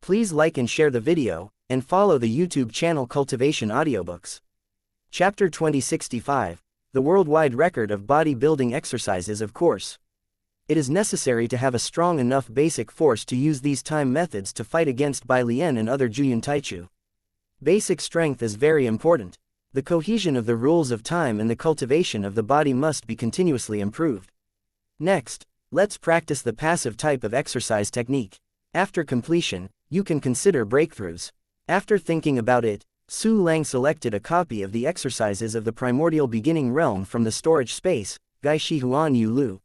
Please like and share the video, and follow the YouTube channel Cultivation Audiobooks. Chapter 2065, The Worldwide Record of Bodybuilding Exercises. Of course, it is necessary to have a strong enough basic force to use these time methods to fight against Bai Lian and other Juyun Taichu. Basic strength is very important. The cohesion of the rules of time and the cultivation of the body must be continuously improved. Next, let's practice the passive type of exercise technique. After completion, you can consider breakthroughs. After thinking about it, Su Lang selected a copy of the exercises of the primordial beginning realm from the storage space, Gai Shi Huan Yu Lu.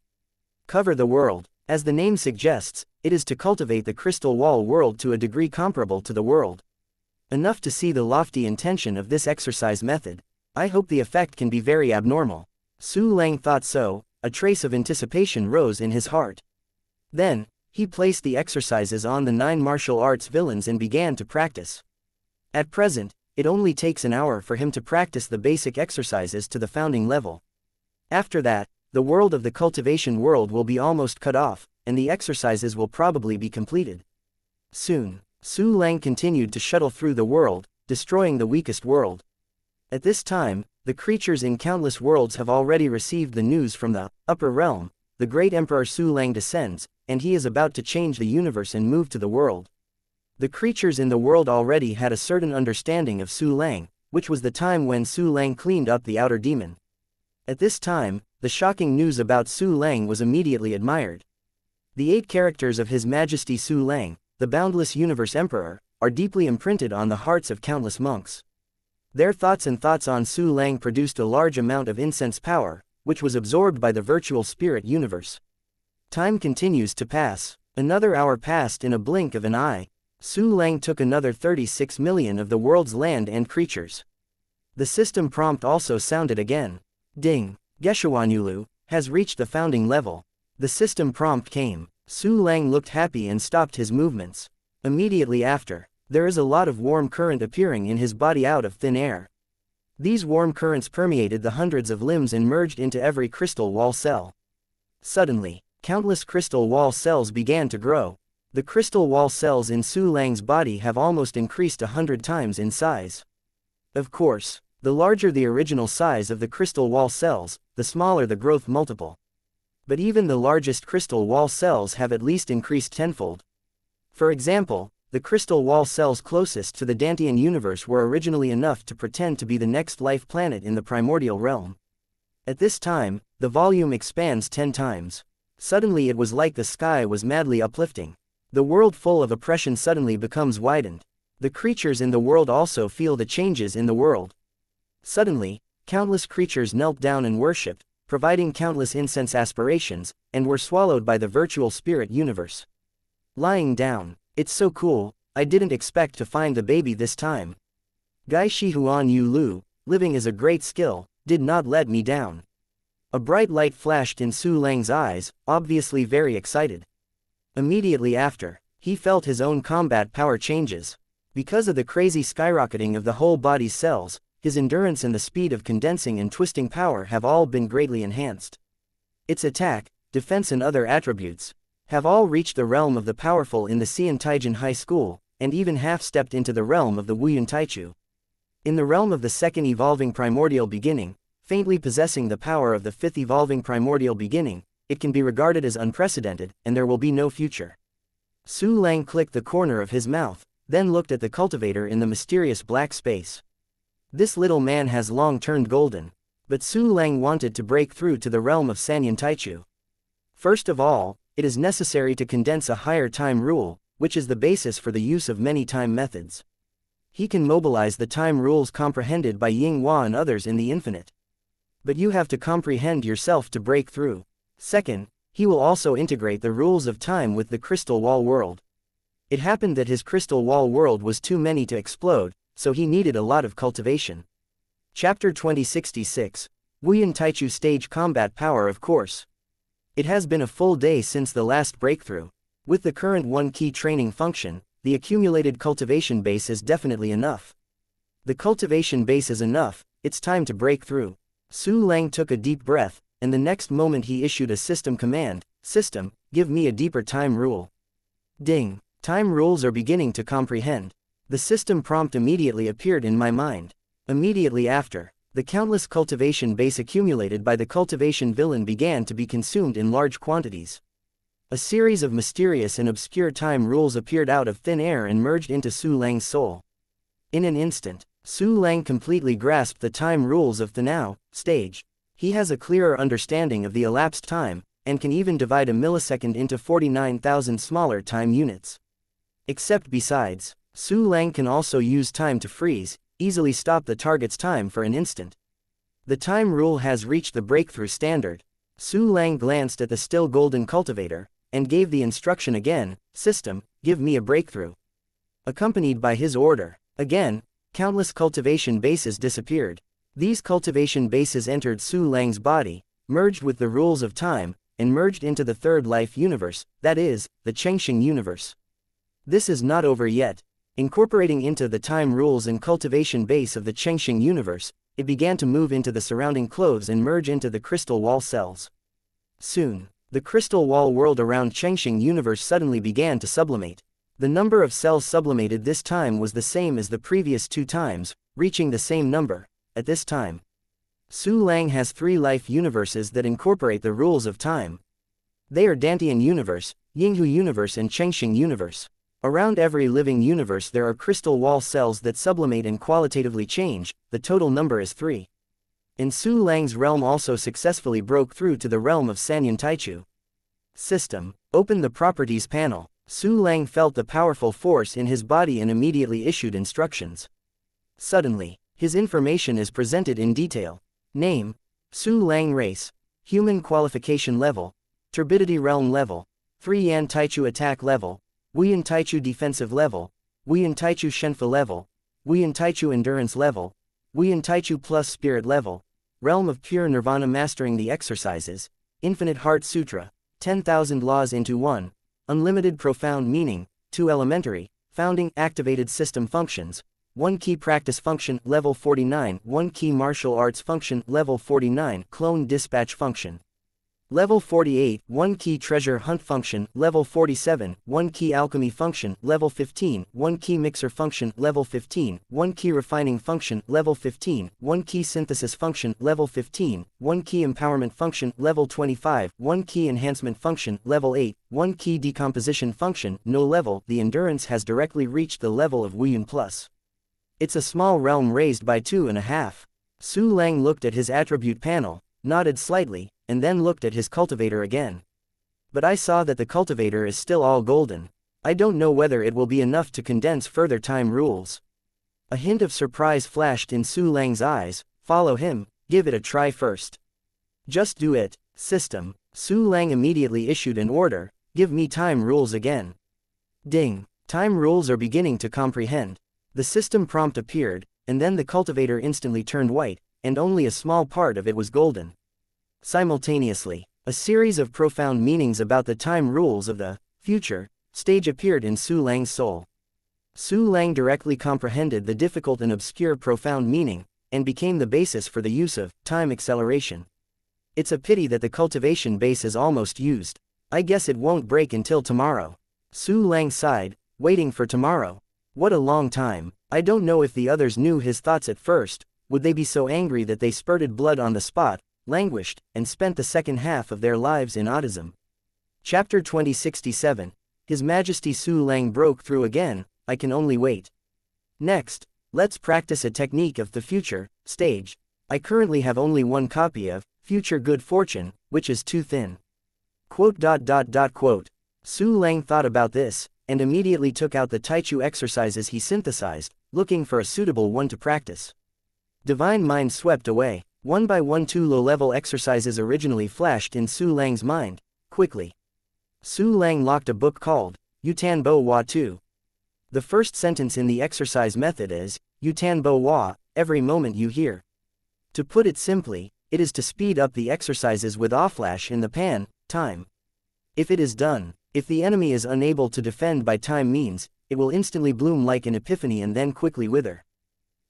Cover the world. As the name suggests, it is to cultivate the crystal wall world to a degree comparable to the world. Enough to see the lofty intention of this exercise method. I hope the effect can be very abnormal. Su Lang thought so. A trace of anticipation rose in his heart. Then, he placed the exercises on the 9 martial arts villains and began to practice. At present, it only takes an hour for him to practice the basic exercises to the founding level. After that, the world of the cultivation world will be almost cut off, and the exercises will probably be completed. Soon, Su Lang continued to shuttle through the world, destroying the weakest world. At this time, the creatures in countless worlds have already received the news from the upper realm. The great Emperor Su Lang descends, and he is about to change the universe and move to the world. The creatures in the world already had a certain understanding of Su Lang, which was the time when Su Lang cleaned up the outer demon. At this time, the shocking news about Su Lang was immediately admired. The 8 characters of His Majesty Su Lang, the boundless universe emperor, are deeply imprinted on the hearts of countless monks. Their thoughts on Su Lang produced a large amount of incense power, which was absorbed by the virtual spirit universe. Time continues to pass. Another hour passed in a blink of an eye. Su Lang took another 36 million of the world's land and creatures. The system prompt also sounded again. Ding! Geshuanyulu has reached the founding level. The system prompt came. Su Lang looked happy and stopped his movements. Immediately after, there is a lot of warm current appearing in his body out of thin air. These warm currents permeated the hundreds of limbs and merged into every crystal wall cell. Suddenly, countless crystal wall cells began to grow. The crystal wall cells in Su Lang's body have almost increased 100 times in size. Of course, the larger the original size of the crystal wall cells, the smaller the growth multiple. But even the largest crystal wall cells have at least increased tenfold. For example, the crystal wall cells closest to the Dantian universe were originally enough to pretend to be the next life planet in the primordial realm. At this time, the volume expands 10 times. Suddenly it was like the sky was madly uplifting. The world full of oppression suddenly becomes widened. The creatures in the world also feel the changes in the world. Suddenly, countless creatures knelt down and worshipped, providing countless incense aspirations, and were swallowed by the virtual spirit universe. Lying down. It's so cool, I didn't expect to find the baby this time. Gai Shi Huan Yu Lu, living is a great skill, did not let me down. A bright light flashed in Su Lang's eyes, obviously very excited. Immediately after, he felt his own combat power changes. Because of the crazy skyrocketing of the whole body's cells, his endurance and the speed of condensing and twisting power have all been greatly enhanced. Its attack, defense and other attributes have all reached the realm of the powerful in the Xian Taijin High School, and even half-stepped into the realm of the Wuyun Taichu. In the realm of the second evolving primordial beginning, faintly possessing the power of the 5th evolving primordial beginning, it can be regarded as unprecedented, and there will be no future. Su Lang clicked the corner of his mouth, then looked at the cultivator in the mysterious black space. This little man has long turned golden. But Su Lang wanted to break through to the realm of Sanyan Taichu. First of all, it is necessary to condense a higher time rule, which is the basis for the use of many time methods. He can mobilize the time rules comprehended by Ying Hua and others in the infinite. But you have to comprehend yourself to break through. Second, he will also integrate the rules of time with the crystal wall world. It happened that his crystal wall world was too many to explode, so he needed a lot of cultivation. Chapter 2066, Wuyun Taichu Stage Combat Power. Of course, it has been a full day since the last breakthrough. With the current 1 key training function, the accumulated cultivation base is definitely enough. The cultivation base is enough, it's time to break through. Su Lang took a deep breath, and the next moment he issued a system command. System, give me a deeper time rule. Ding! Time rules are beginning to comprehend. The system prompt immediately appeared in my mind. Immediately after, the countless cultivation base accumulated by the cultivation villain began to be consumed in large quantities. A series of mysterious and obscure time rules appeared out of thin air and merged into Su Lang's soul. In an instant, Su Lang completely grasped the time rules of the now stage. He has a clearer understanding of the elapsed time, and can even divide a millisecond into 49,000 smaller time units. Except besides, Su Lang can also use time to freeze, easily stop the target's time for an instant. The time rule has reached the breakthrough standard. Su Lang glanced at the still golden cultivator, and gave the instruction again, "System, give me a breakthrough." Accompanied by his order, again, countless cultivation bases disappeared. These cultivation bases entered Su Lang's body, merged with the rules of time, and merged into the third life universe, that is, the xianxia universe. This is not over yet. Incorporating into the time rules and cultivation base of the xianxia universe, it began to move into the surrounding clothes and merge into the crystal wall cells. Soon, the crystal wall world around xianxia universe suddenly began to sublimate. The number of cells sublimated this time was the same as the previous 2 times, reaching the same number. At this time, Su Lang has 3 life universes that incorporate the rules of time. They are Dantian universe, Yinghu universe and xianxia universe. Around every living universe there are crystal wall cells that sublimate and qualitatively change. The total number is 3. And Su Lang's realm also successfully broke through to the realm of Sanyan Taichu. System, open the properties panel. Su Lang felt the powerful force in his body and immediately issued instructions. Suddenly, his information is presented in detail. Name, Su Lang race, human qualification level, turbidity realm level, 3 Yan Taichu attack level, Wuyan Taichu defensive level, Wuyan Taichu Shenfa level, Wuyan Taichu endurance level, Wuyan Taichu plus spirit level, realm of pure nirvana mastering the exercises, infinite heart sutra, 10,000 laws into 1, unlimited profound meaning, 2 elementary, founding activated system functions, 1 key practice function level 49, 1 key martial arts function level 49, clone dispatch function. Level 48, 1 key treasure hunt function, level 47, 1 key alchemy function, level 15, 1 key mixer function, level 15, 1 key refining function, level 15, 1 key synthesis function, level 15, 1 key empowerment function, level 25, 1 key enhancement function, level 8, 1 key decomposition function, no level. The endurance has directly reached the level of Wuyun Plus. It's a small realm raised by 2.5. Su Lang looked at his attribute panel, nodded slightly, and then looked at his cultivator again. But I saw that the cultivator is still all golden. I don't know whether it will be enough to condense further time rules. A hint of surprise flashed in Su Lang's eyes. Follow him, give it a try first. Just do it, system. Su Lang immediately issued an order, give me time rules again. Ding, time rules are beginning to comprehend. The system prompt appeared, and then the cultivator instantly turned white, and only a small part of it was golden. Simultaneously, a series of profound meanings about the time rules of the future stage appeared in Su Lang's soul. Su Lang directly comprehended the difficult and obscure profound meaning, and became the basis for the use of time acceleration. It's a pity that the cultivation base is almost used. I guess it won't break until tomorrow. Su Lang sighed, waiting for tomorrow. What a long time. I don't know if the others knew his thoughts at first. Would they be so angry that they spurted blood on the spot, languished, and spent the second half of their lives in autism? Chapter 2067. His Majesty Su Lang broke through again. I can only wait. Next, let's practice a technique of the future stage. I currently have only 1 copy of Future Good Fortune, which is too thin. Quote. Su Lang thought about this, and immediately took out the Taichu exercises he synthesized, looking for a suitable one to practice. Divine Mind swept away. 1 by 1 2 low-level exercises originally flashed in Su Lang's mind, quickly. Su Lang locked a book called Yutan Bo Wa 2. The first sentence in the exercise method is, Yutan Bo Wa, every moment you hear. To put it simply, it is to speed up the exercises with offlash in the pan, time. If it is done, if the enemy is unable to defend by time means, it will instantly bloom like an epiphany and then quickly wither.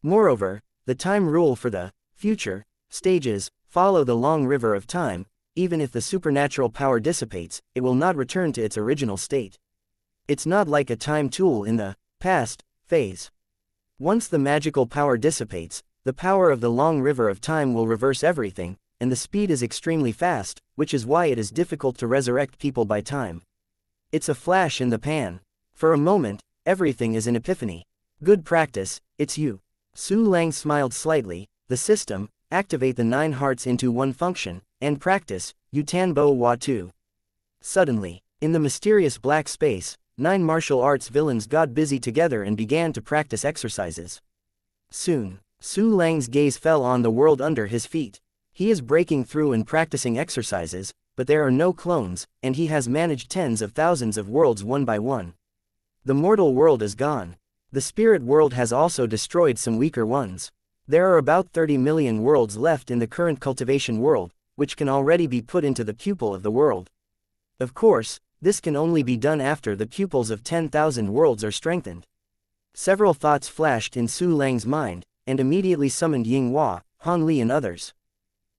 Moreover, the time rule for the future stages follow the long river of time. Even if the supernatural power dissipates, it will not return to its original state. It's not like a time tool in the past phase. Once the magical power dissipates, the power of the long river of time will reverse everything, and the speed is extremely fast, which is why it is difficult to resurrect people by time. It's a flash in the pan. For a moment, everything is an epiphany. Good practice, it's you. Su Lang smiled slightly. The system, activate the 9 hearts into one function, and practice, Yutan Bo Wa Tu. Suddenly, in the mysterious black space, 9 martial arts villains got busy together and began to practice exercises. Soon, Su Lang's gaze fell on the world under his feet. He is breaking through and practicing exercises, but there are no clones, and he has managed tens of thousands of worlds one by one. The mortal world is gone. The spirit world has also destroyed some weaker ones. There are about 30 million worlds left in the current cultivation world, which can already be put into the pupil of the world. Of course, this can only be done after the pupils of 10,000 worlds are strengthened. Several thoughts flashed in Su Lang's mind, and immediately summoned Ying Hua, Han Li and others.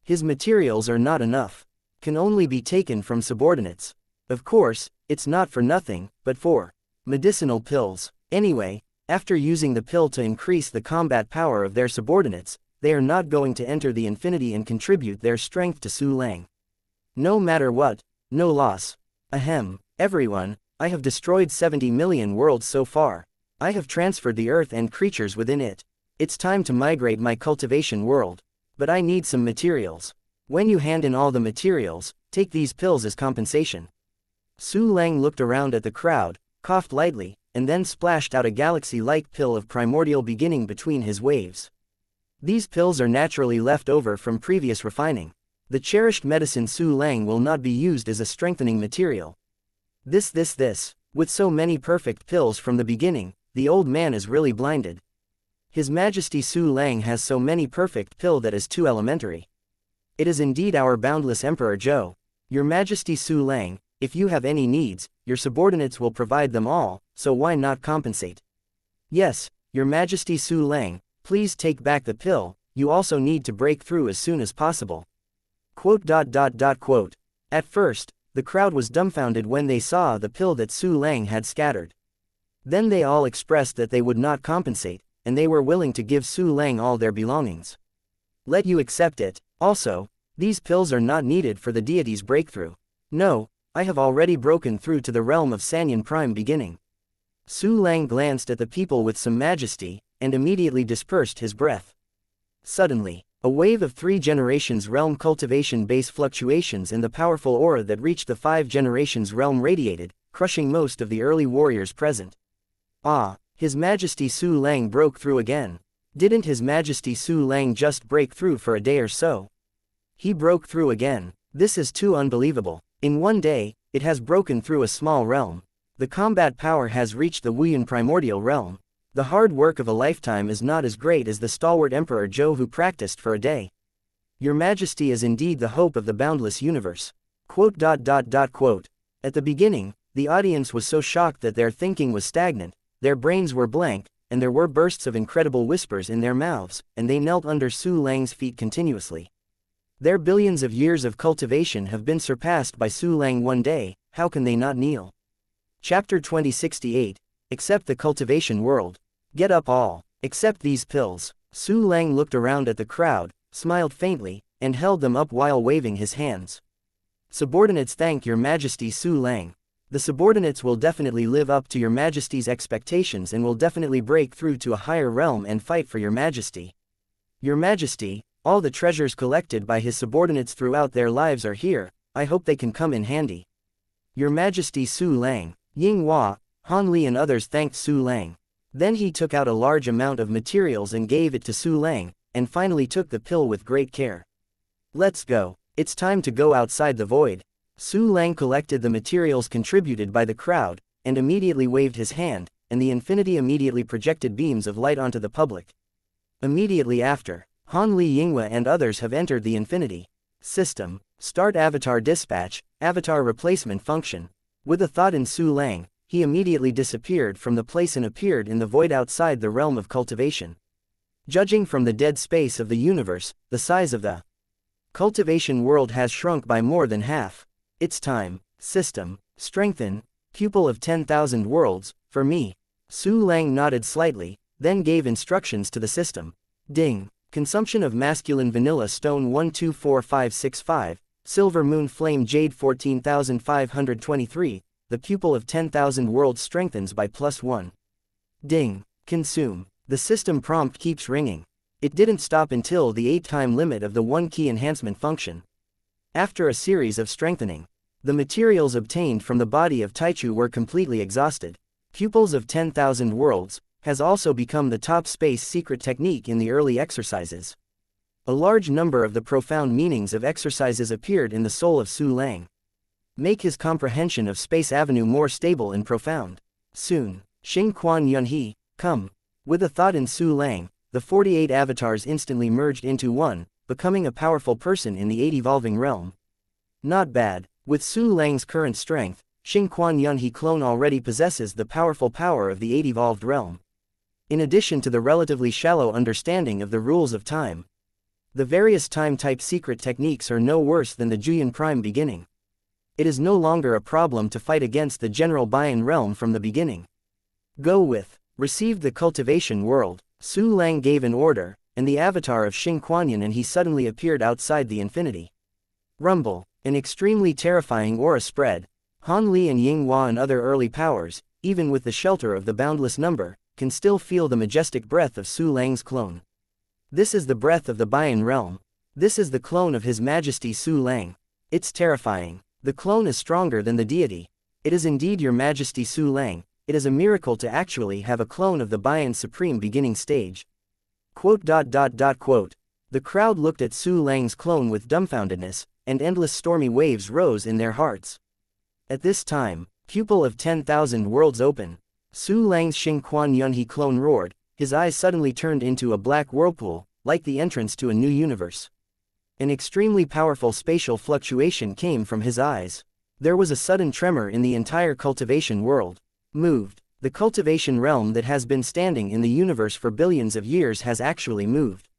His materials are not enough. Can only be taken from subordinates. Of course, it's not for nothing, but for medicinal pills. Anyway, after using the pill to increase the combat power of their subordinates, they are not going to enter the infinity and contribute their strength to Su Lang. No matter what, no loss. Ahem, everyone, I have destroyed 70 million worlds so far. I have transferred the earth and creatures within it. It's time to migrate my cultivation world. But I need some materials. When you hand in all the materials, take these pills as compensation. Su Lang looked around at the crowd, coughed lightly, and then splashed out a galaxy-like pill of primordial beginning between his waves. These pills are naturally left over from previous refining. The cherished medicine Su Lang will not be used as a strengthening material. This. With so many perfect pills from the beginning, the old man is really blinded. His Majesty Su Lang has so many perfect pill that is too elementary. It is indeed our boundless Emperor Zhou. Your Majesty Su Lang, if you have any needs, your subordinates will provide them all, so why not compensate? Yes, Your Majesty Su Lang, please take back the pill, you also need to break through as soon as possible. At first, the crowd was dumbfounded when they saw the pill that Su Lang had scattered. Then they all expressed that they would not compensate, and they were willing to give Su Lang all their belongings. Let you accept it. Also, these pills are not needed for the deity's breakthrough. No, I have already broken through to the realm of Sanyan Prime beginning. Su Lang glanced at the people with some majesty, and immediately dispersed his breath. Suddenly, a wave of 3 generations realm cultivation base fluctuations and the powerful aura that reached the 5 generations realm radiated, crushing most of the early warriors present. Ah, His Majesty Su Lang broke through again. Didn't His Majesty Su Lang just break through for a day or so? He broke through again. This is too unbelievable. In one day, it has broken through a small realm. The combat power has reached the Wuyan primordial realm. The hard work of a lifetime is not as great as the stalwart Emperor Zhou who practiced for a day. Your Majesty is indeed the hope of the boundless universe. At the beginning, the audience was so shocked that their thinking was stagnant, their brains were blank, and there were bursts of incredible whispers in their mouths, and they knelt under Su Lang's feet continuously. Their billions of years of cultivation have been surpassed by Su Lang one day, how can they not kneel? Chapter 2068, Accept the Cultivation World. Get up all. Accept these pills. Su Lang looked around at the crowd, smiled faintly, and held them up while waving his hands. Subordinates thank Your Majesty Su Lang. The subordinates will definitely live up to Your Majesty's expectations and will definitely break through to a higher realm and fight for Your Majesty. Your Majesty, all the treasures collected by his subordinates throughout their lives are here, I hope they can come in handy. Your Majesty Su Lang, Ying Hua, Han Li and others thanked Su Lang. Then he took out a large amount of materials and gave it to Su Lang, and finally took the pill with great care. Let's go. It's time to go outside the void. Su Lang collected the materials contributed by the crowd, and immediately waved his hand, and the infinity immediately projected beams of light onto the public. Immediately after, Han Li Yinghua and others have entered the infinity. System. Start Avatar Dispatch, Avatar Replacement Function. With a thought in Su Lang, he immediately disappeared from the place and appeared in the void outside the realm of cultivation. Judging from the dead space of the universe, the size of the cultivation world has shrunk by more than half. It's time. System. Strengthen. Pupil of 10,000 worlds, for me. Su Lang nodded slightly, then gave instructions to the system. Ding. Consumption of masculine vanilla stone 124565, silver moon flame jade 14523, the pupil of 10,000 worlds strengthens by +1. Ding. Consume. The system prompt keeps ringing. It didn't stop until the 8-time limit of the 1-key enhancement function. After a series of strengthening, the materials obtained from the body of Taichu were completely exhausted. Pupils of 10,000 worlds has also become the top space secret technique in the early exercises. A large number of the profound meanings of exercises appeared in the soul of Su Lang. Make his comprehension of Space Avenue more stable and profound. Soon, Xing Quan Yunhe, come. With a thought in Su Lang, the 48 avatars instantly merged into one, becoming a powerful person in the 8 evolving realm. Not bad. With Su Lang's current strength, Xing Quan Yunhe clone already possesses the powerful power of the 8 evolved realm. In addition to the relatively shallow understanding of the rules of time, the various time-type secret techniques are no worse than the Juyin Prime beginning. It is no longer a problem to fight against the general Bian realm from the beginning. Go with. Received the cultivation world, Su Lang gave an order, and the avatar of Xing Quanyan and he suddenly appeared outside the infinity. Rumble. An extremely terrifying aura spread. Han Li and Ying Hua and other early powers, even with the shelter of the boundless number, can still feel the majestic breath of Su Lang's clone. This is the breath of the Bian realm. This is the clone of His Majesty Su Lang. It's terrifying. The clone is stronger than the deity. It is indeed Your Majesty Su Lang. It is a miracle to actually have a clone of the Bian Supreme beginning stage. Quote. The crowd looked at Su Lang's clone with dumbfoundedness, and endless stormy waves rose in their hearts. At this time, pupil of 10,000 worlds open. Su Lang's Xing Quan Yunhe clone roared, his eyes suddenly turned into a black whirlpool, like the entrance to a new universe. An extremely powerful spatial fluctuation came from his eyes. There was a sudden tremor in the entire cultivation world. Moved. The cultivation realm that has been standing in the universe for billions of years has actually moved.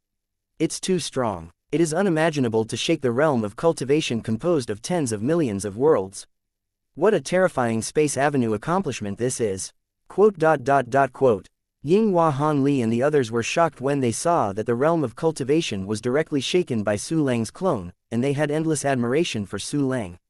It's too strong. It is unimaginable to shake the realm of cultivation composed of tens of millions of worlds. What a terrifying Space Avenue accomplishment this is. Quote. Ying Hua, Han Li and the others were shocked when they saw that the realm of cultivation was directly shaken by Su Lang's clone, and they had endless admiration for Su Lang.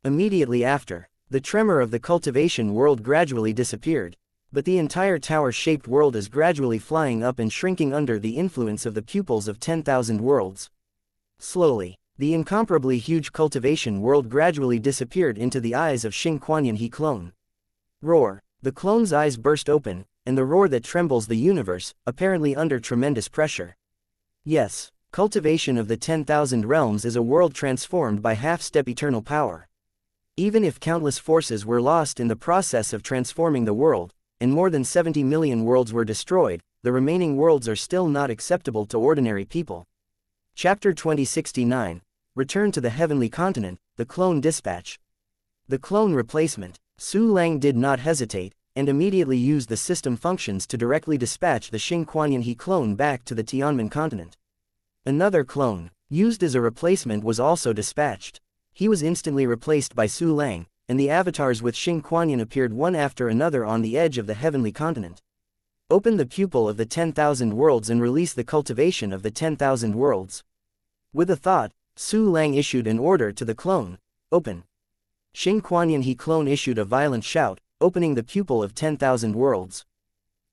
Immediately after, the tremor of the cultivation world gradually disappeared, but the entire tower-shaped world is gradually flying up and shrinking under the influence of the pupils of 10,000 worlds. Slowly, the incomparably huge cultivation world gradually disappeared into the eyes of Xing Quanyan He clone. Roar. The clone's eyes burst open, and the roar that trembles the universe, apparently under tremendous pressure. Yes, cultivation of the 10,000 realms is a world transformed by half-step eternal power. Even if countless forces were lost in the process of transforming the world, and more than 70 million worlds were destroyed, the remaining worlds are still not acceptable to ordinary people. Chapter 2069. Return to the Heavenly Continent, the Clone Dispatch. The Clone Replacement. Su Lang did not hesitate, and immediately used the system functions to directly dispatch the Xing Quanyan He clone back to the Tianmen continent. Another clone, used as a replacement, was also dispatched. He was instantly replaced by Su Lang, and the avatars with Xing Quanyan appeared one after another on the edge of the heavenly continent. Open the pupil of the 10,000 worlds and release the cultivation of the 10,000 worlds. With a thought, Su Lang issued an order to the clone. Open. Xing Quanyan He clone issued a violent shout, opening the pupil of 10,000 worlds.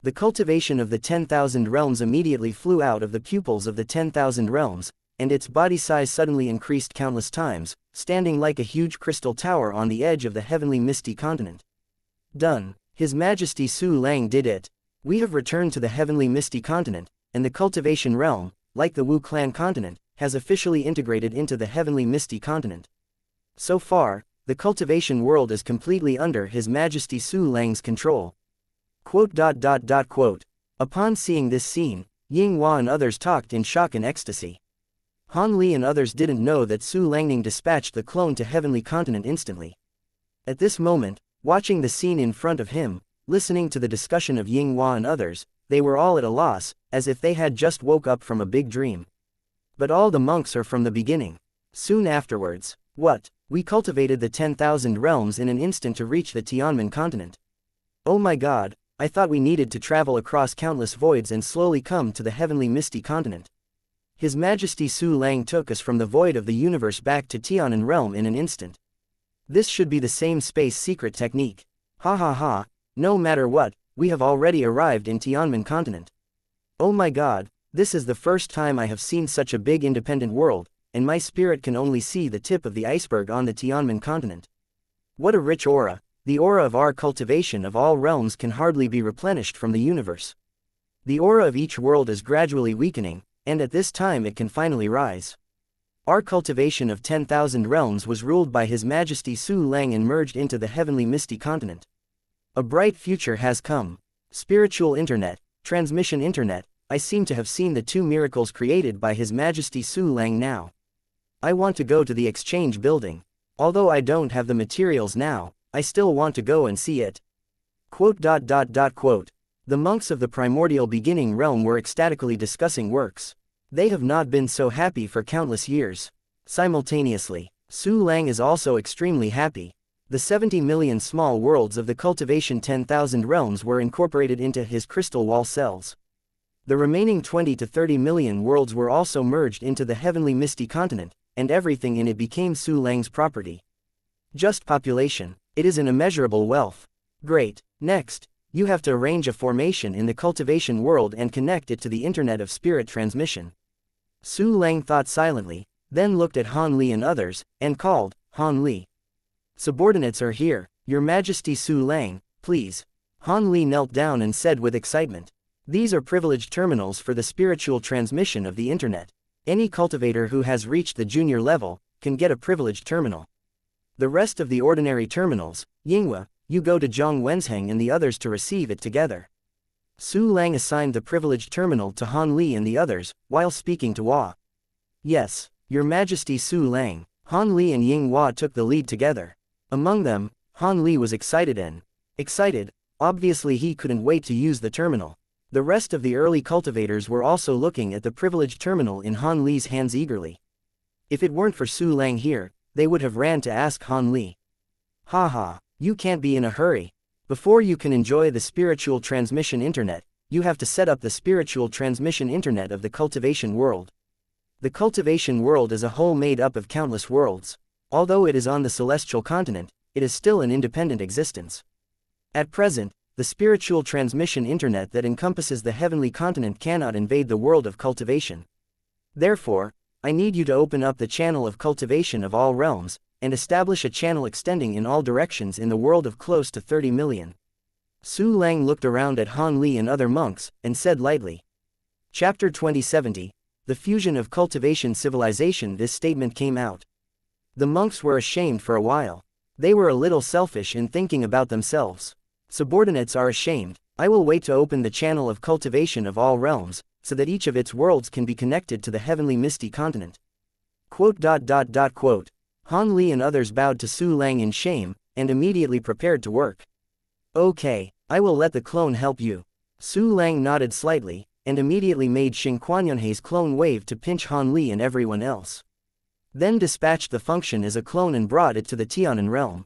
The cultivation of the 10,000 realms immediately flew out of the pupils of the 10,000 realms, and its body size suddenly increased countless times, standing like a huge crystal tower on the edge of the heavenly misty continent. Done. His Majesty Su Lang did it. We have returned to the heavenly misty continent, and the cultivation realm, like the Wu clan continent, has officially integrated into the heavenly misty continent. So far, the cultivation world is completely under His Majesty Su Lang's control. Quote. Upon seeing this scene, Ying Hua and others talked in shock and ecstasy. Han Li and others didn't know that Su Langning dispatched the clone to heavenly continent instantly. At this moment, watching the scene in front of him, listening to the discussion of Ying Hua and others, they were all at a loss, as if they had just woke up from a big dream. But all the monks are from the beginning. Soon afterwards, what? We cultivated the 10,000 realms in an instant to reach the Tianmen continent. Oh my god, I thought we needed to travel across countless voids and slowly come to the heavenly misty continent. His Majesty Su Lang took us from the void of the universe back to Tianmen realm in an instant. This should be the same space secret technique. Ha ha ha, no matter what, we have already arrived in Tianmen continent. Oh my god, this is the first time I have seen such a big independent world, and my spirit can only see the tip of the iceberg on the Tianmen continent. What a rich aura, the aura of our cultivation of all realms can hardly be replenished from the universe. The aura of each world is gradually weakening, and at this time it can finally rise. Our cultivation of 10,000 realms was ruled by His Majesty Su Lang and merged into the heavenly misty continent. A bright future has come. Spiritual internet, transmission internet, I seem to have seen the two miracles created by His Majesty Su Lang now. I want to go to the exchange building. Although I don't have the materials now, I still want to go and see it. Quote. The monks of the primordial beginning realm were ecstatically discussing works. They have not been so happy for countless years. Simultaneously, Su Lang is also extremely happy. The 70 million small worlds of the cultivation 10,000 realms were incorporated into his crystal wall cells. The remaining 20 to 30 million worlds were also merged into the heavenly misty continent, and everything in it became Su Lang's property. Just population, it is an immeasurable wealth. Great. Next, you have to arrange a formation in the cultivation world and connect it to the internet of spirit transmission. Su Lang thought silently, then looked at Han Li and others, and called, Han Li. Subordinates are here, Your Majesty Su Lang, please. Han Li knelt down and said with excitement. These are privileged terminals for the spiritual transmission of the internet. Any cultivator who has reached the junior level, can get a privileged terminal. The rest of the ordinary terminals, Yinghua, you go to Zhang Wenzheng and the others to receive it together. Su Lang assigned the privileged terminal to Han Li and the others, while speaking to Hua. Yes, Your Majesty Su Lang. Han Li and Ying Hua took the lead together. Among them, Han Li was excited, obviously he couldn't wait to use the terminal. The rest of the early cultivators were also looking at the privileged terminal in Han Li's hands eagerly. If it weren't for Su Lang here, they would have ran to ask Han Li. Haha, you can't be in a hurry. Before you can enjoy the spiritual transmission internet, you have to set up the spiritual transmission internet of the cultivation world. The cultivation world is a whole made up of countless worlds. Although it is on the celestial continent, it is still an independent existence. At present, the spiritual transmission internet that encompasses the heavenly continent cannot invade the world of cultivation. Therefore, I need you to open up the channel of cultivation of all realms, and establish a channel extending in all directions in the world of close to 30 million. Su Lang looked around at Han Li and other monks, and said lightly. Chapter 2070, The Fusion of Cultivation Civilization. This statement came out. The monks were ashamed for a while. They were a little selfish in thinking about themselves. Subordinates are ashamed. I will wait to open the channel of cultivation of all realms, so that each of its worlds can be connected to the heavenly misty continent. Quote. Han Li and others bowed to Su Lang in shame, and immediately prepared to work. Okay, I will let the clone help you. Su Lang nodded slightly, and immediately made Xing Quanyunhe's clone wave to pinch Han Li and everyone else. Then dispatched the function as a clone and brought it to the Tianmen realm.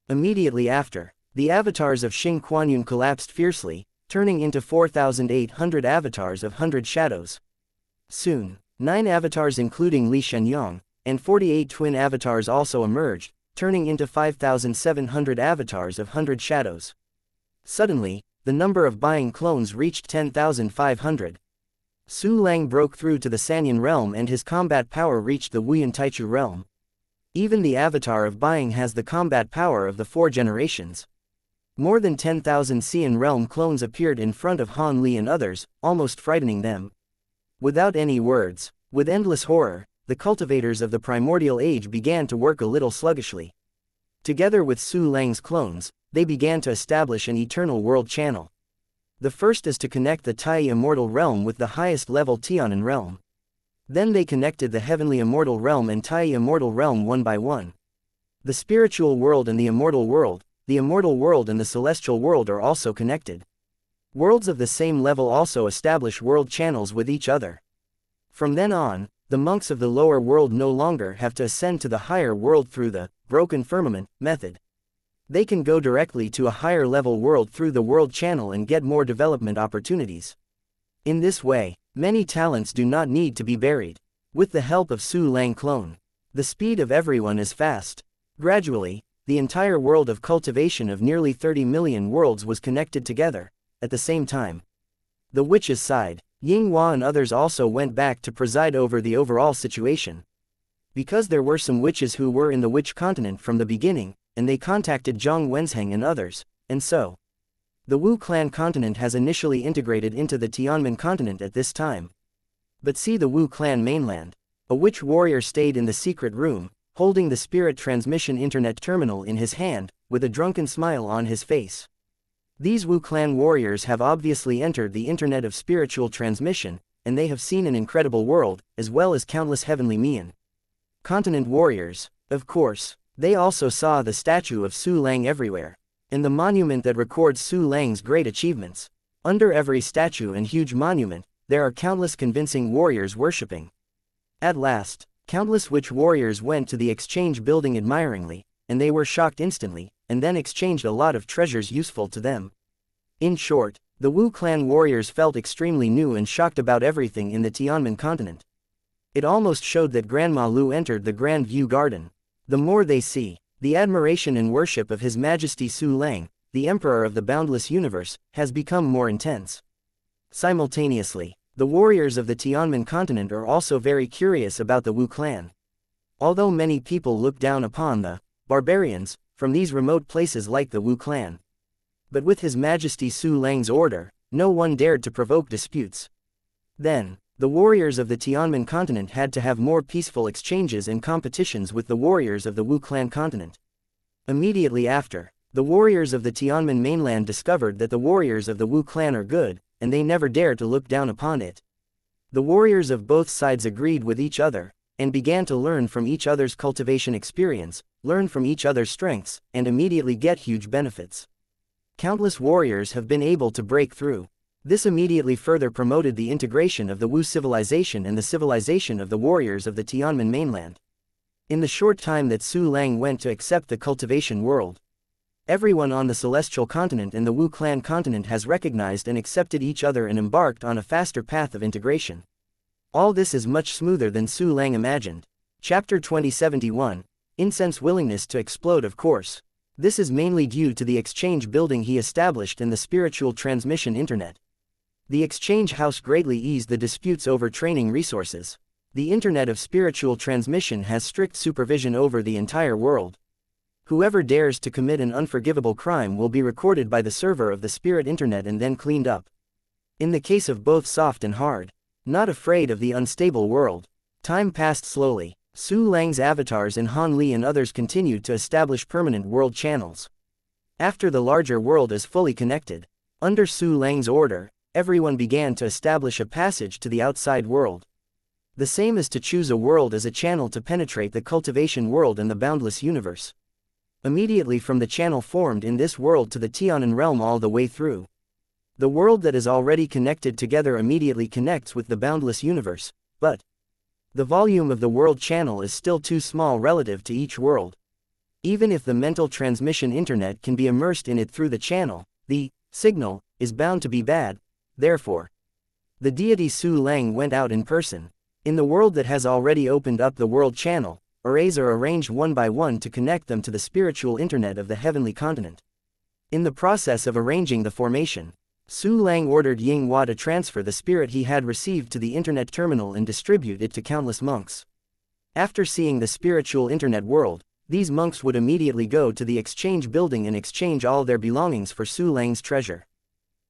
Immediately after, the avatars of Xing Quanyun collapsed fiercely, turning into 4,800 avatars of 100 shadows. Soon, 9 avatars including Li Shenyang, and 48 twin avatars also emerged, turning into 5,700 avatars of 100 shadows. Suddenly, the number of buying clones reached 10,500. Su Lang broke through to the Sanyan realm and his combat power reached the Wuyan Taichu realm. Even the avatar of buying has the combat power of the 4 generations. More than 10,000 Xian realm clones appeared in front of Han Li and others, almost frightening them. Without any words, with endless horror, the cultivators of the primordial age began to work a little sluggishly. Together with Su Lang's clones, they began to establish an eternal world channel. The first is to connect the Tai immortal realm with the highest level Tianmen realm. Then they connected the heavenly immortal realm and Tai immortal realm one by one. The spiritual world and the immortal world and the celestial world are also connected. Worlds of the same level also establish world channels with each other. From then on, the monks of the lower world no longer have to ascend to the higher world through the broken firmament method. They can go directly to a higher level world through the world channel and get more development opportunities. In this way, many talents do not need to be buried. With the help of Su Lang clone, the speed of everyone is fast. Gradually, the entire world of cultivation of nearly 30 million worlds was connected together. At the same time, the witches sighed. Ying Hua and others also went back to preside over the overall situation. Because there were some witches who were in the witch continent from the beginning, and they contacted Zhang Wenzheng and others, and so the Wu clan continent has initially integrated into the Tianmen continent at this time. But see the Wu clan mainland. A witch warrior stayed in the secret room, holding the spirit transmission internet terminal in his hand, with a drunken smile on his face. These Wu clan warriors have obviously entered the internet of spiritual transmission, and they have seen an incredible world, as well as countless heavenly Mian continent warriors. Of course, they also saw the statue of Su Lang everywhere, and the monument that records Su Lang's great achievements. Under every statue and huge monument, there are countless convincing warriors worshipping. At last, countless witch warriors went to the exchange building admiringly, and they were shocked instantly, and then exchanged a lot of treasures useful to them. In short, the Wu clan warriors felt extremely new and shocked about everything in the Tianmen continent. It almost showed that Grandma Lu entered the Grand View Garden. The more they see, the admiration and worship of His Majesty Su Lang, the Emperor of the Boundless Universe, has become more intense. Simultaneously, the warriors of the Tianmen continent are also very curious about the Wu clan. Although many people look down upon the barbarians from these remote places like the Wu clan, but with His Majesty Su Lang's order, no one dared to provoke disputes. Then, the warriors of the Tianmen continent had to have more peaceful exchanges and competitions with the warriors of the Wu clan continent. Immediately after, the warriors of the Tianmen mainland discovered that the warriors of the Wu clan are good, and they never dare to look down upon it. The warriors of both sides agreed with each other, and began to learn from each other's cultivation experience, learn from each other's strengths, and immediately get huge benefits. Countless warriors have been able to break through. This immediately further promoted the integration of the Wu civilization and the civilization of the warriors of the Tianmen mainland. In the short time that Su Lang went to accept the cultivation world, everyone on the celestial continent and the Wu clan continent has recognized and accepted each other and embarked on a faster path of integration. All this is much smoother than Su Lang imagined. Chapter 2071, Incense Willingness to Explode. Of course, this is mainly due to the exchange building he established in the spiritual transmission internet. The exchange house greatly eased the disputes over training resources. The internet of spiritual transmission has strict supervision over the entire world. Whoever dares to commit an unforgivable crime will be recorded by the server of the spirit internet and then cleaned up. In the case of both soft and hard, not afraid of the unstable world. Time passed slowly. Su Lang's avatars and Han Li and others continued to establish permanent world channels. After the larger world is fully connected, under Su Lang's order, everyone began to establish a passage to the outside world. The same as to choose a world as a channel to penetrate the cultivation world and the boundless universe. Immediately from the channel formed in this world to the Tianan realm all the way through. The world that is already connected together immediately connects with the boundless universe, but the volume of the world channel is still too small relative to each world. Even if the mental transmission internet can be immersed in it through the channel, the signal is bound to be bad. Therefore, the deity Su Lang went out in person. In the world that has already opened up the world channel, arrays are arranged one by one to connect them to the spiritual internet of the heavenly continent. In the process of arranging the formation, Su Lang ordered Ying Hua to transfer the spirit he had received to the internet terminal and distribute it to countless monks. After seeing the spiritual internet world, these monks would immediately go to the exchange building and exchange all their belongings for Su Lang's treasure.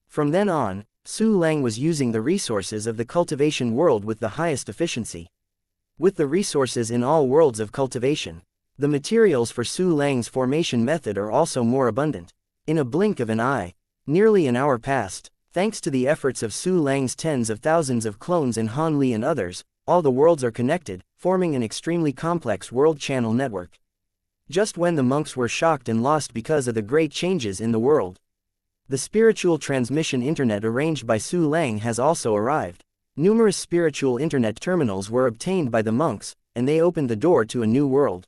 From then on, Su Lang was using the resources of the cultivation world with the highest efficiency. With the resources in all worlds of cultivation, the materials for Su Lang's formation method are also more abundant. In a blink of an eye, nearly an hour passed. Thanks to the efforts of Su Lang's tens of thousands of clones and Han Li and others, all the worlds are connected, forming an extremely complex world channel network. Just when the monks were shocked and lost because of the great changes in the world, the spiritual transmission internet arranged by Su Lang has also arrived. Numerous spiritual internet terminals were obtained by the monks, and they opened the door to a new world.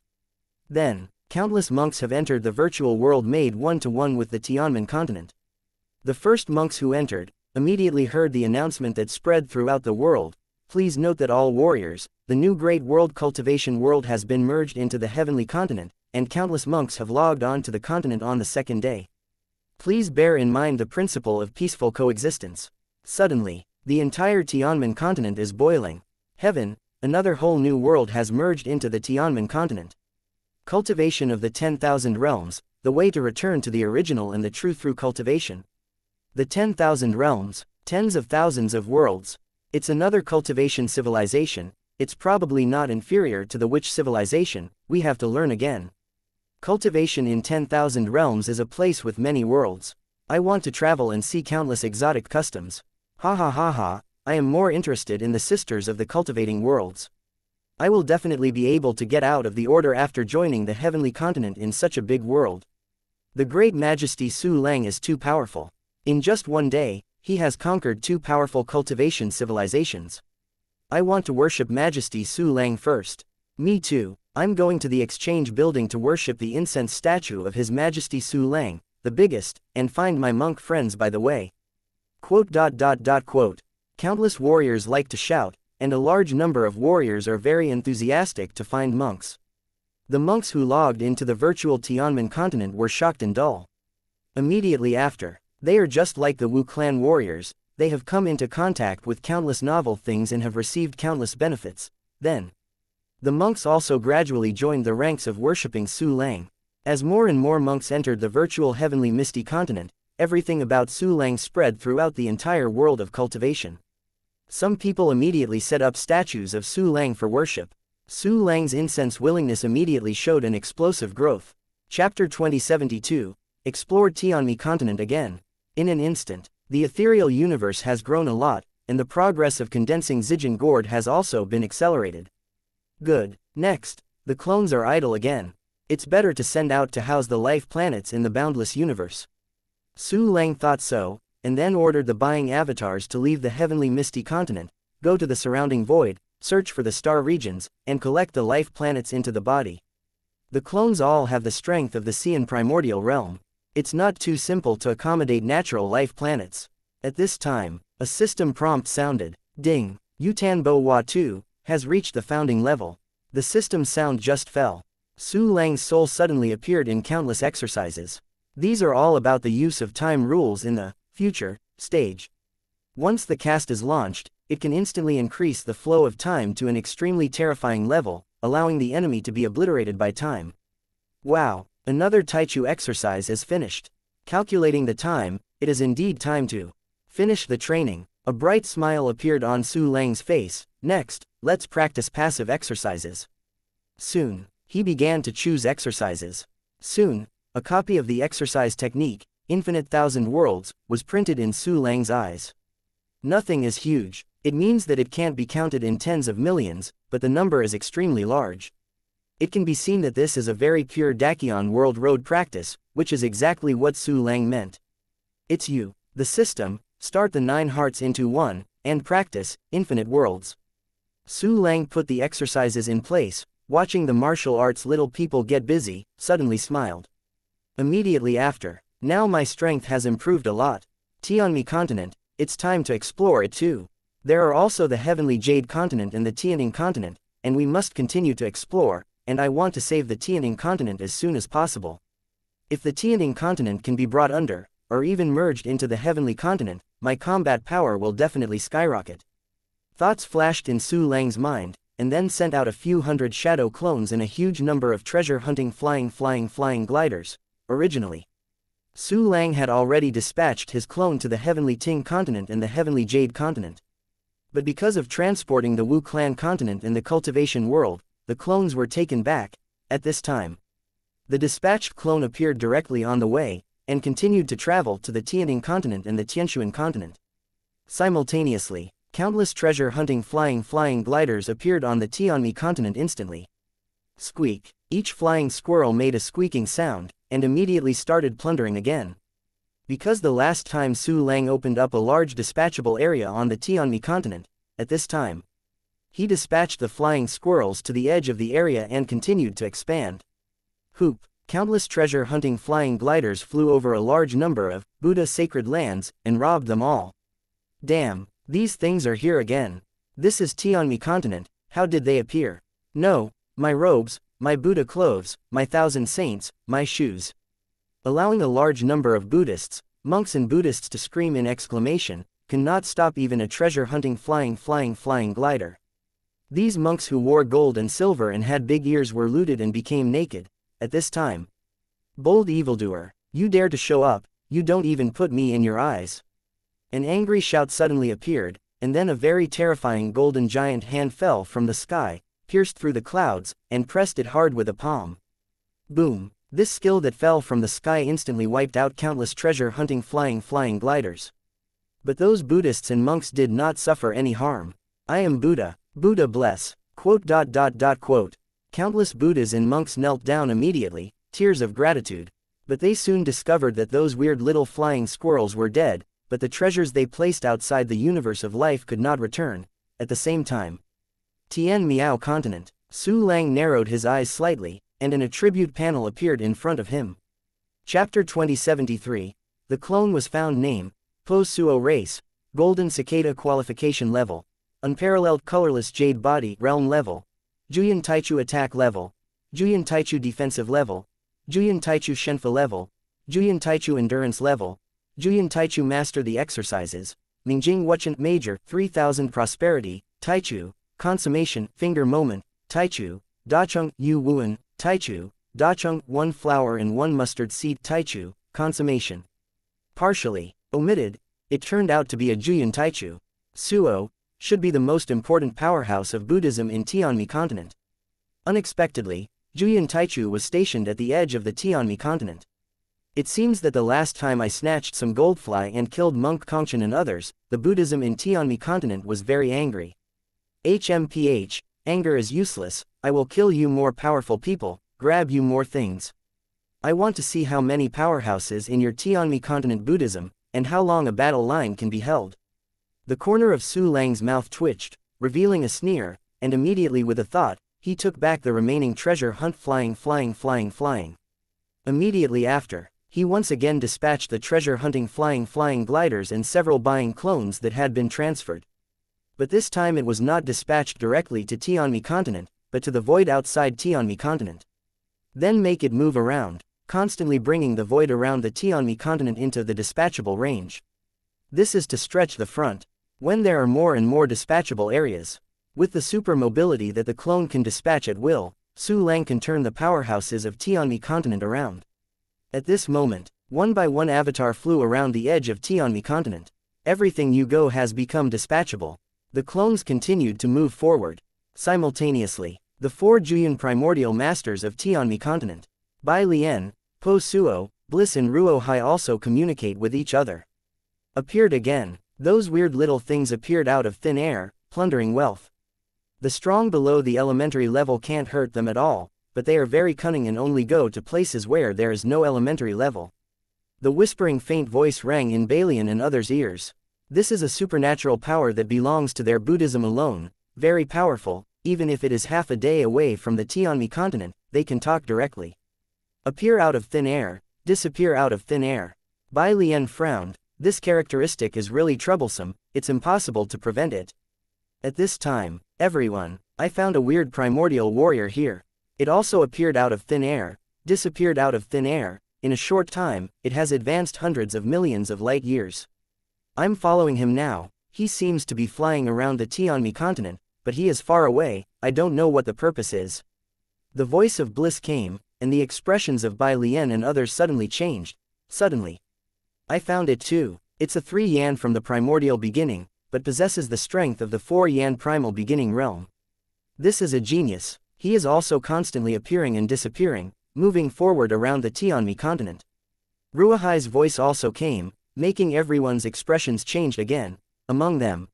Then, countless monks have entered the virtual world made one-to-one with the Tianmen continent. The first monks who entered, immediately heard the announcement that spread throughout the world. Please note that all warriors, the new great world cultivation world has been merged into the heavenly continent, and countless monks have logged on to the continent on the second day. Please bear in mind the principle of peaceful coexistence. Suddenly, the entire Tianmen continent is boiling. Heaven, another whole new world has merged into the Tianmen continent. Cultivation of the 10,000 realms, the way to return to the original and the true through cultivation. The 10,000 realms, tens of thousands of worlds. It's another cultivation civilization. It's probably not inferior to the witch civilization. We have to learn again. Cultivation in 10,000 realms is a place with many worlds. I want to travel and see countless exotic customs. Ha ha ha ha, I am more interested in the sisters of the cultivating worlds. I will definitely be able to get out of the order after joining the heavenly continent in such a big world. The great majesty Su Lang is too powerful. In just one day, he has conquered two powerful cultivation civilizations. I want to worship Majesty Su Lang first. Me too, I'm going to the exchange building to worship the incense statue of His Majesty Su Lang, the biggest, and find my monk friends by the way. Quote. Countless warriors like to shout, and a large number of warriors are very enthusiastic to find monks. The monks who logged into the virtual Tianmen continent were shocked and dull. Immediately after, they are just like the Wu clan warriors, they have come into contact with countless novel things and have received countless benefits. Then, the monks also gradually joined the ranks of worshipping Su Lang. As more and more monks entered the virtual heavenly misty continent, everything about Su Lang spread throughout the entire world of cultivation. Some people immediately set up statues of Su Lang for worship. Su Lang's incense willingness immediately showed an explosive growth. Chapter 2072, Explored Tianmi continent again. In an instant, the ethereal universe has grown a lot, and the progress of condensing Zijin Gourd has also been accelerated. Good. Next, the clones are idle again. It's better to send out to house the life planets in the boundless universe. Su Lang thought so, and then ordered the buying avatars to leave the heavenly misty continent, go to the surrounding void, search for the star regions, and collect the life planets into the body. The clones all have the strength of the Xian primordial realm. It's not too simple to accommodate natural life planets. At this time, a system prompt sounded. Ding, Yutan Bo Hua 2, has reached the founding level. The system sound just fell. Su Lang's soul suddenly appeared in countless exercises. These are all about the use of time rules in the future stage. Once the cast is launched, it can instantly increase the flow of time to an extremely terrifying level, allowing the enemy to be obliterated by time. Wow, another Taichu exercise is finished. Calculating the time, it is indeed time to finish the training. A bright smile appeared on Su Lang's face. Next, let's practice passive exercises. Soon, he began to choose exercises. Soon, a copy of the exercise technique, Infinite Thousand Worlds, was printed in Su Lang's eyes. Nothing is huge. It means that it can't be counted in tens of millions, but the number is extremely large. It can be seen that this is a very pure Dakion World Road practice, which is exactly what Su Lang meant. It's you, the system, start the 9 hearts into 1, and practice, infinite worlds. Su Lang put the exercises in place, watching the martial arts little people get busy, suddenly smiled. Immediately after, now my strength has improved a lot. Tianmi continent, it's time to explore it too. There are also the heavenly Jade continent and the Tianing continent, and we must continue to explore, and I want to save the Tianing continent as soon as possible. If the Tianing continent can be brought under, or even merged into the heavenly continent, my combat power will definitely skyrocket. Thoughts flashed in Su Lang's mind, and then sent out a few hundred shadow clones and a huge number of treasure-hunting flying gliders. Originally, Su Lang had already dispatched his clone to the heavenly Ting continent and the heavenly Jade continent. But because of transporting the Wu clan continent and the cultivation world, the clones were taken back. At this time, the dispatched clone appeared directly on the way, and continued to travel to the Tianing continent and the Tianshuan continent. Simultaneously, countless treasure-hunting flying gliders appeared on the Tianmi continent instantly. Squeak! Each flying squirrel made a squeaking sound, and immediately started plundering again. Because the last time Su Lang opened up a large dispatchable area on the Tianmi continent, at this time. He dispatched the flying squirrels to the edge of the area and continued to expand. Hoop. Countless treasure-hunting flying gliders flew over a large number of Buddha sacred lands and robbed them all. Damn, these things are here again. This is Tianmi continent. How did they appear? No, my robes, my Buddha clothes, my 1,000 saints, my shoes. Allowing a large number of Buddhists, monks and Buddhists to scream in exclamation, cannot stop even a treasure-hunting flying glider. These monks who wore gold and silver and had big ears were looted and became naked. At this time. Bold evildoer, you dare to show up, you don't even put me in your eyes. An angry shout suddenly appeared, and then a very terrifying golden giant hand fell from the sky, pierced through the clouds, and pressed it hard with a palm. Boom! This skill that fell from the sky instantly wiped out countless treasure-hunting flying gliders. But those Buddhists and monks did not suffer any harm. I am Buddha, Buddha bless, quote. Countless Buddhas and monks knelt down immediately, tears of gratitude. But they soon discovered that those weird little flying squirrels were dead, but the treasures they placed outside the universe of life could not return. At the same time. Tian Miao continent. Su Lang narrowed his eyes slightly, and an attribute panel appeared in front of him. Chapter 2073. The clone was found. Name, Po Suo race, Golden Cicada qualification level, Unparalleled colorless jade body realm level, Juyan Taichu attack level, Juyan Taichu defensive level, Juyan Taichu Shenfa level, Juyan Taichu endurance level, Juyan Taichu master the exercises, Mingjing Wuchen major 3000 prosperity, Taichu, consummation finger moment, Taichu, Dacheng Yu Wuan, Taichu, Dacheng 1 flower and 1 mustard seed Taichu, consummation. Partially omitted, it turned out to be a Juyan Taichu. Suo should be the most important powerhouse of Buddhism in Tianmi continent. Unexpectedly, Juyan Taichu was stationed at the edge of the Tianmi continent. It seems that the last time I snatched some goldfly and killed Monk Kongchen and others, the Buddhism in Tianmi continent was very angry. HMPH, anger is useless, I will kill you more powerful people, grab you more things. I want to see how many powerhouses in your Tianmi continent Buddhism, and how long a battle line can be held. The corner of Su Lang's mouth twitched, revealing a sneer, and immediately with a thought, he took back the remaining treasure hunt flying. Immediately after, he once again dispatched the treasure-hunting flying gliders and several buying clones that had been transferred. But this time it was not dispatched directly to Tianmi continent, but to the void outside Tianmi continent. Then make it move around, constantly bringing the void around the Tianmi continent into the dispatchable range. This is to stretch the front. When there are more and more dispatchable areas. With the super mobility that the clone can dispatch at will, Su Lang can turn the powerhouses of Tianmi continent around. At this moment, one by one avatar flew around the edge of Tianmi continent. Everything you go has become dispatchable. The clones continued to move forward. Simultaneously, the 4 Juyan primordial masters of Tianmi continent, Bai Lian, Po Suo, Bliss and Ruo Hai also communicate with each other. Appeared again. Those weird little things appeared out of thin air, plundering wealth. The strong below the elementary level can't hurt them at all, but they are very cunning and only go to places where there is no elementary level. The whispering faint voice rang in Balian and others' ears. This is a supernatural power that belongs to their Buddhism alone, very powerful, even if it is half a day away from the Tianmi continent, they can talk directly. Appear out of thin air, disappear out of thin air. Bai Lian frowned. This characteristic is really troublesome, it's impossible to prevent it. At this time, everyone, I found a weird primordial warrior here. It also appeared out of thin air, disappeared out of thin air, in a short time, it has advanced hundreds of millions of light years. I'm following him now, he seems to be flying around the Tianmi continent, but he is far away, I don't know what the purpose is. The voice of Bliss came, and the expressions of Bai Lian and others suddenly changed. Suddenly. I found it too. It's a 3 yan from the primordial beginning, but possesses the strength of the 4 yan primal beginning realm. This is a genius. He is also constantly appearing and disappearing, moving forward around the Tianmi continent. Ruahai's voice also came, making everyone's expressions change again. Among them,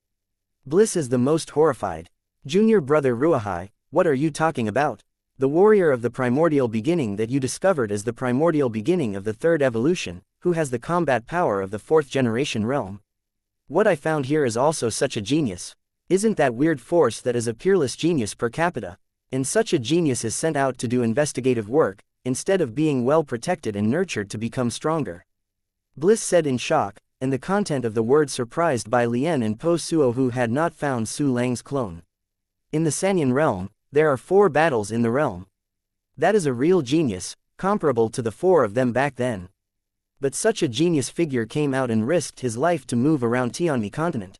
Bliss is the most horrified. Junior brother Ruahai, what are you talking about? The warrior of the primordial beginning that you discovered as the primordial beginning of the 3rd evolution, who has the combat power of the 4th generation realm. What I found here is also such a genius. Isn't that weird force that is a peerless genius per capita? And such a genius is sent out to do investigative work, instead of being well protected and nurtured to become stronger. Bliss said in shock, and the content of the words surprised Bai Lian and Po Suo, who had not found Su Lang's clone. In the Sanyan realm, there are 4 battles in the realm. That is a real genius, comparable to the 4 of them back then. But such a genius figure came out and risked his life to move around Tianmi continent.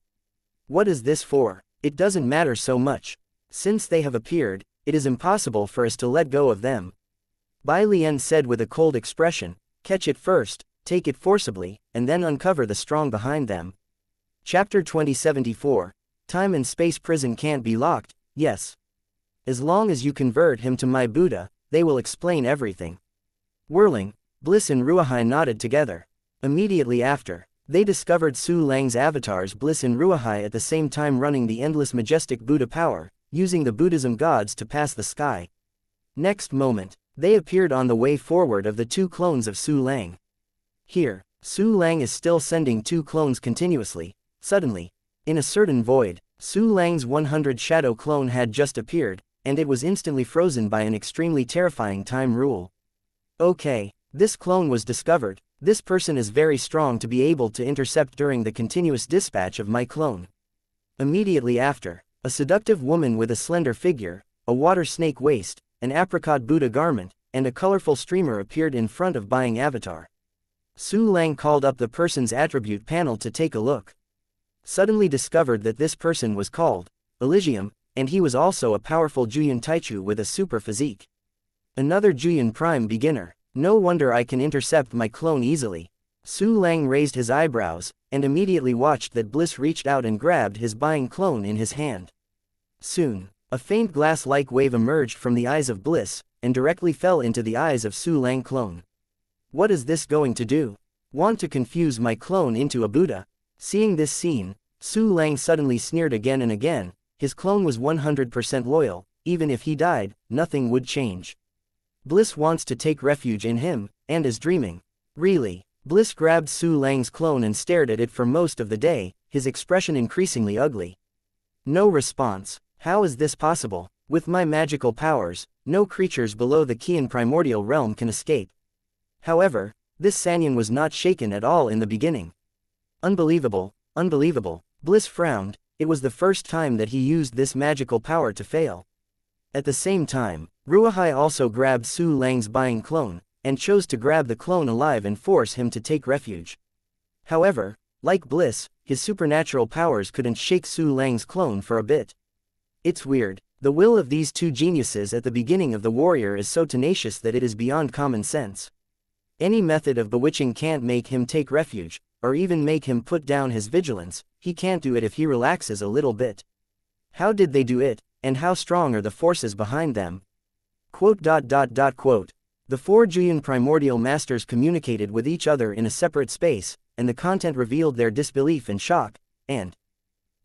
What is this for? It doesn't matter so much. Since they have appeared, it is impossible for us to let go of them. Bai Lian said with a cold expression, catch it first, take it forcibly, and then uncover the strong behind them. Chapter 2074, Time and Space Prison can't be locked, yes. As long as you convert him to my Buddha, they will explain everything. Whirling, Bliss and Ruahai nodded together. Immediately after, they discovered Su Lang's avatars, Bliss and Ruahai, at the same time running the endless majestic Buddha power, using the Buddhism gods to pass the sky. Next moment, they appeared on the way forward of the 2 clones of Su Lang. Here, Su Lang is still sending 2 clones continuously. Suddenly, in a certain void, Su Lang's 100 shadow clone had just appeared, and it was instantly frozen by an extremely terrifying time rule. Okay, this clone was discovered. This person is very strong to be able to intercept during the continuous dispatch of my clone. Immediately after, a seductive woman with a slender figure, a water snake waist, an apricot Buddha garment, and a colorful streamer appeared in front of Buying Avatar. Su Lang called up the person's attribute panel to take a look. Suddenly discovered that this person was called Elysium, and he was also a powerful Juyin Taichu with a super physique. Another Juyin Prime beginner. No wonder I can intercept my clone easily. Su Lang raised his eyebrows, and immediately watched that Bliss reached out and grabbed his Buying clone in his hand. Soon, a faint glass-like wave emerged from the eyes of Bliss, and directly fell into the eyes of Su Lang clone. What is this going to do? Want to confuse my clone into a Buddha? Seeing this scene, Su Lang suddenly sneered again and again. His clone was 100% loyal, even if he died, nothing would change. Bliss wants to take refuge in him, and is dreaming. Really? Bliss grabbed Su Lang's clone and stared at it for most of the day, his expression increasingly ugly. No response. How is this possible? With my magical powers, no creatures below the Qian primordial realm can escape. However, this Sanyan was not shaken at all in the beginning. Unbelievable, unbelievable. Bliss frowned. It was the first time that he used this magical power to fail. At the same time, Ruahai also grabbed Su Lang's Buying clone, and chose to grab the clone alive and force him to take refuge. However, like Bliss, his supernatural powers couldn't shake Su Lang's clone for a bit. It's weird. The will of these 2 geniuses at the beginning of the warrior is so tenacious that it is beyond common sense. Any method of bewitching can't make him take refuge, or even make him put down his vigilance. He can't do it if he relaxes a little bit. How did they do it, and how strong are the forces behind them? Quote. The 4 Juyin primordial masters communicated with each other in a separate space, and the content revealed their disbelief and shock, and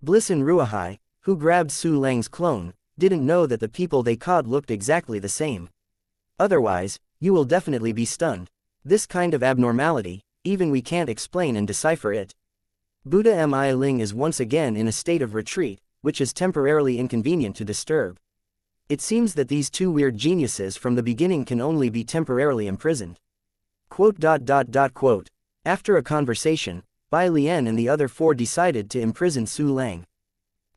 Bliss and Ruahai, who grabbed Su Lang's clone, didn't know that the people they caught looked exactly the same. Otherwise, you will definitely be stunned. This kind of abnormality, even we can't explain and decipher it. Buddha Mi Ling is once again in a state of retreat, which is temporarily inconvenient to disturb. It seems that these 2 weird geniuses from the beginning can only be temporarily imprisoned. Quote. After a conversation, Bai Lian and the other 4 decided to imprison Su Lang.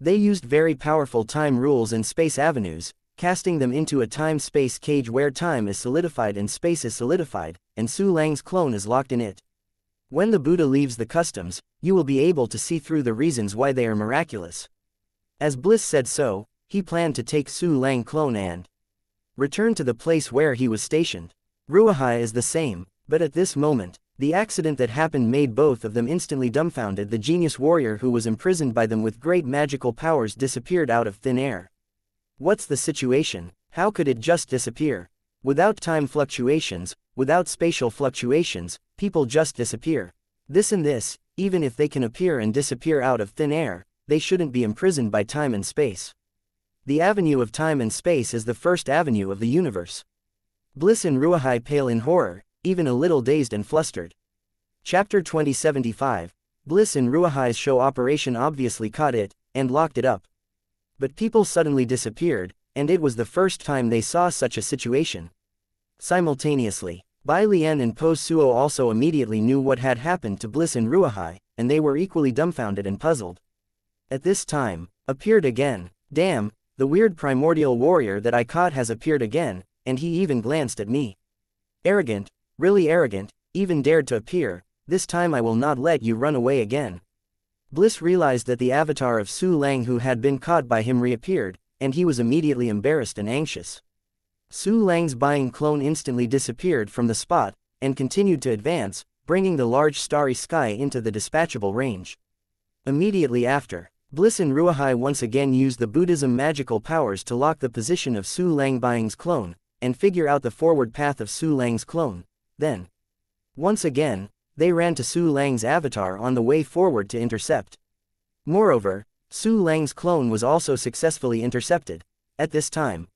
They used very powerful time rules and space avenues, casting them into a time-space cage where time is solidified and space is solidified, and Su Lang's clone is locked in it. When the Buddha leaves the customs, you will be able to see through the reasons why they are miraculous. As Bliss said so, he planned to take Su Lang clone and return to the place where he was stationed. Ruahai is the same, but at this moment, the accident that happened made both of them instantly dumbfounded. The genius warrior who was imprisoned by them with great magical powers disappeared out of thin air. What's the situation? How could it just disappear? Without time fluctuations, without spatial fluctuations, people just disappear. This and this, even if they can appear and disappear out of thin air, they shouldn't be imprisoned by time and space. The avenue of time and space is the first avenue of the universe. Bliss and Ruahai pale in horror, even a little dazed and flustered. Chapter 2075, Bliss and Ruahai's show operation obviously caught it, and locked it up. But people suddenly disappeared, and it was the first time they saw such a situation. Simultaneously, Bai Lian and Po Suo also immediately knew what had happened to Bliss and Ruahai, and they were equally dumbfounded and puzzled. At this time, appeared again. Damn, the weird primordial warrior that I caught has appeared again, and he even glanced at me. Arrogant, really arrogant, even dared to appear. This time I will not let you run away again. Bliss realized that the avatar of Su Lang who had been caught by him reappeared, and he was immediately embarrassed and anxious. Su Lang's buying clone instantly disappeared from the spot, and continued to advance, bringing the large starry sky into the dispatchable range. Immediately after, Bliss and Ruahai once again used the Buddhism magical powers to lock the position of Su Lang Buying's clone, and figure out the forward path of Su Lang's clone. Then, once again, they ran to Su Lang's avatar on the way forward to intercept. Moreover, Su Lang's clone was also successfully intercepted. At this time,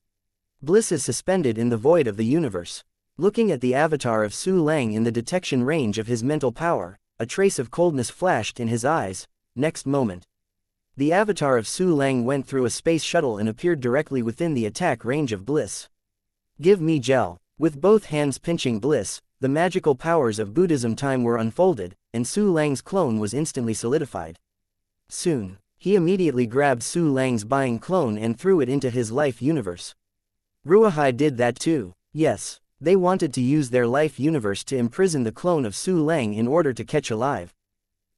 Bliss is suspended in the void of the universe. Looking at the avatar of Su Lang in the detection range of his mental power, a trace of coldness flashed in his eyes. Next moment, the avatar of Su Lang went through a space shuttle and appeared directly within the attack range of Bliss. Give me gel. With both hands pinching Bliss, the magical powers of Buddhism time were unfolded, and Su Lang's clone was instantly solidified. Soon, he immediately grabbed Su Lang's buying clone and threw it into his life universe. Ruahai did that too. Yes, they wanted to use their life universe to imprison the clone of Su Lang in order to catch alive.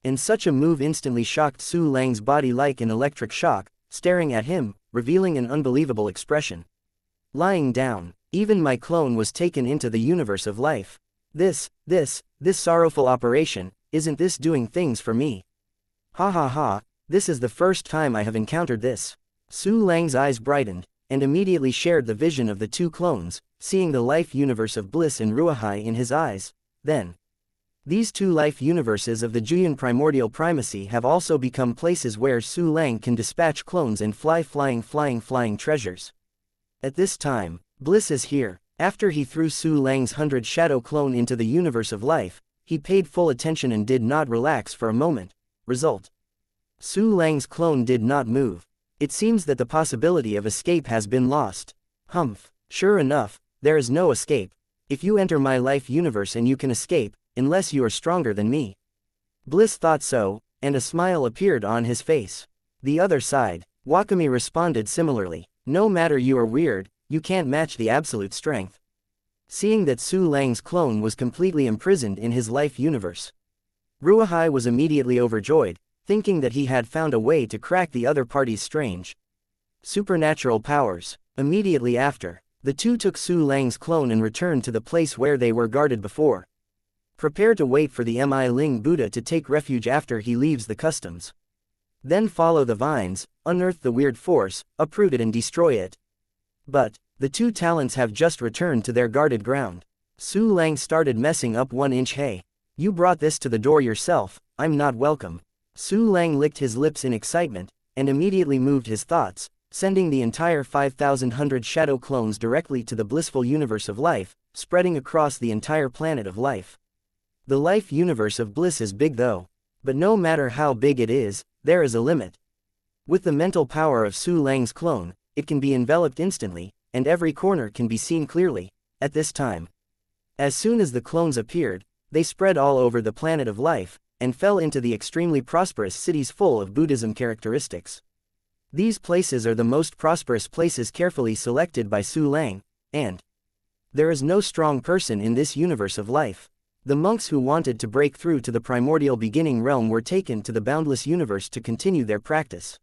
And such a move instantly shocked Su Lang's body like an electric shock, staring at him, revealing an unbelievable expression. Lying down, even my clone was taken into the universe of life. This sorrowful operation, isn't this doing things for me? Ha ha ha, this is the first time I have encountered this. Su Lang's eyes brightened, and immediately shared the vision of the two clones, seeing the life universe of Bliss and Ruahai in his eyes. Then, these two life universes of the Juyin primordial primacy have also become places where Su Lang can dispatch clones and flying treasures. At this time, Bliss is here. After he threw Su Lang's 100 shadow clone into the universe of life, he paid full attention and did not relax for a moment. Result: Su Lang's clone did not move. It seems that the possibility of escape has been lost. Humph. Sure enough, there is no escape. If you enter my life universe and you can escape, unless you are stronger than me. Bliss thought so, and a smile appeared on his face. The other side, Wakami responded similarly. No matter you are weird, you can't match the absolute strength. Seeing that Su Lang's clone was completely imprisoned in his life universe, Ruahai was immediately overjoyed, thinking that he had found a way to crack the other party's strange supernatural powers. Immediately after, the two took Su Lang's clone and returned to the place where they were guarded before. Prepare to wait for the Mi Ling Buddha to take refuge after he leaves the customs. Then follow the vines, unearth the weird force, uproot it and destroy it. But, the two talents have just returned to their guarded ground. Su Lang started messing up 1-inch. Hey, you brought this to the door yourself, I'm not welcome. Su Lang licked his lips in excitement, and immediately moved his thoughts, sending the entire 5,100 shadow clones directly to the blissful universe of life, spreading across the entire planet of life. The life universe of Bliss is big though. But no matter how big it is, there is a limit. With the mental power of Su Lang's clone, it can be enveloped instantly, and every corner can be seen clearly. At this time, as soon as the clones appeared, they spread all over the planet of life, and fell into the extremely prosperous cities full of Buddhism characteristics. These places are the most prosperous places carefully selected by Su Lang, and there is no strong person in this universe of life. The monks who wanted to break through to the primordial beginning realm were taken to the boundless universe to continue their practice.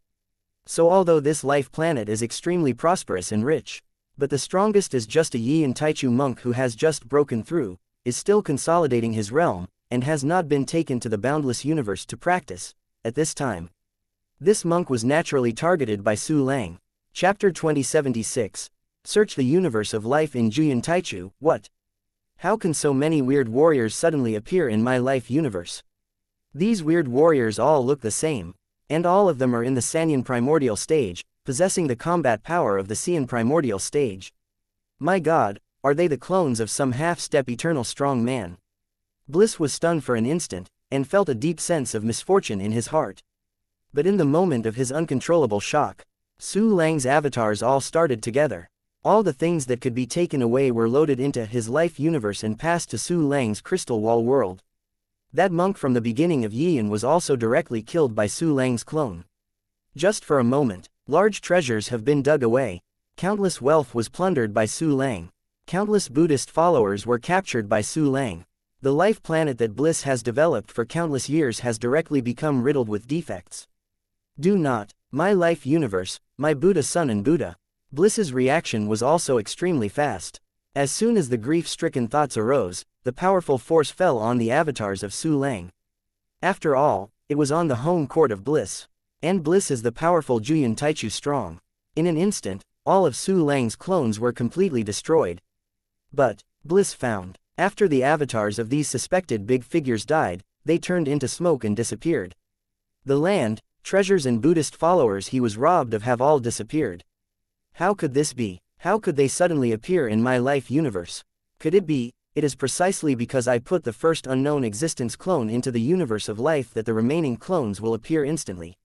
So although this life planet is extremely prosperous and rich, but the strongest is just a Yin Taichu monk who has just broken through, is still consolidating his realm, and has not been taken to the boundless universe to practice. At this time, this monk was naturally targeted by Su Lang. Chapter 2076. Search the universe of life in Juyin Taichu. What? How can so many weird warriors suddenly appear in my life universe? These weird warriors all look the same, and all of them are in the Sanyan primordial stage, possessing the combat power of the Xian primordial stage. My god, are they the clones of some half-step eternal strong man? Bliss was stunned for an instant, and felt a deep sense of misfortune in his heart. But in the moment of his uncontrollable shock, Su Lang's avatars all started together. All the things that could be taken away were loaded into his life universe and passed to Su Lang's crystal wall world. That monk from the beginning of Yian was also directly killed by Su Lang's clone. Just for a moment, large treasures have been dug away. Countless wealth was plundered by Su Lang. Countless Buddhist followers were captured by Su Lang. The life planet that Bliss has developed for countless years has directly become riddled with defects. Do not, my life universe, my Buddha son and Buddha. Bliss's reaction was also extremely fast. As soon as the grief-stricken thoughts arose, the powerful force fell on the avatars of Su Lang. After all, it was on the home court of Bliss. And Bliss is the powerful Juyin Taichu strong. In an instant, all of Su Lang's clones were completely destroyed. But, Bliss found, after the avatars of these suspected big figures died, they turned into smoke and disappeared. The land, treasures and Buddhist followers he was robbed of have all disappeared. How could this be? How could they suddenly appear in my life universe? Could it be, it is precisely because I put the first unknown existence clone into the universe of life that the remaining clones will appear instantly.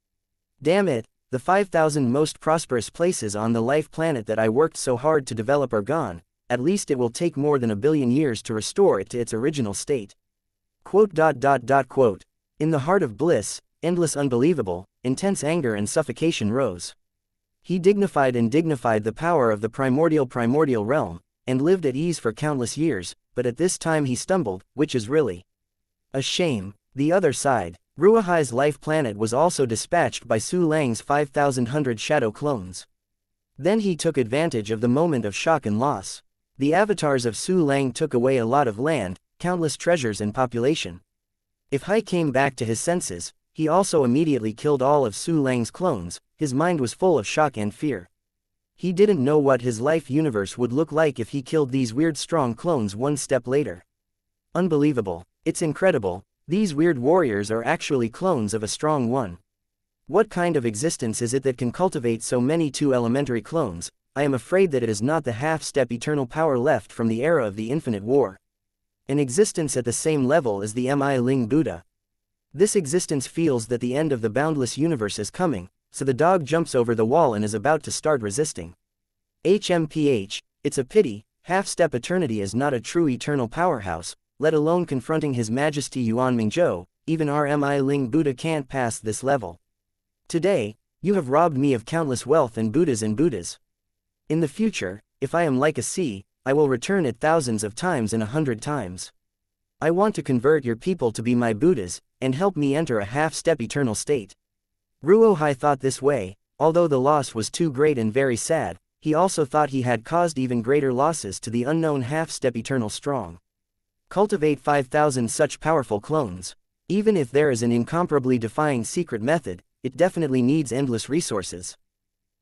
Damn it, the 5,000 most prosperous places on the life planet that I worked so hard to develop are gone. At least it will take more than 1 billion years to restore it to its original state. Quote. In the heart of Bliss, endless unbelievable, intense anger and suffocation rose. He dignified the power of the primordial realm, and lived at ease for countless years, but at this time he stumbled, which is really a shame. The other side, Ruahai's life planet was also dispatched by Su Lang's 5,100 shadow clones. Then he took advantage of the moment of shock and loss. The avatars of Su Lang took away a lot of land, countless treasures and population. If Hai came back to his senses, he also immediately killed all of Su Lang's clones. His mind was full of shock and fear. He didn't know what his life universe would look like if he killed these weird strong clones one step later. Unbelievable. It's incredible, these weird warriors are actually clones of a strong one. What kind of existence is it that can cultivate so many two elementary clones? I am afraid that it is not the half-step eternal power left from the era of the infinite war. An existence at the same level as the Mi-Ling Buddha. This existence feels that the end of the boundless universe is coming, so the dog jumps over the wall and is about to start resisting. HMPH, it's a pity, half-step eternity is not a true eternal powerhouse, let alone confronting His Majesty Yuan Mingzhou. Even our Mi-Ling Buddha can't pass this level. Today, you have robbed me of countless wealth and Buddhas. In the future, if I am like a sea, I will return it thousands of times and 100 times. I want to convert your people to be my Buddhas, and help me enter a half-step eternal state. Ruohai thought this way. Although the loss was too great and very sad, he also thought he had caused even greater losses to the unknown half-step eternal strong. Cultivate 5,000 such powerful clones. Even if there is an incomparably defying secret method, it definitely needs endless resources.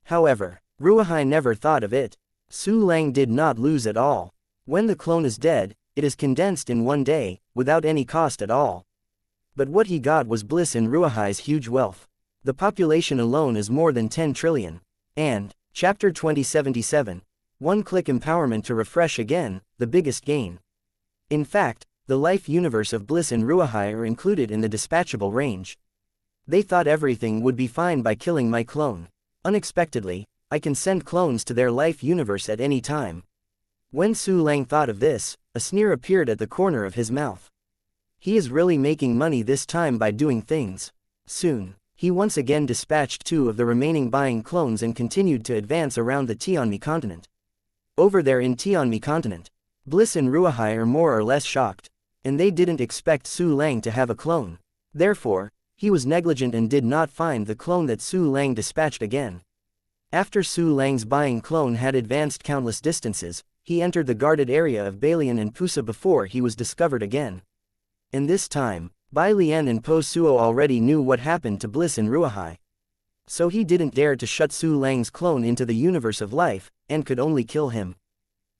However, Ruohai never thought of it. Su Lang did not lose at all. When the clone is dead, it is condensed in one day, without any cost at all. But what he got was Bliss in Ruohai's huge wealth. The population alone is more than 10 trillion. And, Chapter 2077, one-click empowerment to refresh again, the biggest gain. In fact, the life universe of Bliss and Ruohai are included in the dispatchable range. They thought everything would be fine by killing my clone. Unexpectedly, I can send clones to their life universe at any time. When Su Lang thought of this, a sneer appeared at the corner of his mouth. He is really making money this time by doing things. Soon, he once again dispatched 2 of the remaining buying clones and continued to advance around the Tianmi continent. Over there in Tianmi continent, Bliss and Ruohai are more or less shocked, and they didn't expect Su Lang to have a clone. Therefore, he was negligent and did not find the clone that Su Lang dispatched again. After Su Lang's buying clone had advanced countless distances, he entered the guarded area of Balian and Pusa before he was discovered again. And this time, Bai Lian and Po Suo already knew what happened to Bliss and Ruohai. So he didn't dare to shut Su Lang's clone into the universe of life, and could only kill him.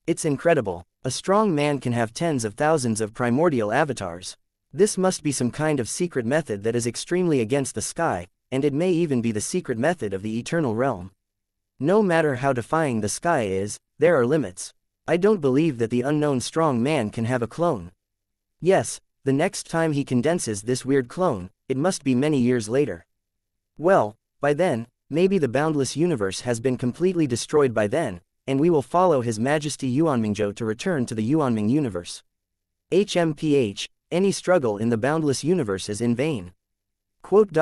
It's incredible, a strong man can have tens of thousands of primordial avatars. This must be some kind of secret method that is extremely against the sky, and it may even be the secret method of the eternal realm. No matter how defying the sky is, there are limits. I don't believe that the unknown strong man can have a clone. Yes, the next time he condenses this weird clone, it must be many years later. Well, by then, maybe the boundless universe has been completely destroyed by then, and we will follow His Majesty Yuanmingzhou to return to the Yuanming universe. HMPH, any struggle in the boundless universe is in vain. Quote.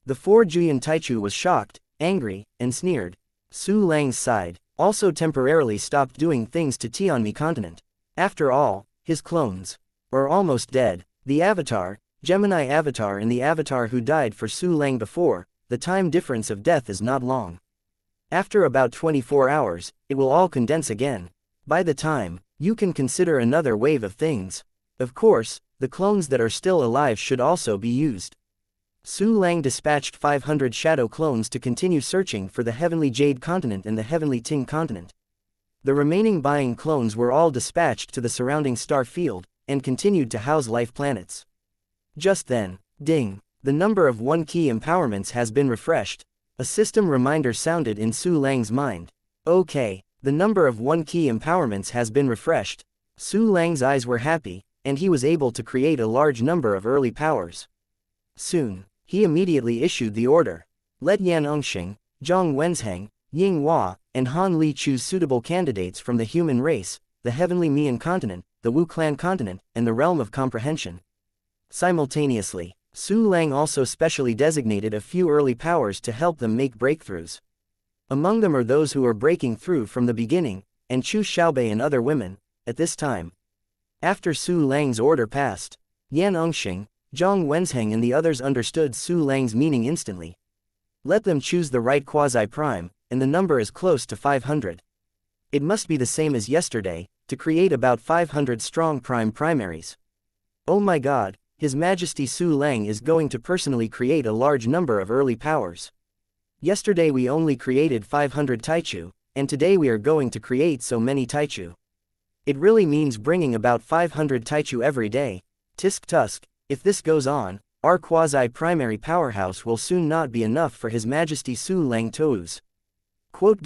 The 4 Juyan Taichu was shocked, angry, and sneered. Su Lang's side also temporarily stopped doing things to Tianmi continent. After all, his clones were almost dead. The Avatar, Gemini Avatar and the Avatar who died for Su Lang before, the time difference of death is not long. After about 24 hours, it will all condense again. By the time, you can consider another wave of things. Of course, the clones that are still alive should also be used. Su Lang dispatched 500 shadow clones to continue searching for the Heavenly Jade continent and the Heavenly Ting continent. The remaining Buying clones were all dispatched to the surrounding star field, and continued to house life planets. Just then, ding, the number of 1 key empowerments has been refreshed. A system reminder sounded in Su Lang's mind. Okay, the number of 1 key empowerments has been refreshed. Su Lang's eyes were happy, and he was able to create a large number of early powers. Soon, he immediately issued the order. Let Yan Engxing, Zhang Wenzheng, Ying Hua, and Han Li choose suitable candidates from the human race, the Heavenly Mian continent, the Wu Clan continent, and the Realm of Comprehension. Simultaneously, Su Lang also specially designated a few early powers to help them make breakthroughs. Among them are those who are breaking through from the beginning, and Chu Xiaobei and other women, at this time. After Su Lang's order passed, Yan Engxing, Zhang Wenzheng and the others understood Su Lang's meaning instantly. Let them choose the right quasi-prime, and the number is close to 500. It must be the same as yesterday, to create about 500 strong prime primaries. Oh my god, His Majesty Su Lang is going to personally create a large number of early powers. Yesterday we only created 500 Taichu, and today we are going to create so many Taichu. It really means bringing about 500 Taichu every day. Tisk tusk. If this goes on, our quasi-primary powerhouse will soon not be enough for His Majesty Su Lang Tou's. Quote.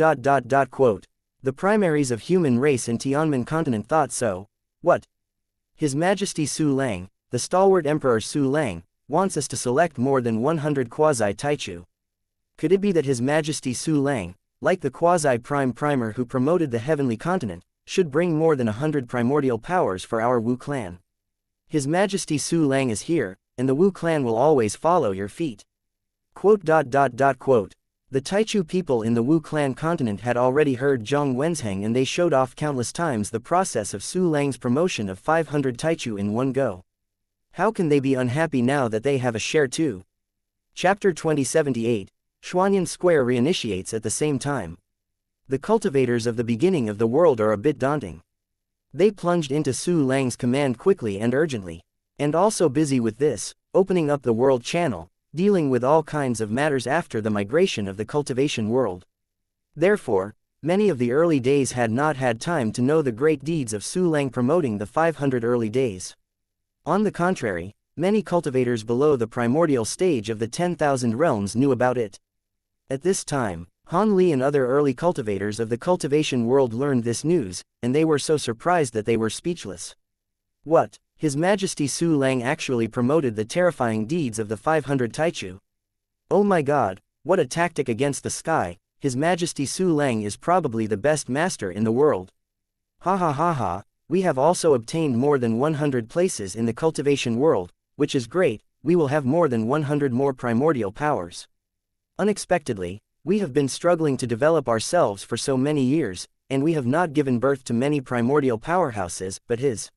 The primaries of human race in Tianmen continent thought so. What? His Majesty Su Lang, the stalwart Emperor Su Lang, wants us to select more than 100 quasi-Taichu. Could it be that His Majesty Su Lang, like the quasi-prime primer who promoted the heavenly continent, should bring more than 100 primordial powers for our Wu clan? His Majesty Su Lang is here, and the Wu clan will always follow your feet. Quote. The Taichu people in the Wu clan continent had already heard Zhang Wenzheng and they showed off countless times the process of Su Lang's promotion of 500 Taichu in one go. How can they be unhappy now that they have a share too? Chapter 2078, Xuanyan Square reinitiates at the same time. The cultivators of the beginning of the world are a bit daunting. They plunged into Su Lang's command quickly and urgently, and also busy with this, opening up the world channel, dealing with all kinds of matters after the migration of the cultivation world. Therefore, many of the early days had not had time to know the great deeds of Su Lang promoting the 500 early days. On the contrary, many cultivators below the primordial stage of the 10,000 realms knew about it. At this time, Han Li and other early cultivators of the cultivation world learned this news, and they were so surprised that they were speechless. What? His Majesty Su Lang actually promoted the terrifying deeds of the 500 Taichu. Oh my god, what a tactic against the sky, His Majesty Su Lang is probably the best master in the world. Ha ha ha ha, we have also obtained more than 100 places in the cultivation world, which is great, we will have more than 100 more primordial powers. Unexpectedly, we have been struggling to develop ourselves for so many years, and we have not given birth to many primordial powerhouses, but His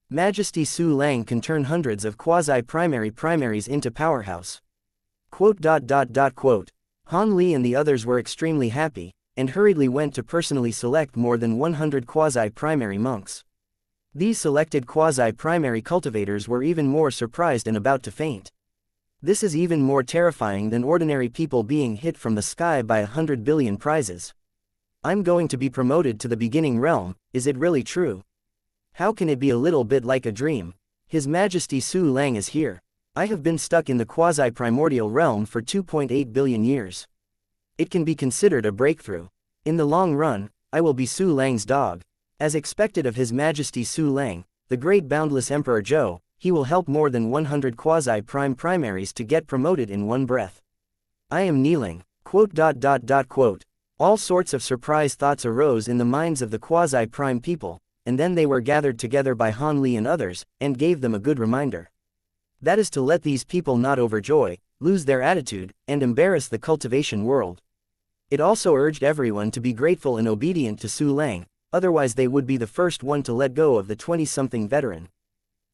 Majesty Su Lang can turn hundreds of quasi-primary primaries into powerhouse. Quote. Han Li and the others were extremely happy, and hurriedly went to personally select more than 100 quasi-primary monks. These selected quasi-primary cultivators were even more surprised and about to faint. This is even more terrifying than ordinary people being hit from the sky by 100 billion prizes. I'm going to be promoted to the beginning realm, is it really true? How can it be a little bit like a dream? His Majesty Su Lang is here. I have been stuck in the quasi-primordial realm for 2.8 billion years. It can be considered a breakthrough. In the long run, I will be Su Lang's dog. As expected of His Majesty Su Lang, the great boundless Emperor Zhou, he will help more than 100 quasi-prime primaries to get promoted in one breath. I am kneeling. Quote. All sorts of surprise thoughts arose in the minds of the quasi-prime people, and then they were gathered together by Han Li and others, and gave them a good reminder. That is to let these people not overjoy, lose their attitude, and embarrass the cultivation world. It also urged everyone to be grateful and obedient to Su Lang, otherwise they would be the first one to let go of the 20-something veteran.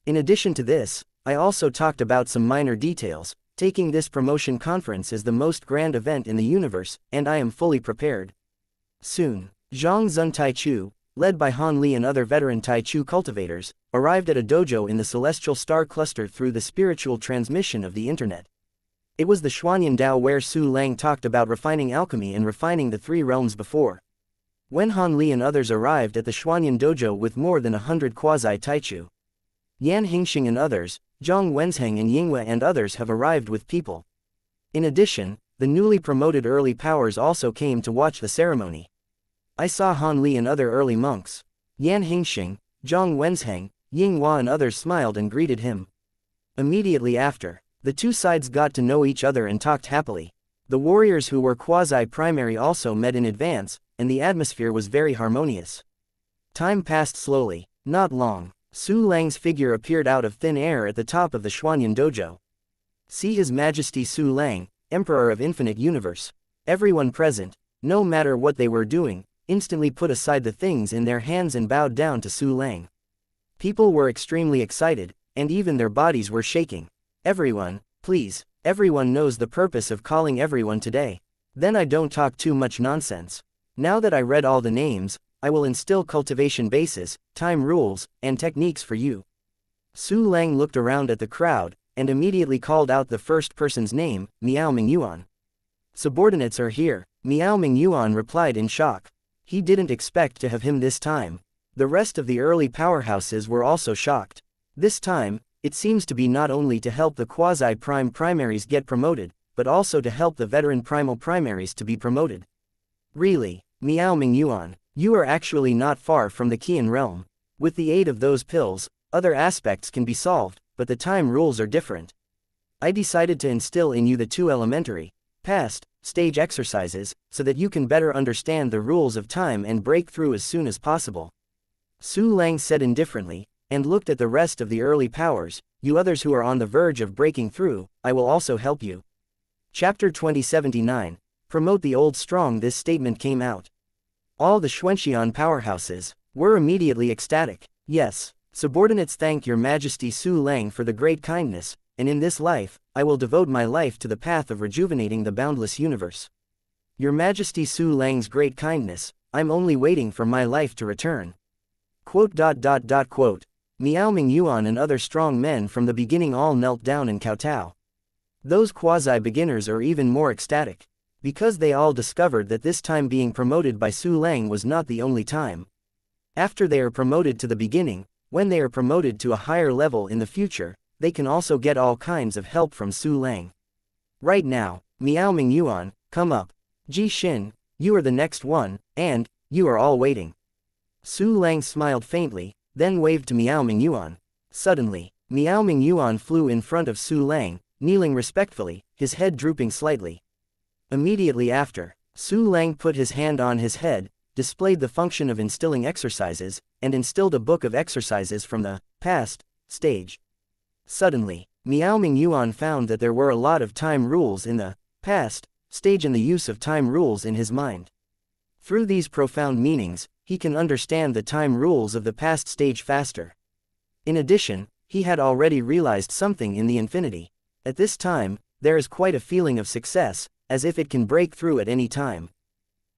In addition to this, I also talked about some minor details, taking this promotion conference as the most grand event in the universe, and I am fully prepared. Soon, Zhang Zun Taichu, led by Han Li and other veteran Taichu cultivators, arrived at a dojo in the celestial star cluster through the spiritual transmission of the internet. It was the Xuanyan Dao where Su Lang talked about refining alchemy and refining the three realms before. When Han Li and others arrived at the Xuanyan dojo with more than 100 quasi-Taichu, Yan Hingxing and others, Zhang Wenzheng and Yingwe and others have arrived with people. In addition, the newly promoted early powers also came to watch the ceremony. I saw Han Li and other early monks. Yan Hingxing, Zhang Wenzheng, Yinghua and others smiled and greeted him. Immediately after, the two sides got to know each other and talked happily. The warriors who were quasi-primary also met in advance, and the atmosphere was very harmonious. Time passed slowly. Not long, Su Lang's figure appeared out of thin air at the top of the Xuanyan dojo. See His Majesty Su Lang, Emperor of Infinite Universe. Everyone present, no matter what they were doing, instantly put aside the things in their hands and bowed down to Su Lang. People were extremely excited, and even their bodies were shaking. Everyone, please, everyone knows the purpose of calling everyone today. Then I don't talk too much nonsense. Now that I read all the names, I will instill cultivation bases, time rules, and techniques for you. Su Lang looked around at the crowd, and immediately called out the first person's name, Miao Mingyuan. Subordinates are here, Miao Mingyuan replied in shock. He didn't expect to have him this time. The rest of the early powerhouses were also shocked. This time, it seems to be not only to help the quasi-prime primaries get promoted, but also to help the veteran primal primaries to be promoted. Really, Miao Mingyuan, you are actually not far from the Qian realm. With the aid of those pills, other aspects can be solved, but the time rules are different. I decided to instill in you the two elementary, past, stage exercises, so that you can better understand the rules of time and break through as soon as possible. Su Lang said indifferently, and looked at the rest of the early powers. You others who are on the verge of breaking through, I will also help you. Chapter 2079, Promote the Old Strong. This statement came out. All the Xuanxian powerhouses were immediately ecstatic. Yes, subordinates, thank Your Majesty Su Lang for the great kindness, and in this life, I will devote my life to the path of rejuvenating the boundless universe. Your Majesty Su Lang's great kindness, I'm only waiting for my life to return. Quote. Miao Mingyuan and other strong men from the beginning all knelt down and kowtow. Those quasi-beginners are even more ecstatic, because they all discovered that this time being promoted by Su Lang was not the only time. After they are promoted to the beginning, when they are promoted to a higher level in the future, they can also get all kinds of help from Su Lang. Right now, Miao Mingyuan, come up. Ji Xin, you are the next one, and you are all waiting. Su Lang smiled faintly, then waved to Miao Mingyuan. Suddenly, Miao Mingyuan flew in front of Su Lang, kneeling respectfully, his head drooping slightly. Immediately after, Su Lang put his hand on his head, displayed the function of instilling exercises, and instilled a book of exercises from the past stage. Suddenly, Miao Mingyuan found that there were a lot of time rules in the past stage and the use of time rules in his mind. Through these profound meanings, he can understand the time rules of the past stage faster. In addition, he had already realized something in the infinity. At this time, there is quite a feeling of success, as if it can break through at any time.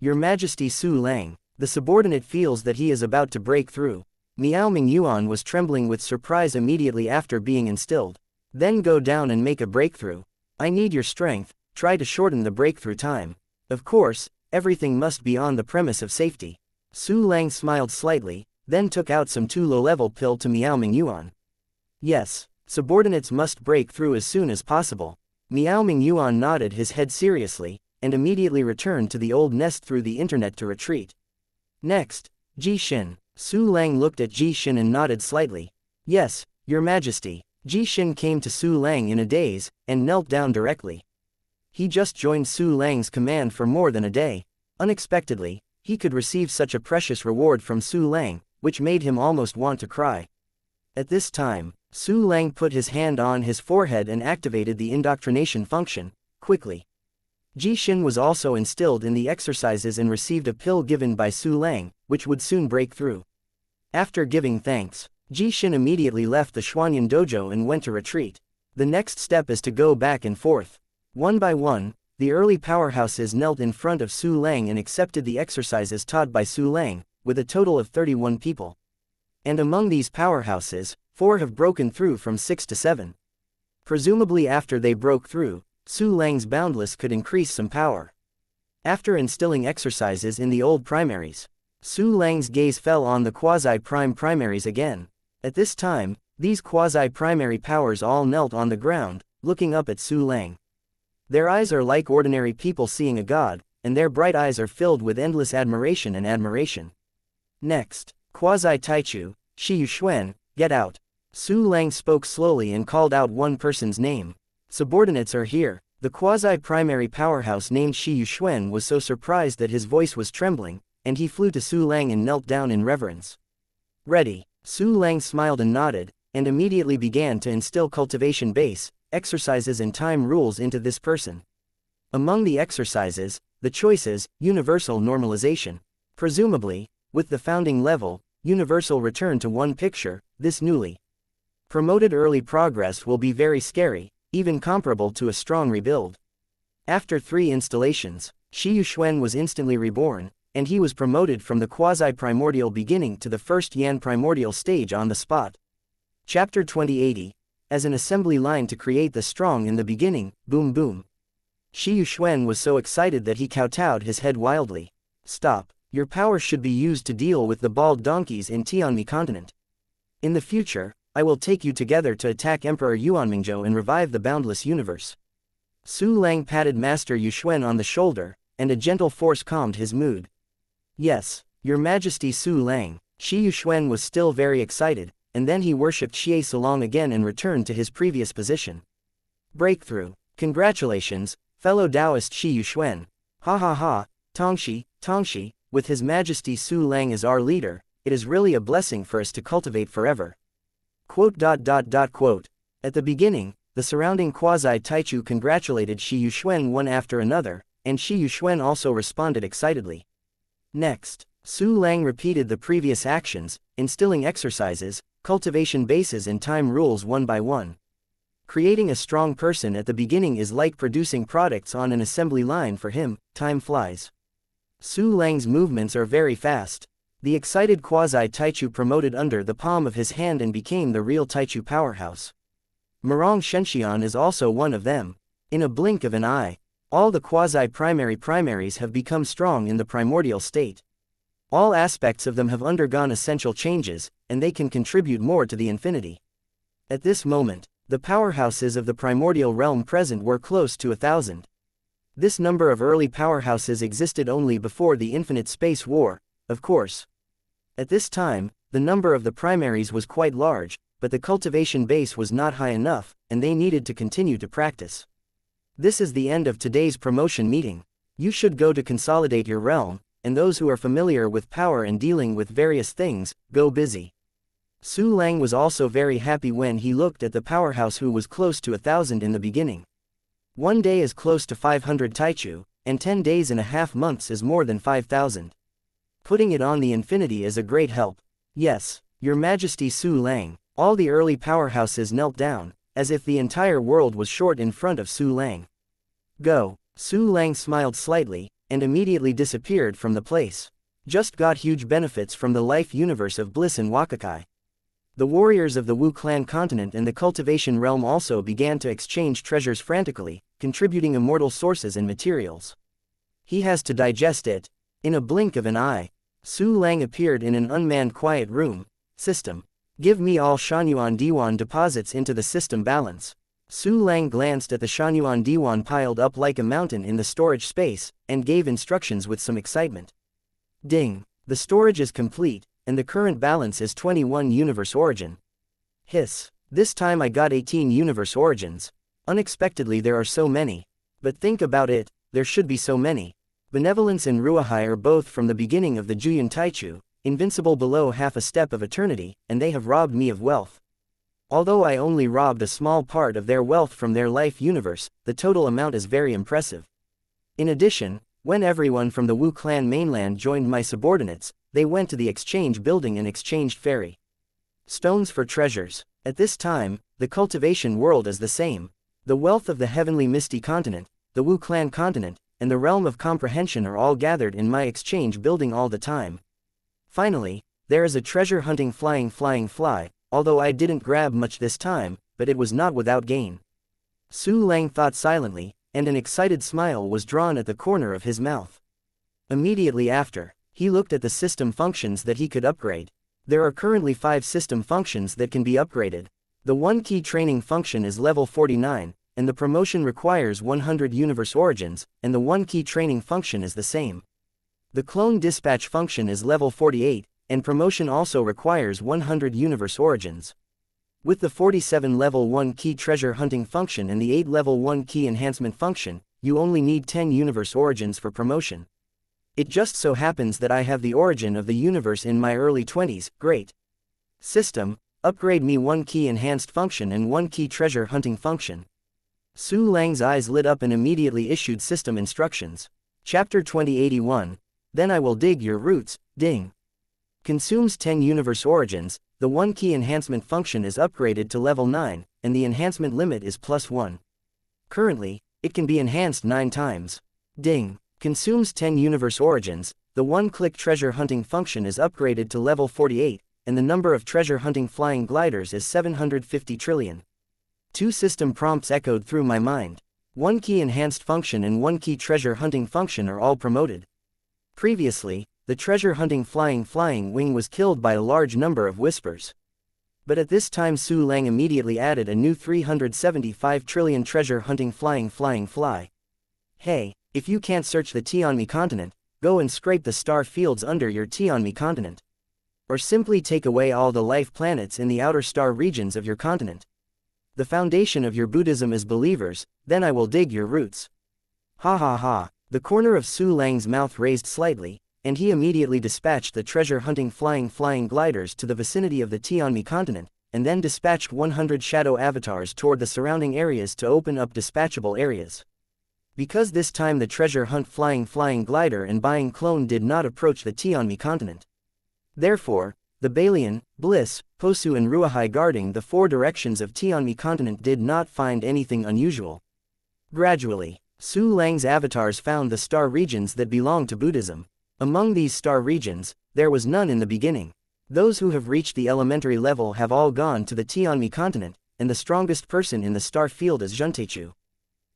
Your Majesty Su Lang, the subordinate feels that he is about to break through. Miao Mingyuan was trembling with surprise immediately after being instilled. Then go down and make a breakthrough. I need your strength, try to shorten the breakthrough time. Of course, everything must be on the premise of safety. Su Lang smiled slightly, then took out some 2 low-level pill to Miao Mingyuan. Yes, subordinates must break through as soon as possible. Miao Mingyuan nodded his head seriously, and immediately returned to the old nest through the internet to retreat. Next, Ji Xin. Su Lang looked at Ji Xin and nodded slightly. Yes, Your Majesty. Ji Xin came to Su Lang in a daze, and knelt down directly. He just joined Su Lang's command for more than a day. Unexpectedly, he could receive such a precious reward from Su Lang, which made him almost want to cry. At this time, Su Lang put his hand on his forehead and activated the indoctrination function, quickly. Ji Xin was also instilled in the exercises and received a pill given by Su Lang, which would soon break through. After giving thanks, Ji Xin immediately left the Xuanyan dojo and went to retreat. The next step is to go back and forth. One by one, the early powerhouses knelt in front of Su Lang and accepted the exercises taught by Su Lang, with a total of 31 people. And among these powerhouses, 4 have broken through from 6 to 7. Presumably after they broke through, Su Lang's boundless could increase some power. After instilling exercises in the old primaries, Su Lang's gaze fell on the quasi-prime primaries again. At this time, these quasi-primary powers all knelt on the ground, looking up at Su Lang. Their eyes are like ordinary people seeing a god, and their bright eyes are filled with endless admiration and admiration. Next, Quasi-Taichu, Shi Yuxuan, get out. Su Lang spoke slowly and called out one person's name. Subordinates are here. The quasi-primary powerhouse named Shi Yuxuan was so surprised that his voice was trembling, and he flew to Su Lang and knelt down in reverence. Ready. Su Lang smiled and nodded, and immediately began to instill cultivation base, exercises and time rules into this person. Among the exercises, the choices, universal normalization. Presumably, with the founding level, universal return to one picture, this newly promoted early progress will be very scary, even comparable to a strong rebuild. After 3 installations, Shi Yuxuan was instantly reborn, and he was promoted from the quasi-primordial beginning to the first Yan primordial stage on the spot. Chapter 2080. As an assembly line to create the strong in the beginning, boom boom. Shi Yuxuan was so excited that he kowtowed his head wildly. Stop. Your power should be used to deal with the bald donkeys in Tianmi continent. In the future, I will take you together to attack Emperor Yuanmingzhou and revive the boundless universe. Su Lang patted Master Yuxuan on the shoulder, and a gentle force calmed his mood. Yes, Your Majesty Su Lang. Shi Yuxuan was still very excited, and then he worshipped Xie Salong again and returned to his previous position. Breakthrough. Congratulations, fellow Taoist Shi Yuxuan. Ha ha ha, Tongxi, Tongxi. With His Majesty Su Lang as our leader, it is really a blessing for us to cultivate forever. Quote. At the beginning, the surrounding quasi-Taichu congratulated Shi Yuxuan one after another, and Shi Yuxuan also responded excitedly. Next, Su Lang repeated the previous actions, instilling exercises, cultivation bases and time rules one by one. Creating a strong person at the beginning is like producing products on an assembly line for him. Time flies. Su Lang's movements are very fast. The excited quasi-Taichu promoted under the palm of his hand and became the real Taichu powerhouse. Murong Shenxian is also one of them. In a blink of an eye, all the quasi-primary primaries have become strong in the primordial state. All aspects of them have undergone essential changes, and they can contribute more to the infinity. At this moment, the powerhouses of the primordial realm present were close to 1,000. This number of early powerhouses existed only before the Infinite Space War, of course. At this time, the number of the primaries was quite large, but the cultivation base was not high enough, and they needed to continue to practice. This is the end of today's promotion meeting. You should go to consolidate your realm, and those who are familiar with power and dealing with various things, go busy. Su Lang was also very happy when he looked at the powerhouse who was close to 1,000 in the beginning. 1 day is close to 500 Taichu, and 10 days and a half months is more than 5,000. Putting it on the infinity is a great help. Yes, Your Majesty Su Lang. All the early powerhouses knelt down, as if the entire world was short in front of Su Lang. Go. Su Lang smiled slightly, and immediately disappeared from the place. Just got huge benefits from the life universe of bliss in Wakakai. The warriors of the Wu clan continent and the cultivation realm also began to exchange treasures frantically, contributing immortal sources and materials. He has to digest it. In a blink of an eye, Su Lang appeared in an unmanned quiet room. System. Give me all Shanyuan Diwan deposits into the system balance. Su Lang glanced at the Shanyuan Diwan piled up like a mountain in the storage space, and gave instructions with some excitement. Ding. The storage is complete, and the current balance is 21 universe origin. Hiss. This time I got 18 universe origins. Unexpectedly there are so many. But think about it, there should be so many. Benevolence and Ruahai are both from the beginning of the Juyin Taichu, invincible below half a step of eternity, and they have robbed me of wealth. Although I only robbed a small part of their wealth from their life universe, the total amount is very impressive. In addition, when everyone from the Wu clan mainland joined my subordinates, they went to the exchange building and exchanged fairy stones for treasures. At this time, the cultivation world is the same. The wealth of the heavenly misty continent, the Wu clan continent, and the realm of comprehension are all gathered in my exchange building all the time. Finally, there is a treasure hunting flying fly, although I didn't grab much this time, but it was not without gain. Su Lang thought silently, and an excited smile was drawn at the corner of his mouth. Immediately after, he looked at the system functions that he could upgrade. There are currently 5 system functions that can be upgraded. The 1 key training function is level 49, and the promotion requires 100 universe origins, and the 1 key training function is the same. The clone dispatch function is level 48, and promotion also requires 100 universe origins. With the 47 level 1 key treasure hunting function and the 8 level 1 key enhancement function, you only need 10 universe origins for promotion. It just so happens that I have the origin of the universe in my early 20s, great. System, upgrade me 1 key enhanced function and 1 key treasure hunting function. Su Lang's eyes lit up and immediately issued system instructions. Chapter 2081, Then I will dig your roots, ding. Consumes 10 universe origins, the 1 key enhancement function is upgraded to level 9, and the enhancement limit is +1. Currently, it can be enhanced 9 times. Ding. Consumes 10 universe origins, the 1-click treasure hunting function is upgraded to level 48, and the number of treasure hunting flying gliders is 750 trillion. 2 system prompts echoed through my mind. 1 key enhanced function and 1 key treasure hunting function are all promoted. Previously, the treasure hunting flying wing was killed by a large number of whispers. But at this time Su Lang immediately added a new 375 trillion treasure hunting flying fly. Hey, if you can't search the Tianmi continent, go and scrape the star fields under your Tianmi continent. Or simply take away all the life planets in the outer star regions of your continent. The foundation of your Buddhism is believers, then I will dig your roots. Ha ha ha, the corner of Su Lang's mouth raised slightly, and he immediately dispatched the treasure hunting flying gliders to the vicinity of the Tianmi continent, and then dispatched 100 shadow avatars toward the surrounding areas to open up dispatchable areas. Because this time the treasure hunt flying glider and buying clone did not approach the Tianmi continent. Therefore, the Balian, Bliss, Posu and Ruahai guarding the 4 directions of Tianmi continent did not find anything unusual. Gradually, Su Lang's avatars found the star regions that belong to Buddhism. Among these star regions, there was none in the beginning. Those who have reached the elementary level have all gone to the Tianmi continent, and the strongest person in the star field is Zhuntechu.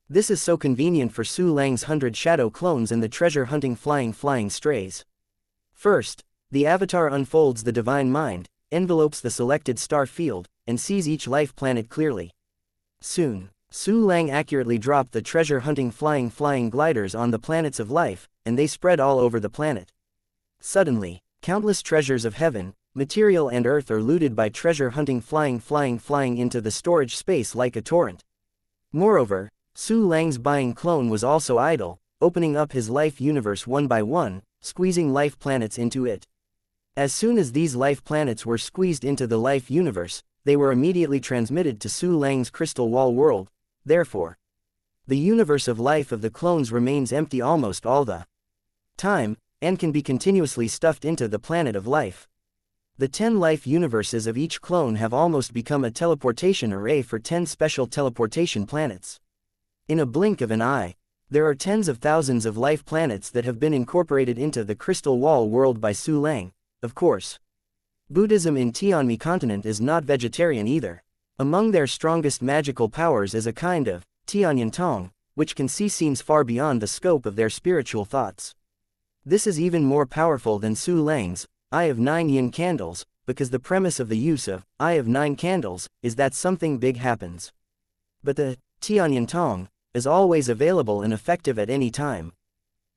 This is so convenient for Su Lang's 100 shadow clones and the treasure hunting flying strays. First, the avatar unfolds the divine mind, envelopes the selected star field, and sees each life planet clearly. Soon, Su Lang accurately dropped the treasure hunting flying gliders on the planets of life, and they spread all over the planet. Suddenly, countless treasures of heaven, material and earth are looted by treasure hunting flying into the storage space like a torrent. Moreover, Su Lang's buying clone was also idle, opening up his life universe one by one, squeezing life planets into it. As soon as these life planets were squeezed into the life universe, they were immediately transmitted to Su Lang's crystal wall world. Therefore, the universe of life of the clones remains empty almost all the time, and can be continuously stuffed into the planet of life. The 10 life universes of each clone have almost become a teleportation array for 10 special teleportation planets. In a blink of an eye, there are tens of thousands of life planets that have been incorporated into the crystal wall world by Su Lang, of course. Buddhism in Tianmi continent is not vegetarian either. Among their strongest magical powers is a kind of Tianyan Tong, which can see scenes far beyond the scope of their spiritual thoughts. This is even more powerful than Su Lang's Eye of 9 Yin candles, because the premise of the use of Eye of 9 candles is that something big happens. But the Tianyan Tong is always available and effective at any time.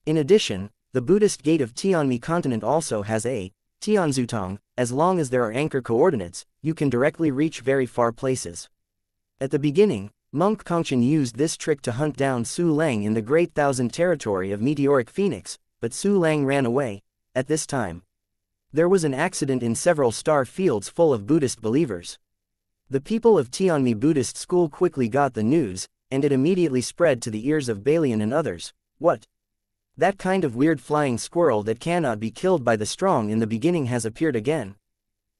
In addition, the Buddhist gate of Tianmi continent also has a Tianzu Tong. As long as there are anchor coordinates, you can directly reach very far places. At the beginning, Monk Kongchen used this trick to hunt down Su Lang in the Great Thousand territory of Meteoric Phoenix, but Su Lang ran away. At this time, there was an accident in several star fields full of Buddhist believers. The people of Tianmi Buddhist school quickly got the news, and it immediately spread to the ears of Balian and others. What? That kind of weird flying squirrel that cannot be killed by the strong in the beginning has appeared again.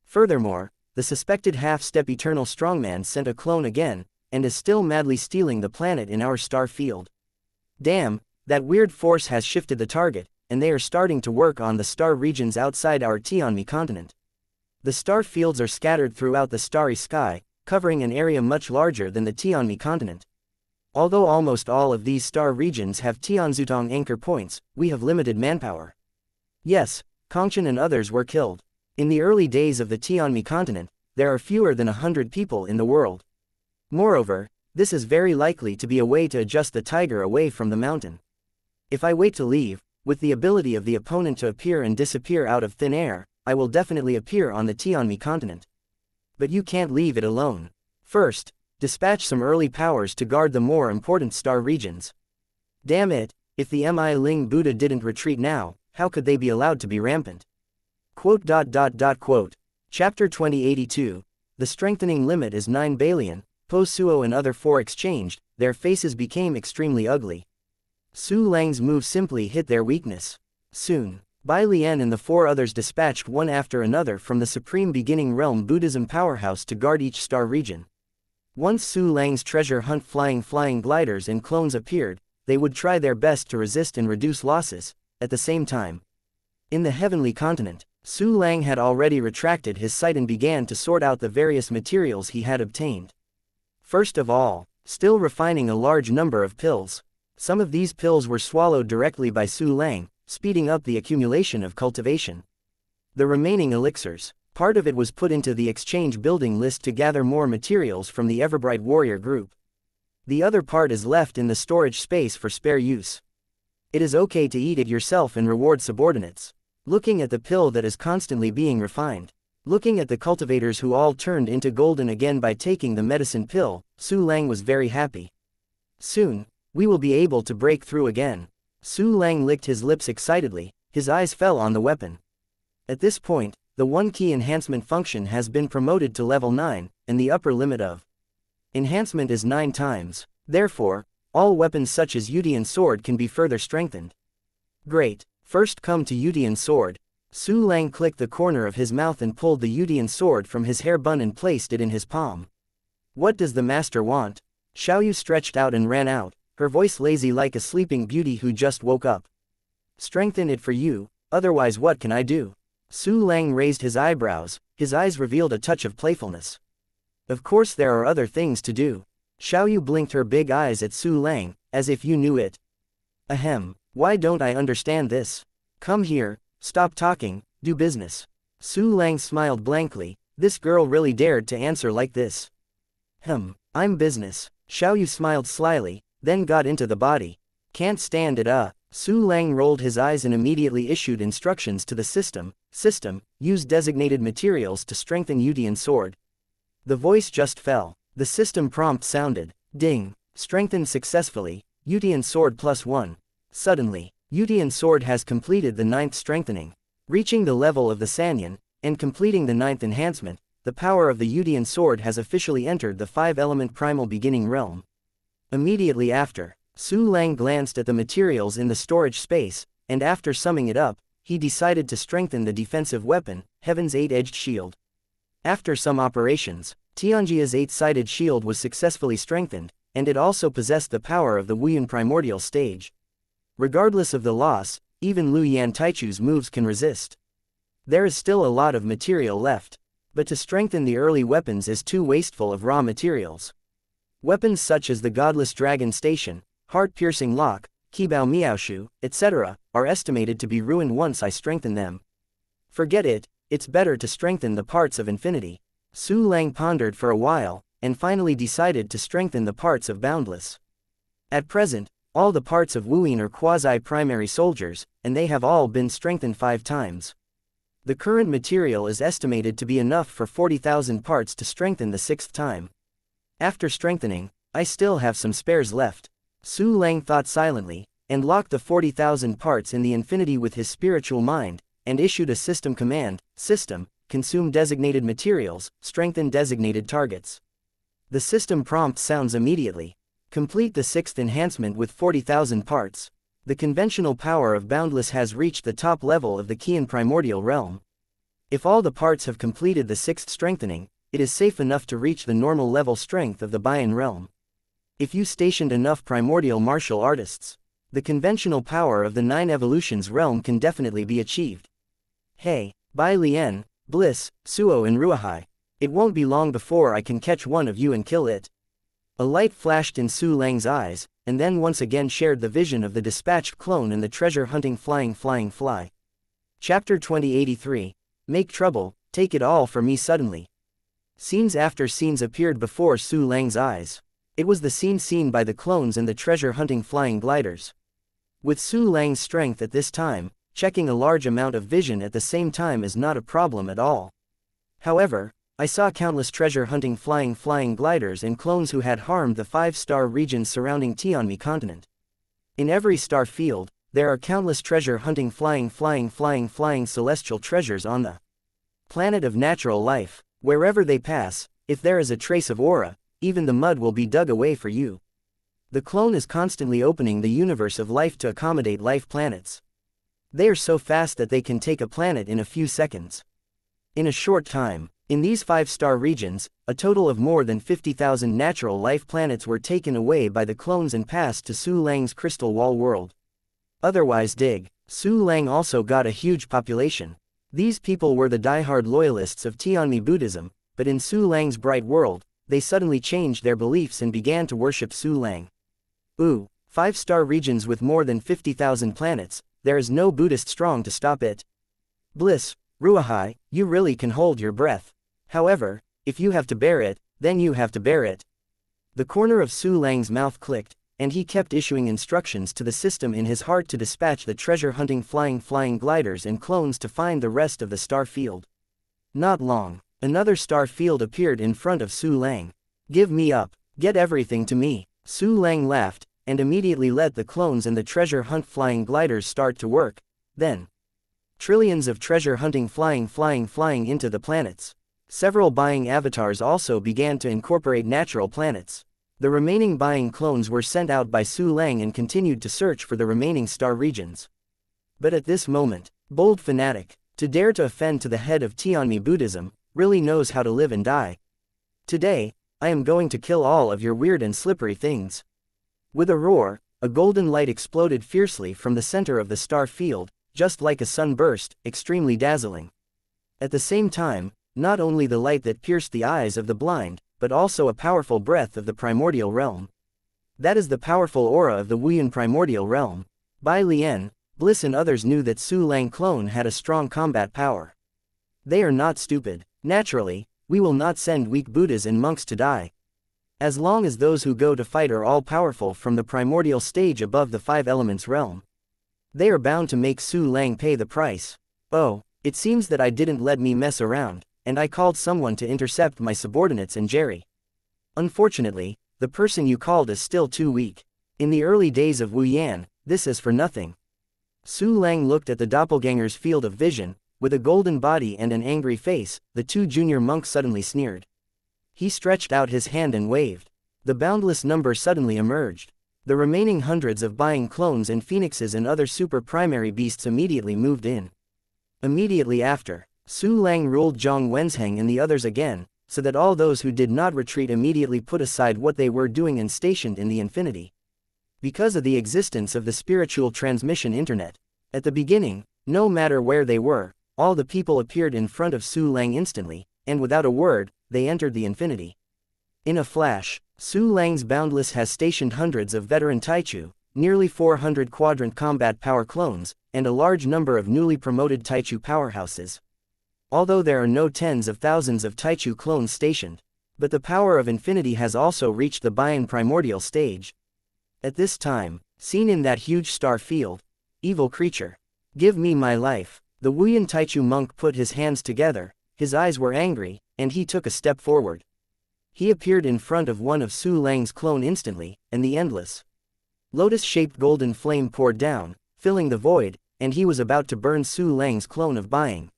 Furthermore, the suspected half-step eternal strongman sent a clone again, and is still madly stealing the planet in our star field. Damn, that weird force has shifted the target, and they are starting to work on the star regions outside our Tianmi continent. The star fields are scattered throughout the starry sky, covering an area much larger than the Tianmi continent. Although almost all of these star regions have Tianzutong anchor points, we have limited manpower. Yes, Kongchen and others were killed. In the early days of the Tianmi continent, there are fewer than 100 people in the world. Moreover, this is very likely to be a way to adjust the tiger away from the mountain. If I wait to leave, with the ability of the opponent to appear and disappear out of thin air, I will definitely appear on the Tianmi continent. But you can't leave it alone. First, dispatch some early powers to guard the more important star regions. Damn it, if the Mi Ling Buddha didn't retreat now, how could they be allowed to be rampant? Chapter 2082, The Strengthening Limit is 9 Balian, Po Suo and other four exchanged, their faces became extremely ugly. Su Lang's move simply hit their weakness. Soon, Bai Lian and the four others dispatched one after another from the Supreme Beginning Realm Buddhism powerhouse to guard each star region. Once Su Lang's treasure hunt flying gliders and clones appeared, they would try their best to resist and reduce losses. At the same time, in the heavenly continent, Su Lang had already retracted his sight and began to sort out the various materials he had obtained. First of all, still refining a large number of pills. Some of these pills were swallowed directly by Su Lang, speeding up the accumulation of cultivation. The remaining elixirs, part of it was put into the exchange building list to gather more materials from the Everbright warrior group. The other part is left in the storage space for spare use. It is okay to eat it yourself and reward subordinates. Looking at the pill that is constantly being refined. Looking at the cultivators who all turned into golden again by taking the medicine pill, Su Lang was very happy. Soon, we will be able to break through again. Su Lang licked his lips excitedly, his eyes fell on the weapon. At this point, the one-key enhancement function has been promoted to level 9, and the upper limit of enhancement is 9 times. Therefore, all weapons such as Yudian sword can be further strengthened. Great, first come to Yudian sword. Su Lang clicked the corner of his mouth and pulled the Yudian sword from his hair bun and placed it in his palm. What does the master want? Xiaoyu stretched out and ran out, her voice lazy like a sleeping beauty who just woke up. Strengthen it for you, otherwise what can I do? Su Lang raised his eyebrows, his eyes revealed a touch of playfulness. Of course there are other things to do. Xiaoyu blinked her big eyes at Su Lang, as if you knew it. Ahem, why don't I understand this? Come here, stop talking, do business. Su Lang smiled blankly, this girl really dared to answer like this. I'm business. Xiaoyu smiled slyly, then got into the body. Can't stand it. Su Lang rolled his eyes and immediately issued instructions to the system. Use designated materials to strengthen Yudian sword. The voice just fell. The system prompt sounded. Ding. Strengthened successfully. Yudian sword +1. Suddenly, Yudian sword has completed the 9th strengthening. Reaching the level of the Sanyan, and completing the 9th enhancement, the power of the Yudian sword has officially entered the 5-element primal beginning realm. Immediately after, Su Lang glanced at the materials in the storage space, and after summing it up, he decided to strengthen the defensive weapon, Heaven's 8-edged shield. After some operations, Tianjia's 8-sided shield was successfully strengthened, and it also possessed the power of the Wuyun primordial stage. Regardless of the loss, even Lu Yan Taichu's moves can resist. There is still a lot of material left, but to strengthen the early weapons is too wasteful of raw materials. Weapons such as the Godless Dragon Station, Heart-Piercing Lock, Qibao Miaoshu, etc., are estimated to be ruined once I strengthen them. Forget it, it's better to strengthen the parts of Infinity. Su Lang pondered for a while, and finally decided to strengthen the parts of Boundless. At present, all the parts of Wuyin are quasi-primary soldiers, and they have all been strengthened 5 times. The current material is estimated to be enough for 40,000 parts to strengthen the 6th time. After strengthening, I still have some spares left. Su Lang thought silently, and locked the 40,000 parts in the infinity with his spiritual mind, and issued a system command: System, consume designated materials, strengthen designated targets. The system prompt sounds immediately. Complete the 6th enhancement with 40,000 parts. The conventional power of Boundless has reached the top level of the Qian primordial realm. If all the parts have completed the 6th strengthening, it is safe enough to reach the normal level strength of the Bian realm. If you stationed enough primordial martial artists, the conventional power of the 9 evolutions realm can definitely be achieved. Hey, Bai Lian, Bliss, Suo and Ruahai. It won't be long before I can catch one of you and kill it. A light flashed in Su Lang's eyes, and then once again shared the vision of the dispatched clone and the treasure-hunting flying fly. Chapter 2083. Make trouble, take it all for me suddenly. Scenes after scenes appeared before Su Lang's eyes. It was the scene seen by the clones and the treasure-hunting flying gliders. With Su Lang's strength at this time, checking a large amount of vision at the same time is not a problem at all. However, I saw countless treasure-hunting flying gliders and clones who had harmed the 5-star regions surrounding Tianmi continent. In every star field, there are countless treasure-hunting flying celestial treasures on the planet of natural life. Wherever they pass, if there is a trace of aura, even the mud will be dug away for you. The clone is constantly opening the universe of life to accommodate life planets. They are so fast that they can take a planet in a few seconds. In a short time, in these 5-star regions, a total of more than 50,000 natural life planets were taken away by the clones and passed to Su Lang's crystal wall world. Otherwise Su Lang also got a huge population. These people were the die-hard loyalists of Tianmi Buddhism, but in Su Lang's bright world, they suddenly changed their beliefs and began to worship Su Lang. 5-star regions with more than 50,000 planets, there is no Buddhist strong to stop it. Bliss, Ruahai, you really can hold your breath. However, if you have to bear it, then you have to bear it. The corner of Su Lang's mouth clicked, and he kept issuing instructions to the system in his heart to dispatch the treasure-hunting flying gliders and clones to find the rest of the star field. Not long, another star field appeared in front of Su Lang. Give me up, get everything to me. Su Lang laughed, and immediately let the clones and the treasure hunt flying gliders start to work. Then, trillions of treasure hunting flying into the planets. Several buying avatars also began to incorporate natural planets. The remaining buying clones were sent out by Su Lang and continued to search for the remaining star regions. But at this moment, bold fanatic, to dare to offend to the head of Tianmi Buddhism, really knows how to live and die. Today, I am going to kill all of your weird and slippery things. With a roar, a golden light exploded fiercely from the center of the star field, just like a sunburst, extremely dazzling. At the same time, not only the light that pierced the eyes of the blind, but also a powerful breath of the primordial realm. That is the powerful aura of the Wuyan primordial realm. Bai Lian, Bliss and others knew that Su Lang clone had a strong combat power. They are not stupid. Naturally, we will not send weak Buddhas and monks to die. As long as those who go to fight are all powerful from the primordial stage above the 5 elements realm, they are bound to make Su Lang pay the price. Oh, it seems that I didn't let me mess around, and I called someone to intercept my subordinates and Jerry. Unfortunately, the person you called is still too weak. In the early days of Wu Yan, this is for nothing. Su Lang looked at the doppelganger's field of vision. With a golden body and an angry face, the 2 junior monks suddenly sneered. He stretched out his hand and waved. The boundless number suddenly emerged. The remaining hundreds of buying clones and phoenixes and other super primary beasts immediately moved in. Immediately after, Su Lang ruled Zhang Wenzheng and the others again, so that all those who did not retreat immediately put aside what they were doing and stationed in the infinity. Because of the existence of the spiritual transmission internet, at the beginning, no matter where they were, all the people appeared in front of Su Lang instantly, and without a word, they entered the infinity. In a flash, Su Lang's Boundless has stationed hundreds of veteran Taichu, nearly 400 quadrant combat power clones, and a large number of newly promoted Taichu powerhouses. Although there are no tens of thousands of Taichu clones stationed, but the power of infinity has also reached the Bian primordial stage. At this time, seen in that huge star field, evil creature, give me my life. The Wuyan Taichu monk put his hands together, his eyes were angry, and he took a step forward. He appeared in front of one of Su Lang's clone instantly, and the endless lotus-shaped golden flame poured down, filling the void, and he was about to burn Su Lang's clone of Buying.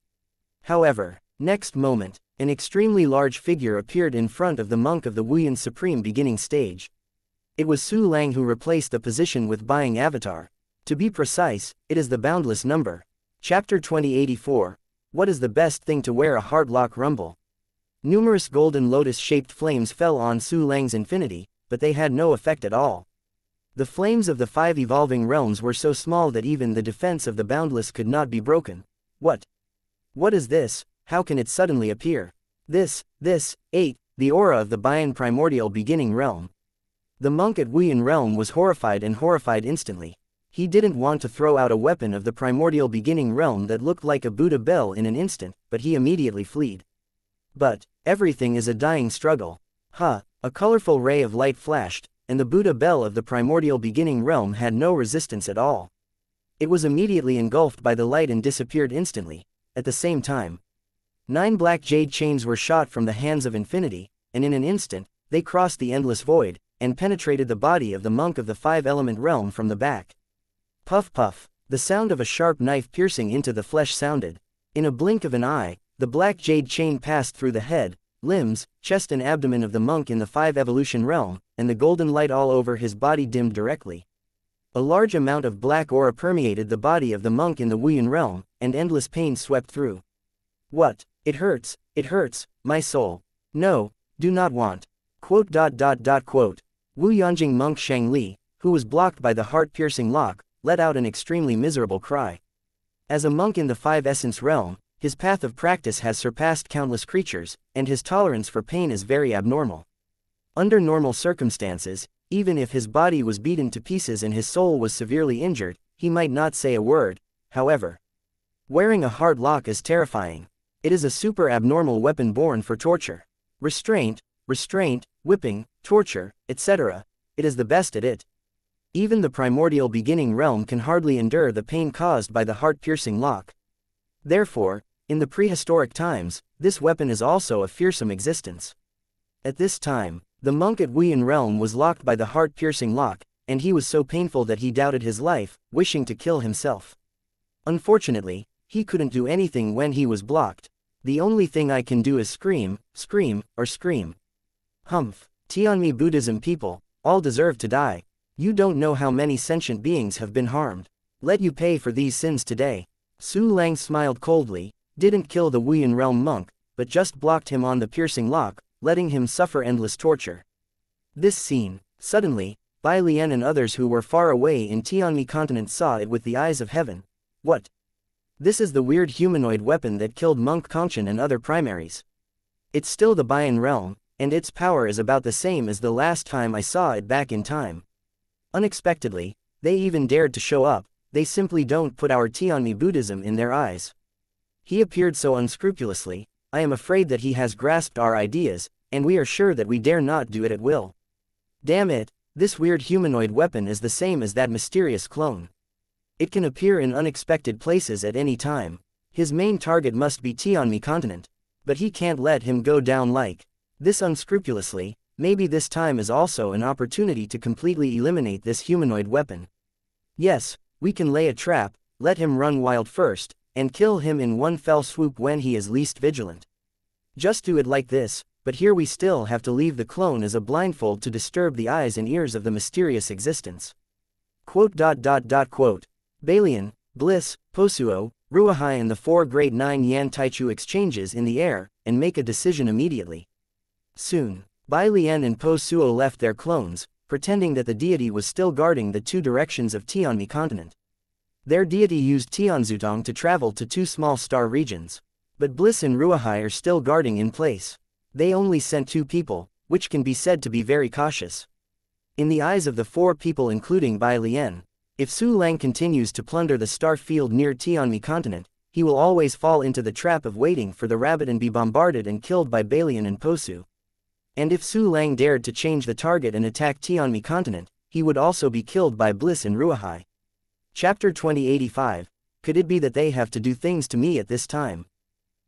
However, next moment, an extremely large figure appeared in front of the monk of the Wuyan Supreme beginning stage. It was Su Lang who replaced the position with Buying avatar. To be precise, it is the boundless number. Chapter 2084. What is the best thing to wear? A Heartlock Rumble. Numerous golden lotus-shaped flames fell on Su Lang's infinity, but they had no effect at all. The flames of the 5 evolving realms were so small that even the defense of the boundless could not be broken. What is this? How can it suddenly appear? This, 8, the aura of the Bayan primordial beginning realm. The monk at Wuyan realm was horrified instantly. He didn't want to throw out a weapon of the primordial beginning realm that looked like a Buddha bell in an instant, but he immediately fled. But everything is a dying struggle. A colorful ray of light flashed, and the Buddha bell of the primordial beginning realm had no resistance at all. It was immediately engulfed by the light and disappeared instantly. At the same time, 9 black jade chains were shot from the hands of infinity, and in an instant, they crossed the endless void, and penetrated the body of the monk of the 5-element realm from the back. Puff puff, the sound of a sharp knife piercing into the flesh sounded. In a blink of an eye, the black jade chain passed through the head, limbs, chest and abdomen of the monk in the 5-evolution realm, and the golden light all over his body dimmed directly. A large amount of black aura permeated the body of the monk in the Wuyan realm, and endless pain swept through. What? It hurts, my soul. No, do not want. Wu Yanjing monk Shang Li, who was blocked by the heart-piercing lock, let out an extremely miserable cry. As a monk in the 5-essence realm, his path of practice has surpassed countless creatures, and his tolerance for pain is very abnormal. Under normal circumstances, even if his body was beaten to pieces and his soul was severely injured, he might not say a word. However, wearing a hard lock is terrifying. It is a super abnormal weapon born for torture. Restraint, whipping, torture, etc. It is the best at it. Even the primordial beginning realm can hardly endure the pain caused by the heart-piercing lock. Therefore, in the prehistoric times, this weapon is also a fearsome existence. At this time, the monk at Wuyan realm was locked by the heart-piercing lock, and he was so painful that he doubted his life, wishing to kill himself. Unfortunately, he couldn't do anything when he was blocked. The only thing I can do is scream. Humph. Tianmi Buddhism people, all deserve to die. You don't know how many sentient beings have been harmed. Let you pay for these sins today. Su Lang smiled coldly, didn't kill the Wuyan realm monk, but just blocked him on the piercing lock, letting him suffer endless torture. This scene, suddenly, Bai Lian and others who were far away in Tianmi continent saw it with the eyes of heaven. What? This is the weird humanoid weapon that killed Monk Kongchen and other primaries. It's still the Bayan realm, and its power is about the same as the last time I saw it back in time. Unexpectedly, they even dared to show up. They simply don't put our Tianmi Buddhism in their eyes. He appeared so unscrupulously. I am afraid that he has grasped our ideas, and we are sure that we dare not do it at will. Damn it, this weird humanoid weapon is the same as that mysterious clone. It can appear in unexpected places at any time. His main target must be Tianmi continent. But he can't let him go down like this unscrupulously. Maybe this time is also an opportunity to completely eliminate this humanoid weapon. Yes, we can lay a trap, let him run wild first, and kill him in one fell swoop when he is least vigilant. Just do it like this, but here we still have to leave the clone as a blindfold to disturb the eyes and ears of the mysterious existence. Balian, Bliss, Posuo, Ruahai and the 4 great 9 Yan Taichu exchanges in the air, and make a decision immediately. Soon, Bai Lian and Posuo left their clones, pretending that the deity was still guarding the 2 directions of Tianmi continent. Their deity used Tianzutong to travel to 2 small star regions. But Bliss and Ruahai are still guarding in place. They only sent 2 people, which can be said to be very cautious. In the eyes of the 4 people including Bai Lian, if Su Lang continues to plunder the star field near Tianmi continent, he will always fall into the trap of waiting for the rabbit and be bombarded and killed by Balian and Posu. And if Su Lang dared to change the target and attack Tianmi continent, he would also be killed by Bliss and Ruahai. Chapter 2085. Could it be that they have to do things to me at this time?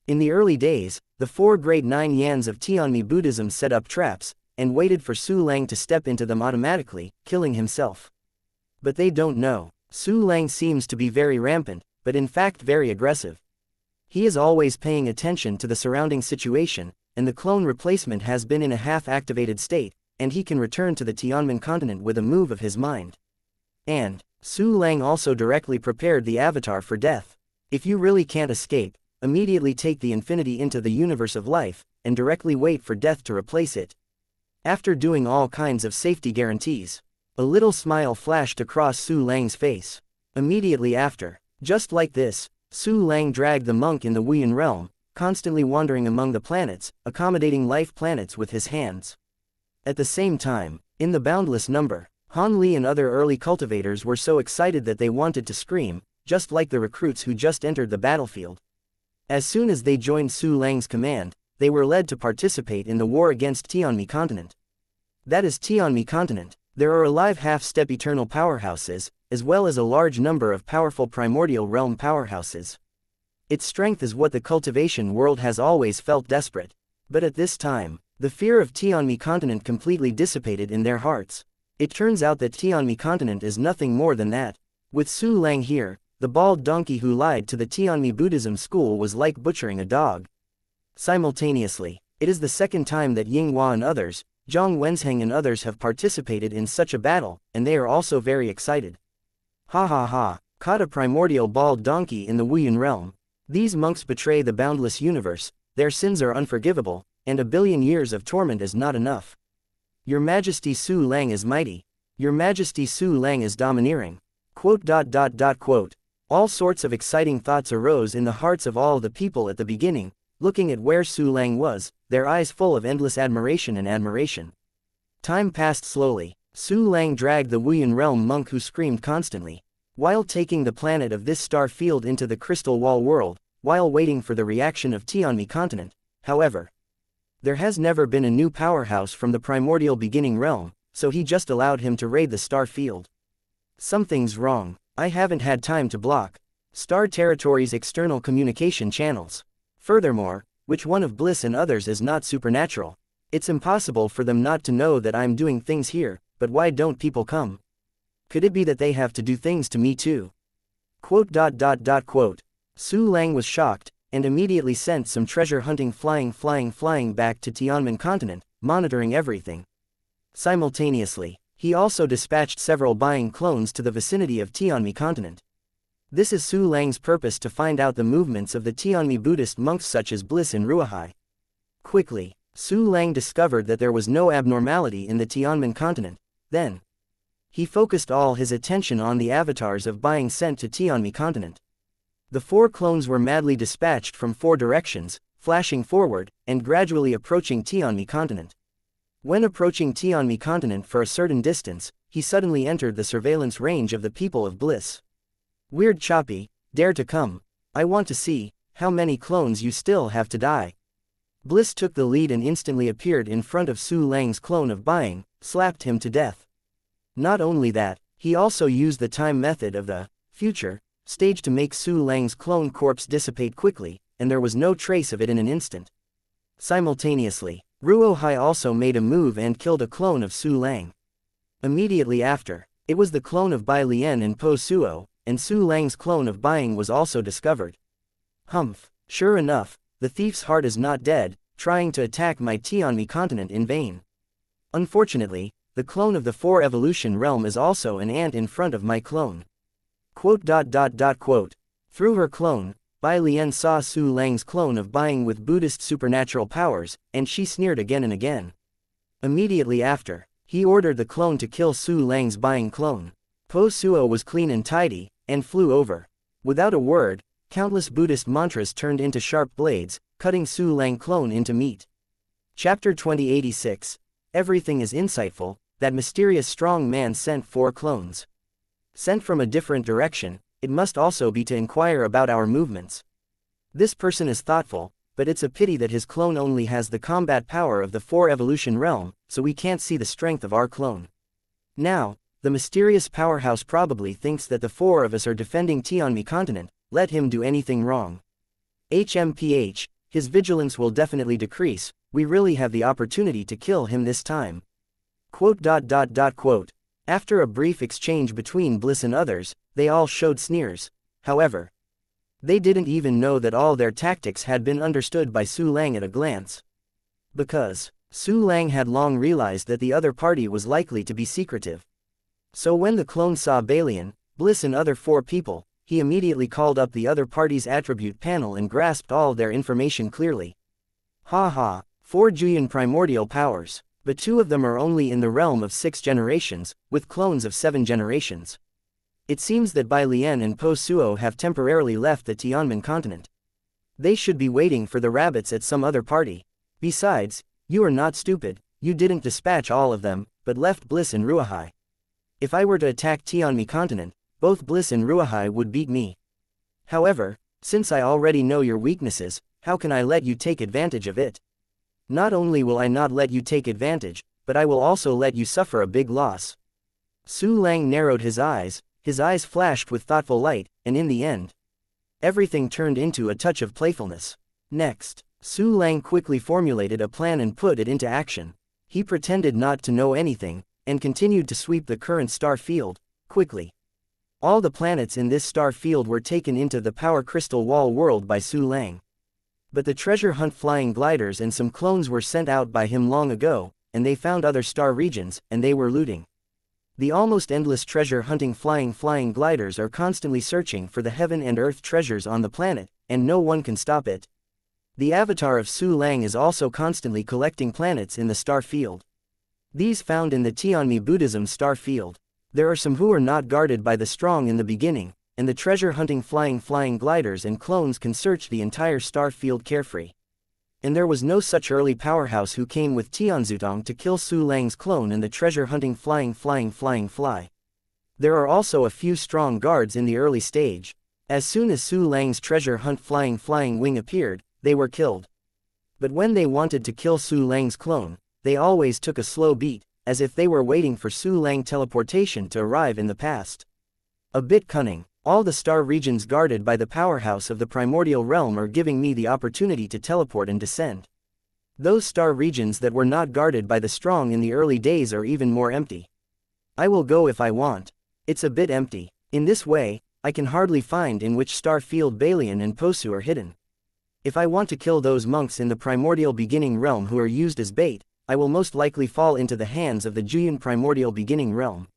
In the early days, the 4 great 9 yans of Tianmi Buddhism set up traps, and waited for Su Lang to step into them automatically, killing himself. But they don't know. Su Lang seems to be very rampant, but in fact very aggressive. He is always paying attention to the surrounding situation, and the clone replacement has been in a half-activated state, and he can return to the Tianmen continent with a move of his mind. And Su Lang also directly prepared the avatar for death. If you really can't escape, immediately take the infinity into the universe of life, and directly wait for death to replace it. After doing all kinds of safety guarantees, a little smile flashed across Su Lang's face. Immediately after, just like this, Su Lang dragged the monk in the Wuyan realm, constantly wandering among the planets, accommodating life planets with his hands. At the same time, in the boundless number, Han Li and other early cultivators were so excited that they wanted to scream, just like the recruits who just entered the battlefield. As soon as they joined Su Lang's command, they were led to participate in the war against Tianmi continent. That is Tianmi continent. There are alive half-step eternal powerhouses, as well as a large number of powerful primordial realm powerhouses. Its strength is what the cultivation world has always felt desperate. But at this time, the fear of Tianmi continent completely dissipated in their hearts. It turns out that Tianmi continent is nothing more than that. With Su Lang here, the bald donkey who lied to the Tianmi Buddhism school was like butchering a dog. Simultaneously, it is the second time that Ying Hua and others, Zhang Wenzheng and others have participated in such a battle, and they are also very excited. Ha ha ha, caught a primordial bald donkey in the Wuyan realm. These monks betray the boundless universe, their sins are unforgivable, and 1 billion years of torment is not enough. Your Majesty Su Lang is mighty. Your Majesty Su Lang is domineering. Quote. All sorts of exciting thoughts arose in the hearts of all the people at the beginning, looking at where Su Lang was, their eyes full of endless admiration and admiration. Time passed slowly. Su Lang dragged the Wuyan realm monk who screamed constantly, while taking the planet of this star field into the crystal wall world, while waiting for the reaction of Tianmi continent. However, there has never been a new powerhouse from the primordial beginning realm, so he just allowed him to raid the star field. Something's wrong. I haven't had time to block Star Territory's external communication channels. Furthermore, which one of Bliss and others is not supernatural? It's impossible for them not to know that I'm doing things here, but why don't people come? Could it be that they have to do things to me too? Quote. Su Lang was shocked, and immediately sent some treasure hunting flying back to Tianmen continent, monitoring everything. Simultaneously, he also dispatched several buying clones to the vicinity of Tianmi continent. This is Su Lang's purpose, to find out the movements of the Tianmi Buddhist monks such as Bliss and Ruahai. Quickly, Su Lang discovered that there was no abnormality in the Tianmen continent. Then, he focused all his attention on the avatars of buying sent to Tianmi continent. The 4 clones were madly dispatched from 4 directions, flashing forward, and gradually approaching Tianmi continent. When approaching Tianmi continent for a certain distance, he suddenly entered the surveillance range of the people of Bliss. Weird Choppy, dare to come. I want to see how many clones you still have to die. Bliss took the lead and instantly appeared in front of Su Lang's clone of buying, slapped him to death. Not only that, he also used the time method of the future stage to make Su Lang's clone corpse dissipate quickly, and there was no trace of it in an instant. Simultaneously, Ruohai also made a move and killed a clone of Su Lang. Immediately after, it was the clone of Bai Lian and Po Suo, and Su Lang's clone of buying was also discovered. Humph, sure enough, the thief's heart is not dead, trying to attack my Tianmi continent in vain. Unfortunately, the clone of the 4 evolution realm is also an ant in front of my clone. Quote. Through her clone, Bai Lian saw Su Lang's clone of buying with Buddhist supernatural powers, and she sneered again and again. Immediately after, he ordered the clone to kill Su Lang's buying clone. Po Suo was clean and tidy, and flew over. Without a word, countless Buddhist mantras turned into sharp blades, cutting Su Lang clone into meat. Chapter 2086. Everything is insightful. That mysterious strong man sent 4 clones. Sent from a different direction, it must also be to inquire about our movements. This person is thoughtful, but it's a pity that his clone only has the combat power of the 4 evolution realm, so we can't see the strength of our clone. Now, the mysterious powerhouse probably thinks that the 4 of us are defending Tianmi continent. Let him do anything wrong. HMPH, his vigilance will definitely decrease, we really have the opportunity to kill him this time. Quote. After a brief exchange between Bliss and others, they all showed sneers. However, they didn't even know that all their tactics had been understood by Su Lang at a glance. Because Su Lang had long realized that the other party was likely to be secretive. So when the clone saw Balian, Bliss and other 4 people, he immediately called up the other party's attribute panel and grasped all their information clearly. Ha ha, 4 Juyin primordial powers, but 2 of them are only in the realm of 6 generations, with clones of 7 generations. It seems that Bai Lian and Po Suo have temporarily left the Tianmen continent. They should be waiting for the rabbits at some other party. Besides, you are not stupid, you didn't dispatch all of them, but left Bliss and Ruahai. If I were to attack Tianmi continent, both Bliss and Ruahai would beat me. However, since I already know your weaknesses, how can I let you take advantage of it? Not only will I not let you take advantage, but I will also let you suffer a big loss. Su Lang narrowed his eyes flashed with thoughtful light, and in the end, everything turned into a touch of playfulness. Next, Su Lang quickly formulated a plan and put it into action. He pretended not to know anything, and continued to sweep the current star field, quickly. All the planets in this star field were taken into the Power Crystal Wall world by Su Lang. But the treasure hunt flying gliders and some clones were sent out by him long ago, and they found other star regions, and they were looting. The almost endless treasure hunting flying gliders are constantly searching for the heaven and earth treasures on the planet, and no one can stop it. The avatar of Su Lang is also constantly collecting planets in the star field. These found in the Tianmi Buddhism star field. There are some who are not guarded by the strong in the beginning, and the treasure hunting flying gliders and clones can search the entire star field carefree. And there was no such early powerhouse who came with Tianzutong to kill Su Lang's clone and the treasure hunting fly. There are also a few strong guards in the early stage. As soon as Su Lang's treasure hunt flying wing appeared, they were killed. But when they wanted to kill Su Lang's clone, they always took a slow beat, as if they were waiting for Su Lang teleportation to arrive in the past. A bit cunning. All the star regions guarded by the powerhouse of the primordial realm are giving me the opportunity to teleport and descend. Those star regions that were not guarded by the strong in the early days are even more empty. I will go if I want. It's a bit empty. In this way, I can hardly find in which star field Balian and Posu are hidden. If I want to kill those monks in the primordial beginning realm who are used as bait, I will most likely fall into the hands of the Juyin primordial beginning realm.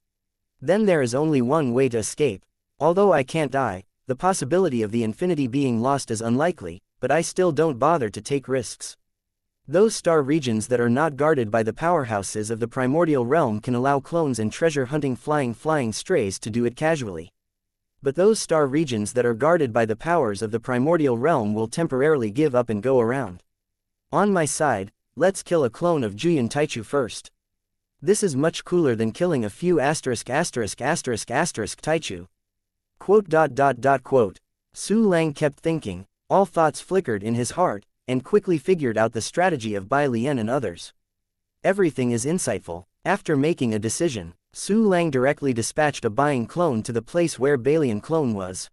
Then there is only one way to escape. Although I can't die, the possibility of the infinity being lost is unlikely, but I still don't bother to take risks. Those star regions that are not guarded by the powerhouses of the primordial realm can allow clones and treasure hunting flying strays to do it casually. But those star regions that are guarded by the powers of the primordial realm will temporarily give up and go around. On my side, let's kill a clone of Juyin Taichu first. This is much cooler than killing a few Taichu. Quote. Su Lang kept thinking, all thoughts flickered in his heart, and quickly figured out the strategy of Bai Lian and others. Everything is insightful. After making a decision, Su Lang directly dispatched a buying clone to the place where Balian clone was.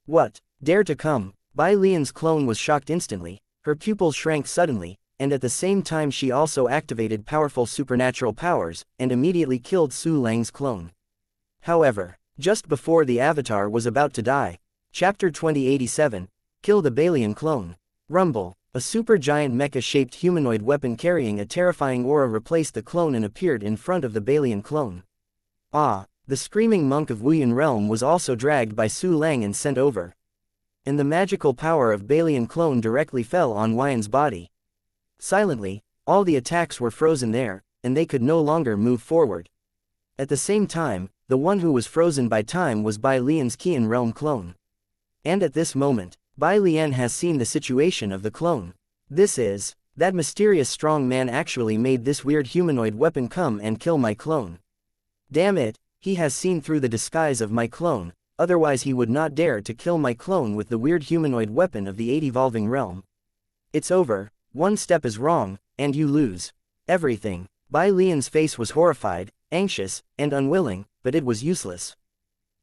What? Dare to come? Bai Lian's clone was shocked instantly, her pupils shrank suddenly, and at the same time she also activated powerful supernatural powers, and immediately killed Su Lang's clone. However, just before the avatar was about to die, Chapter 2087, Kill the Balian Clone. Rumble, a supergiant mecha-shaped humanoid weapon carrying a terrifying aura replaced the clone and appeared in front of the Balian clone. Ah, the screaming monk of Wuyan realm was also dragged by Su Lang and sent over. And the magical power of Balian clone directly fell on Wuyan's body. Silently, all the attacks were frozen there, and they could no longer move forward. At the same time, the one who was frozen by time was Bai Lian's Qian realm clone. And at this moment, Bai Lian has seen the situation of the clone. That mysterious strong man actually made this weird humanoid weapon come and kill my clone. Damn it, he has seen through the disguise of my clone, otherwise he would not dare to kill my clone with the weird humanoid weapon of the 8 evolving realm. It's over, one step is wrong, and you lose everything. Bai Lian's face was horrified, anxious, and unwilling, but it was useless.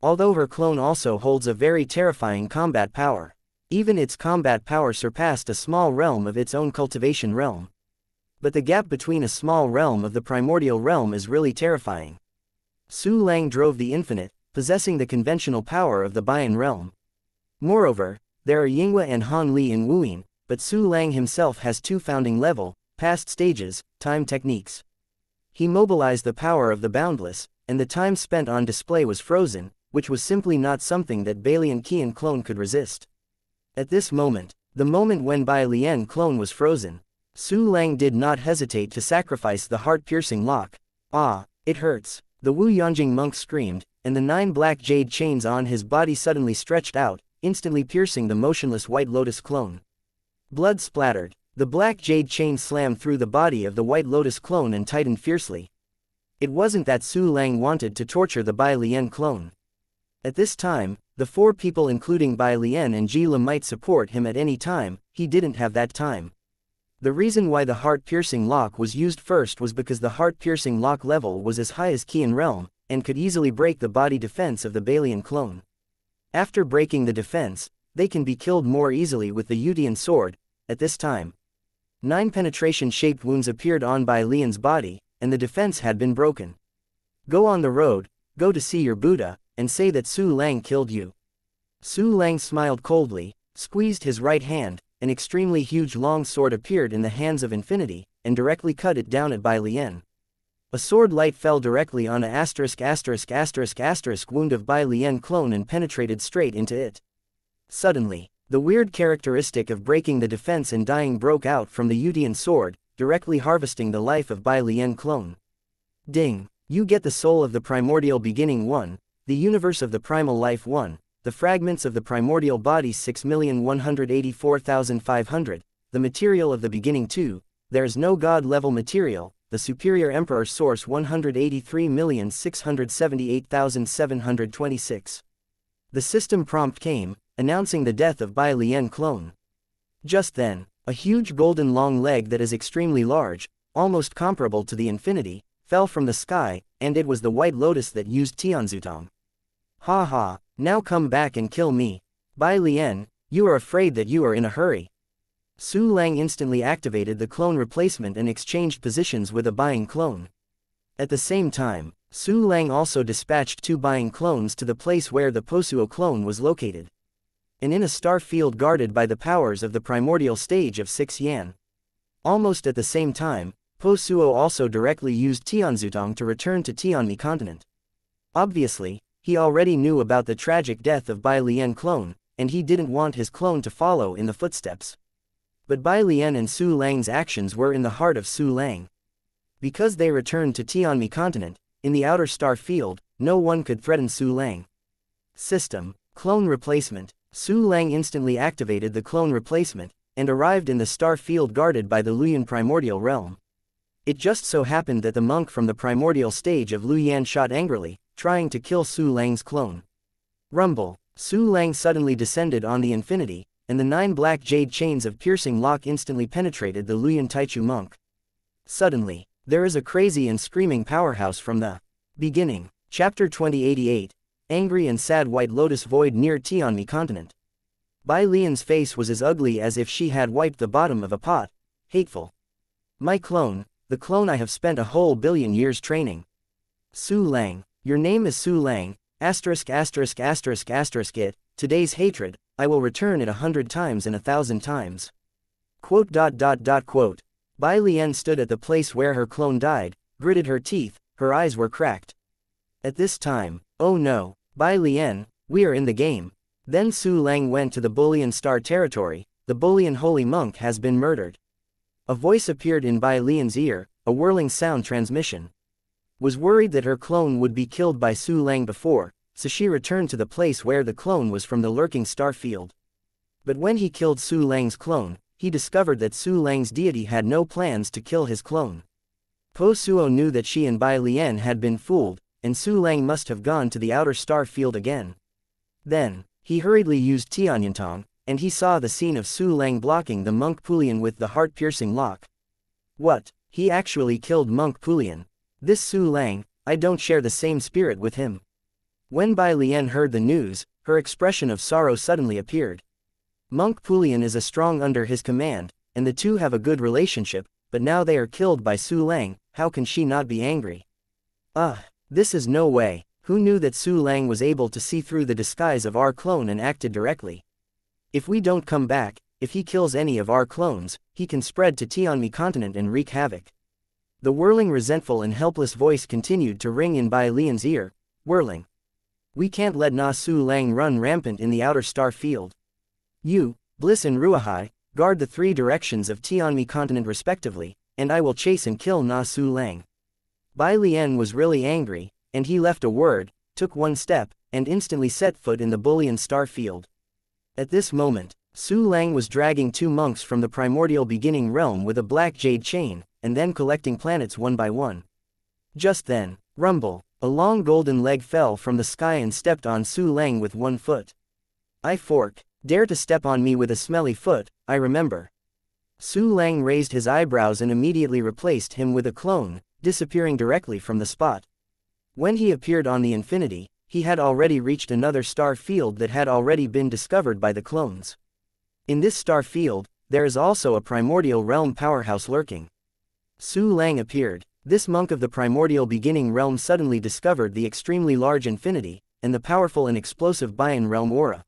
Although her clone also holds a very terrifying combat power. Even its combat power surpassed a small realm of its own cultivation realm. But the gap between a small realm of the primordial realm is really terrifying. Su Lang drove the infinite, possessing the conventional power of the Bian realm. Moreover, there are Yinghua and Han Li in Wuyin, but Su Lang himself has two founding level, past stages, time techniques. He mobilized the power of the boundless, and the time spent on display was frozen, which was simply not something that Balian Qian clone could resist. At this moment, the moment when Bai Lian clone was frozen, Su Lang did not hesitate to sacrifice the heart-piercing lock. Ah, it hurts. The Wu Yanjing monk screamed, and the 9 black jade chains on his body suddenly stretched out, instantly piercing the motionless White Lotus clone. Blood splattered. The black jade chain slammed through the body of the White Lotus clone and tightened fiercely. It wasn't that Su Lang wanted to torture the Bai Lian clone. At this time, the 4 people including Bai Lian and Jila might support him at any time. He didn't have that time. The reason why the heart-piercing lock was used first was because the heart-piercing lock level was as high as Qian realm, and could easily break the body defense of the Balian clone. After breaking the defense, they can be killed more easily with the Yutian sword. At this time, 9 penetration-shaped wounds appeared on Bai Lian's body, and the defense had been broken. Go on the road, go to see your Buddha, and say that Su Lang killed you. Su Lang smiled coldly, squeezed his right hand. An extremely huge long sword appeared in the hands of infinity, and directly cut it down at Bai Lian. A sword light fell directly on a ****** wound of Bai Lian clone and penetrated straight into it. Suddenly, the weird characteristic of breaking the defense and dying broke out from the Yutian sword, directly harvesting the life of Bai Lian clone. Ding! You get the soul of the primordial beginning 1, the universe of the primal life 1. The fragments of the primordial bodies 6,184,500, the material of the beginning 2, there is no god-level material, the superior emperor source 183,678,726. The system prompt came, announcing the death of Bai Lian clone. Just then, a huge golden long leg that is extremely large, almost comparable to the infinity, fell from the sky, and it was the White Lotus that used Tianzutong. Ha ha! Now come back and kill me. Bai Lian, you are afraid that you are in a hurry. Su Lang instantly activated the clone replacement and exchanged positions with a Baian clone. At the same time, Su Lang also dispatched 2 Baian clones to the place where the Posuo clone was located. And in a star field guarded by the powers of the primordial stage of 6 Yan. Almost at the same time, Posuo also directly used Tianzutong to return to Tianmi continent. Obviously, he already knew about the tragic death of Bai Lian clone, and he didn't want his clone to follow in the footsteps. But Bai Lian and Su Lang's actions were in the heart of Su Lang. Because they returned to Tianmi continent, in the outer star field, no one could threaten Su Lang. System, clone replacement. Su Lang instantly activated the clone replacement, and arrived in the star field guarded by the Luyan primordial realm. It just so happened that the monk from the primordial stage of Luyan shot angrily, trying to kill Su Lang's clone. Rumble. Su Lang suddenly descended on the infinity, and the 9 black jade chains of piercing lock instantly penetrated the Luyan Taichu monk. Suddenly, there is a crazy and screaming powerhouse from the beginning. Chapter 2088. Angry and sad White Lotus void near Tianmi continent. Bai Lian's face was as ugly as if she had wiped the bottom of a pot. Hateful. My clone, the clone I have spent a whole billion years training. Su Lang. Your name is Su Lang, it, today's hatred, I will return it 100 times and 1,000 times. Quote. Bai Lian stood at the place where her clone died, gritted her teeth, her eyes were cracked. At this time, oh no, Bai Lian, we are in the game. Then Su Lang went to the Bolian star territory, the Bolian holy monk has been murdered. A voice appeared in Bai Lian's ear, a whirling sound transmission. Was worried that her clone would be killed by Su Lang before, so she returned to the place where the clone was from the lurking star field. But when he killed Su Lang's clone, he discovered that Su Lang's deity had no plans to kill his clone. Po Suo knew that she and Bai Lian had been fooled, and Su Lang must have gone to the outer star field again. Then, he hurriedly used Tianyantong, and he saw the scene of Su Lang blocking the monk Pulian with the heart-piercing lock. What? He actually killed monk Pulian. This Su Lang, I don't share the same spirit with him. When Bai Lian heard the news, her expression of sorrow suddenly appeared. Monk Pulian is a strong under his command, and the two have a good relationship, but now they are killed by Su Lang, how can she not be angry? This is no way. Who knew that Su Lang was able to see through the disguise of our clone and acted directly? If we don't come back, if he kills any of our clones, he can spread to Tianmi continent and wreak havoc. The whirling, resentful and helpless voice continued to ring in Bai Lian's ear, whirling. We can't let Na Su Lang run rampant in the outer star field. You, Bliss and Ruahai, guard the three directions of Tianmi continent respectively, and I will chase and kill Na Su Lang. Bai Lian was really angry, and he left a word, took one step, and instantly set foot in the Bullion star field. At this moment, Su Lang was dragging two monks from the primordial beginning realm with a black jade chain, and then collecting planets one by one. Just then, rumble, a long golden leg fell from the sky and stepped on Su Lang with one foot. I fork, dare to step on me with a smelly foot, I remember. Su Lang raised his eyebrows and immediately replaced him with a clone, disappearing directly from the spot. When he appeared on the infinity, he had already reached another star field that had already been discovered by the clones. In this star field, there is also a primordial realm powerhouse lurking. Su Lang appeared. This monk of the primordial beginning realm suddenly discovered the extremely large infinity, and the powerful and explosive Bayan realm aura.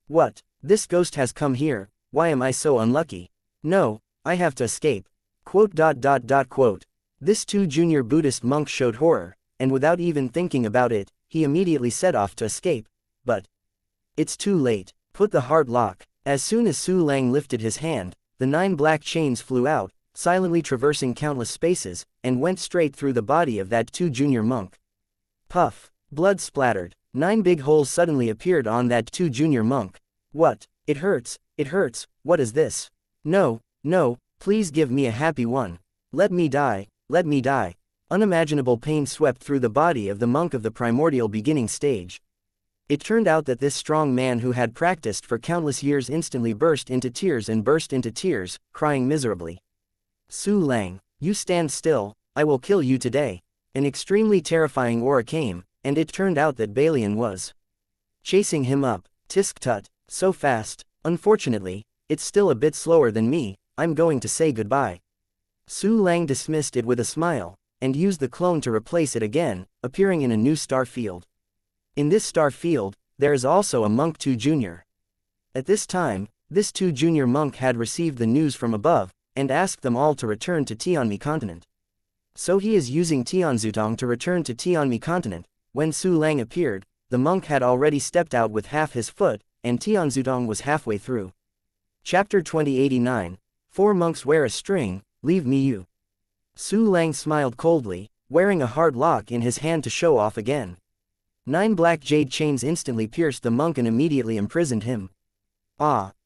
What? This ghost has come here, why am I so unlucky? No, I have to escape. Quote. This two junior Buddhist monk showed horror, and without even thinking about it, he immediately set off to escape, but it's too late. Put the heart lock. As soon as Su Lang lifted his hand, the 9 black chains flew out, silently traversing countless spaces, and went straight through the body of that two junior monk. Puff. Blood splattered. 9 big holes suddenly appeared on that two junior monk. What? It hurts, what is this? No, please give me a happy one. Let me die. Unimaginable pain swept through the body of the monk of the primordial beginning stage. It turned out that this strong man who had practiced for countless years instantly burst into tears, crying miserably. Su Lang, you stand still, I will kill you today. An extremely terrifying aura came, and it turned out that Balian was chasing him up. Tisk tut, so fast. Unfortunately, it's still a bit slower than me, I'm going to say goodbye. Su Lang dismissed it with a smile, and used the clone to replace it again, appearing in a new star field. In this star field, there is also a monk 2 junior. At this time, this 2 junior monk had received the news from above, and asked them all to return to Tianmi continent. So he is using Tianzutong to return to Tianmi continent. When Su Lang appeared, the monk had already stepped out with half his foot, and Tianzutong was halfway through. Chapter 2089, 4 monks wear a string, leave me you. Su Lang smiled coldly, wearing a hard lock in his hand to show off again. 9 black jade chains instantly pierced the monk and immediately imprisoned him.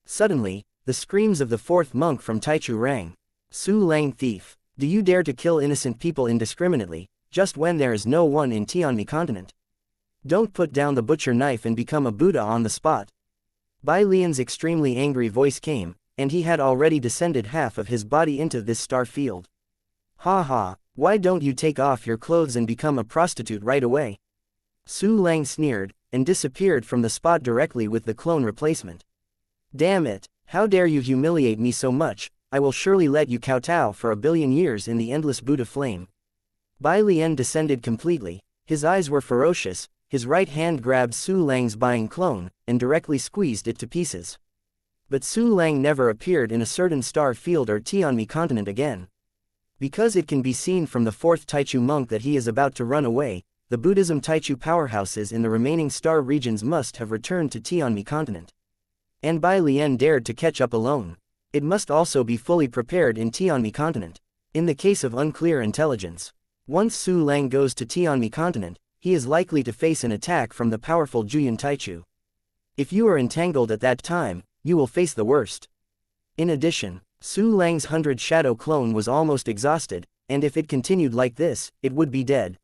Suddenly, the screams of the 4th monk from Taichu rang. Su Lang thief, do you dare to kill innocent people indiscriminately, just when there is no one in Tianmi continent? Don't put down the butcher knife and become a Buddha on the spot. Bai Lian's extremely angry voice came, and he had already descended half of his body into this star field. Ha, why don't you take off your clothes and become a prostitute right away? Su Lang sneered, and disappeared from the spot directly with the clone replacement. Damn it, how dare you humiliate me so much, I will surely let you kowtow for 1 billion years in the endless Buddha flame. Bai Lian descended completely, his eyes were ferocious, his right hand grabbed Su Lang's Bayan clone, and directly squeezed it to pieces. But Su Lang never appeared in a certain star field or Tianmi continent again. Because it can be seen from the 4th Taichu monk that he is about to run away, the Buddhism Taichu powerhouses in the remaining star regions must have returned to Tianmi continent. And Bai Lian dared to catch up alone. It must also be fully prepared in Tianmi continent. In the case of unclear intelligence, once Su Lang goes to Tianmi continent, he is likely to face an attack from the powerful Juyan Taichu. If you are entangled at that time, you will face the worst. In addition, Su Lang's 100 shadow clone was almost exhausted, and if it continued like this, it would be dead.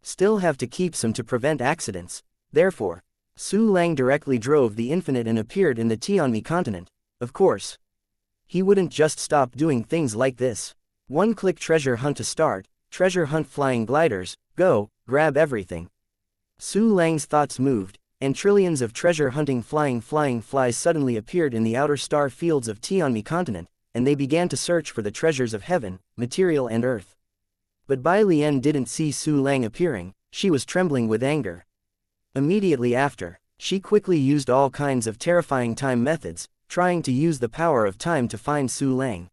Still have to keep some to prevent accidents. Therefore, Su Lang directly drove the infinite and appeared in the Tianmi continent. Of course, he wouldn't just stop doing things like this. One-click treasure hunt to start, treasure hunt flying gliders, go, grab everything. Su Lang's thoughts moved, and trillions of treasure-hunting flying flies suddenly appeared in the outer star fields of Tianmi continent, and they began to search for the treasures of heaven, material and earth. But Bai Lian didn't see Su Lang appearing. She was trembling with anger. Immediately after, she quickly used all kinds of terrifying time methods, trying to use the power of time to find Su Lang.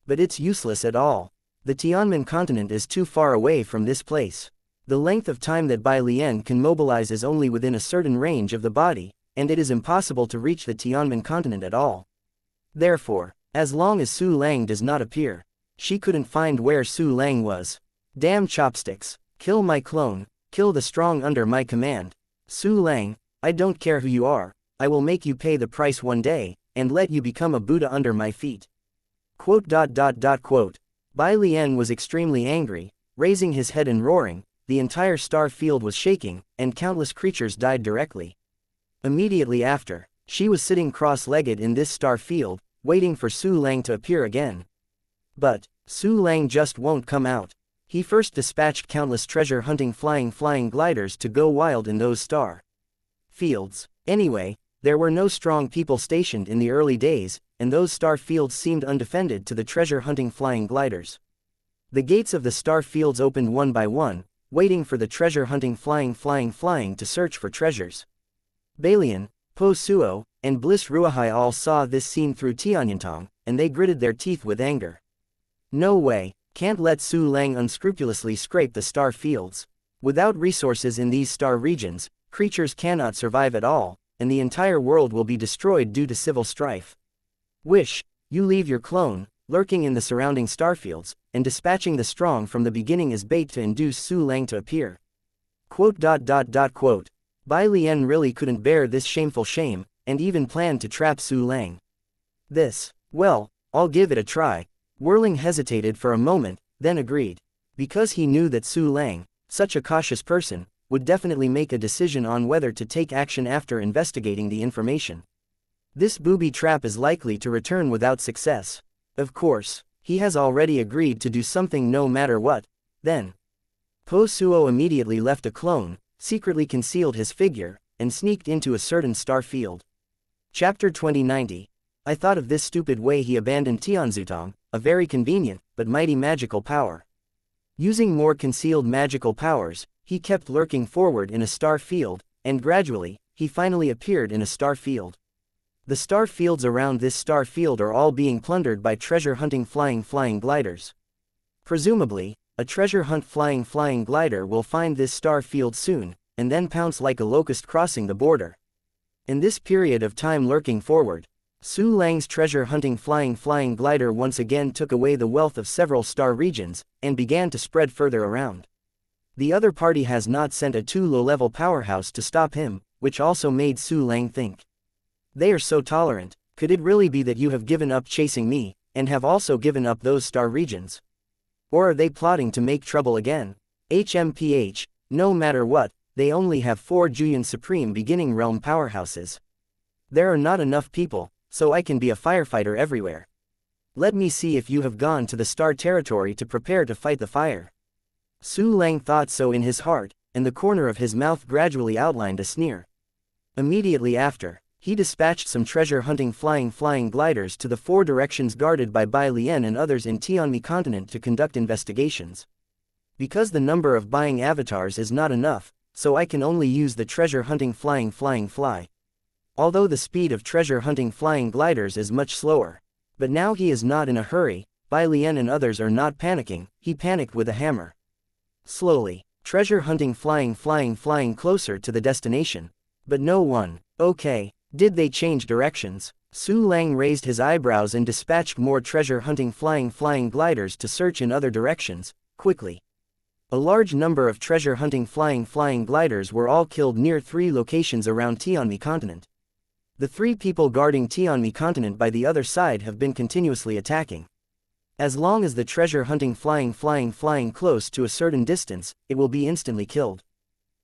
But it's useless at all. The Tianmen continent is too far away from this place. The length of time that Bai Lian can mobilize is only within a certain range of the body, and it is impossible to reach the Tianmen continent at all. Therefore, as long as Su Lang does not appear, she couldn't find where Su Lang was. Damn chopsticks! Kill my clone, kill the strong under my command. Su Lang, I don't care who you are, I will make you pay the price one day, and let you become a Buddha under my feet. Bai Lian was extremely angry, raising his head and roaring. The entire star field was shaking, and countless creatures died directly. Immediately after, she was sitting cross-legged in this star field, waiting for Su Lang to appear again. But Su Lang just won't come out. He first dispatched countless treasure-hunting flying gliders to go wild in those star fields. Anyway, there were no strong people stationed in the early days, and those star fields seemed undefended to the treasure-hunting flying gliders. The gates of the star fields opened one by one, waiting for the treasure-hunting flying to search for treasures. Balian, Po Suo, and Bliss Ruahai all saw this scene through Tianyantong, and they gritted their teeth with anger. No way, can't let Su Lang unscrupulously scrape the star fields. Without resources in these star regions, creatures cannot survive at all, and the entire world will be destroyed due to civil strife. Wish, you leave your clone, lurking in the surrounding starfields, and dispatching the strong from the beginning as bait to induce Su Lang to appear. Bai Lian really couldn't bear this shameful shame, and even planned to trap Su Lang. Well, I'll give it a try. Whirling hesitated for a moment, then agreed. Because he knew that Su Lang, such a cautious person, would definitely make a decision on whether to take action after investigating the information. This booby trap is likely to return without success. Of course, he has already agreed to do something no matter what. Then, Po Suo immediately left a clone, secretly concealed his figure, and sneaked into a certain star field. Chapter 2090. I thought of this stupid way he abandoned Tianzutong, a very convenient, but mighty magical power. Using more concealed magical powers, he kept lurking forward in a star field, and gradually, he finally appeared in a star field. The star fields around this star field are all being plundered by treasure-hunting flying gliders. Presumably, a treasure hunt flying glider will find this star field soon, and then pounce like a locust crossing the border. In this period of time lurking forward, Su Lang's treasure-hunting flying glider once again took away the wealth of several star regions, and began to spread further around. The other party has not sent a too low-level powerhouse to stop him, which also made Su Lang think. They are so tolerant. Could it really be that you have given up chasing me, and have also given up those star regions? Or are they plotting to make trouble again? HMPH, no matter what, they only have 4 Juyin Supreme beginning realm powerhouses. There are not enough people, so I can be a firefighter everywhere. Let me see if you have gone to the star territory to prepare to fight the fire. Su Lang thought so in his heart, and the corner of his mouth gradually outlined a sneer. Immediately after, he dispatched some treasure-hunting flying gliders to the 4 directions guarded by Bai Lian and others in Tianmi continent to conduct investigations. Because the number of buying avatars is not enough, so I can only use the treasure-hunting fly. Although the speed of treasure-hunting flying gliders is much slower. But now he is not in a hurry. Bai Lian and others are not panicking. He panicked with a hammer. Slowly, treasure-hunting flying closer to the destination. But no one. Okay. Did they change directions? Su Lang raised his eyebrows and dispatched more treasure-hunting flying gliders to search in other directions, quickly. A large number of treasure-hunting flying gliders were all killed near 3 locations around Tianmi continent. The 3 people guarding Tianmi continent by the other side have been continuously attacking. As long as the treasure-hunting flying close to a certain distance, it will be instantly killed.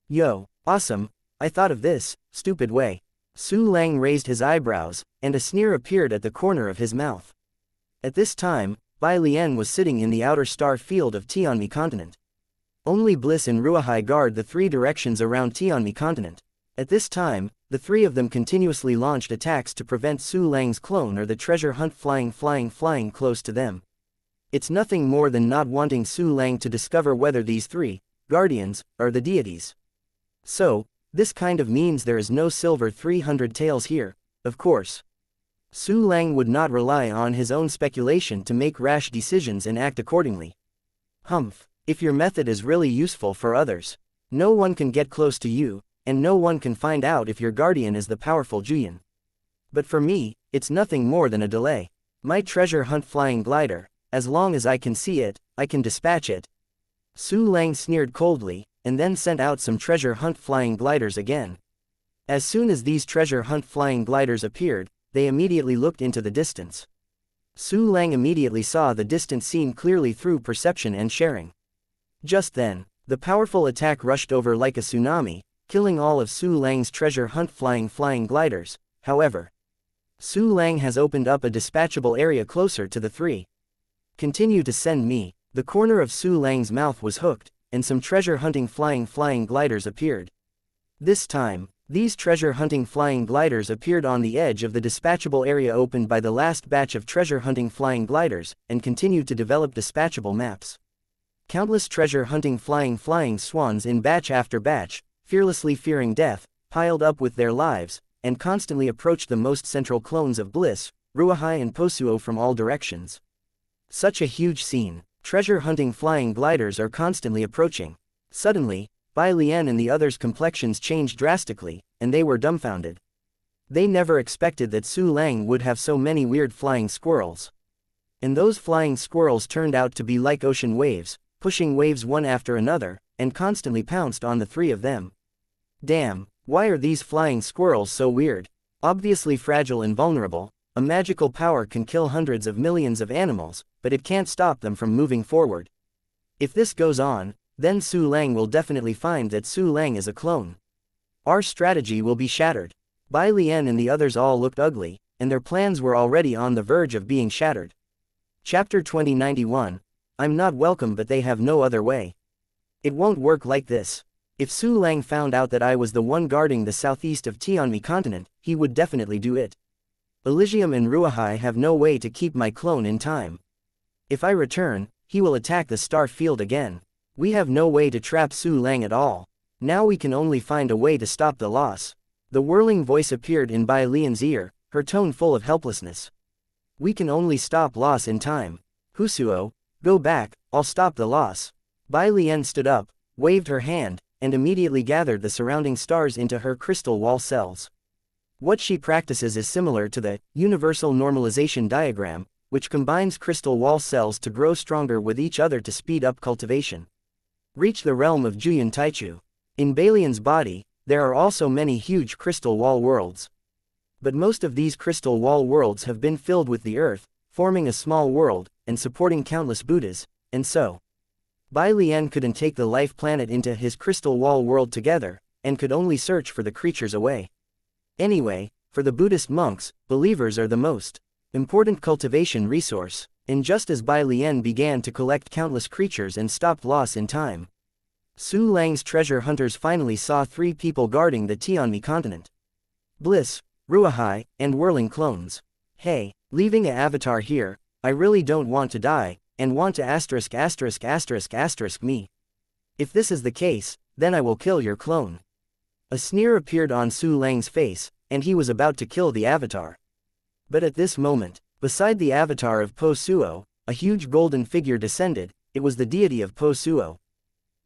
Yo, awesome, I thought of this, stupid way. Su Lang raised his eyebrows, and a sneer appeared at the corner of his mouth. At this time, Bai Lian was sitting in the outer star field of Tianmi continent. Only Bliss and Ruahai guard the 3 directions around Tianmi continent. At this time, the three of them continuously launched attacks to prevent Su Lang's clone or the treasure hunt flying close to them. It's nothing more than not wanting Su Lang to discover whether these three guardians are the deities. So, this kind of means there is no silver 300 taels here, of course. Su Lang would not rely on his own speculation to make rash decisions and act accordingly. Humph, if your method is really useful for others, no one can get close to you, and no one can find out if your guardian is the powerful Juyin. But for me, it's nothing more than a delay. My treasure hunt flying glider, as long as I can see it, I can dispatch it. Su Lang sneered coldly, and then sent out some treasure hunt flying gliders again. As soon as these treasure hunt flying gliders appeared, they immediately looked into the distance. Su Lang immediately saw the distant scene clearly through perception and sharing. Just then, the powerful attack rushed over like a tsunami, killing all of Su Lang's treasure hunt flying gliders. However, Su Lang has opened up a dispatchable area closer to the three. Continue to send me. The corner of Su Lang's mouth was hooked, and some treasure hunting flying gliders appeared. This time, these treasure hunting flying gliders appeared on the edge of the dispatchable area opened by the last batch of treasure hunting flying gliders, and continued to develop dispatchable maps. Countless treasure hunting flying swans in batch after batch, fearlessly fearing death, piled up with their lives, and constantly approached the most central clones of Bliss, Ruahai and Posuo from all directions. Such a huge scene. Treasure hunting flying gliders are constantly approaching. Suddenly, Bai Lian and the others' complexions changed drastically, and they were dumbfounded. They never expected that Su Lang would have so many weird flying squirrels. And those flying squirrels turned out to be like ocean waves, pushing waves one after another, and constantly pounced on the three of them. Damn, why are these flying squirrels so weird? Obviously fragile and vulnerable, a magical power can kill hundreds of millions of animals, but it can't stop them from moving forward. If this goes on, then Su Lang will definitely find that Su Lang is a clone. Our strategy will be shattered. Bai Lian and the others all looked ugly, and their plans were already on the verge of being shattered. Chapter 2091. I'm not welcome, but they have no other way. It won't work like this. If Su Lang found out that I was the one guarding the southeast of Tianmi continent, he would definitely do it. Elysium and Ruahai have no way to keep my clone in time. If I return, he will attack the star field again. We have no way to trap Su Lang at all. Now we can only find a way to stop the loss. The whirling voice appeared in Bai Lian's ear, her tone full of helplessness. We can only stop loss in time. Husuo, go back, I'll stop the loss. Bai Lian stood up, waved her hand, and immediately gathered the surrounding stars into her crystal wall cells. What she practices is similar to the universal normalization diagram, which combines crystal wall cells to grow stronger with each other to speed up cultivation. Reach the realm of Juyin Taichu. In Balian's body, there are also many huge crystal wall worlds. But most of these crystal wall worlds have been filled with the earth, forming a small world, and supporting countless Buddhas, and so. Bai Lian couldn't take the life planet into his crystal wall world together, and could only search for the creatures away. Anyway, for the Buddhist monks, believers are the most important cultivation resource, and just as Bai Lian began to collect countless creatures and stopped loss in time, Su Lang's treasure hunters finally saw three people guarding the Tianmi continent. Bliss, Ruahai, and whirling clones. Hey, leaving an avatar here, I really don't want to die, and want to ***** me. If this is the case, then I will kill your clone. A sneer appeared on Su Lang's face, and he was about to kill the avatar. But at this moment, beside the avatar of Po Suo, a huge golden figure descended. It was the deity of Po Suo.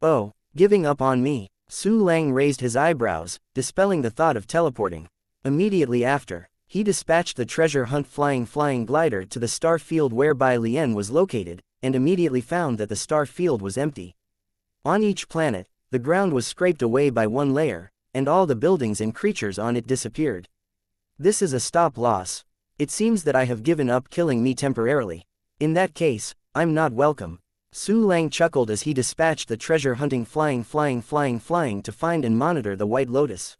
Oh, giving up on me. Su Lang raised his eyebrows, dispelling the thought of teleporting. Immediately after, he dispatched the treasure hunt flying glider to the star field where Bai Lian was located, and immediately found that the star field was empty. On each planet, the ground was scraped away by one layer, and all the buildings and creatures on it disappeared. This is a stop loss. It seems that I have given up killing me temporarily. In that case, I'm not welcome. Su Lang chuckled as he dispatched the treasure hunting flying to find and monitor the White Lotus,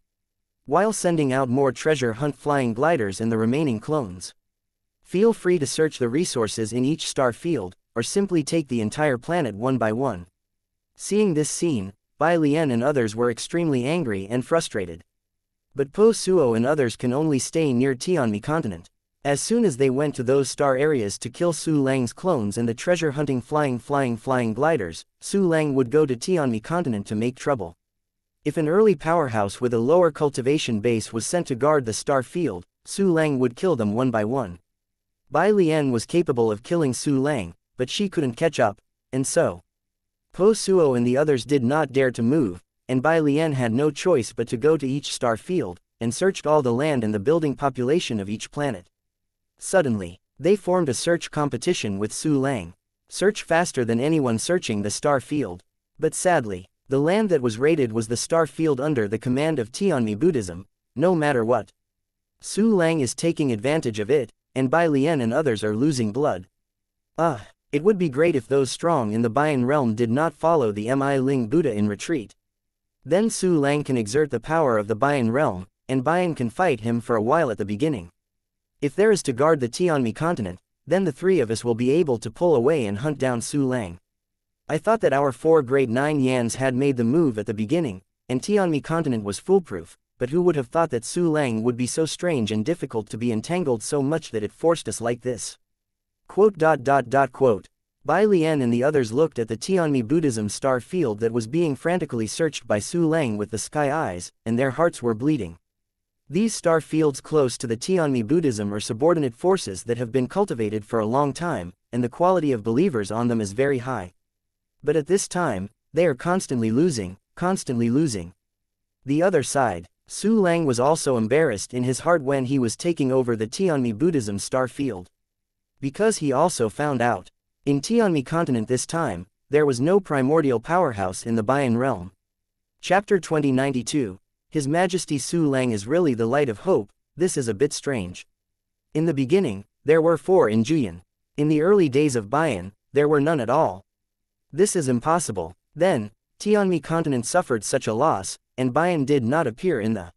while sending out more treasure hunt flying gliders and the remaining clones. Feel free to search the resources in each star field, or simply take the entire planet one by one. Seeing this scene, Bai Lian and others were extremely angry and frustrated. But Po Suo and others can only stay near Tianmi continent. As soon as they went to those star areas to kill Su Lang's clones and the treasure-hunting flying gliders, Su Lang would go to Tianmi continent to make trouble. If an early powerhouse with a lower cultivation base was sent to guard the star field, Su Lang would kill them one by one. Bai Lian was capable of killing Su Lang, but she couldn't catch up, and so Po Suo and the others did not dare to move, and Bai Lian had no choice but to go to each star field, and searched all the land and the building population of each planet. Suddenly, they formed a search competition with Su Lang. Search faster than anyone searching the star field. But sadly, the land that was raided was the star field under the command of Tianmi Buddhism, no matter what. Su Lang is taking advantage of it, and Bai Lian and others are losing blood. It would be great if those strong in the Bayan realm did not follow the Mi Ling Buddha in retreat. Then Su Lang can exert the power of the Bayan realm, and Bayan can fight him for a while at the beginning. If there is to guard the Tianmi continent, then the three of us will be able to pull away and hunt down Su Lang. I thought that our 4 grade 9 Yans had made the move at the beginning, and Tianmi continent was foolproof, but who would have thought that Su Lang would be so strange and difficult to be entangled so much that it forced us like this. Bai Lian and the others looked at the Tianmi Buddhism star field that was being frantically searched by Su Lang with the sky eyes, and their hearts were bleeding. These star fields close to the Tianmi Buddhism are subordinate forces that have been cultivated for a long time, and the quality of believers on them is very high. But at this time, they are constantly losing. The other side, Su Lang was also embarrassed in his heart when he was taking over the Tianmi Buddhism star field. Because he also found out, in Tianmi continent this time, there was no primordial powerhouse in the Bayan realm. Chapter 2092. His Majesty Su Lang is really the light of hope. This is a bit strange. In the beginning, there were 4 in Juyin. In the early days of Bayan, there were none at all. This is impossible. Then, Tianmi continent suffered such a loss, and Bayan did not appear in the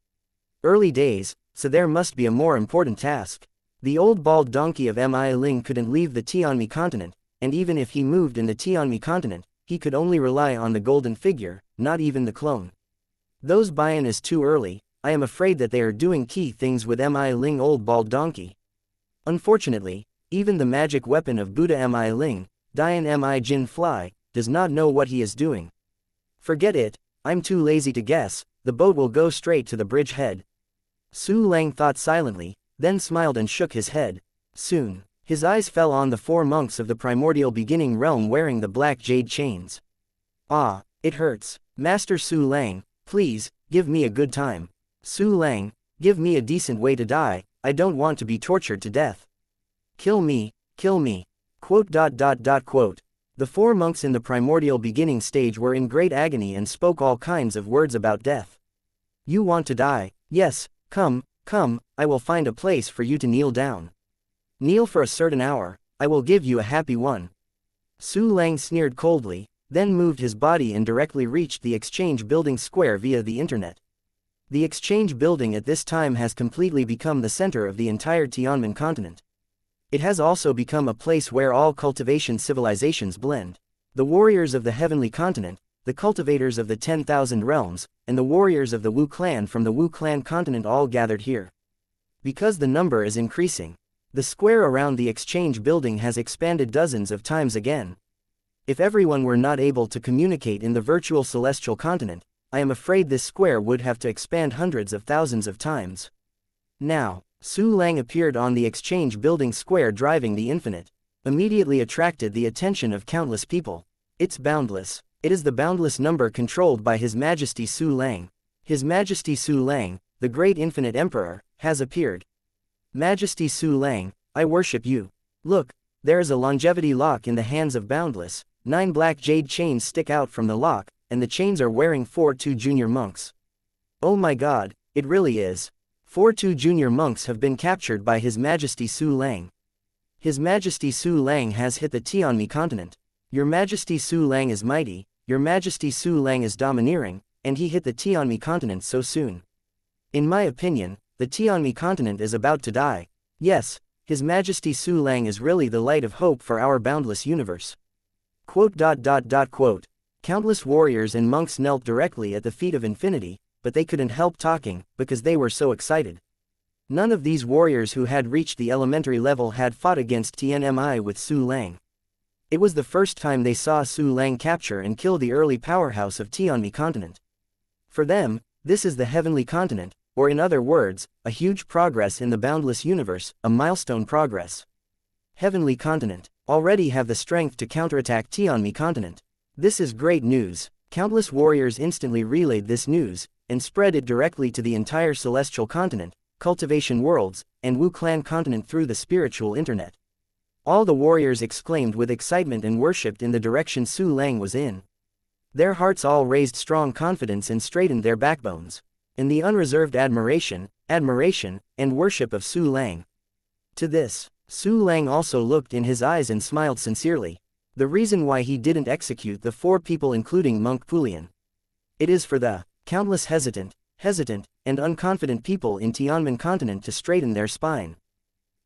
early days, so there must be a more important task. The old bald donkey of Mi Ling couldn't leave the Tianmi continent, and even if he moved in the Tianmi continent, he could only rely on the golden figure, not even the clone. Those Bayan is too early. I am afraid that they are doing key things with Mi Ling old bald donkey. Unfortunately, even the magic weapon of Buddha Mi Ling, Dian Mi Jin Fly, does not know what he is doing. Forget it, I'm too lazy to guess, the boat will go straight to the bridge head. Su Lang thought silently, then smiled and shook his head. Soon, his eyes fell on the 4 monks of the primordial beginning realm wearing the black jade chains. Ah, it hurts. Master Su Lang, please, give me a good time. Su Lang, give me a decent way to die, I don't want to be tortured to death. Kill me. The 4 monks in the primordial beginning stage were in great agony and spoke all kinds of words about death. You want to die? Yes, come, I will find a place for you to kneel down. Kneel for a certain hour, I will give you a happy one. Su Lang sneered coldly, then moved his body and directly reached the exchange building square via the internet. The exchange building at this time has completely become the center of the entire Tianmen continent. It has also become a place where all cultivation civilizations blend. The warriors of the heavenly continent, the cultivators of the 10,000 realms, and the warriors of the Wu clan from the Wu clan continent all gathered here. Because the number is increasing, the square around the exchange building has expanded dozens of times again. If everyone were not able to communicate in the virtual celestial continent, I am afraid this square would have to expand hundreds of thousands of times. Now, Su Lang appeared on the exchange building square driving the infinite, immediately attracted the attention of countless people. It's boundless. It is the boundless number controlled by His Majesty Su Lang. His Majesty Su Lang, the great infinite emperor, has appeared. Majesty Su Lang, I worship you. Look, there is a longevity lock in the hands of Boundless. 9 black jade chains stick out from the lock, and the chains are wearing 4 junior monks. Oh my god, it really is. 4 junior monks have been captured by His Majesty Su Lang. His Majesty Su Lang has hit the Tianmi continent. Your Majesty Su Lang is mighty, Your Majesty Su Lang is domineering, and he hit the Tianmi continent so soon. In my opinion, the Tianmi continent is about to die. Yes, His Majesty Su Lang is really the light of hope for our boundless universe. Countless warriors and monks knelt directly at the feet of infinity, but they couldn't help talking, because they were so excited. None of these warriors who had reached the elementary level had fought against Tianmi with Su Lang. It was the first time they saw Su Lang capture and kill the early powerhouse of Tianmi continent. For them, this is the heavenly continent, or in other words, a huge progress in the boundless universe, a milestone progress. Heavenly continent, already have the strength to counterattack Tianmi continent. This is great news. Countless warriors instantly relayed this news, and spread it directly to the entire celestial continent, cultivation worlds, and Wu clan continent through the spiritual internet. All the warriors exclaimed with excitement and worshipped in the direction Su Lang was in. Their hearts all raised strong confidence and straightened their backbones. In the unreserved admiration, and worship of Su Lang. To this, Su Lang also looked in his eyes and smiled sincerely. The reason why he didn't execute the 4 people including Monk Pulian. It is for the countless hesitant, and unconfident people in Tianmen continent to straighten their spine.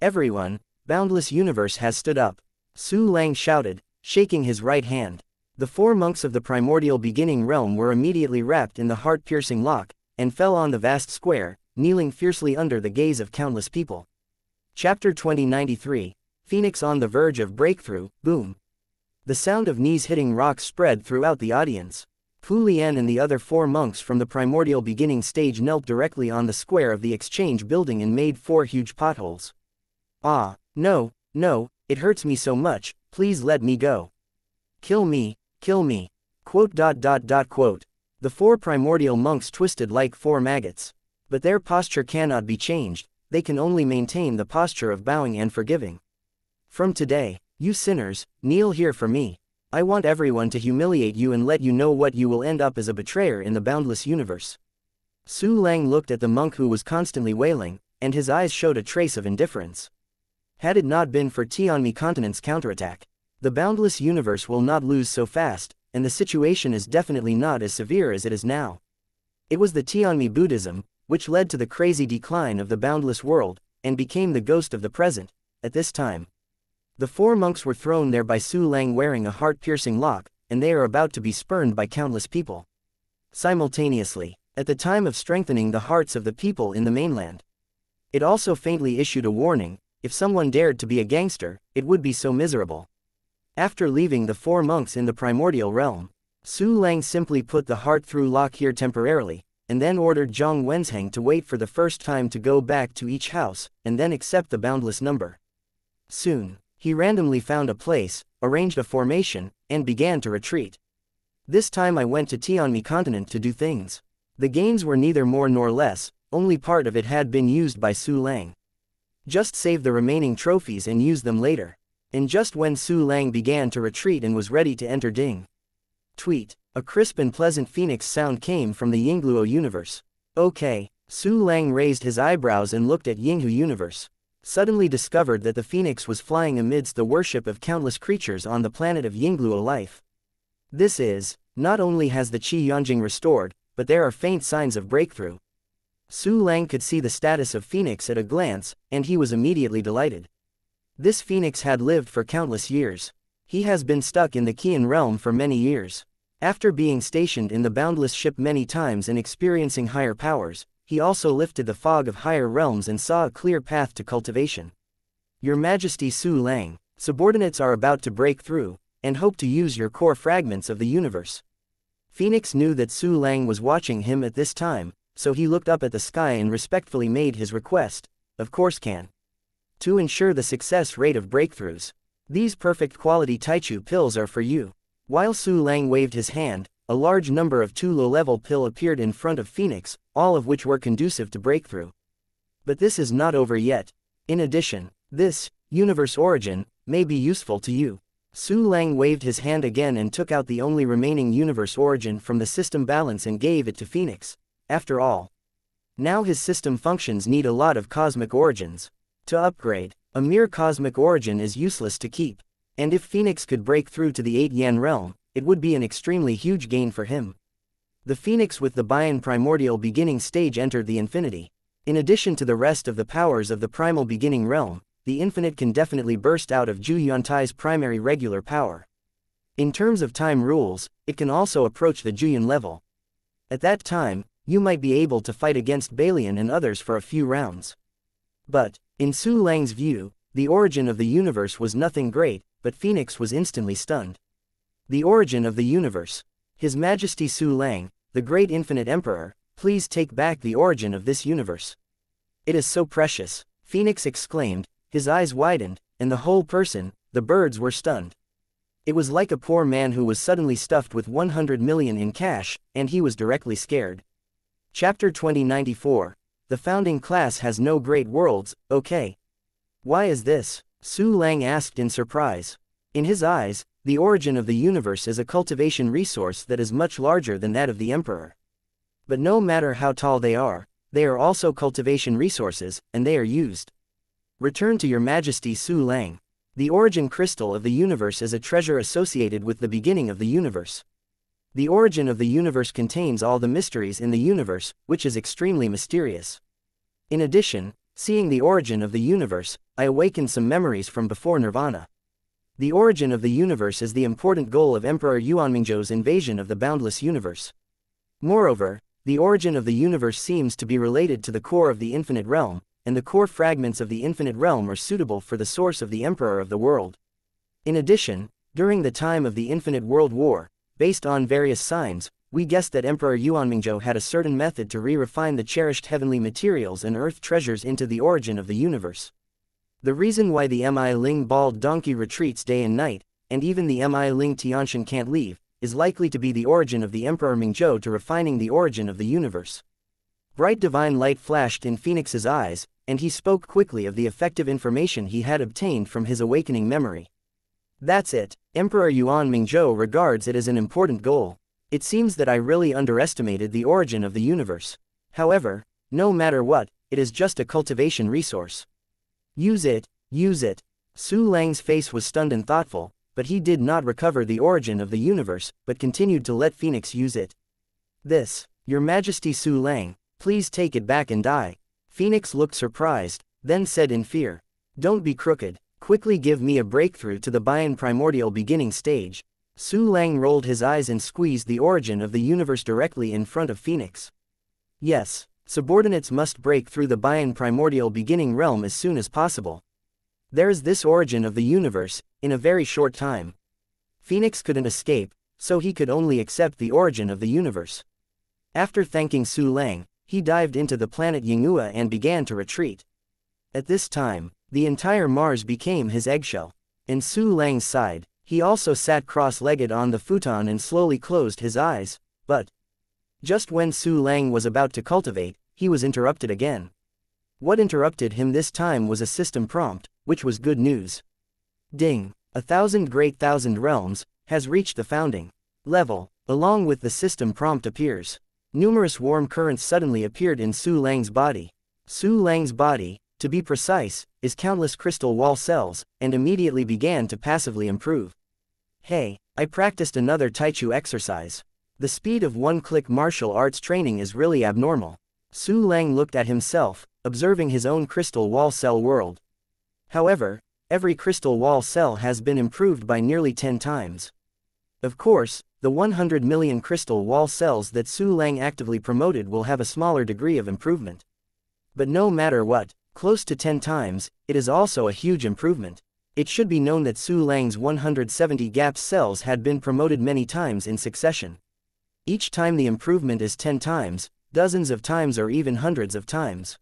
Everyone, boundless universe has stood up. Su Lang shouted, shaking his right hand. The 4 monks of the primordial beginning realm were immediately wrapped in the heart-piercing lock, and fell on the vast square, kneeling fiercely under the gaze of countless people. Chapter 2093, Phoenix on the verge of breakthrough, boom. The sound of knees hitting rocks spread throughout the audience. Pu Lian and the other 4 monks from the primordial beginning stage knelt directly on the square of the exchange building and made 4 huge potholes. Ah, no, it hurts me so much, please let me go. Kill me. Quote. The 4 primordial monks twisted like 4 maggots. But their posture cannot be changed, they can only maintain the posture of bowing and forgiving. From today, you sinners, kneel here for me. I want everyone to humiliate you and let you know what you will end up as a betrayer in the boundless universe. Su Lang looked at the monk who was constantly wailing, and his eyes showed a trace of indifference. Had it not been for Tianmi continent's counterattack, the boundless universe will not lose so fast, and the situation is definitely not as severe as it is now. It was the Tianmi Buddhism, which led to the crazy decline of the boundless world, and became the ghost of the present, at this time. The 4 monks were thrown there by Su Lang wearing a heart-piercing lock, and they are about to be spurned by countless people. Simultaneously, at the time of strengthening the hearts of the people in the mainland. It also faintly issued a warning, if someone dared to be a gangster, it would be so miserable. After leaving the 4 monks in the primordial realm, Su Lang simply put the heart-through lock here temporarily, and then ordered Zhang Wenzheng to wait for the first time to go back to each house, and then accept the boundless number. Soon, he randomly found a place, arranged a formation, and began to retreat. This time I went to Tianmi continent to do things. The gains were neither more nor less, only part of it had been used by Su Lang. Just save the remaining trophies and use them later. And just when Su Lang began to retreat and was ready to enter Ding. Tweet. A crisp and pleasant phoenix sound came from the Yingluo universe. Okay. Su Lang raised his eyebrows and looked at Yinghu universe. Suddenly discovered that the phoenix was flying amidst the worship of countless creatures on the planet of Yingluo life. This is, not only has the Qi Yanjing restored, but there are faint signs of breakthrough. Su Lang could see the status of Phoenix at a glance, and he was immediately delighted. This Phoenix had lived for countless years. He has been stuck in the Qian realm for many years. After being stationed in the boundless ship many times and experiencing higher powers, he also lifted the fog of higher realms and saw a clear path to cultivation. Your Majesty Su Lang, subordinates are about to break through, and hope to use your core fragments of the universe. Phoenix knew that Su Lang was watching him at this time, so he looked up at the sky and respectfully made his request. Of course can. To ensure the success rate of breakthroughs, these perfect quality Taichu pills are for you. While Su Lang waved his hand, a large number of 2 low-level pill appeared in front of Phoenix, all of which were conducive to breakthrough. But this is not over yet. In addition, this, universe origin, may be useful to you. Su Lang waved his hand again and took out the only remaining universe origin from the system balance and gave it to Phoenix. After all, now his system functions need a lot of cosmic origins. To upgrade, a mere cosmic origin is useless to keep. And if Phoenix could break through to the 8 Yan realm, it would be an extremely huge gain for him. The Phoenix with the Bian primordial beginning stage entered the infinity. In addition to the rest of the powers of the primal beginning realm, the infinite can definitely burst out of Zhu Yuantai's primary regular power. In terms of time rules, it can also approach the Zhuyan level. At that time, you might be able to fight against Balian and others for a few rounds. But, in Su Lang's view, the origin of the universe was nothing great, but Phoenix was instantly stunned. The origin of the universe. His Majesty Su Lang, the great infinite emperor, please take back the origin of this universe. It is so precious, Phoenix exclaimed, his eyes widened, and the whole person, the birds were stunned. It was like a poor man who was suddenly stuffed with 100 million in cash, and he was directly scared. Chapter 2094. The founding class has no great worlds, okay. Why is this? Su Lang asked in surprise. In his eyes, the origin of the universe is a cultivation resource that is much larger than that of the emperor. But no matter how tall they are also cultivation resources, and they are used. Return to your Majesty Su Lang. The origin crystal of the universe is a treasure associated with the beginning of the universe. The origin of the universe contains all the mysteries in the universe, which is extremely mysterious. In addition, seeing the origin of the universe, I awakened some memories from before Nirvana. The origin of the universe is the important goal of Emperor Yuanmingzhou's invasion of the boundless universe. Moreover, the origin of the universe seems to be related to the core of the infinite realm, and the core fragments of the infinite realm are suitable for the source of the Emperor of the world. In addition, during the time of the Infinite World War, based on various signs, we guessed that Emperor Yuanmingzhou had a certain method to re-refine the cherished heavenly materials and earth treasures into the origin of the universe. The reason why the Mi Ling bald donkey retreats day and night, and even the Mi Ling Tianxian can't leave, is likely to be the origin of the Emperor Mingzhou to refining the origin of the universe. Bright divine light flashed in Phoenix's eyes, and he spoke quickly of the effective information he had obtained from his awakening memory. That's it, Emperor Yuan Mingzhou regards it as an important goal. It seems that I really underestimated the origin of the universe. However, no matter what, it is just a cultivation resource. Use it, use it. Su Lang's face was stunned and thoughtful, but he did not recover the origin of the universe, but continued to let Phoenix use it. This, Your Majesty Su Lang, please take it back and die. Phoenix looked surprised, then said in fear, don't be crooked, quickly give me a breakthrough to the Bian primordial beginning stage. Su Lang rolled his eyes and squeezed the origin of the universe directly in front of Phoenix. Yes, subordinates must break through the Bian primordial beginning realm as soon as possible. There is this origin of the universe, in a very short time. Phoenix couldn't escape, so he could only accept the origin of the universe. After thanking Su Lang, he dived into the planet Yinghua and began to retreat. At this time, the entire Mars became his eggshell. In Su Lang's side, he also sat cross-legged on the futon and slowly closed his eyes, but just when Su Lang was about to cultivate, he was interrupted again. What interrupted him this time was a system prompt, which was good news. Ding! 1,000 great thousand realms has reached the founding level. Along with the system prompt appears. Numerous warm currents suddenly appeared in Su Lang's body. Su Lang's body, to be precise, is countless crystal wall cells, and immediately began to passively improve. Hey, I practiced another Taichu exercise. The speed of one-click martial arts training is really abnormal. Su Lang looked at himself, observing his own crystal wall cell world. However, every crystal wall cell has been improved by nearly 10 times. Of course, the 100 million crystal wall cells that Su Lang actively promoted will have a smaller degree of improvement. But no matter what, close to 10 times, it is also a huge improvement. It should be known that Su Lang's 170 GAPS cells had been promoted many times in succession. Each time the improvement is 10 times, dozens of times or even hundreds of times.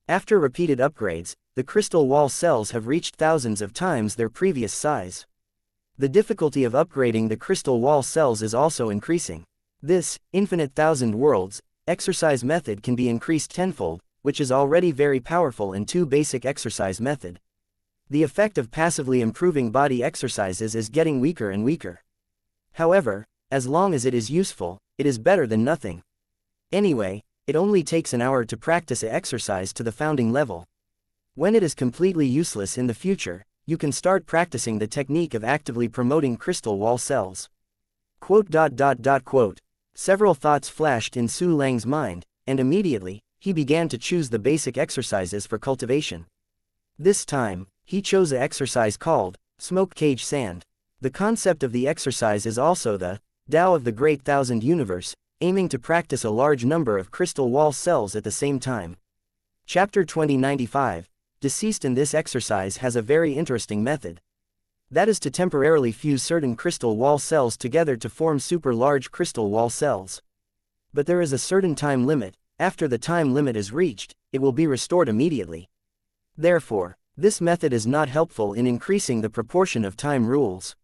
After repeated upgrades, the crystal wall cells have reached thousands of times their previous size. The difficulty of upgrading the crystal wall cells is also increasing. This, infinite thousand worlds, exercise method can be increased tenfold, which is already very powerful in 2 basic exercise method. The effect of passively improving body exercises is getting weaker and weaker. However, as long as it is useful, it is better than nothing. Anyway, it only takes an hour to practice a exercise to the founding level. When it is completely useless in the future, you can start practicing the technique of actively promoting crystal wall cells. Quote. Several thoughts flashed in Su Lang's mind, and immediately, he began to choose the basic exercises for cultivation. This time, he chose an exercise called Smoke Cage Sand. The concept of the exercise is also the Tao of the Great Thousand Universe, aiming to practice a large number of crystal wall cells at the same time. Chapter 2095, Deceased in this exercise has a very interesting method. That is to temporarily fuse certain crystal wall cells together to form super large crystal wall cells. But there is a certain time limit. After the time limit is reached, it will be restored immediately. Therefore, this method is not helpful in increasing the proportion of time rules.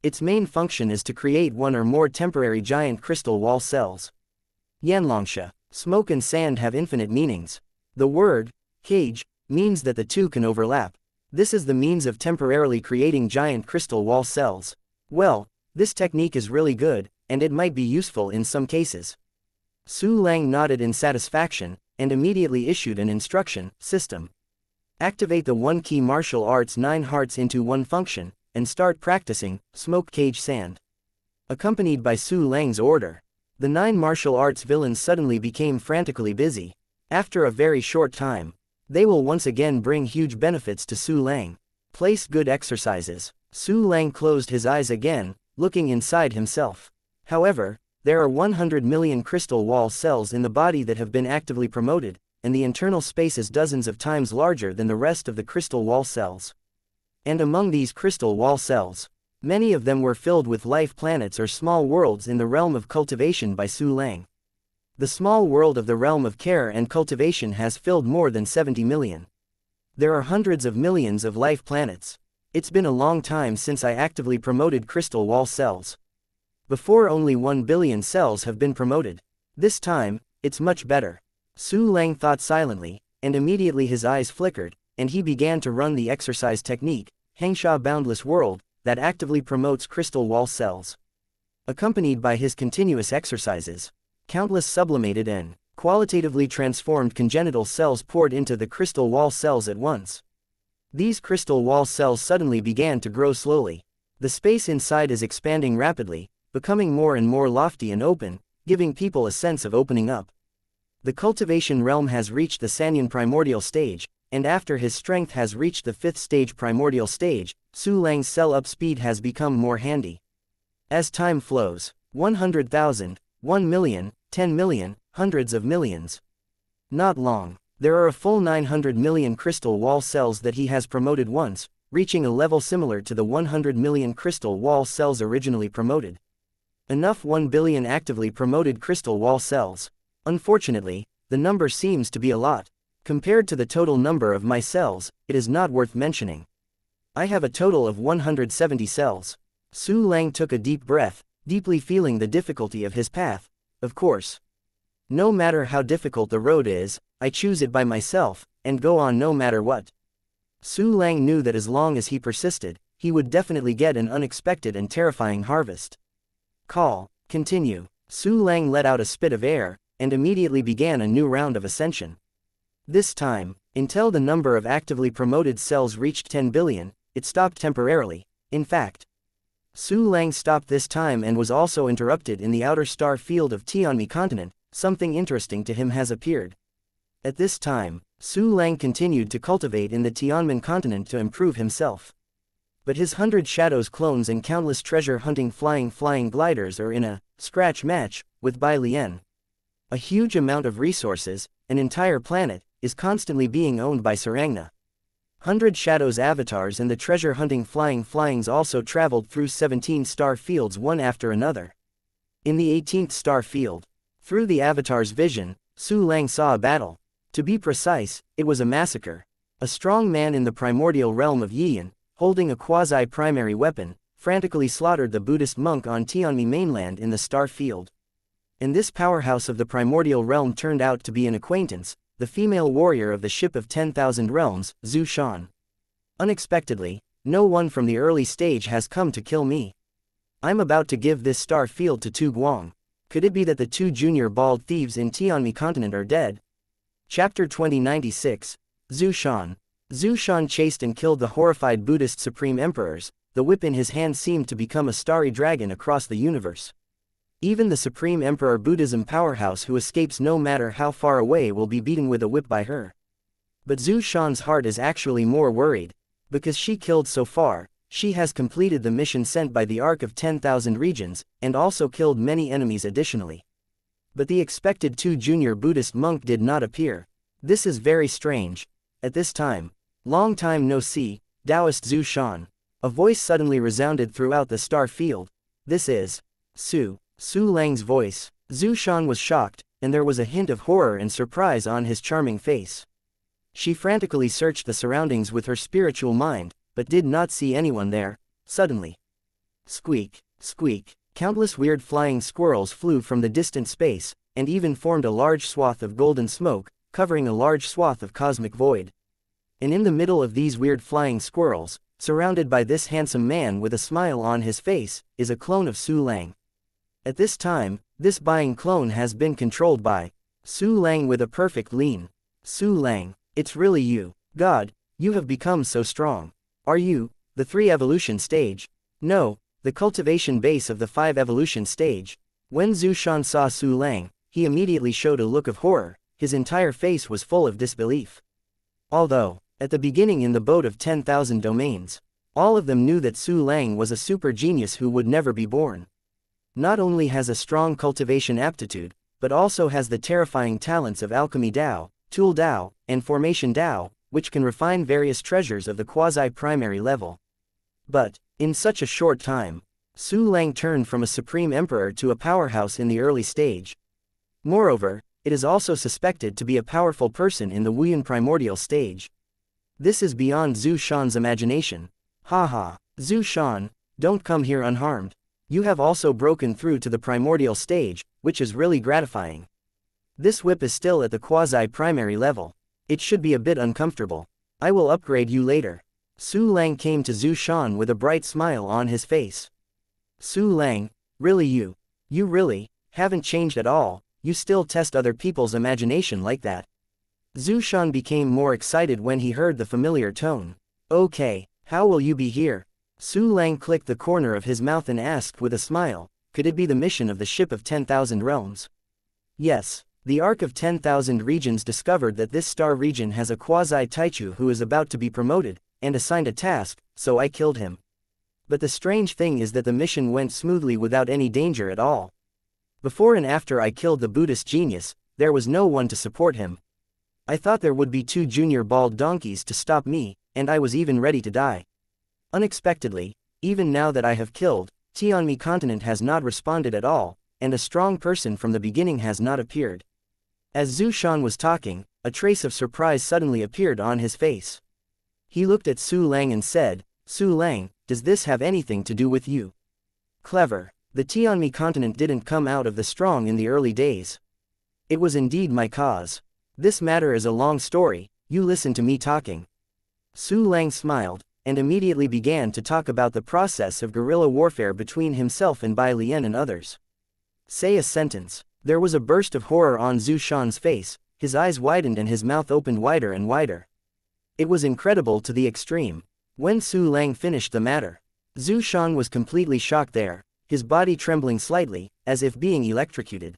Its main function is to create one or more temporary giant crystal wall cells. Xianxia, smoke and sand have infinite meanings. The word, cage, means that the two can overlap. This is the means of temporarily creating giant crystal wall cells. Well, this technique is really good, and it might be useful in some cases. Su Lang nodded in satisfaction, and immediately issued an instruction system. Activate the 1-key martial arts 9 hearts into one function, and start practicing smoke cage sand. Accompanied by Su Lang's order, the 9 martial arts villains suddenly became frantically busy. After a very short time, they will once again bring huge benefits to Su Lang. Place good exercises. Su Lang closed his eyes again, looking inside himself. However, there are 100 million crystal wall cells in the body that have been actively promoted, and the internal space is dozens of times larger than the rest of the crystal wall cells. And among these crystal wall cells, many of them were filled with life planets or small worlds in the realm of cultivation by Su Lang. The small world of the realm of care and cultivation has filled more than 70 million. There are hundreds of millions of life planets. It's been a long time since I actively promoted crystal wall cells. Before, only 1 billion cells have been promoted. This time, it's much better. Su Lang thought silently, and immediately his eyes flickered, and he began to run the exercise technique, xianxia boundless world, that actively promotes crystal wall cells. Accompanied by his continuous exercises, countless sublimated and qualitatively transformed congenital cells poured into the crystal wall cells at once. These crystal wall cells suddenly began to grow slowly. The space inside is expanding rapidly, becoming more and more lofty and open, giving people a sense of opening up. The cultivation realm has reached the Sanyan primordial stage, and after his strength has reached the 5th stage primordial stage, Su Lang's cell up speed has become more handy. As time flows, 100,000, 1 million, 10 million, hundreds of millions. Not long, there are a full 900 million crystal wall cells that he has promoted once, reaching a level similar to the 100 million crystal wall cells originally promoted. Enough 1 billion actively promoted crystal wall cells. Unfortunately, the number seems to be a lot. Compared to the total number of my cells, it is not worth mentioning. I have a total of 170 cells. Su Lang took a deep breath, deeply feeling the difficulty of his path. Of course. No matter how difficult the road is, I choose it by myself, and go on no matter what. Su Lang knew that as long as he persisted, he would definitely get an unexpected and terrifying harvest. Call, continue. Su Lang let out a spit of air, and immediately began a new round of ascension. This time, until the number of actively promoted cells reached 10 billion, it stopped temporarily. In fact, Su Lang stopped this time and was also interrupted in the outer star field of Tianmi continent. Something interesting to him has appeared. At this time, Su Lang continued to cultivate in the Tianmen continent to improve himself. But his 100 Shadows clones and countless treasure-hunting flying gliders are in a scratch match with Bai Lian. A huge amount of resources, an entire planet, is constantly being owned by Sarangna. 100 Shadows avatars and the treasure-hunting flyings also traveled through 17 star fields one after another. In the 18th star field, through the avatar's vision, Su Lang saw a battle. To be precise, it was a massacre. A strong man in the primordial realm of Yiyan, holding a quasi-primary weapon, frantically slaughtered the Buddhist monk on Tianmi mainland in the star field. And this powerhouse of the primordial realm turned out to be an acquaintance, the female warrior of the ship of 10,000 realms, Zhu Shan. Unexpectedly, no one from the early stage has come to kill me. I'm about to give this star field to Tu Guang. Could it be that the 2 junior bald thieves in Tianmi continent are dead? Chapter 2096, Zhu Shan. Zhu Shan chased and killed the horrified Buddhist supreme emperors. The whip in his hand seemed to become a starry dragon across the universe. Even the Supreme Emperor Buddhism powerhouse who escapes no matter how far away will be beaten with a whip by her. But Zhu Shan's heart is actually more worried. Because she killed so far, she has completed the mission sent by the Ark of 10,000 Regions, and also killed many enemies additionally. But the expected 2 junior Buddhist monk did not appear. This is very strange. At this time, long time no see, Taoist Zhu Shan. A voice suddenly resounded throughout the star field. This is Su Lang's voice. Zhu Shan was shocked, and there was a hint of horror and surprise on his charming face. She frantically searched the surroundings with her spiritual mind, but did not see anyone there. Suddenly, squeak, squeak, countless weird flying squirrels flew from the distant space, and even formed a large swath of golden smoke, covering a large swath of cosmic void. And in the middle of these weird flying squirrels, surrounded by this handsome man with a smile on his face, is a clone of Su Lang. At this time, this buying clone has been controlled by Su Lang with a perfect lean. Su Lang, it's really you. God, you have become so strong. Are you the 3 evolution stage? No, the cultivation base of the 5 evolution stage. When Zhu Shan saw Su Lang, he immediately showed a look of horror. His entire face was full of disbelief. Although, at the beginning in the boat of 10,000 domains, all of them knew that Su Lang was a super genius who would never be born. Not only has a strong cultivation aptitude, but also has the terrifying talents of alchemy Dao, tool Dao, and formation Dao, which can refine various treasures of the quasi-primary level. But, in such a short time, Su Lang turned from a supreme emperor to a powerhouse in the early stage. Moreover, it is also suspected to be a powerful person in the Wuyan primordial stage. This is beyond Zhu Shan's imagination. Haha, Zhu Shan, don't come here unharmed. You have also broken through to the primordial stage, which is really gratifying. This whip is still at the quasi-primary level. It should be a bit uncomfortable. I will upgrade you later. Su Lang came to Zhu Shan with a bright smile on his face. Su Lang, really you really haven't changed at all. You still test other people's imagination like that. Zhu Shan became more excited when he heard the familiar tone. Okay, how will you be here? Su Lang clicked the corner of his mouth and asked with a smile, could it be the mission of the ship of 10,000 realms? Yes, the Ark of 10,000 regions discovered that this star region has a quasi-taichu who is about to be promoted, and assigned a task, so I killed him. But the strange thing is that the mission went smoothly without any danger at all. Before and after I killed the Buddhist genius, there was no one to support him. I thought there would be 2 junior bald donkeys to stop me, and I was even ready to die. Unexpectedly, even now that I have killed, Tianmi continent has not responded at all, and a strong person from the beginning has not appeared. As Zhu Shan was talking, a trace of surprise suddenly appeared on his face. He looked at Su Lang and said, Su Lang, does this have anything to do with you? Clever. The Tianmi continent didn't come out of the strong in the early days. It was indeed my cause. This matter is a long story, you listen to me talking. Su Lang smiled, and immediately began to talk about the process of guerrilla warfare between himself and Bai Lian and others. Say a sentence. There was a burst of horror on Zhu Shan's face, his eyes widened and his mouth opened wider and wider. It was incredible to the extreme. When Su Lang finished the matter, Zhu Shan was completely shocked there, his body trembling slightly, as if being electrocuted.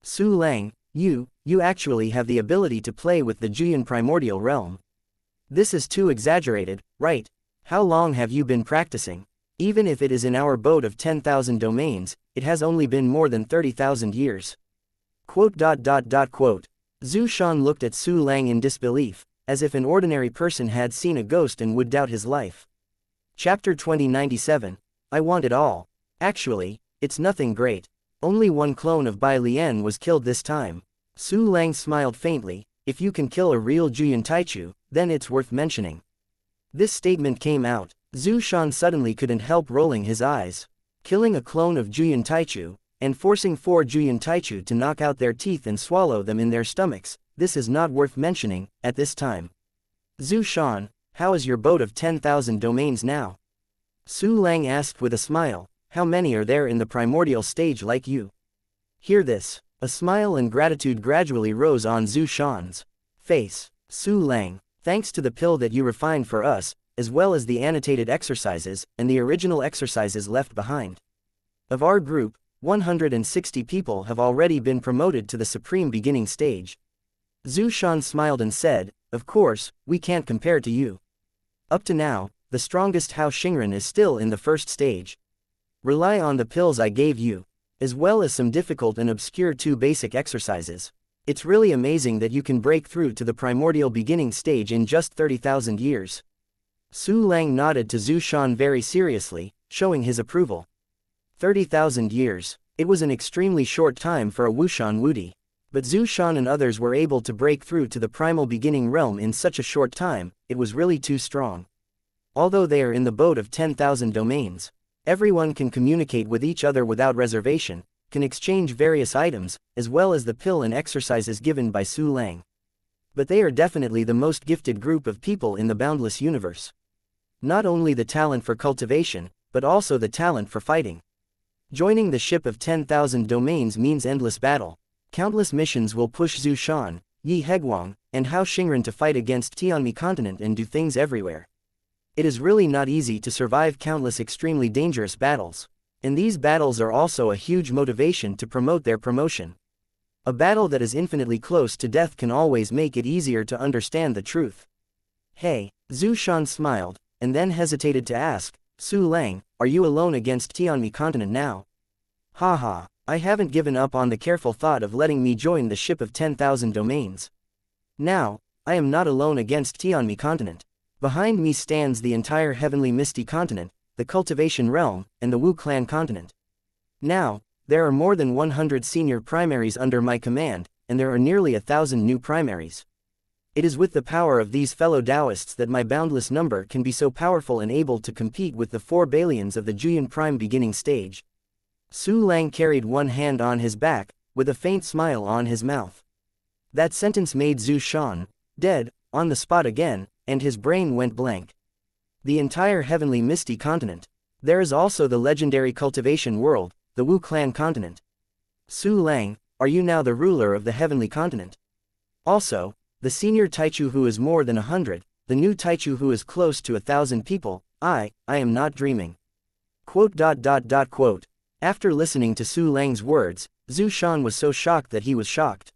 Su Lang, you actually have the ability to play with the Juyan primordial realm. This is too exaggerated, right? How long have you been practicing? Even if it is in our boat of 10,000 domains, it has only been more than 30,000 years. Quote. Zhu Shan looked at Su Lang in disbelief, as if an ordinary person had seen a ghost and would doubt his life. Chapter 2097. I want it all. Actually, it's nothing great. Only 1 clone of Bai Lian was killed this time. Su Lang smiled faintly, if you can kill a real Juyan Taichu, then it's worth mentioning. This statement came out, Zhu Shan suddenly couldn't help rolling his eyes. Killing a clone of Juyan Taichu, and forcing 4 Juyan Taichu to knock out their teeth and swallow them in their stomachs, this is not worth mentioning, at this time. Zhu Shan, how is your boat of 10,000 domains now? Su Lang asked with a smile, how many are there in the primordial stage like you? Hear this. A smile and gratitude gradually rose on Zhu Shan's face. Su Lang, thanks to the pill that you refined for us, as well as the annotated exercises, and the original exercises left behind. Of our group, 160 people have already been promoted to the supreme beginning stage. Zhu Shan smiled and said, of course, we can't compare to you. Up to now, the strongest Hao Xingren is still in the first stage. Rely on the pills I gave you. as well as some difficult and obscure 2 basic exercises. It's really amazing that you can break through to the primordial beginning stage in just 30,000 years. Su Lang nodded to Zhu Shan very seriously, showing his approval. 30,000 years. It was an extremely short time for a Wushan Wudi. But Zhu Shan and others were able to break through to the primal beginning realm in such a short time, it was really too strong. Although they are in the boat of 10,000 domains, everyone can communicate with each other without reservation, can exchange various items, as well as the pill and exercises given by Su Lang. But they are definitely the most gifted group of people in the boundless universe. Not only the talent for cultivation, but also the talent for fighting. Joining the ship of 10,000 domains means endless battle. Countless missions will push Zhu Shan, Yi Heguang, and Hao Xingren to fight against Tianmi continent and do things everywhere. It is really not easy to survive countless extremely dangerous battles. And these battles are also a huge motivation to promote their promotion. A battle that is infinitely close to death can always make it easier to understand the truth. Hey, Zhu Shan smiled, and then hesitated to ask, Su Lang, are you alone against Tianmi continent now? Haha, I haven't given up on the careful thought of letting me join the ship of 10,000 domains. Now, I am not alone against Tianmi continent. Behind me stands the entire heavenly misty continent, the cultivation realm, and the Wu clan continent. Now, there are more than 100 senior primaries under my command, and there are nearly 1,000 new primaries. It is with the power of these fellow Taoists that my boundless number can be so powerful and able to compete with the 4 Balians of the Juyan Prime beginning stage. Su Lang carried one hand on his back, with a faint smile on his mouth. That sentence made Zhu Shan dead, on the spot again, and his brain went blank. The entire heavenly misty continent. There is also the legendary cultivation world, the Wu clan continent. Su Lang, are you now the ruler of the heavenly continent? Also, the senior Taichu who is more than 100, the new Taichu who is close to 1,000 people, I am not dreaming. Quote. After listening to Su Lang's words, Zhu Shan was so shocked that he was shocked.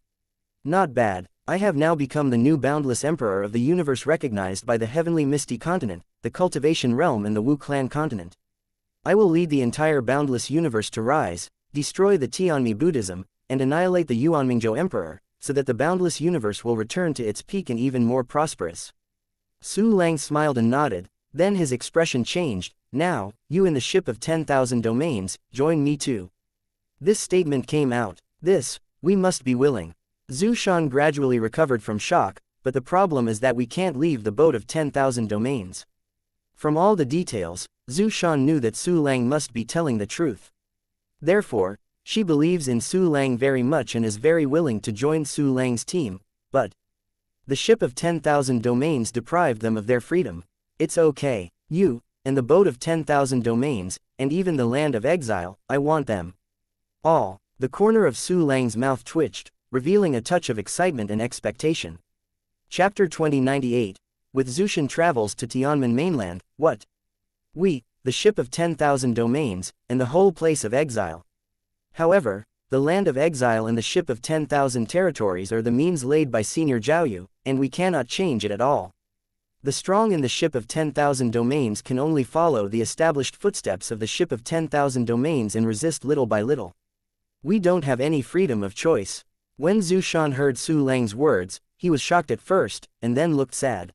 Not bad, I have now become the new boundless emperor of the universe recognized by the heavenly misty continent, the cultivation realm and the Wu clan continent. I will lead the entire boundless universe to rise, destroy the Tianmi Buddhism, and annihilate the Yuanmingzhou emperor, so that the boundless universe will return to its peak and even more prosperous. Su Lang smiled and nodded, then his expression changed. Now, you in the ship of 10,000 domains, join me too. This statement came out. We must be willing. Zhu Shan gradually recovered from shock, but the problem is that we can't leave the boat of 10,000 domains. From all the details, Zhu Shan knew that Su Lang must be telling the truth. Therefore, she believes in Su Lang very much and is very willing to join Su Lang's team, but the ship of 10,000 domains deprived them of their freedom. It's okay, you, and the boat of 10,000 domains, and even the land of exile, I want them. All. The corner of Su Lang's mouth twitched, revealing a touch of excitement and expectation. Chapter 2098. With Zushan travels to Tianmen mainland, what? We, the ship of 10,000 domains, and the whole place of exile. However, the land of exile and the ship of 10,000 territories are the means laid by Senior Zhaoyu, and we cannot change it at all. The strong in the ship of 10,000 domains can only follow the established footsteps of the ship of 10,000 domains and resist little by little. We don't have any freedom of choice. When Zhu Shan heard Su Lang's words, he was shocked at first, and then looked sad.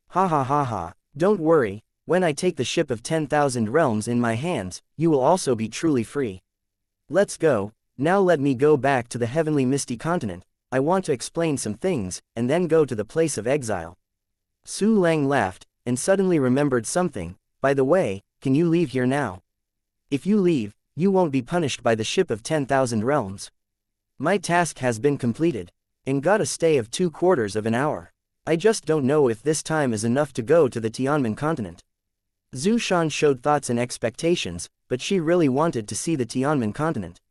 Ha, don't worry, when I take the ship of 10,000 realms in my hands, you will also be truly free. Let's go, now let me go back to the heavenly misty continent. I want to explain some things, and then go to the place of exile. Su Lang laughed, and suddenly remembered something. By the way, can you leave here now? If you leave, you won't be punished by the ship of 10,000 realms. My task has been completed, and got a stay of 2/4 of an hour. I just don't know if this time is enough to go to the Tianmen continent. Zhu Shan showed thoughts and expectations, but she really wanted to see the Tianmen continent.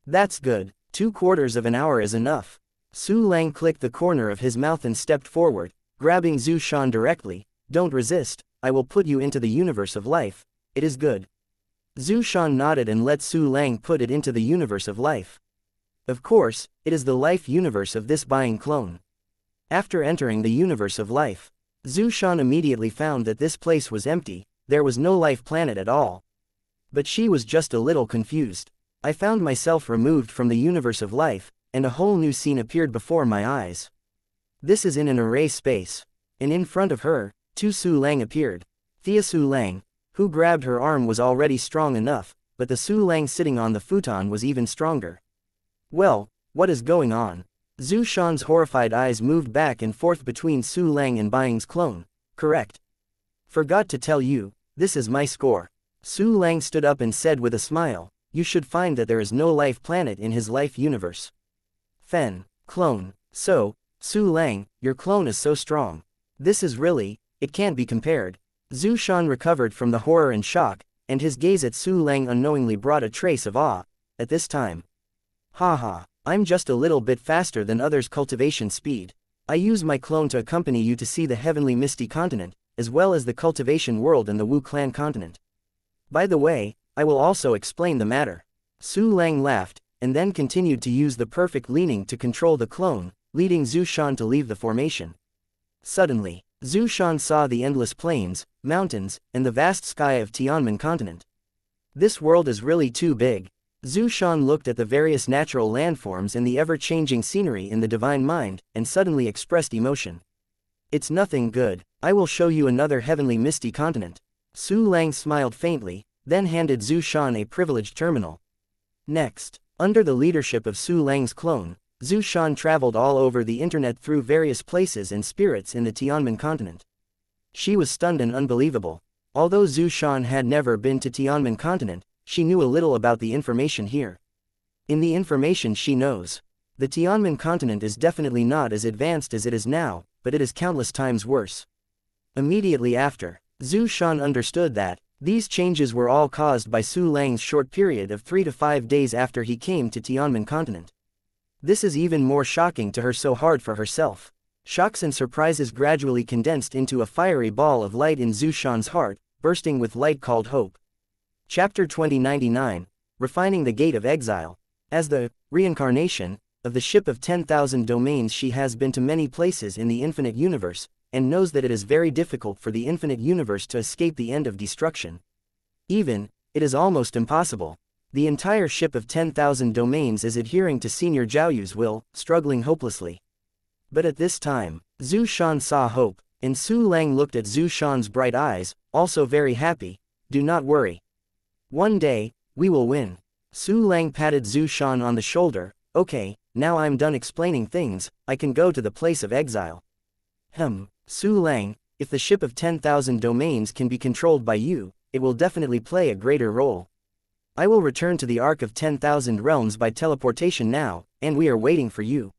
That's good, 2/4 of an hour is enough. Su Lang clicked the corner of his mouth and stepped forward, grabbing Zhu Shan directly. Don't resist, I will put you into the universe of life. It is good. Zhu Shan nodded and let Su Lang put it into the universe of life. Of course, it is the life universe of this buying clone. After entering the universe of life, Zhu Shan immediately found that this place was empty, there was no life planet at all. But she was just a little confused. I found myself removed from the universe of life, and a whole new scene appeared before my eyes. This is in an array space. And in front of her, Tu Su Lang appeared. Thea Su Lang, who grabbed her arm, was already strong enough, but the Su Lang sitting on the futon was even stronger. Well, what is going on? Zhu Shan's horrified eyes moved back and forth between Su Lang and Baing's clone. Correct. Forgot to tell you, this is my score. Su Lang stood up and said with a smile, you should find that there is no life planet in his life universe. Fen, clone. So, Su Lang, your clone is so strong. This is really, it can't be compared. Zhu Shan recovered from the horror and shock, and his gaze at Su Lang unknowingly brought a trace of awe, at this time. Haha, I'm just a little bit faster than others' cultivation speed. I use my clone to accompany you to see the heavenly misty continent, as well as the cultivation world and the Wu clan continent. By the way, I will also explain the matter. Su Lang laughed, and then continued to use the perfect leaning to control the clone, leading Zhu Shan to leave the formation. Suddenly, Zhu Shan saw the endless plains, mountains, and the vast sky of Tianmen continent. This world is really too big. Zhu Shan looked at the various natural landforms and the ever-changing scenery in the divine mind, and suddenly expressed emotion. It's nothing good. I will show you another heavenly misty continent. Su Lang smiled faintly, then handed Zhu Shan a privileged terminal. Next, under the leadership of Su Lang's clone, Zhu Shan traveled all over the internet through various places and spirits in the Tianmen continent. She was stunned and unbelievable. Although Zhu Shan had never been to Tianmen continent, she knew a little about the information here. In the information she knows, the Tianmen continent is definitely not as advanced as it is now, but it is countless times worse. Immediately after, Zhu Shan understood that these changes were all caused by Su Lang's short period of 3 to 5 days after he came to Tianmen continent. This is even more shocking to her, so hard for herself. Shocks and surprises gradually condensed into a fiery ball of light in Zhu Shan's heart, bursting with light called hope. Chapter 2099, Refining the Gate of Exile. As the reincarnation of the ship of 10,000 domains, she has been to many places in the infinite universe, and knows that it is very difficult for the infinite universe to escape the end of destruction. Even, it is almost impossible. The entire ship of 10,000 domains is adhering to Senior Zhaoyu's will, struggling hopelessly. But at this time, Zhu Shan saw hope, and Su Lang looked at Zhu Shan's bright eyes, also very happy. Do not worry. One day, we will win. Su Lang patted Zhu Shan on the shoulder. Okay, now I'm done explaining things, I can go to the place of exile. Su Lang, if the ship of 10,000 domains can be controlled by you, it will definitely play a greater role. I will return to the Ark of 10,000 Realms by teleportation now, and we are waiting for you.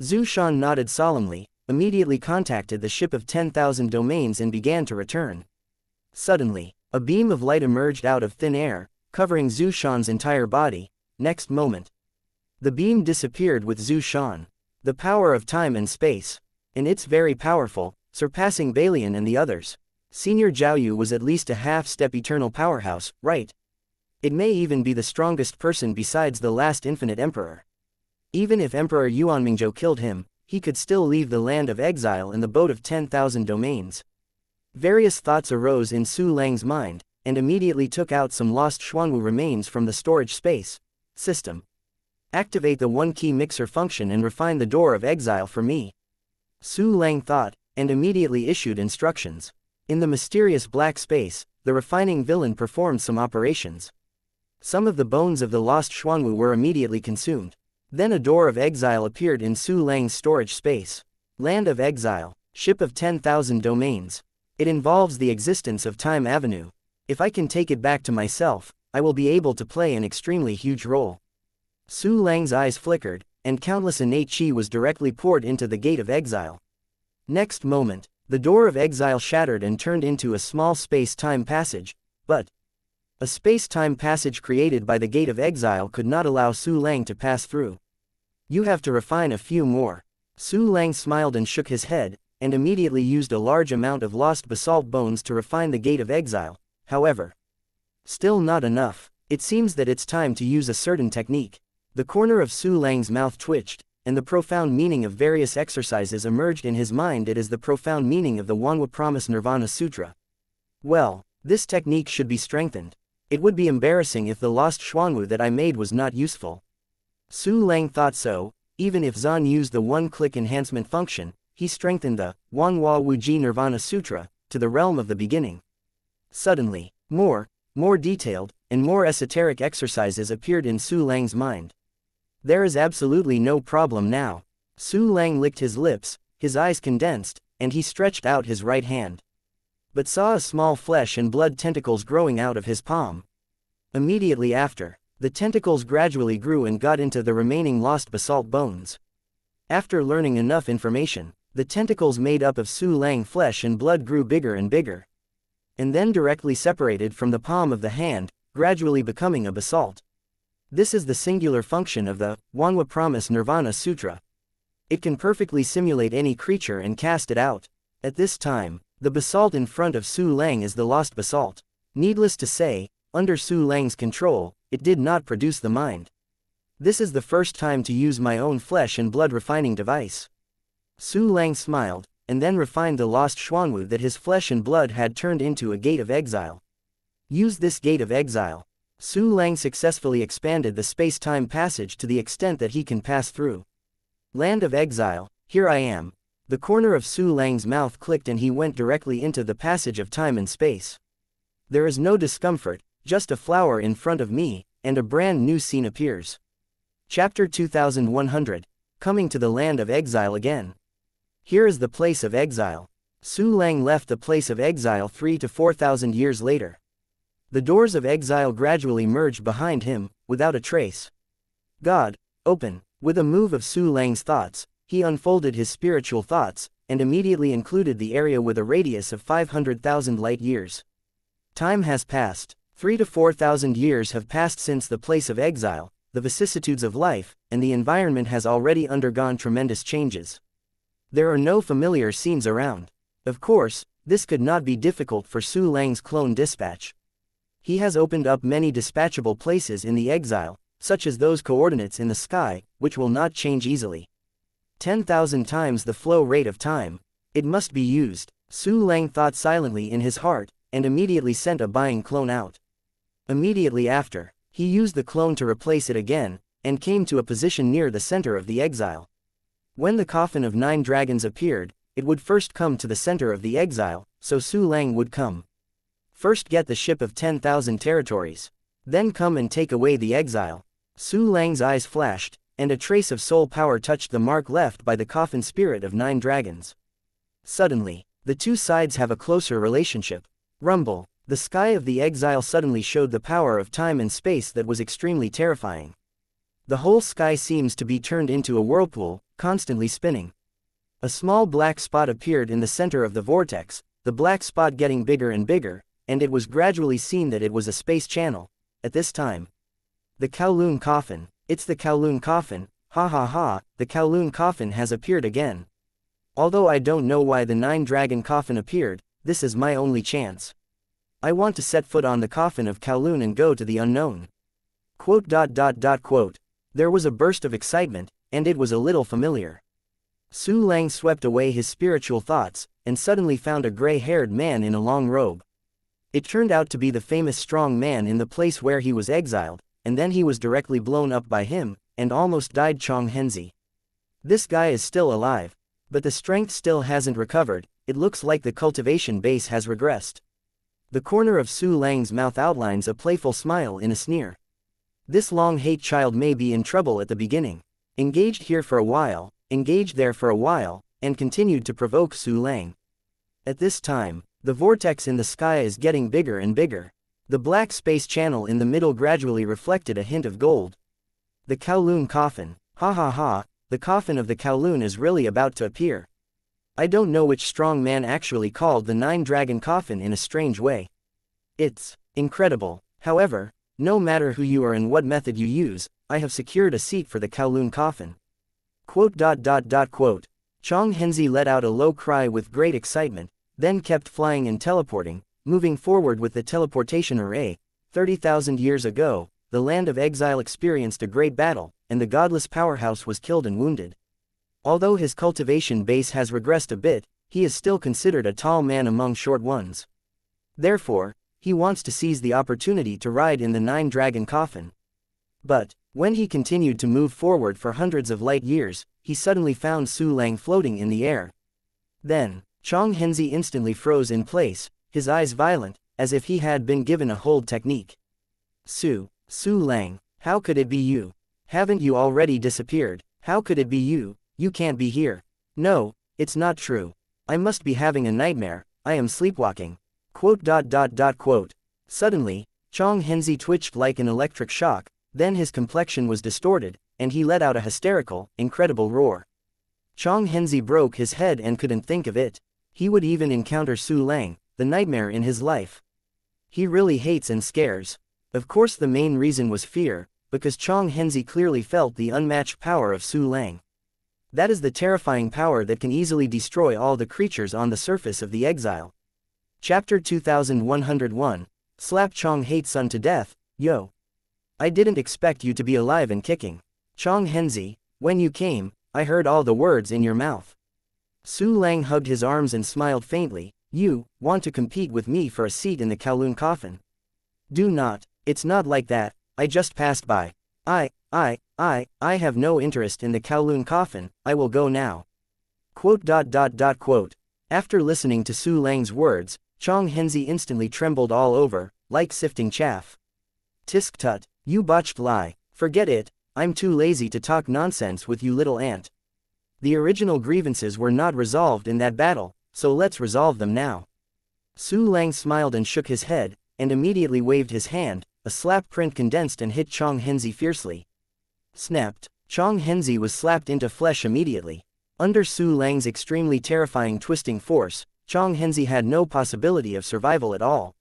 Zhu Shan nodded solemnly, immediately contacted the ship of 10,000 domains and began to return. Suddenly, a beam of light emerged out of thin air, covering Zhu Shan's entire body. Next moment, the beam disappeared with Zhu Shan. The power of time and space. And it's very powerful, surpassing Balian and the others. Senior Zhaoyu was at least a half-step eternal powerhouse, right? It may even be the strongest person besides the last infinite emperor. Even if Emperor Yuanmingzhou killed him, he could still leave the land of exile in the boat of 10,000 domains. Various thoughts arose in Su Lang's mind, and immediately took out some lost Xuanwu remains from the storage space system. Activate the one-key mixer function and refine the door of exile for me. Su Lang thought, and immediately issued instructions. In the mysterious black space, the refining villain performed some operations. Some of the bones of the lost Xuanwu were immediately consumed. Then a door of exile appeared in Su Lang's storage space. Land of Exile, ship of 10,000 domains. It involves the existence of Time Avenue. If I can take it back to myself, I will be able to play an extremely huge role. Su Lang's eyes flickered, and countless innate chi was directly poured into the gate of exile. Next moment, the door of exile shattered and turned into a small space-time passage, but a space-time passage created by the gate of exile could not allow Su Lang to pass through. You have to refine a few more. Su Lang smiled and shook his head, and immediately used a large amount of lost basalt bones to refine the gate of exile. However, still not enough. It seems that it's time to use a certain technique. The corner of Su Lang's mouth twitched, and the profound meaning of various exercises emerged in his mind. It is the profound meaning of the Wanwa Promise Nirvana Sutra. Well, this technique should be strengthened. It would be embarrassing if the lost Xuanwu that I made was not useful. Su Lang thought so. Even if Zan used the one-click enhancement function, he strengthened the Wanhua Wuji Nirvana Sutra to the realm of the beginning. Suddenly, more detailed, and more esoteric exercises appeared in Su Lang's mind. There is absolutely no problem now. Su Lang licked his lips, his eyes condensed, and he stretched out his right hand. But saw a small flesh and blood tentacles growing out of his palm. Immediately after, the tentacles gradually grew and got into the remaining lost basalt bones. After learning enough information, the tentacles made up of Su Lang flesh and blood grew bigger and bigger. And then directly separated from the palm of the hand, gradually becoming a basalt. This is the singular function of the Wanhua Promise Nirvana Sutra. It can perfectly simulate any creature and cast it out. At this time, the basalt in front of Su Lang is the lost basalt. Needless to say, under Su Lang's control, it did not produce the mind. This is the first time to use my own flesh and blood refining device. Su Lang smiled, and then refined the lost Xuanwu that his flesh and blood had turned into a gate of exile. Use this gate of exile. Su Lang successfully expanded the space-time passage to the extent that he can pass through. Land of exile, here I am. The corner of Su Lang's mouth clicked and he went directly into the passage of time and space. There is no discomfort, just a flower in front of me, and a brand new scene appears. Chapter 2100, Coming to the Land of Exile Again. Here is the place of exile. Su Lang left the place of exile 3,000 to 4,000 years later. The doors of exile gradually merged behind him, without a trace. God, open. With a move of Su Lang's thoughts, he unfolded his spiritual thoughts, and immediately included the area with a radius of 500,000 light years. Time has passed. 3,000 to 4,000 years have passed since the place of exile, the vicissitudes of life, and the environment has already undergone tremendous changes. There are no familiar scenes around. Of course, this could not be difficult for Su Lang's clone dispatch. He has opened up many dispatchable places in the exile, such as those coordinates in the sky, which will not change easily. 10,000 times the flow rate of time. It must be used. Su Lang thought silently in his heart, and immediately sent a buying clone out. Immediately after, he used the clone to replace it again, and came to a position near the center of the exile. When the coffin of 9 dragons appeared, it would first come to the center of the exile, so Su Lang would come. First get the ship of 10,000 territories. Then come and take away the exile. Su Lang's eyes flashed, and a trace of soul power touched the mark left by the coffin spirit of 9 dragons. Suddenly, the two sides have a closer relationship. Rumble. The sky of the exile suddenly showed the power of time and space that was extremely terrifying. The whole sky seems to be turned into a whirlpool, constantly spinning. A small black spot appeared in the center of the vortex, the black spot getting bigger and bigger, and it was gradually seen that it was a space channel. At this time, the Kowloon coffin. It's the Kowloon coffin, ha ha ha, the Kowloon coffin has appeared again. Although I don't know why the 9-dragon coffin appeared, this is my only chance. I want to set foot on the coffin of Kowloon and go to the unknown. Quote. There was a burst of excitement, and it was a little familiar. Su Lang swept away his spiritual thoughts, and suddenly found a gray-haired man in a long robe. It turned out to be the famous strong man in the place where he was exiled, and then he was directly blown up by him, and almost died. xianxia. This guy is still alive, but the strength still hasn't recovered. It looks like the cultivation base has regressed. The corner of Su Lang's mouth outlines a playful smile in a sneer. This long-hate child may be in trouble at the beginning. Engaged here for a while, engaged there for a while, and continued to provoke Su Lang. At this time, the vortex in the sky is getting bigger and bigger. The black space channel in the middle gradually reflected a hint of gold. The Kowloon coffin, ha ha ha, the coffin of the Kowloon is really about to appear. I don't know which strong man actually called the 9-dragon coffin in a strange way. It's incredible. However, no matter who you are and what method you use, I have secured a seat for the Kowloon coffin. Quote. xianxia let out a low cry with great excitement, then kept flying and teleporting, moving forward with the teleportation array. 30,000 years ago, the land of exile experienced a great battle, and the godless powerhouse was killed and wounded. Although his cultivation base has regressed a bit, he is still considered a tall man among short ones. Therefore, He wants to seize the opportunity to ride in the nine-dragon coffin. But, when he continued to move forward for hundreds of light years, he suddenly found Su Lang floating in the air. Then, Chong Henzi instantly froze in place, his eyes violent, as if he had been given a hold technique. Su Lang, how could it be you? Haven't you already disappeared? How could it be you? You can't be here. No, it's not true. I must be having a nightmare, I am sleepwalking. Suddenly, Chong Henzi twitched like an electric shock, then his complexion was distorted, and he let out a hysterical, incredible roar. Chong Henzi broke his head and couldn't think of it. He would even encounter Su Lang, the nightmare in his life. He really hates and scares. Of course the main reason was fear, because Chong Henzi clearly felt the unmatched power of Su Lang. That is the terrifying power that can easily destroy all the creatures on the surface of the exile. Chapter 2101, Slap Chong Hate Son to Death, Yo. I didn't expect you to be alive and kicking. Chong Henzi, when you came, I heard all the words in your mouth. Su Lang hugged his arms and smiled faintly. You want to compete with me for a seat in the Kowloon coffin? Do not, it's not like that, I just passed by. I have no interest in the Kowloon coffin, I will go now. After listening to Su Lang's words, Chong Henzi instantly trembled all over, like sifting chaff. Tisk tut, you botched lie, forget it, I'm too lazy to talk nonsense with you little ant. The original grievances were not resolved in that battle, so let's resolve them now. Su Lang smiled and shook his head, and immediately waved his hand, a slap print condensed and hit Chong Henzi fiercely. Snapped, Chong Henzi was slapped into flesh immediately. Under Su Lang's extremely terrifying twisting force, Chong Henzi had no possibility of survival at all.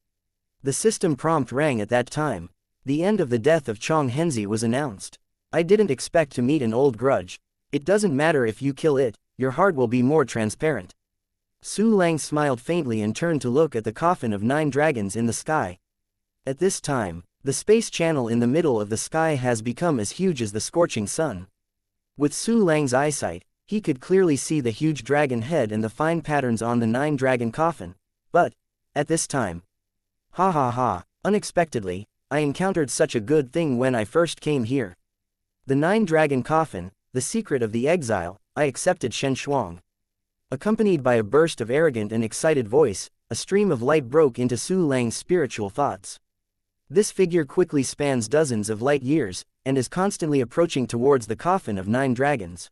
The system prompt rang at that time. The end of the death of Chong Henzi was announced. I didn't expect to meet an old grudge. It doesn't matter if you kill it, your heart will be more transparent. Su Lang smiled faintly and turned to look at the coffin of 9 dragons in the sky. At this time, the space channel in the middle of the sky has become as huge as the scorching sun. With Su Lang's eyesight, he could clearly see the huge dragon head and the fine patterns on the 9 dragon coffin. But, at this time, unexpectedly, I encountered such a good thing when I first came here. The 9 dragon coffin, the secret of the exile, I accepted xianxia. Accompanied by a burst of arrogant and excited voice, a stream of light broke into Su Lang's spiritual thoughts. This figure quickly spans dozens of light years, and is constantly approaching towards the coffin of 9 dragons.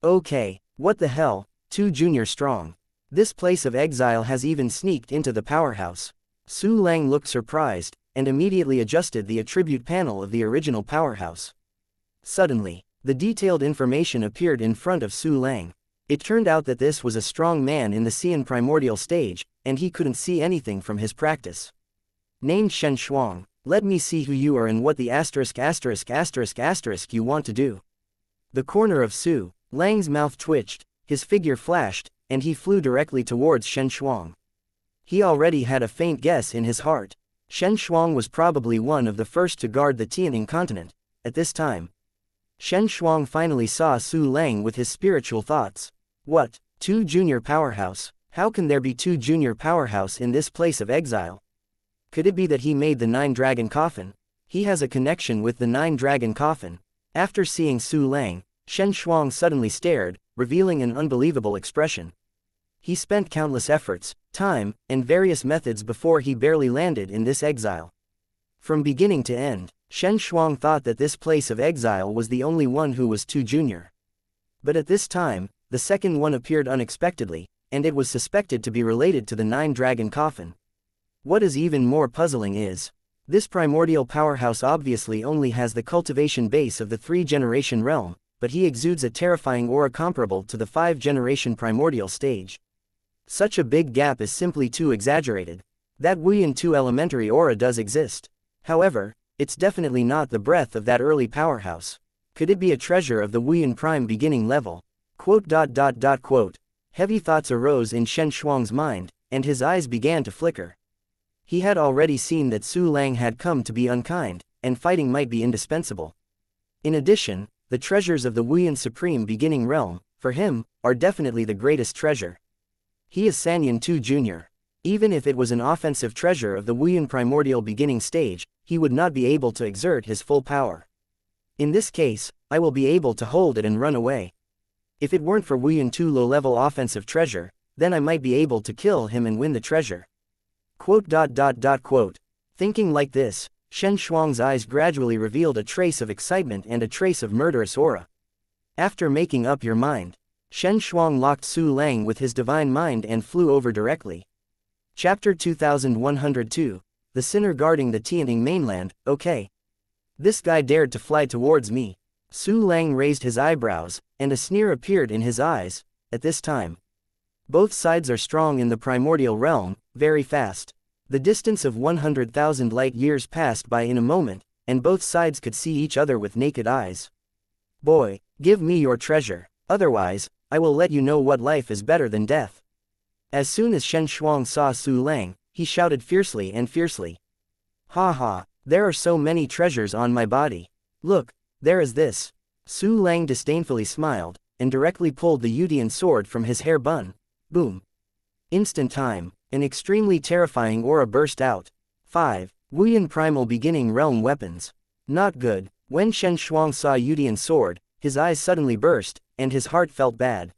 Okay, what the hell, 2 junior strong. This place of exile has even sneaked into the powerhouse. Su Lang looked surprised, and immediately adjusted the attribute panel of the original powerhouse. Suddenly, the detailed information appeared in front of Su Lang. It turned out that this was a strong man in the Xian primordial stage, and he couldn't see anything from his practice. Named xianxia, let me see who you are and what the **** you want to do. The corner of Su Lang's mouth twitched, his figure flashed, and he flew directly towards xianxia. He already had a faint guess in his heart. xianxia was probably one of the first to guard the Tianing continent. At this time, xianxia finally saw Su Lang with his spiritual thoughts. What? 2 junior powerhouse? How can there be 2 junior powerhouse in this place of exile? Could it be that he made the 9 dragon coffin? He has a connection with the 9 dragon coffin. After seeing Su Lang, xianxia suddenly stared, revealing an unbelievable expression. He spent countless efforts, time, and various methods before he barely landed in this exile. From beginning to end, xianxia thought that this place of exile was the only one who was 2 junior. But at this time, the second one appeared unexpectedly, and it was suspected to be related to the 9 dragon coffin. What is even more puzzling is, this primordial powerhouse obviously only has the cultivation base of the 3-generation realm, but he exudes a terrifying aura comparable to the 5-generation primordial stage. Such a big gap is simply too exaggerated. That Wuyan 2 elementary aura does exist. However, it's definitely not the breadth of that early powerhouse. Could it be a treasure of the Wuyan prime beginning level? Heavy thoughts arose in xianxia's mind, and his eyes began to flicker. He had already seen that Su Lang had come to be unkind, and fighting might be indispensable. In addition, the treasures of the Wuyan Supreme Beginning Realm, for him, are definitely the greatest treasure. He is Sanyan 2 Jr. Even if it was an offensive treasure of the Wuyan primordial beginning stage, he would not be able to exert his full power. In this case, I will be able to hold it and run away. If it weren't for Wuyan 2 low-level offensive treasure, then I might be able to kill him and win the treasure. Quote. Thinking like this, Shen Shuang's eyes gradually revealed a trace of excitement and a trace of murderous aura. After making up your mind, Shen Shuang locked Su Lang with his divine mind and flew over directly. Chapter 2102, The Sinner Guarding the Tianting Mainland. Okay. This guy dared to fly towards me. Su Lang raised his eyebrows, and a sneer appeared in his eyes. At this time, both sides are strong in the primordial realm, very fast. The distance of 100,000 light years passed by in a moment, and both sides could see each other with naked eyes. Boy, give me your treasure, otherwise, I will let you know what life is better than death. As soon as Shen Shuang saw Su Lang, he shouted fiercely and fiercely. Ha ha, there are so many treasures on my body. Look, there is this. Su Lang disdainfully smiled, and directly pulled the Yudian sword from his hair bun. Boom. Instant time, an extremely terrifying aura burst out. 5. Wuyan Primal Beginning Realm Weapons. Not good. When Shen Shuang saw Yudian sword, his eyes suddenly burst, and his heart felt bad.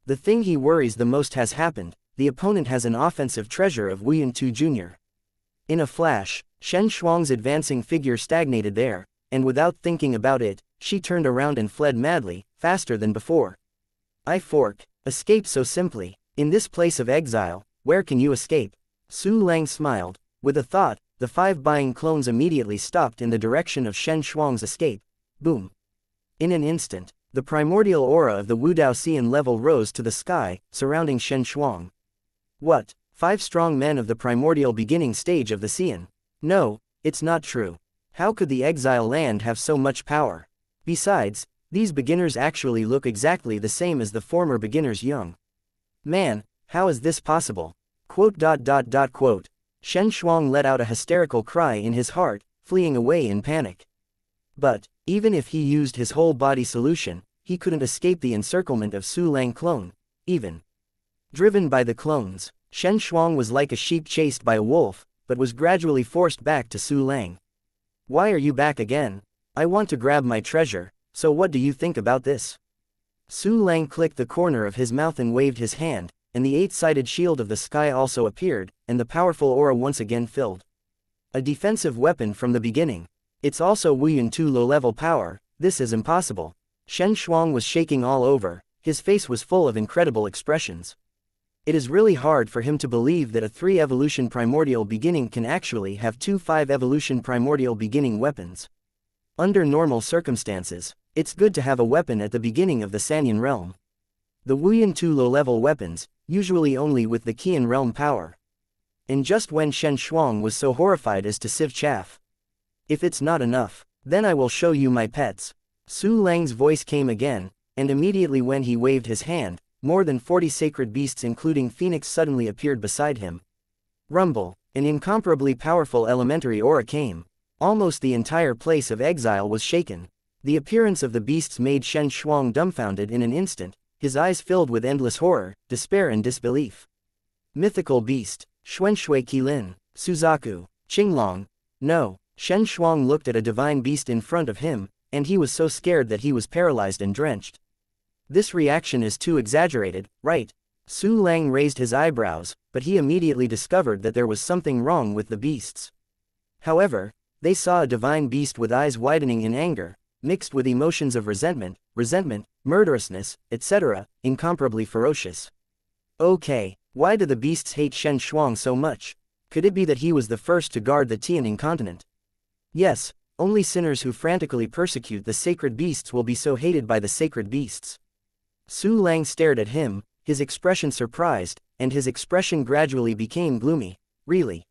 The thing he worries the most has happened. The opponent has an offensive treasure of Wuyan 2 Jr. In a flash, Shen Shuang's advancing figure stagnated there, and without thinking about it, she turned around and fled madly, faster than before. I fork. Escape so simply. In this place of exile, where can you escape? Su Lang smiled. With a thought, the 5 buying clones immediately stopped in the direction of Shen Shuang's escape. Boom. In an instant, the primordial aura of the Wudao Xian level rose to the sky, surrounding Shen Shuang. What? 5 strong men of the primordial beginning stage of the Xian? No, it's not true. How could the exile land have so much power? Besides, these beginners actually look exactly the same as the former beginners young. Man, how is this possible? Quote. Shen Shuang let out a hysterical cry in his heart, fleeing away in panic. But, even if he used his whole body solution, he couldn't escape the encirclement of Su Lang clone, even. Driven by the clones, Shen Shuang was like a sheep chased by a wolf, but was gradually forced back to Su Lang. Why are you back again? I want to grab my treasure, so what do you think about this? Su Lang clicked the corner of his mouth and waved his hand, and the 8-sided shield of the sky also appeared, and the powerful aura once again filled. A defensive weapon from the beginning. It's also Wuyan 2 low-level power. This is impossible. Shen Shuang was shaking all over, his face was full of incredible expressions. It is really hard for him to believe that a 3-evolution primordial beginning can actually have 2 5-evolution primordial beginning weapons. Under normal circumstances, it's good to have a weapon at the beginning of the Sanyan realm. The Wuyan 2 low-level weapons, usually only with the Qian realm power. And just when Shen Shuang was so horrified as to sieve chaff. If it's not enough, then I will show you my pets. Su Lang's voice came again, and immediately when he waved his hand, more than 40 sacred beasts including Phoenix suddenly appeared beside him. Rumble, an incomparably powerful elementary aura came. Almost the entire place of exile was shaken. The appearance of the beasts made Shen Shuang dumbfounded in an instant, his eyes filled with endless horror, despair and disbelief. Mythical beast, Xuanshui Qilin, Suzaku, Qinglong. No, Shen Shuang looked at a divine beast in front of him, and he was so scared that he was paralyzed and drenched. This reaction is too exaggerated, right? Su Lang raised his eyebrows, but he immediately discovered that there was something wrong with the beasts. However, they saw a divine beast with eyes widening in anger, mixed with emotions of resentment, murderousness, etc., incomparably ferocious. Okay, why do the beasts hate Shen Shuang so much? Could it be that he was the first to guard the Tianning continent? Yes, only sinners who frantically persecute the sacred beasts will be so hated by the sacred beasts. Su Lang stared at him, his expression surprised, and his expression gradually became gloomy. Really?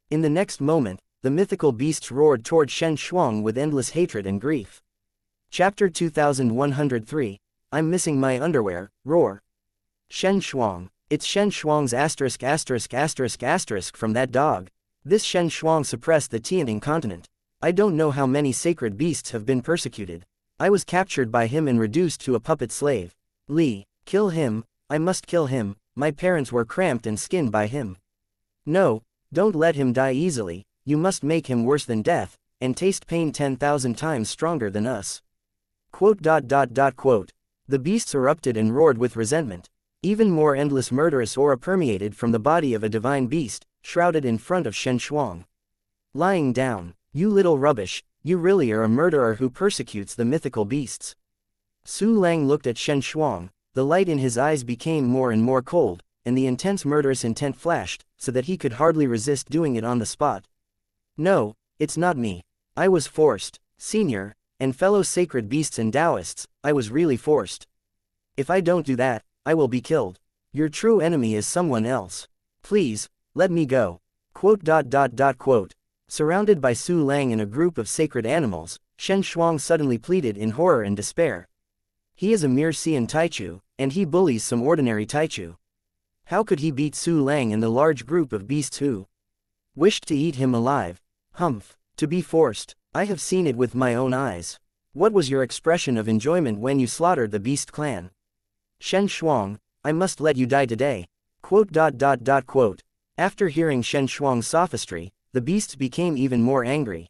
In the next moment, the mythical beasts roared toward Shen Shuang with endless hatred and grief. Chapter 2103, I'm missing my underwear, roar. Shen Shuang. It's Shen Shuang's **** from that dog. This Shen Shuang suppressed the Tianning continent. I don't know how many sacred beasts have been persecuted. I was captured by him and reduced to a puppet slave. Li, kill him, I must kill him, my parents were cramped and skinned by him. No, don't let him die easily, you must make him worse than death, and taste pain 10,000 times stronger than us. Quote. The beasts erupted and roared with resentment. Even more endless murderous aura permeated from the body of a divine beast, shrouded in front of Shen Shuang. Lying down, you little rubbish, you really are a murderer who persecutes the mythical beasts. Su Lang looked at Shen Shuang, the light in his eyes became more and more cold, and the intense murderous intent flashed, so that he could hardly resist doing it on the spot. No, it's not me. I was forced, senior, and fellow sacred beasts and Taoists, I was really forced. If I don't do that, I will be killed. Your true enemy is someone else. Please, let me go. Quote. Surrounded by Su Lang and a group of sacred animals, Shen Shuang suddenly pleaded in horror and despair. He is a mere Xian Taichu, and he bullies some ordinary Taichu. How could he beat Su Lang and the large group of beasts who wished to eat him alive? Humph, to be forced, I have seen it with my own eyes. What was your expression of enjoyment when you slaughtered the beast clan? Shen Shuang, I must let you die today. Quote. After hearing Shen Shuang's sophistry, the beasts became even more angry.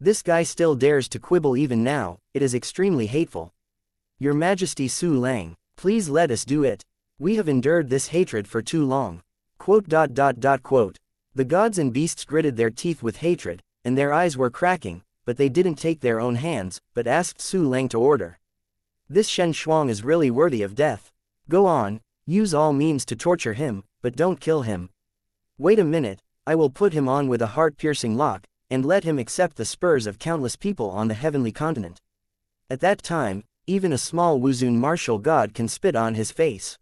This guy still dares to quibble even now, it is extremely hateful. Your Majesty Su Lang, please let us do it. We have endured this hatred for too long. Quote. The gods and beasts gritted their teeth with hatred, and their eyes were cracking, but they didn't take their own hands, but asked Su Lang to order. This Shen Shuang is really worthy of death. Go on, use all means to torture him, but don't kill him. Wait a minute, I will put him on with a heart-piercing lock, and let him accept the spurs of countless people on the heavenly continent. At that time, even a small Wuzun martial god can spit on his face.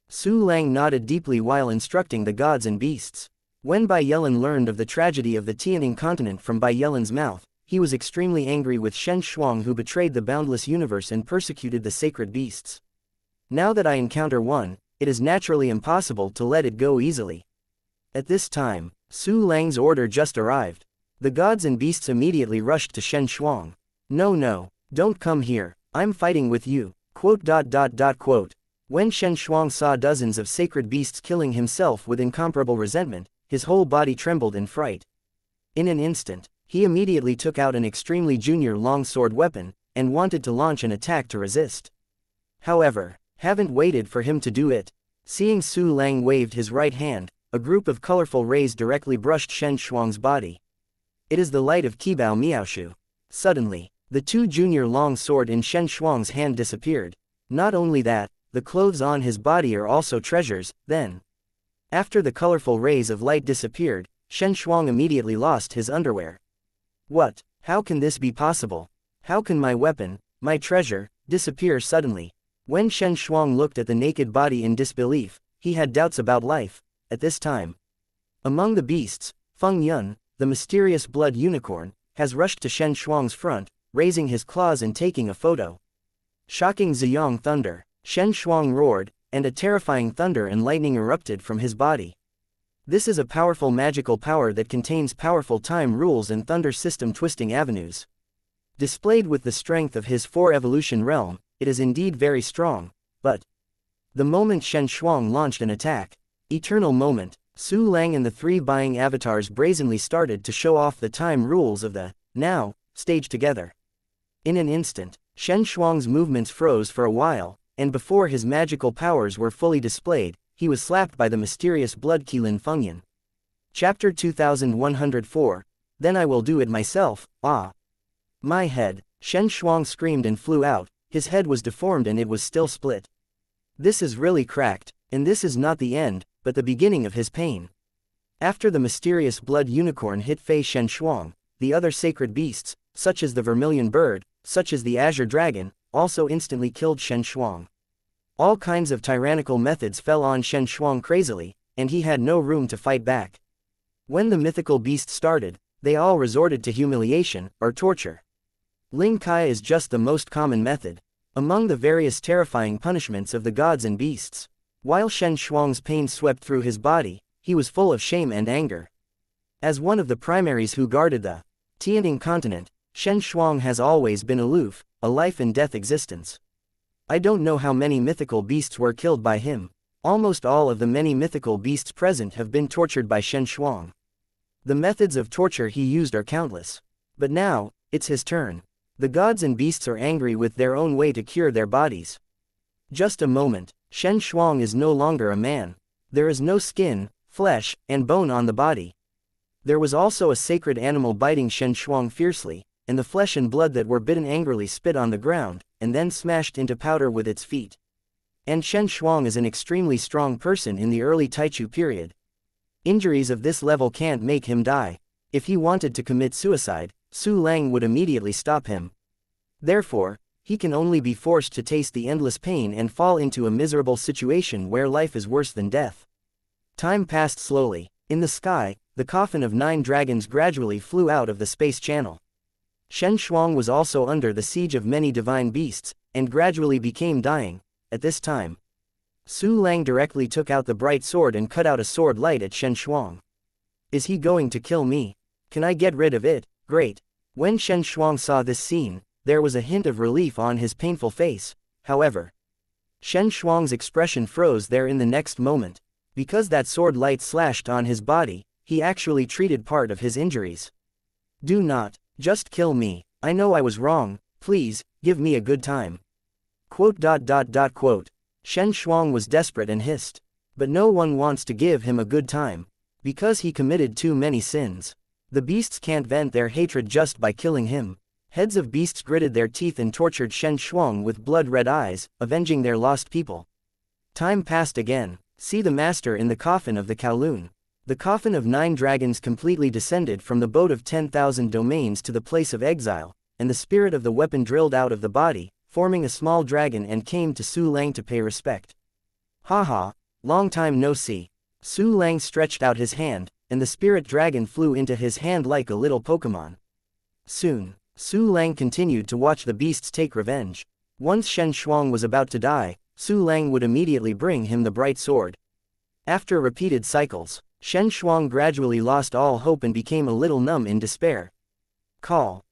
Su Lang nodded deeply while instructing the gods and beasts. When Bai Yelan learned of the tragedy of the Tianing continent from Bai Yelan's mouth, he was extremely angry with Shen Shuang who betrayed the boundless universe and persecuted the sacred beasts. Now that I encounter one, it is naturally impossible to let it go easily. At this time, Su Lang's order just arrived. The gods and beasts immediately rushed to Shen Shuang. No, don't come here, I'm fighting with you. Quote. When Shen Shuang saw dozens of sacred beasts killing himself with incomparable resentment, his whole body trembled in fright. In an instant, he immediately took out an extremely junior longsword weapon, and wanted to launch an attack to resist. However, haven't waited for him to do it. Seeing Su Lang waved his right hand, a group of colorful rays directly brushed Shen Shuang's body. It is the light of Qibao Miaoshu. Suddenly, the two junior long sword in Shen Shuang's hand disappeared. Not only that, the clothes on his body are also treasures. Then, after the colorful rays of light disappeared, Shen Shuang immediately lost his underwear. What? How can this be possible? How can my weapon, my treasure, disappear suddenly? When Shen Shuang looked at the naked body in disbelief, he had doubts about life. At this time, among the beasts, Feng Yun, the mysterious blood unicorn, has rushed to Shen Shuang's front, raising his claws and taking a photo. Shocking Ziyang thunder, Shen Shuang roared, and a terrifying thunder and lightning erupted from his body. This is a powerful magical power that contains powerful time rules and thunder system twisting avenues. Displayed with the strength of his 4-evolution realm, it is indeed very strong, but the moment Shen Shuang launched an attack, eternal moment, Su Lang and the 3 buying avatars brazenly started to show off the time rules of the now stage together. In an instant, Shen Shuang's movements froze for a while, and before his magical powers were fully displayed, he was slapped by the mysterious blood Qilin Fengyan. Chapter 2104, Then I will do it myself, ah! My head, Shen Shuang screamed and flew out, his head was deformed and it was still split. This is really cracked, and this is not the end, but the beginning of his pain. After the mysterious blood unicorn hit Fei Shen Shuang, the other sacred beasts, such as the vermilion bird, such as the azure dragon, also instantly killed Shen Shuang. All kinds of tyrannical methods fell on Shen Shuang crazily, and he had no room to fight back. When the mythical beast started, they all resorted to humiliation, or torture. Ling Kai is just the most common method, among the various terrifying punishments of the gods and beasts. While Shen Shuang's pain swept through his body, he was full of shame and anger. As one of the primaries who guarded the Tianing continent, Shen Shuang has always been aloof, a life-and-death existence. I don't know how many mythical beasts were killed by him. Almost all of the many mythical beasts present have been tortured by Shen Shuang. The methods of torture he used are countless. But now, it's his turn. The gods and beasts are angry with their own way to cure their bodies. Just a moment, Shen Shuang is no longer a man. There is no skin, flesh, and bone on the body. There was also a sacred animal biting Shen Shuang fiercely, and the flesh and blood that were bitten angrily spit on the ground, and then smashed into powder with its feet. And Shen Shuang is an extremely strong person in the early Taichu period. Injuries of this level can't make him die. If he wanted to commit suicide, Su Lang would immediately stop him. Therefore, he can only be forced to taste the endless pain and fall into a miserable situation where life is worse than death. Time passed slowly. In the sky, the coffin of 9 dragons gradually flew out of the space channel. Shen Shuang was also under the siege of many divine beasts, and gradually became dying. At this time, Su Lang directly took out the bright sword and cut out a sword light at Shen Shuang. Is he going to kill me? Can I get rid of it? Great. When Shen Shuang saw this scene, there was a hint of relief on his painful face. However, Shen Shuang's expression froze there in the next moment. Because that sword light slashed on his body, he actually treated part of his injuries. Do not, just kill me. I know I was wrong, please, give me a good time. Quote. Shen Shuang was desperate and hissed. But no one wants to give him a good time. Because he committed too many sins. The beasts can't vent their hatred just by killing him. Heads of beasts gritted their teeth and tortured Shen Shuang with blood-red eyes, avenging their lost people. Time passed again. See the master in the coffin of the Kowloon. The coffin of 9 dragons completely descended from the boat of 10,000 domains to the place of exile, and the spirit of the weapon drilled out of the body, forming a small dragon, and came to Su Lang to pay respect. Haha, long time no see. Su Lang stretched out his hand, and the spirit dragon flew into his hand like a little Pokemon. Soon, Su Lang continued to watch the beasts take revenge. Once Shen Shuang was about to die, Su Lang would immediately bring him the bright sword. After repeated cycles, Shen Shuang gradually lost all hope and became a little numb in despair.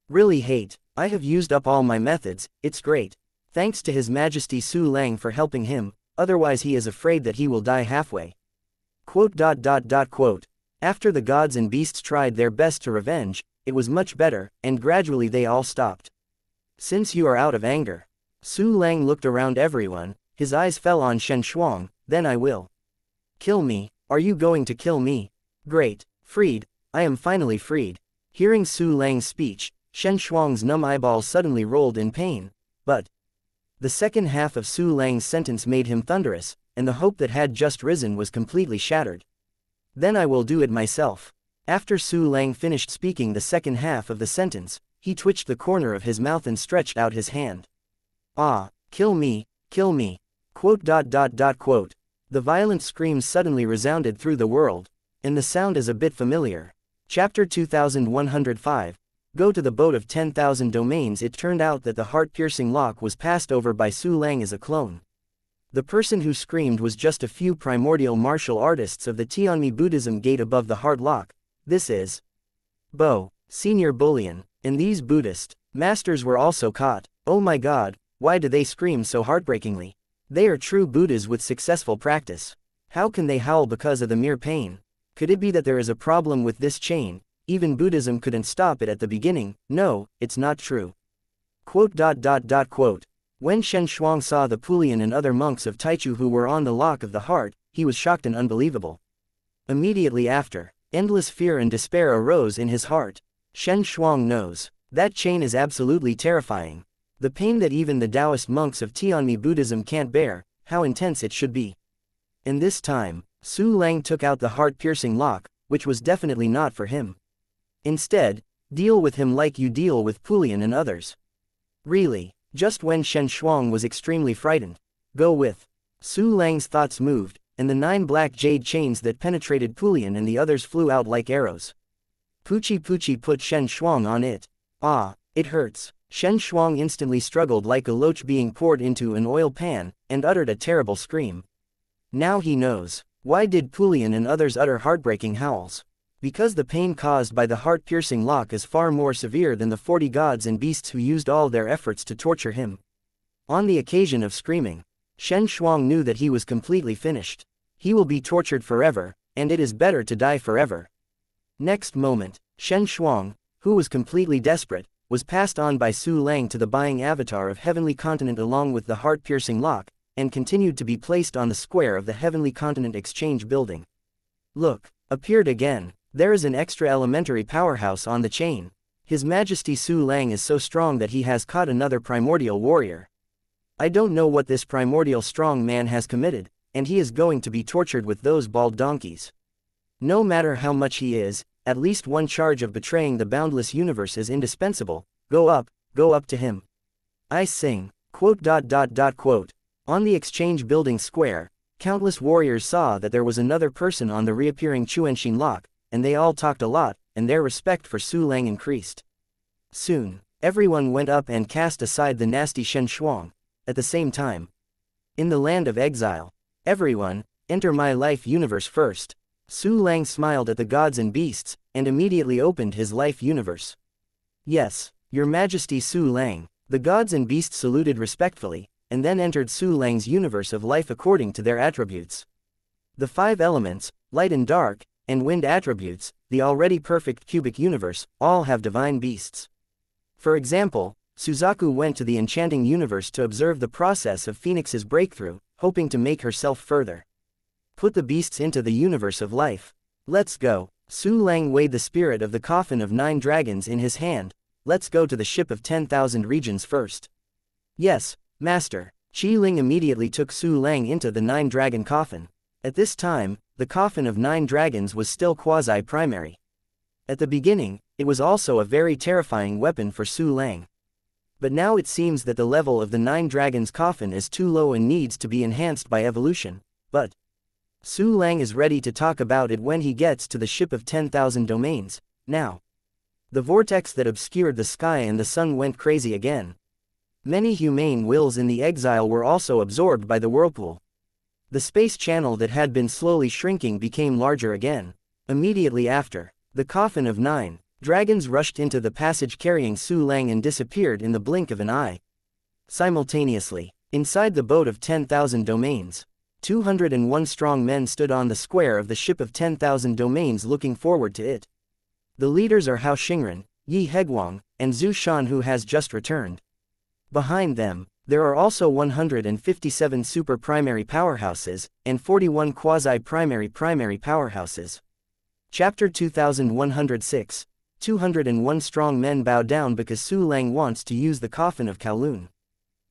Really hate. I have used up all my methods, it's great. Thanks to His Majesty Su Lang for helping him, otherwise he is afraid that he will die halfway. Quote. After the gods and beasts tried their best to revenge, it was much better, and gradually they all stopped. Since you are out of anger. Su Lang looked around everyone, his eyes fell on Shen Shuang. Then I will. Kill me. Are you going to kill me? Great. Freed. I am finally freed. Hearing Su Lang's speech, Shen Shuang's numb eyeballs suddenly rolled in pain. But the second half of Su Lang's sentence made him thunderous, and the hope that had just risen was completely shattered. Then I will do it myself. After Su Lang finished speaking the second half of the sentence, he twitched the corner of his mouth and stretched out his hand. Ah, kill me, kill me. Quote. The violent screams suddenly resounded through the world, and the sound is a bit familiar. Chapter 2105. Go to the boat of 10,000 domains. It turned out that the heart-piercing lock was passed over by Su Lang as a clone. The person who screamed was just a few primordial martial artists of the Tianmi Buddhism gate above the heart lock. This is Bo, senior bullion, and these Buddhist masters were also caught. Oh my god, why do they scream so heartbreakingly? They are true Buddhas with successful practice. How can they howl because of the mere pain? Could it be that there is a problem with this chain? Even Buddhism couldn't stop it at the beginning. No, it's not true. Quote. When Shen Shuang saw the Pulian and other monks of Taichu who were on the lock of the heart, he was shocked and unbelievable. Immediately after, endless fear and despair arose in his heart. Shen Shuang knows. That chain is absolutely terrifying. The pain that even the Taoist monks of Tianmi Buddhism can't bear, how intense it should be. In this time, Su Lang took out the heart-piercing lock, which was definitely not for him. Instead, deal with him like you deal with Pulian and others. Really, just when Shen Shuang was extremely frightened. Go with. Su Lang's thoughts moved, and the 9 black jade chains that penetrated Pulian and the others flew out like arrows. Puchi put Shen Shuang on it. Ah, it hurts. Shen Shuang instantly struggled like a loach being poured into an oil pan, and uttered a terrible scream. Now he knows. Why did Pulian and others utter heartbreaking howls? Because the pain caused by the heart-piercing lock is far more severe than the 40 gods and beasts who used all their efforts to torture him. On the occasion of screaming, Shen Shuang knew that he was completely finished. He will be tortured forever, and it is better to die forever. Next moment, Shen Shuang, who was completely desperate, was passed on by Su Lang to the buying avatar of Heavenly Continent along with the heart-piercing lock, and continued to be placed on the square of the Heavenly Continent Exchange building. Look, appeared again. There is an extra elementary powerhouse on the chain. His Majesty Su Lang is so strong that he has caught another primordial warrior. I don't know what this primordial strong man has committed, and he is going to be tortured with those bald donkeys. No matter how much he is, at least one charge of betraying the boundless universe is indispensable. Go up to him. I sing. Quote. On the exchange building square, countless warriors saw that there was another person on the reappearing Chuanxin lock, and they all talked a lot, and their respect for Su Lang increased. Soon, everyone went up and cast aside the nasty Shen Shuang. At the same time, in the land of exile, everyone, enter my life universe first. Su Lang smiled at the gods and beasts, and immediately opened his life universe. Yes, Your Majesty Su Lang. The gods and beasts saluted respectfully, and then entered Su Lang's universe of life according to their attributes. The 5 elements, light and dark, and wind attributes, the already perfect cubic universe, all have divine beasts. For example, Suzaku went to the enchanting universe to observe the process of Phoenix's breakthrough, hoping to make herself further. Put the beasts into the universe of life. Let's go. Su Lang weighed the spirit of the coffin of 9 dragons in his hand. Let's go to the ship of 10,000 regions first. Yes, Master. Qi Ling immediately took Su Lang into the 9-dragon coffin. At this time, the coffin of 9 dragons was still quasi-primary. At the beginning, it was also a very terrifying weapon for Su Lang. But now it seems that the level of the 9 dragons coffin is too low and needs to be enhanced by evolution, but Su Lang is ready to talk about it when he gets to the ship of 10,000 domains. Now, the vortex that obscured the sky and the sun went crazy again. Many humane wills in the exile were also absorbed by the whirlpool. The space channel that had been slowly shrinking became larger again. Immediately after, the coffin of 9 dragons rushed into the passage carrying Su Lang and disappeared in the blink of an eye. Simultaneously, inside the boat of 10,000 domains, 201 strong men stood on the square of the ship of 10,000 domains looking forward to it. The leaders are Hao Xingren, Yi Heguang, and Zhu Shan, who has just returned. Behind them, there are also 157 super-primary powerhouses, and 41 quasi-primary powerhouses. Chapter 2106. 201 strong men bow down because Su Lang wants to use the coffin of Kowloon.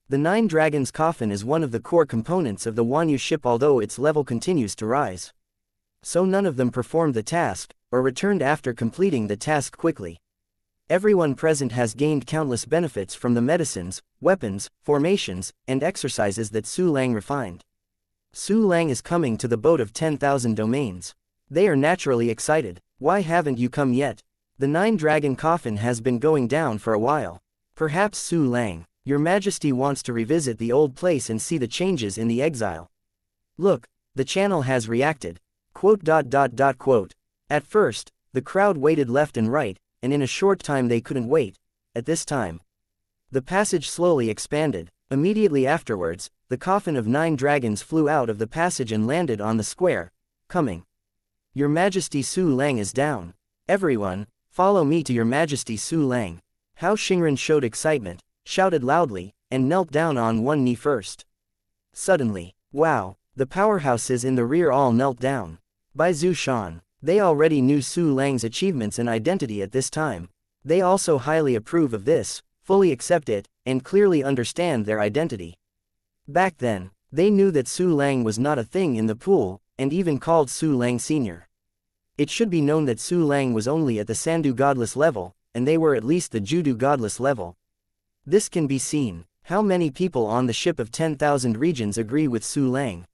The 9 dragons coffin is one of the core components of the Wanyu ship, although its level continues to rise. So none of them performed the task, or returned after completing the task quickly. Everyone present has gained countless benefits from the medicines, weapons, formations, and exercises that Su Lang refined. Su Lang is coming to the boat of 10,000 domains. They are naturally excited. Why haven't you come yet? The 9-dragon coffin has been going down for a while. Perhaps Su Lang, Your Majesty wants to revisit the old place and see the changes in the exile. Look, the channel has reacted. Quote. At first, the crowd waited left and right, and in a short time they couldn't wait. At this time, the passage slowly expanded. Immediately afterwards, the coffin of 9 dragons flew out of the passage and landed on the square. Coming. Your Majesty Su Lang is down. Everyone, follow me to Your Majesty Su Lang. Hao Xingren showed excitement, shouted loudly, and knelt down on one knee first. Suddenly, wow, the powerhouses in the rear all knelt down. By Zhu Shan. They already knew Su Lang's achievements and identity at this time. They also highly approve of this, fully accept it, and clearly understand their identity. Back then, they knew that Su Lang was not a thing in the pool, and even called Su Lang Senior. It should be known that Su Lang was only at the Sandu godless level, and they were at least the Judu godless level. This can be seen. How many people on the ship of 10,000 regions agree with Su Lang?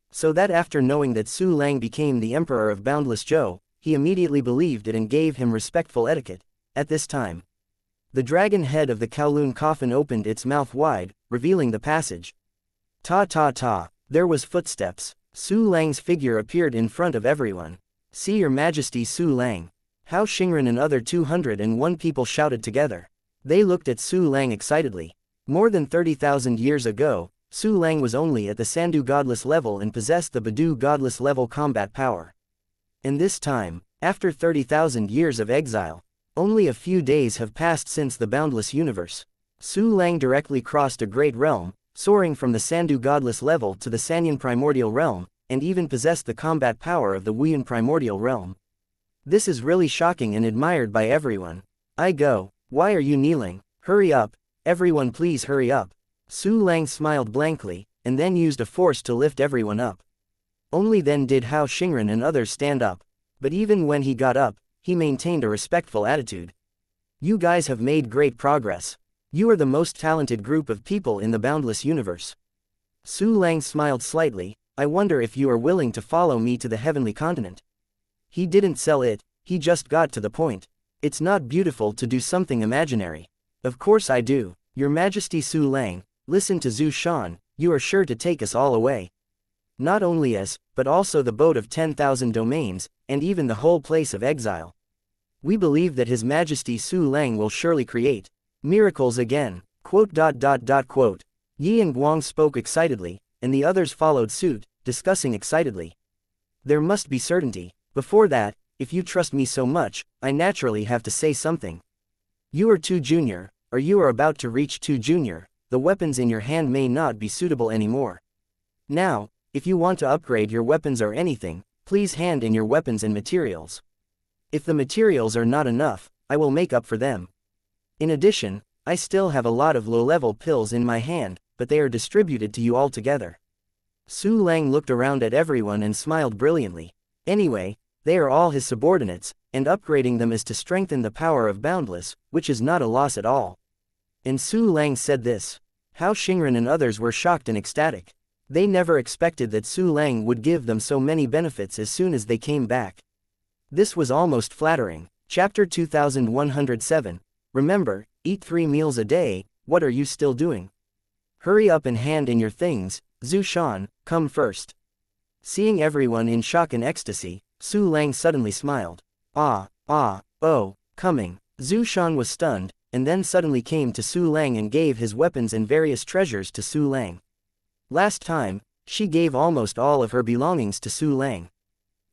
So that after knowing that Su Lang became the Emperor of Boundless Zhou, he immediately believed it and gave him respectful etiquette. At this time, the dragon head of the Kowloon coffin opened its mouth wide, revealing the passage. Ta. There was footsteps. Su Lang's figure appeared in front of everyone. See Your Majesty Su Lang. Hao Xingren and other 201 people shouted together. They looked at Su Lang excitedly. More than 30,000 years ago, Su Lang was only at the Sandu godless level and possessed the Badu godless level combat power. In this time, after 30,000 years of exile, only a few days have passed since the boundless universe. Su Lang directly crossed a great realm, soaring from the Sandu godless level to the Sanyan primordial realm, and even possessed the combat power of the Wuyan primordial realm. This is really shocking and admired by everyone. I go, why are you kneeling? Hurry up, everyone please hurry up. Su Lang smiled blankly, and then used a force to lift everyone up. Only then did Hao Xingren and others stand up, but even when he got up, he maintained a respectful attitude. You guys have made great progress. You are the most talented group of people in the boundless universe. Su Lang smiled slightly. I wonder if you are willing to follow me to the heavenly continent. He didn't sell it, he just got to the point. It's not beautiful to do something imaginary. Of course I do, Your Majesty. Su Lang, listen to Zhu Shan, you are sure to take us all away. Not only us, but also the boat of 10,000 domains, and even the whole place of exile. We believe that His Majesty Su Lang will surely create miracles again. Quote. Yi and Guang spoke excitedly, and the others followed suit, discussing excitedly. There must be certainty. Before that, if you trust me so much, I naturally have to say something. You are too junior, or you are about to reach too junior, the weapons in your hand may not be suitable anymore. Now, if you want to upgrade your weapons or anything, please hand in your weapons and materials. If the materials are not enough, I will make up for them. In addition, I still have a lot of low-level pills in my hand, but they are distributed to you all together. Su Lang looked around at everyone and smiled brilliantly. Anyway, they are all his subordinates, and upgrading them is to strengthen the power of Boundless, which is not a loss at all. And Su Lang said this. Hao Xingren and others were shocked and ecstatic. They never expected that Su Lang would give them so many benefits as soon as they came back. This was almost flattering. Chapter 2107. Remember, eat 3 meals a day, what are you still doing? Hurry up and hand in your things. Zhu Shan, come first. Seeing everyone in shock and ecstasy, Su Lang suddenly smiled. Oh, coming. Zhu Shan was stunned, and then suddenly came to Su Lang and gave his weapons and various treasures to Su Lang. Last time, she gave almost all of her belongings to Su Lang.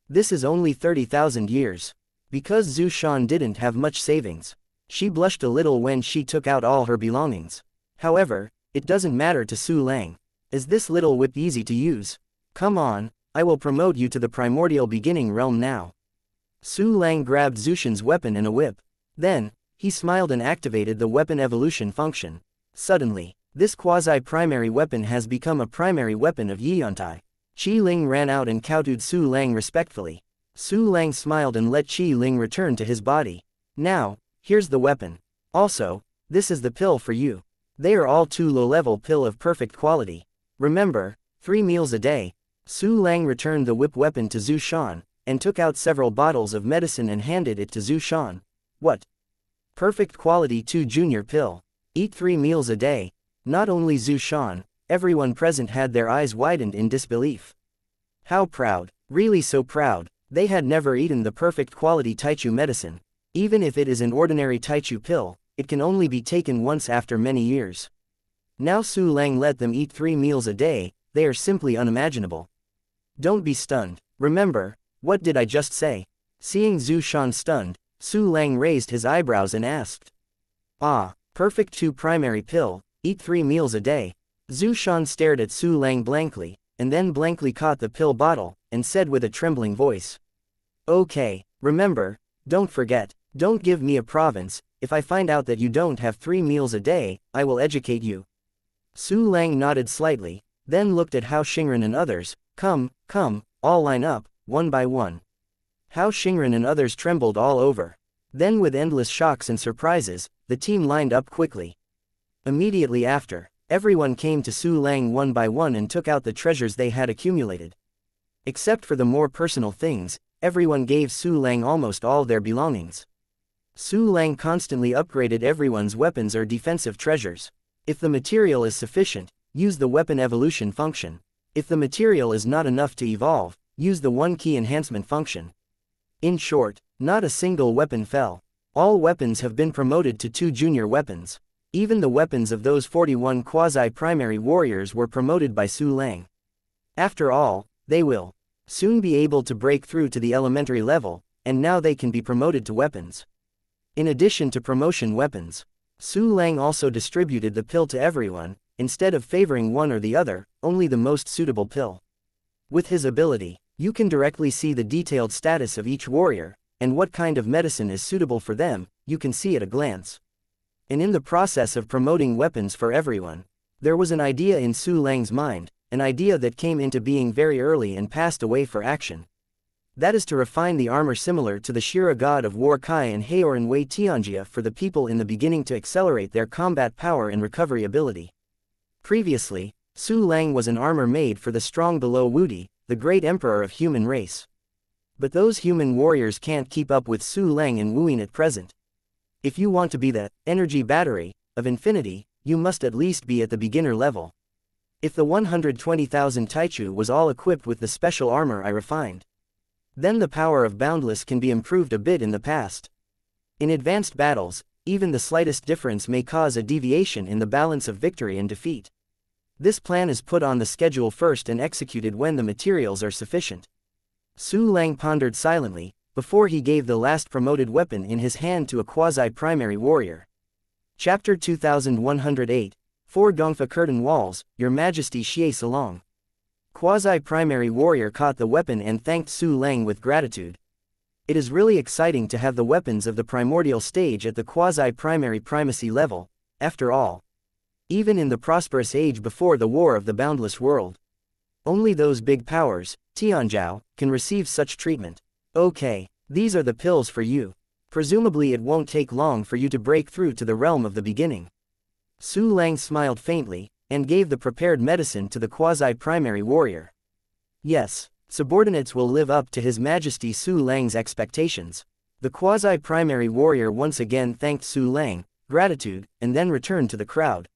This is only 30,000 years. Because Zhu Shan didn't have much savings, she blushed a little when she took out all her belongings. However, it doesn't matter to Su Lang. Is this little whip easy to use? Come on, I will promote you to the primordial beginning realm now. Su Lang grabbed Zhu Shan's weapon and a whip. Then, he smiled and activated the weapon evolution function. Suddenly, this quasi-primary weapon has become a primary weapon of Yiantai. Qi Ling ran out and kowtowed Su Lang respectfully. Su Lang smiled and let Qi Ling return to his body. Now, here's the weapon. Also, this is the pill for you. They are all 2 low-level pill of perfect quality. Remember, 3 meals a day. Su Lang returned the whip weapon to Zhu Shan, and took out several bottles of medicine and handed it to Zhu Shan. What? Perfect quality 2 junior pill. Eat 3 meals a day. Not only Zhu Shan, everyone present had their eyes widened in disbelief. How proud, really so proud. They had never eaten the perfect quality Taichu medicine. Even if it is an ordinary Taichu pill, it can only be taken once after many years. Now Su Lang let them eat 3 meals a day, they are simply unimaginable. Don't be stunned. Remember, what did I just say? Seeing Zhu Shan stunned, Su Lang raised his eyebrows and asked. Perfect 2 primary pill, eat 3 meals a day. Zhu Shan stared at Su Lang blankly, and then blankly caught the pill bottle, and said with a trembling voice. Okay, remember, don't forget, don't give me a province. If I find out that you don't have 3 meals a day, I will educate you. Su Lang nodded slightly, then looked at Hao Xingren and others. Come, all line up, one by one. Hao Xingren and others trembled all over. Then with endless shocks and surprises, the team lined up quickly. Immediately after, everyone came to Su Lang one by one and took out the treasures they had accumulated. Except for the more personal things, everyone gave Su Lang almost all their belongings. Su Lang constantly upgraded everyone's weapons or defensive treasures. If the material is sufficient, use the weapon evolution function. If the material is not enough to evolve, use the 1 key enhancement function. In short, not a single weapon fell. All weapons have been promoted to 2 junior weapons. Even the weapons of those 41 quasi-primary warriors were promoted by Su Lang. After all, they will soon be able to break through to the elementary level, and now they can be promoted to weapons. In addition to promotion weapons, Su Lang also distributed the pill to everyone, instead of favoring one or the other, only the most suitable pill. With his ability, you can directly see the detailed status of each warrior, and what kind of medicine is suitable for them, you can see at a glance. And in the process of promoting weapons for everyone, there was an idea in Su Lang's mind, an idea that came into being very early and passed away for action. That is to refine the armor similar to the Shira god of war Kai and Heoran Wei Xianxia for the people in the beginning to accelerate their combat power and recovery ability. Previously, Su Lang was an armor made for the strong below Wudi, the great emperor of human race. But those human warriors can't keep up with Su Lang and Wuyin at present. If you want to be the energy battery of infinity, you must at least be at the beginner level. If the 120,000 Taichu was all equipped with the special armor I refined, then the power of Boundless can be improved a bit in the past. In advanced battles, even the slightest difference may cause a deviation in the balance of victory and defeat. This plan is put on the schedule first and executed when the materials are sufficient. Su Lang pondered silently, before he gave the last promoted weapon in his hand to a quasi-primary warrior. Chapter 2108, 4 Gongfa Curtain Walls, Your Majesty Xie Salong. Quasi-primary warrior caught the weapon and thanked Su Lang with gratitude. It is really exciting to have the weapons of the primordial stage at the quasi-primary primacy level, after all. Even in the prosperous age before the War of the Boundless World, only those big powers, Tianzhao, can receive such treatment. Okay, these are the pills for you. Presumably it won't take long for you to break through to the realm of the beginning. Su Lang smiled faintly, and gave the prepared medicine to the quasi-primary warrior. Yes, subordinates will live up to His Majesty Su Lang's expectations. The quasi-primary warrior once again thanked Su Lang, gratitude, and then returned to the crowd.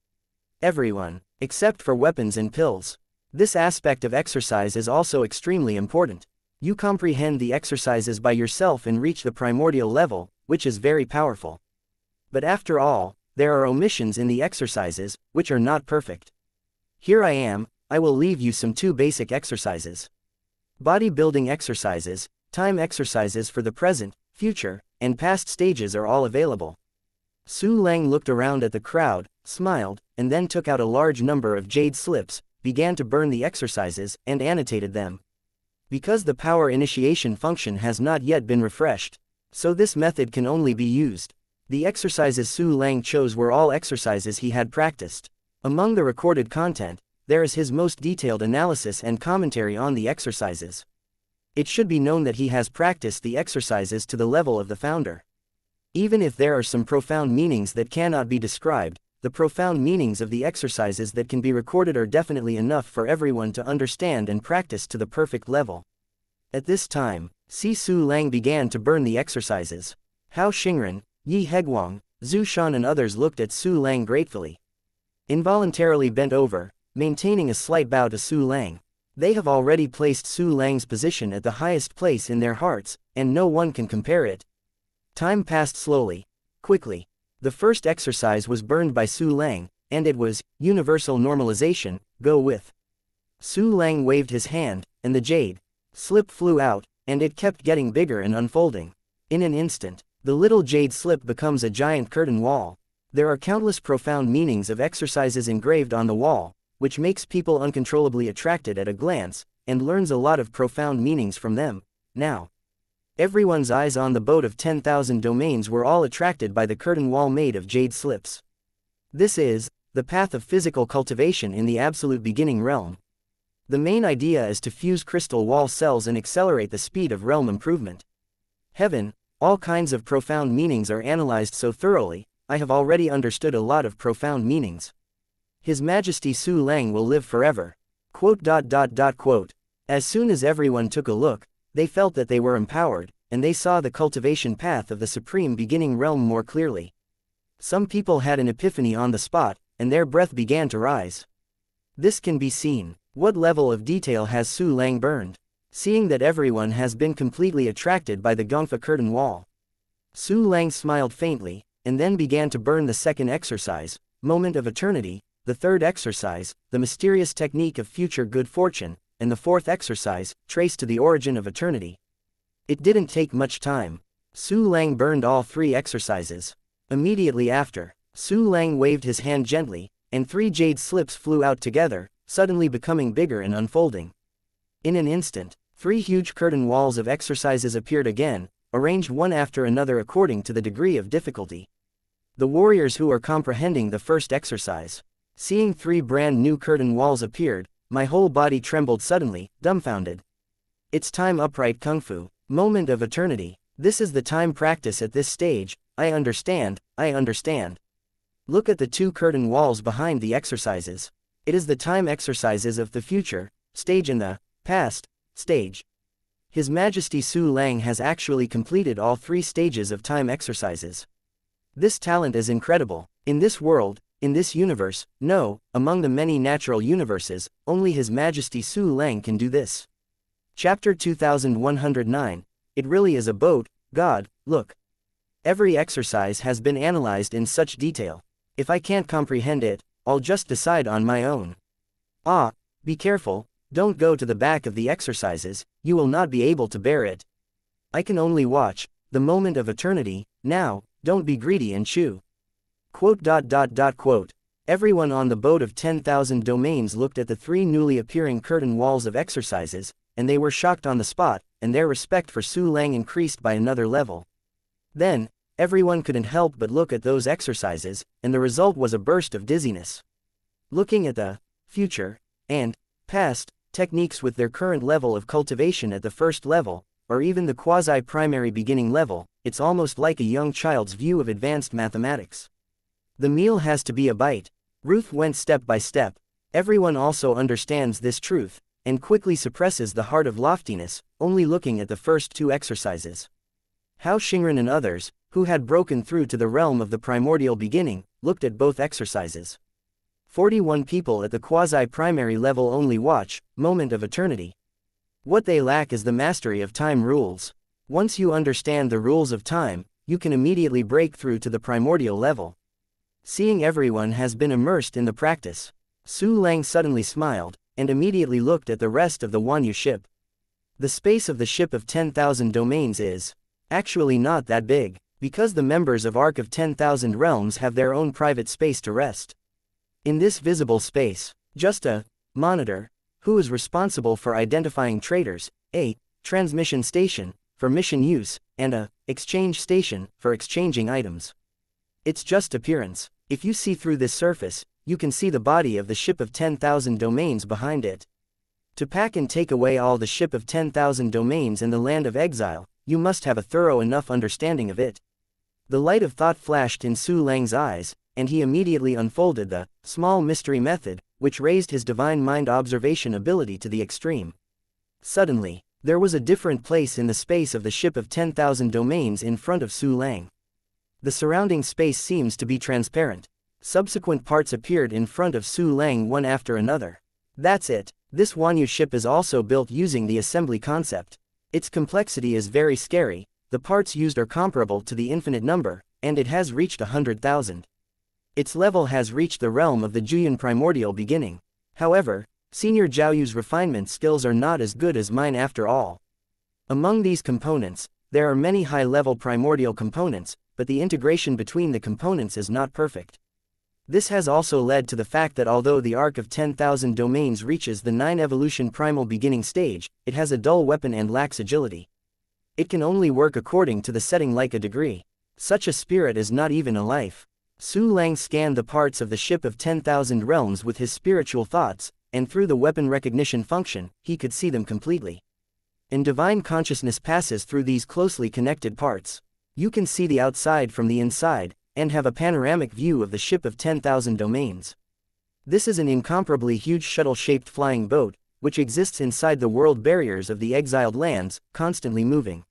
Everyone, except for weapons and pills. This aspect of exercise is also extremely important. You comprehend the exercises by yourself and reach the primordial level, which is very powerful. But after all, there are omissions in the exercises, which are not perfect. Here I will leave you some 2 basic exercises. Bodybuilding exercises, time exercises for the present, future, and past stages are all available. Su Lang looked around at the crowd, smiled, and then took out a large number of jade slips, began to burn the exercises, and annotated them. Because the power initiation function has not yet been refreshed, so this method can only be used. The exercises Su Lang chose were all exercises he had practiced. Among the recorded content, there is his most detailed analysis and commentary on the exercises. It should be known that he has practiced the exercises to the level of the founder. Even if there are some profound meanings that cannot be described, the profound meanings of the exercises that can be recorded are definitely enough for everyone to understand and practice to the perfect level. At this time, Su Lang began to burn the exercises. Hao Xingren, Yi Heguang, Zhu Shan and others looked at Su Lang gratefully. Involuntarily bent over, maintaining a slight bow to Su Lang. They have already placed Su Lang's position at the highest place in their hearts, and no one can compare it. Time passed slowly, quickly. The first exercise was burned by Su Lang, and it was universal normalization, go with. Su Lang waved his hand, and the jade slip flew out, and it kept getting bigger and unfolding. In an instant, the little jade slip becomes a giant curtain wall. There are countless profound meanings of exercises engraved on the wall, which makes people uncontrollably attracted at a glance, and learns a lot of profound meanings from them. Now, everyone's eyes on the boat of 10,000 domains were all attracted by the curtain wall made of jade slips. This is the path of physical cultivation in the absolute beginning realm. The main idea is to fuse crystal wall cells and accelerate the speed of realm improvement. Heaven, all kinds of profound meanings are analyzed so thoroughly, I have already understood a lot of profound meanings. His Majesty Su Lang will live forever. As soon as everyone took a look, they felt that they were empowered, and they saw the cultivation path of the supreme beginning realm more clearly. Some people had an epiphany on the spot, and their breath began to rise. This can be seen. What level of detail has Su Lang burned? Seeing that everyone has been completely attracted by the Gongfa curtain wall, Su Lang smiled faintly, and then began to burn the second exercise, moment of eternity, the third exercise, the mysterious technique of future good fortune, and the fourth exercise, traced to the origin of eternity. It didn't take much time. Su Lang burned all 3 exercises. Immediately after, Su Lang waved his hand gently, and 3 jade slips flew out together, suddenly becoming bigger and unfolding. In an instant, 3 huge curtain walls of exercises appeared again, arranged one after another according to the degree of difficulty. The warriors who are comprehending the first exercise, seeing 3 brand new curtain walls appeared, my whole body trembled suddenly, dumbfounded. It's time upright kung fu, moment of eternity. This is the time practice at this stage. I understand. Look at the 2 curtain walls behind the exercises. It is the time exercises of the future stage and the past stage. His Majesty Su Lang has actually completed all 3 stages of time exercises. This talent is incredible. In this world, in this universe, no, among the many natural universes, only His Majesty Su Lang can do this. Chapter 2109. It really is a boat, God, look. Every exercise has been analyzed in such detail. If I can't comprehend it, I'll just decide on my own. Ah, be careful, don't go to the back of the exercises, you will not be able to bear it. I can only watch, the moment of eternity, now, don't be greedy and chew. Quote. Everyone on the boat of 10,000 domains looked at the 3 newly appearing curtain walls of exercises, and they were shocked on the spot, and their respect for Su Lang increased by another level. Then, everyone couldn't help but look at those exercises, and the result was a burst of dizziness. Looking at the future and past techniques with their current level of cultivation at the first level, or even the quasi-primary beginning level, it's almost like a young child's view of advanced mathematics. The meal has to be a bite. Ruth went step by step. Everyone also understands this truth, and quickly suppresses the heart of loftiness, only looking at the first 2 exercises. Hao Xingren and others, who had broken through to the realm of the primordial beginning, looked at both exercises. 41 people at the quasi-primary level only watch, moment of eternity. What they lack is the mastery of time rules. Once you understand the rules of time, you can immediately break through to the primordial level. Seeing everyone has been immersed in the practice, Su Lang suddenly smiled, and immediately looked at the rest of the Wanyu ship. The space of the ship of 10,000 domains is actually not that big, because the members of Arc of 10,000 Realms have their own private space to rest. In this visible space, just a monitor, who is responsible for identifying traders, a transmission station, for mission use, and a exchange station, for exchanging items. It's just appearance. If you see through this surface, you can see the body of the ship of 10,000 domains behind it. To pack and take away all the ship of 10,000 domains in the land of exile, you must have a thorough enough understanding of it. The light of thought flashed in Su Lang's eyes, and he immediately unfolded the small mystery method, which raised his divine mind observation ability to the extreme. Suddenly, there was a different place in the space of the ship of 10,000 domains in front of Su Lang. The surrounding space seems to be transparent. Subsequent parts appeared in front of Su Lang one after another. That's it. This Wanyu ship is also built using the assembly concept. Its complexity is very scary, the parts used are comparable to the infinite number, and it has reached 100,000. Its level has reached the realm of the Juyan primordial beginning. However, Senior Zhaoyu's refinement skills are not as good as mine after all. Among these components, there are many high-level primordial components, but the integration between the components is not perfect. This has also led to the fact that although the Arc of 10,000 domains reaches the 9 evolution primal beginning stage, it has a dull weapon and lacks agility. It can only work according to the setting like a degree. Such a spirit is not even a life. Su Lang scanned the parts of the ship of 10,000 realms with his spiritual thoughts, and through the weapon recognition function, he could see them completely. And divine consciousness passes through these closely connected parts. You can see the outside from the inside, and have a panoramic view of the ship of 10,000 domains. This is an incomparably huge shuttle-shaped flying boat, which exists inside the world barriers of the exiled lands, constantly moving.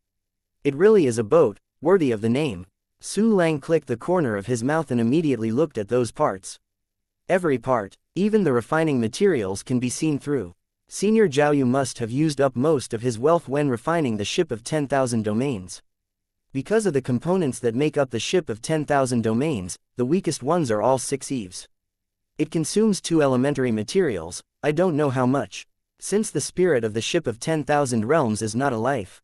It really is a boat, worthy of the name. Su Lang clicked the corner of his mouth and immediately looked at those parts. Every part, even the refining materials, can be seen through. Senior Zhaoyu must have used up most of his wealth when refining the ship of 10,000 domains. Because of the components that make up the ship of 10,000 domains, the weakest ones are all 6 eves. It consumes 2 elementary materials, I don't know how much, since the spirit of the ship of 10,000 realms is not a life.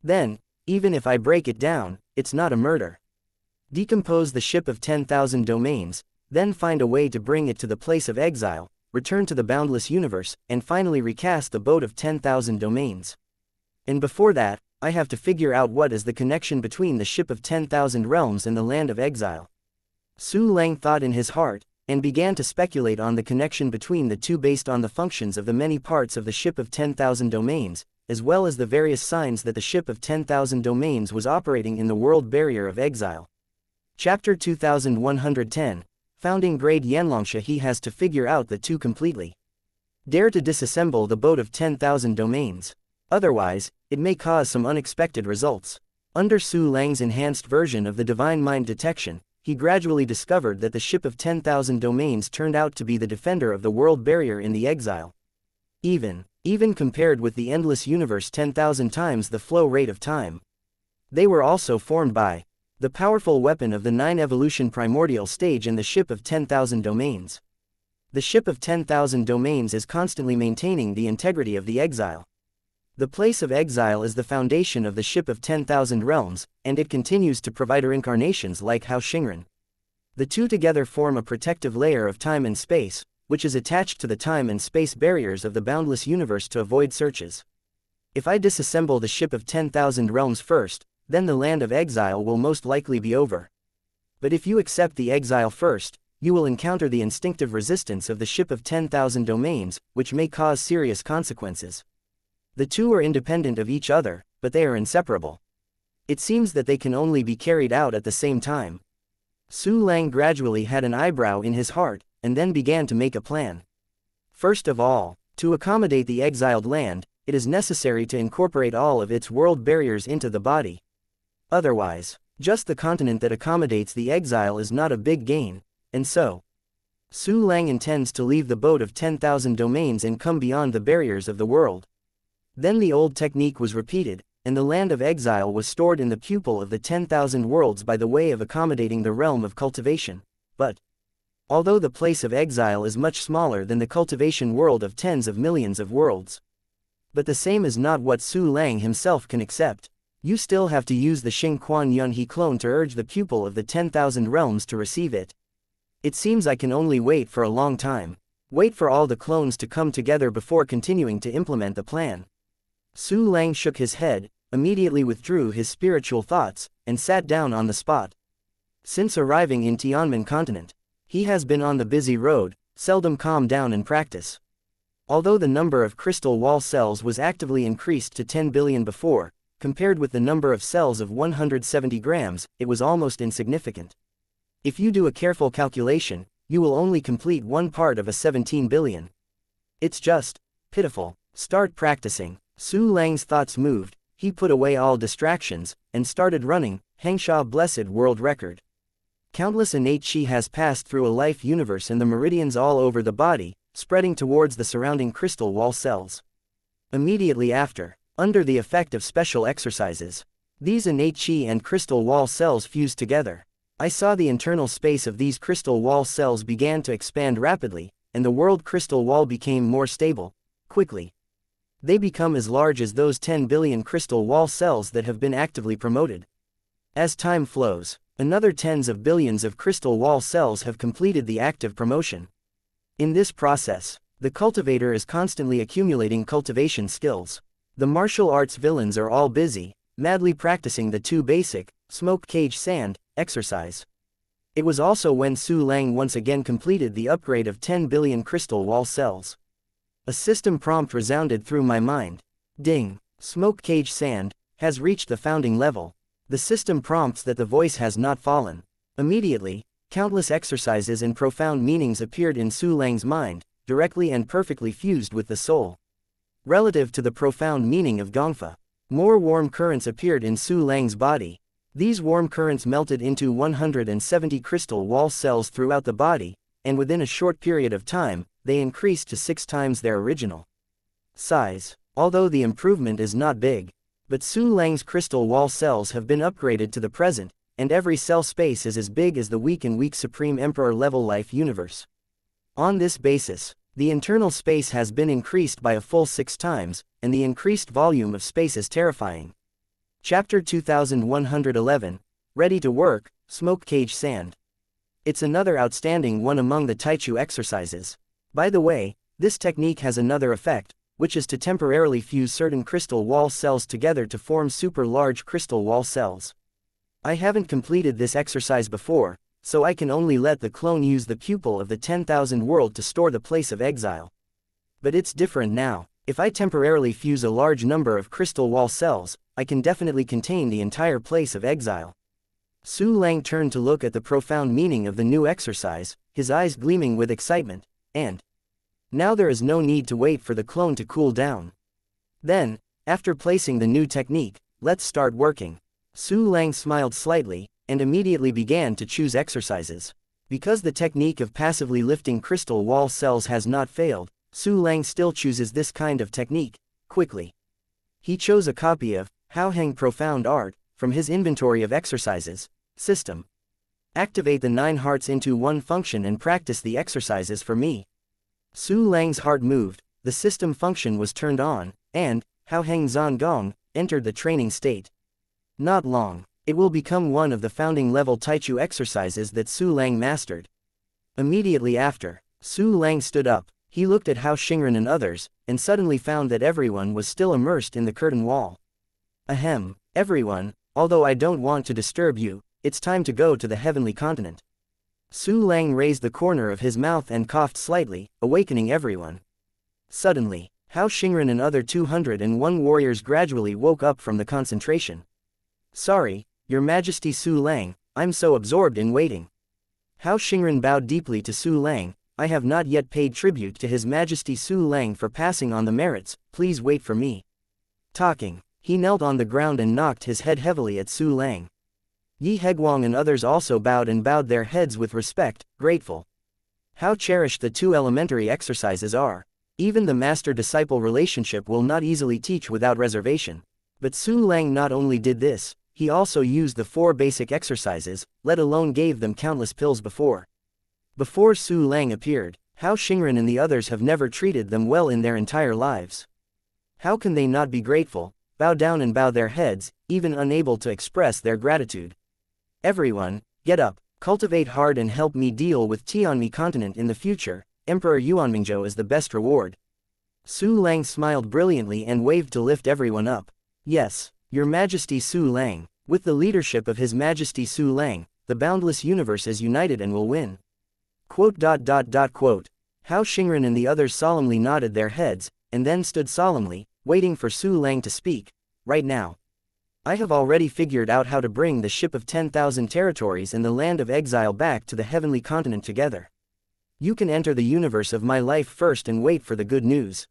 Then, even if I break it down, it's not a murder. Decompose the ship of 10,000 domains, then find a way to bring it to the place of exile, return to the boundless universe, and finally recast the boat of 10,000 domains. And before that, I have to figure out what is the connection between the ship of 10,000 realms and the land of exile. Su Lang thought in his heart, and began to speculate on the connection between the two based on the functions of the many parts of the ship of 10,000 domains, as well as the various signs that the ship of 10,000 domains was operating in the world barrier of exile. Chapter 2110, Founding Grade Xianxia. He has to figure out the two completely. Dare to disassemble the boat of 10,000 domains. Otherwise, it may cause some unexpected results. Under Su Lang's enhanced version of the Divine Mind Detection, he gradually discovered that the ship of 10,000 domains turned out to be the defender of the world barrier in the exile. Even compared with the endless universe 10,000 times the flow rate of time. They were also formed by the powerful weapon of the 9 evolution primordial stage and the ship of 10,000 domains. The ship of 10,000 domains is constantly maintaining the integrity of the exile. The place of exile is the foundation of the ship of 10,000 realms, and it continues to provide reincarnations like Hao Xingren. The two together form a protective layer of time and space, which is attached to the time and space barriers of the boundless universe to avoid searches. If I disassemble the ship of 10,000 realms first, then the land of exile will most likely be over. But if you accept the exile first, you will encounter the instinctive resistance of the ship of 10,000 domains, which may cause serious consequences. The two are independent of each other, but they are inseparable. It seems that they can only be carried out at the same time. Su Lang gradually had an eyebrow in his heart, and then began to make a plan. First of all, to accommodate the exiled land, it is necessary to incorporate all of its world barriers into the body. Otherwise, just the continent that accommodates the exile is not a big gain, and so, Su Lang intends to leave the boat of 10,000 domains and come beyond the barriers of the world. Then the old technique was repeated, and the land of exile was stored in the pupil of the 10,000 worlds by the way of accommodating the realm of cultivation. But, although the place of exile is much smaller than the cultivation world of tens of millions of worlds, but the same is not what Su Lang himself can accept. You still have to use the Xing Quan Yun He clone to urge the pupil of the 10,000 realms to receive it. It seems I can only wait for a long time. Wait for all the clones to come together before continuing to implement the plan. Su Lang shook his head, immediately withdrew his spiritual thoughts, and sat down on the spot. Since arriving in Tianmen continent, he has been on the busy road, seldom calmed down in practice. Although the number of crystal wall cells was actively increased to 10 billion before, compared with the number of cells of 170 grams, it was almost insignificant. If you do a careful calculation, you will only complete one part of a 17 billion. It's just pitiful. Start practicing. Su Lang's thoughts moved, he put away all distractions, and started running, xianxia blessed world record. Countless innate chi has passed through a life universe and the meridians all over the body, spreading towards the surrounding crystal wall cells. Immediately after, under the effect of special exercises, these innate chi and crystal wall cells fused together. I saw the internal space of these crystal wall cells began to expand rapidly, and the world crystal wall became more stable, quickly. They become as large as those 10 billion crystal wall cells that have been actively promoted. As time flows, another tens of billions of crystal wall cells have completed the active promotion. In this process, the cultivator is constantly accumulating cultivation skills. The martial arts villains are all busy, madly practicing the two basic, smoke cage sand, exercise. It was also when Su Lang once again completed the upgrade of 10 billion crystal wall cells. A system prompt resounded through my mind. Ding! Smoke cage sand has reached the founding level. The system prompts that the voice has not fallen. Immediately, countless exercises and profound meanings appeared in Su Lang's mind, directly and perfectly fused with the soul. Relative to the profound meaning of Gongfa, more warm currents appeared in Su Lang's body. These warm currents melted into 170 crystal wall cells throughout the body, and within a short period of time, they increased to 6 times their original size. Although the improvement is not big, But Su Lang's crystal wall cells have been upgraded to the present, and every cell space is as big as the weak Supreme Emperor level life universe. On this basis, the internal space has been increased by a full 6 times, and the increased volume of space is terrifying. Chapter 2111, Ready to Work, Smoke Cage Sand. It's another outstanding one among the Taichu exercises. By the way, this technique has another effect, which is to temporarily fuse certain crystal wall cells together to form super large crystal wall cells. I haven't completed this exercise before, so I can only let the clone use the pupil of the 10,000 world to store the place of exile. But it's different now. If I temporarily fuse a large number of crystal wall cells, I can definitely contain the entire place of exile. Su Lang turned to look at the profound meaning of the new exercise, his eyes gleaming with excitement, and now there is no need to wait for the clone to cool down. Then, after placing the new technique, let's start working. Su Lang smiled slightly, and immediately began to choose exercises. Because the technique of passively lifting crystal wall cells has not failed, Su Lang still chooses this kind of technique, quickly. He chose a copy of How Hang Profound Art from his inventory of exercises system. Activate the 9 hearts into one function and practice the exercises for me. Su Lang's heart moved, the system function was turned on, and How Hang Zan Gong entered the training state. Not long, it will become one of the founding level Taichu exercises that Su Lang mastered. Immediately after, Su Lang stood up, he looked at Hao Xingren and others, and suddenly found that everyone was still immersed in the curtain wall. Ahem, everyone, although I don't want to disturb you, it's time to go to the heavenly continent. Su Lang raised the corner of his mouth and coughed slightly, awakening everyone. Suddenly, Hao Xingren and other 201 warriors gradually woke up from the concentration. Sorry, Your Majesty Su Lang, I'm so absorbed in waiting. Hao Xingren bowed deeply to Su Lang. I have not yet paid tribute to His Majesty Su Lang for passing on the merits, please wait for me. Talking, he knelt on the ground and knocked his head heavily at Su Lang. Yi Heguang and others also bowed their heads with respect, grateful. How cherished the 2 elementary exercises are. Even the master-disciple relationship will not easily teach without reservation. But Su Lang not only did this, he also used the 4 basic exercises, let alone gave them countless pills before. Before Su Lang appeared, Hao Xingren and the others have never treated them well in their entire lives. How can they not be grateful, bow down and bow their heads, even unable to express their gratitude? Everyone, get up, cultivate hard and help me deal with Tianmi continent in the future. Emperor Yuanmingzhou is the best reward. Su Lang smiled brilliantly and waved to lift everyone up. Yes, Your Majesty Su Lang, with the leadership of His Majesty Su Lang, the boundless universe is united and will win. Hao Xingren and the others solemnly nodded their heads, and then stood solemnly, waiting for Su Lang to speak. Right now. I have already figured out how to bring the ship of 10,000 territories and the land of exile back to the heavenly continent together. You can enter the universe of my life first and wait for the good news.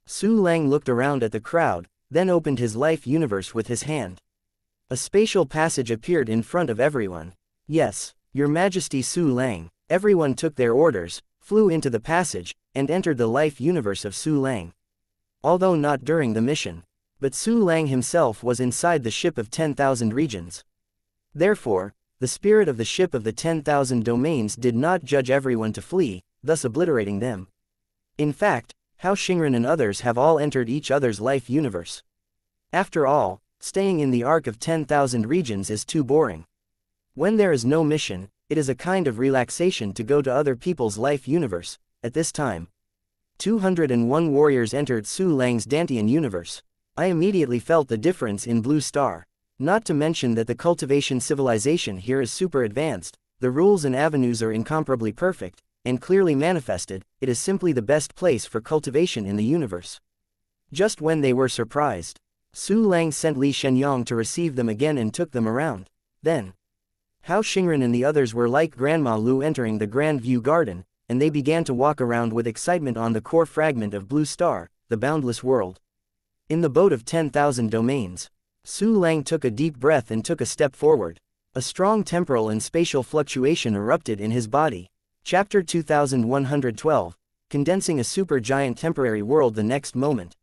Su Lang looked around at the crowd, then opened his life universe with his hand. A spatial passage appeared in front of everyone. Yes, Your Majesty Su Lang. Everyone took their orders, flew into the passage, and entered the life universe of Su Lang. Although not during the mission. But Su Lang himself was inside the ship of 10,000 regions. Therefore, the spirit of the ship of the 10,000 domains did not judge everyone to flee, thus obliterating them. In fact, Hao Xingren and others have all entered each other's life universe. After all, staying in the arc of 10,000 regions is too boring. When there is no mission, it is a kind of relaxation to go to other people's life universe. At this time, 201 warriors entered Su Lang's Dantian universe. I immediately felt the difference in Blue Star. Not to mention that the cultivation civilization here is super advanced, the rules and avenues are incomparably perfect, and clearly manifested. It is simply the best place for cultivation in the universe. Just when they were surprised, Su Lang sent Li Shenyang to receive them again and took them around. Then, Hao Xingren and the others were like Grandma Lu entering the Grand View Garden, and they began to walk around with excitement on the core fragment of Blue Star, the boundless world. In the boat of 10,000 domains, Su Lang took a deep breath and took a step forward. A strong temporal and spatial fluctuation erupted in his body. Chapter 2112, Condensing a Supergiant Temporary World. The next moment,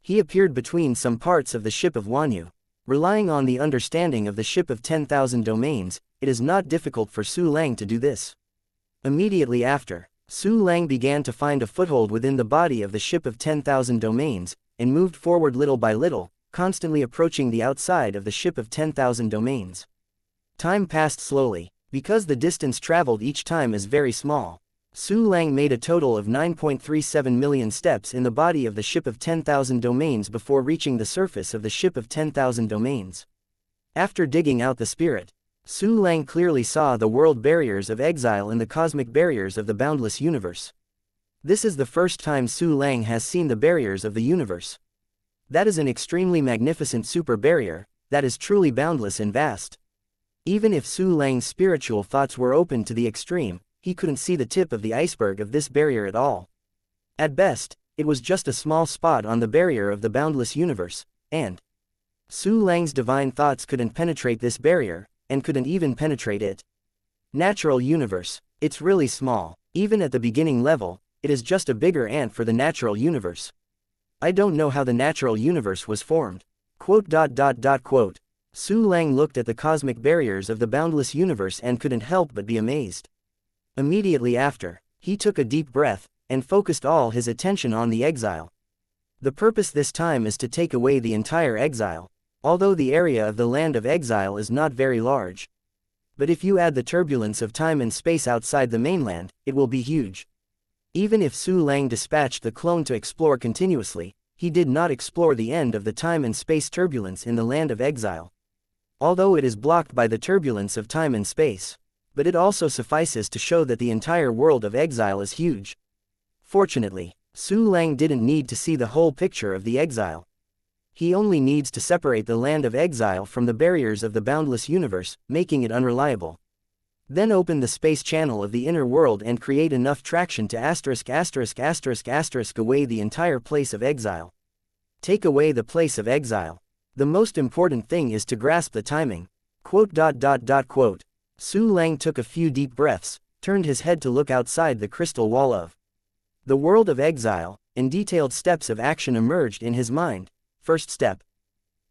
He appeared between some parts of the ship of Wanyu. Relying on the understanding of the ship of 10,000 domains, it is not difficult for Su Lang to do this. Immediately after, Su Lang began to find a foothold within the body of the ship of 10,000 domains, and moved forward little by little, constantly approaching the outside of the ship of 10,000 domains. Time passed slowly, because the distance traveled each time is very small. Su Lang made a total of 9.37 million steps in the body of the ship of 10,000 domains before reaching the surface of the ship of 10,000 domains. After digging out the spirit, Su Lang clearly saw the world barriers of exile and the cosmic barriers of the boundless universe. This is the first time Su Lang has seen the barriers of the universe. That is an extremely magnificent super barrier, that is truly boundless and vast. Even if Su Lang's spiritual thoughts were open to the extreme, he couldn't see the tip of the iceberg of this barrier at all. At best, it was just a small spot on the barrier of the boundless universe, and Su Lang's divine thoughts couldn't penetrate this barrier, and couldn't even penetrate it. Natural universe, it's really small. Even at the beginning level, it is just a bigger ant for the natural universe. I don't know how the natural universe was formed. Quote. Su Lang looked at the cosmic barriers of the boundless universe and couldn't help but be amazed. Immediately after, he took a deep breath, and focused all his attention on the exile. The purpose this time is to take away the entire exile, although the area of the land of exile is not very large. But if you add the turbulence of time and space outside the mainland, it will be huge. Even if Su Lang dispatched the clone to explore continuously, he did not explore the end of the time and space turbulence in the land of exile. Although it is blocked by the turbulence of time and space, but it also suffices to show that the entire world of exile is huge. Fortunately, Su Lang didn't need to see the whole picture of the exile. He only needs to separate the land of exile from the barriers of the boundless universe, making it unreliable. Then open the space channel of the inner world and create enough traction to ***** away the entire place of exile. Take away the place of exile. The most important thing is to grasp the timing. Quote. Su Lang took a few deep breaths, turned his head to look outside the crystal wall of the world of exile, and detailed steps of action emerged in his mind. First step.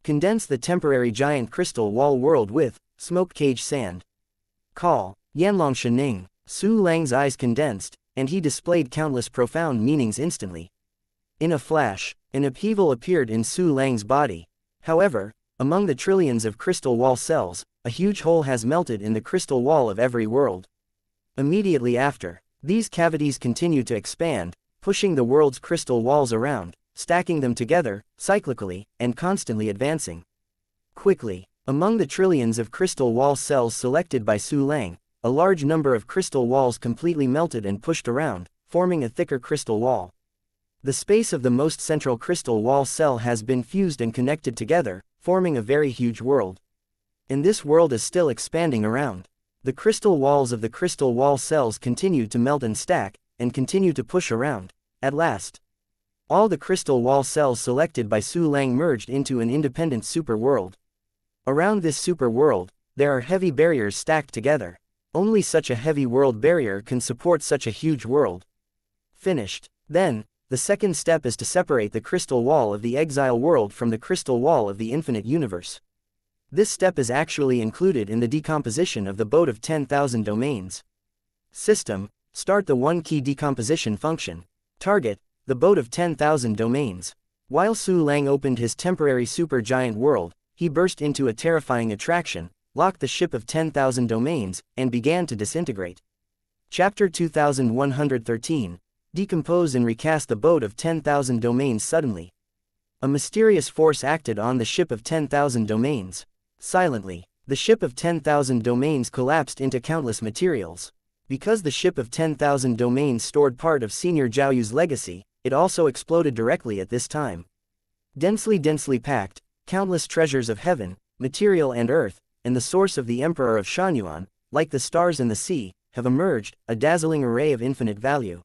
Condense the temporary giant crystal wall world with smoke cage sand. Call Yanlong Shening. Su Lang's eyes condensed, and he displayed countless profound meanings instantly. In a flash, an upheaval appeared in Su Lang's body. However, among the trillions of crystal wall cells, a huge hole has melted in the crystal wall of every world. Immediately after, these cavities continue to expand, pushing the world's crystal walls around, stacking them together, cyclically, and constantly advancing. Quickly, among the trillions of crystal wall cells selected by Su Lang, a large number of crystal walls completely melted and pushed around, forming a thicker crystal wall. The space of the most central crystal wall cell has been fused and connected together, forming a very huge world. And this world is still expanding around. The crystal walls of the crystal wall cells continue to melt and stack, and continue to push around. At last, all the crystal wall cells selected by Su Lang merged into an independent super world. Around this super world, there are heavy barriers stacked together. Only such a heavy world barrier can support such a huge world. Finished. Then, the second step is to separate the crystal wall of the exile world from the crystal wall of the infinite universe. This step is actually included in the decomposition of the boat of 10,000 domains. System, start the one-key decomposition function. Target, the boat of 10,000 domains. While Su Lang opened his temporary supergiant world, he burst into a terrifying attraction, locked the ship of 10,000 domains, and began to disintegrate. Chapter 2113. Decompose and recast the boat of 10,000 domains. Suddenly, a mysterious force acted on the ship of 10,000 domains. Silently, the ship of 10,000 domains collapsed into countless materials. Because the ship of 10,000 domains stored part of Senior Zhaoyu's legacy, it also exploded directly at this time. Densely packed, countless treasures of heaven, material and earth, and the source of the Emperor of Shanyuan, like the stars in the sea, have emerged, a dazzling array of infinite value.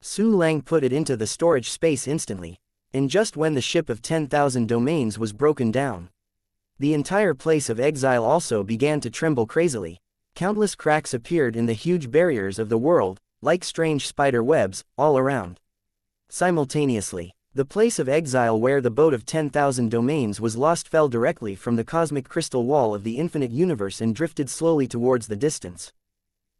Su Lang put it into the storage space instantly. And just when the ship of 10,000 domains was broken down, the entire place of exile also began to tremble crazily. Countless cracks appeared in the huge barriers of the world, like strange spider webs, all around. Simultaneously, The place of exile where the boat of 10,000 domains was lost fell directly from the cosmic crystal wall of the infinite universe and drifted slowly towards the distance.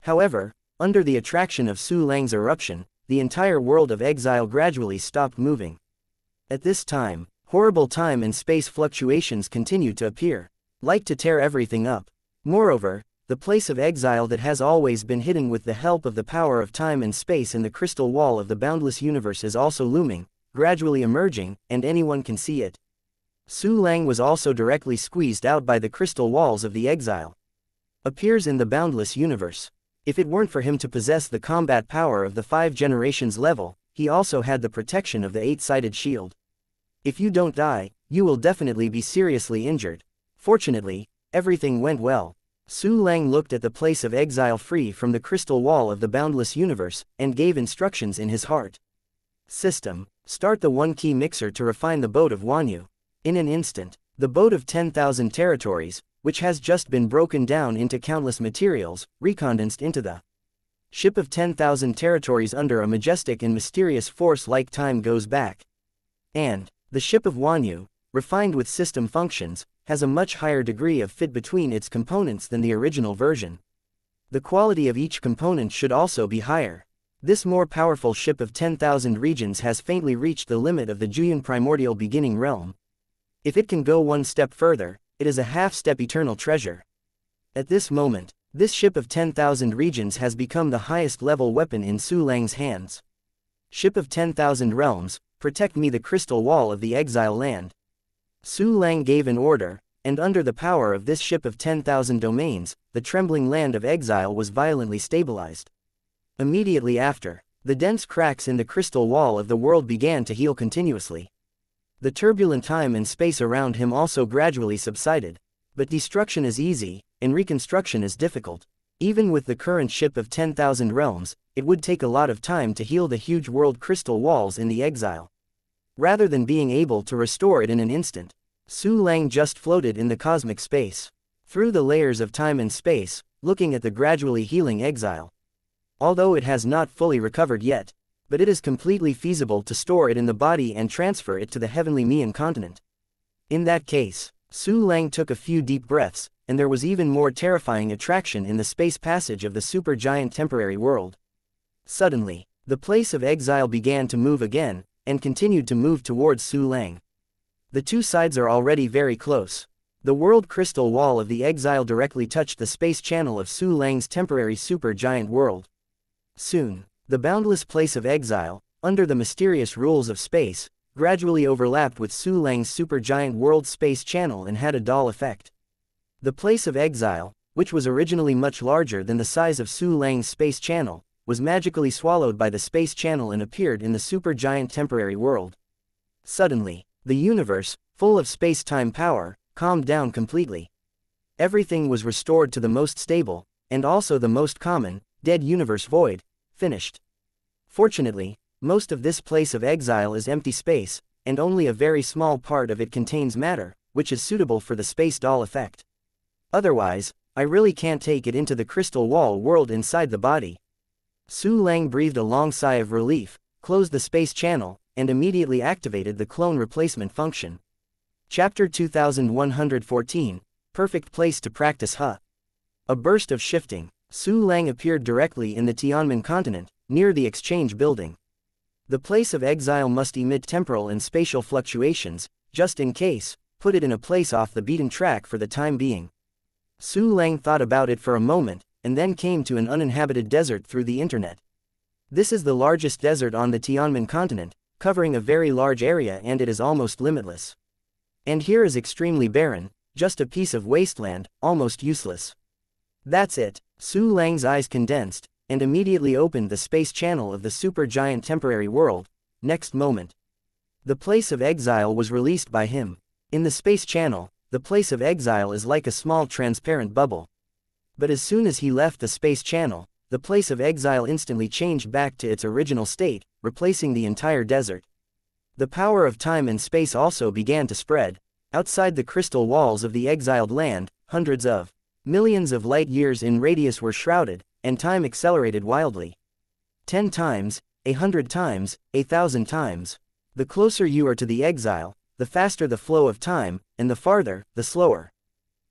However, under the attraction of Su Lang's eruption, the entire world of exile gradually stopped moving. At this time, horrible time and space fluctuations continued to appear, like to tear everything up. Moreover, the place of exile that has always been hidden with the help of the power of time and space in the crystal wall of the boundless universe is also looming, gradually emerging, and anyone can see it. Su Lang was also directly squeezed out by the crystal walls of the exile. Appears in the boundless universe. If it weren't for him to possess the combat power of the 5 generations level, he also had the protection of the 8-sided shield. If you don't die, you will definitely be seriously injured. Fortunately, everything went well. Su Lang looked at the place of exile free from the crystal wall of the boundless universe, and gave instructions in his heart. System, start the 1-key mixer to refine the boat of Wanyu. In an instant, the boat of 10,000 territories, which has just been broken down into countless materials, recondensed into the ship of 10,000 territories under a majestic and mysterious force like time goes back. And the ship of Wanyu, refined with system functions, has a much higher degree of fit between its components than the original version. The quality of each component should also be higher. This more powerful ship of 10,000 regions has faintly reached the limit of the Juyan primordial beginning realm. If it can go one step further, it is a half-step eternal treasure. At this moment, this ship of 10,000 regions has become the highest level weapon in Su Lang's hands. Ship of 10,000 realms, protect me the crystal wall of the exile land. Su Lang gave an order, and under the power of this ship of 10,000 domains, the trembling land of exile was violently stabilized. Immediately after, the dense cracks in the crystal wall of the world began to heal continuously. The turbulent time and space around him also gradually subsided. But destruction is easy, and reconstruction is difficult. Even with the current ship of 10,000 realms, it would take a lot of time to heal the huge world crystal walls in the exile. Rather than being able to restore it in an instant, Su Lang just floated in the cosmic space, through the layers of time and space, looking at the gradually healing exile. Although it has not fully recovered yet, but it is completely feasible to store it in the body and transfer it to the heavenly Mian continent. In that case, Su Lang took a few deep breaths, and there was even more terrifying attraction in the space passage of the supergiant temporary world. Suddenly, the place of exile began to move again, and continued to move towards Su Lang. The two sides are already very close. The world crystal wall of the exile directly touched the space channel of Su Lang's temporary supergiant world. Soon, the boundless place of exile, under the mysterious rules of space, gradually overlapped with Su Lang's supergiant world space channel and had a dull effect. The place of exile, which was originally much larger than the size of Su Lang's space channel, was magically swallowed by the space channel and appeared in the supergiant temporary world. Suddenly, the universe, full of space-time power, calmed down completely. Everything was restored to the most stable, and also the most common, dead universe void, finished. Fortunately, most of this place of exile is empty space, and only a very small part of it contains matter, which is suitable for the space doll effect. Otherwise, I really can't take it into the crystal wall world inside the body. Su Lang breathed a long sigh of relief, closed the space channel, and immediately activated the clone replacement function. Chapter 2114, Perfect Place to Practice Huh. A burst of shifting, Su Lang appeared directly in the Tianmen continent, near the exchange building. The place of exile must emit temporal and spatial fluctuations, just in case, put it in a place off the beaten track for the time being. Su Lang thought about it for a moment, and then came to an uninhabited desert through the internet. This is the largest desert on the Tianmen continent, covering a very large area, and it is almost limitless. And here is extremely barren, just a piece of wasteland, almost useless. That's it. Su Lang's eyes condensed, and immediately opened the space channel of the supergiant temporary world. Next moment, the place of exile was released by him. In the space channel, the place of exile is like a small transparent bubble. But as soon as he left the space channel, the place of exile instantly changed back to its original state, replacing the entire desert. The power of time and space also began to spread. Outside the crystal walls of the exiled land, hundreds of millions of light years in radius were shrouded, and time accelerated wildly. 10 times, 100 times, 1,000 times. The closer you are to the exile, the faster the flow of time, and the farther, the slower.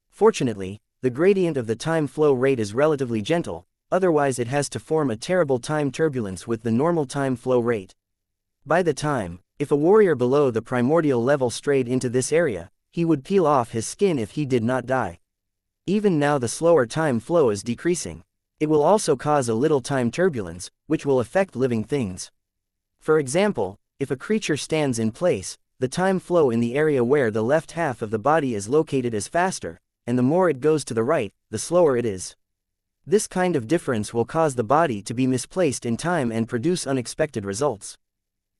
Fortunately, the gradient of the time flow rate is relatively gentle, otherwise it has to form a terrible time turbulence with the normal time flow rate. By the time, if a warrior below the primordial level strayed into this area, he would peel off his skin if he did not die. Even now the slower time flow is decreasing. It will also cause a little time turbulence, which will affect living things. For example, if a creature stands in place, the time flow in the area where the left half of the body is located is faster, and the more it goes to the right, the slower it is. This kind of difference will cause the body to be misplaced in time and produce unexpected results.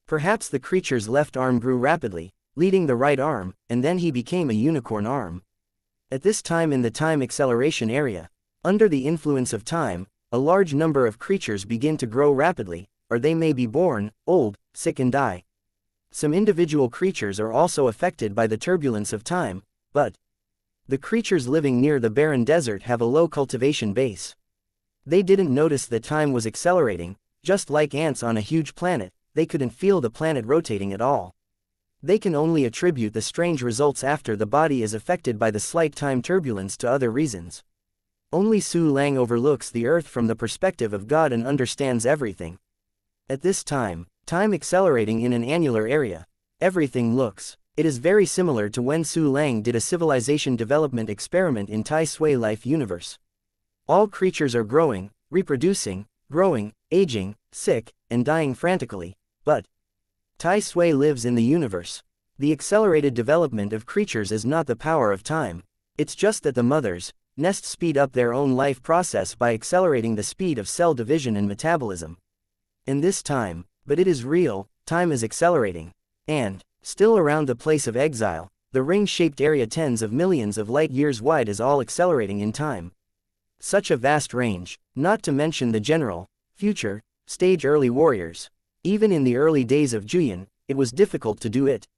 Perhaps the creature's left arm grew rapidly, leading the right arm, and then he became a unicorn arm. At this time in the time acceleration area, under the influence of time, a large number of creatures begin to grow rapidly, or they may be born, old, sick and die. Some individual creatures are also affected by the turbulence of time, but the creatures living near the barren desert have a low cultivation base. They didn't notice that time was accelerating, just like ants on a huge planet, they couldn't feel the planet rotating at all. They can only attribute the strange results after the body is affected by the slight time turbulence to other reasons. Only Su Lang overlooks the earth from the perspective of God and understands everything. At this time accelerating in an annular area, everything looks. It is very similar to when Su Lang did a civilization development experiment in Tai Sui Life universe. All creatures are growing, reproducing, growing, aging, sick, and dying frantically, but Tai Sui lives in the universe. The accelerated development of creatures is not the power of time, it's just that the mothers, nests speed up their own life process by accelerating the speed of cell division and metabolism. In this time, but it is real, time is accelerating. And, still around the place of exile, the ring-shaped area tens of millions of light-years wide is all accelerating in time. Such a vast range, not to mention the general, future, stage early warriors. Even in the early days of Juyin, it was difficult to do it.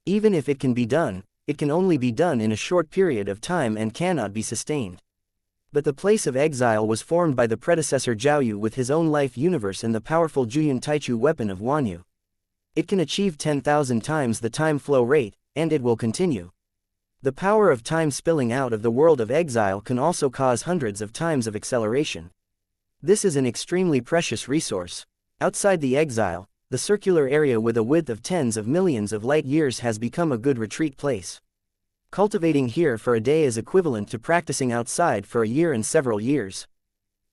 Even if it can be done, it can only be done in a short period of time and cannot be sustained. But the place of exile was formed by the predecessor Jiaoyu with his own life universe and the powerful Juyin Taichu weapon of Wanyu. It can achieve 10,000 times the time flow rate, and it will continue. The power of time spilling out of the world of exile can also cause hundreds of times of acceleration. This is an extremely precious resource. Outside the exile, the circular area with a width of tens of millions of light years has become a good retreat place. Cultivating here for a day is equivalent to practicing outside for a year and several years.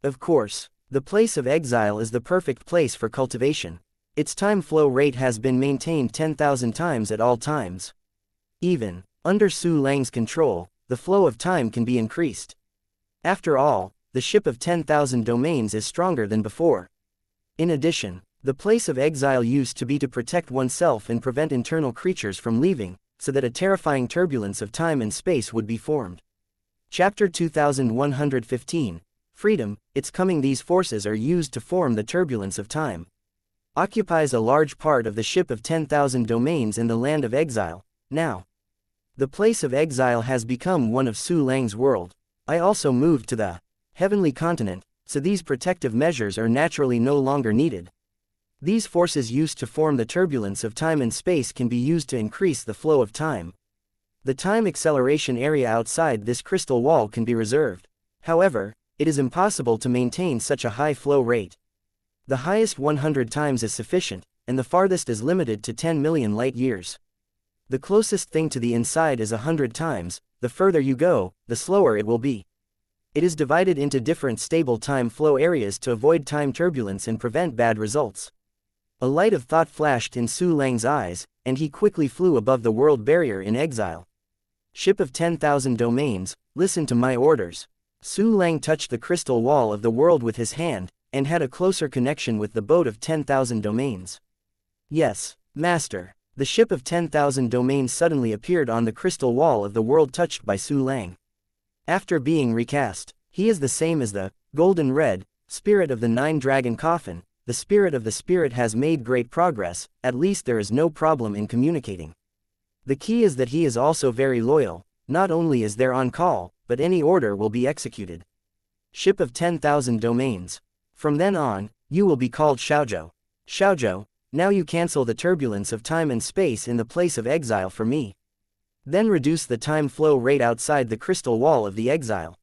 Of course, the place of exile is the perfect place for cultivation. Its time flow rate has been maintained 10,000 times at all times. Even under Su Lang's control, the flow of time can be increased. After all, the ship of 10,000 domains is stronger than before. In addition, the place of exile used to be to protect oneself and prevent internal creatures from leaving, so that a terrifying turbulence of time and space would be formed. Chapter 2115, Freedom, It's Coming. These forces are used to form the turbulence of time. Occupies a large part of the ship of 10,000 domains in the land of exile. Now, the place of exile has become one of Su Lang's world. I also moved to the heavenly continent, so these protective measures are naturally no longer needed. These forces used to form the turbulence of time and space can be used to increase the flow of time. The time acceleration area outside this crystal wall can be reserved. However, it is impossible to maintain such a high flow rate. The highest 100 times is sufficient, and the farthest is limited to 10 million light years. The closest thing to the inside is 100 times, the further you go, the slower it will be. It is divided into different stable time flow areas to avoid time turbulence and prevent bad results. A light of thought flashed in Su Lang's eyes, and he quickly flew above the world barrier in exile. Ship of 10,000 domains, listen to my orders. Su Lang touched the crystal wall of the world with his hand, and had a closer connection with the boat of 10,000 domains. Yes, Master. The ship of 10,000 domains suddenly appeared on the crystal wall of the world touched by Su Lang. After being recast, he is the same as the golden red spirit of the nine-dragon coffin. The spirit of the spirit has made great progress, at least there is no problem in communicating. The key is that he is also very loyal, not only is there on call, but any order will be executed. Ship of 10,000 domains. From then on, you will be called Xiaozhou. Xiaozhou, Now you cancel the turbulence of time and space in the place of exile for me. Then reduce the time flow rate outside the crystal wall of the exile.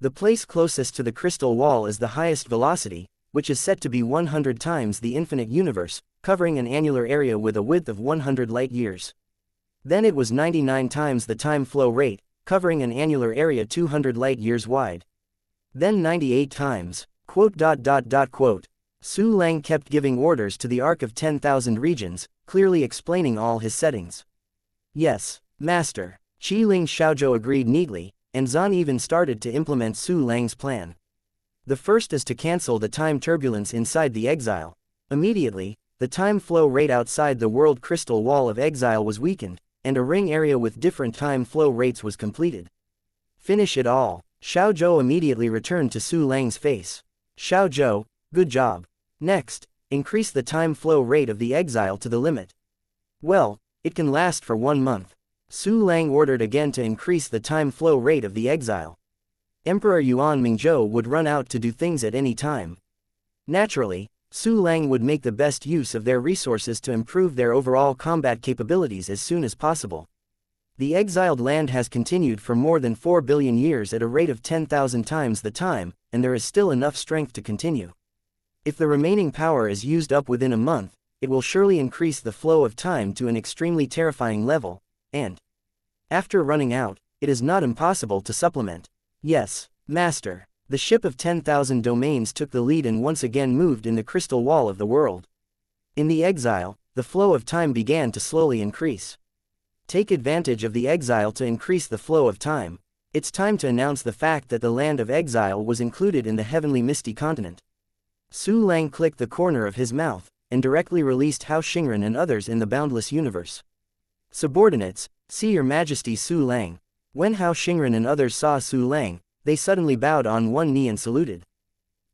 The place closest to the crystal wall is the highest velocity, which is set to be 100 times the infinite universe, covering an annular area with a width of 100 light-years. Then it was 99 times the time flow rate, covering an annular area 200 light-years wide. Then 98 times. Su Lang kept giving orders to the Arc of 10,000 regions, clearly explaining all his settings. Yes, Master. Ling Xiaozhou agreed neatly, and Zan even started to implement Su Lang's plan. The first is to cancel the time turbulence inside the exile. Immediately, the time flow rate outside the world crystal wall of exile was weakened, and a ring area with different time flow rates was completed. Finish it all. Xiaozhou immediately returned to Su Lang's face. Xiaozhou, good job. Next, increase the time flow rate of the exile to the limit. Well, it can last for 1 month. Su Lang ordered again to increase the time flow rate of the exile. Emperor Yuan Mingzhou would run out to do things at any time. Naturally, Su Lang would make the best use of their resources to improve their overall combat capabilities as soon as possible. The exiled land has continued for more than 4 billion years at a rate of 10,000 times the time, and there is still enough strength to continue. If the remaining power is used up within a month, it will surely increase the flow of time to an extremely terrifying level, and after running out, it is not impossible to supplement. Yes, Master. The ship of 10,000 domains took the lead and once again moved in the crystal wall of the world. In the exile, the flow of time began to slowly increase. Take advantage of the exile to increase the flow of time. It's time to announce the fact that the land of exile was included in the heavenly misty continent. Su Lang clicked the corner of his mouth, and directly released Hao Xingren and others in the boundless universe. Subordinates, see your majesty Su Lang. When Hao Xingren and others saw Su Lang, they suddenly bowed on one knee and saluted.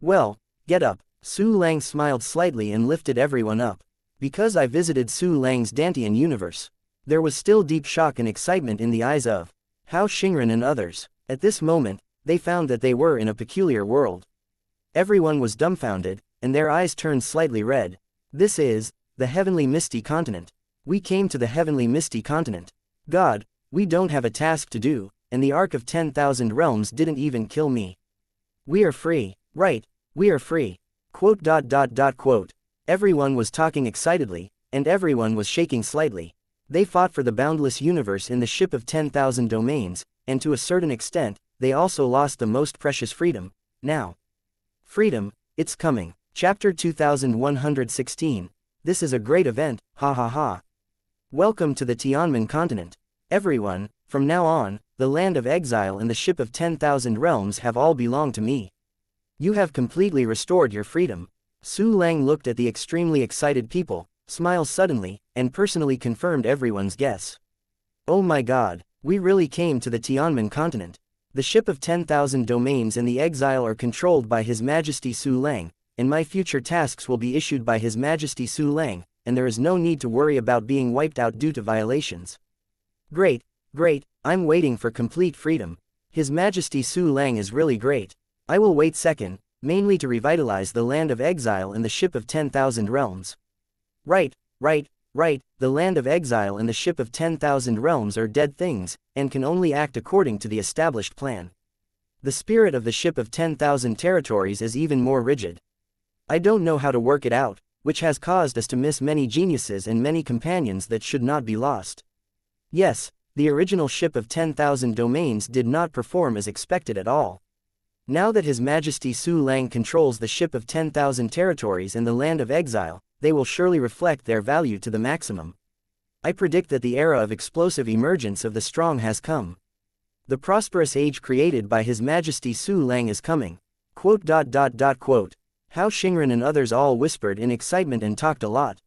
Well, get up. Su Lang smiled slightly and lifted everyone up. Because I visited Su Lang's Dantian universe. There was still deep shock and excitement in the eyes of Hao Xingren and others. At this moment, they found that they were in a peculiar world. Everyone was dumbfounded, and their eyes turned slightly red. This is the heavenly misty continent. We came to the heavenly misty continent. God, we don't have a task to do, and the Arc of 10,000 realms didn't even kill me. We are free, right? We are free. Everyone was talking excitedly, and everyone was shaking slightly. They fought for the boundless universe in the ship of 10,000 domains, and to a certain extent, they also lost the most precious freedom. Now, freedom, it's coming. Chapter 2116. This is a great event, ha ha ha. Welcome to the Tianmen continent. Everyone, from now on, the land of exile and the ship of 10,000 realms have all belonged to me. You have completely restored your freedom. Su Lang looked at the extremely excited people, smiled suddenly, and personally confirmed everyone's guess. Oh my god, we really came to the Tianmen continent. The ship of 10,000 domains and the exile are controlled by His Majesty Su Lang, and my future tasks will be issued by His Majesty Su Lang, and there is no need to worry about being wiped out due to violations. Great, great, I'm waiting for complete freedom. His Majesty Su Lang is really great. I will wait second, mainly to revitalize the land of exile and the ship of 10,000 realms. Right, the land of exile and the ship of 10,000 realms are dead things, and can only act according to the established plan. The spirit of the ship of 10,000 territories is even more rigid. I don't know how to work it out, which has caused us to miss many geniuses and many companions that should not be lost. Yes, the original ship of 10,000 domains did not perform as expected at all. Now that His Majesty Su Lang controls the ship of 10,000 territories and the land of exile, they will surely reflect their value to the maximum. I predict that the era of explosive emergence of the strong has come. The prosperous age created by His Majesty Su Lang is coming. Hao Xingren and others all whispered in excitement and talked a lot.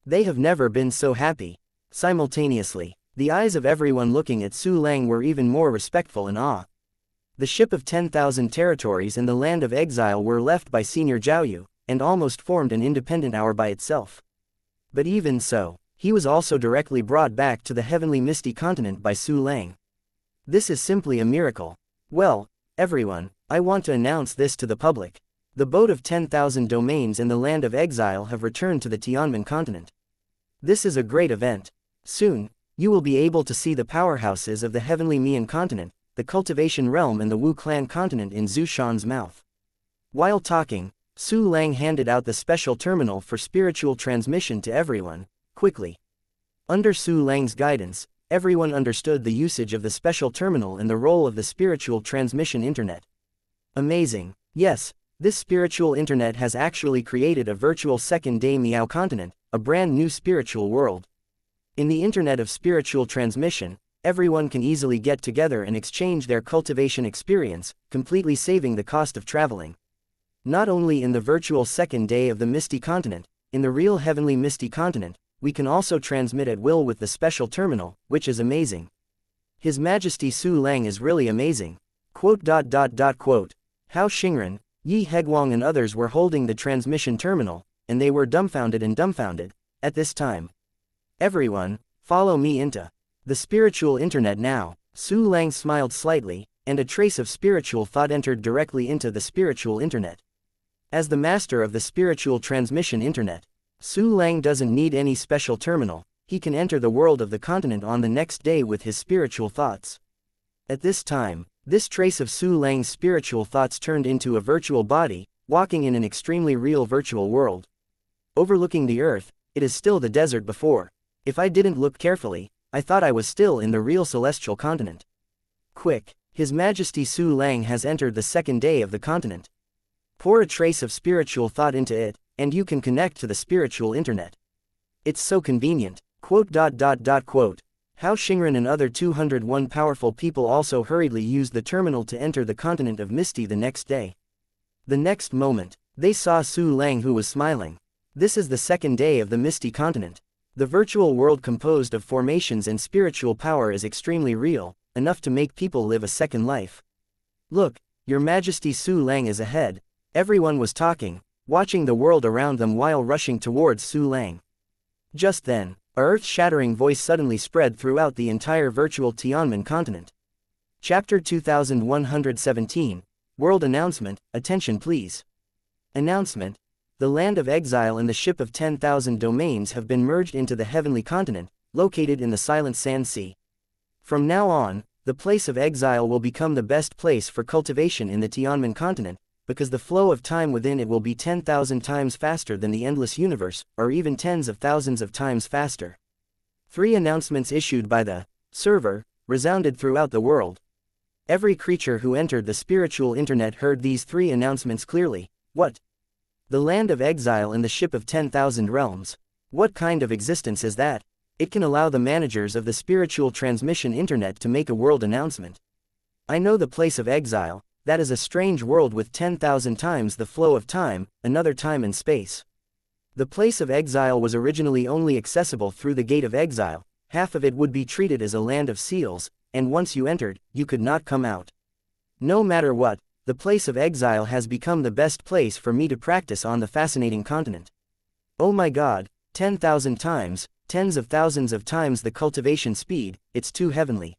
They have never been so happy. Simultaneously, the eyes of everyone looking at Su Lang were even more respectful and awe. The ship of 10,000 territories and the land of exile were left by Senior Zhaoyu, and almost formed an independent hour by itself. But even so, he was also directly brought back to the heavenly misty continent by Su Lang. This is simply a miracle. Well, everyone, I want to announce this to the public. The boat of 10,000 domains in the land of exile have returned to the Tianmen continent. This is a great event. Soon, you will be able to see the powerhouses of the heavenly Mian continent, the Cultivation realm and the Wu clan continent in Zhu Shan's mouth. While talking, Su Lang handed out the special terminal for spiritual transmission to everyone, quickly. Under Su Lang's guidance, everyone understood the usage of the special terminal and the role of the spiritual transmission internet. Amazing. Yes, this spiritual internet has actually created a virtual second-day Miao continent, a brand new spiritual world. In the internet of spiritual transmission, everyone can easily get together and exchange their cultivation experience, completely saving the cost of traveling. Not only in the virtual second day of the Misty Continent, in the real heavenly Misty Continent, we can also transmit at will with the special terminal, which is amazing. His Majesty Su Lang is really amazing. Quote. Hao Xingren, Yi Heguang and others were holding the transmission terminal, and they were dumbfounded at this time. Everyone, follow me into the spiritual internet now. Su Lang smiled slightly, and a trace of spiritual thought entered directly into the spiritual internet. As the master of the spiritual transmission internet, Su Lang doesn't need any special terminal, he can enter the world of the continent on the next day with his spiritual thoughts. At this time, this trace of Su Lang's spiritual thoughts turned into a virtual body, walking in an extremely real virtual world. Overlooking the earth, it is still the desert before. If I didn't look carefully, I thought I was still in the real celestial continent. Quick, His Majesty Su Lang has entered the second day of the continent. Pour a trace of spiritual thought into it, and you can connect to the spiritual internet. It's so convenient. Hao Xingren and other 201 powerful people also hurriedly used the terminal to enter the continent of Misty the next day. The next moment, they saw Su Lang, who was smiling. This is the second day of the Misty continent. The virtual world composed of formations and spiritual power is extremely real, enough to make people live a second life. Look, Your Majesty Su Lang is ahead. Everyone was talking, watching the world around them while rushing towards Su Lang. Just then, a earth-shattering voice suddenly spread throughout the entire virtual Tianmen continent. Chapter 2117, World Announcement, Attention Please. Announcement: the land of exile and the ship of 10,000 domains have been merged into the heavenly continent, located in the Silent Sand Sea. From now on, the place of exile will become the best place for cultivation in the Tianmen continent, because the flow of time within it will be 10,000 times faster than the endless universe, or even tens of thousands of times faster. 3 announcements issued by the server resounded throughout the world. Every creature who entered the spiritual internet heard these 3 announcements clearly. What? The land of exile and the ship of 10,000 realms. What kind of existence is that? It can allow the managers of the spiritual transmission internet to make a world announcement. I know the place of exile. That is a strange world with 10,000 times the flow of time, another time and space. The place of exile was originally only accessible through the gate of exile. Half of it would be treated as a land of seals, and once you entered, you could not come out. No matter what, the place of exile has become the best place for me to practice on the fascinating continent. Oh my God, 10,000 times, tens of thousands of times the cultivation speed, it's too heavenly.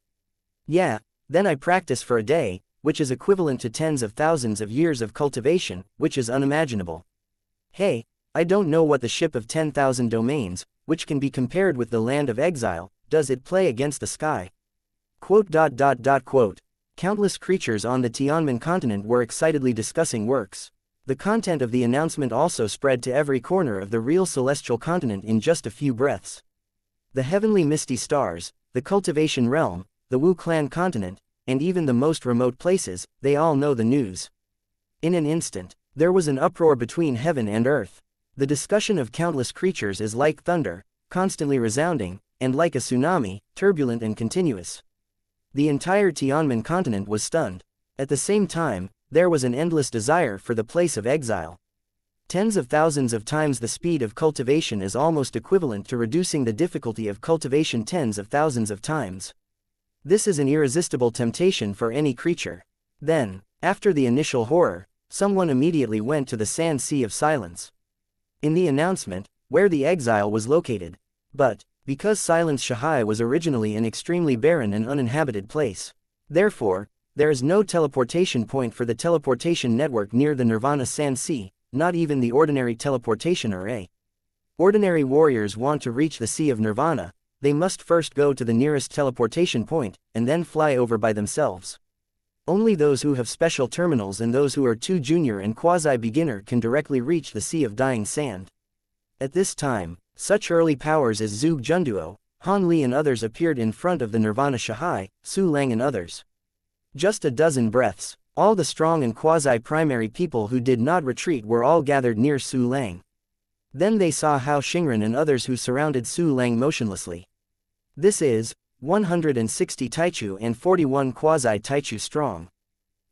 Yeah, then I practice for a day, which is equivalent to tens of thousands of years of cultivation, which is unimaginable. Hey, I don't know what the ship of 10,000 domains, which can be compared with the land of exile, does it play against the sky? Countless creatures on the Tianmen continent were excitedly discussing works. The content of the announcement also spread to every corner of the real celestial continent in just a few breaths. The heavenly misty stars, the cultivation realm, the Wu clan continent, and even the most remote places, they all know the news. In an instant, there was an uproar between heaven and earth. The discussion of countless creatures is like thunder, constantly resounding, and like a tsunami, turbulent and continuous. The entire Tianmen continent was stunned. At the same time, there was an endless desire for the place of exile. Tens of thousands of times the speed of cultivation is almost equivalent to reducing the difficulty of cultivation tens of thousands of times. This is an irresistible temptation for any creature. Then, after the initial horror, someone immediately went to the Sand Sea of Silence. In the announcement, where the exile was located. But, because Silence Shahai was originally an extremely barren and uninhabited place. Therefore, There is no teleportation point for the teleportation network near the Nirvana Sand Sea, not even the ordinary teleportation array. Ordinary warriors want to reach the Sea of Nirvana, they must first go to the nearest teleportation point, and then fly over by themselves. Only those who have special terminals and those who are too junior and quasi-beginner can directly reach the Sea of Dying Sand. At this time, such early powers as Zhuge Junduo, Han Li and others appeared in front of the Nirvana Shahai, Su Lang and others. Just a dozen breaths, all the strong and quasi-primary people who did not retreat were all gathered near Su Lang. Then they saw Hao Xingren and others who surrounded Su Lang motionlessly. This is 160 Taichu and 41 quasi-Taichu strong.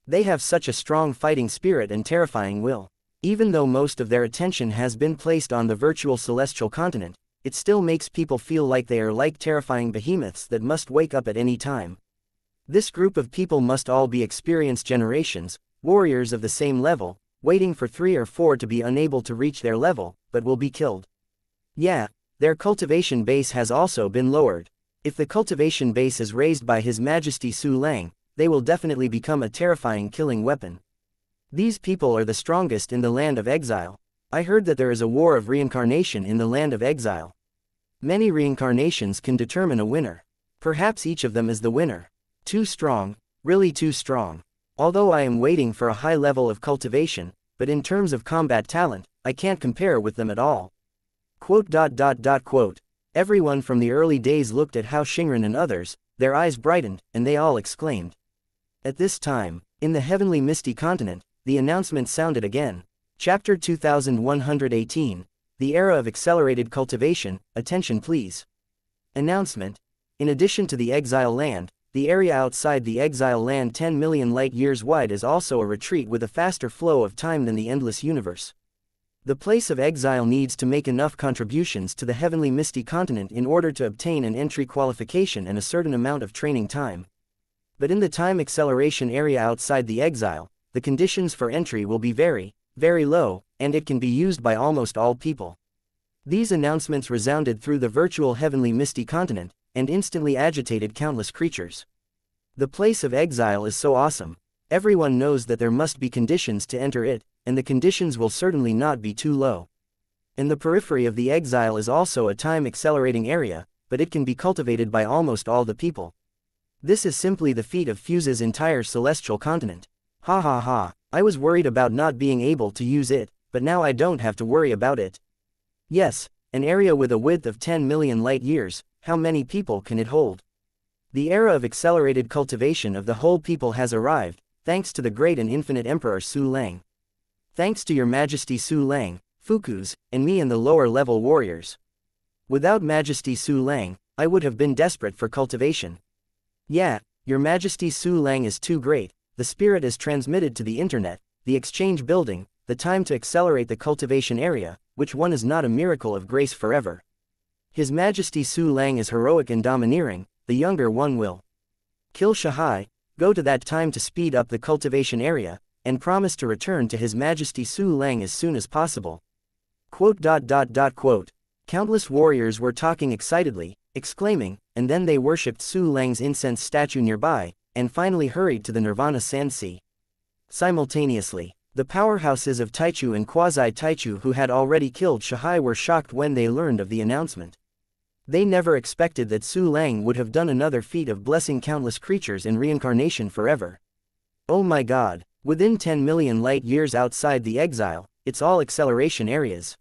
They have such a strong fighting spirit and terrifying will. Even though most of their attention has been placed on the virtual celestial continent, it still makes people feel like they are like terrifying behemoths that must wake up at any time. This group of people must all be experienced generations, warriors of the same level, waiting for 3 or 4 to be unable to reach their level, but will be killed. Yeah, their cultivation base has also been lowered. If the cultivation base is raised by His Majesty Su Lang, they will definitely become a terrifying killing weapon. These people are the strongest in the land of exile. I heard that there is a war of reincarnation in the land of exile. Many reincarnations can determine a winner. Perhaps each of them is the winner. Too strong, really too strong. Although I am waiting for a high level of cultivation, but in terms of combat talent, I can't compare with them at all. Quote. Everyone from the early days looked at Hao Xingren and others, their eyes brightened, and they all exclaimed. At this time, in the heavenly misty continent, the announcement sounded again. Chapter 2118, The Era of Accelerated Cultivation, Attention Please. Announcement. In addition to the exile land, the area outside the exile land 10 million light-years wide is also a retreat with a faster flow of time than the endless universe. The place of exile needs to make enough contributions to the heavenly misty continent in order to obtain an entry qualification and a certain amount of training time. But in the time acceleration area outside the exile, the conditions for entry will be very, very low, and it can be used by almost all people. These announcements resounded through the virtual heavenly misty continent, and instantly agitated countless creatures. The place of exile is so awesome. Everyone knows that there must be conditions to enter it, and the conditions will certainly not be too low. And the periphery of the exile is also a time-accelerating area, but it can be cultivated by almost all the people. This is simply the feat of Fuse's entire celestial continent. Ha ha ha, I was worried about not being able to use it, but now I don't have to worry about it. Yes, an area with a width of 10 million light-years, how many people can it hold? The era of accelerated cultivation of the whole people has arrived, thanks to the great and infinite Emperor Su Lang. Thanks to Your Majesty Su Lang, Fukus, and me and the lower-level warriors. Without Majesty Su Lang, I would have been desperate for cultivation. Yeah, Your Majesty Su Lang is too great, the spirit is transmitted to the internet, the exchange building, the time to accelerate the cultivation area, which one is not a miracle of grace forever. His Majesty Su Lang is heroic and domineering, the younger one will kill Shahai, go to that time to speed up the cultivation area, and promise to return to His Majesty Su Lang as soon as possible. Quote. Countless warriors were talking excitedly, exclaiming, and then they worshipped Su Lang's incense statue nearby, and finally hurried to the Nirvana Sand Sea. Simultaneously, the powerhouses of Taichu and Quasi-Taichu who had already killed Shahai were shocked when they learned of the announcement. They never expected that Su Lang would have done another feat of blessing countless creatures in reincarnation forever. Oh my god, within 10 million light-years outside the exile, it's all acceleration areas.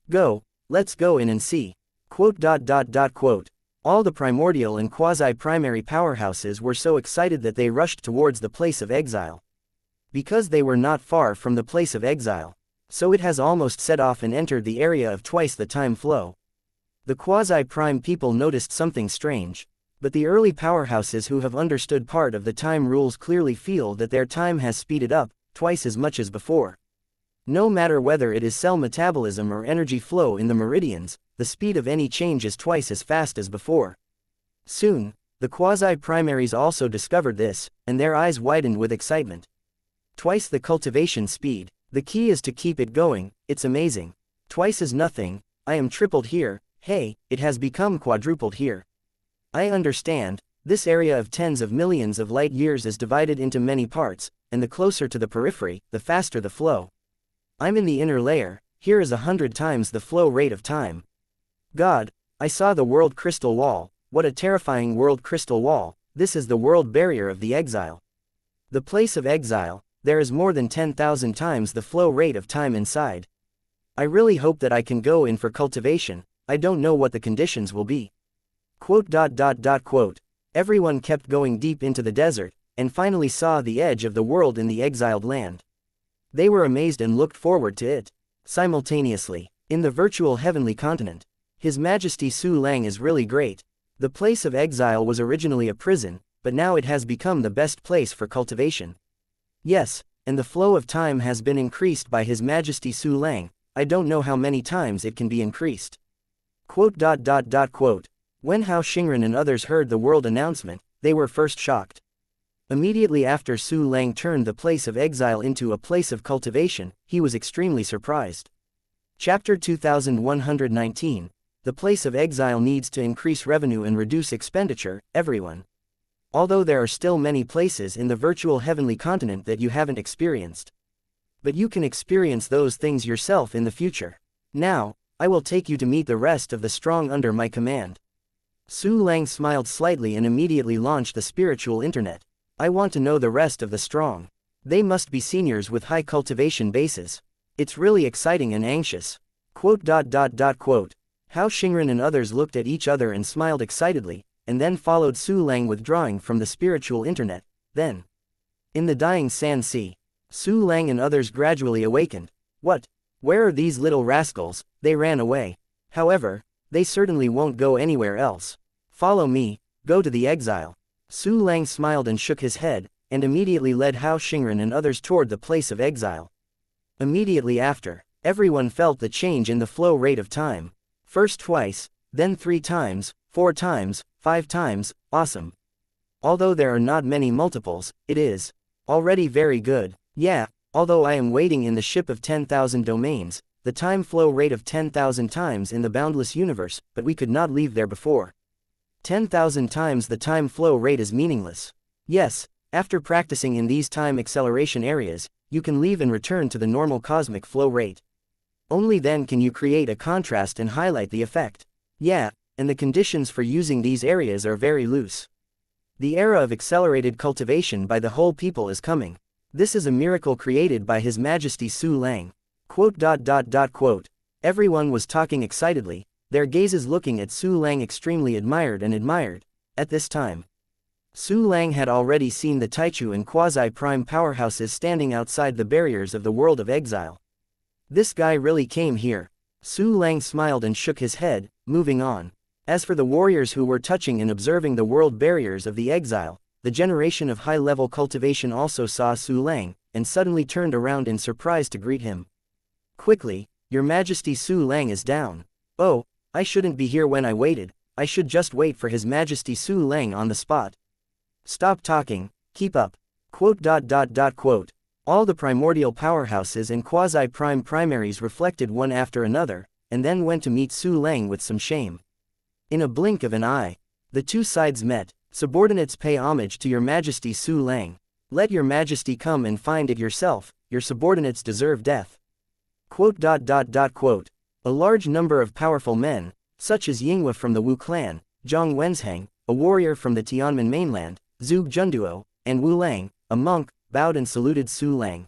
Go, let's go in and see. Quote. All the primordial and quasi-primary powerhouses were so excited that they rushed towards the place of exile. Because they were not far from the place of exile, so it has almost set off and entered the area of twice the time flow. The quasi-prime people noticed something strange, but the early powerhouses who have understood part of the time rules clearly feel that their time has speeded up, twice as much as before. No matter whether it is cell metabolism or energy flow in the meridians, the speed of any change is twice as fast as before. Soon, the quasi-primaries also discovered this, and their eyes widened with excitement. Twice the cultivation speed, the key is to keep it going, it's amazing. Twice is nothing, I am tripled here, hey, it has become quadrupled here. I understand, This area of tens of millions of light years is divided into many parts, and the closer to the periphery, the faster the flow. I'm in the inner layer, here is 100 times the flow rate of time. God, I saw the world crystal wall, what a terrifying world crystal wall, this is the world barrier of the exile. The place of exile, there is more than 10,000 times the flow rate of time inside. I really hope that I can go in for cultivation, I don't know what the conditions will be. Quote. Everyone kept going deep into the desert, and finally saw the edge of the world in the exiled land. They were amazed and looked forward to it. Simultaneously, in the virtual heavenly continent, His Majesty Su Lang is really great. The place of exile was originally a prison, but now it has become the best place for cultivation. Yes, and the flow of time has been increased by His Majesty Su Lang, I don't know how many times it can be increased. Quote. When Hao Xingren and others heard the world announcement, they were first shocked. Immediately after Su Lang turned the place of exile into a place of cultivation, he was extremely surprised. Chapter 2119, The place of exile needs to increase revenue and reduce expenditure, everyone. Although there are still many places in the virtual heavenly continent that you haven't experienced. But you can experience those things yourself in the future. Now, I will take you to meet the rest of the strong under my command. Su Lang smiled slightly and immediately launched the spiritual internet. I want to know the rest of the strong. They must be seniors with high cultivation bases. It's really exciting and anxious. Quote. Hao Xingren and others looked at each other and smiled excitedly, and then followed Su Lang withdrawing from the spiritual internet. Then, in the dying Sand Sea, Su Lang and others gradually awakened. What? Where are these little rascals? They ran away. However, they certainly won't go anywhere else. Follow me, go to the exile. Su Lang smiled and shook his head, and immediately led Hao Xingren and others toward the place of exile. Immediately after, everyone felt the change in the flow rate of time. First twice, then 3 times, 4 times, 5 times, awesome. Although there are not many multiples, it is already very good. Yeah, although I am waiting in the ship of 10,000 domains, the time flow rate of 10,000 times in the boundless universe, but we could not leave there before. 10,000 times the time flow rate is meaningless. Yes, after practicing in these time acceleration areas, you can leave and return to the normal cosmic flow rate. Only then can you create a contrast and highlight the effect. Yeah, and the conditions for using these areas are very loose. The era of accelerated cultivation by the whole people is coming. This is a miracle created by His Majesty Su Lang. Quote. Everyone was talking excitedly, their gazes looking at Su Lang extremely admired. At this time, Su Lang had already seen the Taichu and quasi-prime powerhouses standing outside the barriers of the world of exile. This guy really came here. Su Lang smiled and shook his head, moving on. As for the warriors who were touching and observing the world barriers of the exile, the generation of high-level cultivation also saw Su Lang, and suddenly turned around in surprise to greet him. Quickly, Your Majesty Su Lang is down. Oh, I shouldn't be here when I waited, I should just wait for His Majesty Su Lang on the spot. Stop talking, keep up. Quote. All the primordial powerhouses and quasi-prime primaries reflected one after another, and then went to meet Su Lang with some shame. In a blink of an eye, the two sides met. Subordinates pay homage to Your Majesty Su Lang. Let Your Majesty come and find it yourself, your subordinates deserve death. Quote. A large number of powerful men, such as Yinghua from the Wu clan, Zhang Wenzheng, a warrior from the Tianmen mainland, Zhuge Junduo, and Wu Lang, a monk, bowed and saluted Su Lang.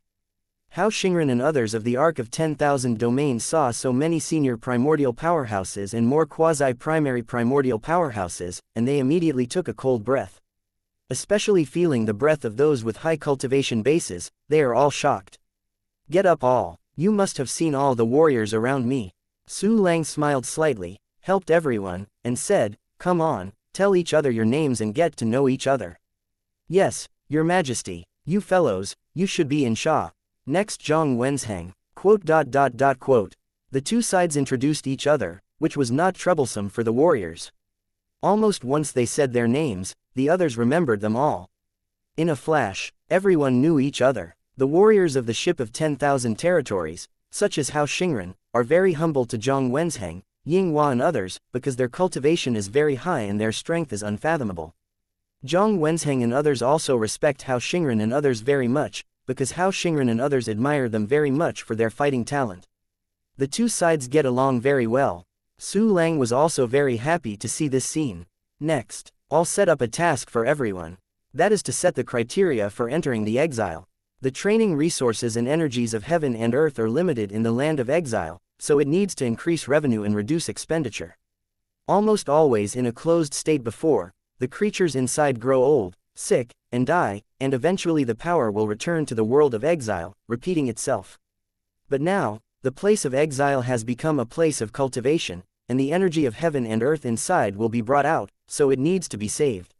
Hao Xingren and others of the Arc of 10,000 Domains saw so many senior primordial powerhouses and more quasi-primary primordial powerhouses, and they immediately took a cold breath. Especially feeling the breath of those with high cultivation bases, they are all shocked. Get up all, you must have seen all the warriors around me. Su Lang smiled slightly, helped everyone, and said, come on, tell each other your names and get to know each other. Yes, Your Majesty, you fellows, you should be in Sha. Next Zhang Wenzheng. Quote. The two sides introduced each other, which was not troublesome for the warriors. Almost once they said their names, the others remembered them all. In a flash, everyone knew each other. The warriors of the ship of 10,000 territories, such as Hao Xingren, are very humble to Zhang Wenzheng, Yinghua and others, because their cultivation is very high and their strength is unfathomable. Zhang Wenzheng and others also respect Hao Xingren and others very much, because Hao Xingren and others admire them very much for their fighting talent. The two sides get along very well. Su Lang was also very happy to see this scene. Next, I'll set up a task for everyone. That is to set the criteria for entering the exile. The training resources and energies of heaven and earth are limited in the land of exile, so it needs to increase revenue and reduce expenditure. Almost always in a closed state before, the creatures inside grow old, sick, and die, and eventually the power will return to the world of exile, repeating itself. But now, the place of exile has become a place of cultivation, and the energy of heaven and earth inside will be brought out, so it needs to be saved.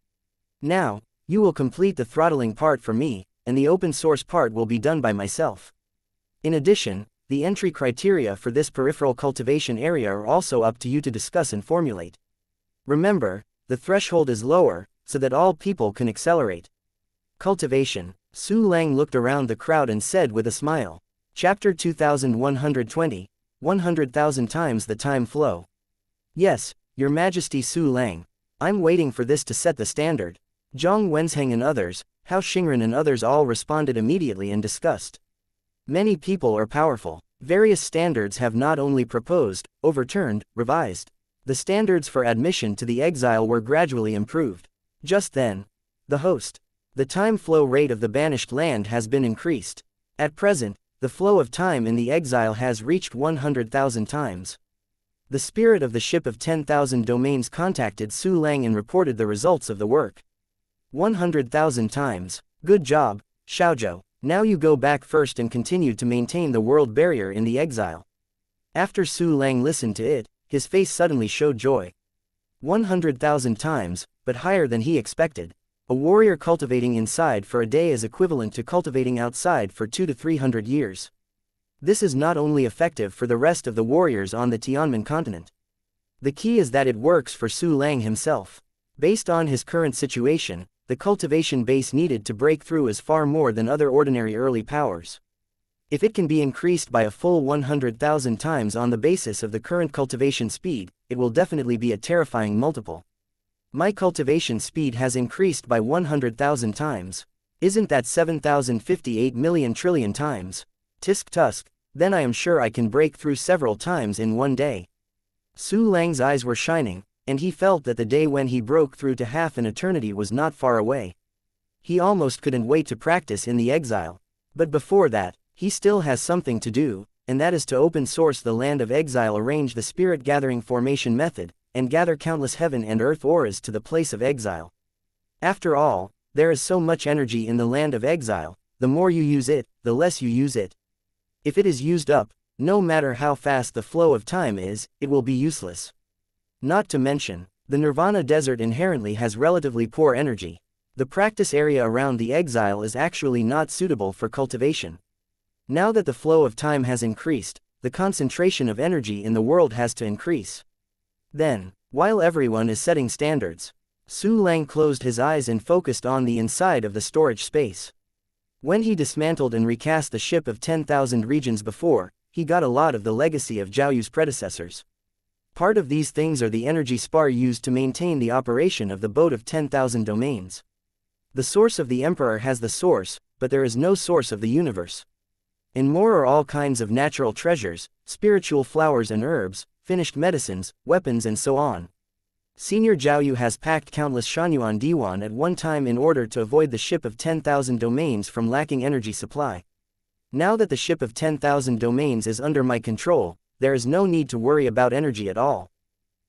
Now, you will complete the throttling part for me, and the open source part will be done by myself. In addition, the entry criteria for this peripheral cultivation area are also up to you to discuss and formulate. Remember, the threshold is lower, so that all people can accelerate. Cultivation. Su Lang looked around the crowd and said with a smile. Chapter 2120, 100,000 times the time flow. Yes, Your Majesty Su Lang. I'm waiting for this to set the standard. Zhang Wenzheng and others, Hao Xingren and others all responded immediately and discussed. Many people are powerful. Various standards have not only proposed, overturned, revised. The standards for admission to the exile were gradually improved. Just then, the host. The time flow rate of the banished land has been increased. At present, the flow of time in the exile has reached 100,000 times. The spirit of the ship of 10,000 domains contacted Su Lang and reported the results of the work. 100,000 times. Good job, Xiaozhou. Now you go back first and continue to maintain the world barrier in the exile. After Su Lang listened to it, his face suddenly showed joy. 100,000 times, but higher than he expected. A warrior cultivating inside for a day is equivalent to cultivating outside for 200 to 300 years. This is not only effective for the rest of the warriors on the Tianmen continent. The key is that it works for Su Lang himself. Based on his current situation, the cultivation base needed to break through is far more than other ordinary early powers. If it can be increased by a full 100,000 times on the basis of the current cultivation speed, it will definitely be a terrifying multiple. My cultivation speed has increased by 100,000 times. Isn't that 7,058 million trillion times? Tisk tusk, then I am sure I can break through several times in one day. Su Lang's eyes were shining, and he felt that the day when he broke through to half an eternity was not far away. He almost couldn't wait to practice in the exile. But before that, he still has something to do, and that is to open source the land of exile, arrange the spirit gathering formation method, and gather countless heaven and earth auras to the place of exile. After all, there is so much energy in the land of exile, the more you use it, the less you use it. If it is used up, no matter how fast the flow of time is, it will be useless. Not to mention, the Nirvana desert inherently has relatively poor energy. The practice area around the exile is actually not suitable for cultivation. Now that the flow of time has increased, the concentration of energy in the world has to increase. Then, while everyone is setting standards, Su Lang closed his eyes and focused on the inside of the storage space. When he dismantled and recast the ship of 10,000 regions before, he got a lot of the legacy of Zhao Yu's predecessors. Part of these things are the energy spar used to maintain the operation of the boat of 10,000 domains. The source of the Emperor has the source, but there is no source of the universe. And more are all kinds of natural treasures, spiritual flowers and herbs, finished medicines, weapons and so on. Senior Zhao Yu has packed countless Shanyuan Diwan at one time in order to avoid the ship of 10,000 domains from lacking energy supply. Now that the ship of 10,000 domains is under my control, there is no need to worry about energy at all.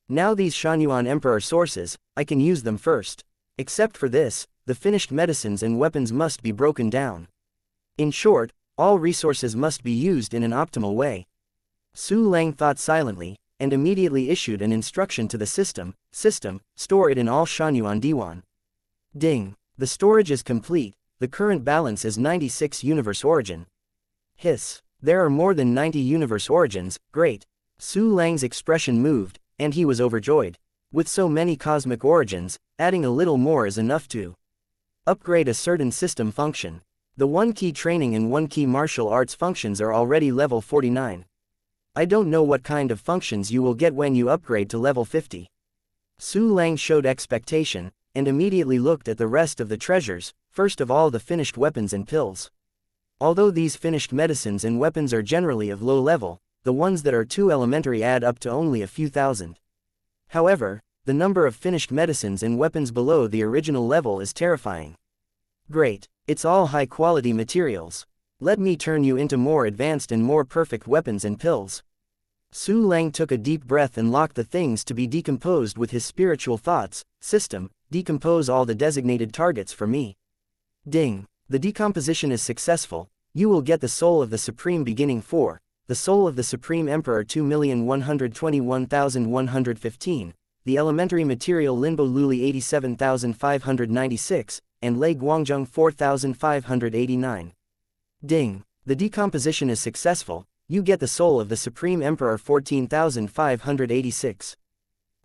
Now these Shanyuan Emperor sources, I can use them first. Except for this, the finished medicines and weapons must be broken down. In short, all resources must be used in an optimal way. Su Lang thought silently, and immediately issued an instruction to the system, store it in all Shanyuan Diwan. Ding, the storage is complete, the current balance is 96 universe origin. Hiss, there are more than 90 universe origins, great. Su Lang's expression moved, and he was overjoyed. With so many cosmic origins, adding a little more is enough to upgrade a certain system function. The one-key training and one-key martial arts functions are already level 49. I don't know what kind of functions you will get when you upgrade to level 50. Su Lang showed expectation, and immediately looked at the rest of the treasures, first of all the finished weapons and pills. Although these finished medicines and weapons are generally of low level, the ones that are too elementary add up to only a few thousand. However, the number of finished medicines and weapons below the original level is terrifying. Great, it's all high-quality materials. Let me turn you into more advanced and more perfect weapons and pills. Su Lang took a deep breath and locked the things to be decomposed with his spiritual thoughts. System, decompose all the designated targets for me. Ding. The decomposition is successful. You will get the soul of the Supreme Beginning 4, the soul of the Supreme Emperor 2,121,115, the elementary material Linbo Luli 87,596, and Lei Guangzheng 4,589. Ding. The decomposition is successful. You get the soul of the Supreme Emperor 14,586.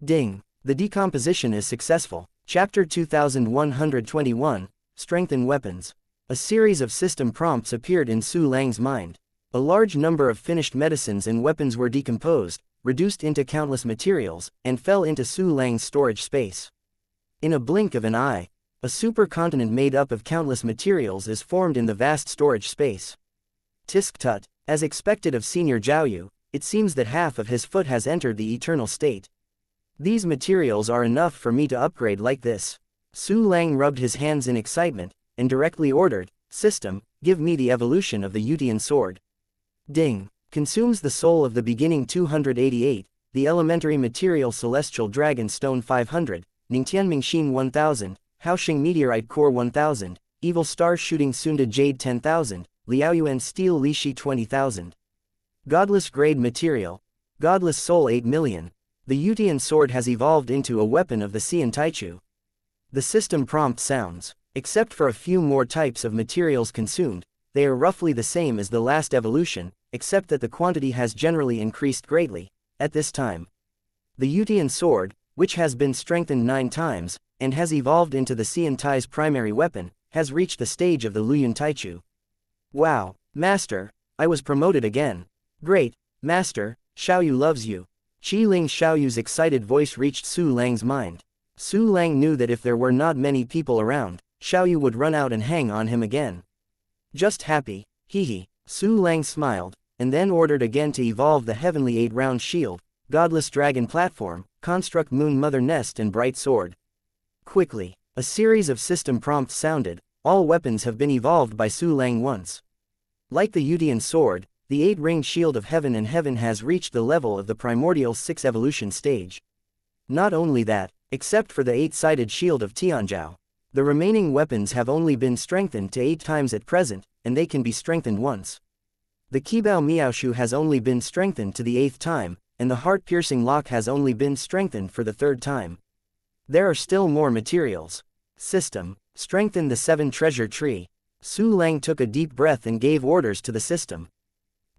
Ding. The decomposition is successful. Chapter 2121, Strengthen Weapons. A series of system prompts appeared in Su Lang's mind. A large number of finished medicines and weapons were decomposed, reduced into countless materials, and fell into Su Lang's storage space. In a blink of an eye, a supercontinent made up of countless materials is formed in the vast storage space. Tisk tut, as expected of Senior Jiaoyu, it seems that half of his foot has entered the eternal state. These materials are enough for me to upgrade like this. Su Lang rubbed his hands in excitement, and directly ordered, System, give me the evolution of the Yutian sword. Ding. Consumes the soul of the beginning 288, the elementary material Celestial Dragon Stone 500, Ningtian Mingxin 1000, Haoxing Meteorite Core 1000, Evil Star Shooting Sunda Jade 10,000, Liaoyuan Steel Lishi 20,000. Godless Grade Material. Godless Soul 8 million. The Yutian sword has evolved into a weapon of the Xian Taichu. The system prompt sounds. Except for a few more types of materials consumed, they are roughly the same as the last evolution, except that the quantity has generally increased greatly, at this time. The Yutian sword, which has been strengthened 9 times, and has evolved into the Xian Tai's primary weapon, has reached the stage of the Luyun Taichu. Wow, Master, I was promoted again. Great, Master, Xiaoyu loves you. Qiling Xiaoyu's excited voice reached Su Lang's mind. Su Lang knew that if there were not many people around, Xiaoyu would run out and hang on him again. Just happy, hee. Su Lang smiled, and then ordered again to evolve the heavenly 8-round shield, Godless Dragon Platform, Construct Moon Mother Nest and Bright Sword. Quickly, a series of system prompts sounded. All weapons have been evolved by Su Lang once. Like the Yutian sword, the 8-ringed shield of heaven and heaven has reached the level of the primordial 6 evolution stage. Not only that, except for the 8-sided shield of Tianzhao, the remaining weapons have only been strengthened to 8 times at present, and they can be strengthened once. The Qibao Miaoshu has only been strengthened to the 8th time, and the heart-piercing lock has only been strengthened for the 3rd time. There are still more materials. System, strengthen the 7 treasure tree. Su Lang took a deep breath and gave orders to the system.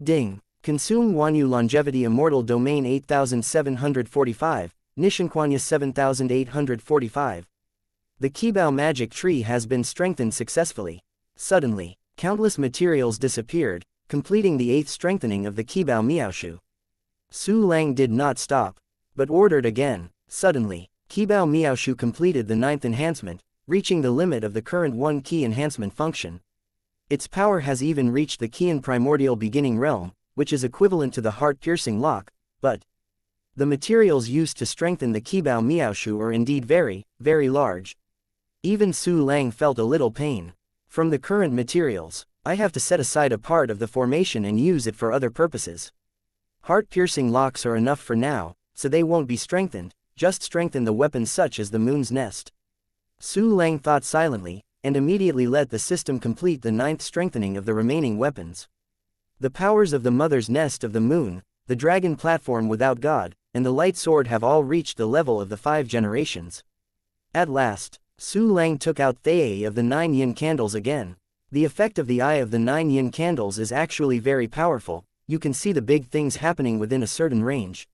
Ding. Consume Wanyu Longevity Immortal Domain 8745, Nishanquanya 7845. The Qibao magic tree has been strengthened successfully. Suddenly, countless materials disappeared, completing the 8th strengthening of the Qibao Miaoshu. Su Lang did not stop, but ordered again. Suddenly, Qibao Miaoshu completed the 9th enhancement, reaching the limit of the current 1 key enhancement function. Its power has even reached the Qian primordial beginning realm, which is equivalent to the heart-piercing lock, but the materials used to strengthen the Qibao Miaoshu are indeed very, very large. Even Su Lang felt a little pain. From the current materials, I have to set aside a part of the formation and use it for other purposes. Heart-piercing locks are enough for now, so they won't be strengthened, just strengthen the weapons such as the Moon's Nest. Su Lang thought silently, and immediately let the system complete the 9th strengthening of the remaining weapons. The powers of the Mother's Nest of the Moon, the Dragon Platform Without God, and the Light Sword have all reached the level of the 5 generations. At last, Su Lang took out Thaei of the 9 yin candles again. The effect of the eye of the 9 yin candles is actually very powerful. You can see the big things happening within a certain range.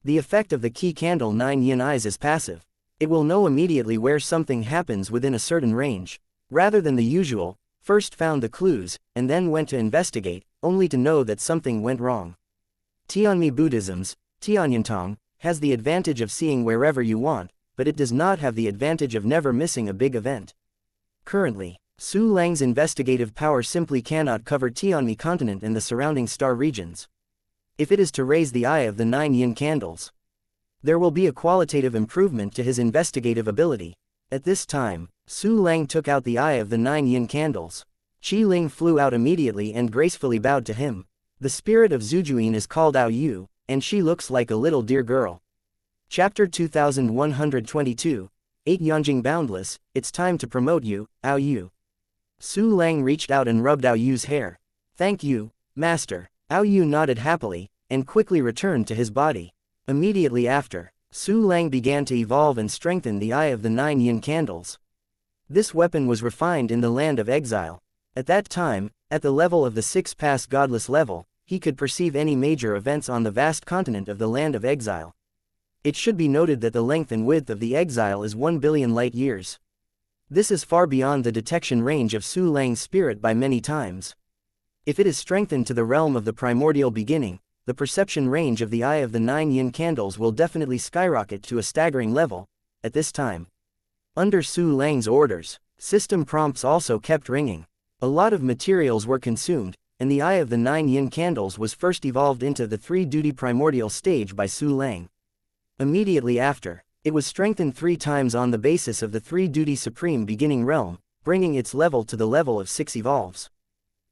The effect of the key candle 9 yin eyes is passive. It will know immediately where something happens within a certain range. Rather than the usual, first found the clues, and then went to investigate, only to know that something went wrong. Tianmi Buddhism's, Tianyantong, has the advantage of seeing wherever you want, but it does not have the advantage of never missing a big event. Currently, Su Lang's investigative power simply cannot cover Tianmi continent and the surrounding star regions. If it is to raise the Eye of the 9 yin candles, there will be a qualitative improvement to his investigative ability. At this time, Su Lang took out the Eye of the 9 yin candles. Qi Ling flew out immediately and gracefully bowed to him. The spirit of Zujuin is called Ao Yu, and she looks like a little dear girl. Chapter 2122, 8 Yanjing Boundless, it's time to promote you, Ao Yu. Su Lang reached out and rubbed Ao Yu's hair. Thank you, master. Ao Yu nodded happily, and quickly returned to his body. Immediately after, Su Lang began to evolve and strengthen the Eye of the 9 yin candles. This weapon was refined in the land of exile. At that time, at the level of the 6th past godless level, he could perceive any major events on the vast continent of the land of exile. It should be noted that the length and width of the exile is 1 billion light years. This is far beyond the detection range of Su Lang's spirit by many times. If it is strengthened to the realm of the primordial beginning, the perception range of the Eye of the 9 yin candles will definitely skyrocket to a staggering level. At this time, under Su Lang's orders, system prompts also kept ringing. A lot of materials were consumed, and the Eye of the 9 yin candles was first evolved into the 3-duty primordial stage by Su Lang. Immediately after, it was strengthened 3 times on the basis of the 3-duty supreme beginning realm, bringing its level to the level of 6 evolves.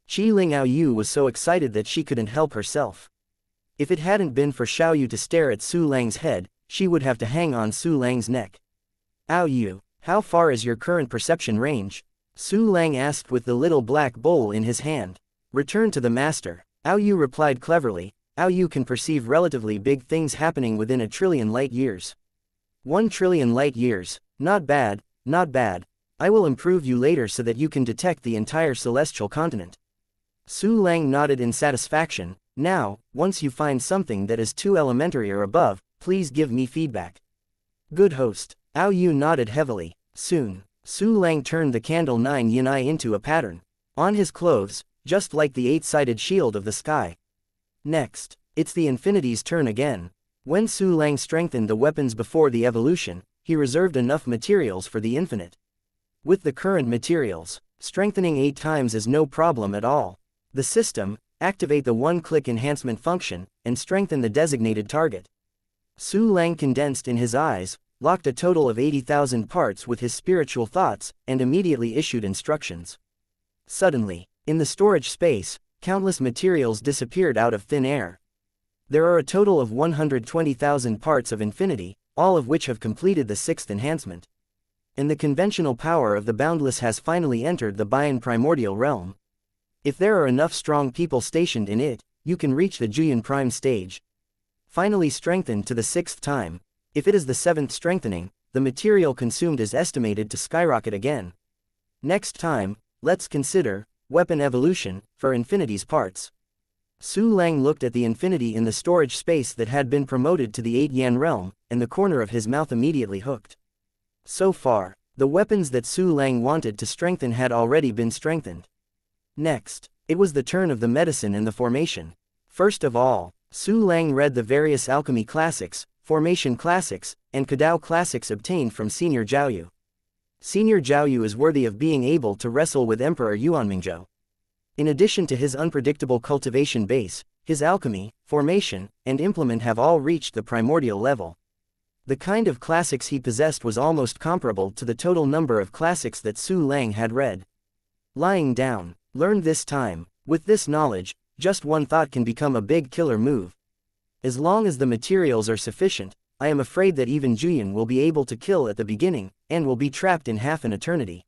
Qi Ling Ao Yu was so excited that she couldn't help herself. If it hadn't been for Xiao Yu to stare at Su Lang's head, she would have to hang on Su Lang's neck. Ao Yu, how far is your current perception range? Su Lang asked with the little black bowl in his hand. Return to the master. Ao Yu replied cleverly. Ao Yu can perceive relatively big things happening within 1 trillion light years. 1 trillion light years, not bad, not bad. I will improve you later so that you can detect the entire celestial continent. Su Lang nodded in satisfaction. Now, once you find something that is too elementary or above, please give me feedback. Good host. Ao Yu nodded heavily. Soon, Su Lang turned the candle 9 yin eye into a pattern on his clothes, just like the 8-sided shield of the sky. Next, it's the infinity's turn again. When Su Lang strengthened the weapons before the evolution, he reserved enough materials for the infinite. With the current materials, strengthening 8 times is no problem at all. The system, activate the one-click enhancement function, and strengthen the designated target. Su Lang condensed in his eyes, locked a total of 80,000 parts with his spiritual thoughts, and immediately issued instructions. Suddenly, in the storage space, countless materials disappeared out of thin air. There are a total of 120,000 parts of infinity, all of which have completed the 6th enhancement. And the conventional power of the boundless has finally entered the Bian primordial realm. If there are enough strong people stationed in it, you can reach the Juyin prime stage. Finally strengthened to the 6th time. If it is the 7th strengthening, the material consumed is estimated to skyrocket again. Next time, let's consider weapon evolution for infinity's parts. Su Lang looked at the infinity in the storage space that had been promoted to the 8 yan realm, and the corner of his mouth immediately hooked. So far, the weapons that Su Lang wanted to strengthen had already been strengthened. Next, it was the turn of the medicine and the formation. First of all, Su Lang read the various alchemy classics, formation classics, and Kadao classics obtained from Senior Zhaoyu. Senior Zhaoyu is worthy of being able to wrestle with Emperor Yuanmingzhou. In addition to his unpredictable cultivation base, his alchemy, formation, and implement have all reached the primordial level. The kind of classics he possessed was almost comparable to the total number of classics that Su Lang had read. Lying down, learned this time. With this knowledge, just one thought can become a big killer move. As long as the materials are sufficient, I am afraid that even Juyin will be able to kill at the beginning, and will be trapped in half an eternity.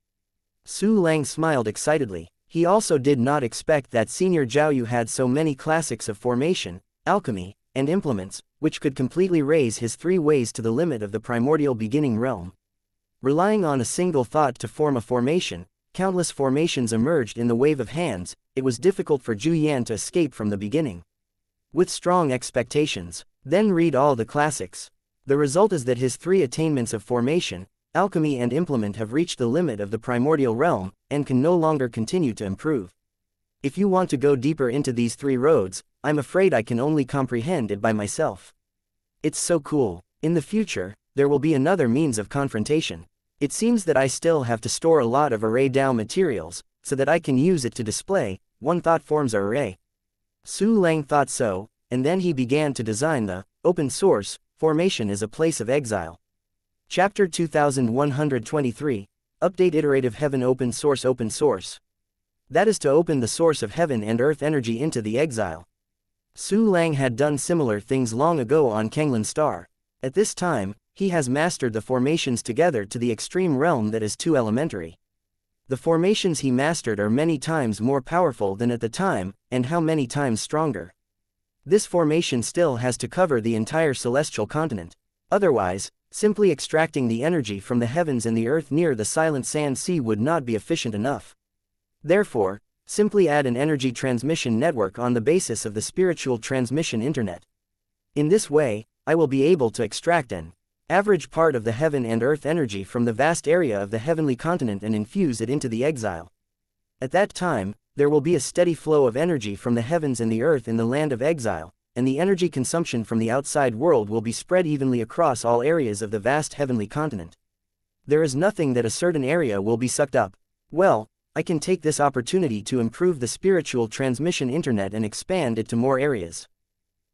Su Lang smiled excitedly. He also did not expect that Senior Zhaoyu had so many classics of formation, alchemy, and implements, which could completely raise his 3 ways to the limit of the primordial beginning realm. Relying on a single thought to form a formation, countless formations emerged in the wave of hands. It was difficult for Zhu Yan to escape from the beginning. With strong expectations, then read all the classics. The result is that his 3 attainments of formation, alchemy and implement have reached the limit of the primordial realm, and can no longer continue to improve. If you want to go deeper into these 3 roads, I'm afraid I can only comprehend it by myself. It's so cool. In the future, there will be another means of confrontation. It seems that I still have to store a lot of array Dao materials, so that I can use it to display. One thought forms an array. Su Lang thought so, and then he began to design the open source formation as a place of exile. Chapter 2123, Update Iterative Heaven Open Source. That is to open the source of heaven and earth energy into the exile. Su Lang had done similar things long ago on Kanglan Star. At this time, he has mastered the formations together to the extreme realm that is too elementary. The formations he mastered are many times more powerful than at the time, and how many times stronger. This formation still has to cover the entire celestial continent. Otherwise, simply extracting the energy from the heavens and the earth near the silent sand sea would not be efficient enough. Therefore, simply add an energy transmission network on the basis of the spiritual transmission internet. In this way, I will be able to extract an average part of the heaven and earth energy from the vast area of the heavenly continent and infuse it into the exile. At that time, there will be a steady flow of energy from the heavens and the earth in the land of exile, and the energy consumption from the outside world will be spread evenly across all areas of the vast heavenly continent. There is nothing that a certain area will be sucked up. Well, I can take this opportunity to improve the spiritual transmission internet and expand it to more areas.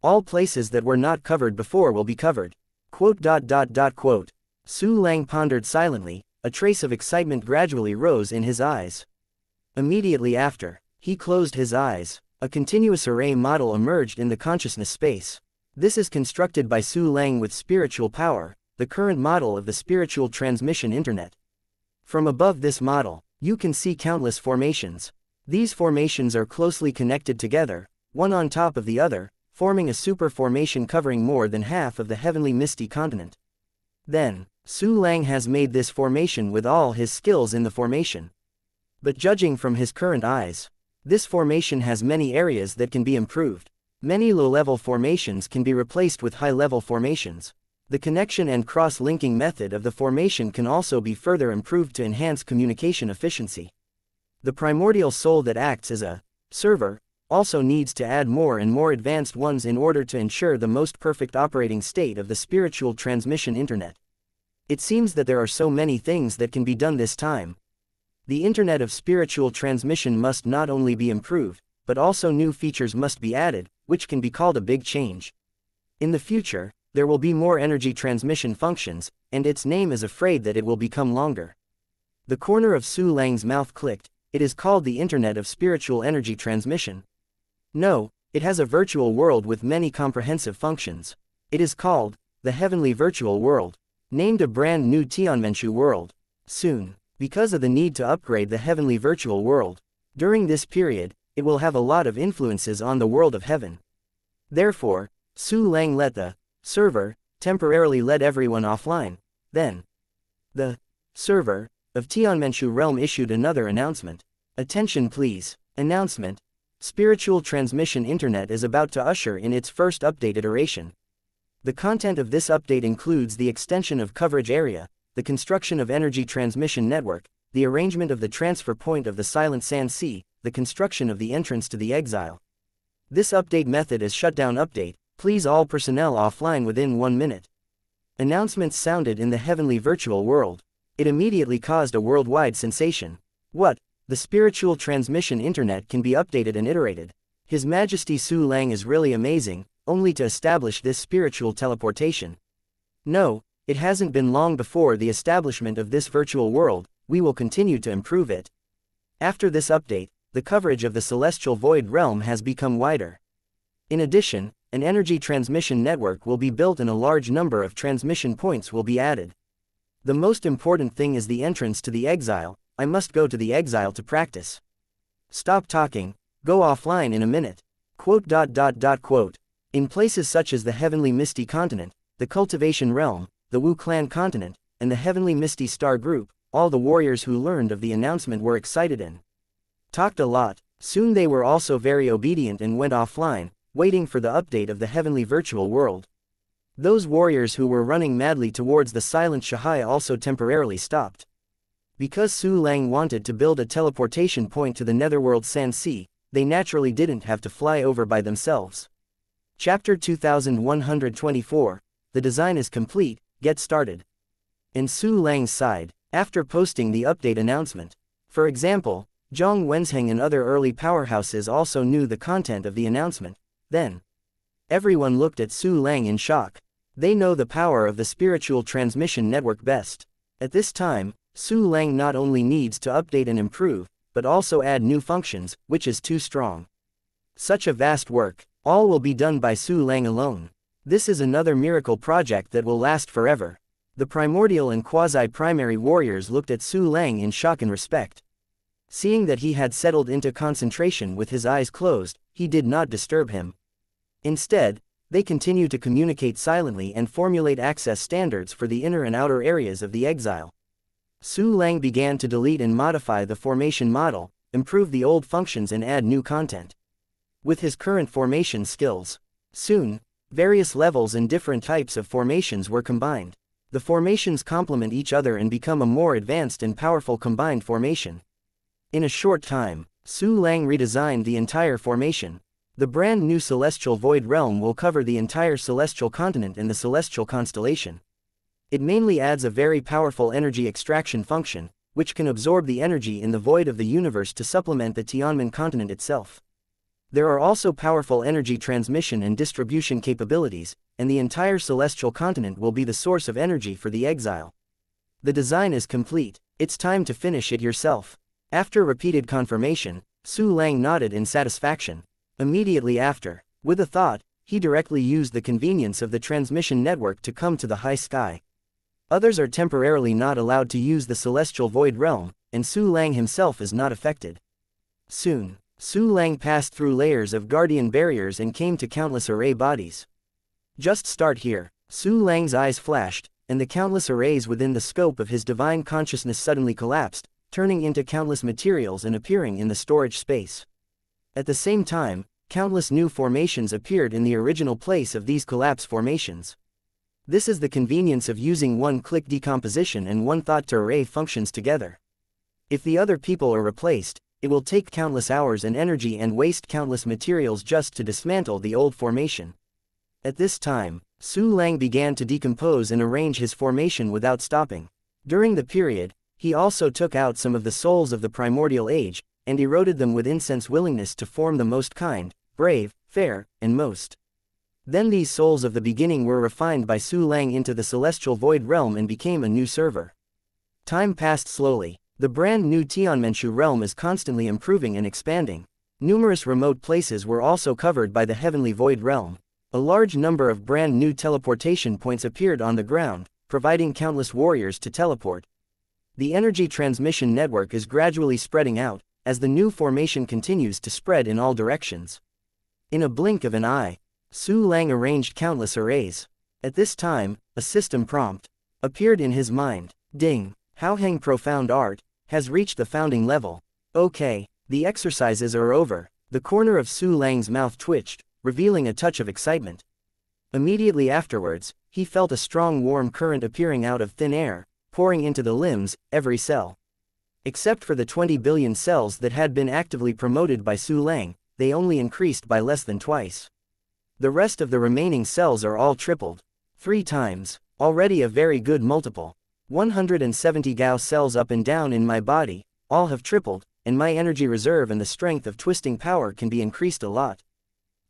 All places that were not covered before will be covered. Su Lang pondered silently, a trace of excitement gradually rose in his eyes. Immediately after, he closed his eyes. A continuous array model emerged in the consciousness space. This is constructed by Su Lang with spiritual power, the current model of the spiritual transmission internet. From above this model, you can see countless formations. These formations are closely connected together, one on top of the other, forming a super formation covering more than half of the heavenly misty continent. Then, Su Lang has made this formation with all his skills in the formation. But judging from his current eyes, this formation has many areas that can be improved. Many low-level formations can be replaced with high-level formations. The connection and cross-linking method of the formation can also be further improved to enhance communication efficiency. The primordial soul that acts as a server also needs to add more and more advanced ones in order to ensure the most perfect operating state of the spiritual transmission internet. It seems that there are so many things that can be done this time. The internet of spiritual transmission must not only be improved, but also new features must be added, which can be called a big change. In the future, there will be more energy transmission functions, and its name is afraid that it will become longer. The corner of Su Lang's mouth clicked. It is called the Internet of Spiritual Energy Transmission. No, it has a virtual world with many comprehensive functions. It is called the Heavenly Virtual World, named a brand new Tianmenshu world. Soon, because of the need to upgrade the Heavenly Virtual World, during this period, it will have a lot of influences on the world of heaven. Therefore, Su Lang let the server temporarily let everyone offline. Then, the server of Tianmenshu realm issued another announcement. Attention please. Announcement. Spiritual Transmission Internet is about to usher in its first update iteration. The content of this update includes the extension of coverage area, the construction of energy transmission network, the arrangement of the transfer point of the Silent Sand Sea, the construction of the entrance to the exile. This update method is shutdown update. Please all personnel offline within 1 minute. Announcements sounded in the heavenly virtual world. It immediately caused a worldwide sensation. What? The spiritual transmission internet can be updated and iterated. His Majesty Su Lang is really amazing, only to establish this spiritual teleportation. No, it hasn't been long before the establishment of this virtual world. We will continue to improve it. After this update, the coverage of the celestial void realm has become wider. In addition, an energy transmission network will be built and a large number of transmission points will be added. The most important thing is the entrance to the exile. I must go to the exile to practice. Stop talking, go offline in a minute. In places such as the Heavenly Misty Continent, the Cultivation Realm, the Wu Clan Continent, and the Heavenly Misty Star Group, all the warriors who learned of the announcement were excited and talked a lot. Soon they were also very obedient and went offline, waiting for the update of the Heavenly Virtual World. Those warriors who were running madly towards the Silent Shahai also temporarily stopped. Because Su Lang wanted to build a teleportation point to the Netherworld Sand Sea, they naturally didn't have to fly over by themselves. Chapter 2124, the design is complete, get started. In Su Lang's side, after posting the update announcement. For example, Zhang Wenzheng and other early powerhouses also knew the content of the announcement. Then, everyone looked at Su Lang in shock. They know the power of the spiritual transmission network best. At this time, Su Lang not only needs to update and improve, but also add new functions, which is too strong. Such a vast work, all will be done by Su Lang alone. This is another miracle project that will last forever. The primordial and quasi-primary warriors looked at Su Lang in shock and respect. Seeing that he had settled into concentration with his eyes closed, he did not disturb him. Instead, they continued to communicate silently and formulate access standards for the inner and outer areas of the exile. Su Lang began to delete and modify the formation model, improve the old functions and add new content. With his current formation skills, soon, various levels and different types of formations were combined. The formations complement each other and become a more advanced and powerful combined formation. In a short time, Su Lang redesigned the entire formation. The brand new Celestial Void Realm will cover the entire Celestial Continent and the Celestial Constellation. It mainly adds a very powerful energy extraction function, which can absorb the energy in the void of the universe to supplement the Tianmen continent itself. There are also powerful energy transmission and distribution capabilities, and the entire Celestial Continent will be the source of energy for the exile. The design is complete, it's time to finish it yourself. After repeated confirmation, Su Lang nodded in satisfaction. Immediately after, with a thought, he directly used the convenience of the transmission network to come to the high sky. Others are temporarily not allowed to use the Celestial Void Realm, and Su Lang himself is not affected. Soon, Su Lang passed through layers of guardian barriers and came to countless array bodies. Just start here, Su Lang's eyes flashed, and the countless arrays within the scope of his divine consciousness suddenly collapsed, turning into countless materials and appearing in the storage space. At the same time, countless new formations appeared in the original place of these collapse formations. This is the convenience of using one-click decomposition and one-thought to array functions together. If the other people are replaced, it will take countless hours and energy and waste countless materials just to dismantle the old formation. At this time, Su Lang began to decompose and arrange his formation without stopping. During the period, he also took out some of the souls of the primordial age, and eroded them with incense willingness to form the most kind, brave, fair, and most. Then these souls of the beginning were refined by Su Lang into the Celestial Void Realm and became a new server. Time passed slowly. The brand new Tianmenshu realm is constantly improving and expanding. Numerous remote places were also covered by the Heavenly Void Realm. A large number of brand new teleportation points appeared on the ground, providing countless warriors to teleport. The energy transmission network is gradually spreading out, as the new formation continues to spread in all directions. In a blink of an eye, Su Lang arranged countless arrays. At this time, a system prompt appeared in his mind. Ding! Haoheng Profound Art has reached the founding level. Okay, the exercises are over. The corner of Su Lang's mouth twitched, revealing a touch of excitement. Immediately afterwards, he felt a strong warm current appearing out of thin air, pouring into the limbs, every cell. Except for the 20 billion cells that had been actively promoted by Su Lang, they only increased by less than twice. The rest of the remaining cells are all tripled. 3 times, already a very good multiple. 170 Gao cells up and down in my body, all have tripled, and my energy reserve and the strength of twisting power can be increased a lot.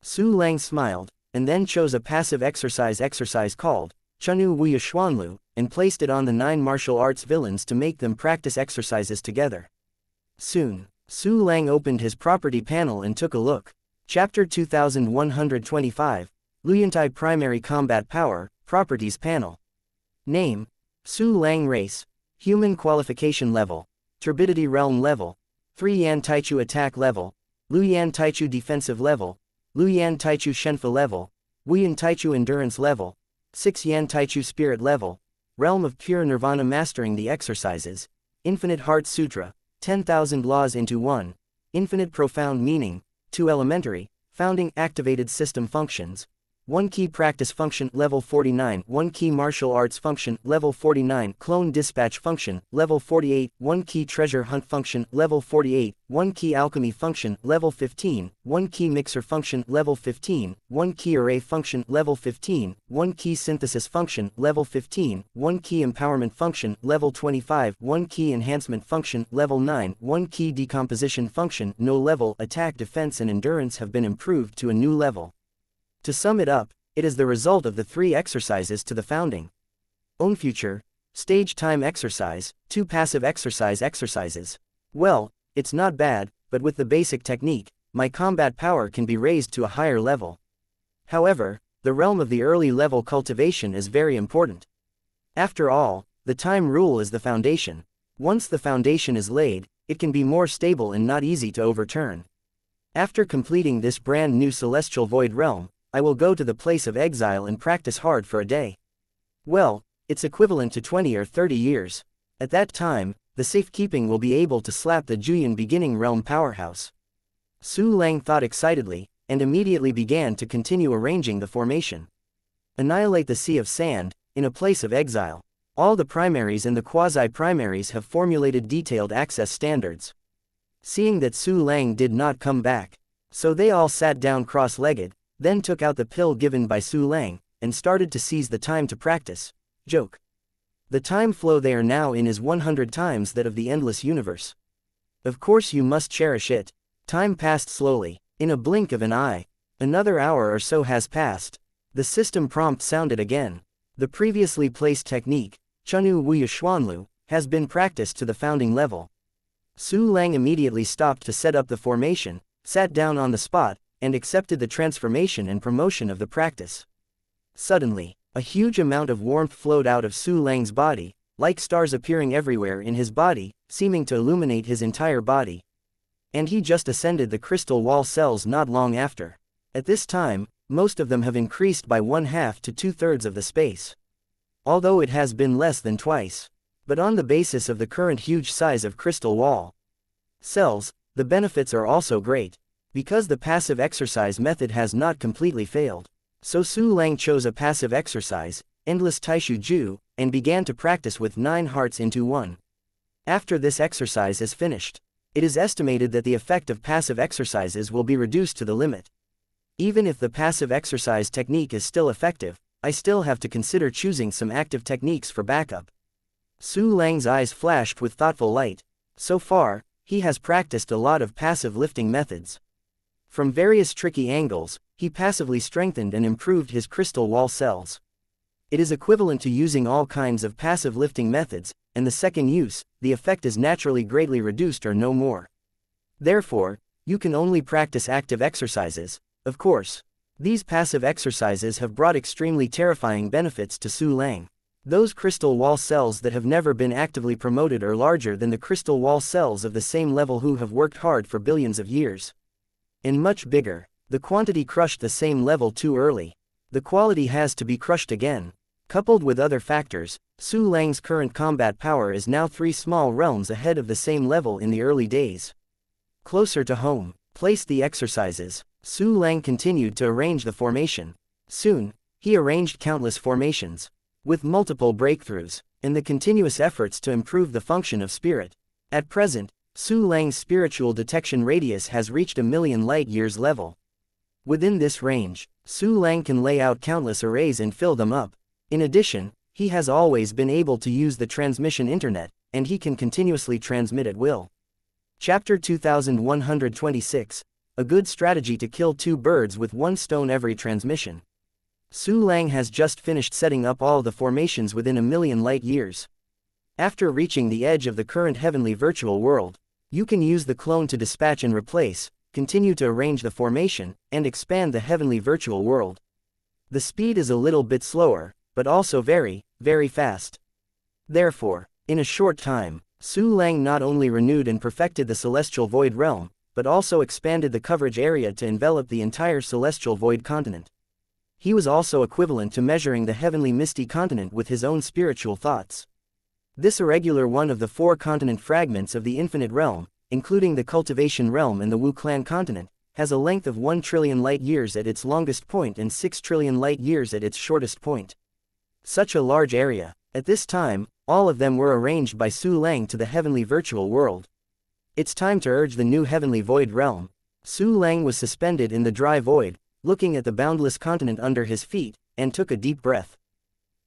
Su Lang smiled, and then chose a passive exercise called Chunu Wuya Xuanlu, and placed it on the 9 martial arts villains to make them practice exercises together. Soon, Su Lang opened his property panel and took a look. Chapter 2125, Luyantai Primary Combat Power, Properties Panel. Name: Su Lang Race. Human Qualification Level. Turbidity Realm Level. 3 Yan Taichu Attack Level. Lu Yan Taichu Defensive Level. Lu Yan Taichu Shenfa Level. Wu Yan Taichu Endurance Level. 6 Yan Taichu Spirit Level. Realm of Pure Nirvana. Mastering the Exercises. Infinite Heart Sutra. 10,000 Laws into 1. Infinite Profound Meaning. 2 Elementary, Founding Activated System Functions. 1 key practice function, level 49, 1 key martial arts function, level 49, clone dispatch function, level 48, 1 key treasure hunt function, level 48, 1 key alchemy function, level 15, 1 key mixer function, level 15, 1 key array function, level 15, 1 key synthesis function, level 15, 1 key empowerment function, level 25, 1 key enhancement function, level 9, 1 key decomposition function, no level. Attack, defense and endurance have been improved to a new level. To sum it up, it is the result of the 3 exercises to the founding. Own future, stage time exercise, 2 passive exercises. Well, it's not bad, but with the basic technique, my combat power can be raised to a higher level. However, the realm of the early level cultivation is very important. After all, the time rule is the foundation. Once the foundation is laid, it can be more stable and not easy to overturn. After completing this brand new celestial void realm, I will go to the place of exile and practice hard for a day. Well, it's equivalent to 20 or 30 years. At that time, the safekeeping will be able to slap the Juyin beginning realm powerhouse. Su Lang thought excitedly, and immediately began to continue arranging the formation. Annihilate the Sea of Sand, in a place of exile. All the primaries and the quasi-primaries have formulated detailed access standards. Seeing that Su Lang did not come back, so they all sat down cross-legged, then took out the pill given by Su Lang, and started to seize the time to practice. Joke. The time flow they are now in is 100 times that of the endless universe. Of course you must cherish it. Time passed slowly, in a blink of an eye. Another hour or so has passed. The system prompt sounded again. The previously placed technique, Chunu Wuya Xuanlu, has been practiced to the founding level. Su Lang immediately stopped to set up the formation, sat down on the spot, and accepted the transformation and promotion of the practice. Suddenly, a huge amount of warmth flowed out of Su Lang's body, like stars appearing everywhere in his body, seeming to illuminate his entire body. And he just ascended the crystal wall cells not long after. At this time, most of them have increased by 1/2 to 2/3 of the space. Although it has been less than twice. But on the basis of the current huge size of crystal wall cells, the benefits are also great. Because the passive exercise method has not completely failed. So Su Lang chose a passive exercise, Endless Taishu Ju, and began to practice with 9 hearts into 1. After this exercise is finished, it is estimated that the effect of passive exercises will be reduced to the limit. Even if the passive exercise technique is still effective, I still have to consider choosing some active techniques for backup. Su Lang's eyes flashed with thoughtful light. So far, he has practiced a lot of passive lifting methods. From various tricky angles, he passively strengthened and improved his crystal wall cells. It is equivalent to using all kinds of passive lifting methods, and the second use, the effect is naturally greatly reduced or no more. Therefore, you can only practice active exercises, of course. These passive exercises have brought extremely terrifying benefits to Su Lang. Those crystal wall cells that have never been actively promoted are larger than the crystal wall cells of the same level who have worked hard for billions of years. And much bigger. The quantity crushed the same level too early. The quality has to be crushed again. Coupled with other factors, Su Lang's current combat power is now 3 small realms ahead of the same level in the early days. Closer to home, placed the exercises. Su Lang continued to arrange the formation. Soon, he arranged countless formations. With multiple breakthroughs, and the continuous efforts to improve the function of spirit. At present, Su Lang's spiritual detection radius has reached 1,000,000 light-years level. Within this range, Su Lang can lay out countless arrays and fill them up. In addition, he has always been able to use the transmission internet, and he can continuously transmit at will. Chapter 2126, A Good Strategy to Kill 2 Birds with 1 Stone Every Transmission. Su Lang has just finished setting up all the formations within 1,000,000 light-years. After reaching the edge of the current heavenly virtual world, you can use the clone to dispatch and replace, continue to arrange the formation, and expand the heavenly virtual world. The speed is a little bit slower, but also very, very fast. Therefore, in a short time, Su Lang not only renewed and perfected the celestial void realm, but also expanded the coverage area to envelop the entire celestial void continent. He was also equivalent to measuring the heavenly misty continent with his own spiritual thoughts. This irregular one of the 4 continent fragments of the infinite realm, including the cultivation realm and the Wu Clan continent, has a length of 1 trillion light-years at its longest point and 6 trillion light-years at its shortest point. Such a large area. At this time, all of them were arranged by Su Lang to the heavenly virtual world. It's time to urge the new heavenly void realm. Su Lang was suspended in the dry void, looking at the boundless continent under his feet, and took a deep breath.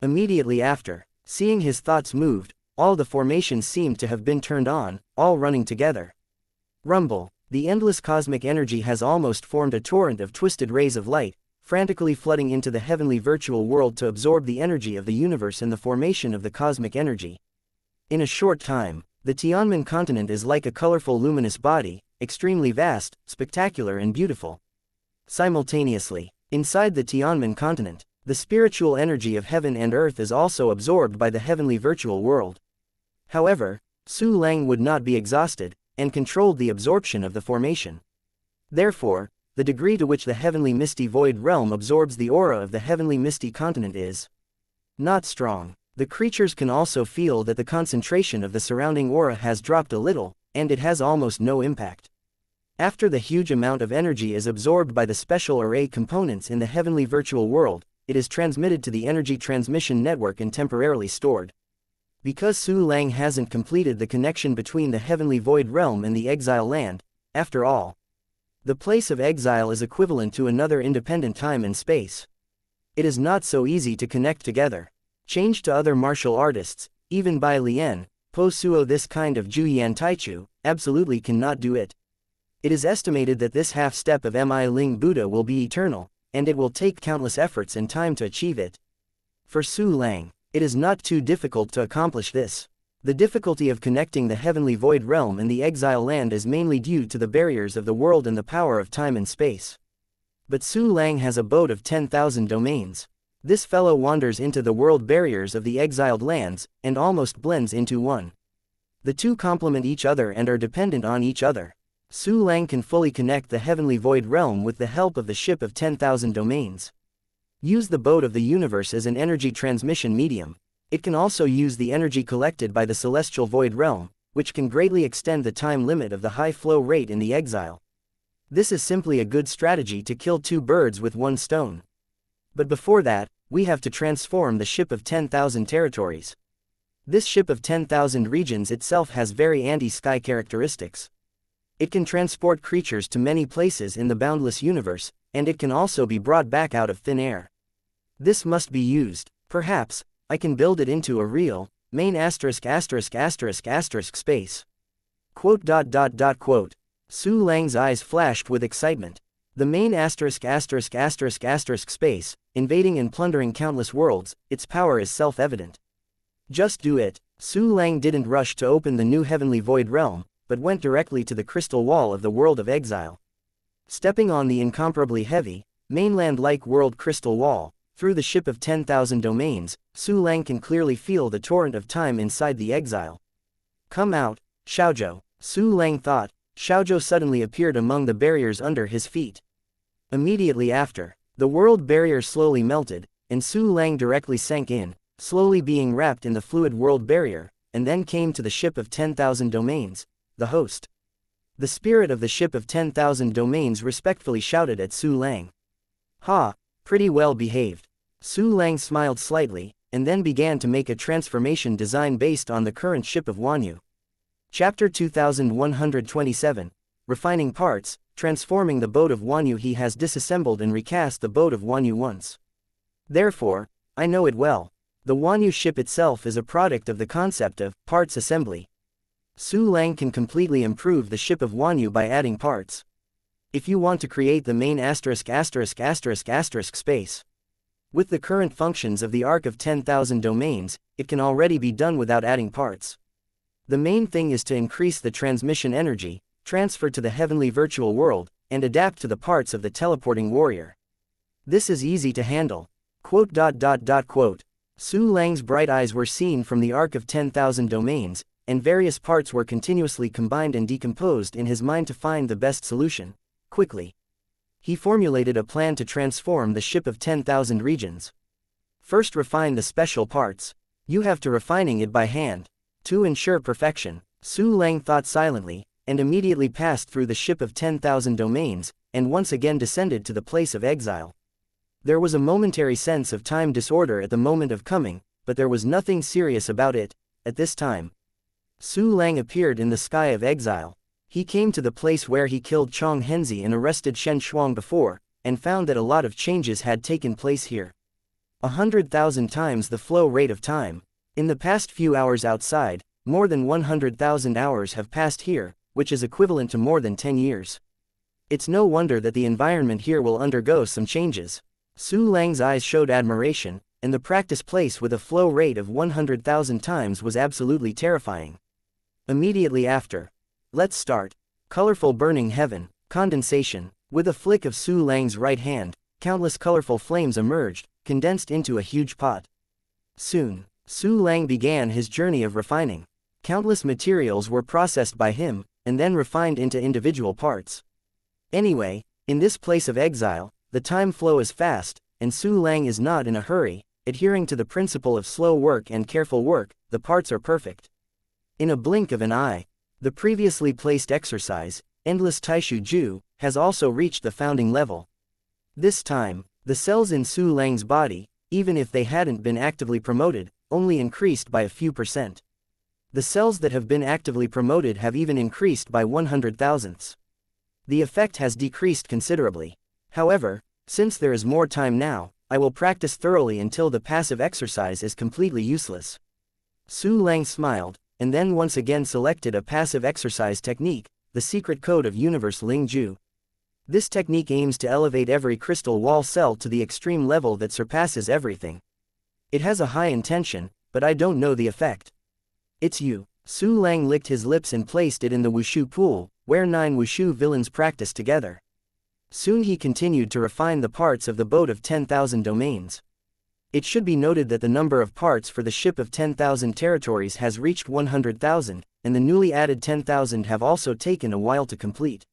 Immediately after, seeing his thoughts moved, all the formations seemed to have been turned on, all running together. Rumble. The endless cosmic energy has almost formed a torrent of twisted rays of light, frantically flooding into the heavenly virtual world to absorb the energy of the universe and the formation of the cosmic energy. In a short time, the Tianmen continent is like a colorful luminous body, extremely vast, spectacular and beautiful. Simultaneously, inside the Tianmen continent, the spiritual energy of heaven and earth is also absorbed by the heavenly virtual world. However, Su Lang would not be exhausted, and controlled the absorption of the formation. Therefore, the degree to which the heavenly misty void realm absorbs the aura of the heavenly misty continent is not strong. The creatures can also feel that the concentration of the surrounding aura has dropped a little, and it has almost no impact. After the huge amount of energy is absorbed by the special array components in the heavenly virtual world, it is transmitted to the energy transmission network and temporarily stored. Because Su Lang hasn't completed the connection between the heavenly void realm and the exile land, after all, the place of exile is equivalent to another independent time and space. It is not so easy to connect together. Changed to other martial artists, even by Lien, Po Suo, this kind of Juyan Taichu, absolutely cannot do it. It is estimated that this half-step of Mi Ling Buddha will be eternal, and it will take countless efforts and time to achieve it. For Su Lang, it is not too difficult to accomplish this. The difficulty of connecting the heavenly void realm and the exile land is mainly due to the barriers of the world and the power of time and space. But Su Lang has a boat of 10,000 domains. This fellow wanders into the world barriers of the exiled lands, and almost blends into one. The two complement each other and are dependent on each other. Su Lang can fully connect the heavenly void realm with the help of the ship of 10,000 domains. Use the boat of the universe as an energy transmission medium. It can also use the energy collected by the celestial void realm, which can greatly extend the time limit of the high flow rate in the exile. This is simply a good strategy to kill two birds with one stone. But before that, we have to transform the ship of 10,000 territories. This ship of 10,000 regions itself has very anti-sky characteristics. It can transport creatures to many places in the boundless universe, and it can also be brought back out of thin air. This must be used. Perhaps I can build it into a real main ****** space. Quote. Su Lang's eyes flashed with excitement. The main ***** space, invading and plundering countless worlds, its power is self-evident. Just do it. Su Lang didn't rush to open the new heavenly void realm, but went directly to the crystal wall of the world of exile. Stepping on the incomparably heavy, mainland-like world crystal wall, through the ship of 10,000 domains, Su Lang can clearly feel the torrent of time inside the exile. Come out, Xiaozhou, Su Lang thought. Xiaozhou suddenly appeared among the barriers under his feet. Immediately after, the world barrier slowly melted, and Su Lang directly sank in, slowly being wrapped in the fluid world barrier, and then came to the ship of 10,000 domains, the host. The spirit of the ship of 10,000 domains respectfully shouted at Su Lang. Ha, pretty well behaved. Su Lang smiled slightly, and then began to make a transformation design based on the current ship of Wanyu. Chapter 2127, Refining Parts, Transforming the boat of Wanyu. He has disassembled and recast the boat of Wanyu once. Therefore, I know it well. The Wanyu ship itself is a product of the concept of parts assembly. Su Lang can completely improve the ship of Wanyu by adding parts. If you want to create the main ***** space with the current functions of the arc of 10,000 domains, it can already be done without adding parts. The main thing is to increase the transmission energy, transfer to the heavenly virtual world, and adapt to the parts of the teleporting warrior. This is easy to handle. Su Lang's bright eyes were seen from the arc of 10,000 domains, and various parts were continuously combined and decomposed in his mind to find the best solution. Quickly, he formulated a plan to transform the ship of 10,000 regions. First, refine the special parts. You have to refining it by hand. To ensure perfection, Su Lang thought silently, and immediately passed through the ship of 10,000 domains, and once again descended to the place of exile. There was a momentary sense of time disorder at the moment of coming, but there was nothing serious about it. At this time, Su Lang appeared in the sky of exile. He came to the place where he killed Chong Henzi and arrested Shen Shuang before, and found that a lot of changes had taken place here. 100,000 times the flow rate of time. In the past few hours outside, more than 100,000 hours have passed here, which is equivalent to more than 10 years. It's no wonder that the environment here will undergo some changes. Su Lang's eyes showed admiration, and the practice place with a flow rate of 100,000 times was absolutely terrifying. Immediately after, let's start. Colorful burning heaven, condensation. With a flick of Su Lang's right hand, countless colorful flames emerged, condensed into a huge pot. Soon, Su Lang began his journey of refining. Countless materials were processed by him, and then refined into individual parts. Anyway, in this place of exile, the time flow is fast, and Su Lang is not in a hurry. Adhering to the principle of slow work and careful work, the parts are perfect. In a blink of an eye, the previously placed exercise, Endless Taishu Ju, has also reached the founding level. This time, the cells in Su Lang's body, even if they hadn't been actively promoted, only increased by a few %. The cells that have been actively promoted have even increased by 100,000ths. The effect has decreased considerably. However, since there is more time now, I will practice thoroughly until the passive exercise is completely useless. Su Lang smiled, and then once again selected a passive exercise technique, the secret code of universe Ling Ju. This technique aims to elevate every crystal wall cell to the extreme level that surpasses everything. It has a high intention, but I don't know the effect. It's you. Su Lang licked his lips and placed it in the wushu pool, where 9 wushu villains practiced together. Soon he continued to refine the parts of the boat of 10,000 domains. It should be noted that the number of parts for the ship of 10,000 territories has reached 100,000, and the newly added 10,000 have also taken a while to complete.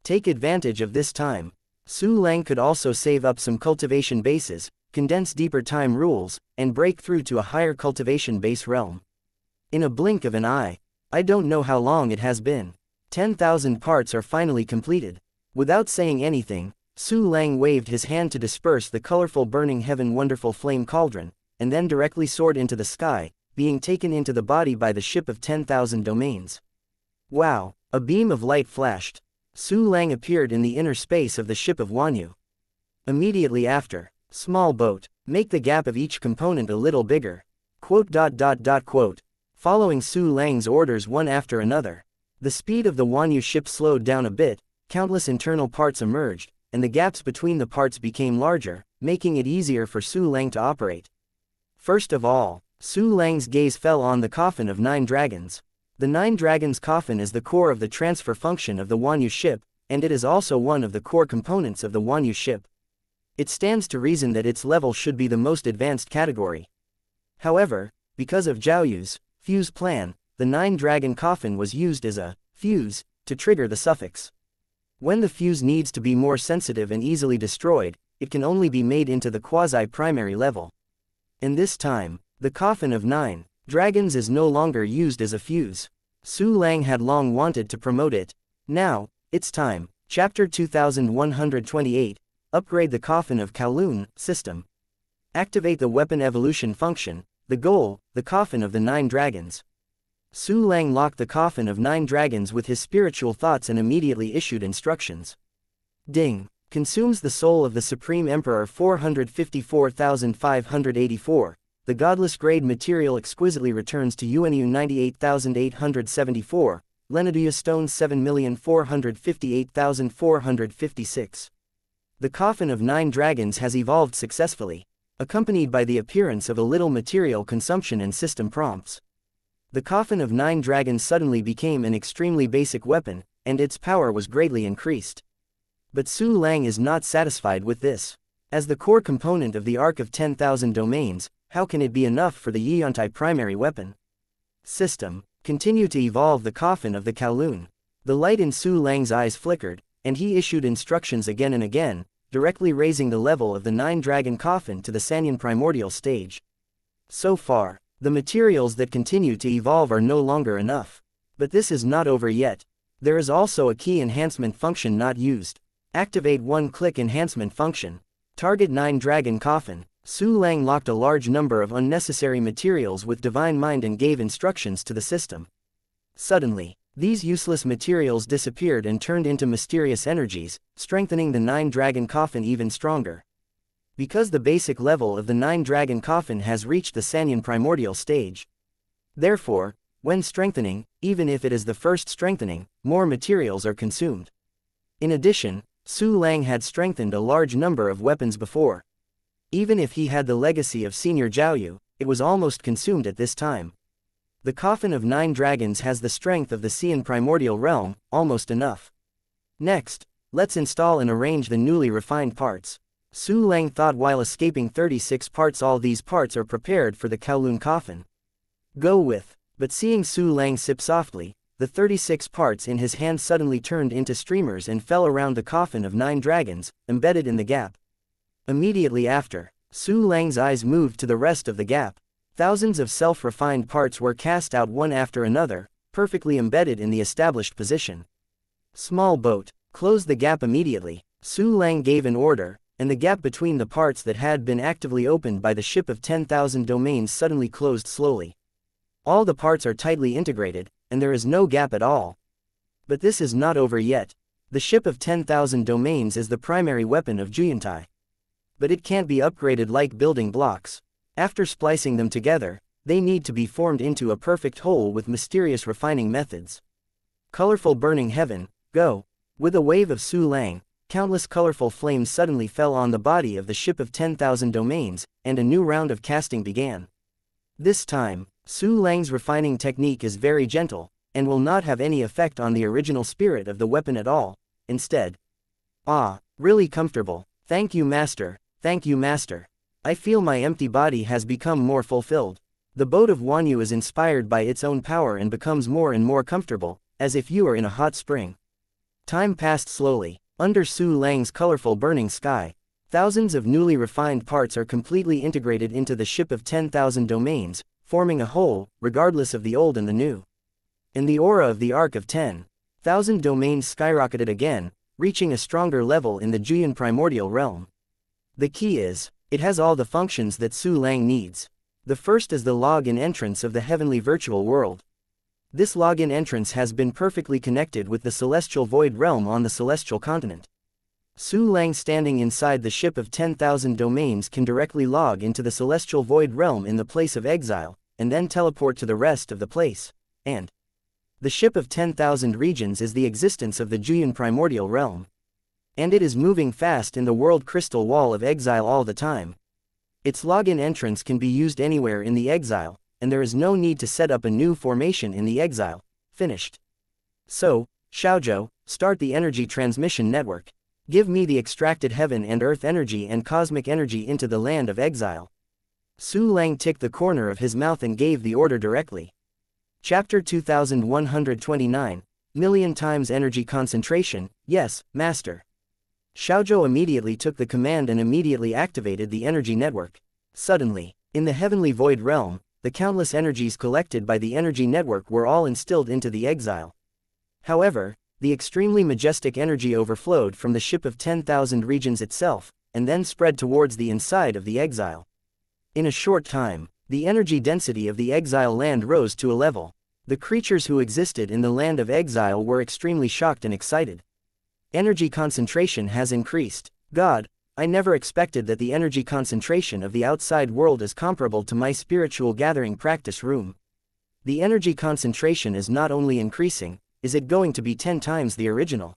Take advantage of this time. Su Lang could also save up some cultivation bases, condense deeper time rules, and break through to a higher cultivation base realm. In a blink of an eye, I don't know how long it has been. 10,000 parts are finally completed. Without saying anything, Su Lang waved his hand to disperse the colorful burning heaven wonderful flame cauldron, and then directly soared into the sky, being taken into the body by the ship of 10,000 domains. Wow! A beam of light flashed. Su Lang appeared in the inner space of the ship of Wanyu. Immediately after, small boat, make the gap of each component a little bigger. Quote. Following Su Lang's orders one after another, the speed of the Wanyu ship slowed down a bit, countless internal parts emerged, and the gaps between the parts became larger, making it easier for Su Lang to operate. First of all, Su Lang's gaze fell on the coffin of 9 dragons. The 9 dragons coffin is the core of the transfer function of the Wanyu ship, and it is also one of the core components of the Wanyu ship. It stands to reason that its level should be the most advanced category. However, because of Zhao Yu's fuse plan, the 9-dragon coffin was used as a fuse to trigger the suffix. When the fuse needs to be more sensitive and easily destroyed, it can only be made into the quasi-primary level. In this time, the coffin of 9 dragons is no longer used as a fuse. Su Lang had long wanted to promote it. Now, it's time. Chapter 2128, Upgrade the Coffin of Kowloon System. Activate the weapon evolution function. The goal, the coffin of the 9 dragons. Su Lang locked the coffin of 9 dragons with his spiritual thoughts and immediately issued instructions. Ding. Consumes the soul of the Supreme Emperor 454,584. The godless grade material exquisitely returns to UNU 98,874. Lenaduya stones 7,458,456. The coffin of 9 dragons has evolved successfully, accompanied by the appearance of a little material consumption and system prompts. The coffin of 9 dragons suddenly became an extremely basic weapon, and its power was greatly increased. But Su Lang is not satisfied with this. As the core component of the Arc of 10,000 domains, how can it be enough for the Yiontai primary weapon? System. Continue to evolve the coffin of the Kowloon. The light in Su Lang's eyes flickered, and he issued instructions again and again, directly raising the level of the 9-dragon coffin to the Sanyan primordial stage. So far, the materials that continue to evolve are no longer enough. But this is not over yet. There is also a key enhancement function not used. Activate one-click enhancement function. Target 9 dragon coffin. Su Lang locked a large number of unnecessary materials with divine mind and gave instructions to the system. Suddenly, these useless materials disappeared and turned into mysterious energies, strengthening the 9 dragon coffin even stronger. Because the basic level of the 9 dragon coffin has reached the Sanyan primordial stage. Therefore, when strengthening, even if it is the first strengthening, more materials are consumed. In addition, Su Lang had strengthened a large number of weapons before. Even if he had the legacy of Senior Jiaoyu, it was almost consumed at this time. The coffin of 9 dragons has the strength of the Xian primordial realm, almost enough. Next, let's install and arrange the newly refined parts. Su Lang thought while escaping 36 parts. All these parts are prepared for the Kowloon coffin. Go with. But seeing Su Lang sip softly, the 36 parts in his hand suddenly turned into streamers and fell around the coffin of 9 dragons, embedded in the gap. Immediately after, Su Lang's eyes moved to the rest of the gap. Thousands of self-refined parts were cast out one after another, perfectly embedded in the established position. Small boat, close the gap immediately. Su Lang gave an order, and the gap between the parts that had been actively opened by the ship of 10,000 domains suddenly closed slowly. All the parts are tightly integrated, and there is no gap at all. But this is not over yet. The ship of 10,000 domains is the primary weapon of Juyantai. But it can't be upgraded like building blocks. After splicing them together, they need to be formed into a perfect whole with mysterious refining methods. Colorful burning heaven, go! With a wave of Su Lang, countless colorful flames suddenly fell on the body of the ship of 10,000 domains, and a new round of casting began. This time, Su Lang's refining technique is very gentle, and will not have any effect on the original spirit of the weapon at all. Instead, really comfortable. Thank you, master. Thank you, master. I feel my empty body has become more fulfilled. The boat of Wanyu is inspired by its own power and becomes more and more comfortable, as if you are in a hot spring. Time passed slowly. Under Su Lang's colorful burning sky, thousands of newly refined parts are completely integrated into the ship of 10,000 domains, forming a whole, regardless of the old and the new. And the aura of the Arc of 10,000 domains skyrocketed again, reaching a stronger level in the Juyan primordial realm. The key is, it has all the functions that Su Lang needs. The first is the login entrance of the heavenly virtual world. This login entrance has been perfectly connected with the celestial void realm on the celestial continent. Su Lang standing inside the ship of 10,000 domains can directly log into the celestial void realm in the place of exile, and then teleport to the rest of the place, and the ship of 10,000 regions is the existence of the Juyan primordial realm. And it is moving fast in the world crystal wall of exile all the time. Its login entrance can be used anywhere in the exile, and there is no need to set up a new formation in the exile. Finished. So, Xiaozhou, start the energy transmission network. Give me the extracted heaven and earth energy and cosmic energy into the land of exile. Su Lang ticked the corner of his mouth and gave the order directly. Chapter 2129, Million times energy concentration. Yes, master. Xiaozhou immediately took the command and immediately activated the energy network. Suddenly, in the heavenly void realm, the countless energies collected by the energy network were all instilled into the exile. However, the extremely majestic energy overflowed from the ship of 10,000 regions itself, and then spread towards the inside of the exile. In a short time, the energy density of the exile land rose to a level. The creatures who existed in the land of exile were extremely shocked and excited. Energy concentration has increased. God, I never expected that the energy concentration of the outside world is comparable to my spiritual gathering practice room. The energy concentration is not only increasing, is it going to be 10 times the original?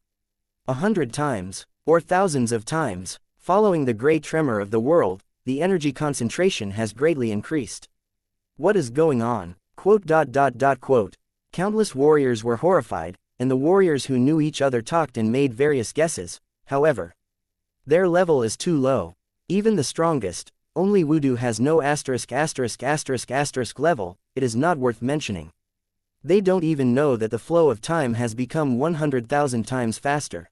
100 times, or thousands of times? Following the great tremor of the world, the energy concentration has greatly increased. What is going on? Countless warriors were horrified, and the warriors who knew each other talked and made various guesses. However, their level is too low. Even the strongest, only Wudu has no ***** level, it is not worth mentioning. They don't even know that the flow of time has become 100,000 times faster.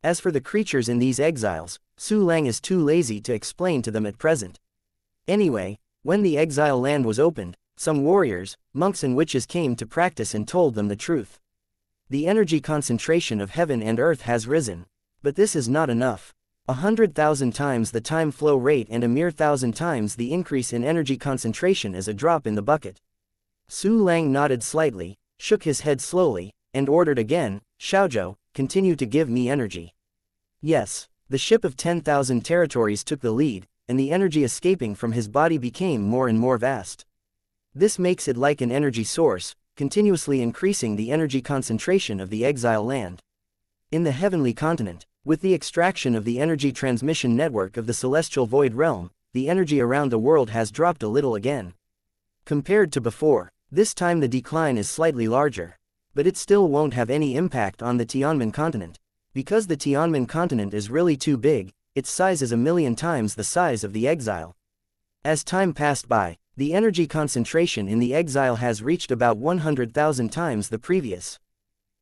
As for the creatures in these exiles, Su Lang is too lazy to explain to them at present. Anyway, when the exile land was opened, some warriors, monks and witches came to practice and told them the truth. The energy concentration of heaven and earth has risen. But this is not enough. 100,000 times the time flow rate and a mere 1,000 times the increase in energy concentration is a drop in the bucket. Su Lang nodded slightly, shook his head slowly, and ordered again, Xiaozhou, continue to give me energy. Yes, the ship of 10,000 territories took the lead, and the energy escaping from his body became more and more vast. This makes it like an energy source, continuously increasing the energy concentration of the exile land. In the heavenly continent, with the extraction of the energy transmission network of the celestial void realm, the energy around the world has dropped a little again. Compared to before, this time the decline is slightly larger. But it still won't have any impact on the Tianmen continent. Because the Tianmen continent is really too big, its size is 1,000,000 times the size of the exile. As time passed by, the energy concentration in the exile has reached about 100,000 times the previous.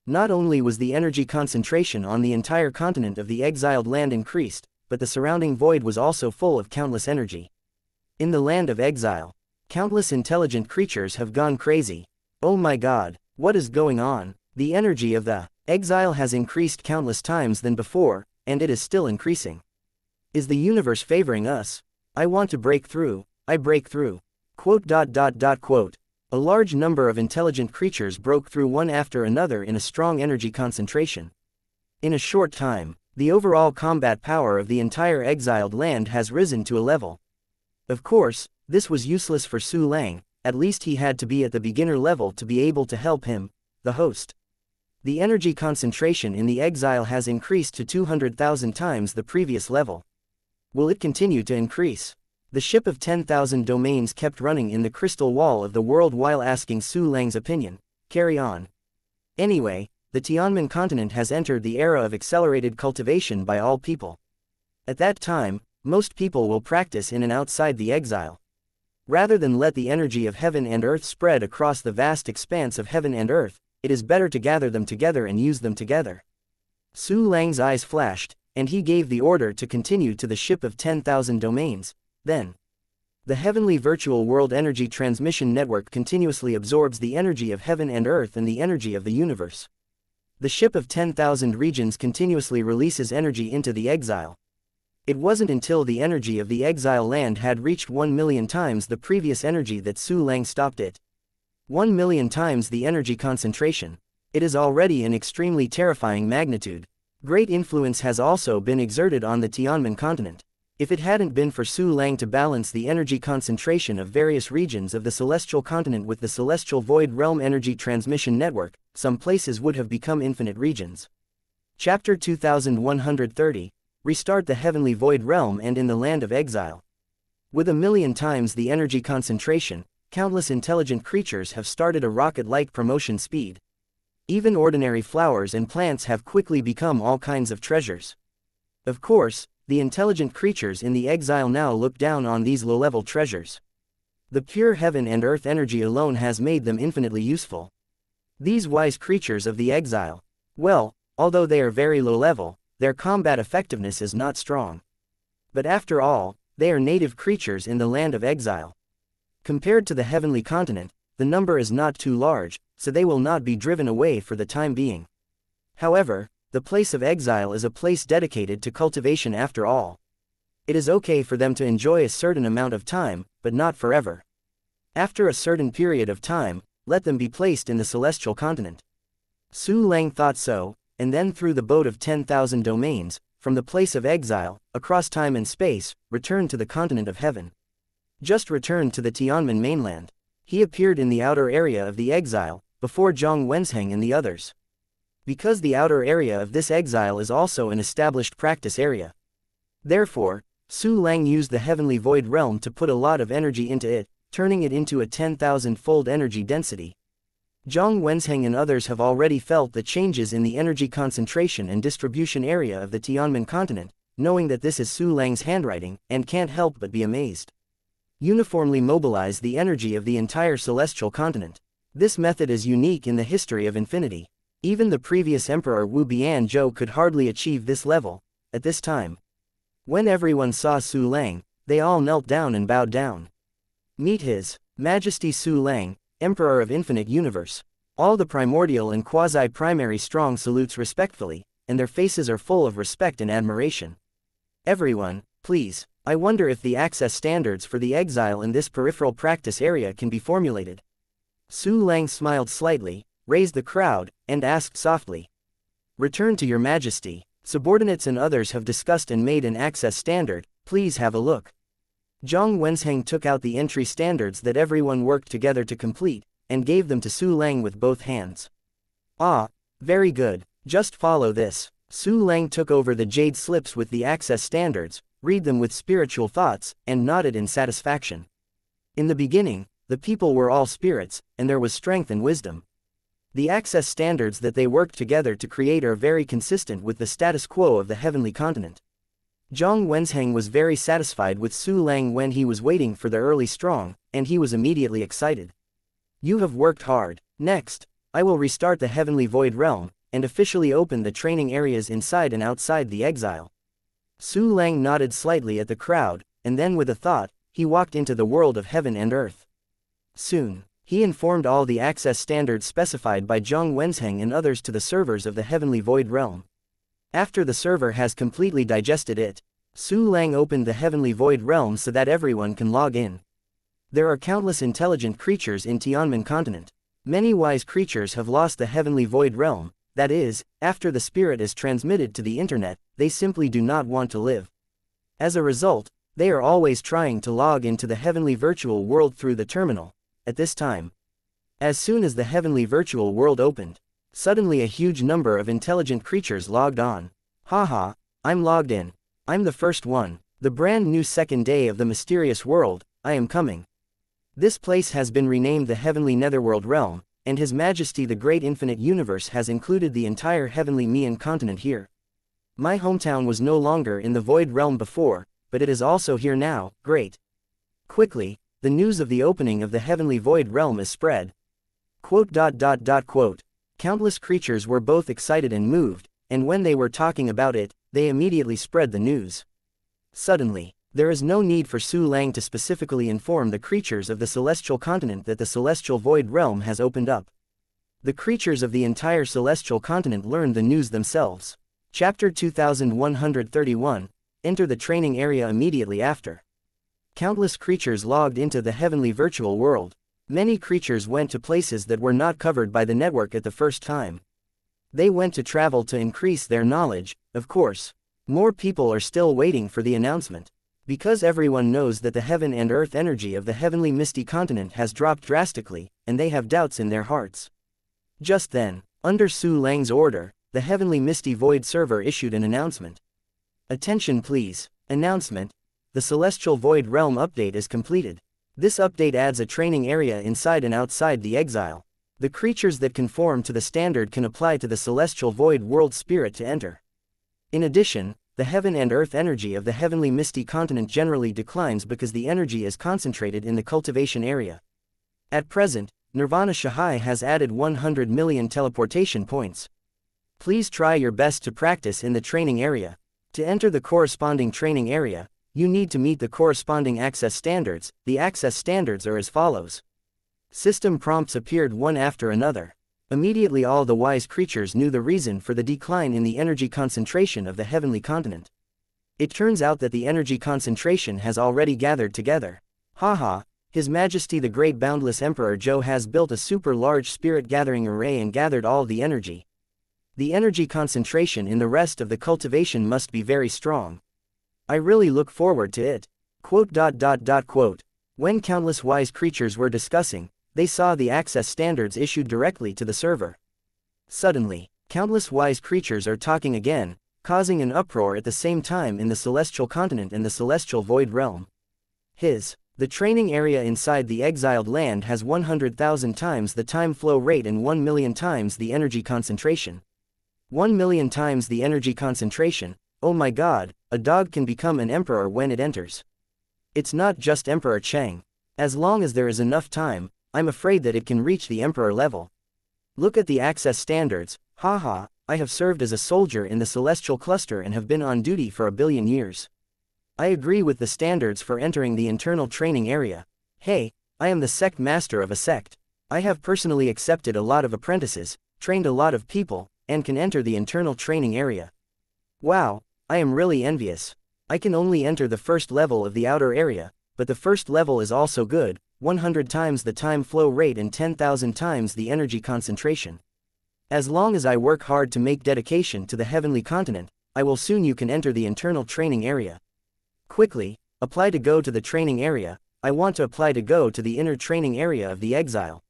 Not only was the energy concentration on the entire continent of the exiled land increased, but the surrounding void was also full of countless energy. In the land of exile, countless intelligent creatures have gone crazy. Oh my god, what is going on? The energy of the exile has increased countless times than before, and it is still increasing. Is the universe favoring us? I want to break through, I break through. Quote. A large number of intelligent creatures broke through one after another in a strong energy concentration. In a short time, the overall combat power of the entire exiled land has risen to a level. Of course, this was useless for Su Lang, at least he had to be at the beginner level to be able to help him, the host. The energy concentration in the exile has increased to 200,000 times the previous level. Will it continue to increase? The ship of 10,000 domains kept running in the crystal wall of the world while asking Su Lang's opinion. Carry on. Anyway, the Tianmen continent has entered the era of accelerated cultivation by all people. At that time, most people will practice in and outside the exile. Rather than let the energy of heaven and earth spread across the vast expanse of heaven and earth, it is better to gather them together and use them together. Su Lang's eyes flashed, and he gave the order to continue to the ship of 10,000 domains. Then, the heavenly virtual world energy transmission network continuously absorbs the energy of heaven and earth and the energy of the universe. The ship of 10,000 regions continuously releases energy into the exile. It wasn't until the energy of the exile land had reached 1,000,000 times the previous energy that Su Lang stopped it. 1,000,000 times the energy concentration. It is already an extremely terrifying magnitude. Great influence has also been exerted on the Tianmen continent. If it hadn't been for Su Lang to balance the energy concentration of various regions of the celestial continent with the celestial void realm energy transmission network, some places would have become infinite regions. Chapter 2130, Restart the heavenly void realm and in the land of exile. With 1,000,000 times the energy concentration, countless intelligent creatures have started a rocket-like promotion speed. Even ordinary flowers and plants have quickly become all kinds of treasures. Of course, the intelligent creatures in the exile now look down on these low-level treasures. The pure heaven and earth energy alone has made them infinitely useful. These wise creatures of the exile, well, although they are very low-level, their combat effectiveness is not strong. But after all, they are native creatures in the land of exile. Compared to the heavenly continent, the number is not too large, so they will not be driven away for the time being. However, the place of exile is a place dedicated to cultivation after all. It is okay for them to enjoy a certain amount of time, but not forever. After a certain period of time, let them be placed in the celestial continent. Su Lang thought so, and then through the boat of 10,000 domains, from the place of exile, across time and space, returned to the continent of heaven. Just returned to the Tianmen mainland. He appeared in the outer area of the exile, before Zhang Wenzheng and the others. Because the outer area of this exile is also an established practice area. Therefore, Su Lang used the heavenly void realm to put a lot of energy into it, turning it into a 10,000-fold energy density. Zhang Wenzheng and others have already felt the changes in the energy concentration and distribution area of the Tianmen continent, knowing that this is Su Lang's handwriting, and can't help but be amazed. Uniformly mobilize the energy of the entire celestial continent. This method is unique in the history of infinity. Even the previous emperor Wu Bianzhou could hardly achieve this level, at this time. When everyone saw Su Lang, they all knelt down and bowed down. Meet His Majesty Su Lang, Emperor of Infinite Universe. All the primordial and quasi-primary strong salutes respectfully, and their faces are full of respect and admiration. Everyone, please, I wonder if the access standards for the exile in this peripheral practice area can be formulated. Su Lang smiled slightly, raised the crowd, and asked softly. Return to your majesty. Subordinates and others have discussed and made an access standard, please have a look. Zhang Wenzheng took out the entry standards that everyone worked together to complete, and gave them to Su Lang with both hands. Ah, very good, just follow this. Su Lang took over the jade slips with the access standards, read them with spiritual thoughts, and nodded in satisfaction. In the beginning, the people were all spirits, and there was strength and wisdom. The access standards that they worked together to create are very consistent with the status quo of the heavenly continent. Zhang Wenzheng was very satisfied with Su Lang when he was waiting for the early strong, and he was immediately excited. You have worked hard. Next, I will restart the heavenly void realm, and officially open the training areas inside and outside the exile. Su Lang nodded slightly at the crowd, and then with a thought, he walked into the world of heaven and earth. Soon, he informed all the access standards specified by Zhang Wenzheng and others to the servers of the heavenly void realm. After the server has completely digested it, Su Lang opened the heavenly void realm so that everyone can log in. There are countless intelligent creatures in Tianmen continent. Many wise creatures have lost the heavenly void realm, that is, after the spirit is transmitted to the internet, they simply do not want to live. As a result, they are always trying to log into the heavenly virtual world through the terminal. At this time, as soon as the heavenly virtual world opened, suddenly a huge number of intelligent creatures logged on. Haha, I'm logged in. I'm the first one. The brand new second day of the mysterious world, I am coming. This place has been renamed the Heavenly Netherworld Realm, and His Majesty the Great Infinite Universe has included the entire Heavenly Mian continent here. My hometown was no longer in the Void Realm before, but it is also here now, great. Quickly, the news of the opening of the Heavenly Void Realm is spread. Quote. Countless creatures were both excited and moved, and when they were talking about it, they immediately spread the news. Suddenly, there is no need for Su Lang to specifically inform the creatures of the celestial continent that the celestial void realm has opened up. The creatures of the entire celestial continent learned the news themselves. Chapter 2131, Enter the training area immediately after. Countless creatures logged into the heavenly virtual world. Many creatures went to places that were not covered by the network at the first time. They went to travel to increase their knowledge, of course. More people are still waiting for the announcement. Because everyone knows that the heaven and earth energy of the heavenly misty continent has dropped drastically, and they have doubts in their hearts. Just then, under Su Lang's order, the heavenly misty void server issued an announcement. Attention please. Announcement. The celestial void realm update is completed. This update adds a training area inside and outside the exile. The creatures that conform to the standard can apply to the celestial void world spirit to enter. In addition, the heaven and earth energy of the heavenly misty continent generally declines because the energy is concentrated in the cultivation area. At present, Nirvana Shahai has added 100 million teleportation points. Please try your best to practice in the training area. To enter the corresponding training area, you need to meet the corresponding access standards. The access standards are as follows. System prompts appeared one after another. Immediately all the wise creatures knew the reason for the decline in the energy concentration of the heavenly continent. It turns out that the energy concentration has already gathered together. Haha, His Majesty the Great Boundless Emperor Zhou has built a super large spirit gathering array and gathered all the energy. The energy concentration in the rest of the cultivation must be very strong. I really look forward to it. When countless wise creatures were discussing, they saw the access standards issued directly to the server. Suddenly, countless wise creatures are talking again, causing an uproar at the same time in the celestial continent and the celestial void realm. The training area inside the exiled land has 100,000 times the time flow rate and 1 million times the energy concentration. 1 million times the energy concentration, oh my god, a dog can become an emperor when it enters. It's not just Emperor Chang. As long as there is enough time, I'm afraid that it can reach the emperor level. Look at the access standards. Haha, I have served as a soldier in the celestial cluster and have been on duty for 1 billion years. I agree with the standards for entering the internal training area. Hey, I am the sect master of a sect. I have personally accepted a lot of apprentices, trained a lot of people, and can enter the internal training area. Wow, I am really envious. I can only enter the first level of the outer area, but the first level is also good, 100 times the time flow rate and 10,000 times the energy concentration. As long as I work hard to make dedication to the heavenly continent, I will soon you can enter the internal training area. Quickly, apply to go to the training area. I want to apply to go to the inner training area of the exile.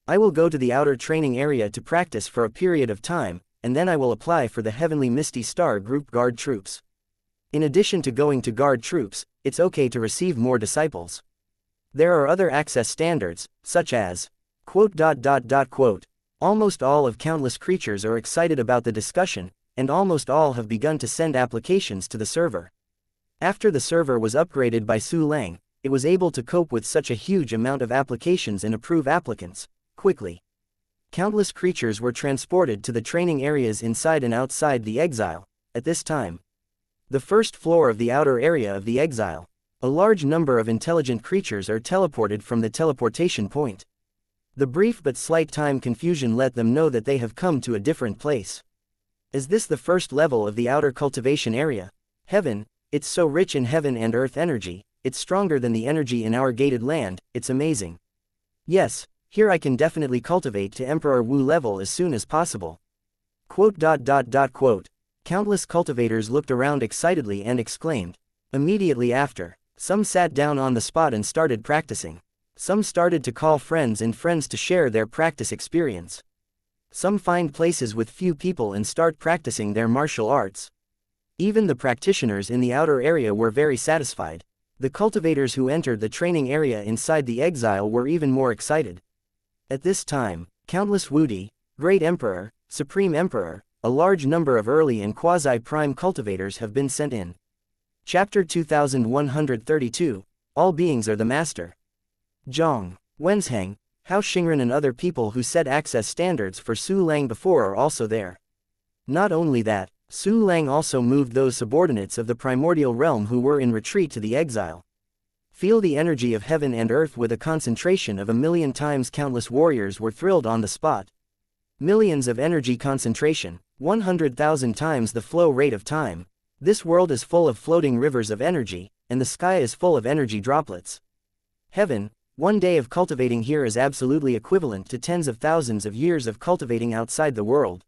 I will go to the outer training area to practice for a period of time, and then I will apply for the Heavenly Misty Star Group Guard Troops. In addition to going to guard troops, it's okay to receive more disciples. There are other access standards, such as, Almost all of countless creatures are excited about the discussion, and almost all have begun to send applications to the server. After the server was upgraded by Su Lang, it was able to cope with such a huge amount of applications and approve applicants quickly. Countless creatures were transported to the training areas inside and outside the exile. At this time, the first floor of the outer area of the exile, a large number of intelligent creatures are teleported from the teleportation point. The brief but slight time confusion let them know that they have come to a different place. Is this the first level of the outer cultivation area? Heaven, it's so rich in heaven and earth energy, it's stronger than the energy in our gated land, it's amazing. Yes, here I can definitely cultivate to Emperor Wu level as soon as possible. Countless cultivators looked around excitedly and exclaimed. Immediately after, some sat down on the spot and started practicing. Some started to call friends and friends to share their practice experience. Some find places with few people and start practicing their martial arts. Even the practitioners in the outer area were very satisfied. The cultivators who entered the training area inside the exile were even more excited. At this time, countless Wudi, Great Emperor, Supreme Emperor, a large number of early and quasi-prime cultivators have been sent in. Chapter 2132, All Beings are the Master. Zhang, Wenzheng, Hao Xingren and other people who set access standards for Su Lang before are also there. Not only that, Su Lang also moved those subordinates of the primordial realm who were in retreat to the exile. Feel the energy of heaven and earth with a concentration of 1,000,000 times. Countless warriors were thrilled on the spot. Millions of energy concentration, 100,000 times the flow rate of time. This world is full of floating rivers of energy, and the sky is full of energy droplets. Heaven, one day of cultivating here is absolutely equivalent to tens of thousands of years of cultivating outside the world.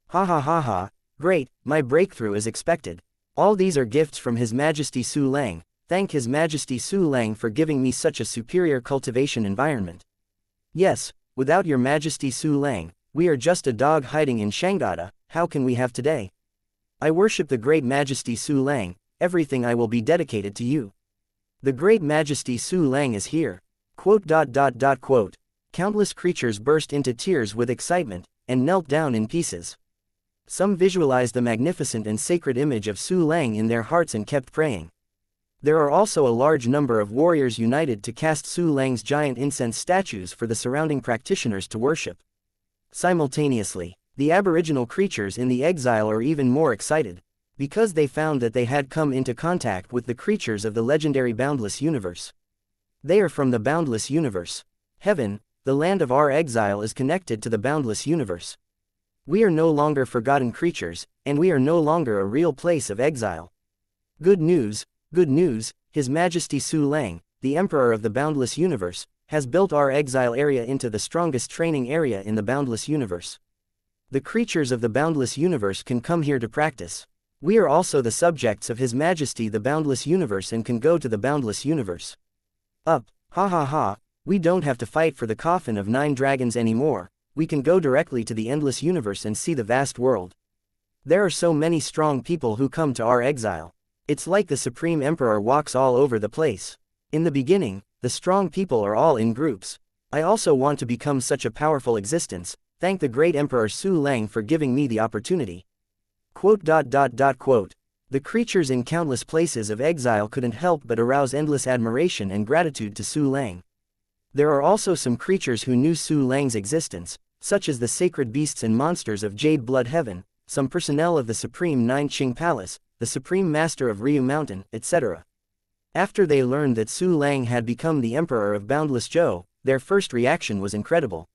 Ha ha ha ha, great, my breakthrough is expected. All these are gifts from His Majesty Su Lang. Thank His Majesty Su Lang for giving me such a superior cultivation environment. Yes, without Your Majesty Su Lang, we are just a dog hiding in Shangdada. How can we have today? I worship the Great Majesty Su Lang, everything I will be dedicated to you. The Great Majesty Su Lang is here. Countless creatures burst into tears with excitement, and knelt down in pieces. Some visualized the magnificent and sacred image of Su Lang in their hearts and kept praying. There are also a large number of warriors united to cast Su Lang's giant incense statues for the surrounding practitioners to worship. Simultaneously, the aboriginal creatures in the exile are even more excited, because they found that they had come into contact with the creatures of the legendary boundless universe. They are from the boundless universe. Heaven, the land of our exile, is connected to the boundless universe. We are no longer forgotten creatures, and we are no longer a real place of exile. Good news, His Majesty Su Lang, the Emperor of the boundless universe, has built our exile area into the strongest training area in the boundless universe. The creatures of the boundless universe can come here to practice. We are also the subjects of His Majesty the boundless universe and can go to the boundless universe. Up, ha ha ha, we don't have to fight for the coffin of 9 dragons anymore, we can go directly to the endless universe and see the vast world. There are so many strong people who come to our exile. It's like the Supreme Emperor walks all over the place. In the beginning, the strong people are all in groups. I also want to become such a powerful existence. Thank the great Emperor Su Lang for giving me the opportunity. The creatures in countless places of exile couldn't help but arouse endless admiration and gratitude to Su Lang. There are also some creatures who knew Su Lang's existence, such as the sacred beasts and monsters of Jade Blood Heaven, some personnel of the Supreme Nine Qing Palace, the Supreme Master of Ryu Mountain, etc. After they learned that Su Lang had become the Emperor of Boundless Zhou, their first reaction was incredible.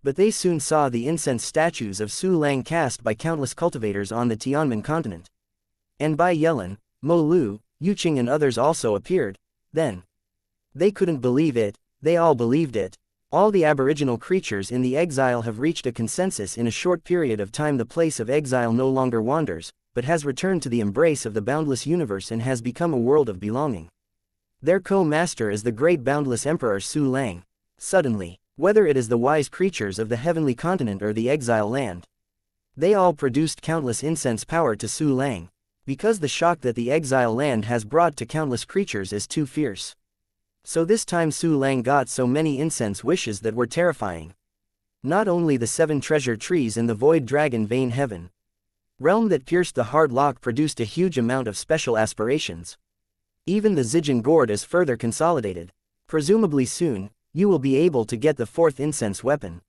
But they soon saw the incense statues of Su Lang cast by countless cultivators on the Tianmen continent. And Bai Yelin, Mo Lu, Yuqing and others also appeared. Then they couldn't believe it, they all believed it. All the aboriginal creatures in the exile have reached a consensus in a short period of time. The place of exile no longer wanders, but has returned to the embrace of the boundless universe and has become a world of belonging. Their co-master is the great boundless emperor Su Lang. Suddenly, whether it is the wise creatures of the heavenly continent or the exile land, they all produced countless incense power to Su Lang, because the shock that the exile land has brought to countless creatures is too fierce. So this time Su Lang got so many incense wishes that were terrifying. Not only the 7 treasure trees in the void dragon vein heaven realm that pierced the hard lock produced a huge amount of special aspirations. Even the Zijin gourd is further consolidated. Presumably soon, you will be able to get the 4th incense weapon.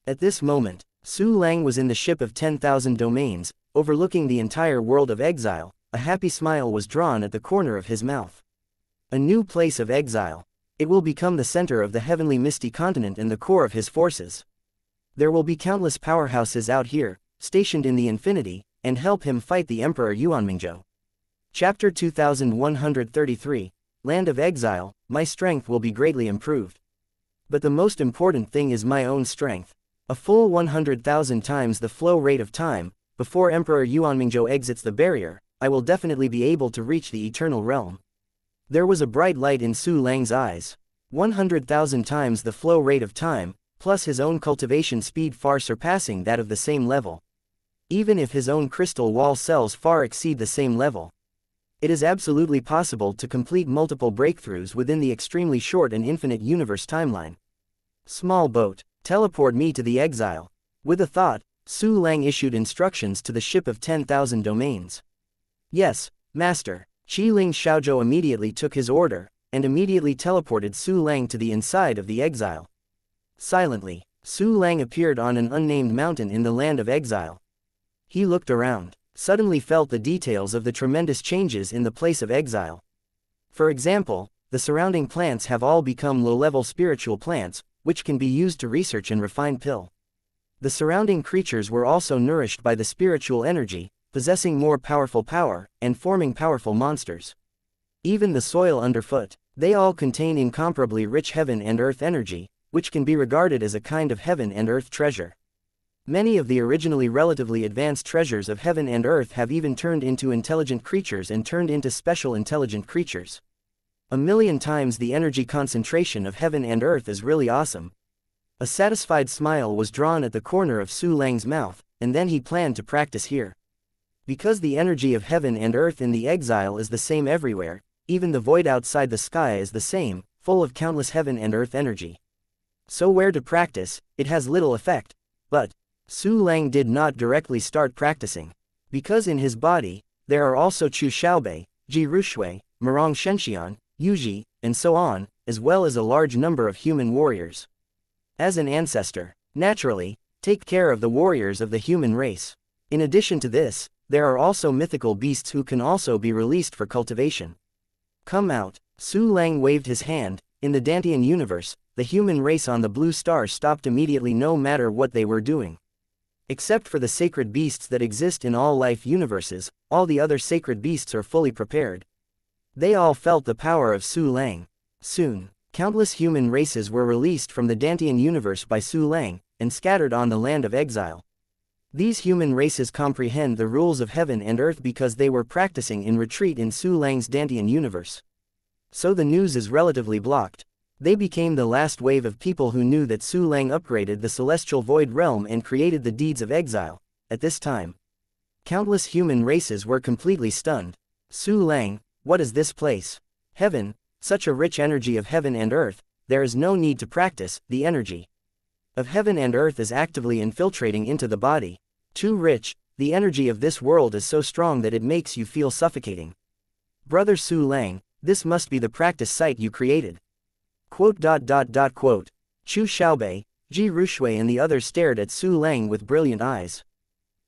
At this moment, Su Lang was in the ship of 10,000 domains, overlooking the entire world of exile. A happy smile was drawn at the corner of his mouth. A new place of exile. It will become the center of the heavenly misty continent and the core of his forces. There will be countless powerhouses out here, stationed in the infinity, and help him fight the Emperor Yuanmingzhou. Chapter 2133, Land of Exile. My strength will be greatly improved. But the most important thing is my own strength. A full 100,000 times the flow rate of time. Before Emperor Yuanmingzhou exits the barrier, I will definitely be able to reach the eternal realm. There was a bright light in Su Lang's eyes. 100,000 times the flow rate of time, plus his own cultivation speed far surpassing that of the same level. Even if his own crystal wall cells far exceed the same level, it is absolutely possible to complete multiple breakthroughs within the extremely short and infinite universe timeline. Small boat, teleport me to the exile. With a thought, Su Lang issued instructions to the ship of 10,000 domains. Yes, master. Qiling Xiaozhou immediately took his order, and immediately teleported Su Lang to the inside of the exile. Silently, Su Lang appeared on an unnamed mountain in the land of exile. He looked around, suddenly felt the details of the tremendous changes in the place of exile. For example, the surrounding plants have all become low-level spiritual plants, which can be used to research and refine pill. The surrounding creatures were also nourished by the spiritual energy, possessing more powerful power, and forming powerful monsters. Even the soil underfoot, they all contain incomparably rich heaven and earth energy, which can be regarded as a kind of heaven and earth treasure. Many of the originally relatively advanced treasures of heaven and earth have even turned into intelligent creatures and turned into special intelligent creatures. 1,000,000 times the energy concentration of heaven and earth is really awesome. A satisfied smile was drawn at the corner of Su Lang's mouth, and then he planned to practice here. Because the energy of heaven and earth in the exile is the same everywhere, even the void outside the sky is the same, full of countless heaven and earth energy. So where to practice, it has little effect. But Su Lang did not directly start practicing. Because in his body, there are also Chu Xiaobei, Ji Rushui, Murong Shenxian, Yuji, and so on, as well as a large number of human warriors. As an ancestor, naturally, take care of the warriors of the human race. In addition to this, there are also mythical beasts who can also be released for cultivation. Come out. Su Lang waved his hand. In the Dantian universe, the human race on the blue star stopped immediately no matter what they were doing. Except for the sacred beasts that exist in all life universes, all the other sacred beasts are fully prepared. They all felt the power of Su Lang. Soon, countless human races were released from the Dantian universe by Su Lang, and scattered on the land of exile. These human races comprehend the rules of heaven and earth because they were practicing in retreat in Su Lang's Dantian universe. So the news is relatively blocked. They became the last wave of people who knew that Su Lang upgraded the celestial void realm and created the deeds of exile. At this time, countless human races were completely stunned. Su Lang, what is this place? Heaven, such a rich energy of heaven and earth, there is no need to practice. The energy of heaven and earth is actively infiltrating into the body. Too rich, the energy of this world is so strong that it makes you feel suffocating. Brother Su Lang, this must be the practice site you created. Chu Xiaobei, Ji Rushui and the others stared at Su Lang with brilliant eyes.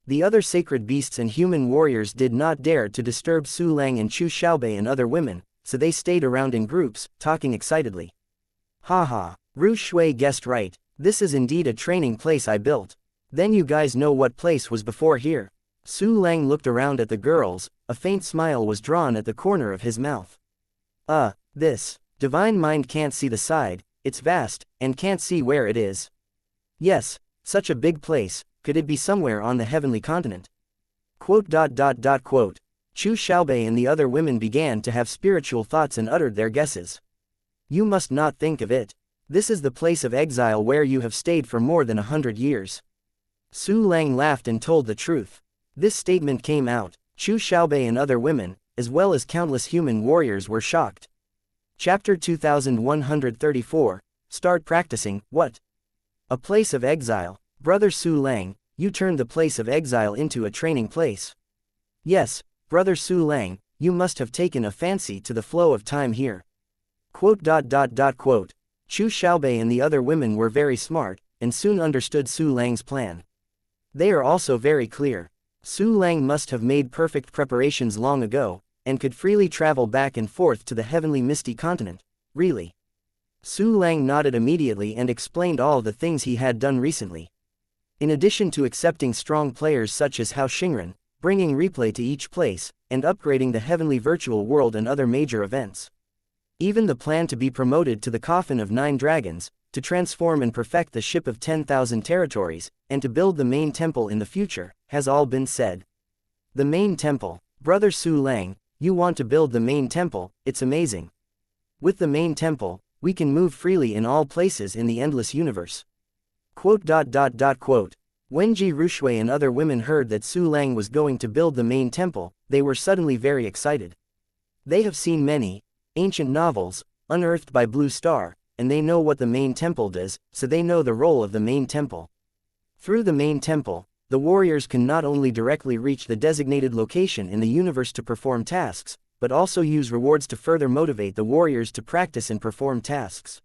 The other sacred beasts and human warriors did not dare to disturb Su Lang and Chu Xiaobei and other women, so they stayed around in groups, talking excitedly. Haha, Rushui guessed right. This is indeed a training place I built. Then you guys know what place was before here. Su Lang looked around at the girls, a faint smile was drawn at the corner of his mouth. This. Divine mind can't see the side, it's vast, and can't see where it is. Yes, such a big place, could it be somewhere on the heavenly continent? Chu Xiaobei and the other women began to have spiritual thoughts and uttered their guesses. You must not think of it. This is the place of exile where you have stayed for more than 100 years. Su Lang laughed and told the truth. This statement came out. Chu Xiaobei and other women, as well as countless human warriors, were shocked. Chapter 2134, Start Practicing. What? A place of exile. Brother Su Lang, you turned the place of exile into a training place. Yes, Brother Su Lang, you must have taken a fancy to the flow of time here. Chu Xiaobei and the other women were very smart, and soon understood Su Lang's plan. They are also very clear. Su Lang must have made perfect preparations long ago, and could freely travel back and forth to the heavenly misty continent. Really? Su Lang nodded immediately and explained all the things he had done recently. In addition to accepting strong players such as Hao Xingren, bringing replay to each place, and upgrading the heavenly virtual world and other major events. Even the plan to be promoted to the Coffin of 9 Dragons, to transform and perfect the Ship of 10,000 Territories, and to build the main temple in the future, has all been said. The main temple. Brother Su Lang, you want to build the main temple, it's amazing. With the main temple, we can move freely in all places in the endless universe. When Ji Rushui and other women heard that Su Lang was going to build the main temple, they were suddenly very excited. They have seen many ancient novels, unearthed by Blue Star, and they know what the main temple does, so they know the role of the main temple. Through the main temple, the warriors can not only directly reach the designated location in the universe to perform tasks, but also use rewards to further motivate the warriors to practice and perform tasks.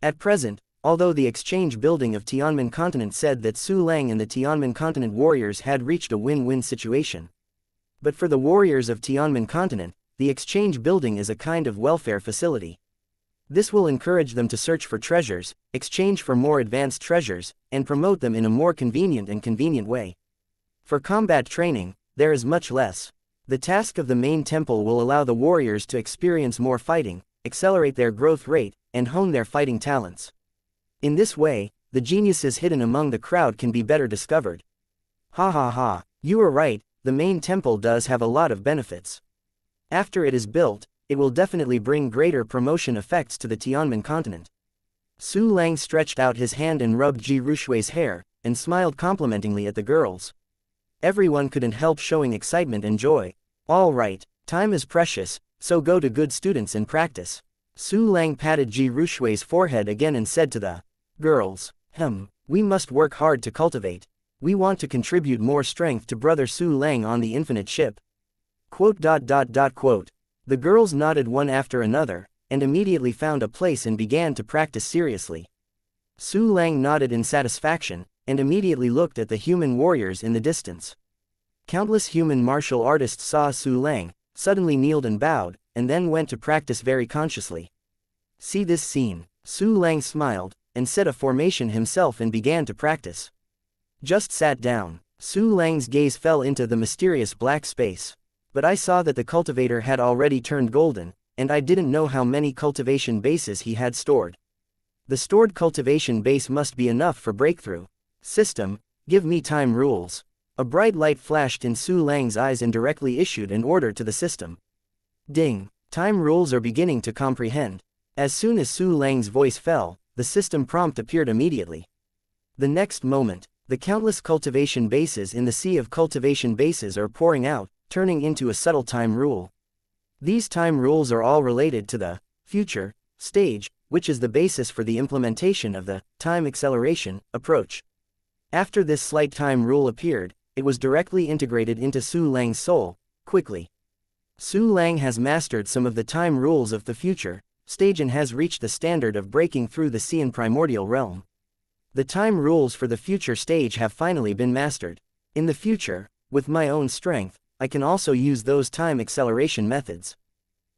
At present, although the exchange building of Tianmen Continent said that Su Lang and the Tianmen Continent warriors had reached a win-win situation. But for the warriors of Tianmen Continent, the exchange building is a kind of welfare facility. This will encourage them to search for treasures, exchange for more advanced treasures, and promote them in a more convenient way. For combat training, there is much less. The task of the main temple will allow the warriors to experience more fighting, accelerate their growth rate, and hone their fighting talents. In this way, the geniuses hidden among the crowd can be better discovered. You are right, the main temple does have a lot of benefits. After it is built, it will definitely bring greater promotion effects to the Tianmen Continent. Su Lang stretched out his hand and rubbed Ji Rushui's hair, and smiled complimentingly at the girls. Everyone couldn't help showing excitement and joy. All right, time is precious, so go to good students and practice. Su Lang patted Ji Rushui's forehead again and said to the girls, we must work hard to cultivate. We want to contribute more strength to Brother Su Lang on the infinite ship. The girls nodded one after another, and immediately found a place and began to practice seriously. Su Lang nodded in satisfaction, and immediately looked at the human warriors in the distance. Countless human martial artists saw Su Lang, suddenly kneeled and bowed, and then went to practice very consciously. See this scene. Su Lang smiled, and set a formation himself and began to practice. Just sat down. Su Lang's gaze fell into the mysterious black space. But I saw that the cultivator had already turned golden, and I didn't know how many cultivation bases he had stored. The stored cultivation base must be enough for breakthrough. System, give me time rules. A bright light flashed in Su Lang's eyes and directly issued an order to the system. Ding! Time rules are beginning to comprehend. As soon as Su Lang's voice fell, the system prompt appeared immediately. The next moment, the countless cultivation bases in the sea of cultivation bases are pouring out, turning into a subtle time rule. These time rules are all related to the future stage, which is the basis for the implementation of the time acceleration approach. After this slight time rule appeared, it was directly integrated into Su Lang's soul, quickly. Su Lang has mastered some of the time rules of the future stage and has reached the standard of breaking through the Xian primordial realm. The time rules for the future stage have finally been mastered. In the future, with my own strength, I can also use those time acceleration methods.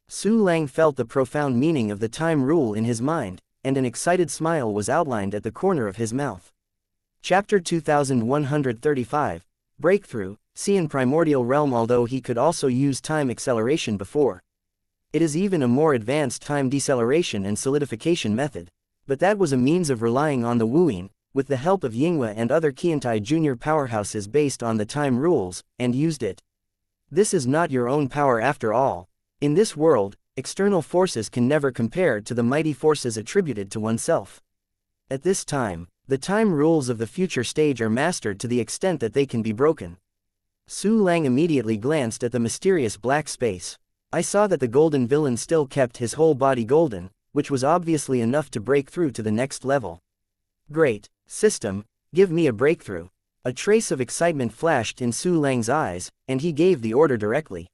Su Lang felt the profound meaning of the time rule in his mind, and an excited smile was outlined at the corner of his mouth. Chapter 2135, Breakthrough, see in Primordial Realm. Although he could also use time acceleration before. It is even a more advanced time deceleration and solidification method. But that was a means of relying on the wuyin, with the help of Yinghua and other Qiantai junior powerhouses based on the time rules, and used it. This is not your own power after all. In this world, external forces can never compare to the mighty forces attributed to oneself. At this time, the time rules of the future stage are mastered to the extent that they can be broken. Su Lang immediately glanced at the mysterious black space. I saw that the golden villain still kept his whole body golden, which was obviously enough to break through to the next level. Great, system, give me a breakthrough. A trace of excitement flashed in Su Lang's eyes, and he gave the order directly.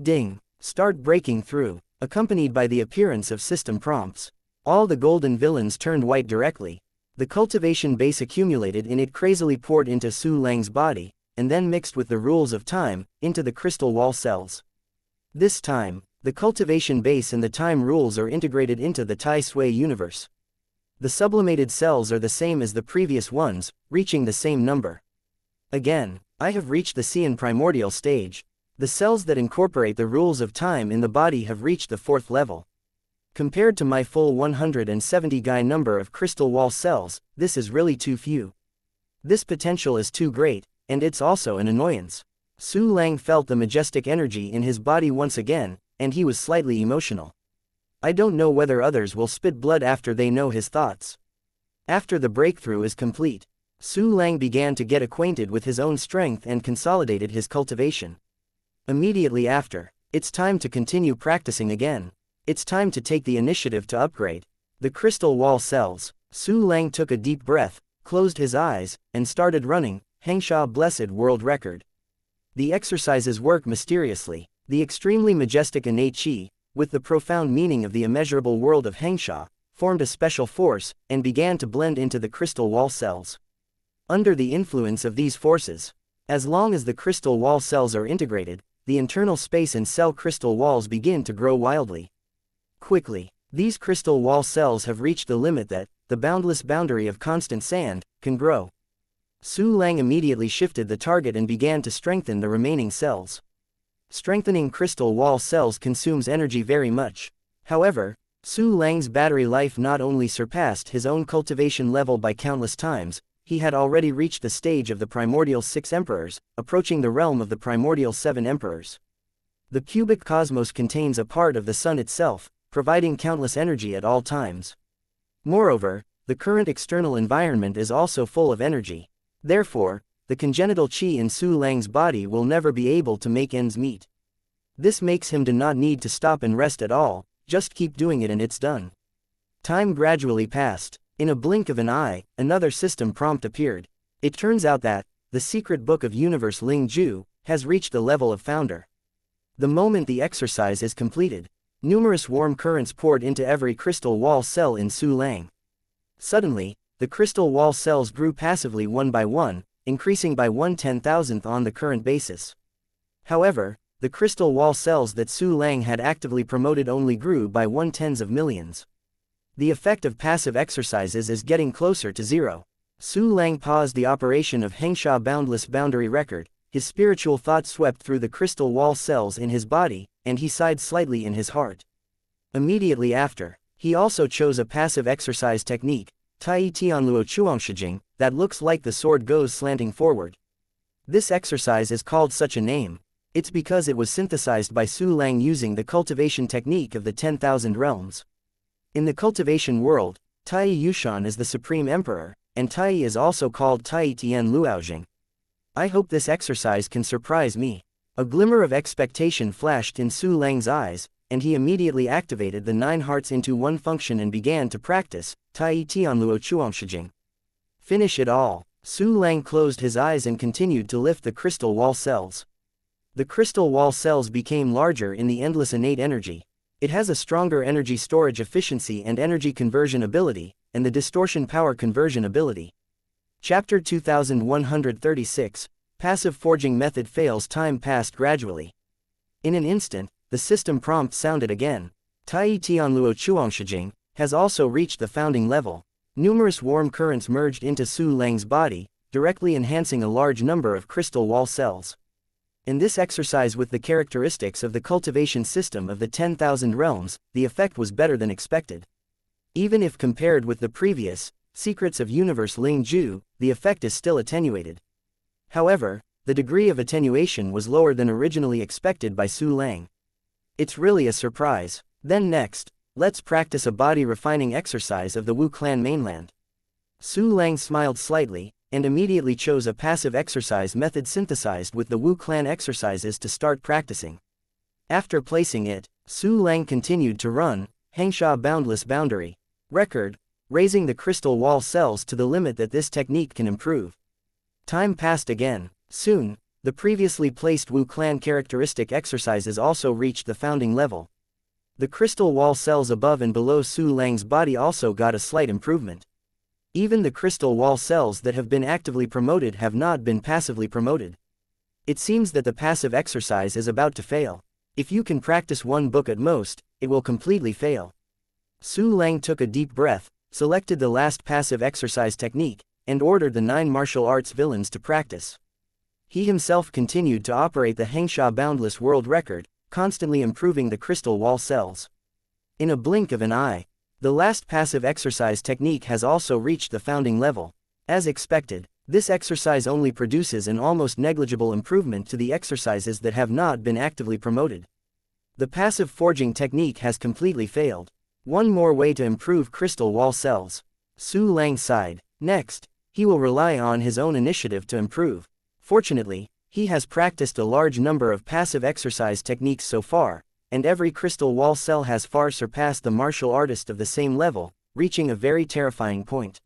Ding, start breaking through, accompanied by the appearance of system prompts. All the golden villains turned white directly. The cultivation base accumulated in it crazily poured into Su Lang's body, and then mixed with the rules of time, into the crystal wall cells. This time, the cultivation base and the time rules are integrated into the Tai Sui universe. The sublimated cells are the same as the previous ones, reaching the same number. Again, I have reached the Xian primordial stage. The cells that incorporate the rules of time in the body have reached the 4th level. Compared to my full 170 Gai number of crystal wall cells, this is really too few. This potential is too great, and it's also an annoyance. Su Lang felt the majestic energy in his body once again, and he was slightly emotional. I don't know whether others will spit blood after they know his thoughts. After the breakthrough is complete, Su Lang began to get acquainted with his own strength and consolidated his cultivation. Immediately after, it's time to continue practicing again. It's time to take the initiative to upgrade the crystal wall cells. Su Lang took a deep breath, closed his eyes, and started running, xianxia blessed world record. The exercises work mysteriously. The extremely majestic innate qi, with the profound meaning of the immeasurable world of xianxia, formed a special force, and began to blend into the crystal wall cells. Under the influence of these forces, as long as the crystal wall cells are integrated, the internal space and cell crystal walls begin to grow wildly. Quickly, these crystal wall cells have reached the limit that, the boundless boundary of constant sand, can grow. Su Lang immediately shifted the target and began to strengthen the remaining cells. Strengthening crystal wall cells consumes energy very much. However, Su Lang's battery life not only surpassed his own cultivation level by countless times, he had already reached the stage of the primordial 6 emperors, approaching the realm of the primordial 7 emperors. The cubic cosmos contains a part of the sun itself, providing countless energy at all times. Moreover, the current external environment is also full of energy. Therefore, the congenital qi in Su Lang's body will never be able to make ends meet. This makes him do not need to stop and rest at all, just keep doing it and it's done. Time gradually passed. In a blink of an eye, another system prompt appeared. It turns out that, the secret book of universe Ling Ju, has reached the level of founder. The moment the exercise is completed, numerous warm currents poured into every crystal wall cell in Su Lang. Suddenly, the crystal wall cells grew passively one by one, increasing by 1/10,000th on the current basis. However, the crystal wall cells that Su Lang had actively promoted only grew by 1/10 of millions. The effect of passive exercises is getting closer to zero. Su Lang paused the operation of xianxia boundless boundary record. His spiritual thought swept through the crystal wall cells in his body, and he sighed slightly in his heart. Immediately after, he also chose a passive exercise technique, Tai Tianluo Chuangshijing, that looks like the sword goes slanting forward. This exercise is called such a name. It's because it was synthesized by Su Lang using the cultivation technique of the 10,000 realms. In the cultivation world, Tai Yushan is the supreme emperor, and Tai is also called Tai Tian Luojing. I hope this exercise can surprise me. A glimmer of expectation flashed in Su Lang's eyes, and he immediately activated the 9 hearts into one function and began to practice Tai Tianluo Chuangshijing. Finish it all. Su Lang closed his eyes and continued to lift the crystal wall cells. The crystal wall cells became larger in the endless innate energy. It has a stronger energy storage efficiency and energy conversion ability, and the distortion power conversion ability. Chapter 2136, Passive Forging Method Fails. Time passed gradually. In an instant, the system prompt sounded again. Tai Tianluo Chuangshijing, has also reached the founding level. Numerous warm currents merged into Su Lang's body, directly enhancing a large number of crystal wall cells. In this exercise with the characteristics of the cultivation system of the 10,000 realms, the effect was better than expected. Even if compared with the previous, Secrets of Universe Ling Ju, the effect is still attenuated. However, the degree of attenuation was lower than originally expected by Su Lang. It's really a surprise. Then next, let's practice a body refining exercise of the Wu clan mainland. Su Lang smiled slightly, and immediately chose a passive exercise method synthesized with the Wu clan exercises to start practicing. After placing it, Su Lang continued to run, xianxia boundless boundary record, raising the crystal wall cells to the limit that this technique can improve. Time passed again. Soon, the previously placed Wu clan characteristic exercises also reached the founding level. The crystal wall cells above and below Su Lang's body also got a slight improvement. Even the crystal wall cells that have been actively promoted have not been passively promoted. It seems that the passive exercise is about to fail. If you can practice one book at most, it will completely fail. Su Lang took a deep breath, selected the last passive exercise technique, and ordered the 9 martial arts villains to practice. He himself continued to operate the xianxia boundless world record, constantly improving the crystal wall cells. In a blink of an eye, the last passive exercise technique has also reached the founding level. As expected, this exercise only produces an almost negligible improvement to the exercises that have not been actively promoted. The passive forging technique has completely failed. One more way to improve crystal wall cells. Su Lang sighed. Next, he will rely on his own initiative to improve. Fortunately, he has practiced a large number of passive exercise techniques so far, and every crystal wall cell has far surpassed the martial artist of the same level, reaching a very terrifying point.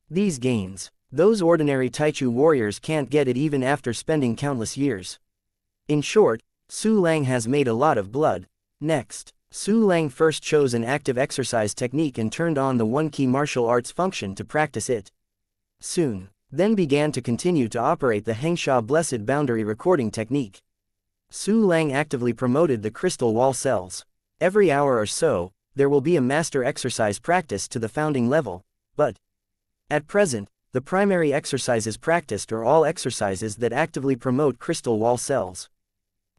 These gains, those ordinary Taichu warriors can't get it even after spending countless years. In short, Su Lang has made a lot of blood. Next, Su Lang first chose an active exercise technique and turned on the one-key martial arts function to practice it. Soon, then began to continue to operate the xianxia blessed boundary recording technique. Su Lang actively promoted the crystal wall cells. Every hour or so, there will be a master exercise practice to the founding level, but at present, the primary exercises practiced are all exercises that actively promote crystal wall cells.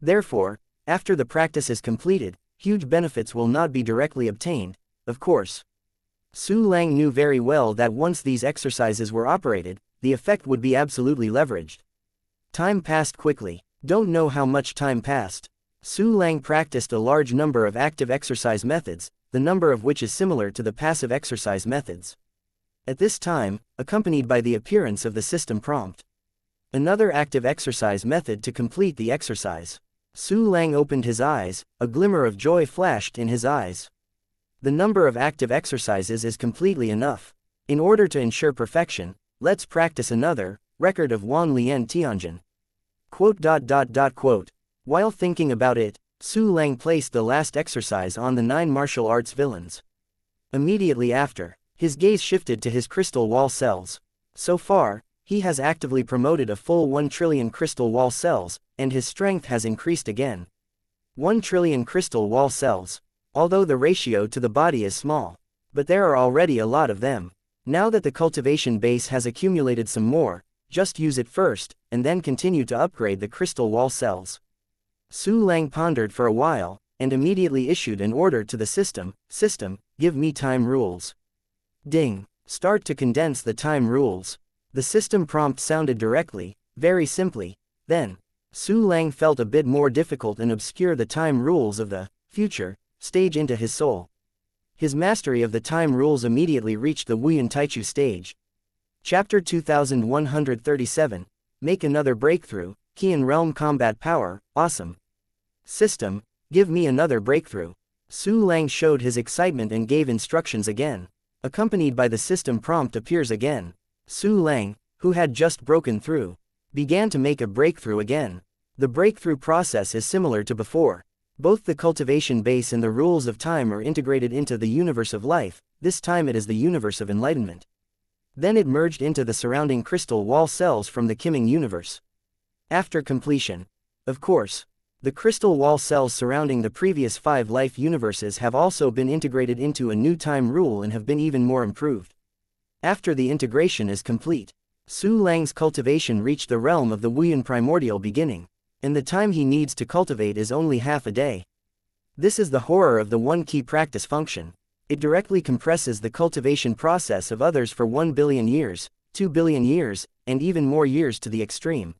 Therefore, after the practice is completed, huge benefits will not be directly obtained, of course. Su Lang knew very well that once these exercises were operated, the effect would be absolutely leveraged. Time passed quickly. Don't know how much time passed. Su Lang practiced a large number of active exercise methods, the number of which is similar to the passive exercise methods. At this time, accompanied by the appearance of the system prompt. Another active exercise method to complete the exercise. Su Lang opened his eyes, a glimmer of joy flashed in his eyes. The number of active exercises is completely enough. In order to ensure perfection, let's practice another, record of Wan Lian Tianjin. Quote. While thinking about it, Su Lang placed the last exercise on the 9 martial arts villains. Immediately after, his gaze shifted to his crystal wall cells. So far, he has actively promoted a full 1 trillion crystal wall cells, and his strength has increased again. 1 trillion crystal wall cells. Although the ratio to the body is small, but there are already a lot of them. Now that the cultivation base has accumulated some more, just use it first, and then continue to upgrade the crystal wall cells. Su Lang pondered for a while, and immediately issued an order to the system, give me time rules. Ding. Start to condense the time rules. The system prompt sounded directly, very simply. Then, Su Lang felt a bit more difficult and obscure the time rules of the future stage into his soul. His mastery of the time rules immediately reached the Wuyan Taichu stage. Chapter 2137, Make Another Breakthrough, Qian Realm Combat Power, Awesome. System, give me another breakthrough. Su Lang showed his excitement and gave instructions again. Accompanied by the system prompt appears again. Su Lang, who had just broken through, began to make a breakthrough again. The breakthrough process is similar to before. Both the cultivation base and the rules of time are integrated into the universe of life, this time it is the universe of enlightenment. Then it merged into the surrounding crystal wall cells from the Qiming universe. After completion, of course, The crystal wall cells surrounding the previous 5 life universes have also been integrated into a new time rule and have been even more improved. After the integration is complete, Su Lang's cultivation reached the realm of the wuyan primordial beginning, and the time he needs to cultivate is only half a day. This is the horror of the one key practice function. It directly compresses the cultivation process of others for 1 billion years, 2 billion years, and even more years to the extreme.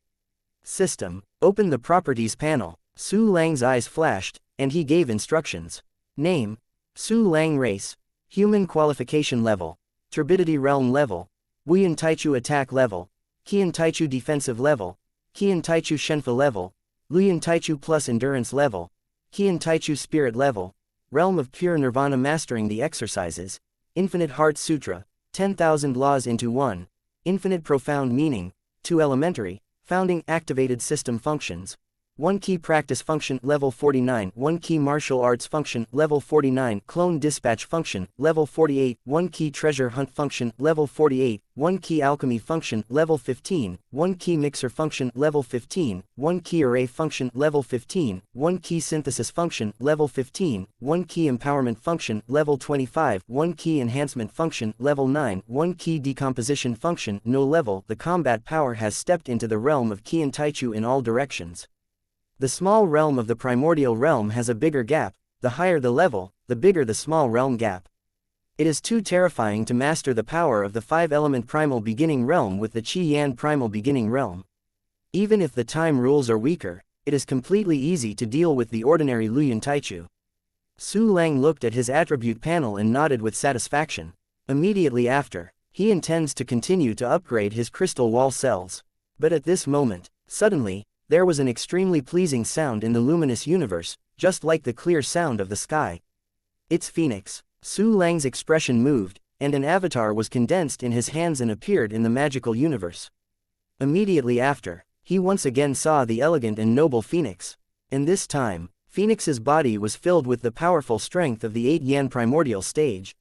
System. Open the Properties panel. Su Lang's eyes flashed, and he gave instructions. Name: Su Lang. Race: Human. Qualification level: Turbidity Realm level, Wuyan Taichu Attack level, Qian Taichu Defensive level, Qian Taichu Shenfa level, Luyan Taichu Plus Endurance level, Qian Taichu Spirit level, Realm of Pure Nirvana. Mastering the exercises: Infinite Heart Sutra, 10,000 Laws into 1, Infinite Profound Meaning, 2 Elementary, Founding. Activated System Functions: 1 Key Practice Function level 49, 1 Key Martial Arts Function level 49, Clone Dispatch Function level 48, 1 Key Treasure Hunt Function level 48, 1 Key Alchemy Function level 15, 1 Key Mixer Function level 15, 1 Key Array Function level 15, 1 Key Synthesis Function level 15, 1 Key Empowerment Function level 25, 1 Key Enhancement Function level 9, 1 Key Decomposition Function no level. The combat power has stepped into the realm of Qian Taichu in all directions. The small realm of the primordial realm has a bigger gap. The higher the level, the bigger the small realm gap. It is too terrifying to master the power of the 5-element primal beginning realm with the Qi Yan primal beginning realm. Even if the time rules are weaker, it is completely easy to deal with the ordinary Luyan Taichu. Su Lang looked at his attribute panel and nodded with satisfaction. Immediately after, he intends to continue to upgrade his crystal wall cells. But at this moment, suddenly, there was an extremely pleasing sound in the luminous universe, just like the clear sound of the sky. It's Phoenix. Su Lang's expression moved, and an avatar was condensed in his hands and appeared in the magical universe. Immediately after, he once again saw the elegant and noble Phoenix. And this time, Phoenix's body was filled with the powerful strength of the 8 Yan primordial stage.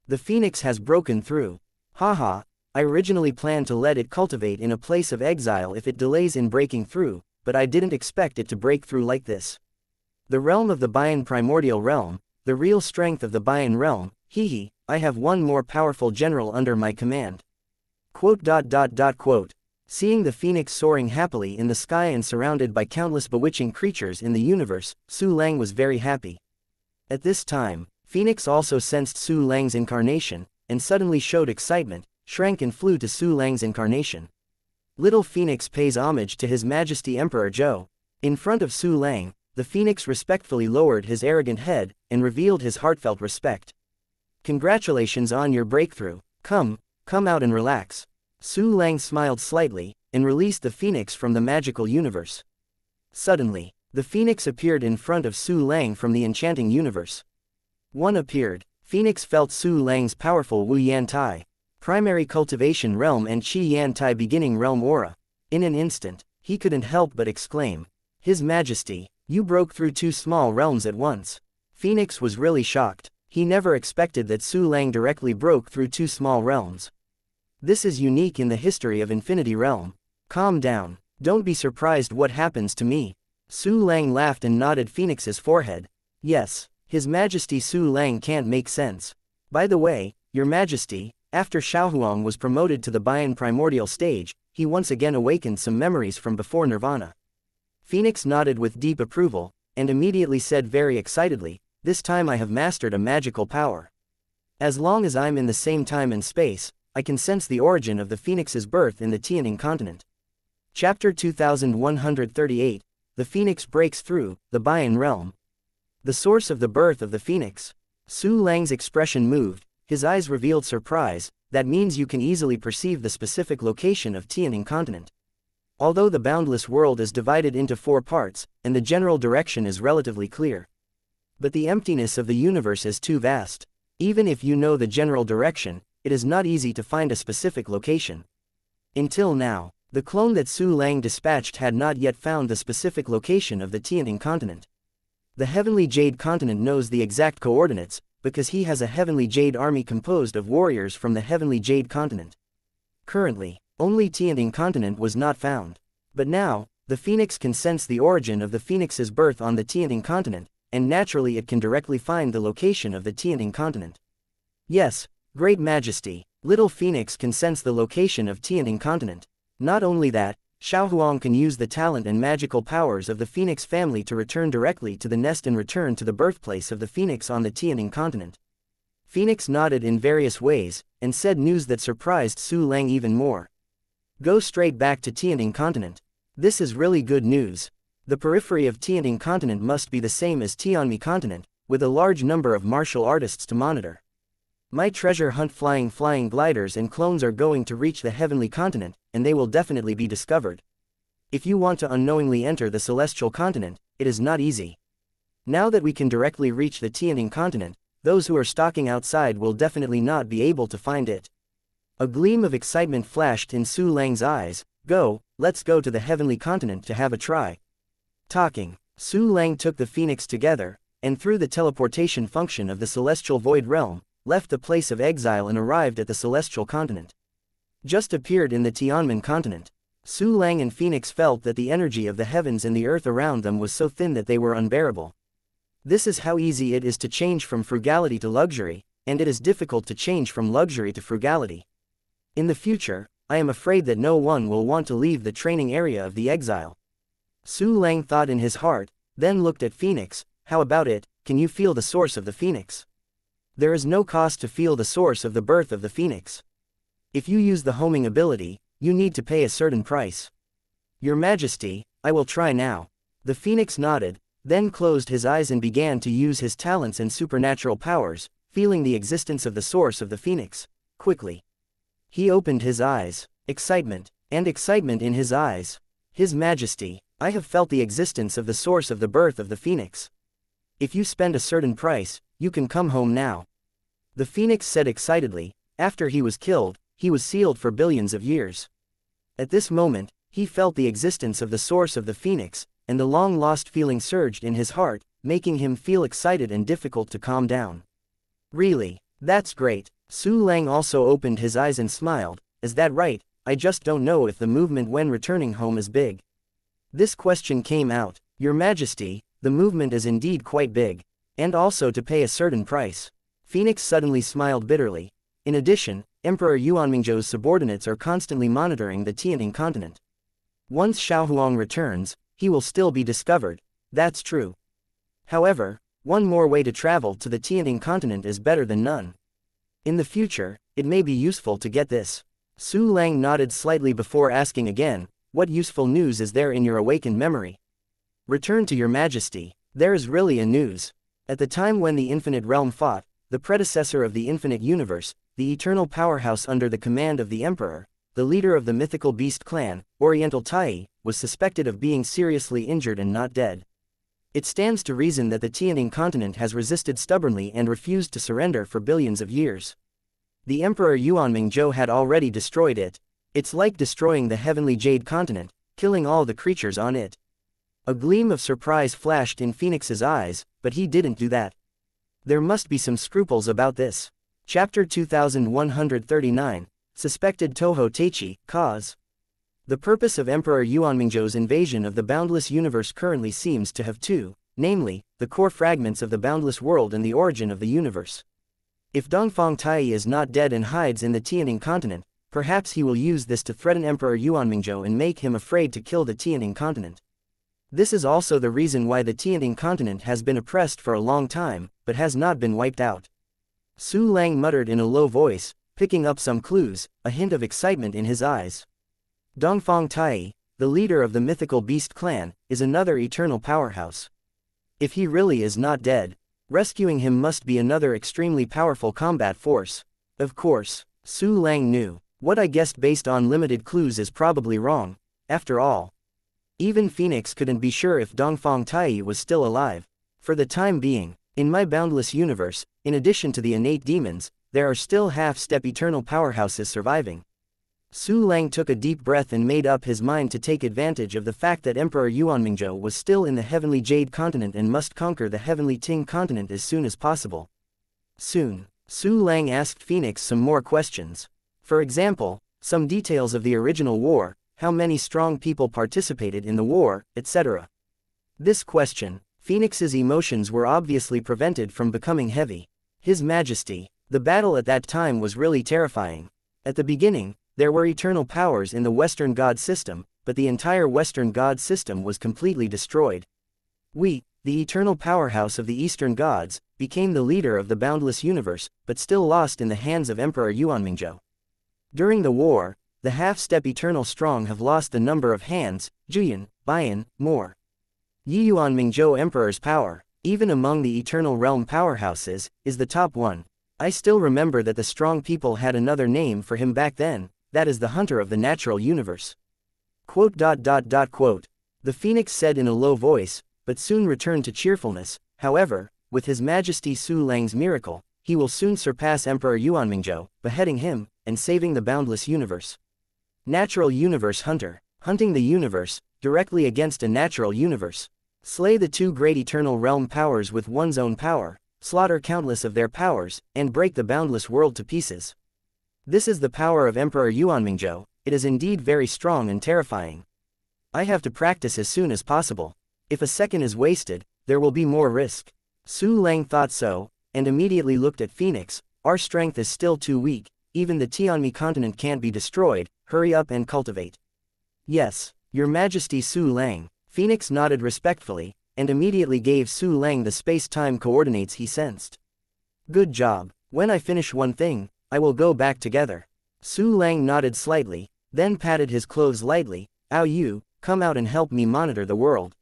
The Phoenix has broken through. Haha. I originally planned to let it cultivate in a place of exile if it delays in breaking through, but I didn't expect it to break through like this. The realm of the Bayan primordial realm, the real strength of the Bayan realm, hehe, I have one more powerful general under my command. Quote. Seeing the Phoenix soaring happily in the sky and surrounded by countless bewitching creatures in the universe, Su Lang was very happy. At this time, Phoenix also sensed Su Lang's incarnation, and suddenly showed excitement, shrank and flew to Su Lang's incarnation. Little Phoenix pays homage to His Majesty Emperor Zhou. In front of Su Lang, the Phoenix respectfully lowered his arrogant head, and revealed his heartfelt respect. Congratulations on your breakthrough. Come out and relax. Su Lang smiled slightly, and released the Phoenix from the magical universe. Suddenly, the Phoenix appeared in front of Su Lang from the enchanting universe. One appeared. Phoenix felt Su Lang's powerful Wu Yan Tai, primary cultivation realm and Qi Yan Tai beginning realm aura. In an instant, he couldn't help but exclaim, His Majesty, you broke through 2 small realms at once. Phoenix was really shocked. He never expected that Su Lang directly broke through 2 small realms. This is unique in the history of Infinity Realm. Calm down. Don't be surprised what happens to me. Su Lang laughed and nodded Phoenix's forehead. Yes, His Majesty Su Lang can't make sense. By the way, Your Majesty, after Xiaohuang was promoted to the Bayan primordial stage, he once again awakened some memories from before Nirvana. Phoenix nodded with deep approval, and immediately said very excitedly, This time I have mastered a magical power. As long as I'm in the same time and space, I can sense the origin of the Phoenix's birth in the Tianing continent. Chapter 2138, The Phoenix Breaks Through, the Bayan Realm. The source of the birth of the Phoenix. Su Lang's expression moved, his eyes revealed surprise. That means you can easily perceive the specific location of Tianing continent. Although the boundless world is divided into 4 parts, and the general direction is relatively clear. But the emptiness of the universe is too vast. Even if you know the general direction, it is not easy to find a specific location. Until now, the clone that Su Lang dispatched had not yet found the specific location of the Tianing continent. The Heavenly Jade continent knows the exact coordinates, because he has a Heavenly Jade army composed of warriors from the Heavenly Jade continent. Currently, only Tianing continent was not found. But now, The phoenix can sense the origin of the phoenix's birth on the Tianting continent, and naturally it can directly find the location of the Tianting continent. Yes, Great Majesty, Little Phoenix can sense the location of Tianting continent. Not only that, Xiaohuang can use the talent and magical powers of the phoenix family to return directly to the nest and return to the birthplace of the phoenix on the Tianting continent. Phoenix nodded in various ways, and said news that surprised Su Lang even more. Go straight back to Tianting continent. This is really good news. The periphery of Tianting continent must be the same as Tianmi continent, with a large number of martial artists to monitor. My treasure hunt flying gliders and clones are going to reach the heavenly continent, and they will definitely be discovered. If you want to unknowingly enter the celestial continent, it is not easy. Now that we can directly reach the Tianting continent, those who are stalking outside will definitely not be able to find it. A gleam of excitement flashed in Su Lang's eyes. Go, let's go to the heavenly continent to have a try. Talking, Su Lang took the phoenix together, and through the teleportation function of the celestial void realm, left the place of exile and arrived at the celestial continent. Just appeared in the Tianmen continent. Su Lang and Phoenix felt that the energy of the heavens and the earth around them was so thin that they were unbearable. This is how easy it is to change from frugality to luxury, and it is difficult to change from luxury to frugality. In the future, I am afraid that no one will want to leave the training area of the exile. Su Lang thought in his heart, then looked at Phoenix. How about it, can you feel the source of the phoenix? There is no cost to feel the source of the birth of the phoenix. If you use the homing ability, you need to pay a certain price. Your Majesty, I will try now. The phoenix nodded, then closed his eyes and began to use his talents and supernatural powers, feeling the existence of the source of the phoenix. Quickly, he opened his eyes, excitement in his eyes. His Majesty, I have felt the existence of the source of the birth of the phoenix. If you spend a certain price, you can come home now. The phoenix said excitedly. After he was killed, he was sealed for billions of years. At this moment, he felt the existence of the source of the phoenix, and the long-lost feeling surged in his heart, making him feel excited and difficult to calm down. Really? That's great. Su Lang also opened his eyes and smiled. Is that right? I just don't know if the movement when returning home is big. This question came out. Your Majesty, the movement is indeed quite big. And also to pay a certain price. Phoenix suddenly smiled bitterly. In addition, Emperor Yuanmingzhou's subordinates are constantly monitoring the Tianting continent. Once Xiaohuang returns, he will still be discovered. That's true. However, one more way to travel to the Tianting continent is better than none. In the future, it may be useful to get this. Su Lang nodded slightly before asking again, what useful news is there in your awakened memory? Return to your Majesty, there is really a news. At the time when the Infinite Realm fought, the predecessor of the Infinite Universe, the eternal powerhouse under the command of the Emperor, the leader of the mythical beast clan, Oriental Tai, was suspected of being seriously injured and not dead. It stands to reason that the Tianting continent has resisted stubbornly and refused to surrender for billions of years. The Emperor Yuanmingzhou had already destroyed it. It's like destroying the heavenly jade continent, killing all the creatures on it. A gleam of surprise flashed in Phoenix's eyes, but he didn't do that. There must be some scruples about this. Chapter 2139, Suspected Toho Teichi, Cause. The purpose of Emperor Yuanmingzhou's invasion of the boundless universe currently seems to have two, namely, the core fragments of the boundless world and the origin of the universe. If Dongfang Tai is not dead and hides in the Tianting continent, perhaps he will use this to threaten Emperor Yuanmingzhou and make him afraid to kill the Tianting continent. This is also the reason why the Tianting continent has been oppressed for a long time, but has not been wiped out. Su Lang muttered in a low voice, picking up some clues, a hint of excitement in his eyes. Dongfang Tai, the leader of the mythical beast clan, is another eternal powerhouse. If he really is not dead, rescuing him must be another extremely powerful combat force. Of course, Su Lang knew. What I guessed based on limited clues is probably wrong. After all, even Phoenix couldn't be sure if Dongfang Tai was still alive. For the time being, in my boundless universe, in addition to the innate demons, there are still half-step eternal powerhouses surviving. Su Lang took a deep breath and made up his mind to take advantage of the fact that Emperor Yuanmingzhou was still in the heavenly jade continent and must conquer the heavenly Ting continent as soon as possible. Soon, Su Lang asked Phoenix some more questions. For example, some details of the original war. how many strong people participated in the war, etc. This question, Phoenix's emotions were obviously prevented from becoming heavy. His Majesty, the battle at that time was really terrifying. At the beginning, there were eternal powers in the Western God system, but the entire Western God system was completely destroyed. We, the eternal powerhouse of the Eastern gods, became the leader of the boundless universe, but still lost in the hands of Emperor Yuanmingzhou. During the war, the half-step eternal strong have lost the number of hands, Juyan, Bian, more. Yi Yuanmingzhou Emperor's power, even among the eternal realm powerhouses, is the top one. I still remember that the strong people had another name for him back then, that is the hunter of the natural universe. Quote. The Phoenix said in a low voice, but soon returned to cheerfulness. However, with His Majesty Su Lang's miracle, he will soon surpass Emperor Yuanmingzhou, beheading him, and saving the boundless universe. Natural universe hunter, hunting the universe, directly against a natural universe. Slay the two great eternal realm powers with one's own power, slaughter countless of their powers, and break the boundless world to pieces. This is the power of Emperor Yuanmingzhou. It is indeed very strong and terrifying. I have to practice as soon as possible. If a second is wasted, there will be more risk. Su Lang thought so, and immediately looked at Phoenix. Our strength is still too weak, even the Tianmi continent can't be destroyed, hurry up and cultivate. Yes, Your Majesty Su Lang. Phoenix nodded respectfully, and immediately gave Su Lang the space-time coordinates he sensed. Good job. When I finish one thing, I will go back together. Su Lang nodded slightly, then patted his clothes lightly. Ao Yu, come out and help me monitor the world.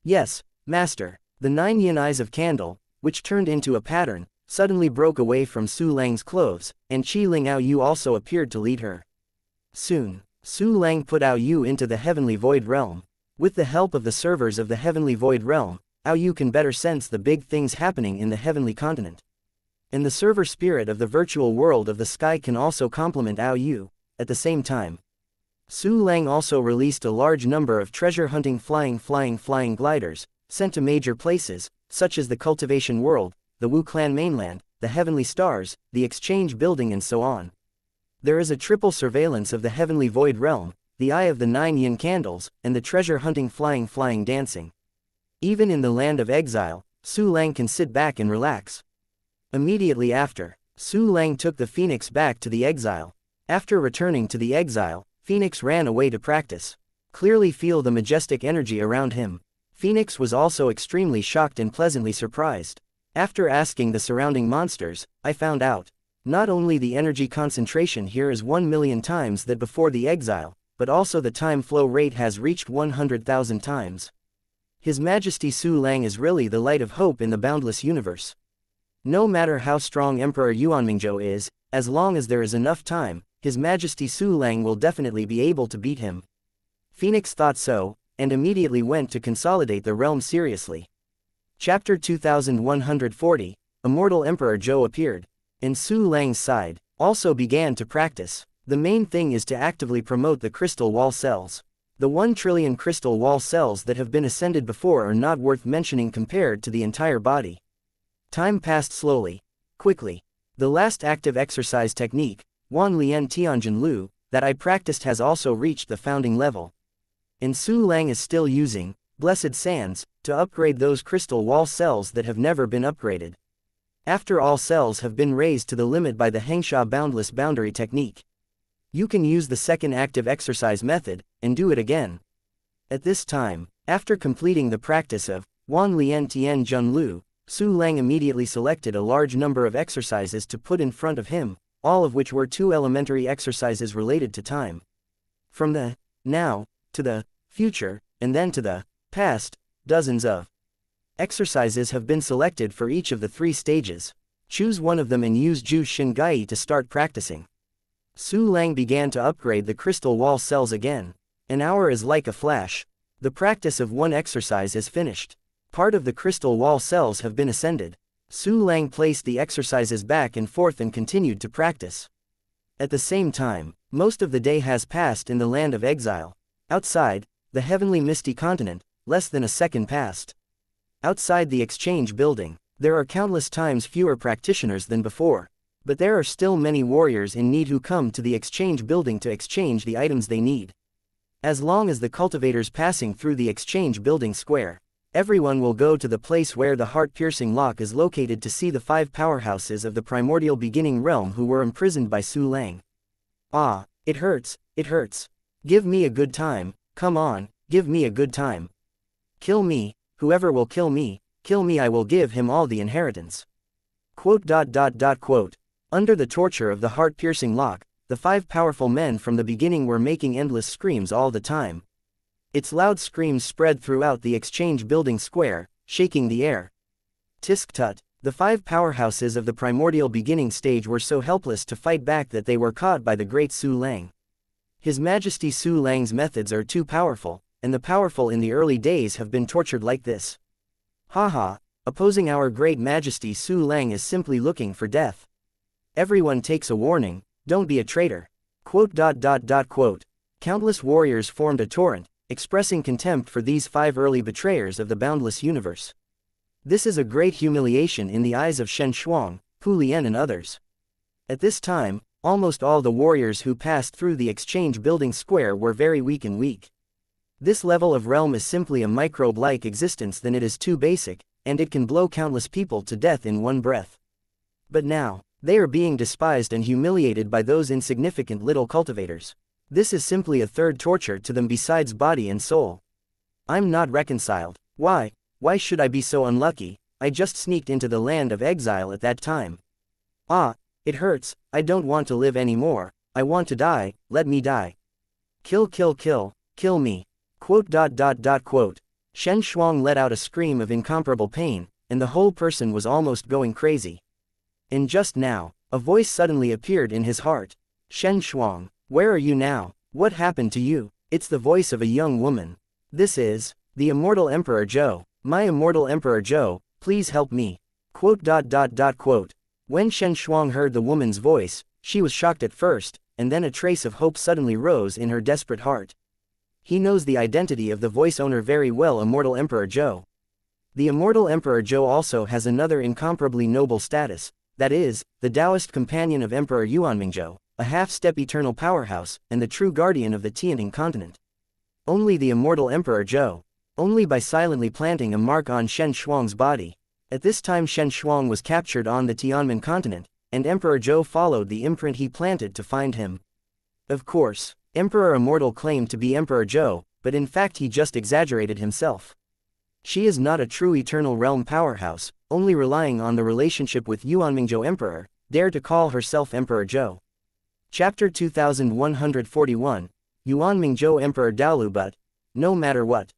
Yes, Master. The 9 yin eyes of candle, which turned into a pattern, suddenly broke away from Su Lang's clothes, and Qi Ling Ao Yu also appeared to lead her. Soon, Su Lang put Ao Yu into the heavenly void realm. With the help of the servers of the heavenly void realm, Ao Yu can better sense the big things happening in the heavenly continent. And the server spirit of the virtual world of the sky can also complement Ao Yu. At the same time, Su Lang also released a large number of treasure-hunting flying gliders, sent to major places, such as the Cultivation World, the Wu Clan mainland, the Heavenly Stars, the Exchange Building and so on. There is a triple surveillance of the Heavenly Void Realm, the Eye of the 9 Yin Candles, and the treasure-hunting flying dancing. Even in the land of exile, Su Lang can sit back and relax. Immediately after, Su Lang took the Phoenix back to the exile. After returning to the exile, Phoenix ran away to practice. Clearly feel the majestic energy around him. Phoenix was also extremely shocked and pleasantly surprised. After asking the surrounding monsters, I found out. Not only the energy concentration here is 1 million times that before the exile, but also the time flow rate has reached 100,000 times. His Majesty Su Lang is really the light of hope in the boundless universe. No matter how strong Emperor Yuanmingzhou is, as long as there is enough time, His Majesty Su Lang will definitely be able to beat him. Phoenix thought so, and immediately went to consolidate the realm seriously. Chapter 2140, Immortal Emperor Zhou appeared, and Su Lang's side also began to practice. The main thing is to actively promote the crystal wall cells. The 1 trillion crystal wall cells that have been ascended before are not worth mentioning compared to the entire body. Time passed slowly, quickly. The last active exercise technique, Wan Lian Tianjin Lu, that I practiced has also reached the founding level. And Su Lang is still using Blessed Sands to upgrade those crystal wall cells that have never been upgraded. After all cells have been raised to the limit by the Xianxia boundless boundary technique, you can use the second active exercise method, and do it again. At this time, after completing the practice of Wan Lian Tianjin Lu, Su Lang immediately selected a large number of exercises to put in front of him, all of which were 2 elementary exercises related to time. From the now, to the future, and then to the past, dozens of exercises have been selected for each of the 3 stages. Choose one of them and use Ju Shingai to start practicing. Su Lang began to upgrade the crystal wall cells again. An hour is like a flash. The practice of one exercise is finished. Part of the crystal wall cells have been ascended. Su Lang placed the exercises back and forth and continued to practice. At the same time, most of the day has passed in the land of exile. Outside, the heavenly misty continent, less than a second passed. Outside the exchange building, there are countless times fewer practitioners than before. But there are still many warriors in need who come to the exchange building to exchange the items they need. As long as the cultivators passing through the exchange building square, everyone will go to the place where the heart-piercing lock is located to see the 5 powerhouses of the primordial beginning realm who were imprisoned by Su Lang. Ah, it hurts, it hurts. Give me a good time, come on, give me a good time. Kill me, whoever will kill me, I will give him all the inheritance. Quote. Under the torture of the heart-piercing lock, the 5 powerful men from the beginning were making endless screams all the time. Its loud screams spread throughout the exchange building square, shaking the air. Tisk-tut, the 5 powerhouses of the primordial beginning stage were so helpless to fight back that they were caught by the great Su Lang. His Majesty Su Lang's methods are too powerful, and the powerful in the early days have been tortured like this. Haha, opposing our great Majesty Su Lang is simply looking for death. Everyone takes a warning, don't be a traitor. Quote. Countless warriors formed a torrent, expressing contempt for these 5 early betrayers of the boundless universe. This is a great humiliation in the eyes of Shen Shuang, Pu Lian and others. At this time, almost all the warriors who passed through the exchange building square were very weak and weak. This level of realm is simply a microbe-like existence, then it is too basic, and it can blow countless people to death in one breath. But now, they are being despised and humiliated by those insignificant little cultivators. This is simply a third torture to them besides body and soul. I'm not reconciled. Why should I be so unlucky? I just sneaked into the land of exile at that time. Ah, it hurts, I don't want to live anymore, I want to die, let me die. Kill me. Quote. Shen Shuang let out a scream of incomparable pain, and the whole person was almost going crazy. And just now, a voice suddenly appeared in his heart. Shen Shuang, where are you now? What happened to you? It's the voice of a young woman. This is the immortal Emperor Zhou. My immortal Emperor Zhou, please help me. Quote. When Shen Shuang heard the woman's voice, she was shocked at first, and then a trace of hope suddenly rose in her desperate heart. He knows the identity of the voice owner very well, immortal Emperor Zhou. The immortal Emperor Zhou also has another incomparably noble status, that is, the Taoist companion of Emperor Yuanmingzhou, a half-step eternal powerhouse, and the true guardian of the Tianning continent. Only the immortal Emperor Zhou. Only by silently planting a mark on Shen Shuang's body. At this time Shen Shuang was captured on the Tianmen continent, and Emperor Zhou followed the imprint he planted to find him. Of course, Emperor Immortal claimed to be Emperor Zhou, but in fact he just exaggerated himself. She is not a true eternal realm powerhouse, only relying on the relationship with Yuanmingzhou Emperor, dare to call herself Emperor Zhou. Chapter 2141, Yuanmingzhou Emperor Daolu. But no matter what,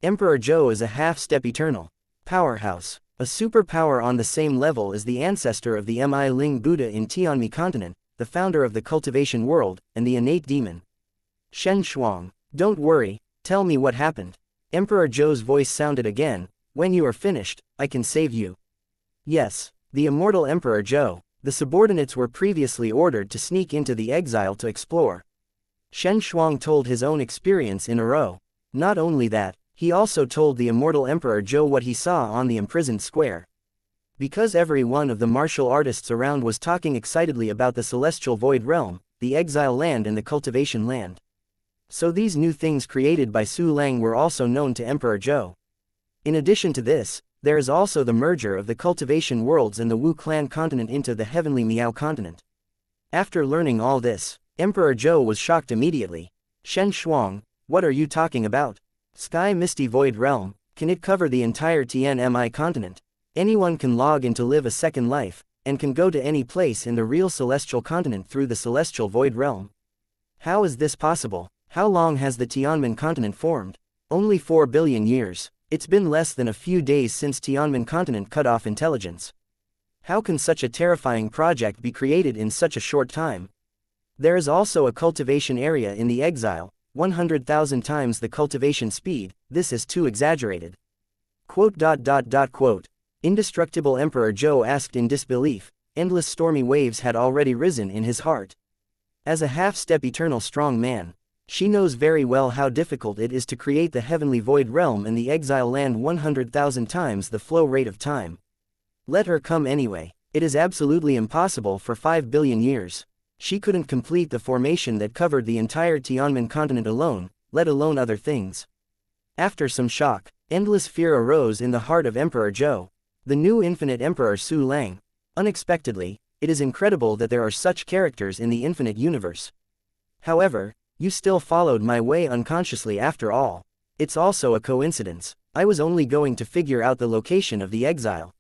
Emperor Zhou is a half-step eternal powerhouse, a superpower on the same level as the ancestor of the Mi Ling Buddha in Tianmi continent, the founder of the cultivation world, and the innate demon. Shen Shuang, don't worry, tell me what happened. Emperor Zhou's voice sounded again. When you are finished, I can save you. Yes, the immortal Emperor Zhou. The subordinates were previously ordered to sneak into the exile to explore. Shen Shuang told his own experience in a row. Not only that, he also told the immortal Emperor Zhou what he saw on the imprisoned square. Because every one of the martial artists around was talking excitedly about the celestial void realm, the exile land and the cultivation land. So these new things created by Su Lang were also known to Emperor Zhou. In addition to this, there is also the merger of the cultivation worlds and the Wu clan continent into the heavenly Miao continent. After learning all this, Emperor Zhou was shocked immediately. Shen Shuang, what are you talking about? Sky Misty Void Realm, can it cover the entire Tianmi continent? Anyone can log in to live a second life, and can go to any place in the real celestial continent through the celestial void realm. How is this possible? How long has the Tianmen continent formed? Only 4 billion years. It's been less than a few days since Tianmen continent cut off intelligence. How can such a terrifying project be created in such a short time? There is also a cultivation area in the exile, 100,000 times the cultivation speed. This is too exaggerated. Quote. Indestructible Emperor Zhou asked in disbelief. Endless stormy waves had already risen in his heart. As a half-step eternal strong man, she knows very well how difficult it is to create the heavenly void realm and the exile land 100,000 times the flow rate of time. Let her come anyway. It is absolutely impossible for 5 billion years. She couldn't complete the formation that covered the entire Tianmen continent alone, let alone other things. After some shock, endless fear arose in the heart of Emperor Zhou, the new infinite Emperor Su Lang. Unexpectedly, it is incredible that there are such characters in the infinite universe. However, you still followed my way unconsciously after all. It's also a coincidence. I was only going to figure out the location of the exile.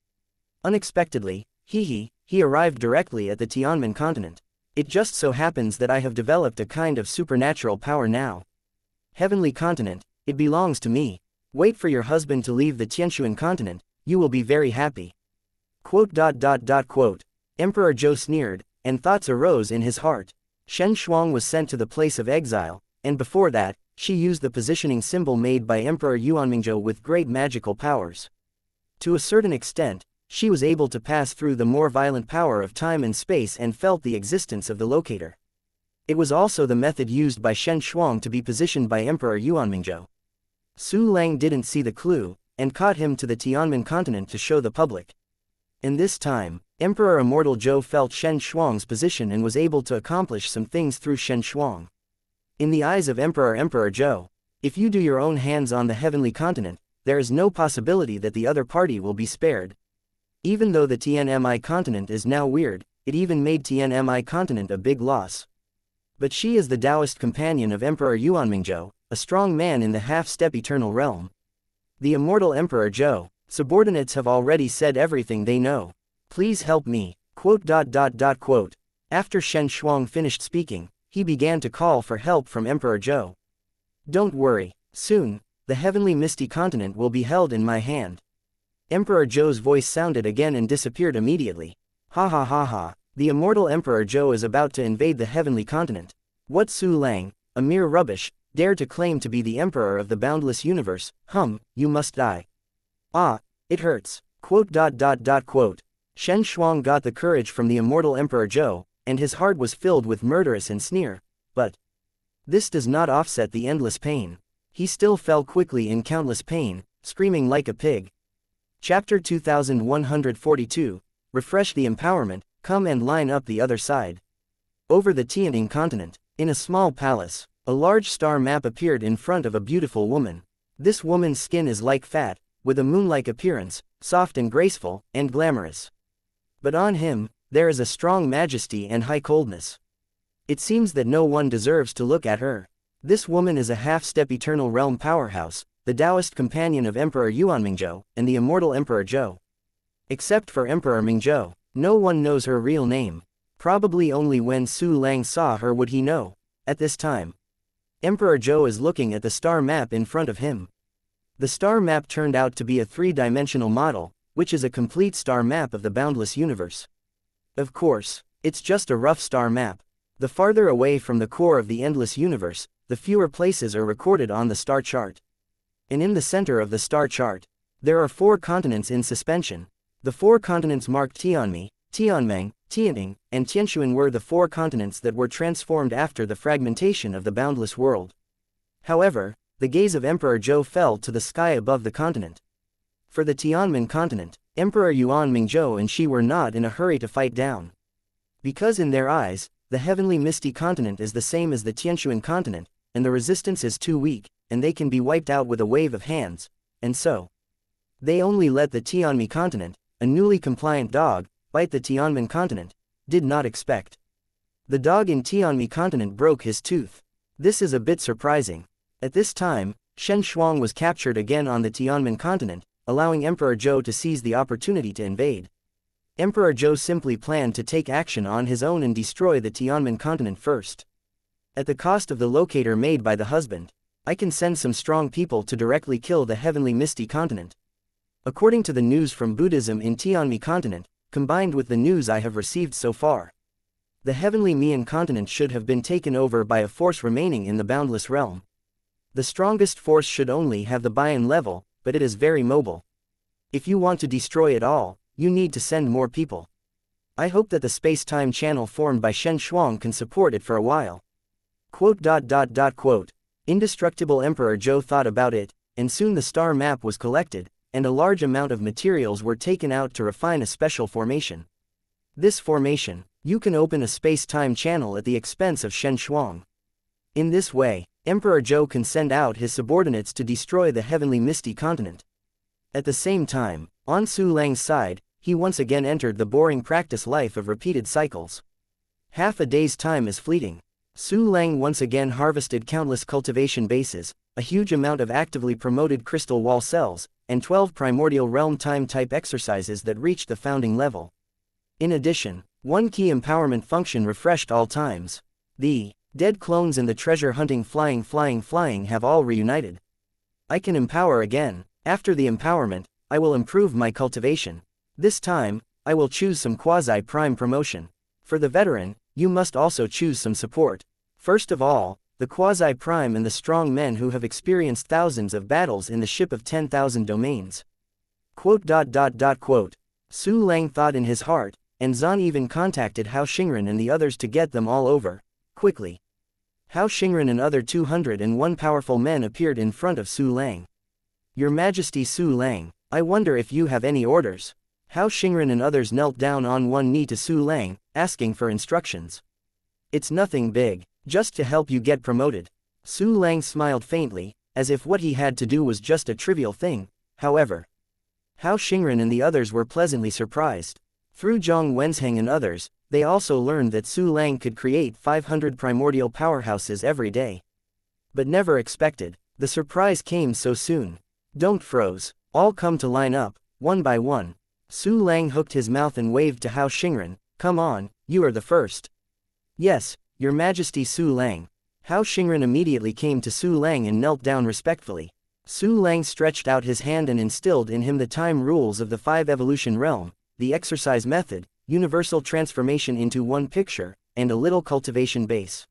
Unexpectedly, he arrived directly at the Tianmen continent. It just so happens that I have developed a kind of supernatural power now. Heavenly continent, it belongs to me. Wait for your husband to leave the Tianshuan continent, you will be very happy. Quote. Emperor Zhou sneered, and thoughts arose in his heart. Shen Shuang was sent to the place of exile, and before that, she used the positioning symbol made by Emperor Yuanmingzhou with great magical powers. To a certain extent, she was able to pass through the more violent power of time and space and felt the existence of the locator. It was also the method used by Shen Shuang to be positioned by Emperor Yuanmingzhou. Su Lang didn't see the clue, and caught him to the Tianmen continent to show the public. In this time, Emperor Immortal Zhou felt Shen Shuang's position and was able to accomplish some things through Shen Shuang. In the eyes of Emperor Zhou, if you do your own hands on the heavenly continent, there is no possibility that the other party will be spared. Even though the Tianmi continent is now weird, it even made Tianmi continent a big loss. But she is the Taoist companion of Emperor Yuanmingzhou, a strong man in the half-step eternal realm. The immortal Emperor Zhou, subordinates have already said everything they know. Please help me. Quote. After Shen Shuang finished speaking, he began to call for help from Emperor Zhou. Don't worry, soon, the heavenly misty continent will be held in my hand. Emperor Zhou's voice sounded again and disappeared immediately. Ha ha ha ha, the immortal Emperor Zhou is about to invade the heavenly continent. What Su Lang, a mere rubbish, dare to claim to be the emperor of the boundless universe? You must die. Ah, it hurts. Quote. Shen Shuang got the courage from the immortal Emperor Zhou, and his heart was filled with murderous and sneer. But this does not offset the endless pain. He still fell quickly in countless pain, screaming like a pig. Chapter 2142, Refresh the Empowerment, Come and Line Up the Other Side. Over the Tianning continent, in a small palace, a large star map appeared in front of a beautiful woman. This woman's skin is like fat, with a moon-like appearance, soft and graceful, and glamorous. But on him, there is a strong majesty and high coldness. It seems that no one deserves to look at her. This woman is a half-step eternal realm powerhouse, the Taoist companion of Emperor Yuanmingzhou, and the immortal Emperor Zhou. Except for Emperor Mingzhou, no one knows her real name. Probably only when Su Lang saw her would he know. At this time, Emperor Zhou is looking at the star map in front of him. The star map turned out to be a three-dimensional model, which is a complete star map of the boundless universe. Of course, it's just a rough star map. The farther away from the core of the endless universe, the fewer places are recorded on the star chart. And in the center of the star chart, there are 4 continents in suspension. The 4 continents marked Tianmi, Tianmeng, Tianning, and Tianshuan were the 4 continents that were transformed after the fragmentation of the boundless world. However, the gaze of Emperor Zhou fell to the sky above the continent. For the Tianmen continent, Emperor Yuanmingzhou and she were not in a hurry to fight down. Because in their eyes, the heavenly misty continent is the same as the Tianshuan continent, and the resistance is too weak, and they can be wiped out with a wave of hands, and so they only let the Tianmi continent, a newly compliant dog, bite the Tianmen continent. Did not expect. The dog in Tianmi continent broke his tooth. This is a bit surprising. At this time, Shen Shuang was captured again on the Tianmen continent, allowing Emperor Zhou to seize the opportunity to invade. Emperor Zhou simply planned to take action on his own and destroy the Tianmen continent first. At the cost of the locator made by the husband, I can send some strong people to directly kill the heavenly misty continent. According to the news from Buddhism in Tianmi continent, combined with the news I have received so far, the heavenly Mian continent should have been taken over by a force remaining in the boundless realm. The strongest force should only have the Bian level, but it is very mobile. If you want to destroy it all, you need to send more people. I hope that the space-time channel formed by Shen Shuang can support it for a while. Quote. Indestructible Emperor Zhou thought about it, and soon the star map was collected, and a large amount of materials were taken out to refine a special formation. This formation, you can open a space-time channel at the expense of Shen Shuang. In this way, Emperor Zhou can send out his subordinates to destroy the heavenly misty continent. At the same time, on Su Lang's side, he once again entered the boring practice life of repeated cycles. Half a day's time is fleeting. Su Lang once again harvested countless cultivation bases, a huge amount of actively promoted crystal wall cells, and 12 primordial realm time-type exercises that reached the founding level. In addition, one key empowerment function refreshed all times. The dead clones and the treasure hunting flying have all reunited. I can empower again. After the empowerment, I will improve my cultivation. This time, I will choose some quasi-prime promotion. For the veteran, you must also choose some support. First of all, the quasi-prime and the strong men who have experienced thousands of battles in the ship of 10,000 domains. Su Lang thought in his heart, and Zan even contacted Hao Xingren and the others to get them all over, quickly. Hao Xingren and other 201 powerful men appeared in front of Su Lang. Your Majesty Su Lang, I wonder if you have any orders. Hao Xingren and others knelt down on one knee to Su Lang, asking for instructions. It's nothing big, just to help you get promoted. Su Lang smiled faintly, as if what he had to do was just a trivial thing. However, Hao Xingren and the others were pleasantly surprised. Through Zhang Wenzheng and others, they also learned that Su Lang could create 500 primordial powerhouses every day. But never expected, the surprise came so soon. Don't froze, all come to line up, one by one. Su Lang hooked his mouth and waved to Hao Xingren, come on, you are the first. Yes, Your Majesty Su Lang. Hao Xingren immediately came to Su Lang and knelt down respectfully. Su Lang stretched out his hand and instilled in him the time rules of the 5 evolution realm, the exercise method, universal transformation into one picture, and a little cultivation base.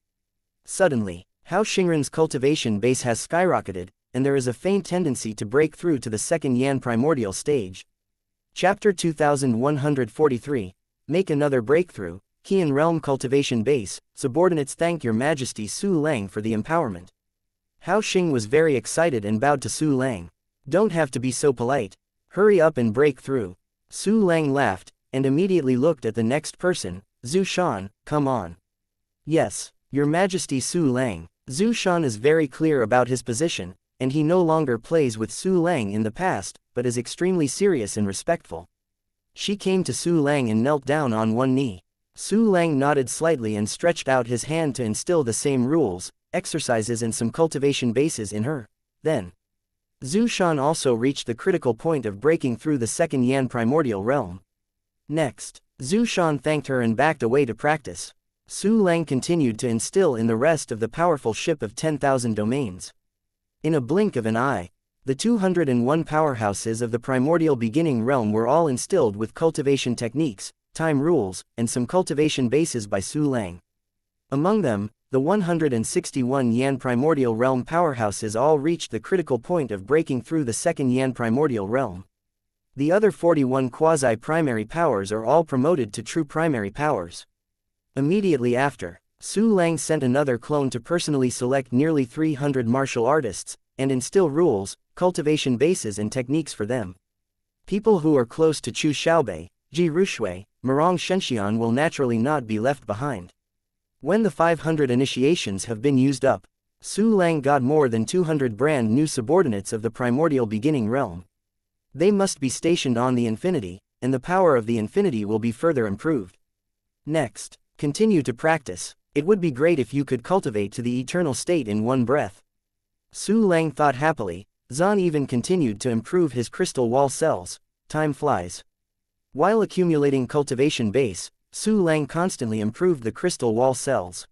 Suddenly, Hao Xingren's cultivation base has skyrocketed, and there is a faint tendency to break through to the second Yan primordial stage. Chapter 2143, Make another breakthrough, Qian realm cultivation base, subordinates thank Your Majesty Su Lang for the empowerment. Hao Xing was very excited and bowed to Su Lang. Don't have to be so polite. Hurry up and break through. Su Lang laughed, and immediately looked at the next person, Zhu Shan, come on. Yes, Your Majesty Su Lang. Zhu Shan is very clear about his position, and he no longer plays with Su Lang in the past, but is extremely serious and respectful. She came to Su Lang and knelt down on one knee. Su Lang nodded slightly and stretched out his hand to instill the same rules, exercises and some cultivation bases in her. Then, Zhu Shan also reached the critical point of breaking through the second Yan primordial realm. Next, Zhu Shan thanked her and backed away to practice. Su Lang continued to instill in the rest of the powerful ship of 10,000 domains. In a blink of an eye, the 201 powerhouses of the primordial beginning realm were all instilled with cultivation techniques, time rules, and some cultivation bases by Su Lang. Among them, the 161 Yan primordial realm powerhouses all reached the critical point of breaking through the second Yan primordial realm. The other 41 quasi-primary powers are all promoted to true primary powers. Immediately after, Su Lang sent another clone to personally select nearly 300 martial artists, and instill rules, cultivation bases and techniques for them. People who are close to Chu Xiaobei, Ji Rushui, Murong Shenxian will naturally not be left behind. When the 500 initiations have been used up, Su Lang got more than 200 brand new subordinates of the primordial beginning realm. They must be stationed on the infinity, and the power of the infinity will be further improved. Next, continue to practice. It would be great if you could cultivate to the eternal state in one breath. Su Lang thought happily. Zan even continued to improve his crystal wall cells. Time flies. While accumulating cultivation base, Su Lang constantly improved the crystal wall cells.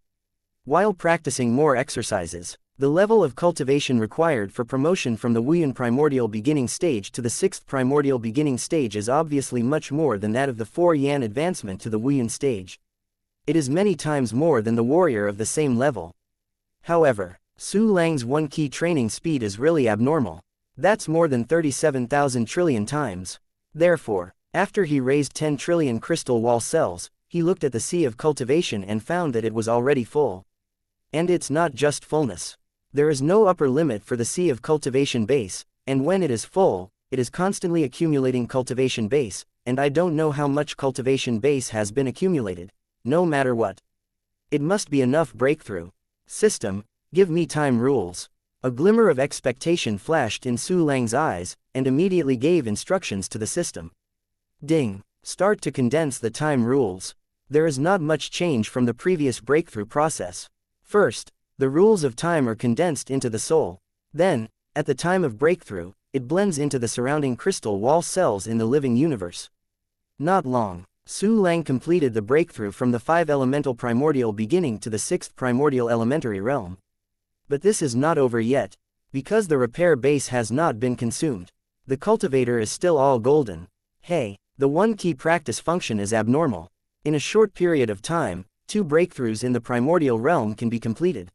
While practicing more exercises, the level of cultivation required for promotion from the Wuyan primordial beginning stage to the 6th primordial beginning stage is obviously much more than that of the 4 Yan advancement to the Wuyan stage. It is many times more than the warrior of the same level. However, Su Lang's one key training speed is really abnormal. That's more than 37,000 trillion times. Therefore, after he raised 10 trillion crystal wall cells, he looked at the sea of cultivation and found that it was already full. And it's not just fullness. There is no upper limit for the sea of cultivation base, and when it is full, it is constantly accumulating cultivation base, and I don't know how much cultivation base has been accumulated. No matter what, it must be enough breakthrough. System, Give me time rules. A glimmer of expectation flashed in Su Lang's eyes, and immediately gave instructions to the system. Ding. Start to condense the time rules. There is not much change from the previous breakthrough process. First, the rules of time are condensed into the soul. Then, at the time of breakthrough, it blends into the surrounding crystal wall cells in the living universe. Not long, Su Lang completed the breakthrough from the 5-elemental primordial beginning to the 6th primordial elementary realm. But this is not over yet, because the repair base has not been consumed. The cultivator is still all golden. Hey, the one key practice function is abnormal. In a short period of time, 2 breakthroughs in the primordial realm can be completed.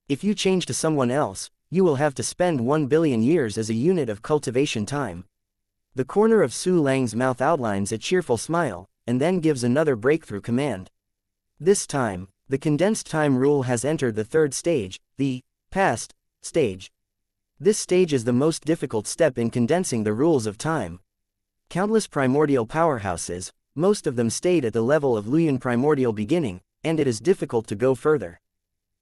If you change to someone else, you will have to spend 1 billion years as a unit of cultivation time. The corner of Su Lang's mouth outlines a cheerful smile, and then gives another breakthrough command. This time, the condensed time rule has entered the 3rd stage, the past stage. This stage is the most difficult step in condensing the rules of time. Countless primordial powerhouses, most of them stayed at the level of Luoyuan primordial beginning, and it is difficult to go further.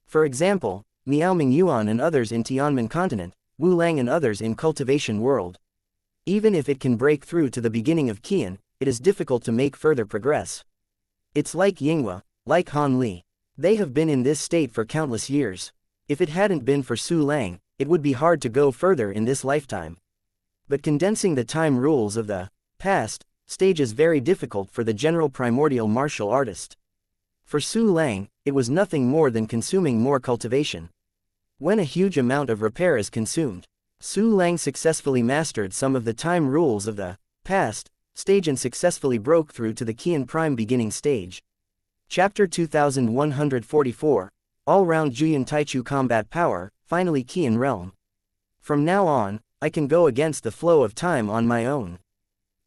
For example, Miaoming Yuan and others in Tianmen continent, Wu Lang and others in cultivation world. Even if it can break through to the beginning of Qian, it is difficult to make further progress. It's like Yinghua, like Han Li. They have been in this state for countless years. If it hadn't been for Su Lang, it would be hard to go further in this lifetime. But condensing the time rules of the past stage is very difficult for the general primordial martial artist. For Su Lang, it was nothing more than consuming more cultivation. When a huge amount of repair is consumed, Su Lang successfully mastered some of the time rules of the past stage and successfully broke through to the Qian Prime beginning stage. Chapter 2144, All-Round Juyin Taichu Combat Power, Finally Qian Realm. From now on, I can go against the flow of time on my own.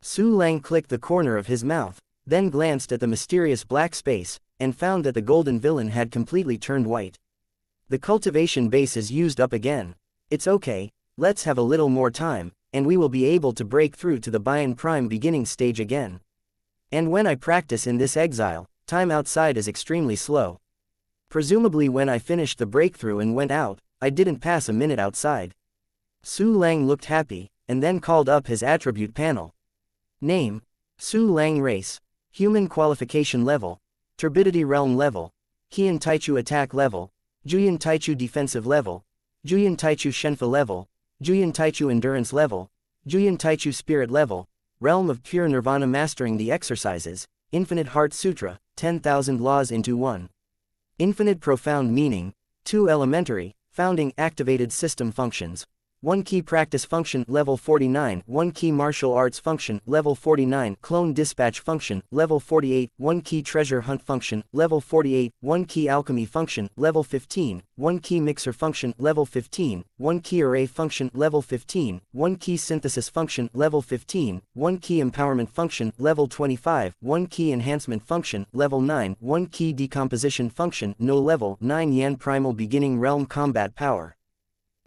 Su Lang clicked the corner of his mouth, then glanced at the mysterious black space, and found that the golden villain had completely turned white. The cultivation base is used up again. It's okay, let's have a little more time, and we will be able to break through to the Bian Prime beginning stage again. And when I practice in this exile, time outside is extremely slow. Presumably when I finished the breakthrough and went out, I didn't pass a minute outside. Su Lang looked happy, and then called up his attribute panel. Name: Su Lang. Race: Human. Qualification level: Turbidity Realm level, Qian Taichu Attack level, Juyin Taichu Defensive level, Juyin Taichu Shenfa level, Juyin Taichu Endurance level, Juyin Taichu Spirit level, Realm of Pure Nirvana. Mastering the exercises, Infinite Heart Sutra, 10,000 Laws into 1. Infinite Profound Meaning, 2 Elementary, Founding Activated System Functions. 1 Key Practice Function, Level 49, 1 Key Martial Arts Function, Level 49, Clone Dispatch Function, Level 48, 1 Key Treasure Hunt Function, Level 48, 1 Key Alchemy Function, Level 15, 1 Key Mixer Function, Level 15, 1 Key Array Function, Level 15, 1 Key Synthesis Function, Level 15, 1 Key Empowerment Function, Level 25, 1 Key Enhancement Function, Level 9, 1 Key Decomposition Function, No Level 9 Yan Primal Beginning Realm Combat Power.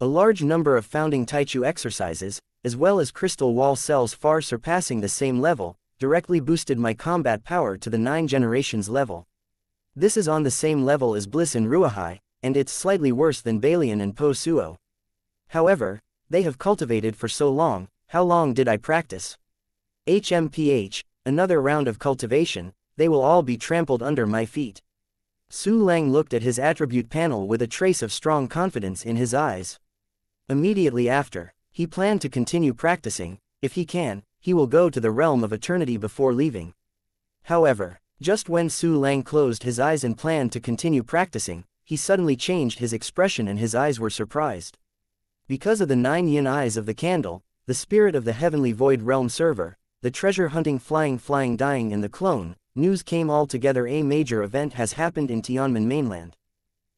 A large number of founding Taichu exercises, as well as crystal wall cells far surpassing the same level, directly boosted my combat power to the 9 generations level. This is on the same level as Bliss and Ruahai, and it's slightly worse than Balian and Po Suo. However, they have cultivated for so long. How long did I practice? HMPH, another round of cultivation, they will all be trampled under my feet. Su Lang looked at his attribute panel with a trace of strong confidence in his eyes. Immediately after, he planned to continue practicing. If he can, he will go to the realm of eternity before leaving. However, just when Su Lang closed his eyes and planned to continue practicing, he suddenly changed his expression and his eyes were surprised. Because of the 9 yin eyes of the candle, the spirit of the heavenly void realm server, the treasure hunting flying dying and the clone, news came all together. A major event has happened in Tianmen mainland.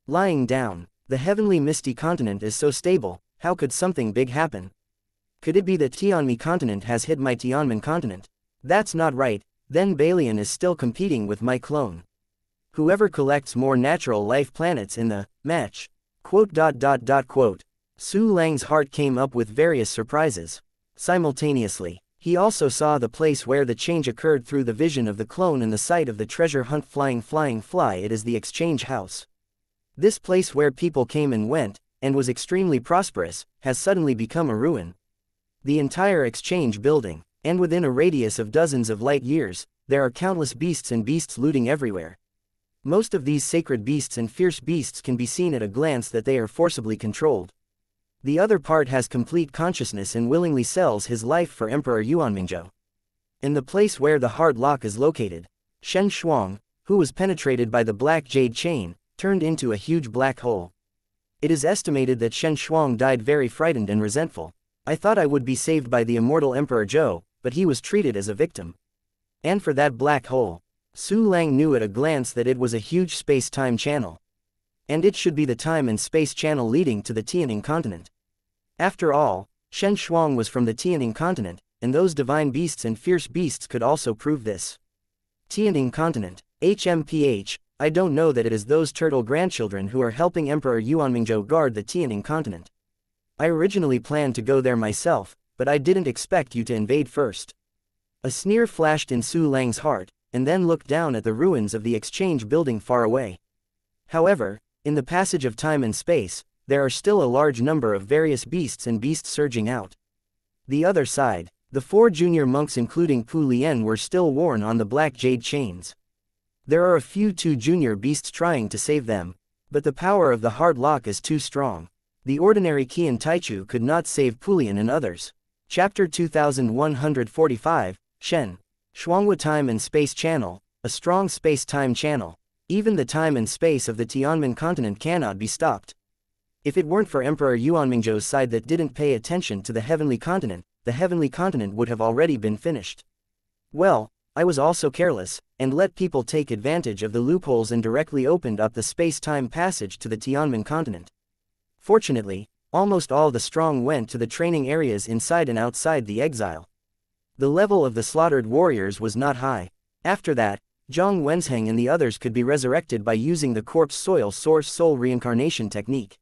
Lying down, the heavenly misty continent is so stable. How could something big happen? Could it be that Tianmi continent has hit my Tianmen continent? That's not right, then Balian is still competing with my clone. Whoever collects more natural life planets in the match. Su Lang's heart came up with various surprises. Simultaneously, he also saw the place where the change occurred through the vision of the clone and the sight of the treasure hunt flying fly. It is the exchange house. This place where people came and went, and was extremely prosperous, has suddenly become a ruin. The entire exchange building, and within a radius of dozens of light years, there are countless beasts and beasts looting everywhere. Most of these sacred beasts and fierce beasts can be seen at a glance that they are forcibly controlled. The other part has complete consciousness and willingly sells his life for Emperor Yuanmingzhou. In the place where the hard lock is located, Shen Shuang, who was penetrated by the black jade chain, turned into a huge black hole. It is estimated that Shen Shuang died very frightened and resentful. I thought I would be saved by the immortal Emperor Zhou, but he was treated as a victim. And for that black hole, Su Lang knew at a glance that it was a huge space-time channel. And it should be the time and space channel leading to the Tianing continent. After all, Shen Shuang was from the Tianing continent, and those divine beasts and fierce beasts could also prove this. Tianing continent, HMPH, I don't know that it is those turtle grandchildren who are helping Emperor Yuanmingzhou guard the Tianing continent. I originally planned to go there myself, but I didn't expect you to invade first. A sneer flashed in Su Lang's heart, and then looked down at the ruins of the exchange building far away. However, in the passage of time and space, there are still a large number of various beasts and beasts surging out. The other side, the 4 junior monks including Pu Lian were still worn on the black jade chains. There are a few 2 junior beasts trying to save them, but the power of the hard lock is too strong. The ordinary Qian Taichu could not save Pu Lian and others. Chapter 2145, Shen Shuangwu Time and Space Channel, a strong space-time channel. Even the time and space of the Tianmen continent cannot be stopped. If it weren't for Emperor Yuanmingzhou's side that didn't pay attention to the heavenly continent, the heavenly continent would have already been finished. Well, I was also careless, and let people take advantage of the loopholes and directly opened up the space-time passage to the Tianmen continent. Fortunately, almost all the strong went to the training areas inside and outside the exile. The level of the slaughtered warriors was not high. After that, Zhang Wenzheng and the others could be resurrected by using the corpse soil source soul reincarnation technique.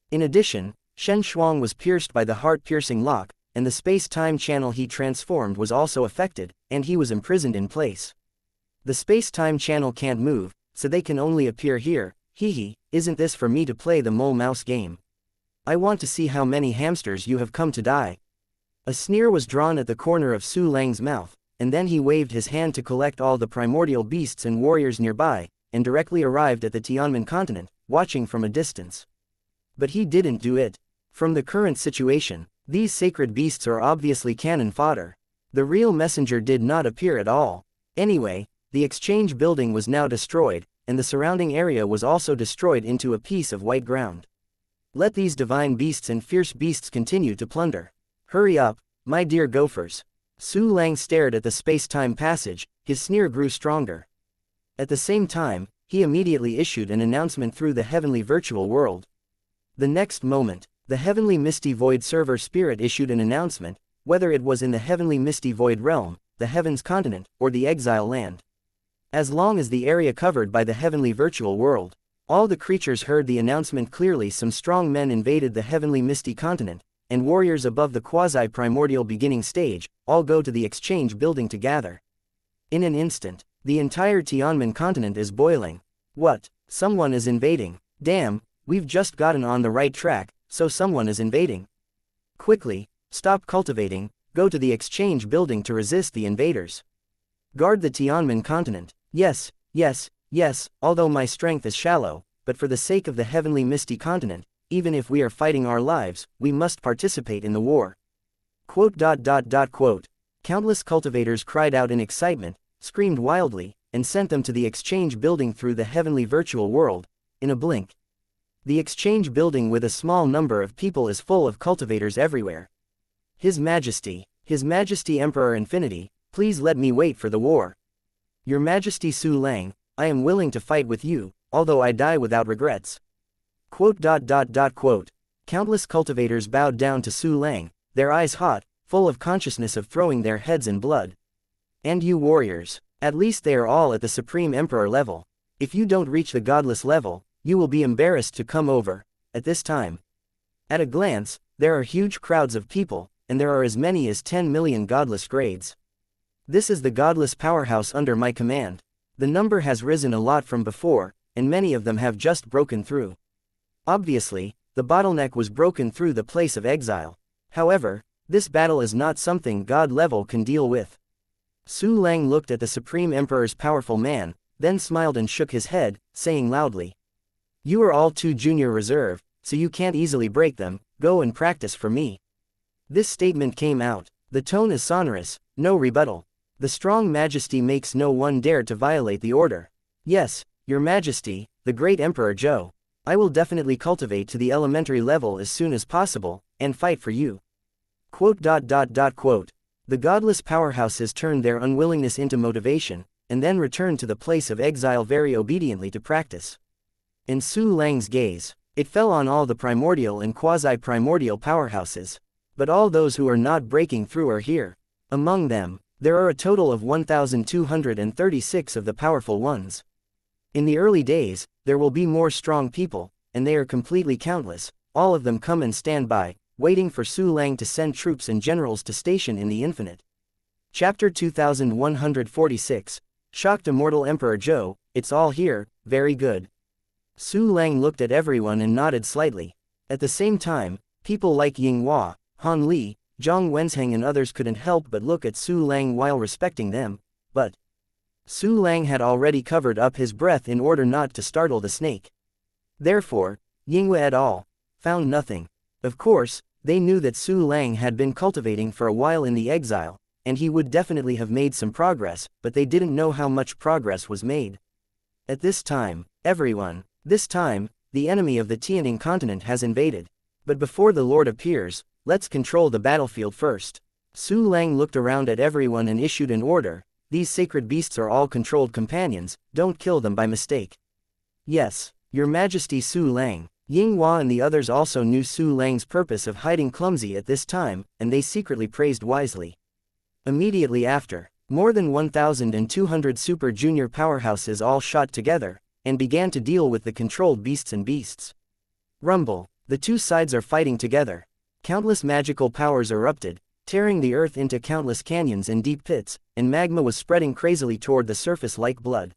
In addition, Shen Shuang was pierced by the heart-piercing lock, and the space-time channel he transformed was also affected, and he was imprisoned in place. The space-time channel can't move, so they can only appear here. Isn't this for me to play the mole-mouse game? I want to see how many hamsters you have come to die. A sneer was drawn at the corner of Su Lang's mouth, and then he waved his hand to collect all the primordial beasts and warriors nearby, and directly arrived at the Tianmen continent, watching from a distance. But he didn't do it. From the current situation, these sacred beasts are obviously cannon fodder. The real messenger did not appear at all. Anyway, the exchange building was now destroyed, and the surrounding area was also destroyed into a piece of white ground. Let these divine beasts and fierce beasts continue to plunder. Hurry up, my dear gophers. Su Lang stared at the space-time passage, his sneer grew stronger. At the same time, he immediately issued an announcement through the heavenly virtual world. The next moment, the heavenly misty void server spirit issued an announcement, whether it was in the heavenly misty void realm, the heavens continent, or the exile land. As long as the area covered by the heavenly virtual world, all the creatures heard the announcement clearly. Some strong men invaded the heavenly misty continent, and warriors above the quasi-primordial beginning stage, all go to the exchange building to gather. In an instant, the entire Tianmen continent is boiling. What? Someone is invading. Damn, we've just gotten on the right track, so someone is invading. Quickly, stop cultivating, go to the exchange building to resist the invaders. Guard the Tianmen continent. Yes, yes, yes, although my strength is shallow, but for the sake of the heavenly misty continent, even if we are fighting our lives, we must participate in the war. Quote. Countless cultivators cried out in excitement, screamed wildly, and sent them to the exchange building through the heavenly virtual world, in a blink. The exchange building with a small number of people is full of cultivators everywhere. His Majesty Emperor Infinity, please let me wait for the war. Your Majesty Su Lang, I am willing to fight with you, although I die without regrets. Quote. Countless cultivators bowed down to Su Lang, their eyes hot, full of consciousness of throwing their heads in blood. And you warriors, at least they are all at the Supreme Emperor level. If you don't reach the godless level, you will be embarrassed to come over, at this time. At a glance, there are huge crowds of people, and there are as many as 10 million godless grades. This is the godless powerhouse under my command. The number has risen a lot from before, and many of them have just broken through. Obviously, the bottleneck was broken through the place of exile. However, this battle is not something God level can deal with. Su Lang looked at the Supreme Emperor's powerful man, then smiled and shook his head, saying loudly, "You are all too junior reserve, so you can't easily break them, go and practice for me." This statement came out. The tone is sonorous, no rebuttal. The strong majesty makes no one dare to violate the order. "Yes, your majesty, the great Emperor Zhou. I will definitely cultivate to the elementary level as soon as possible, and fight for you." Quote. The godless powerhouses turned their unwillingness into motivation, and then returned to the place of exile very obediently to practice. In Su Lang's gaze, it fell on all the primordial and quasi-primordial powerhouses. But all those who are not breaking through are here. Among them, there are a total of 1,236 of the powerful ones. In the early days, there will be more strong people, and they are completely countless. All of them come and stand by, waiting for Su Lang to send troops and generals to station in the infinite. Chapter 2146, Shocked Immortal Emperor Zhou, "It's all here, very good." Su Lang looked at everyone and nodded slightly. At the same time, people like Ying Hua, Han Li, Zhang Wenzheng and others couldn't help but look at Su Lang while respecting them, but Su Lang had already covered up his breath in order not to startle the snake. Therefore, Yinghua et al. Found nothing. Of course, they knew that Su Lang had been cultivating for a while in the exile, and he would definitely have made some progress, but they didn't know how much progress was made. At this time, this time, the enemy of the Tianing continent has invaded. But before the Lord appears, let's control the battlefield first. Su Lang looked around at everyone and issued an order. "These sacred beasts are all controlled companions, don't kill them by mistake." "Yes, Your Majesty." Su Lang, Ying Hua and the others also knew Su Lang's purpose of hiding clumsy at this time, and they secretly praised wisely. Immediately after, more than 1,200 super junior powerhouses all shot together, and began to deal with the controlled beasts and beasts. Rumble, the two sides are fighting together. Countless magical powers erupted, tearing the earth into countless canyons and deep pits, and magma was spreading crazily toward the surface like blood.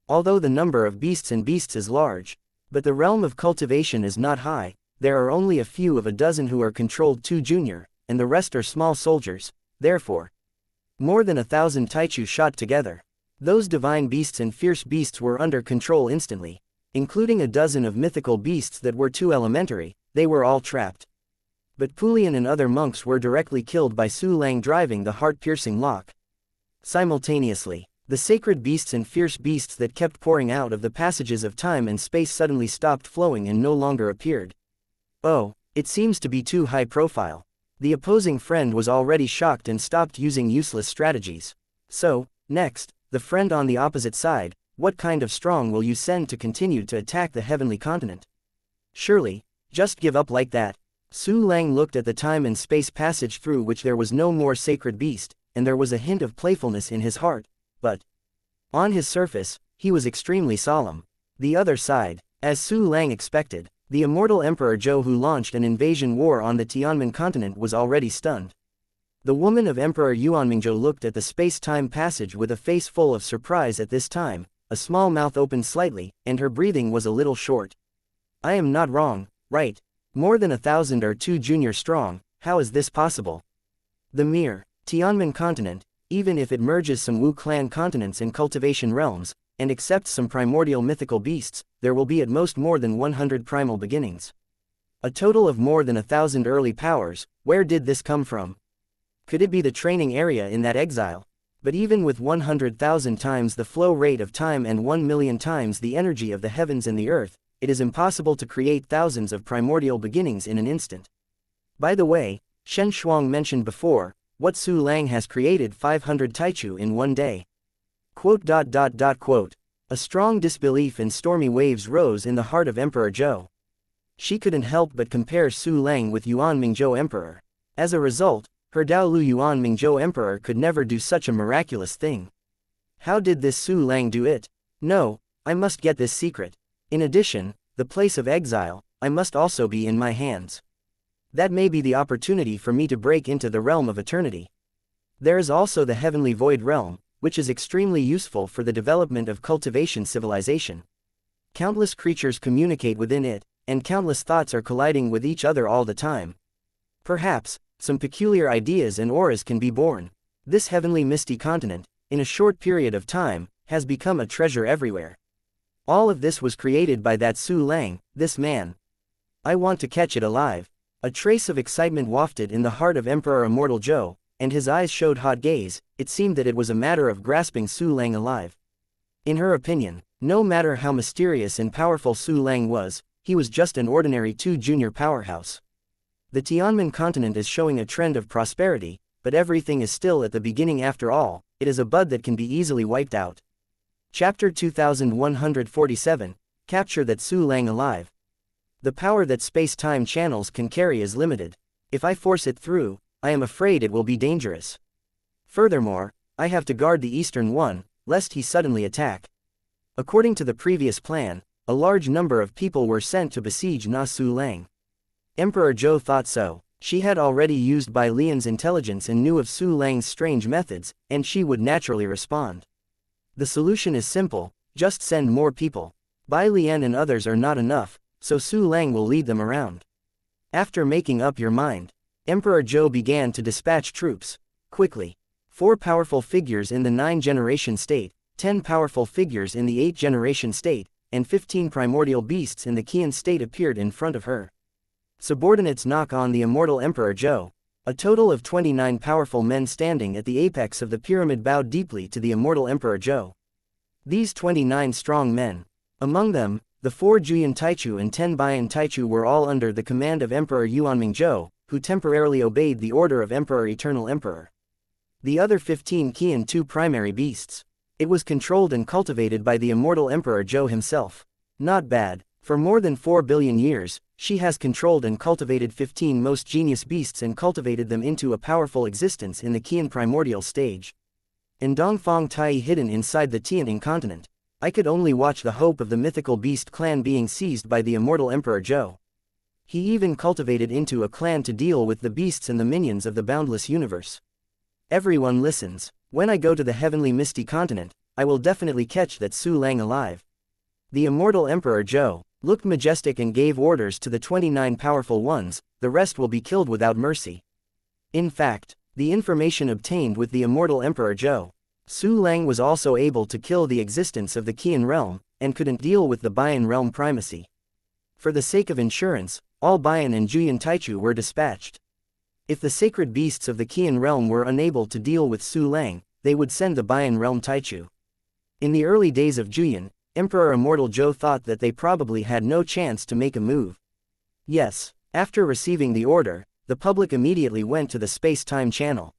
Although the number of beasts is large, but the realm of cultivation is not high, there are only a few of a dozen who are controlled too junior, and the rest are small soldiers, therefore. More than 1,000 Taichu shot together. Those divine beasts and fierce beasts were under control instantly, including a dozen of mythical beasts that were too elementary, they were all trapped. But Pulian and other monks were directly killed by Su Lang driving the heart-piercing lock. Simultaneously, the sacred beasts and fierce beasts that kept pouring out of the passages of time and space suddenly stopped flowing and no longer appeared. Oh, it seems to be too high profile. The opposing friend was already shocked and stopped using useless strategies. So, next, the friend on the opposite side, what kind of strong will you send to continue to attack the heavenly continent? Surely, just give up like that. Su Lang looked at the time and space passage through which there was no more sacred beast, and there was a hint of playfulness in his heart, but on his surface, he was extremely solemn. The other side, as Su Lang expected, the immortal Emperor Zhou who launched an invasion war on the Tianmen continent was already stunned. The woman of Emperor Yuanmingzhou looked at the space-time passage with a face full of surprise at this time, a small mouth opened slightly, and her breathing was a little short. "I am not wrong, right? More than 1,000 are too junior strong, how is this possible?" The mere Tianmen continent, even if it merges some Wu clan continents and cultivation realms, and accepts some primordial mythical beasts, there will be at most more than 100 primal beginnings. A total of more than 1,000 early powers. Where did this come from? Could it be the training area in that exile? But even with 100,000 times the flow rate of time and 1,000,000 times the energy of the heavens and the earth, it is impossible to create thousands of primordial beginnings in an instant. By the way, Shen Shuang mentioned before, what Su Lang has created 500 Taichu in one day. Quote. A strong disbelief and stormy waves rose in the heart of Emperor Zhou. She couldn't help but compare Su Lang with Yuanmingzhou Emperor. As a result, her Daolu Yuanmingzhou Emperor could never do such a miraculous thing. How did this Su Lang do it? No, I must get this secret. In addition, the place of exile, I must also be in my hands. That may be the opportunity for me to break into the realm of eternity. There is also the heavenly void realm, which is extremely useful for the development of cultivation civilization. Countless creatures communicate within it, and countless thoughts are colliding with each other all the time. Perhaps, some peculiar ideas and auras can be born. This heavenly misty continent, in a short period of time, has become a treasure everywhere. All of this was created by that Su Lang, this man. I want to catch it alive. A trace of excitement wafted in the heart of Emperor Immortal Zhou, and his eyes showed hot gaze. It seemed that it was a matter of grasping Su Lang alive. In her opinion, no matter how mysterious and powerful Su Lang was, he was just an ordinary 2 junior powerhouse. The Tianmen continent is showing a trend of prosperity, but everything is still at the beginning after all. It is a bud that can be easily wiped out. Chapter 2147, Capture that Su Lang alive. The power that space-time channels can carry is limited. If I force it through, I am afraid it will be dangerous. Furthermore, I have to guard the eastern one, lest he suddenly attack. According to the previous plan, a large number of people were sent to besiege Na Su Lang. Emperor Zhou thought so. She had already used Bai Lian's intelligence and knew of Su Lang's strange methods, and she would naturally respond. The solution is simple, just send more people. Bai Lian and others are not enough, so Su Lang will lead them around. After making up your mind, Emperor Zhou began to dispatch troops. Quickly. 4 powerful figures in the 9th-generation state, 10 powerful figures in the 8th-generation state, and 15 primordial beasts in the Qian state appeared in front of her. Subordinates knock on the immortal Emperor Zhou. A total of 29 powerful men standing at the apex of the pyramid bowed deeply to the immortal Emperor Zhou. These 29 strong men. Among them, the 4 Juyan Taichu and 10 Baiyan Taichu were all under the command of Emperor Yuanming Zhou, who temporarily obeyed the order of Emperor Eternal Emperor. The other 15 Qian 2 primary beasts. It was controlled and cultivated by the immortal Emperor Zhou himself. Not bad. For more than 4 billion years, she has controlled and cultivated 15 most genius beasts and cultivated them into a powerful existence in the Qian primordial stage. In Dongfang Tai hidden inside the Tianting continent, I could only watch the hope of the mythical beast clan being seized by the immortal Emperor Zhou. He even cultivated into a clan to deal with the beasts and the minions of the boundless universe. Everyone listens. When I go to the heavenly misty continent, I will definitely catch that Su Lang alive. The immortal Emperor Zhou looked majestic and gave orders to the 29 powerful ones. The rest will be killed without mercy. In fact, the information obtained with the immortal Emperor Zhou, Su Lang was also able to kill the existence of the Qian realm, and couldn't deal with the Baiyan realm primacy. For the sake of insurance, all Baiyan and Juyan Taichu were dispatched. If the sacred beasts of the Qian realm were unable to deal with Su Lang, they would send the Baiyan realm Taichu. In the early days of Juyan, Emperor Immortal Zhou thought that they probably had no chance to make a move. Yes, after receiving the order, the public immediately went to the space-time channel.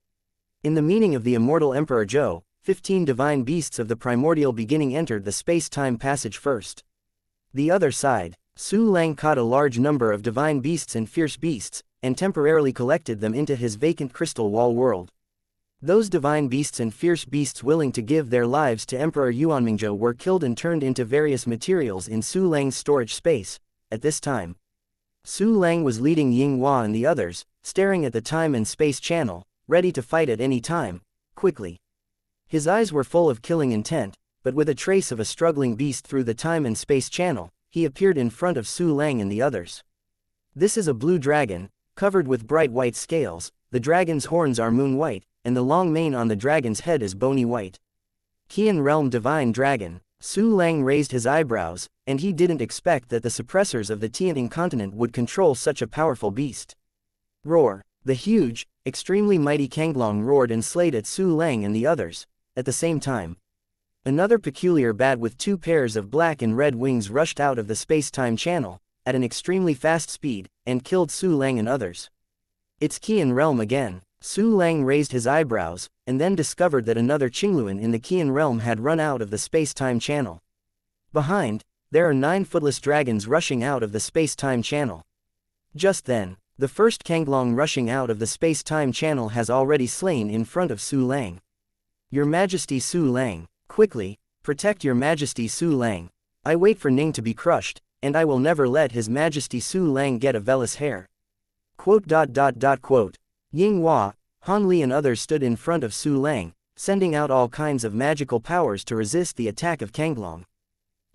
In the meaning of the immortal Emperor Zhou, 15 divine beasts of the primordial beginning entered the space-time passage first. The other side, Su Lang caught a large number of divine beasts and fierce beasts, and temporarily collected them into his vacant crystal wall world. Those divine beasts and fierce beasts willing to give their lives to Emperor Yuanmingzhou were killed and turned into various materials in Su Lang's storage space. At this time, Su Lang was leading Ying Hua and the others, staring at the time and space channel, ready to fight at any time, quickly. His eyes were full of killing intent, but with a trace of a struggling beast through the time and space channel, he appeared in front of Su Lang and the others. This is a blue dragon, covered with bright white scales. The dragon's horns are moon white, and the long mane on the dragon's head is bony white. Qian realm divine dragon. Su Lang raised his eyebrows, and he didn't expect that the suppressors of the Tianting continent would control such a powerful beast. Roar. The huge, extremely mighty Kanglong roared and slayed at Su Lang and the others. At the same time, another peculiar bat with 2 pairs of black and red wings rushed out of the space-time channel, at an extremely fast speed, and killed Su Lang and others. It's Qian realm again. Su Lang raised his eyebrows, and then discovered that another Qingluan in the Qian realm had run out of the space-time channel. Behind, there are 9 footless dragons rushing out of the space-time channel. Just then, the first Kanglong rushing out of the space-time channel has already slain in front of Su Lang. Your Majesty Su Lang, quickly, protect your Majesty Su Lang. I wait for Ning to be crushed, and I will never let His Majesty Su Lang get a vellus hair. Ying Hua, Han Li and others stood in front of Su Lang, sending out all kinds of magical powers to resist the attack of Kanglong.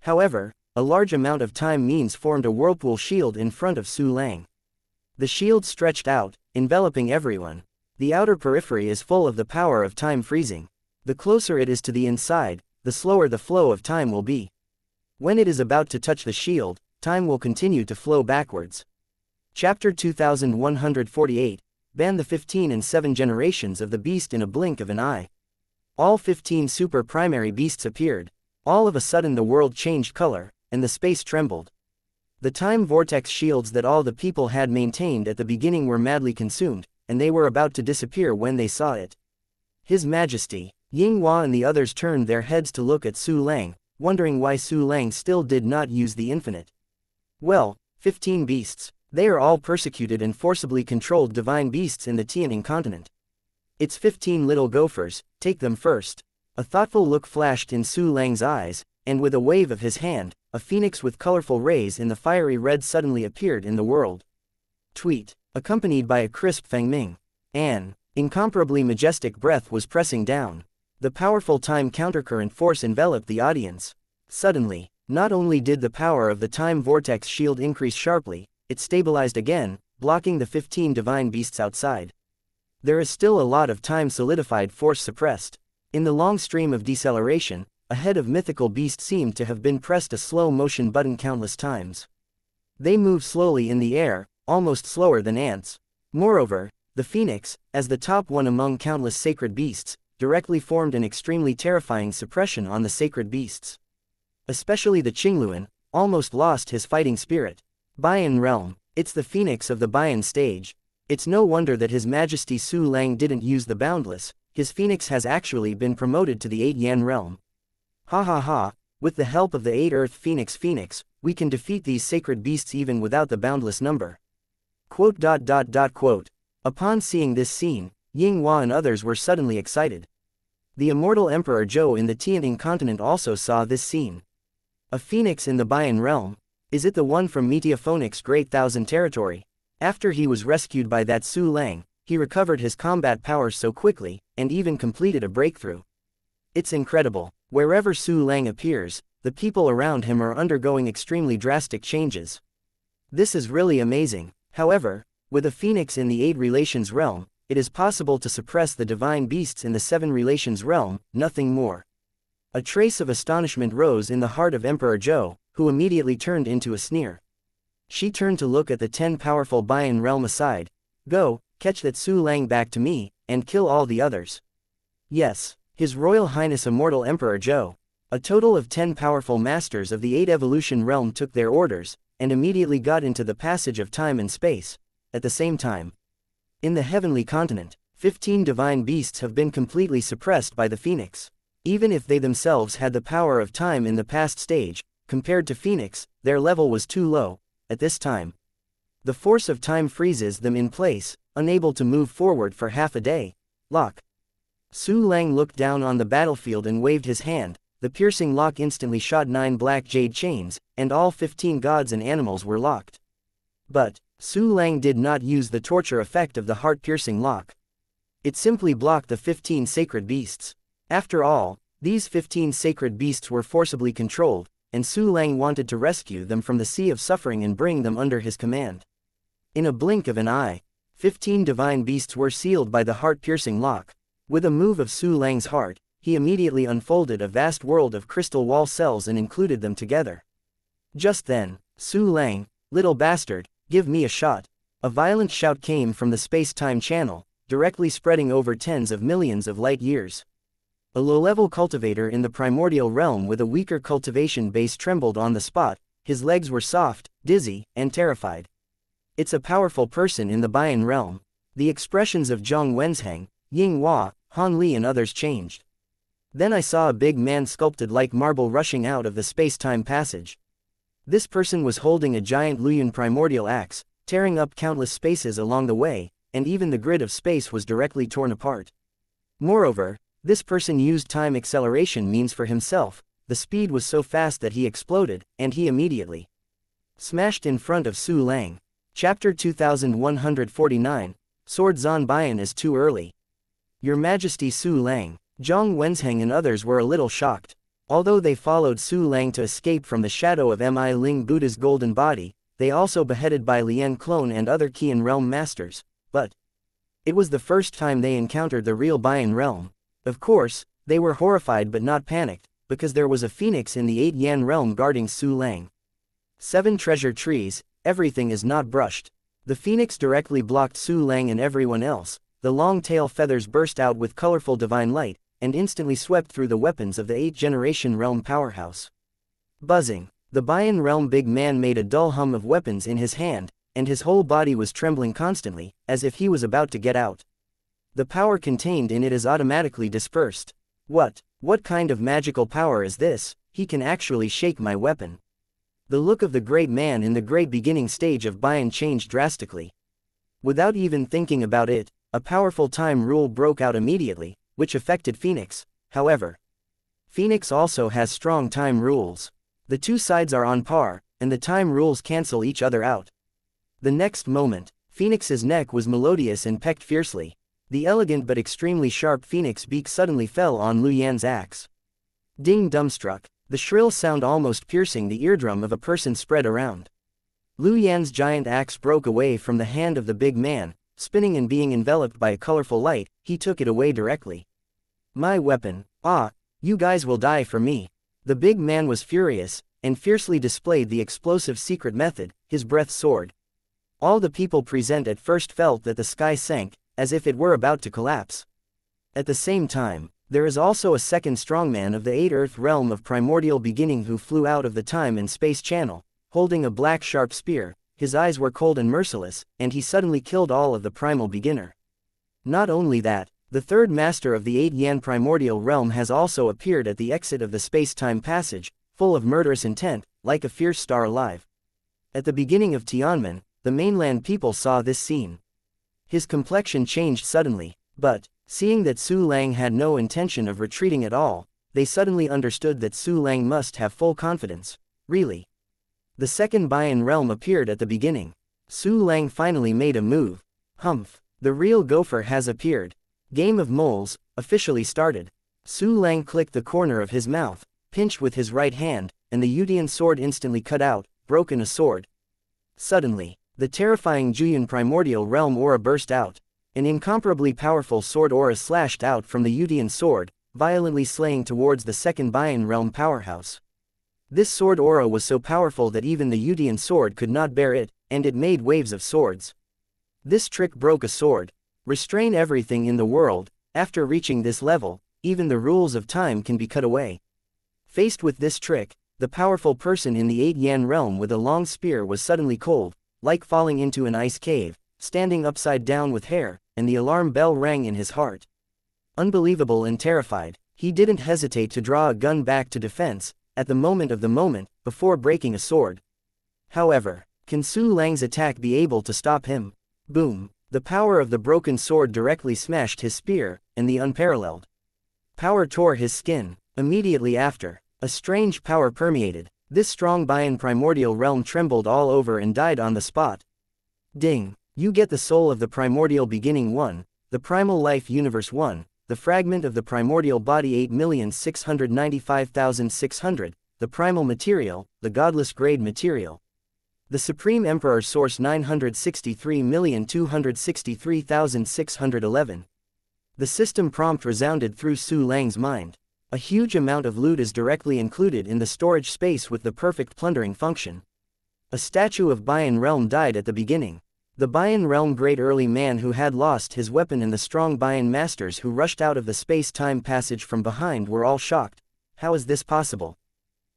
However, a large amount of time means formed a whirlpool shield in front of Su Lang. The shield stretched out, enveloping everyone. The outer periphery is full of the power of time freezing. The closer it is to the inside, the slower the flow of time will be. When it is about to touch the shield, time will continue to flow backwards. Chapter 2148, Ban the 15 and 7 generations of the beast in a blink of an eye. All 15 super primary beasts appeared. All of a sudden the world changed color, and the space trembled. The time vortex shields that all the people had maintained at the beginning were madly consumed, and they were about to disappear when they saw it. His Majesty, Ying Hua and the others turned their heads to look at Su Lang, wondering why Su Lang still did not use the infinite. Well, 15 beasts. They are all persecuted and forcibly controlled divine beasts in the Tianing continent. It's 15 little gophers, take them first. A thoughtful look flashed in Su Lang's eyes, and with a wave of his hand, a phoenix with colorful rays in the fiery red suddenly appeared in the world. Tweet, accompanied by a crisp Feng Ming. An incomparably majestic breath was pressing down. The powerful time countercurrent force enveloped the audience. Suddenly, not only did the power of the time vortex shield increase sharply, it stabilized again, blocking the 15 divine beasts outside. There is still a lot of time solidified force suppressed. In the long stream of deceleration, a head of mythical beast seemed to have been pressed a slow motion button countless times. They move slowly in the air, almost slower than ants. Moreover, the phoenix, as the top one among countless sacred beasts, directly formed an extremely terrifying suppression on the sacred beasts. Especially the Qingluan, almost lost his fighting spirit. Bayan realm, it's the phoenix of the Bayan stage. It's no wonder that His Majesty Su Lang didn't use the boundless, his phoenix has actually been promoted to the 8 Yan realm. Ha ha ha, with the help of the 8 Earth Phoenix, we can defeat these sacred beasts even without the boundless number. Quote. Upon seeing this scene, Ying Hua and others were suddenly excited. The immortal Emperor Zhou in the Tianing continent also saw this scene. A phoenix in the Bayan realm? Is it the one from Metiophonics' Great Thousand Territory? After he was rescued by that Su Lang, he recovered his combat powers so quickly, and even completed a breakthrough. It's incredible. Wherever Su Lang appears, the people around him are undergoing extremely drastic changes. This is really amazing. However, with a phoenix in the 8 relations realm, it is possible to suppress the divine beasts in the 7 relations realm, nothing more. A trace of astonishment rose in the heart of Emperor Zhou, who immediately turned into a sneer. She turned to look at the 10 powerful Bayan realm aside. Go, catch that Su Lang back to me, and kill all the others. Yes, His Royal Highness Immortal Emperor Zhou. A total of 10 powerful masters of the 8 evolution realm took their orders, and immediately got into the passage of time and space. At the same time, in the heavenly continent, 15 divine beasts have been completely suppressed by the phoenix. Even if they themselves had the power of time in the past stage, compared to Phoenix, their level was too low. At this time, the force of time freezes them in place, unable to move forward for half a day. Lock. Su Lang looked down on the battlefield and waved his hand. The piercing lock instantly shot 9 black jade chains, and all 15 gods and animals were locked. But Su Lang did not use the torture effect of the heart-piercing lock. It simply blocked the 15 sacred beasts. After all, these 15 sacred beasts were forcibly controlled, and Su Lang wanted to rescue them from the sea of suffering and bring them under his command. In a blink of an eye, 15 divine beasts were sealed by the heart-piercing lock. With a move of Su Lang's heart, he immediately unfolded a vast world of crystal wall cells and included them together. Just then, Su Lang, little bastard, give me a shot. A violent shout came from the space-time channel, directly spreading over tens of millions of light years. A low-level cultivator in the primordial realm with a weaker cultivation base trembled on the spot. His legs were soft, dizzy, and terrified. It's a powerful person in the Bayan realm. The expressions of Zhang Wenzheng, Ying Hua, Han Li and others changed. Then I saw a big man sculpted like marble rushing out of the space-time passage. This person was holding a giant Luyun primordial axe, tearing up countless spaces along the way, and even the grid of space was directly torn apart. Moreover, this person used time acceleration means for himself. The speed was so fast that he exploded, and he immediately smashed in front of Su Lang. Chapter 2149, Sword Zan Bayan is too early. Your Majesty Su Lang, Zhang Wenzheng and others were a little shocked. Although they followed Su Lang to escape from the shadow of Mi Ling Buddha's golden body, they also beheaded Bai Lian Clone and other Qian realm masters, but it was the first time they encountered the real Baiyan realm. Of course, they were horrified but not panicked, because there was a phoenix in the 8 Yan realm guarding Su Lang. 7 treasure trees, everything is not brushed. The phoenix directly blocked Su Lang and everyone else. The long tail feathers burst out with colorful divine light, and instantly swept through the weapons of the 8th generation realm powerhouse. Buzzing, the Baiyan realm big man made a dull hum of weapons in his hand, and his whole body was trembling constantly, as if he was about to get out. The power contained in it is automatically dispersed. What kind of magical power is this? He can actually shake my weapon. The look of the great man in the great beginning stage of Baiyan changed drastically. Without even thinking about it, a powerful time rule broke out immediately, which affected Phoenix. However, Phoenix also has strong time rules. The two sides are on par, and the time rules cancel each other out. The next moment, Phoenix's neck was melodious and pecked fiercely. The elegant but extremely sharp phoenix beak suddenly fell on Lu Yan's axe. Ding, dumbstruck, the shrill sound almost piercing the eardrum of a person spread around. Lu Yan's giant axe broke away from the hand of the big man, spinning and being enveloped by a colorful light. He took it away directly. My weapon, you guys will die for me. The big man was furious, and fiercely displayed the explosive secret method, his breath sword. All the people present at first felt that the sky sank, as if it were about to collapse. At the same time, there is also a second strongman of the 8th Earth realm of primordial beginning who flew out of the time and space channel, holding a black sharp spear. His eyes were cold and merciless, and he suddenly killed all of the primal beginner. Not only that, the third master of the 8 Yan primordial realm has also appeared at the exit of the space-time passage, full of murderous intent, like a fierce star alive. At the beginning of Tianmen, the mainland people saw this scene. His complexion changed suddenly, but, seeing that Su Lang had no intention of retreating at all, they suddenly understood that Su Lang must have full confidence. Really. The second Baiyan realm appeared at the beginning. Su Lang finally made a move. Humph, the real gopher has appeared. Game of moles, officially started. Su Lang clicked the corner of his mouth, pinched with his right hand, and the Yudian sword instantly cut out, broken a sword. Suddenly, the terrifying Juyan primordial realm aura burst out. An incomparably powerful sword aura slashed out from the Yudian sword, violently slaying towards the second Baiyan realm powerhouse. This sword aura was so powerful that even the Yudian sword could not bear it, and it made waves of swords. This trick broke a sword. Restrain everything in the world. After reaching this level, even the rules of time can be cut away. Faced with this trick, the powerful person in the 8 Yan realm with a long spear was suddenly cold, like falling into an ice cave, standing upside down with hair, and the alarm bell rang in his heart. Unbelievable and terrified, he didn't hesitate to draw a gun back to defense, at the moment, before breaking a sword. However, can Su Lang's attack be able to stop him? Boom! The power of the broken sword directly smashed his spear, and the unparalleled power tore his skin. Immediately after, a strange power permeated. This strong Baiyan primordial realm trembled all over and died on the spot. Ding! You get the soul of the primordial beginning 1, the primal life universe 1, the fragment of the primordial body 8,695,600, the primal material, the godless grade material. The Supreme Emperor source 963,263,611. The system prompt resounded through Su Lang's mind. A huge amount of loot is directly included in the storage space with the perfect plundering function. A statue of Baiyan realm died at the beginning. The Baiyan realm great early man who had lost his weapon and the strong Baiyan masters who rushed out of the space-time passage from behind were all shocked. How is this possible?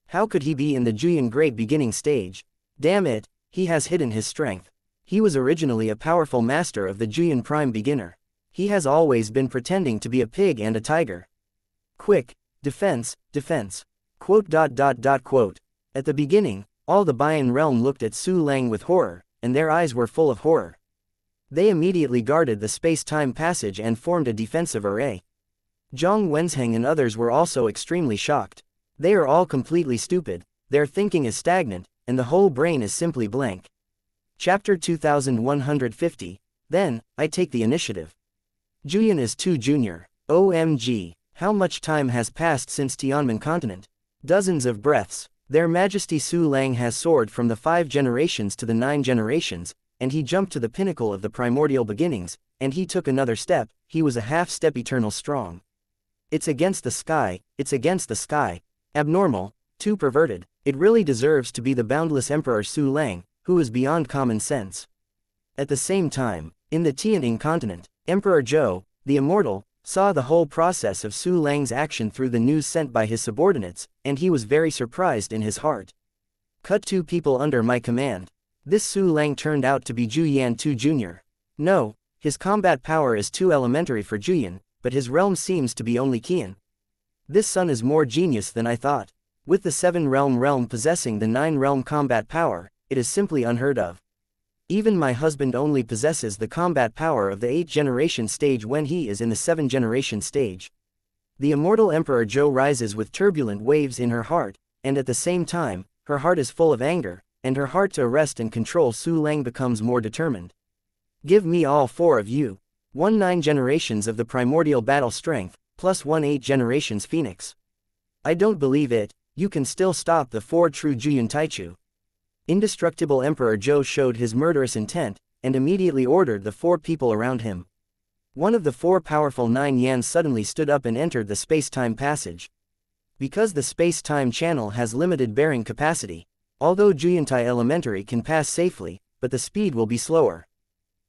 How could he be in the Juyan great beginning stage? Damn it, he has hidden his strength. He was originally a powerful master of the Juyan prime beginner. He has always been pretending to be a pig and a tiger. Quick! Defense, defense. Quote. At the beginning, all the Baiyan realm looked at Su Lang with horror, and their eyes were full of horror. They immediately guarded the space-time passage and formed a defensive array. Zhang Wenzheng and others were also extremely shocked. They are all completely stupid, their thinking is stagnant, and the whole brain is simply blank. Chapter 2150, Then, I take the initiative. Juyan is too junior. OMG. How much time has passed since Tianmen continent? Dozens of breaths. Their Majesty Su Lang has soared from the 5 generations to the 9 generations, and he jumped to the pinnacle of the primordial beginnings, and he took another step, he was a half-step eternal strong. It's against the sky, it's against the sky. Abnormal, too perverted. It really deserves to be the boundless Emperor Su Lang, who is beyond common sense. At the same time, in the Tianting continent, Emperor Zhou, the immortal, saw the whole process of Su Lang's action through the news sent by his subordinates, and he was very surprised in his heart. Cut 2 people under my command. This Su Lang turned out to be Zhu Yan Tu Jr. No, his combat power is too elementary for Zhu Yan, but his realm seems to be only Qian. This son is more genius than I thought. With the 7-realm possessing the 9-realm combat power, it is simply unheard of. Even my husband only possesses the combat power of the 8th-generation stage when he is in the 7th-generation stage. The immortal Emperor Zhou rises with turbulent waves in her heart, and at the same time, her heart is full of anger, and her heart to arrest and control Su Lang becomes more determined. Give me all 4 of you. 1 9 generations of the primordial battle strength, plus 1 8 generations phoenix. I don't believe it, you can still stop the 4 true Jueyun Taichu. Indestructible Emperor Zhou showed his murderous intent, and immediately ordered the 4 people around him. One of the 4 powerful 9 Yans suddenly stood up and entered the space-time passage. Because the space-time channel has limited bearing capacity, although Jueyuntai Elementary can pass safely, but the speed will be slower.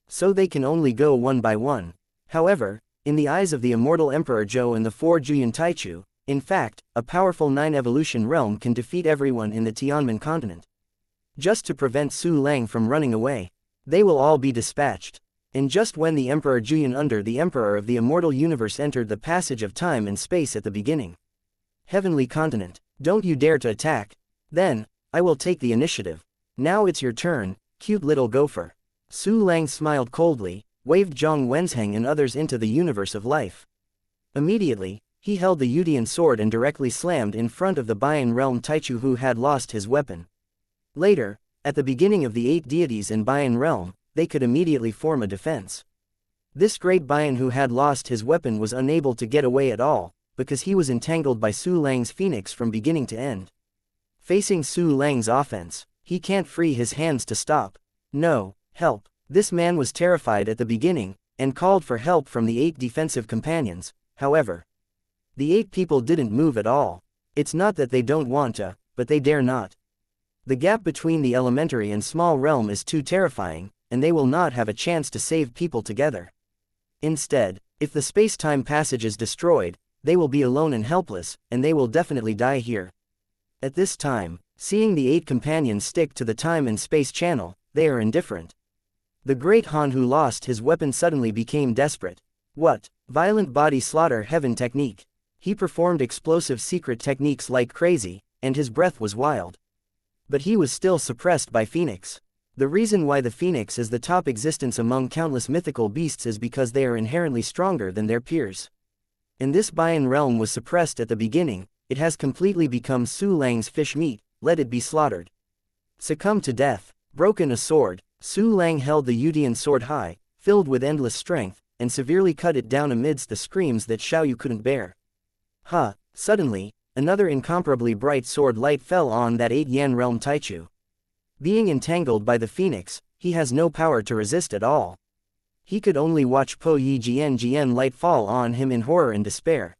So they can only go one by one. However, in the eyes of the immortal Emperor Zhou and the 4 Jueyun Taichu, in fact, a powerful 9 evolution realm can defeat everyone in the Tianmen continent. Just to prevent Su Lang from running away, they will all be dispatched. And just when the Emperor Jueyun under the Emperor of the Immortal Universe entered the passage of time and space at the beginning. Heavenly continent, don't you dare to attack. Then, I will take the initiative. Now it's your turn, cute little gopher. Su Lang smiled coldly, waved Zhang Wenzheng and others into the universe of life. Immediately, he held the Yudian sword and directly slammed in front of the Bian realm Taichu who had lost his weapon. Later, at the beginning of the 8 deities in Bian realm, they could immediately form a defense. This great Bian who had lost his weapon was unable to get away at all, because he was entangled by Su Lang's phoenix from beginning to end. Facing Su Lang's offense, he can't free his hands to stop. No, help. This man was terrified at the beginning, and called for help from the 8 defensive companions. However, the 8 people didn't move at all. It's not that they don't want to, but they dare not. The gap between the elementary and small realm is too terrifying, and they will not have a chance to save people together. Instead, if the space-time passage is destroyed, they will be alone and helpless, and they will definitely die here. At this time, seeing the 8 companions stick to the time and space channel, they are indifferent. The great Han who lost his weapon suddenly became desperate. What? Violent body slaughter heaven technique. He performed explosive secret techniques like crazy, and his breath was wild. But he was still suppressed by Phoenix. The reason why the Phoenix is the top existence among countless mythical beasts is because they are inherently stronger than their peers. And this Bian realm was suppressed at the beginning, it has completely become Su Lang's fish meat, let it be slaughtered. Succumb to death. Broken a sword, Su Lang held the Yudian sword high, filled with endless strength, and severely cut it down amidst the screams that Xiaoyu couldn't bear. Suddenly, another incomparably bright sword light fell on that 8 Yan realm Taichu. Being entangled by the Phoenix, he has no power to resist at all. He could only watch Po Yi Jian light fall on him in horror and despair.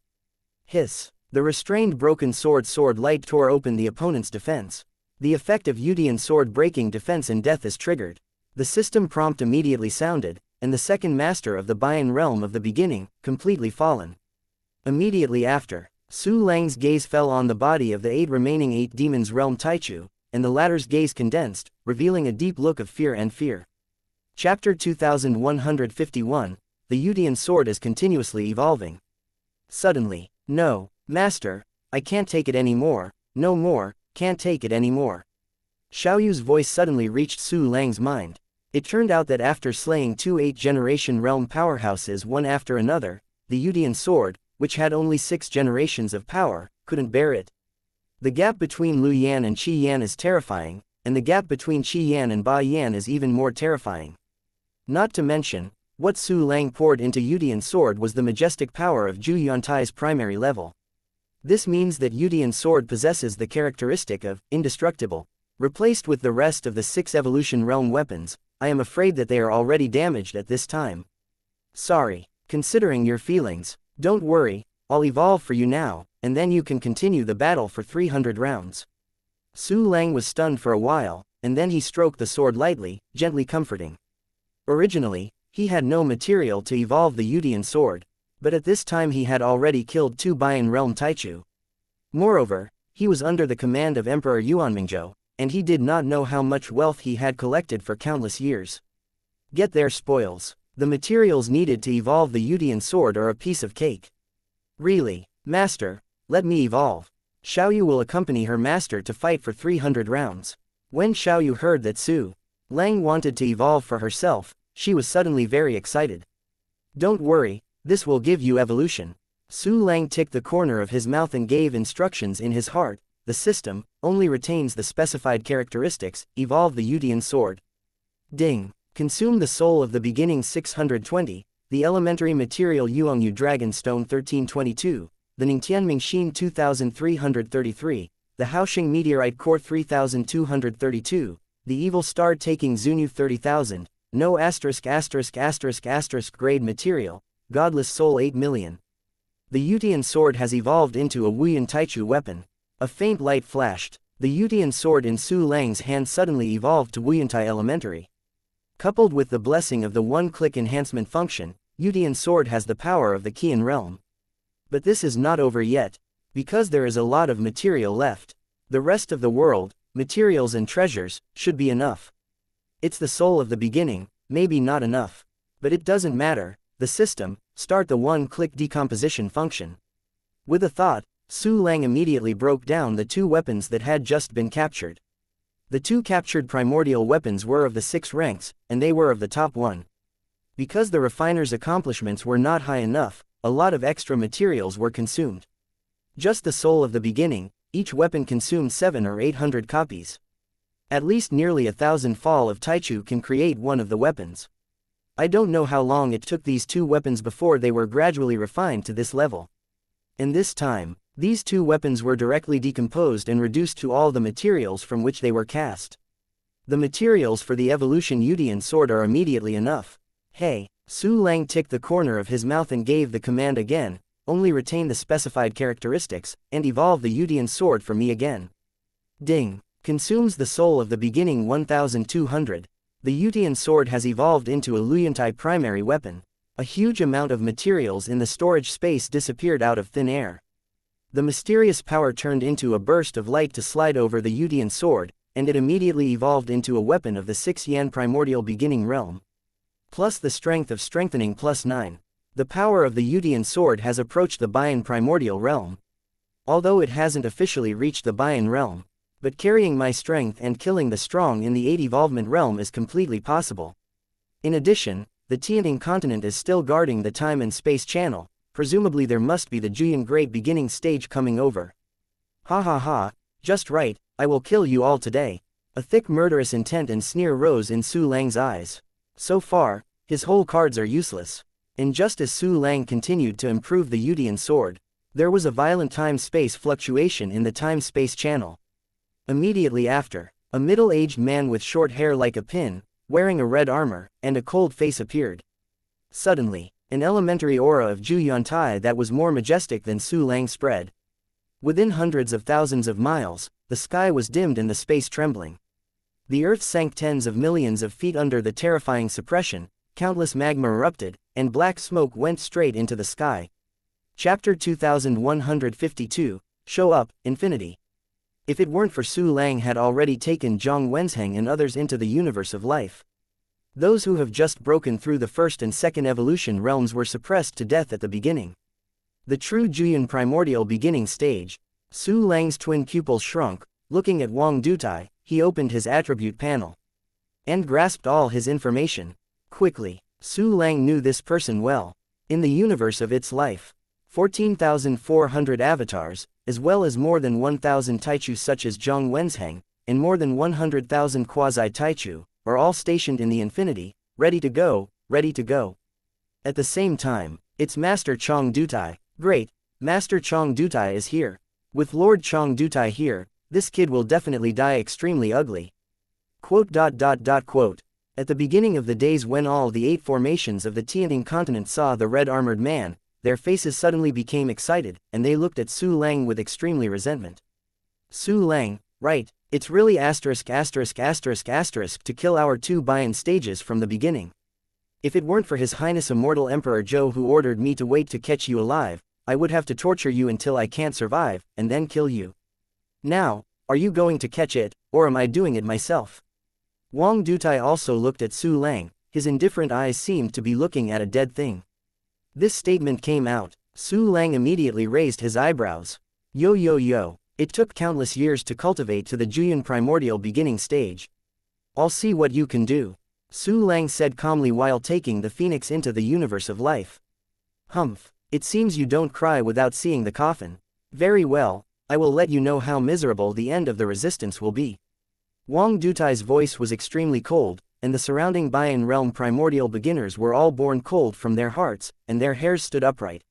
Hiss. The restrained broken sword light tore open the opponent's defense. The effect of Yudian sword breaking defense and death is triggered. The system prompt immediately sounded, and the second master of the Bian realm of the beginning, completely fallen. Immediately after, Su Lang's gaze fell on the body of the 8 remaining 8 demons realm Taichu, and the latter's gaze condensed, revealing a deep look of fear. Chapter 2151, The Yudian Sword is continuously evolving. Suddenly, no, master, I can't take it anymore, no more, can't take it anymore. Xiaoyu's voice suddenly reached Su Lang's mind. It turned out that after slaying 2 8th-generation realm powerhouses one after another, the Yudian sword, which had only 6 generations of power, couldn't bear it. The gap between Lu Yan and Qi Yan is terrifying, and the gap between Qi Yan and Ba Yan is even more terrifying. Not to mention, what Su Lang poured into Yudian sword was the majestic power of Zhu Yuantai's primary level. This means that Yudian sword possesses the characteristic of indestructible. Replaced with the rest of the 6 evolution realm weapons, I am afraid that they are already damaged at this time. Sorry. Considering your feelings. Don't worry, I'll evolve for you now, and then you can continue the battle for 300 rounds. Su Lang was stunned for a while, and then he stroked the sword lightly, gently comforting. Originally, he had no material to evolve the Yudian sword, but at this time he had already killed 2 Bian realm Taichu. Moreover, he was under the command of Emperor Yuanmingzhou, and he did not know how much wealth he had collected for countless years. Get their spoils. The materials needed to evolve the Yudian sword are a piece of cake. Really, master, let me evolve. Xiaoyu will accompany her master to fight for 300 rounds. When Xiaoyu heard that Su Lang wanted to evolve for herself, she was suddenly very excited. Don't worry, this will give you evolution. Su Lang ticked the corner of his mouth and gave instructions in his heart. The system only retains the specified characteristics. Evolve the Yudian sword. Ding. Consume the soul of the beginning 620, the elementary material Yuongyu Dragonstone 1322, the Ningtianming Xin 2333, the Haoxing Meteorite Core 3232, the Evil Star Taking Zunyu 30,000, no ***** grade material, Godless Soul 8 million. The Yudian sword has evolved into a Wuyan Taichu weapon. A faint light flashed. The Yudian sword in Su Lang's hand suddenly evolved to Wuyantai Elementary. Coupled with the blessing of the one-click enhancement function, Yudian sword has the power of the Qian realm. But this is not over yet, because there is a lot of material left. The rest of the world, materials and treasures, should be enough. It's the soul of the beginning, maybe not enough. But it doesn't matter. The system, start the one-click decomposition function. With a thought, Su Lang immediately broke down the 2 weapons that had just been captured. The 2 captured primordial weapons were of the 6 ranks, and they were of the top 1. Because the refiner's accomplishments were not high enough, a lot of extra materials were consumed. Just the soul of the beginning, each weapon consumed 700 or 800 copies. At least nearly 1,000 fall of Taichu can create one of the weapons. I don't know how long it took these 2 weapons before they were gradually refined to this level. In this time, these 2 weapons were directly decomposed and reduced to all the materials from which they were cast. The materials for the evolution Yudian sword are immediately enough. Hey, Su Lang ticked the corner of his mouth and gave the command again, only retain the specified characteristics, and evolve the Yudian sword for me again. Ding. Consumes the soul of the beginning 1200. The Yudian sword has evolved into a Luyantai primary weapon. A huge amount of materials in the storage space disappeared out of thin air. The mysterious power turned into a burst of light to slide over the Yudian sword, and it immediately evolved into a weapon of the 6 Yan primordial beginning realm. Plus the strength of strengthening +9. The power of the Yudian sword has approached the Bian primordial realm. Although it hasn't officially reached the Bian realm, but carrying my strength and killing the strong in the 8 evolvement realm is completely possible. In addition, the Tianting continent is still guarding the time and space channel. Presumably there must be the Juyan Great beginning stage coming over. Ha ha ha, just right, I will kill you all today. A thick murderous intent and sneer rose in Su Lang's eyes. So far, his whole cards are useless. And just as Su Lang continued to improve the Yudian sword, there was a violent time-space fluctuation in the time-space channel. Immediately after, a middle-aged man with short hair like a pin, wearing a red armor, and a cold face appeared. Suddenly, an elementary aura of Zhu Yuantai that was more majestic than Su Lang spread. Within hundreds of thousands of miles, the sky was dimmed and the space trembling. The earth sank tens of millions of feet under the terrifying suppression, countless magma erupted, and black smoke went straight into the sky. Chapter 2152, Show Up, Infinity. If it weren't for Su Lang had already taken Zhang Wenzheng and others into the universe of life. Those who have just broken through the first and second evolution realms were suppressed to death at the beginning. The true Juyan primordial beginning stage. Su Lang's twin pupils shrunk. Looking at Wang Dutai, he opened his attribute panel and grasped all his information. Quickly, Su Lang knew this person well. In the universe of its life, 14,400 avatars, as well as more than 1,000 Taichu such as Zhang Wenzheng, and more than 100,000 quasi-Taichu, are all stationed in the infinity, ready to go, ready to go. At the same time, its master Chang Dutai, great, Master Chong Dutai is here. With Lord Chong Dutai here, this kid will definitely die extremely ugly. Quote. At the beginning of the days when all the 8 formations of the Tianting continent saw the red-armored man, their faces suddenly became excited, and they looked at Su Lang with extremely resentment. Su Lang, right, it's really ****** to kill our 2 Bian stages from the beginning. If it weren't for His Highness Immortal Emperor Zhou who ordered me to wait to catch you alive, I would have to torture you until I can't survive, and then kill you. Now, are you going to catch it, or am I doing it myself? Wang Dutai also looked at Su Lang, his indifferent eyes seemed to be looking at a dead thing. This statement came out, Su Lang immediately raised his eyebrows. Yo. It took countless years to cultivate to the Jueyun primordial beginning stage. I'll see what you can do, Su Lang said calmly while taking the phoenix into the universe of life. Humph, it seems you don't cry without seeing the coffin. Very well, I will let you know how miserable the end of the resistance will be. Wang Dutai's voice was extremely cold, and the surrounding Bian realm primordial beginners were all born cold from their hearts, and their hairs stood upright.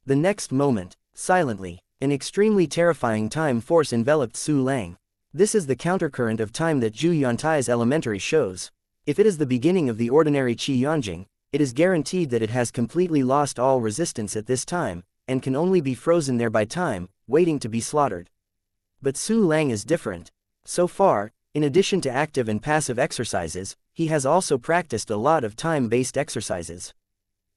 The next moment, silently, an extremely terrifying time force enveloped Su Lang. This is the countercurrent of time that Zhu Yuantai's elementary shows. If it is the beginning of the ordinary Qi Yanjing, it is guaranteed that it has completely lost all resistance at this time, and can only be frozen there by time, waiting to be slaughtered. But Su Lang is different. So far, in addition to active and passive exercises, he has also practiced a lot of time-based exercises.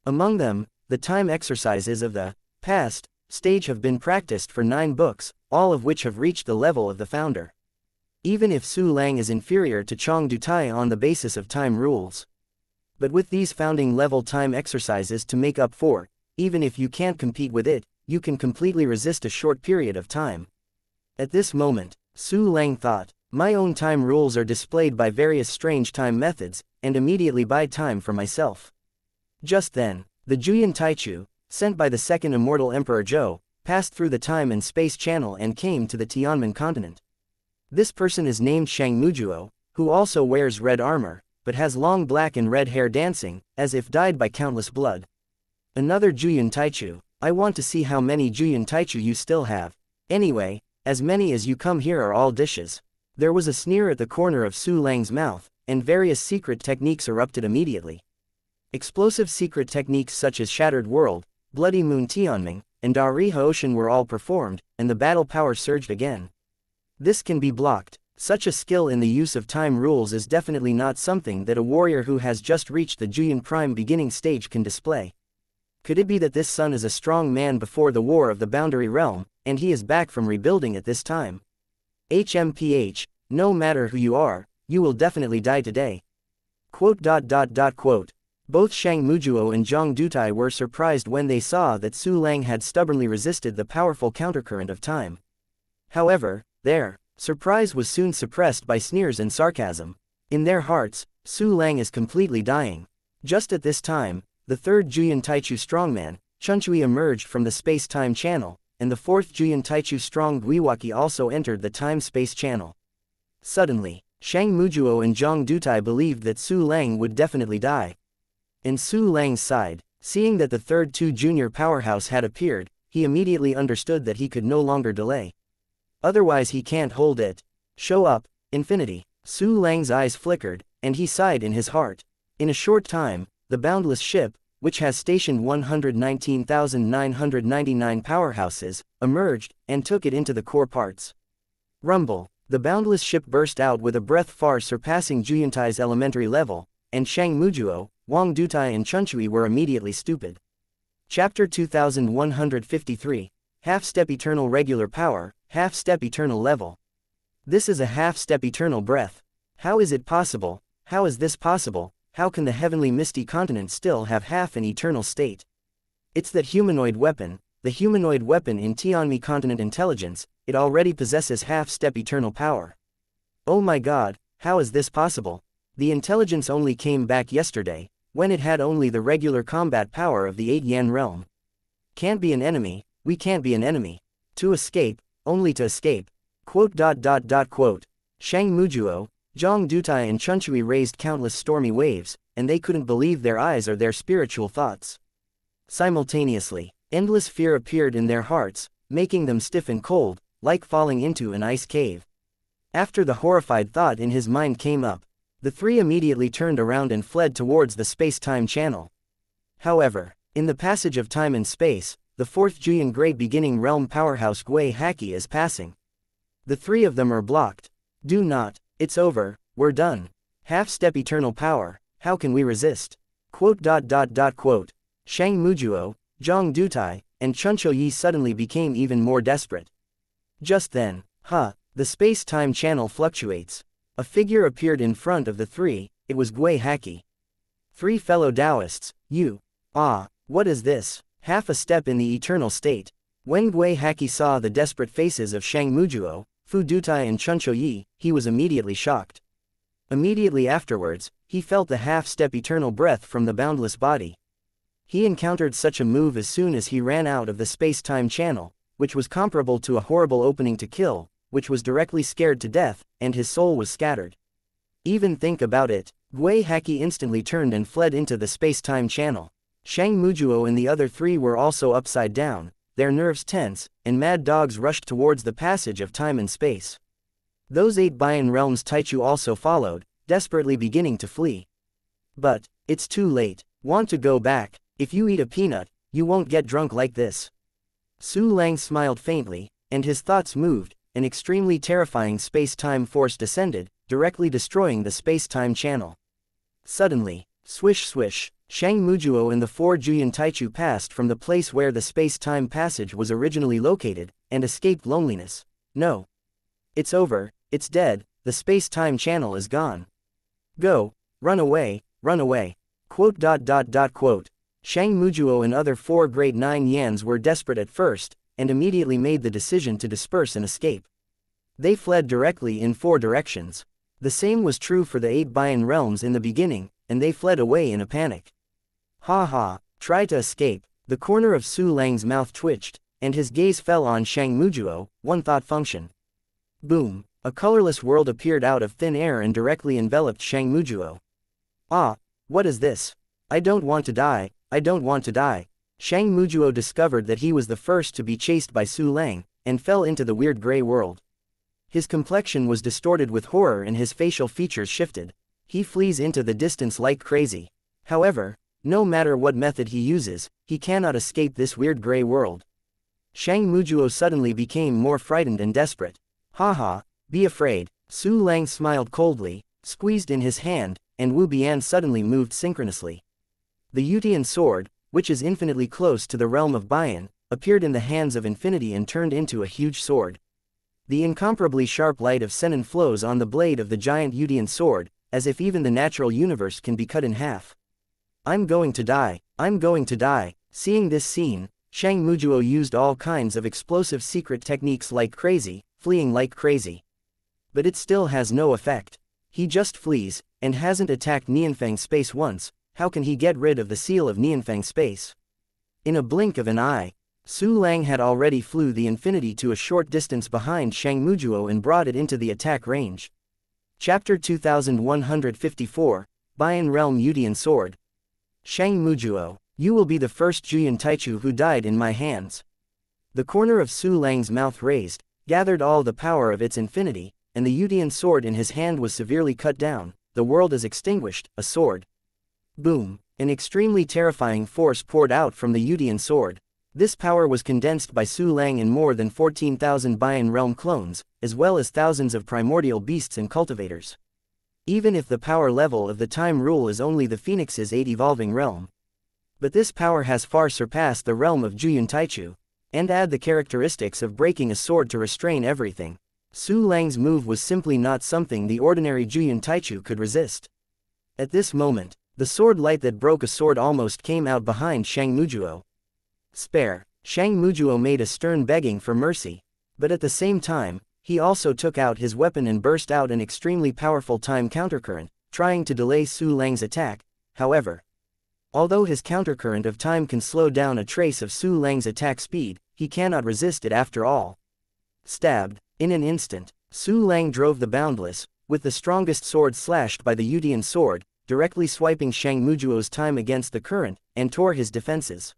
Among them, the time exercises of the past stage have been practiced for 9 books, all of which have reached the level of the founder. Even if Su Lang is inferior to Chong Dutai on the basis of time rules. But with these founding level time exercises to make up for, even if you can't compete with it, you can completely resist a short period of time. At this moment, Su Lang thought, my own time rules are displayed by various strange time methods, and immediately buy time for myself. Just then, the Jueyun Taichu, sent by the second immortal Emperor Zhou, passed through the time and space channel and came to the Tianmen continent. This person is named Shang Mujuo, who also wears red armor, but has long black and red hair dancing, as if dyed by countless blood. Another Jueyun Taichu, I want to see how many Jueyun Taichu you still have. Anyway, as many as you come here are all dishes. There was a sneer at the corner of Su Lang's mouth, and various secret techniques erupted immediately. Explosive secret techniques such as Shattered World, Bloody Moon Tianming, and Dariha Ocean were all performed, and the battle power surged again. This can be blocked. Such a skill in the use of time rules is definitely not something that a warrior who has just reached the Jueyun Prime beginning stage can display. Could it be that this son is a strong man before the War of the Boundary Realm, and he is back from rebuilding at this time? HMPH, no matter who you are, you will definitely die today. Quote. Both Shang Mujuo and Zhang Dutai were surprised when they saw that Su Lang had stubbornly resisted the powerful countercurrent of time. However, their surprise was soon suppressed by sneers and sarcasm. In their hearts, Su Lang is completely dying. Just at this time, the third Jueyun Taichu strongman, Chunchui, emerged from the space-time channel, and the fourth Jueyun Taichu strong Guiwaki also entered the time-space channel. Suddenly, Shang Mujuo and Zhang Dutai believed that Su Lang would definitely die. And Su Lang's side, seeing that the third two junior powerhouse had appeared, he immediately understood that he could no longer delay. Otherwise he can't hold it. Show up, infinity. Su Lang's eyes flickered, and he sighed in his heart. In a short time, the boundless ship, which has stationed 119,999 powerhouses, emerged, and took it into the core parts. Rumble. The boundless ship burst out with a breath far surpassing Juyuntai's elementary level, and Shang Mujuo, Wang Dutai and Chunchui were immediately stupid. Chapter 2153, Half-Step Eternal Regular Power, Half-Step Eternal Level. This is a half-step eternal breath. How is it possible? How is this possible? How can the heavenly misty continent still have half an eternal state? It's that humanoid weapon, the humanoid weapon in Tianmi continent intelligence, it already possesses half-step eternal power. Oh my god, how is this possible? The intelligence only came back yesterday, when it had only the regular combat power of the 8 Yan realm. Can't be an enemy, we can't be an enemy. To escape, only to escape. Quote. Shang Mujuo, Zhang Dutai and Chunchui raised countless stormy waves, and they couldn't believe their eyes or their spiritual thoughts. Simultaneously, Endless fear appeared in their hearts, making them stiff and cold, like falling into an ice cave. After the horrified thought in his mind came up, the three immediately turned around and fled towards the space-time channel. However, in the passage of time and space, the fourth Juyin Great Beginning Realm powerhouse Gui Haki is passing. The three of them are blocked. Do not, it's over, we're done. Half-step eternal power, how can we resist? Quote. Shang Mujuo, Zhang Dutai, and Chuncho Yi suddenly became even more desperate. Just then, the space-time channel fluctuates. A figure appeared in front of the three, it was Gui Haki. Three fellow Taoists, what is this? Half a step in the eternal state. When Gui Haki saw the desperate faces of Shang Mujuo, Fu Dutai and Chuncho Yi, he was immediately shocked. Immediately afterwards, he felt the half-step eternal breath from the boundless body. He encountered such a move as soon as he ran out of the space-time channel, which was comparable to a horrible opening to kill, which was directly scared to death, and his soul was scattered. Even think about it, Gui Haki instantly turned and fled into the space-time channel. Shang Mujuo and the other three were also upside down, their nerves tense, and mad dogs rushed towards the passage of time and space. Those 8 Bayan realms Taichu also followed, desperately beginning to flee. But, it's too late. Want to go back? If you eat a peanut, you won't get drunk like this. Su Lang smiled faintly, and his thoughts moved. An extremely terrifying space-time force descended, directly destroying the space-time channel. Suddenly, swish swish, Shang Mujuo and the 4 Juyin Taichu passed from the place where the space-time passage was originally located, and escaped loneliness. No. It's over, it's dead, the space-time channel is gone. Go, run away, run away. Quote. Shang Mujuo and other 4 Great Nine Yans were desperate at first, and immediately made the decision to disperse and escape. They fled directly in 4 directions. The same was true for the 8 Bayan realms in the beginning, and they fled away in a panic. Try to escape. The corner of Su Lang's mouth twitched, and his gaze fell on Shang Mujuo, one thought function. Boom! A colorless world appeared out of thin air and directly enveloped Shang Mujuo. What is this? I don't want to die, I don't want to die. Shang Mujuo discovered that he was the first to be chased by Su Lang, and fell into the weird gray world. His complexion was distorted with horror and his facial features shifted. He flees into the distance like crazy. However, no matter what method he uses, he cannot escape this weird gray world. Shang Mujuo suddenly became more frightened and desperate. Be afraid. Su Lang smiled coldly, squeezed in his hand, and Wu Bian suddenly moved synchronously. The Yutian sword, which is infinitely close to the realm of Bayan, appeared in the hands of infinity and turned into a huge sword. The incomparably sharp light of Senon flows on the blade of the giant Yutian sword, as if even the natural universe can be cut in half. I'm going to die, I'm going to die. Seeing this scene, Shang Mujuo used all kinds of explosive secret techniques like crazy, fleeing like crazy. But it still has no effect. He just flees, and hasn't attacked Nianfang space once. How can he get rid of the seal of Nianfang space? In a blink of an eye, Su Lang had already flew the infinity to a short distance behind Shang Mujuo and brought it into the attack range. Chapter 2154, Bayan Realm Yutian Sword. Shang Mujuo, you will be the first Juyin Taichu who died in my hands. The corner of Su Lang's mouth raised, gathered all the power of its infinity, and the Yutian sword in his hand was severely cut down. The world is extinguished, a sword. Boom! An extremely terrifying force poured out from the Yutian sword. This power was condensed by Su Lang in more than 14,000 Bayan realm clones, as well as thousands of primordial beasts and cultivators. Even if the power level of the time rule is only the Phoenix's 8 evolving realm. But this power has far surpassed the realm of Juyin Taichu. And add the characteristics of breaking a sword to restrain everything. Su Lang's move was simply not something the ordinary Juyin Taichu could resist. At this moment, the sword light that broke a sword almost came out behind Shang Mujuo. Spare! Shang Mujuo made a stern begging for mercy. But at the same time, he also took out his weapon and burst out an extremely powerful time countercurrent, trying to delay Su Lang's attack. However, although his countercurrent of time can slow down a trace of Su Lang's attack speed, he cannot resist it after all. Stabbed. In an instant, Su Lang drove the boundless, with the strongest sword slashed by the Yutian sword, directly swiping Shang Mujuo's time against the current, and tore his defenses.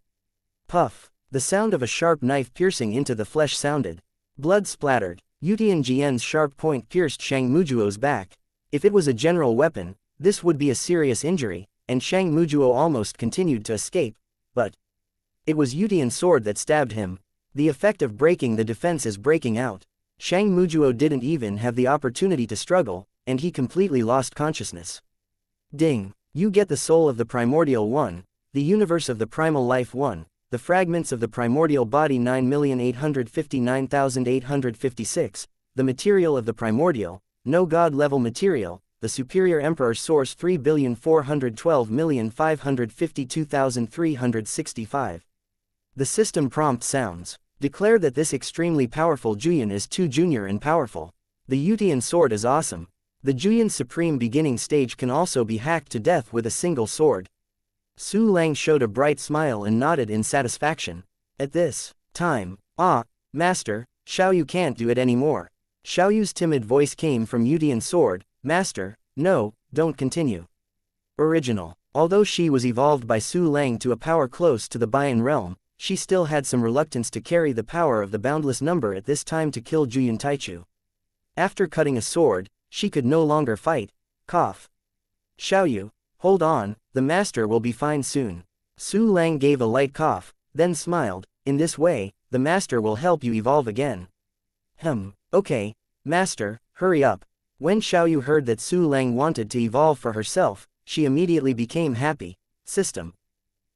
Puff! The sound of a sharp knife piercing into the flesh sounded. Blood splattered. Yu Tianjian's sharp point pierced Shang Mujuo's back. If it was a general weapon, this would be a serious injury, and Shang Mujuo almost continued to escape, but it was Yu Tian's sword that stabbed him. The effect of breaking the defense is breaking out. Shang Mujuo didn't even have the opportunity to struggle, and he completely lost consciousness. Ding! You get the soul of the primordial one, the universe of the primal life one, the fragments of the primordial body 9,859,856, the material of the primordial, no god-level material, the superior emperor source 3,412,552,365. The system prompt sounds. Declare that this extremely powerful Juyin is too junior and powerful. The Yu Tian sword is awesome. The Juyin Supreme beginning stage can also be hacked to death with a single sword. Su Lang showed a bright smile and nodded in satisfaction. At this time, Master, Xiaoyu can't do it anymore. Xiaoyu's timid voice came from Yu Tian's sword. Master, no, don't continue. Original. Although she was evolved by Su Lang to a power close to the Bian realm, she still had some reluctance to carry the power of the boundless number at this time to kill Juyin Taichu. After cutting a sword, she could no longer fight. Cough. Xiaoyu, hold on, the master will be fine soon. Su Lang gave a light cough, then smiled. In this way, the master will help you evolve again. Okay, master, hurry up. When Xiaoyu heard that Su Lang wanted to evolve for herself, she immediately became happy. System.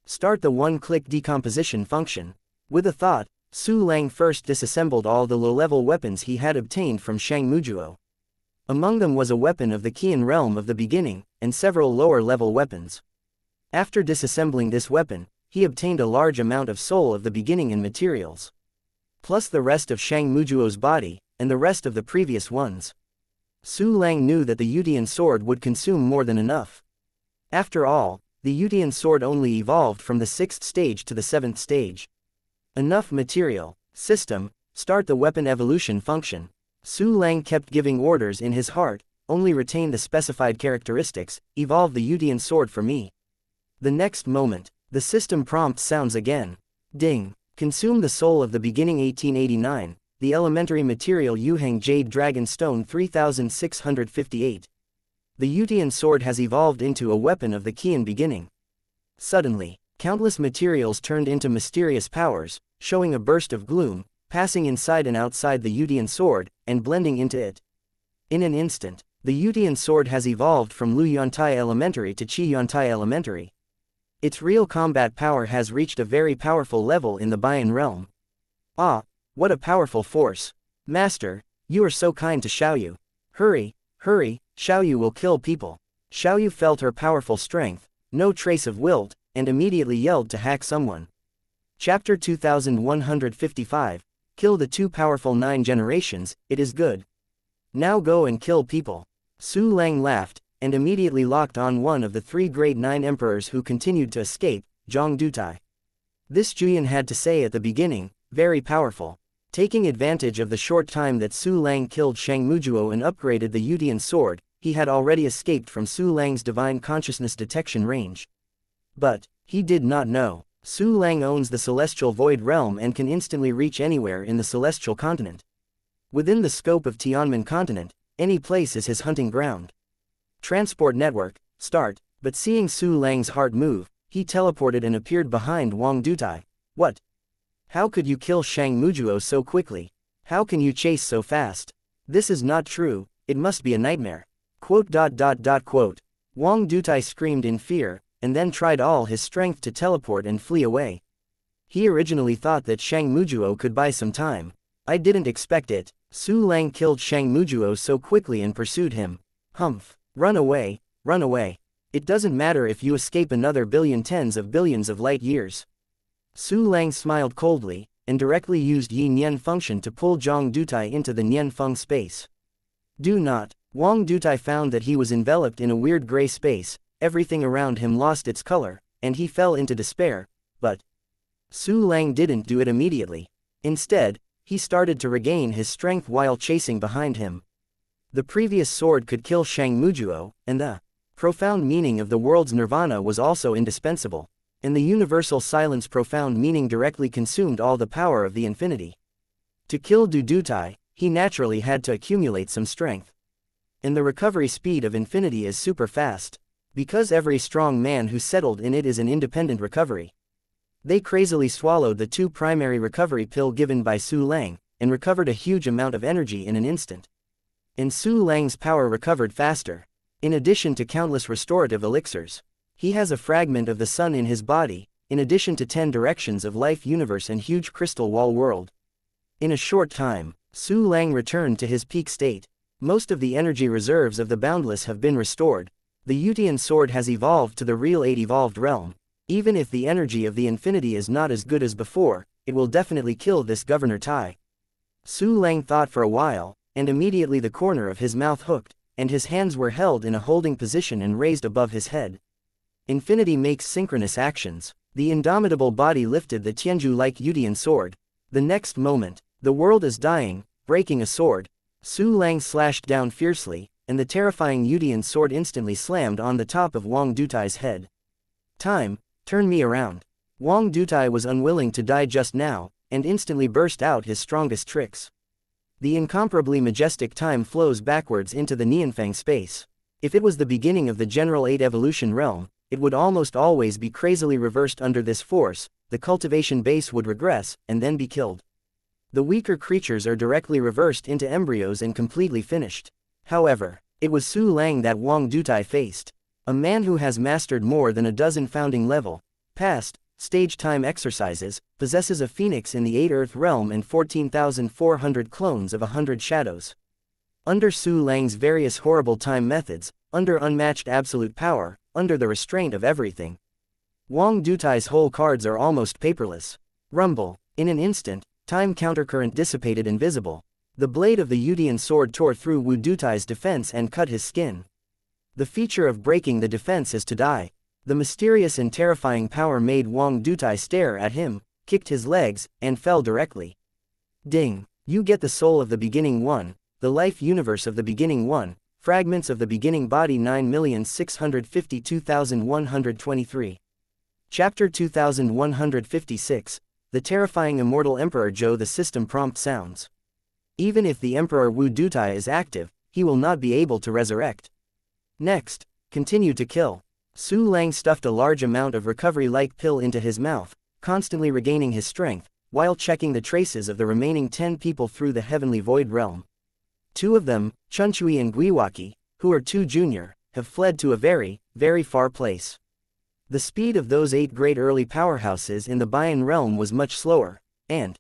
Start the one-click decomposition function. With a thought, Su Lang first disassembled all the low-level weapons he had obtained from Shang Mujuo. Among them was a weapon of the Qian realm of the beginning, and several lower-level weapons. After disassembling this weapon, he obtained a large amount of soul of the beginning and materials, plus the rest of Shang Mujuo's body, and the rest of the previous ones. Su Lang knew that the Yu Tian sword would consume more than enough. After all, the Yu Tian sword only evolved from the 6th stage to the 7th stage. Enough material. System, start the weapon evolution function. Su Lang kept giving orders in his heart, only retain the specified characteristics, evolve the Yu Tian sword for me. The next moment, the system prompt sounds again. Ding. Consume the soul of the beginning 1889, the elementary material Yuheng Jade Dragon Stone 3658. The Yu Tian sword has evolved into a weapon of the Qian beginning. Suddenly, countless materials turned into mysterious powers, showing a burst of gloom, passing inside and outside the Yu Tian sword, and blending into it. In an instant, the Yu Tian sword has evolved from Lu Yuantai Elementary to Qi Yuantai Elementary. Its real combat power has reached a very powerful level in the Bian realm. What a powerful force. Master, you are so kind to Xiaoyu. Hurry, Xiaoyu will kill people. Xiaoyu felt her powerful strength, no trace of wilt, and immediately yelled to hack someone. Chapter 2155, Kill the Too Powerful 9 Generations, It is good. Now go and kill people. Su Lang laughed, and immediately locked on one of the 3 grade 9 emperors who continued to escape, Zhang Dutai. This Juyin had to say at the beginning, very powerful. Taking advantage of the short time that Su Lang killed Shang Mujuo and upgraded the Yu Tian sword, he had already escaped from Su Lang's divine consciousness detection range. But he did not know, Su Lang owns the celestial void realm and can instantly reach anywhere in the celestial continent. Within the scope of Tianmen continent, any place is his hunting ground. Transport network, start, but seeing Su Lang's heart move, he teleported and appeared behind Wang Dutai. What? How could you kill Shang Mujuo so quickly? How can you chase so fast? This is not true, it must be a nightmare. Wang Dutai screamed in fear, and then tried all his strength to teleport and flee away. He originally thought that Shang Mujuo could buy some time. I didn't expect it. Su Lang killed Shang Mujuo so quickly and pursued him. Run away, run away. It doesn't matter if you escape another billion tens of billions of light years. Su Lang smiled coldly, and directly used Yi Nian function to pull Zhang Dutai into the Nian Feng space. Do not. Wang Dutai found that he was enveloped in a weird gray space, everything around him lost its color, and he fell into despair, but Su Lang didn't do it immediately. Instead, he started to regain his strength while chasing behind him. The previous sword could kill Shang Mujuo, and the profound meaning of the world's nirvana was also indispensable. In the universal silence, profound meaning directly consumed all the power of the infinity. To kill Dudutai, he naturally had to accumulate some strength. And the recovery speed of infinity is super fast. Because every strong man who settled in it is an independent recovery. They crazily swallowed the 2 primary recovery pill given by Su Lang, and recovered a huge amount of energy in an instant. And Su Lang's power recovered faster. In addition to countless restorative elixirs, he has a fragment of the sun in his body, in addition to 10 directions of life universe and huge crystal wall world. In a short time, Su Lang returned to his peak state. Most of the energy reserves of the Boundless have been restored. The Yutian sword has evolved to the real 8 evolved realm. Even if the energy of the infinity is not as good as before, it will definitely kill this Governor Tai. Su Lang thought for a while, and immediately the corner of his mouth hooked, and his hands were held in a holding position and raised above his head. Infinity makes synchronous actions. The indomitable body lifted the Tianju-like Yutian sword. The next moment, the world is dying, breaking a sword. Su Lang slashed down fiercely, and the terrifying Yutian sword instantly slammed on the top of Wang Dutai's head. Time, turn me around. Wang Dutai was unwilling to die just now, and instantly burst out his strongest tricks. The incomparably majestic time flows backwards into the Nianfang space. If it was the beginning of the General 8 evolution realm, it would almost always be crazily reversed under this force. The cultivation base would regress, and then be killed. The weaker creatures are directly reversed into embryos and completely finished. However, it was Su Lang that Wang Dutai faced. A man who has mastered more than a dozen founding level, past, stage time exercises, possesses a phoenix in the 8 Earth realm and 14,400 clones of 100 shadows. Under Su Lang's various horrible time methods, under unmatched absolute power, under the restraint of everything, Wang Dutai's whole cards are almost paperless. Rumble. In an instant, time countercurrent dissipated invisible. The blade of the Yutian sword tore through Wu Dutai's defense and cut his skin. The feature of breaking the defense is to die. The mysterious and terrifying power made Wang Dutai stare at him, kicked his legs, and fell directly. Ding! You get the soul of the beginning one, the life universe of the beginning one, fragments of the beginning body 9,652,123. Chapter 2156, The Terrifying Immortal Emperor Zhou. The system prompt sounds. Even if the Emperor Wu Dutai is active, he will not be able to resurrect. Next, continue to kill. Su Lang stuffed a large amount of recovery-like pill into his mouth, constantly regaining his strength, while checking the traces of the remaining 10 people through the heavenly void realm. 2 of them, Chunchui and Guiwaki, who are 2 junior, have fled to a very, very far place. The speed of those 8 great early powerhouses in the Bayan realm was much slower, and,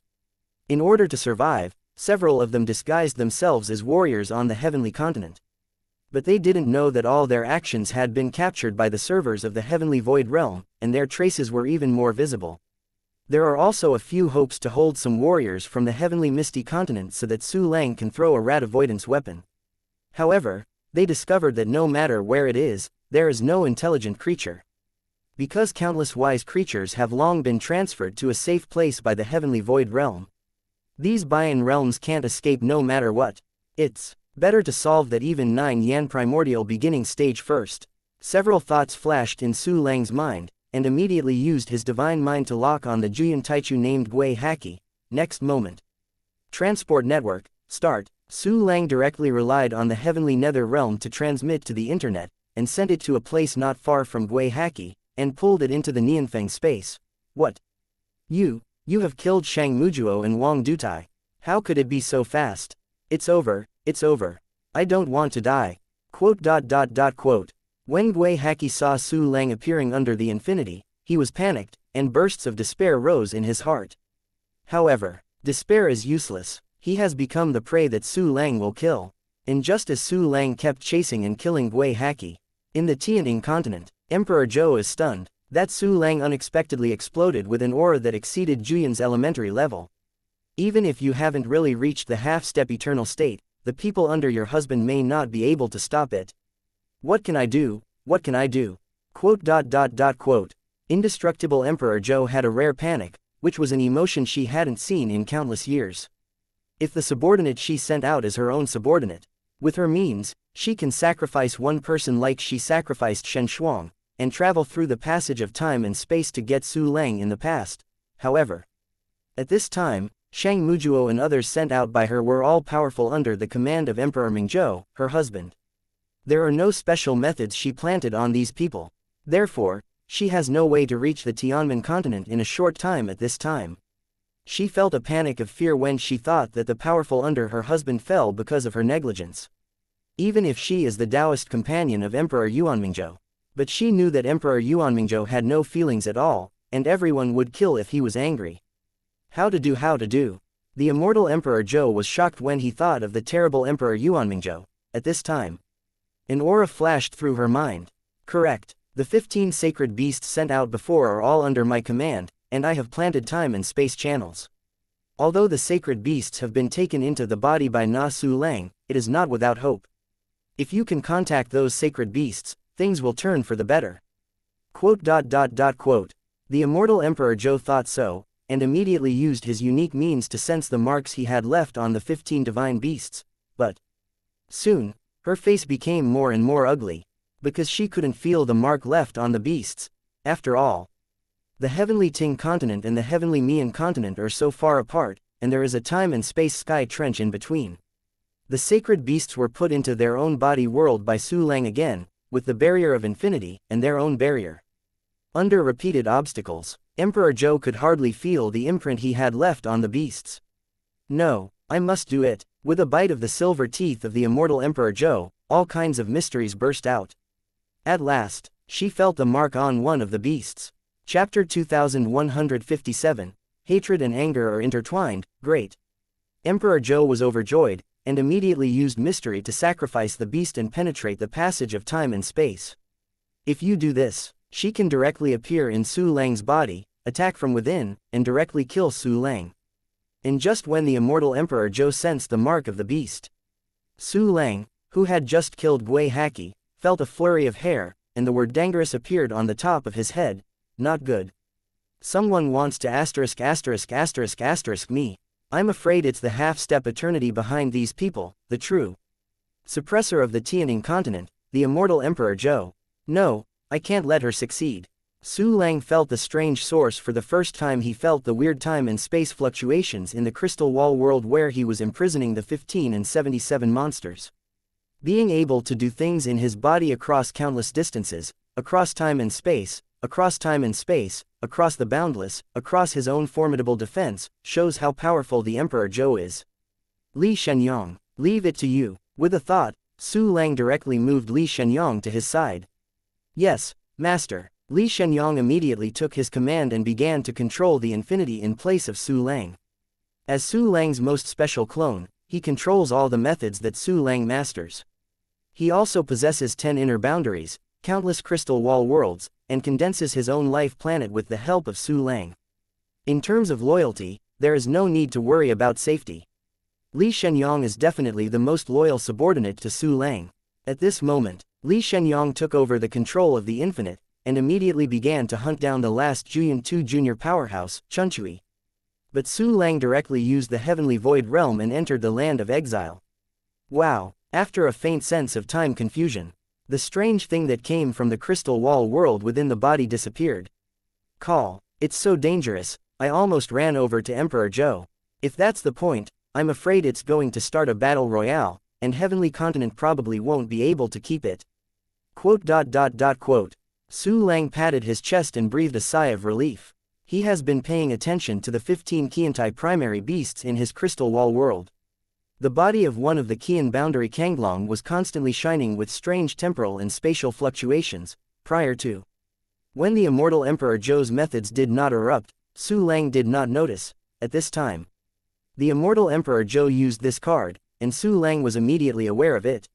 in order to survive, several of them disguised themselves as warriors on the heavenly continent. But they didn't know that all their actions had been captured by the servers of the heavenly void realm, and their traces were even more visible. There are also a few hopes to hold some warriors from the heavenly misty continent so that Su Lang can throw a rat avoidance weapon. However, they discovered that no matter where it is, there is no intelligent creature. Because countless wise creatures have long been transferred to a safe place by the heavenly void realm. These Bayan realms can't escape no matter what. It's better to solve that even 9 Yan primordial beginning stage first. Several thoughts flashed in Su Lang's mind, and immediately used his divine mind to lock on the Juyan Taichu named Gui Haki. Next moment. Transport network, start. Su Lang directly relied on the heavenly nether realm to transmit to the internet, and sent it to a place not far from Gui Haki, and pulled it into the Nianfeng space. What? You have killed Shang Mujuo and Wang Dutai. How could it be so fast? It's over, it's over. I don't want to die. Quote. When Gui Haki saw Su Lang appearing under the infinity, he was panicked, and bursts of despair rose in his heart. However, despair is useless. He has become the prey that Su Lang will kill. And just as Su Lang kept chasing and killing Gui Haki, in the Tianning continent, Emperor Zhou is stunned. That Su Lang unexpectedly exploded with an aura that exceeded Juyan's elementary level. Even if you haven't really reached the half-step eternal state, the people under your husband may not be able to stop it. What can I do? What can I do? Quote. Indestructible Emperor Zhou had a rare panic, which was an emotion she hadn't seen in countless years. If the subordinate she sent out is her own subordinate, with her means, she can sacrifice one person like she sacrificed Shen Shuang, and travel through the passage of time and space to get Su Lang in the past. However, at this time, Shang Mujuo and others sent out by her were all powerful under the command of Emperor Mingzhou, her husband. There are no special methods she planted on these people. Therefore, she has no way to reach the Tianmen continent in a short time at this time. She felt a panic of fear when she thought that the powerful under her husband fell because of her negligence. Even if she is the Taoist companion of Emperor Yuanmingzhou. But she knew that Emperor Yuanmingzhou had no feelings at all, and everyone would kill if he was angry. How to do. The immortal Emperor Zhou was shocked when he thought of the terrible Emperor Yuanmingzhou. At this time, an aura flashed through her mind. Correct. The 15 sacred beasts sent out before are all under my command, and I have planted time and space channels. Although the sacred beasts have been taken into the body by Na Su Lang, it is not without hope. If you can contact those sacred beasts, things will turn for the better. Quote. The immortal Emperor Zhou thought so, and immediately used his unique means to sense the marks he had left on the 15 divine beasts, but soon, her face became more and more ugly, because she couldn't feel the mark left on the beasts. After all, the heavenly Ting continent and the heavenly Mian continent are so far apart, and there is a time and space sky trench in between. The sacred beasts were put into their own body world by Su Lang again, with the barrier of infinity, and their own barrier. Under repeated obstacles, Emperor Zhou could hardly feel the imprint he had left on the beasts. No, I must do it. With a bite of the silver teeth of the immortal Emperor Zhou, all kinds of mysteries burst out. At last, she felt the mark on one of the beasts. Chapter 2157, Hatred and Anger are intertwined, great. Emperor Zhou was overjoyed, and immediately used mystery to sacrifice the beast and penetrate the passage of time and space. If you do this, she can directly appear in Su Lang's body, attack from within, and directly kill Su Lang. And just when the immortal Emperor Zhou sensed the mark of the beast, Su Lang, who had just killed Gui Haki, felt a flurry of hair, and the word dangerous appeared on the top of his head. Not good. Someone wants to ***** me. I'm afraid it's the half-step eternity behind these people, the true suppressor of the Tianning continent, the immortal Emperor Zhou. No, I can't let her succeed. Su Lang felt the strange source for the first time. He felt the weird time and space fluctuations in the crystal wall world where he was imprisoning the 15 and 77 monsters. Being able to do things in his body across countless distances, across time and space, across the boundless, across his own formidable defense, shows how powerful the Emperor Zhou is. Li Shenyang, leave it to you. With a thought, Su Lang directly moved Li Shenyang to his side. Yes, master. Li Shenyang immediately took his command and began to control the infinity in place of Su Lang. As Su Lang's most special clone, he controls all the methods that Su Lang masters. He also possesses 10 inner boundaries, countless crystal wall worlds, and condenses his own life planet with the help of Su Lang. In terms of loyalty, there is no need to worry about safety. Li Shenyang is definitely the most loyal subordinate to Su Lang. At this moment, Li Shenyang took over the control of the infinite, and immediately began to hunt down the last Juyan 2 junior powerhouse, Chunchui. But Su Lang directly used the heavenly void realm and entered the land of exile. Wow! After a faint sense of time confusion, the strange thing that came from the crystal wall world within the body disappeared. Call. It's so dangerous, I almost ran over to Emperor Zhou. If that's the point, I'm afraid it's going to start a battle royale, and Heavenly Continent probably won't be able to keep it. Quote. Su Lang patted his chest and breathed a sigh of relief. He has been paying attention to the 15 Qiantai primary beasts in his crystal wall world. The body of one of the Qian boundary Kanglong was constantly shining with strange temporal and spatial fluctuations, prior to. When the immortal Emperor Zhou's methods did not erupt, Su Lang did not notice. At this time, the immortal Emperor Zhou used this card, and Su Lang was immediately aware of it.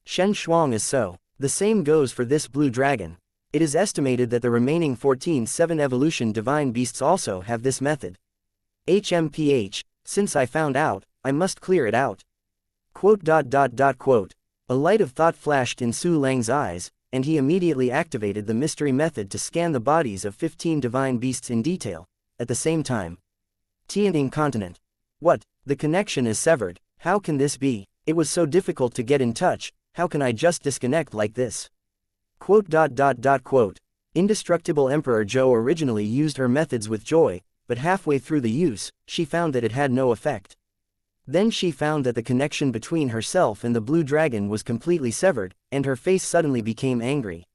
Shen Shuang is so. The same goes for this blue dragon. It is estimated that the remaining 14 7 evolution divine beasts also have this method. HMPH, since I found out, I must clear it out. Quote. A light of thought flashed in Su Lang's eyes, and he immediately activated the mystery method to scan the bodies of 15 divine beasts in detail. At the same time, Tianning continent. What? The connection is severed. How can this be? It was so difficult to get in touch. How can I just disconnect like this? Quote. Indestructible Emperor Zhou originally used her methods with joy, but halfway through the use, she found that it had no effect. Then she found that the connection between herself and the blue dragon was completely severed, and her face suddenly became angry.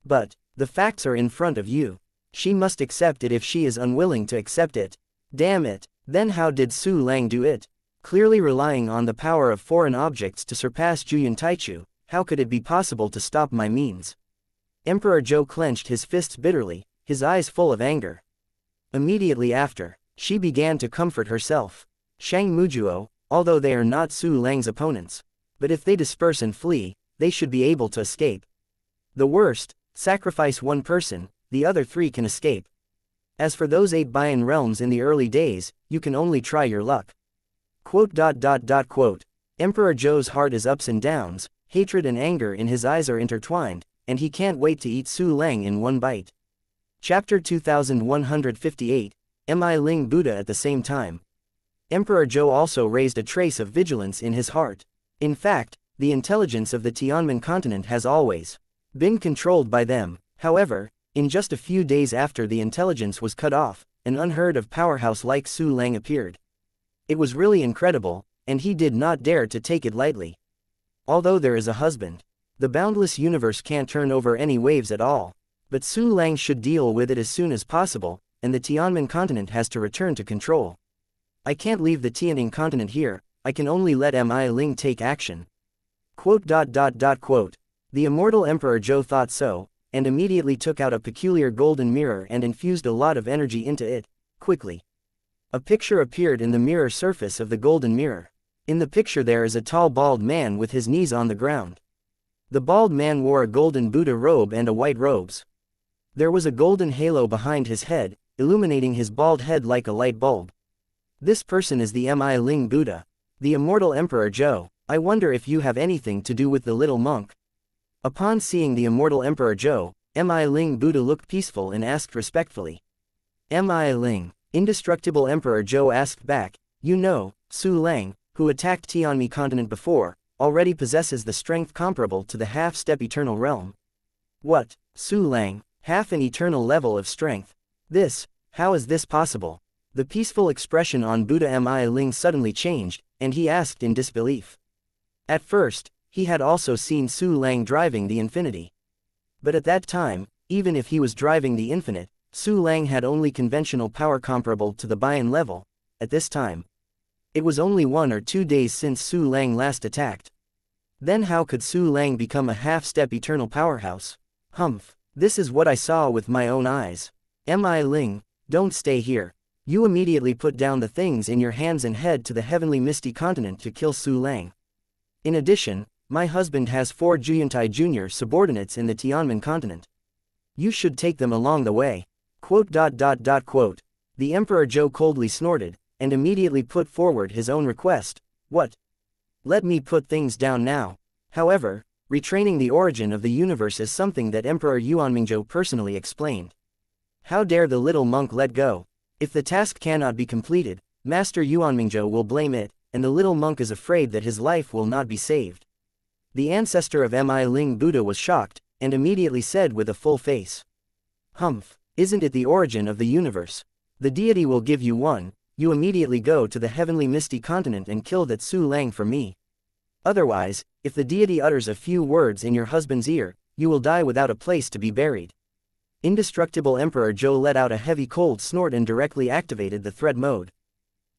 But the facts are in front of you. She must accept it if she is unwilling to accept it. Damn it. Then how did Su Lang do it? Clearly relying on the power of foreign objects to surpass Juyan Taichu, how could it be possible to stop my means? Emperor Zhou clenched his fists bitterly, his eyes full of anger. Immediately after, she began to comfort herself. Shang Mujuo, although they are not Su Lang's opponents, but if they disperse and flee, they should be able to escape. The worst, sacrifice one person, the other 3 can escape. As for those 8 Bayan realms in the early days, you can only try your luck. Quote. Emperor Zhou's heart is ups and downs, hatred and anger in his eyes are intertwined, and he can't wait to eat Su Lang in one bite. Chapter 2158, Mi Ling Buddha. At the same time, Emperor Zhou also raised a trace of vigilance in his heart. In fact, the intelligence of the Tianmen continent has always been controlled by them. However, in just a few days after the intelligence was cut off, an unheard of powerhouse like Su Lang appeared. It was really incredible, and he did not dare to take it lightly. Although there is a husband, the boundless universe can't turn over any waves at all, but Su Lang should deal with it as soon as possible, and the Tianmen continent has to return to control. I can't leave the Tianning continent here, I can only let Mi Ling take action. Quote. The immortal Emperor Zhou thought so, and immediately took out a peculiar golden mirror and infused a lot of energy into it, quickly. A picture appeared in the mirror surface of the golden mirror. In the picture there is a tall bald man with his knees on the ground. The bald man wore a golden Buddha robe and a white robes. There was a golden halo behind his head, illuminating his bald head like a light bulb. This person is the Mi Ling Buddha, the immortal Emperor Zhou. I wonder if you have anything to do with the little monk. Upon seeing the immortal Emperor Zhou, Mi Ling Buddha looked peaceful and asked respectfully. Mi Ling, indestructible Emperor Zhou asked back, you know, Su Lang, who attacked Tianmi continent before, already possesses the strength comparable to the half-step eternal realm. What, Su Lang, half an eternal level of strength? How is this possible? The peaceful expression on Buddha Mi Ling suddenly changed, and he asked in disbelief. At first, he had also seen Su Lang driving the infinity. But at that time, even if he was driving the infinite, Su Lang had only conventional power comparable to the Bayan level. At this time, it was only 1 or 2 days since Su Lang last attacked. Then how could Su Lang become a half-step eternal powerhouse? Humph, this is what I saw with my own eyes. Mi Ling, don't stay here. You immediately put down the things in your hands and head to the heavenly misty continent to kill Su Lang. In addition, my husband has 4 Juyantai Jr. subordinates in the Tianmen continent. You should take them along the way. Quote. The Emperor Zhou coldly snorted, and immediately put forward his own request. What? Let me put things down now. However, retraining the origin of the universe is something that Emperor Yuanmingzhou personally explained. How dare the little monk let go? If the task cannot be completed, Master Yuanmingzhou will blame it, and the little monk is afraid that his life will not be saved. The ancestor of Mi Ling Buddha was shocked, and immediately said with a full face. Humph, isn't it the origin of the universe? The deity will give you one, you immediately go to the heavenly misty continent and kill that Su Lang for me. Otherwise, if the deity utters a few words in your husband's ear, you will die without a place to be buried. Indestructible Emperor Zhou let out a heavy cold snort and directly activated the threat mode.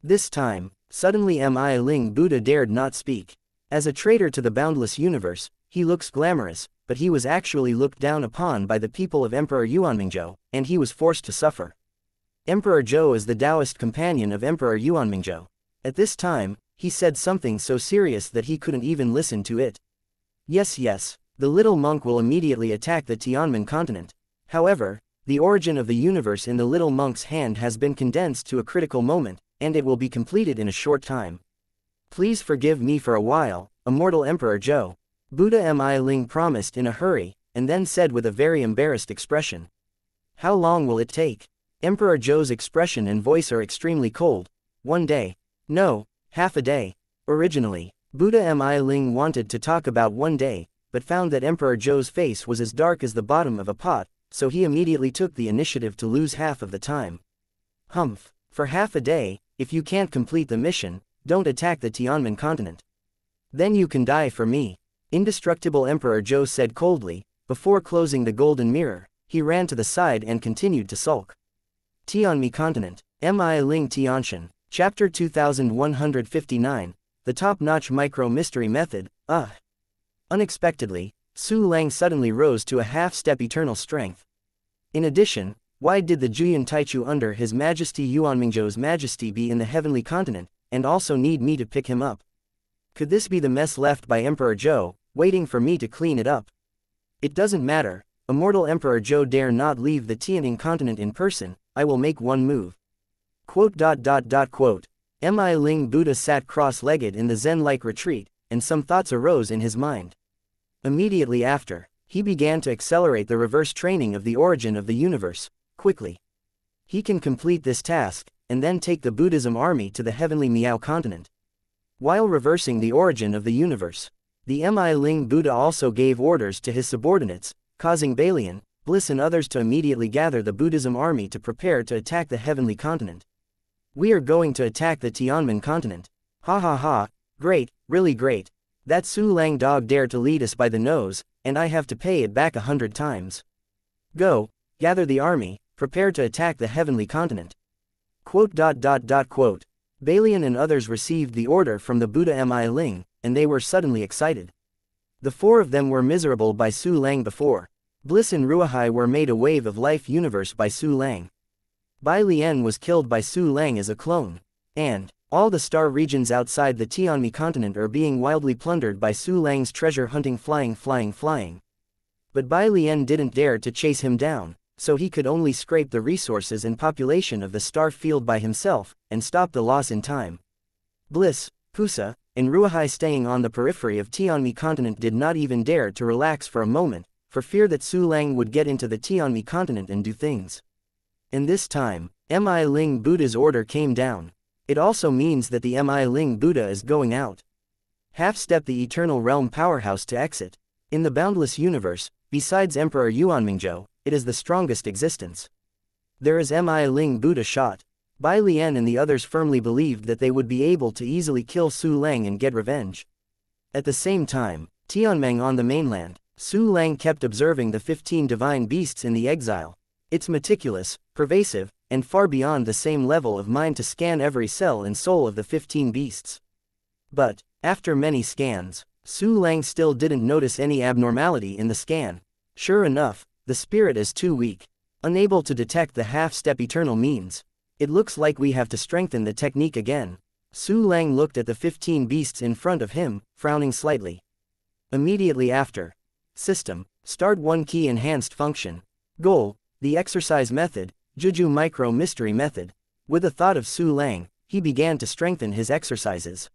This time, suddenly Mi Ling Buddha dared not speak. As a traitor to the boundless universe, he looks glamorous, but he was actually looked down upon by the people of Emperor Yuanmingzhou, and he was forced to suffer. Emperor Zhou is the Taoist companion of Emperor Yuanmingzhou. At this time, he said something so serious that he couldn't even listen to it. Yes, the little monk will immediately attack the Tianmen continent. However, the origin of the universe in the little monk's hand has been condensed to a critical moment, and it will be completed in a short time. Please forgive me for a while, immortal Emperor Zhou. Buddha Mi Ling promised in a hurry, and then said with a very embarrassed expression. How long will it take? Emperor Zhou's expression and voice are extremely cold. 1 day. No, half a day. Originally, Buddha Mi Ling wanted to talk about 1 day, but found that Emperor Zhou's face was as dark as the bottom of a pot, so he immediately took the initiative to lose half of the time. Humph. For half a day, if you can't complete the mission, don't attack the Tianmen continent. Then you can die for me. Indestructible Emperor Zhou said coldly. Before closing the golden mirror, he ran to the side and continued to sulk. Tianmi continent. Mi Ling Tianshan. Chapter 2159. The top-notch micro-mystery method. Unexpectedly, Su Lang suddenly rose to a half-step eternal strength. In addition, why did the Juyan Taichu under His Majesty Yuanmingzhou's Majesty be in the heavenly continent, and also need me to pick him up? Could this be the mess left by Emperor Zhou, waiting for me to clean it up? It doesn't matter, immortal Emperor Zhou dare not leave the Tianning continent in person, I will make one move. Mi Ling Buddha sat cross-legged in the Zen-like retreat, and some thoughts arose in his mind. Immediately after, he began to accelerate the reverse training of the origin of the universe, quickly. He can complete this task, and then take the Buddhism army to the heavenly Miao continent. While reversing the origin of the universe, the Mi Ling Buddha also gave orders to his subordinates, causing Balian, Bliss and others to immediately gather the Buddhism army to prepare to attack the heavenly continent. We are going to attack the Tianmen continent. Ha ha ha, great, really great. That Su Lang dog dared to lead us by the nose, and I have to pay it back 100 times. Go, gather the army, prepare to attack the heavenly continent. Balian and others received the order from the Buddha Mi Ling, and they were suddenly excited. The four of them were miserable by Su Lang before. Bliss and Ruahai were made a wave of life universe by Su Lang. Bai Lian was killed by Su Lang as a clone. And all the star regions outside the Tianmi continent are being wildly plundered by Su Lang's treasure hunting flying. But Bai Lian didn't dare to chase him down, so he could only scrape the resources and population of the star field by himself, and stop the loss in time. Bliss, Pusa, and Ruahai staying on the periphery of Tianmi continent did not even dare to relax for a moment, for fear that Su Lang would get into the Tianmi continent and do things. In this time, Mi Ling Buddha's order came down. It also means that the Mi Ling Buddha is going out. Half-step the eternal realm powerhouse to exit. In the boundless universe, besides Emperor Yuanmingzhou, it is the strongest existence. There is Mi Ling Buddha shot. Bai Lian and the others firmly believed that they would be able to easily kill Su Lang and get revenge. At the same time, Tianmeng on the mainland, Su Lang kept observing the 15 divine beasts in the exile. It's meticulous, pervasive, and far beyond the same level of mind to scan every cell and soul of the 15 beasts. But, after many scans, Su Lang still didn't notice any abnormality in the scan. Sure enough, the spirit is too weak. Unable to detect the half-step eternal means. It looks like we have to strengthen the technique again. Su Lang looked at the 15 beasts in front of him, frowning slightly. Immediately after. System, start 1 key enhanced function. Goal, the exercise method, Juju Micro Mystery Method. With the thought of Su Lang, he began to strengthen his exercises.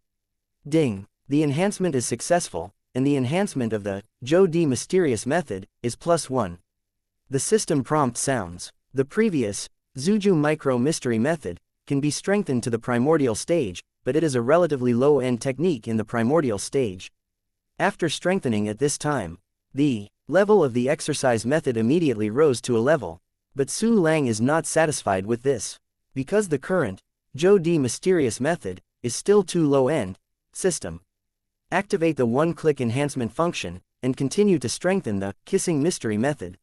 Ding, the enhancement is successful, and the enhancement of the Zhou Di Mysterious Method is +1. The system prompt sounds. The previous Zuju Micro Mystery Method can be strengthened to the primordial stage, but it is a relatively low-end technique in the primordial stage. After strengthening at this time, the level of the exercise method immediately rose to a level. But Su Lang is not satisfied with this. Because the current Zhou Di Mysterious Method is still too low-end. System. Activate the one-click enhancement function, and continue to strengthen the Kissing Mystery Method.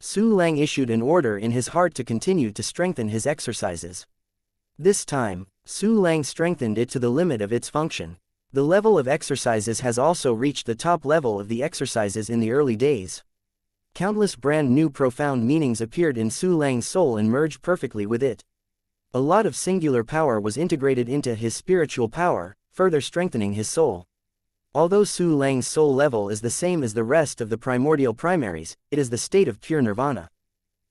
Su Lang issued an order in his heart to continue to strengthen his exercises. This time, Su Lang strengthened it to the limit of its function. The level of exercises has also reached the top level of the exercises in the early days. Countless brand new profound meanings appeared in Su Lang's soul and merged perfectly with it. A lot of singular power was integrated into his spiritual power, further strengthening his soul. Although Su Lang's soul level is the same as the rest of the primordial primaries, it is the state of pure nirvana.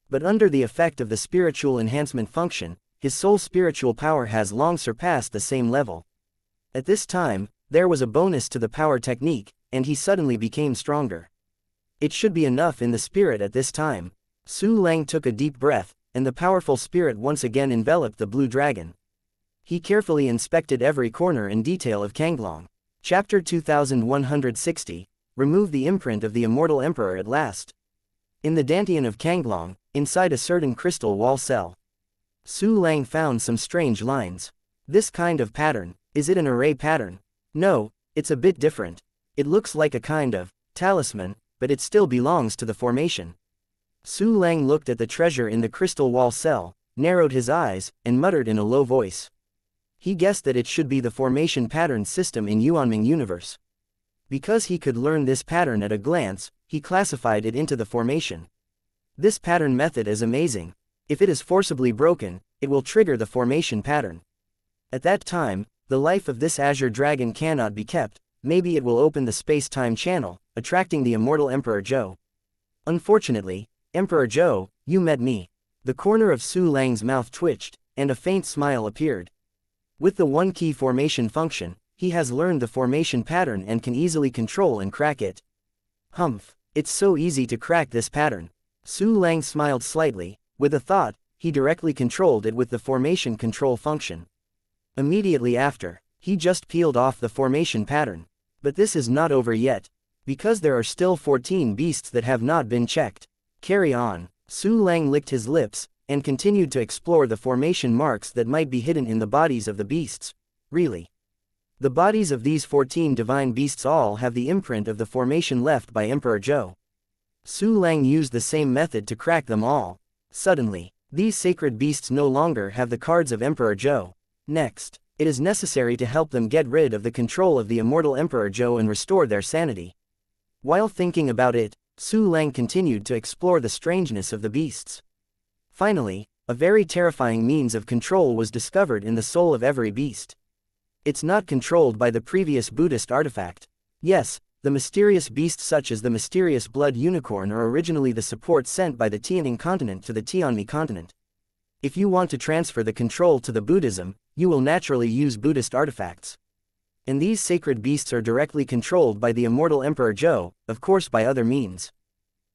But under the effect of the spiritual enhancement function, his soul's spiritual power has long surpassed the same level. At this time, there was a bonus to the power technique, and he suddenly became stronger. It should be enough in the spirit at this time. Su Lang took a deep breath, and the powerful spirit once again enveloped the blue dragon. He carefully inspected every corner and detail of Kanglong. Chapter 2160, remove the imprint of the immortal emperor at last. In the Dantian of Kanglong, inside a certain crystal wall cell, Su Lang found some strange lines. This kind of pattern, is it an array pattern? No, it's a bit different. It looks like a kind of talisman, but it still belongs to the formation. Su Lang looked at the treasure in the crystal wall cell, narrowed his eyes, and muttered in a low voice. He guessed that it should be the formation pattern system in Yuanming universe. Because he could learn this pattern at a glance, he classified it into the formation. This pattern method is amazing. If it is forcibly broken, it will trigger the formation pattern. At that time, the life of this azure dragon cannot be kept. Maybe it will open the space-time channel, attracting the immortal Emperor Zhou. Unfortunately, Emperor Zhou, you met me. The corner of Su Lang's mouth twitched, and a faint smile appeared. With the one-key formation function, he has learned the formation pattern and can easily control and crack it. Humph, it's so easy to crack this pattern. Su Lang smiled slightly. With a thought, he directly controlled it with the formation control function. Immediately after, he just peeled off the formation pattern. But this is not over yet. Because there are still 14 beasts that have not been checked. Carry on. Su Lang licked his lips, and continued to explore the formation marks that might be hidden in the bodies of the beasts. Really? The bodies of these 14 divine beasts all have the imprint of the formation left by Emperor Zhou. Su Lang used the same method to crack them all. Suddenly, these sacred beasts no longer have the cards of Emperor Zhou. Next, it is necessary to help them get rid of the control of the immortal Emperor Zhou and restore their sanity. While thinking about it, Su Lang continued to explore the strangeness of the beasts. Finally, a very terrifying means of control was discovered in the soul of every beast. It's not controlled by the previous Buddhist artifact. Yes, the mysterious beasts such as the mysterious blood unicorn are originally the support sent by the Tianning continent to the Tianmi continent. If you want to transfer the control to the Buddhism, you will naturally use Buddhist artifacts. And these sacred beasts are directly controlled by the immortal Emperor Zhou, of course by other means.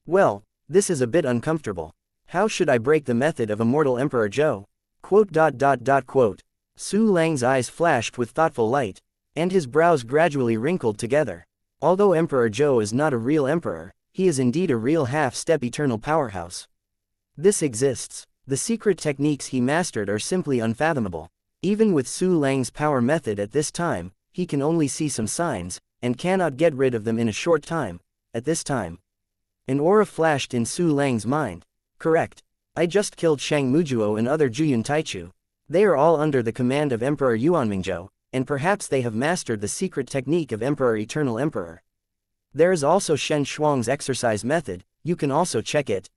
Well, this is a bit uncomfortable. How should I break the method of immortal Emperor Zhou? Quote. Su Lang's eyes flashed with thoughtful light, and his brows gradually wrinkled together. Although Emperor Zhou is not a real emperor, he is indeed a real half-step eternal powerhouse. This exists. The secret techniques he mastered are simply unfathomable. Even with Su Lang's power method at this time, he can only see some signs, and cannot get rid of them in a short time. At this time, an aura flashed in Su Lang's mind. Correct. I just killed Shang Mujuo and other Juyun Taichu. They are all under the command of Emperor Yuanmingzhou, and perhaps they have mastered the secret technique of Emperor Eternal Emperor. There is also Shen Shuang's exercise method, you can also check it.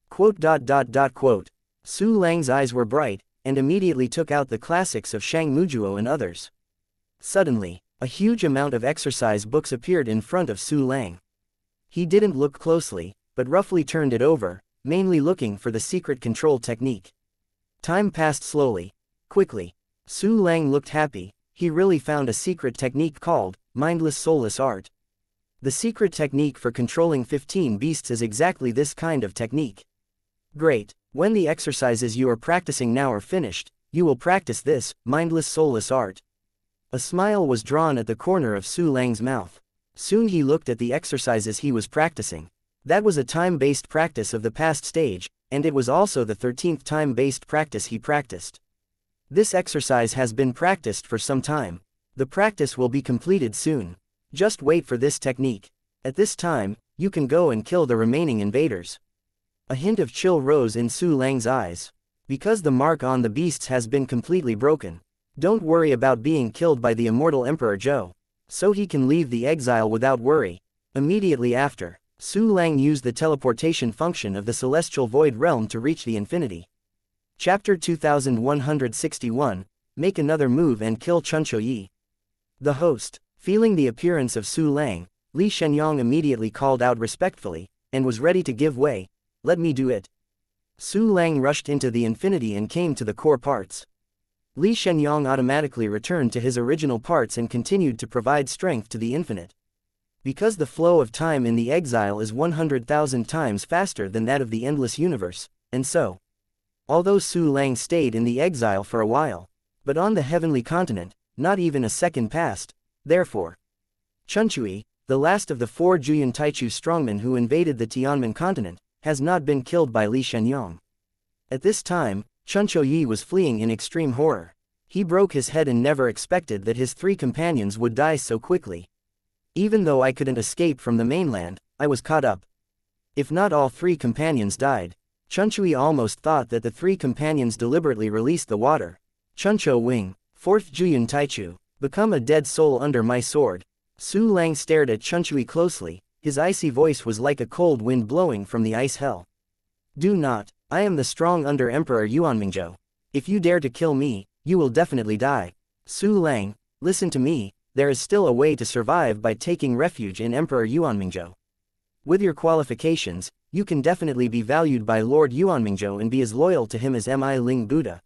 Quote. Su Lang's eyes were bright, and immediately took out the classics of Shang Mujuo and others. Suddenly, a huge amount of exercise books appeared in front of Su Lang. He didn't look closely, but roughly turned it over, mainly looking for the secret control technique. Time passed slowly. Quickly. Su Lang looked happy. He really found a secret technique called mindless soulless art. The secret technique for controlling 15 beasts is exactly this kind of technique. Great. When the exercises you are practicing now are finished, you will practice this mindless soulless art. A smile was drawn at the corner of Su Lang's mouth. Soon he looked at the exercises he was practicing. That was a time-based practice of the past stage, and it was also the 13th time-based practice he practiced. This exercise has been practiced for some time. The practice will be completed soon. Just wait for this technique. At this time, you can go and kill the remaining invaders. A hint of chill rose in Su Lang's eyes. Because the mark on the beasts has been completely broken. Don't worry about being killed by the immortal Emperor Zhou. So he can leave the exile without worry. Immediately after, Su Lang used the teleportation function of the Celestial Void Realm to reach the infinity. Chapter 2161, Make another move and kill Chuncho Yi. The host, feeling the appearance of Su Lang, Li Shenyang immediately called out respectfully, and was ready to give way. Let me do it. Su Lang rushed into the infinity and came to the core parts. Li Shenyang automatically returned to his original parts and continued to provide strength to the infinite. Because the flow of time in the exile is 100,000 times faster than that of the endless universe, and so, although Su Lang stayed in the exile for a while, but on the heavenly continent, not even a second passed. Therefore, Chunchui, the last of the 4 Juyin Taichu strongmen who invaded the Tianmen continent, has not been killed by Li Shenyang. At this time, Chuncho Yi was fleeing in extreme horror. He broke his head and never expected that his 3 companions would die so quickly. Even though I couldn't escape from the mainland, I was caught up. If not all 3 companions died, Chuncho Yi almost thought that the 3 companions deliberately released the water. Chuncho Wing, 4th Juyin Taichu, become a dead soul under my sword. Su Lang stared at Chuncho Yi closely, his icy voice was like a cold wind blowing from the ice hell. Do not, I am the strong under Emperor Yuanmingzhou. If you dare to kill me, you will definitely die. Su Lang, listen to me, there is still a way to survive by taking refuge in Emperor Yuanmingzhou. With your qualifications, you can definitely be valued by Lord Yuanmingzhou and be as loyal to him as Mi Ling Buddha.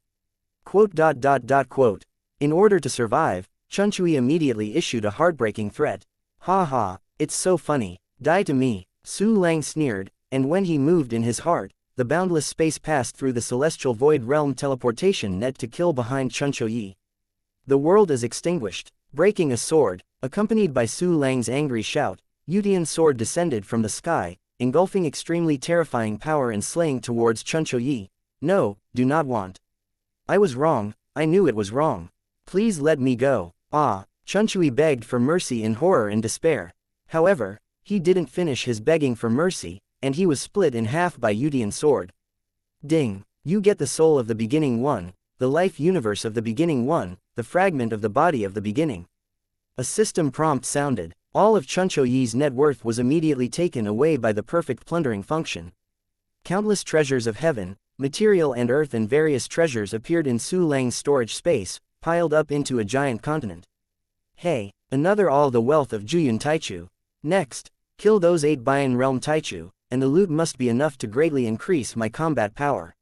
Quote. In order to survive, Chuncho Yi immediately issued a heartbreaking threat. Ha ha, it's so funny, die to me, Su Lang sneered, and when he moved in his heart, the boundless space passed through the celestial void realm teleportation net to kill behind Chuncho Yi. The world is extinguished. Breaking a sword, accompanied by Su Lang's angry shout, Yutian's sword descended from the sky, engulfing extremely terrifying power and slaying towards Chuncho Yi. No, do not want. I was wrong, I knew it was wrong. Please let me go. Ah, Chuncho Yi begged for mercy in horror and despair. However, he didn't finish his begging for mercy, and he was split in half by Yutian's sword. Ding, you get the soul of the beginning one, the life universe of the beginning one, the fragment of the body of the beginning. A system prompt sounded. All of Chuncho Yi's net worth was immediately taken away by the perfect plundering function. Countless treasures of heaven, material and earth and various treasures appeared in Su Lang's storage space, piled up into a giant continent. Hey, another all the wealth of Juyin Taichu. Next, kill those 8 Bian Realm Taichu, and the loot must be enough to greatly increase my combat power.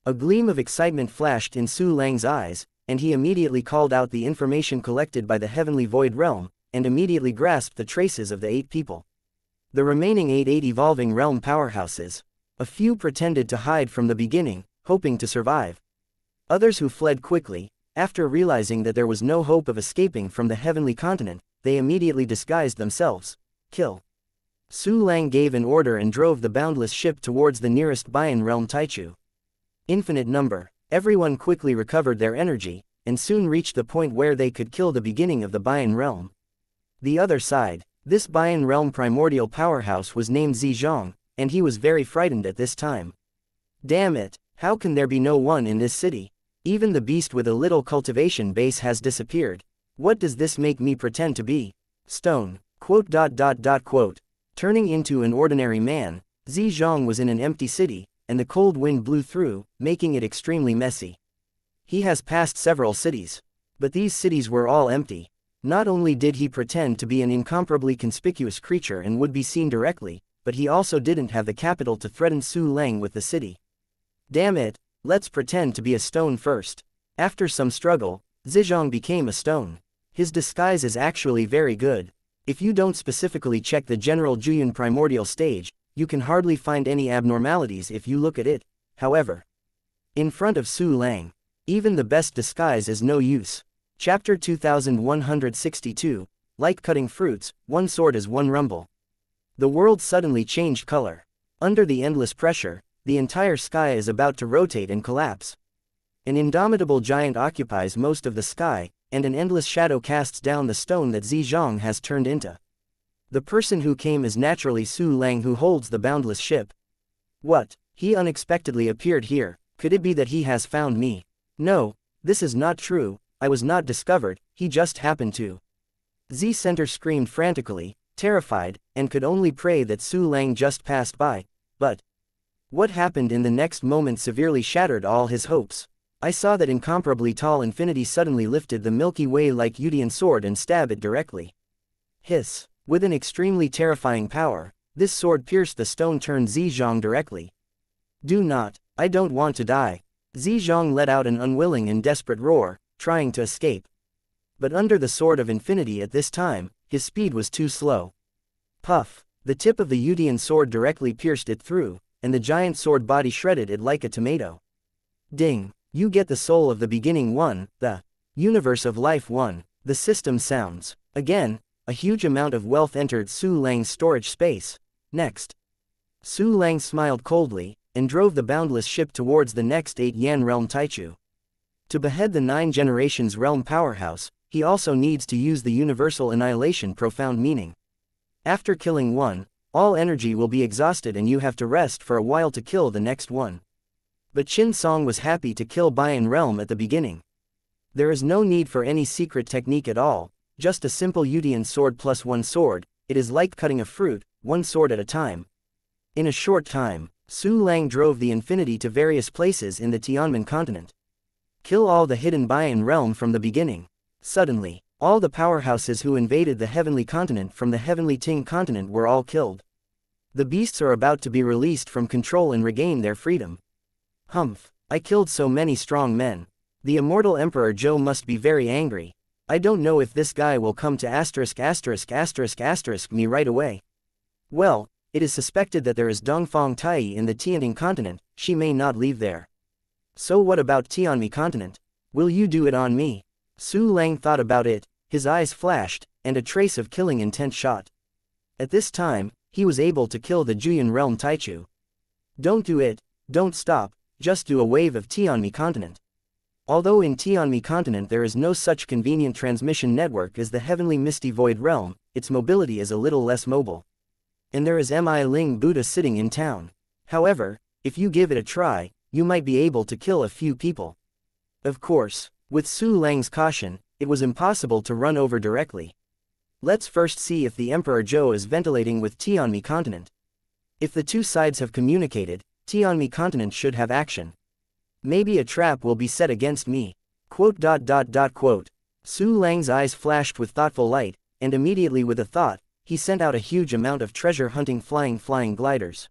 A gleam of excitement flashed in Su Lang's eyes, and he immediately called out the information collected by the Heavenly Void Realm, and immediately grasped the traces of the 8 people. The remaining 8 evolving realm powerhouses. A few pretended to hide from the beginning, hoping to survive. Others who fled quickly, after realizing that there was no hope of escaping from the heavenly continent, they immediately disguised themselves. Kill. Su Lang gave an order and drove the boundless ship towards the nearest Bian Realm Taichu. Infinite number. Everyone quickly recovered their energy, and soon reached the point where they could kill the beginning of the Bian Realm. The other side, this Bian Realm primordial powerhouse was named Zizhong, and he was very frightened at this time. Damn it, how can there be no one in this city? Even the beast with a little cultivation base has disappeared. What does this make me pretend to be? Stone. Turning into an ordinary man, Zizhong was in an empty city, and the cold wind blew through, making it extremely messy. He has passed several cities. But these cities were all empty. Not only did he pretend to be an incomparably conspicuous creature and would be seen directly, but he also didn't have the capital to threaten Su Lang with the city. Damn it, let's pretend to be a stone first. After some struggle, Zizhong became a stone. His disguise is actually very good. If you don't specifically check the general Juyin primordial stage, you can hardly find any abnormalities if you look at it, however. In front of Su Lang, even the best disguise is no use. Chapter 2162, Like cutting fruits, one sword is one rumble. The world suddenly changed color. Under the endless pressure, the entire sky is about to rotate and collapse. An indomitable giant occupies most of the sky, and an endless shadow casts down the stone that Zizhong has turned into. The person who came is naturally Su Lang, who holds the boundless ship. What? He unexpectedly appeared here. Could it be that he has found me? No, this is not true. I was not discovered, he just happened to. Z Center screamed frantically, terrified, and could only pray that Su Lang just passed by, but what happened in the next moment severely shattered all his hopes. I saw that incomparably tall infinity suddenly lifted the Milky Way like Yudian sword and stabbed it directly. Hiss. With an extremely terrifying power, this sword pierced the stone, turned Zizhong directly. Do not, I don't want to die. Zizhong let out an unwilling and desperate roar, trying to escape. But under the sword of infinity at this time, his speed was too slow. Puff. The tip of the Yudian sword directly pierced it through, and the giant sword body shredded it like a tomato. Ding. You get the soul of the beginning one, the universe of life one, the system sounds. Again, a huge amount of wealth entered Su Lang's storage space. Next, Su Lang smiled coldly, and drove the boundless ship towards the next 8 Yan realm Taichu. To behead the 9 generations realm powerhouse, he also needs to use the universal annihilation profound meaning. After killing one, all energy will be exhausted and you have to rest for a while to kill the next one. But Qin Song was happy to kill Bian realm at the beginning. There is no need for any secret technique at all, just a simple Yudian sword plus 1 sword. It is like cutting a fruit, 1 sword at a time. In a short time, Su Lang drove the infinity to various places in the Tianmen continent. Kill all the hidden Bian realm from the beginning. Suddenly, all the powerhouses who invaded the heavenly continent from the heavenly Ting continent were all killed. The beasts are about to be released from control and regain their freedom. Humph, I killed so many strong men. The immortal Emperor Zhou must be very angry. I don't know if this guy will come to ***** me right away. Well, it is suspected that there is Dongfang Tai in the Tianting continent. She may not leave there. So what about Tianmi continent? Will you do it on me? Su Lang thought about it, his eyes flashed, and a trace of killing intent shot. At this time, he was able to kill the Juyan realm Taichu. Don't do it, don't stop, just do a wave of Tianmi continent. Although in Tianmi continent there is no such convenient transmission network as the heavenly misty void realm, its mobility is a little less mobile. And there is Mi Ling Buddha sitting in town. However, if you give it a try, you might be able to kill a few people. Of course, with Su Lang's caution, it was impossible to run over directly. Let's first see if the Emperor Zhou is ventilating with Tianmi continent. If the two sides have communicated, Tianmi continent should have action. Maybe a trap will be set against me. Su Lang's eyes flashed with thoughtful light, and immediately with a thought, he sent out a huge amount of treasure-hunting flying gliders.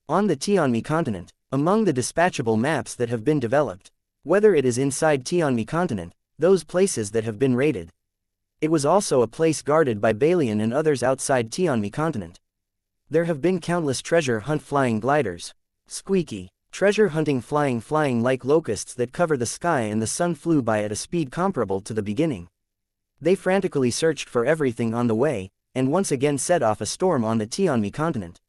On the Tianmi continent, among the dispatchable maps that have been developed, whether it is inside Tianmi continent, those places that have been raided. It was also a place guarded by Balian and others outside Tianmi continent. There have been countless treasure hunt flying gliders. Squeaky, treasure hunting flying like locusts that cover the sky, and the sun flew by at a speed comparable to the beginning. They frantically searched for everything on the way, and once again set off a storm on the Tianmi continent.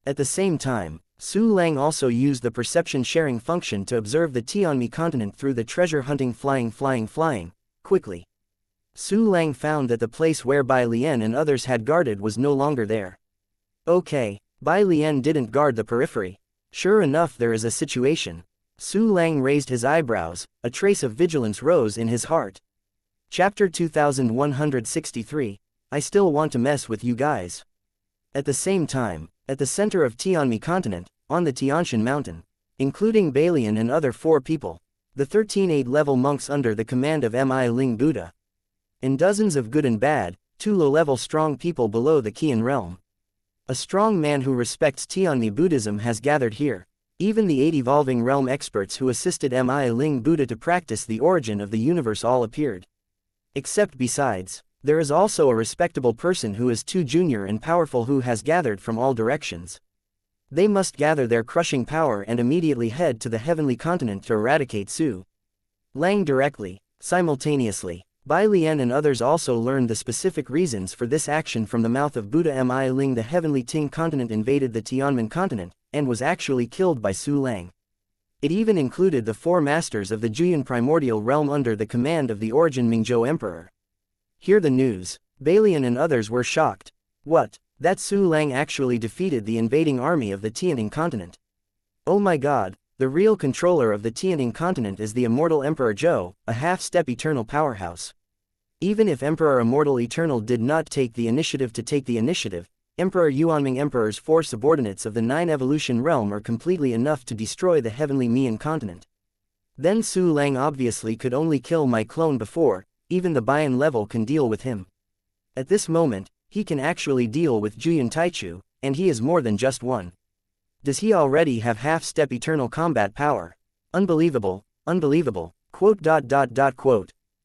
At the same time, Su Lang also used the perception sharing function to observe the Tianmi continent through the treasure hunting flying quickly. Su Lang found that the place where Bai Lian and others had guarded was no longer there. Okay, Bai Lian didn't guard the periphery. Sure enough, there is a situation. Su Lang raised his eyebrows, a trace of vigilance rose in his heart. Chapter 2163, I still want to mess with you guys. At the same time, at the center of Tianmi continent, on the Tianshan mountain, including Balian and other 4 people, the 13 8-level monks under the command of Mi Ling Buddha, and dozens of good and bad, 2 low-level strong people below the Qian realm. A strong man who respects Tianmi Buddhism has gathered here. Even the 8 evolving realm experts who assisted Mi Ling Buddha to practice the origin of the universe all appeared. Except besides, there is also a respectable person who is too junior and powerful who has gathered from all directions. They must gather their crushing power and immediately head to the heavenly continent to eradicate Su Lang directly. Simultaneously, Bai Lian and others also learned the specific reasons for this action from the mouth of Buddha. Mi Ling, the heavenly Ting continent, invaded the Tianmen continent, and was actually killed by Su Lang. It even included the 4 masters of the Juyan primordial realm under the command of the origin Mingzhou Emperor. Hear the news. Balian and others were shocked. What? That Su Lang actually defeated the invading army of the Tianting continent. Oh my god, the real controller of the Tianting continent is the immortal Emperor Zhou, a half-step eternal powerhouse. Even if Emperor Immortal Eternal did not take the initiative, Emperor Yuanming Emperor's 4 subordinates of the 9 evolution realm are completely enough to destroy the heavenly Mian continent. Then Su Lang obviously could only kill my clone before, even the Bian level can deal with him. At this moment, he can actually deal with Juyan Taichu, and he is more than just one. Does he already have half-step eternal combat power? Unbelievable, unbelievable,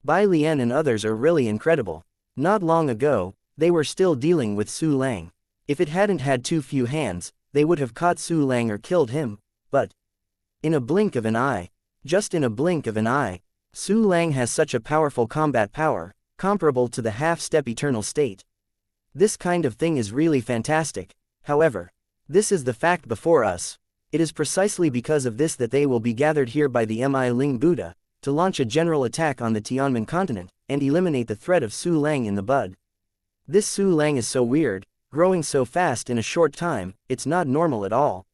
Bai Lian and others are really incredible. Not long ago, they were still dealing with Su Lang. If it hadn't had too few hands, they would have caught Su Lang or killed him, but in a blink of an eye, just in a blink of an eye, Su Lang has such a powerful combat power, comparable to the half-step eternal state. This kind of thing is really fantastic. However, this is the fact before us. It is precisely because of this that they will be gathered here by the Ling Buddha, to launch a general attack on the Tianmen continent, and eliminate the threat of Su Lang in the bud. This Su Lang is so weird, growing so fast in a short time, it's not normal at all.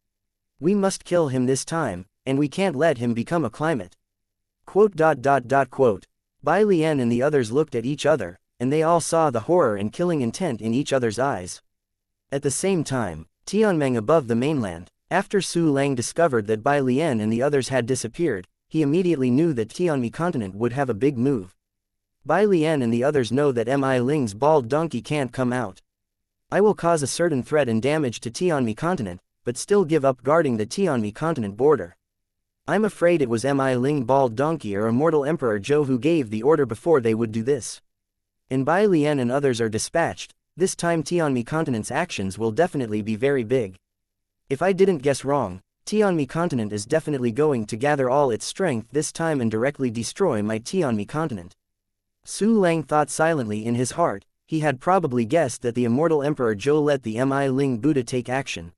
We must kill him this time, and we can't let him become a climate. Bai Lian and the others looked at each other, and they all saw the horror and killing intent in each other's eyes. At the same time, Tianmeng above the mainland, after Su Lang discovered that Bai Lian and the others had disappeared, he immediately knew that Tianmi continent would have a big move. Bai Lian and the others know that Ling's bald donkey can't come out. I will cause a certain threat and damage to Tianmi continent, but still give up guarding the Tianmi continent border. I'm afraid it was Ling bald donkey or immortal Emperor Zhou who gave the order before they would do this. And Bai Lian and others are dispatched. This time Tianmi continent's actions will definitely be very big. If I didn't guess wrong, Tianmi continent is definitely going to gather all its strength this time and directly destroy my Tianmi continent. Su Lang thought silently in his heart. He had probably guessed that the immortal Emperor Zhou let the Ling Buddha take action.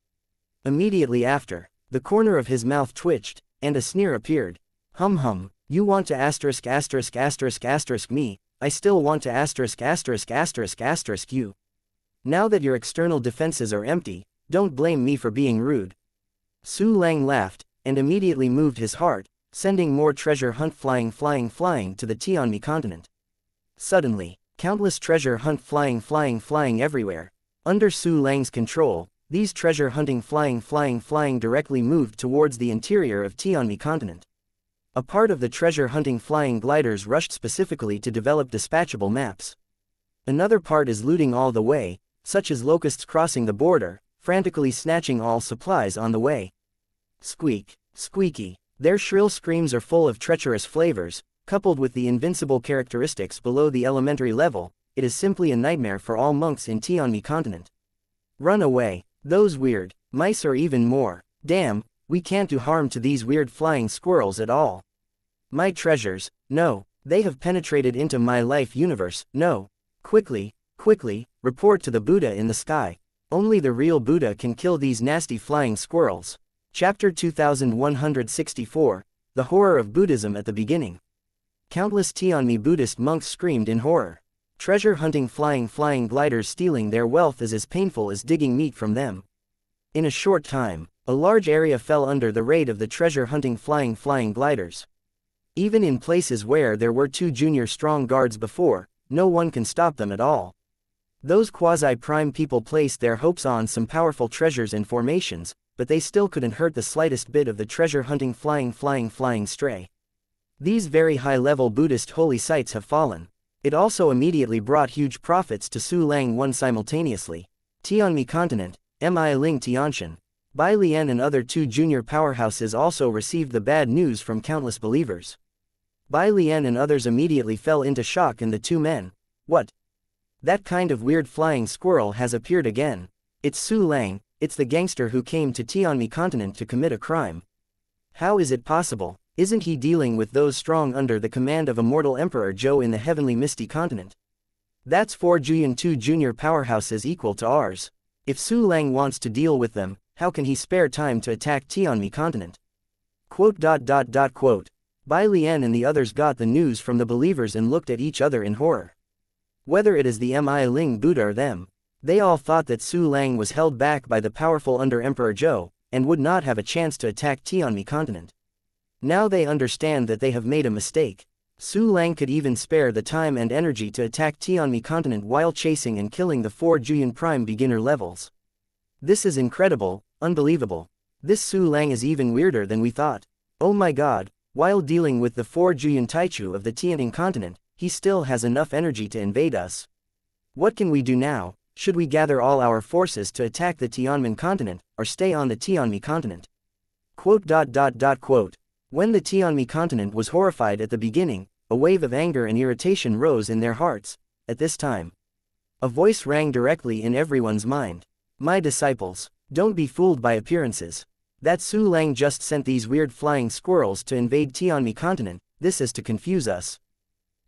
Immediately after, the corner of his mouth twitched, and a sneer appeared. You want to me, I still want to you. Now that your external defenses are empty, don't blame me for being rude. Su Lang laughed, and immediately moved his heart, sending more treasure hunt flying to the Tianmi continent. Suddenly, countless treasure hunt flying everywhere. Under Su Lang's control, these treasure hunting flying directly moved towards the interior of Tianmi continent. A part of the treasure hunting flying gliders rushed specifically to develop dispatchable maps. Another part is looting all the way, such as locusts crossing the border, frantically snatching all supplies on the way. Squeak, squeaky. Their shrill screams are full of treacherous flavors, coupled with the invincible characteristics below the elementary level. It is simply a nightmare for all monks in Tianmi continent. Run away, those weird mice are even more. Damn, we can't do harm to these weird flying squirrels at all. My treasures, no, they have penetrated into my life universe, no. Quickly, report to the Buddha in the sky. Only the real Buddha can kill these nasty flying squirrels. Chapter 2164, The Horror of Buddhism at the Beginning. Countless Tianmi Buddhist monks screamed in horror. Treasure hunting flying gliders stealing their wealth is as painful as digging meat from them. In a short time, a large area fell under the raid of the treasure hunting flying gliders. Even in places where there were 2 junior strong guards before, no one can stop them at all. Those quasi-prime people placed their hopes on some powerful treasures and formations, but they still couldn't hurt the slightest bit of the treasure hunting flying stray. These very high-level Buddhist holy sites have fallen. It also immediately brought huge profits to Su Lang one simultaneously. Tianmi continent, Ling Tianshan, Bai Lian and other 2 junior powerhouses also received the bad news from countless believers. Bai Lian and others immediately fell into shock, and the 2 men. What? That kind of weird flying squirrel has appeared again. It's Su Lang, it's the gangster who came to Tianmi continent to commit a crime. How is it possible? Isn't he dealing with those strong under the command of immortal Emperor Zhou in the heavenly misty continent? That's 4 Juyan 2 junior powerhouses equal to ours. If Su Lang wants to deal with them, how can he spare time to attack Tianmi continent? Bai Lian and the others got the news from the believers and looked at each other in horror. Whether it is the Ling Buddha or them, they all thought that Su Lang was held back by the powerful under Emperor Zhou, and would not have a chance to attack Tianmi continent. Now they understand that they have made a mistake. Su Lang could even spare the time and energy to attack Tianmi continent while chasing and killing the 4 Juyan Prime beginner levels. This is incredible, unbelievable. This Su Lang is even weirder than we thought. Oh my god, while dealing with the 4 Juyan Taichu of the Tianting continent, he still has enough energy to invade us. What can we do now? Should we gather all our forces to attack the Tianmen continent, or stay on the Tianmi continent? When the Tianmi continent was horrified at the beginning, a wave of anger and irritation rose in their hearts. At this time, a voice rang directly in everyone's mind. My disciples, don't be fooled by appearances. That Su Lang just sent these weird flying squirrels to invade Tianmi continent. This is to confuse us.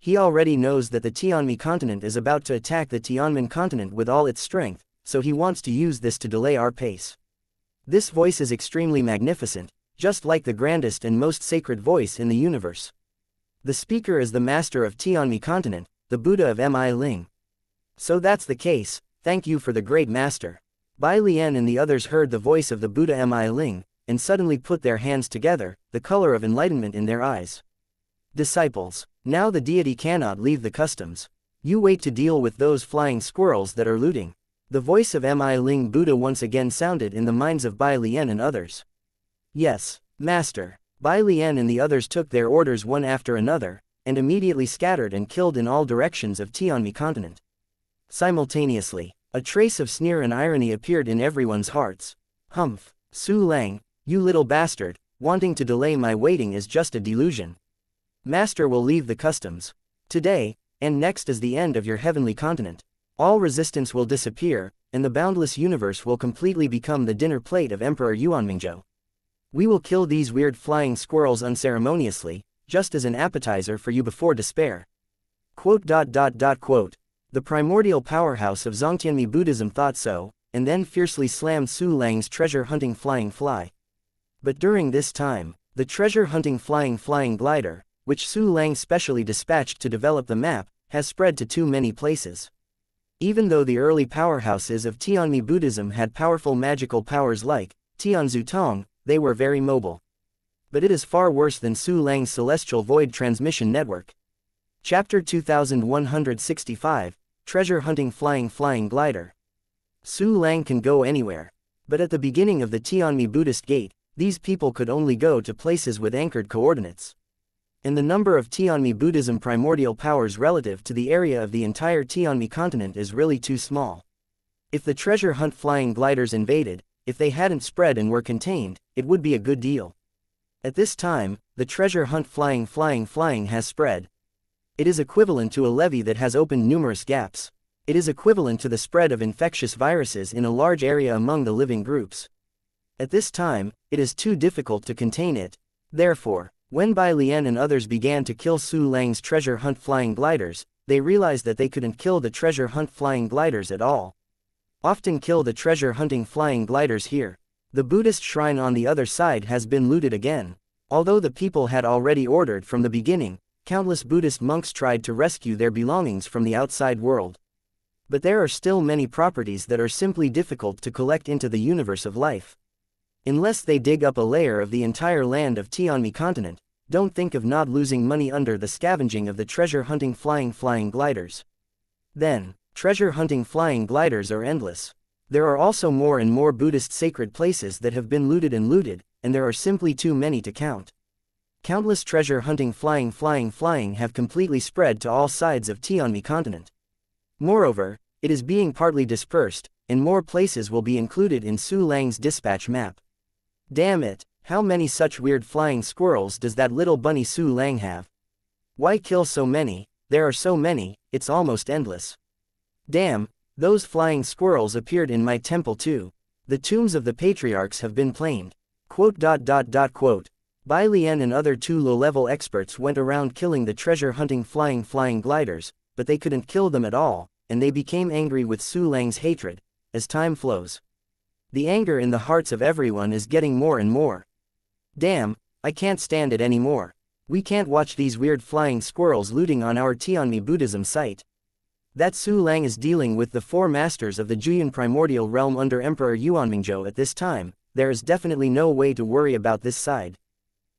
He already knows that the Tianmi continent is about to attack the Tianmen continent with all its strength, so he wants to use this to delay our pace. This voice is extremely magnificent, just like the grandest and most sacred voice in the universe. The speaker is the master of Tianmi continent, the Buddha of Mi Ling. So that's the case, thank you for the great master. Bai Lian and the others heard the voice of the Buddha Mi Ling, and suddenly put their hands together, the color of enlightenment in their eyes. Disciples, now the deity cannot leave the customs. You wait to deal with those flying squirrels that are looting. The voice of Mi Ling Buddha once again sounded in the minds of Bai Lian and others. Yes, master. Bai Lian and the others took their orders one after another, and immediately scattered and killed in all directions of Tianmi continent. Simultaneously, a trace of sneer and irony appeared in everyone's hearts. Humph, Su Lang, you little bastard, wanting to delay my waiting is just a delusion. Master will leave the customs. Today, and next is the end of your heavenly continent. All resistance will disappear, and the boundless universe will completely become the dinner plate of Emperor Yuanmingzhou. We will kill these weird flying squirrels unceremoniously, just as an appetizer for you before despair. The primordial powerhouse of Zongtianmi Buddhism thought so, and then fiercely slammed Su Lang's treasure-hunting flying fly. But during this time, the treasure-hunting flying glider, which Su Lang specially dispatched to develop the map, has spread to too many places. Even though the early powerhouses of Tianmi Buddhism had powerful magical powers like Tianzu Tong, they were very mobile. But it is far worse than Su Lang's celestial void transmission network. Chapter 2165, Treasure Hunting Flying Glider. Su Lang can go anywhere. But at the beginning of the Tianmi Buddhist gate, these people could only go to places with anchored coordinates. And the number of Tianmi Buddhism primordial powers relative to the area of the entire Tianmi continent is really too small. If the treasure hunt flying gliders invaded, if they hadn't spread and were contained, it would be a good deal. At this time, the treasure hunt flying has spread. It is equivalent to a levee that has opened numerous gaps. It is equivalent to the spread of infectious viruses in a large area among the living groups. At this time, it is too difficult to contain it. Therefore, when Bai Lian and others began to kill Su Lang's treasure hunt flying gliders, they realized that they couldn't kill the treasure hunt flying gliders at all. Often kill the treasure hunting flying gliders here. The Buddhist shrine on the other side has been looted again. Although the people had already ordered from the beginning, countless Buddhist monks tried to rescue their belongings from the outside world. But there are still many properties that are simply difficult to collect into the universe of life. Unless they dig up a layer of the entire land of Tianmi continent, don't think of not losing money under the scavenging of the treasure hunting flying gliders. Then, treasure hunting flying gliders are endless. There are also more and more Buddhist sacred places that have been looted, and there are simply too many to count. Countless treasure hunting flying have completely spread to all sides of Tianmi continent. Moreover, it is being partly dispersed, and more places will be included in Su Lang's dispatch map. Damn it, how many such weird flying squirrels does that little bunny Su Lang have? Why kill so many? There are so many, it's almost endless. Damn, those flying squirrels appeared in my temple too. The tombs of the patriarchs have been claimed. Bai Lian and other two low-level experts went around killing the treasure-hunting flying gliders, but they couldn't kill them at all, and they became angry with Su Lang's hatred. As time flows, the anger in the hearts of everyone is getting more and more. Damn, I can't stand it anymore. We can't watch these weird flying squirrels looting on our Tianmi Buddhism site. That Su Lang is dealing with the four masters of the Juyan primordial realm under Emperor Yuanmingzhou at this time. There is definitely no way to worry about this side.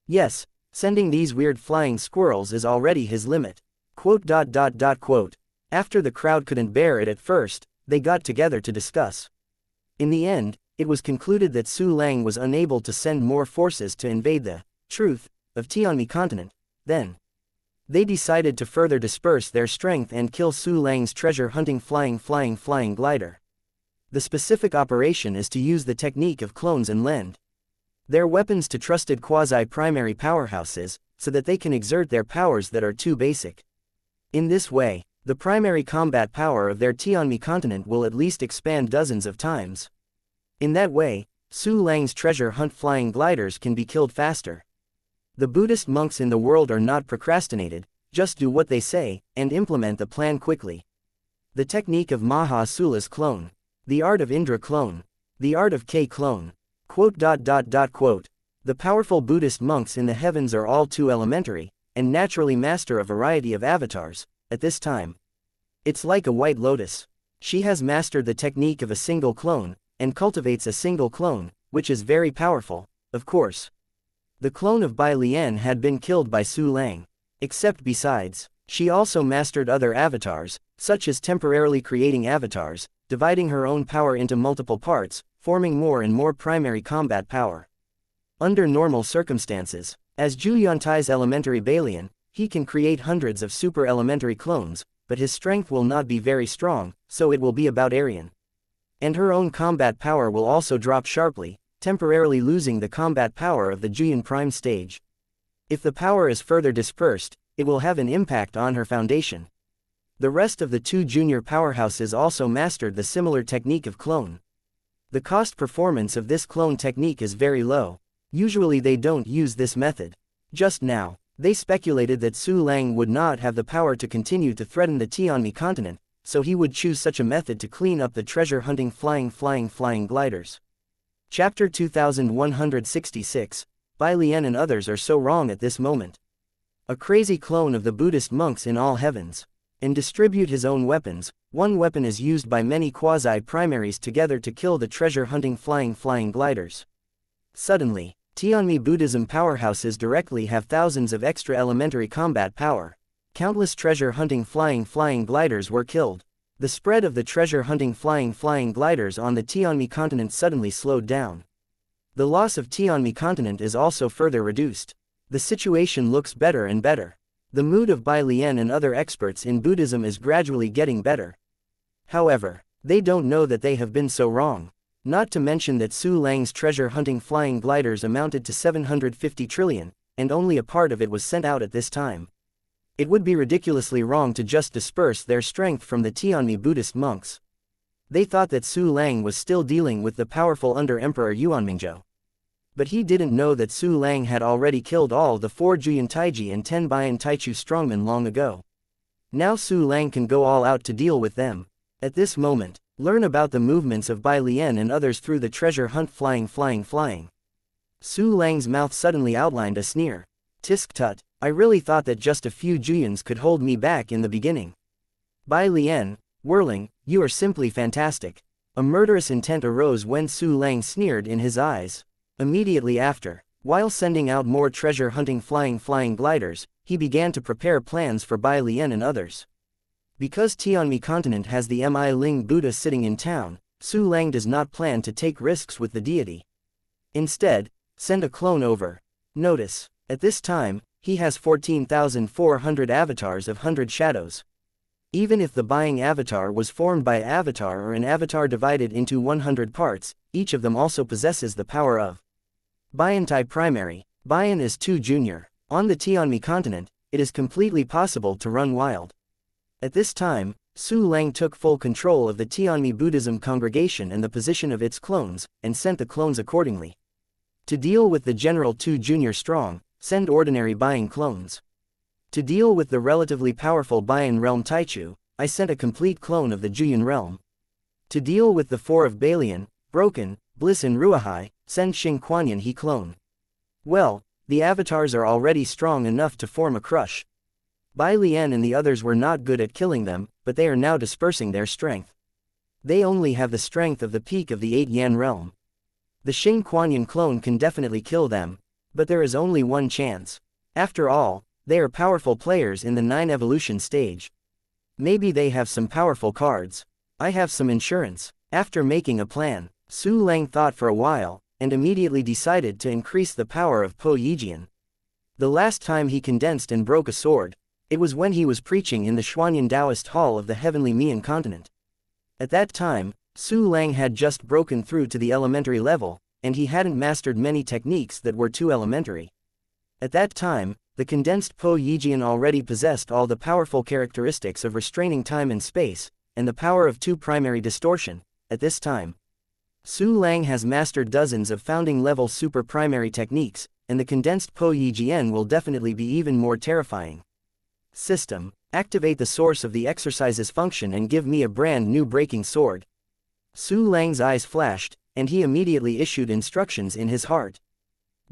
Yes, sending these weird flying squirrels is already his limit. After the crowd couldn't bear it at first, they got together to discuss. In the end, it was concluded that Su Lang was unable to send more forces to invade the truth of Tianmi continent. Then, they decided to further disperse their strength and kill Su Lang's treasure-hunting flying glider. The specific operation is to use the technique of clones and lend their weapons to trusted quasi-primary powerhouses, so that they can exert their powers that are too basic. In this way, the primary combat power of their Tianmi continent will at least expand dozens of times. In that way, Su Lang's treasure hunt flying gliders can be killed faster. The Buddhist monks in the world are not procrastinated, Just do what they say, and implement the plan quickly. The technique of Maha Sula's clone. The art of Indra clone. The art of K clone. Quote. The powerful Buddhist monks in the heavens are all too elementary, and naturally master a variety of avatars, at this time. It's like a white lotus. She has mastered the technique of a single clone, and cultivates a single clone, which is very powerful, of course. The clone of Bai Lian had been killed by Su Lang. Besides, she also mastered other avatars, such as temporarily creating avatars, dividing her own power into multiple parts, forming more and more primary combat power. Under normal circumstances, as Zhu Yuantai's elementary Balian, he can create hundreds of super elementary clones, but his strength will not be very strong, so it will be about Aryan. And her own combat power will also drop sharply, temporarily losing the combat power of the Juyan Prime stage. If the power is further dispersed, it will have an impact on her foundation. The rest of the two junior powerhouses also mastered the similar technique of clone. The cost performance of this clone technique is very low. Usually they don't use this method. Just now, they speculated that Su Lang would not have the power to continue to threaten the Tianmi continent, so he would choose such a method to clean up the treasure-hunting flying gliders. Chapter 2166, Bai Lian and others are so wrong at this moment. A crazy clone of the Buddhist monks in all heavens. And distribute his own weapons. One weapon is used by many quasi-primaries together to kill the treasure-hunting flying gliders. Suddenly, Tianmi Buddhism powerhouses directly have thousands of extra elementary combat power. Countless treasure-hunting flying gliders were killed. The spread of the treasure-hunting flying gliders on the Tianmi continent suddenly slowed down. The loss of Tianmi continent is also further reduced. The situation looks better and better. The mood of Bai Lian and other experts in Buddhism is gradually getting better. However, they don't know that they have been so wrong. Not to mention that Su Lang's treasure-hunting flying gliders amounted to 750 trillion, and only a part of it was sent out at this time. It would be ridiculously wrong to just disperse their strength from the Tianmi Buddhist monks. They thought that Su Lang was still dealing with the powerful under-emperor Yuanmingzhou. But he didn't know that Su Lang had already killed all the 4 Juyan Taiji and 10 Bayan Taichu strongmen long ago. Now Su Lang can go all out to deal with them. At this moment, learn about the movements of Bai Lian and others through the treasure hunt flying. Su Lang's mouth suddenly outlined a sneer. Tisk tut, I really thought that just a few Juyans could hold me back in the beginning. Bai Lian, whirling, you are simply fantastic. A murderous intent arose when Su Lang sneered in his eyes. Immediately after, while sending out more treasure-hunting flying gliders, he began to prepare plans for Bai Lian and others. Because Tianmi continent has the Mi Ling Buddha sitting in town, Su Lang does not plan to take risks with the deity. Instead, send a clone over. Notice, at this time, he has 14,400 avatars of 100 shadows. Even if the buying avatar was formed by an avatar or an avatar divided into 100 parts, each of them also possesses the power of Bayantai primary. Bayan is too junior. On the Tianmi continent, it is completely possible to run wild. At this time, Su Lang took full control of the Tianmi Buddhism congregation and the position of its clones, and sent the clones accordingly. To deal with the general 2 junior strong, send ordinary Bayan clones. To deal with the relatively powerful Bayan realm Taichu, I sent a complete clone of the Juyan realm. To deal with the 4 of Balian, Broken, Bliss and Ruahai, send Xing Kuanyan He clone. Well, the avatars are already strong enough to form a crush. Bai Lian and the others were not good at killing them, but they are now dispersing their strength. They only have the strength of the peak of the 8 Yan realm. The Xing Kuanyan clone can definitely kill them, but there is only one chance. After all, they are powerful players in the 9 evolution stage. Maybe they have some powerful cards. I have some insurance. After making a plan, Su Lang thought for a while, and immediately decided to increase the power of Po Yijian. The last time he condensed and broke a sword, it was when he was preaching in the Xuanyan Taoist Hall of the Heavenly Mian continent. At that time, Su Lang had just broken through to the elementary level, and he hadn't mastered many techniques that were too elementary. At that time, the condensed Po Yijian already possessed all the powerful characteristics of restraining time and space, and the power of 2 primary distortion. At this time, Su Lang has mastered dozens of founding-level super primary techniques, and the condensed Po Yijian will definitely be even more terrifying. System, activate the source of the exercise's function and give me a brand new breaking sword. Su Lang's eyes flashed, and he immediately issued instructions in his heart.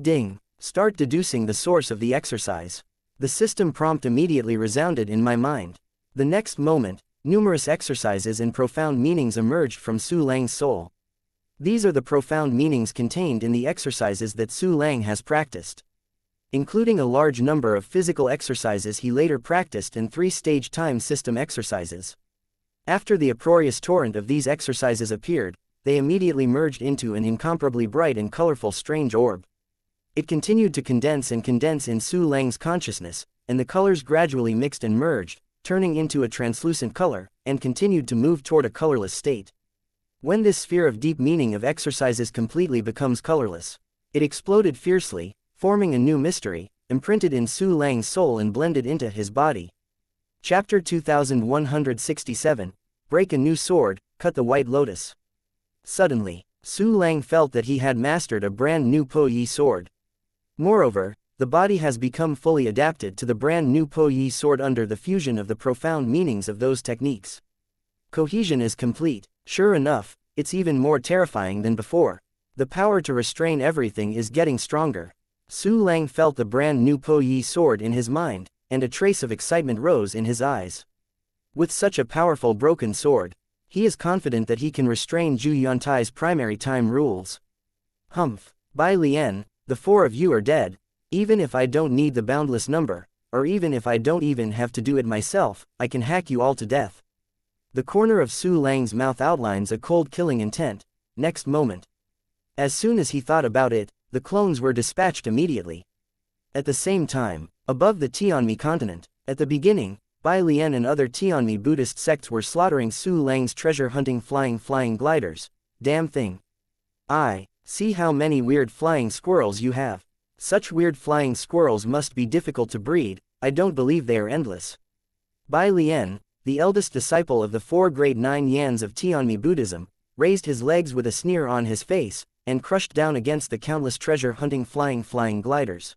Ding. Start deducing the source of the exercise. The system prompt immediately resounded in my mind. The next moment, numerous exercises and profound meanings emerged from Su Lang's soul. These are the profound meanings contained in the exercises that Su Lang has practiced, including a large number of physical exercises he later practiced and 3-stage time system exercises. After the uproarious torrent of these exercises appeared, they immediately merged into an incomparably bright and colorful strange orb. It continued to condense in Su Lang's consciousness, and the colors gradually mixed and merged, turning into a translucent color, and continued to move toward a colorless state. When this sphere of deep meaning of exercises completely becomes colorless, it exploded fiercely, forming a new mystery, imprinted in Su Lang's soul and blended into his body. Chapter 2167, Break a New Sword, Cut the White Lotus. Suddenly, Su Lang felt that he had mastered a brand new Po Yi sword. Moreover, the body has become fully adapted to the brand new Po Yi sword under the fusion of the profound meanings of those techniques. Cohesion is complete. Sure enough, it's even more terrifying than before. The power to restrain everything is getting stronger. Su Lang felt the brand new Po Yi sword in his mind, and a trace of excitement rose in his eyes. With such a powerful broken sword, he is confident that he can restrain Zhu Yuantai's primary time rules. Humph. Bai Lian, the 4 of you are dead. Even if I don't need the boundless number, or even if I don't even have to do it myself, I can hack you all to death. The corner of Su Lang's mouth outlines a cold killing intent. Next moment, as soon as he thought about it, the clones were dispatched immediately. At the same time, above the Tianmi continent, at the beginning, Bai Lian and other Tianmi Buddhist sects were slaughtering Su Lang's treasure-hunting flying gliders. Damn thing. See how many weird flying squirrels you have. Such weird flying squirrels must be difficult to breed. I don't believe they are endless. Bai Lian, the eldest disciple of the 4 great 9 Yans of Tianmi Buddhism, raised his legs with a sneer on his face, and crushed down against the countless treasure-hunting flying gliders.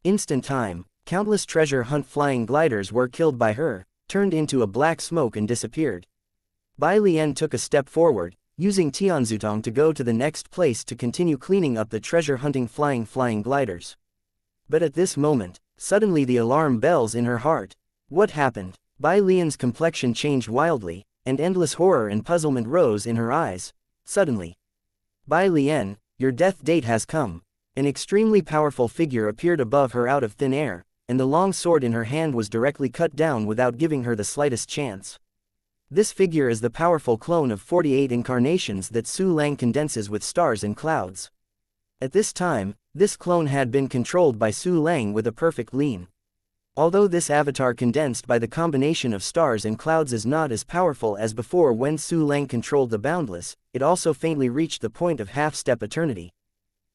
Instant time, countless treasure-hunt flying gliders were killed by her, turned into a black smoke and disappeared. Bai Lian took a step forward, using Tianzutong to go to the next place to continue cleaning up the treasure-hunting flying gliders. But at this moment, suddenly the alarm bells in her heart. What happened? Bai Lian's complexion changed wildly, and endless horror and puzzlement rose in her eyes. Suddenly, Bai Lian, your death date has come. An extremely powerful figure appeared above her out of thin air, and the long sword in her hand was directly cut down without giving her the slightest chance. This figure is the powerful clone of 48 incarnations that Su Lang condenses with stars and clouds. At this time, this clone had been controlled by Su Lang with a perfect lean. Although this avatar condensed by the combination of stars and clouds is not as powerful as before when Su Lang controlled the boundless, it also faintly reached the point of half-step eternity.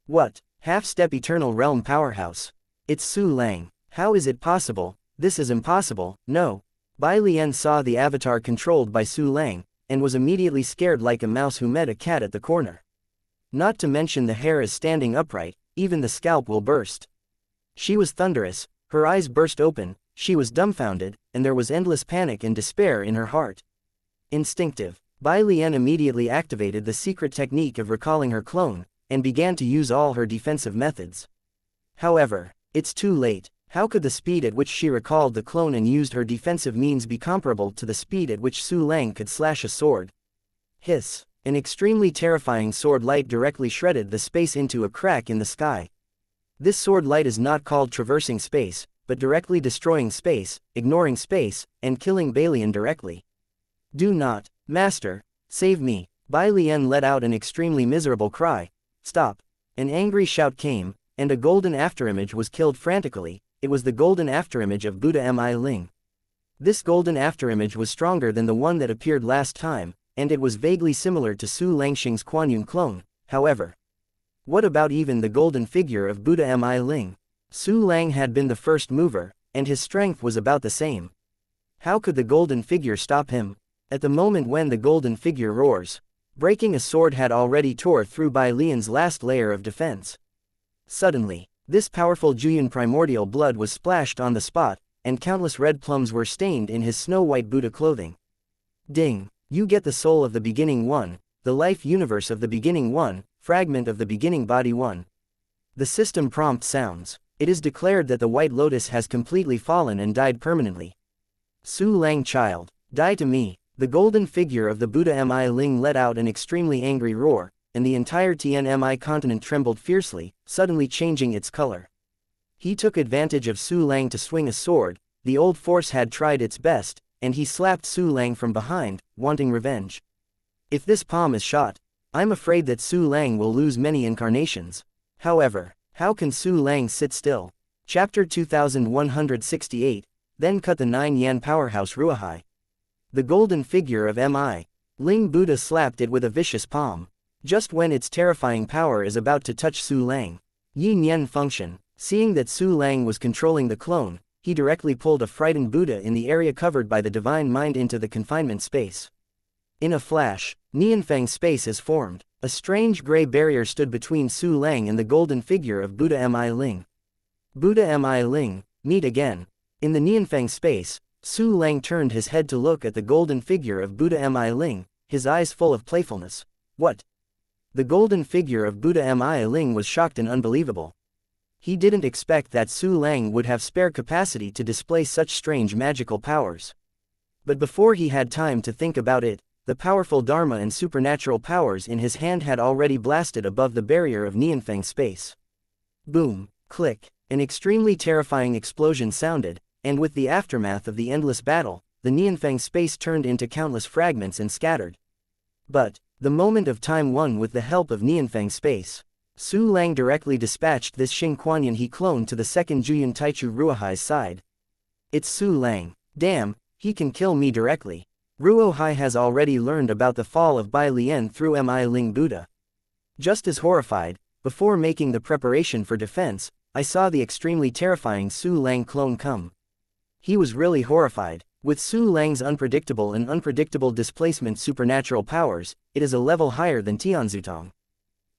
What? Half-step eternal realm powerhouse. It's Su Lang. How is it possible? This is impossible. No. Bai Lian saw the avatar controlled by Su Lang, and was immediately scared like a mouse who met a cat at the corner. Not to mention the hair is standing upright, even the scalp will burst. She was thunderous, her eyes burst open, she was dumbfounded, and there was endless panic and despair in her heart. Instinctive, Bai Lian immediately activated the secret technique of recalling her clone, and began to use all her defensive methods. However, it's too late. How could the speed at which she recalled the clone and used her defensive means be comparable to the speed at which Su Lang could slash a sword? Hiss! An extremely terrifying sword light directly shredded the space into a crack in the sky. This sword light is not called traversing space, but directly destroying space, ignoring space, and killing Bai Lian directly. Do not, Master, save me. Bai Lian let out an extremely miserable cry. Stop. An angry shout came, and a golden afterimage was killed frantically. It was the golden afterimage of Buddha Mi Ling. This golden afterimage was stronger than the one that appeared last time, and it was vaguely similar to Su Langxing's Kuan-Yun clone, however. What about even the golden figure of Buddha Mi Ling? Su Lang had been the first mover, and his strength was about the same. How could the golden figure stop him? At the moment when the golden figure roars, breaking a sword had already tore through Bai Lian's last layer of defense. Suddenly, this powerful Juyun primordial blood was splashed on the spot, and countless red plums were stained in his snow-white Buddha clothing. Ding! You get the soul of the beginning one, the life universe of the beginning one, fragment of the beginning body one. The system prompt sounds. It is declared that the White Lotus has completely fallen and died permanently. Su Lang child, die to me. The golden figure of the Buddha Mi Ling let out an extremely angry roar, and the entire Tianmi continent trembled fiercely, suddenly changing its color. He took advantage of Su Lang to swing a sword. The old force had tried its best, and he slapped Su Lang from behind, wanting revenge. If this palm is shot, I'm afraid that Su Lang will lose many incarnations. However, how can Su Lang sit still? Chapter 2168, then cut the 9-yan powerhouse Ruahai. The golden figure of Mi Ling Buddha slapped it with a vicious palm. Just when its terrifying power is about to touch Su Lang. Yin Yen function. Seeing that Su Lang was controlling the clone, he directly pulled a frightened Buddha in the area covered by the divine mind into the confinement space. In a flash, Nianfeng space is formed. A strange gray barrier stood between Su Lang and the golden figure of Buddha Mi Ling. Buddha Mi Ling, meet again. In the Nianfeng space, Su Lang turned his head to look at the golden figure of Buddha Mi Ling, his eyes full of playfulness. What? The golden figure of Buddha Mi Ling was shocked and unbelievable. He didn't expect that Su Lang would have spare capacity to display such strange magical powers. But before he had time to think about it, the powerful Dharma and supernatural powers in his hand had already blasted above the barrier of Nianfeng space. Boom, click, an extremely terrifying explosion sounded, and with the aftermath of the endless battle, the Nianfeng space turned into countless fragments and scattered. But, the moment of time won with the help of Nianfeng space. Su Lang directly dispatched this Xing Kuanyan he cloned to the second Juyan Taichu Ruohai's side. It's Su Lang. Damn, he can kill me directly. Ruohai has already learned about the fall of Bai Lian through Mi Ling Buddha. Just as horrified, before making the preparation for defense, I saw the extremely terrifying Su Lang clone come. He was really horrified. With Su Lang's unpredictable displacement supernatural powers, it is a level higher than Tianzutong.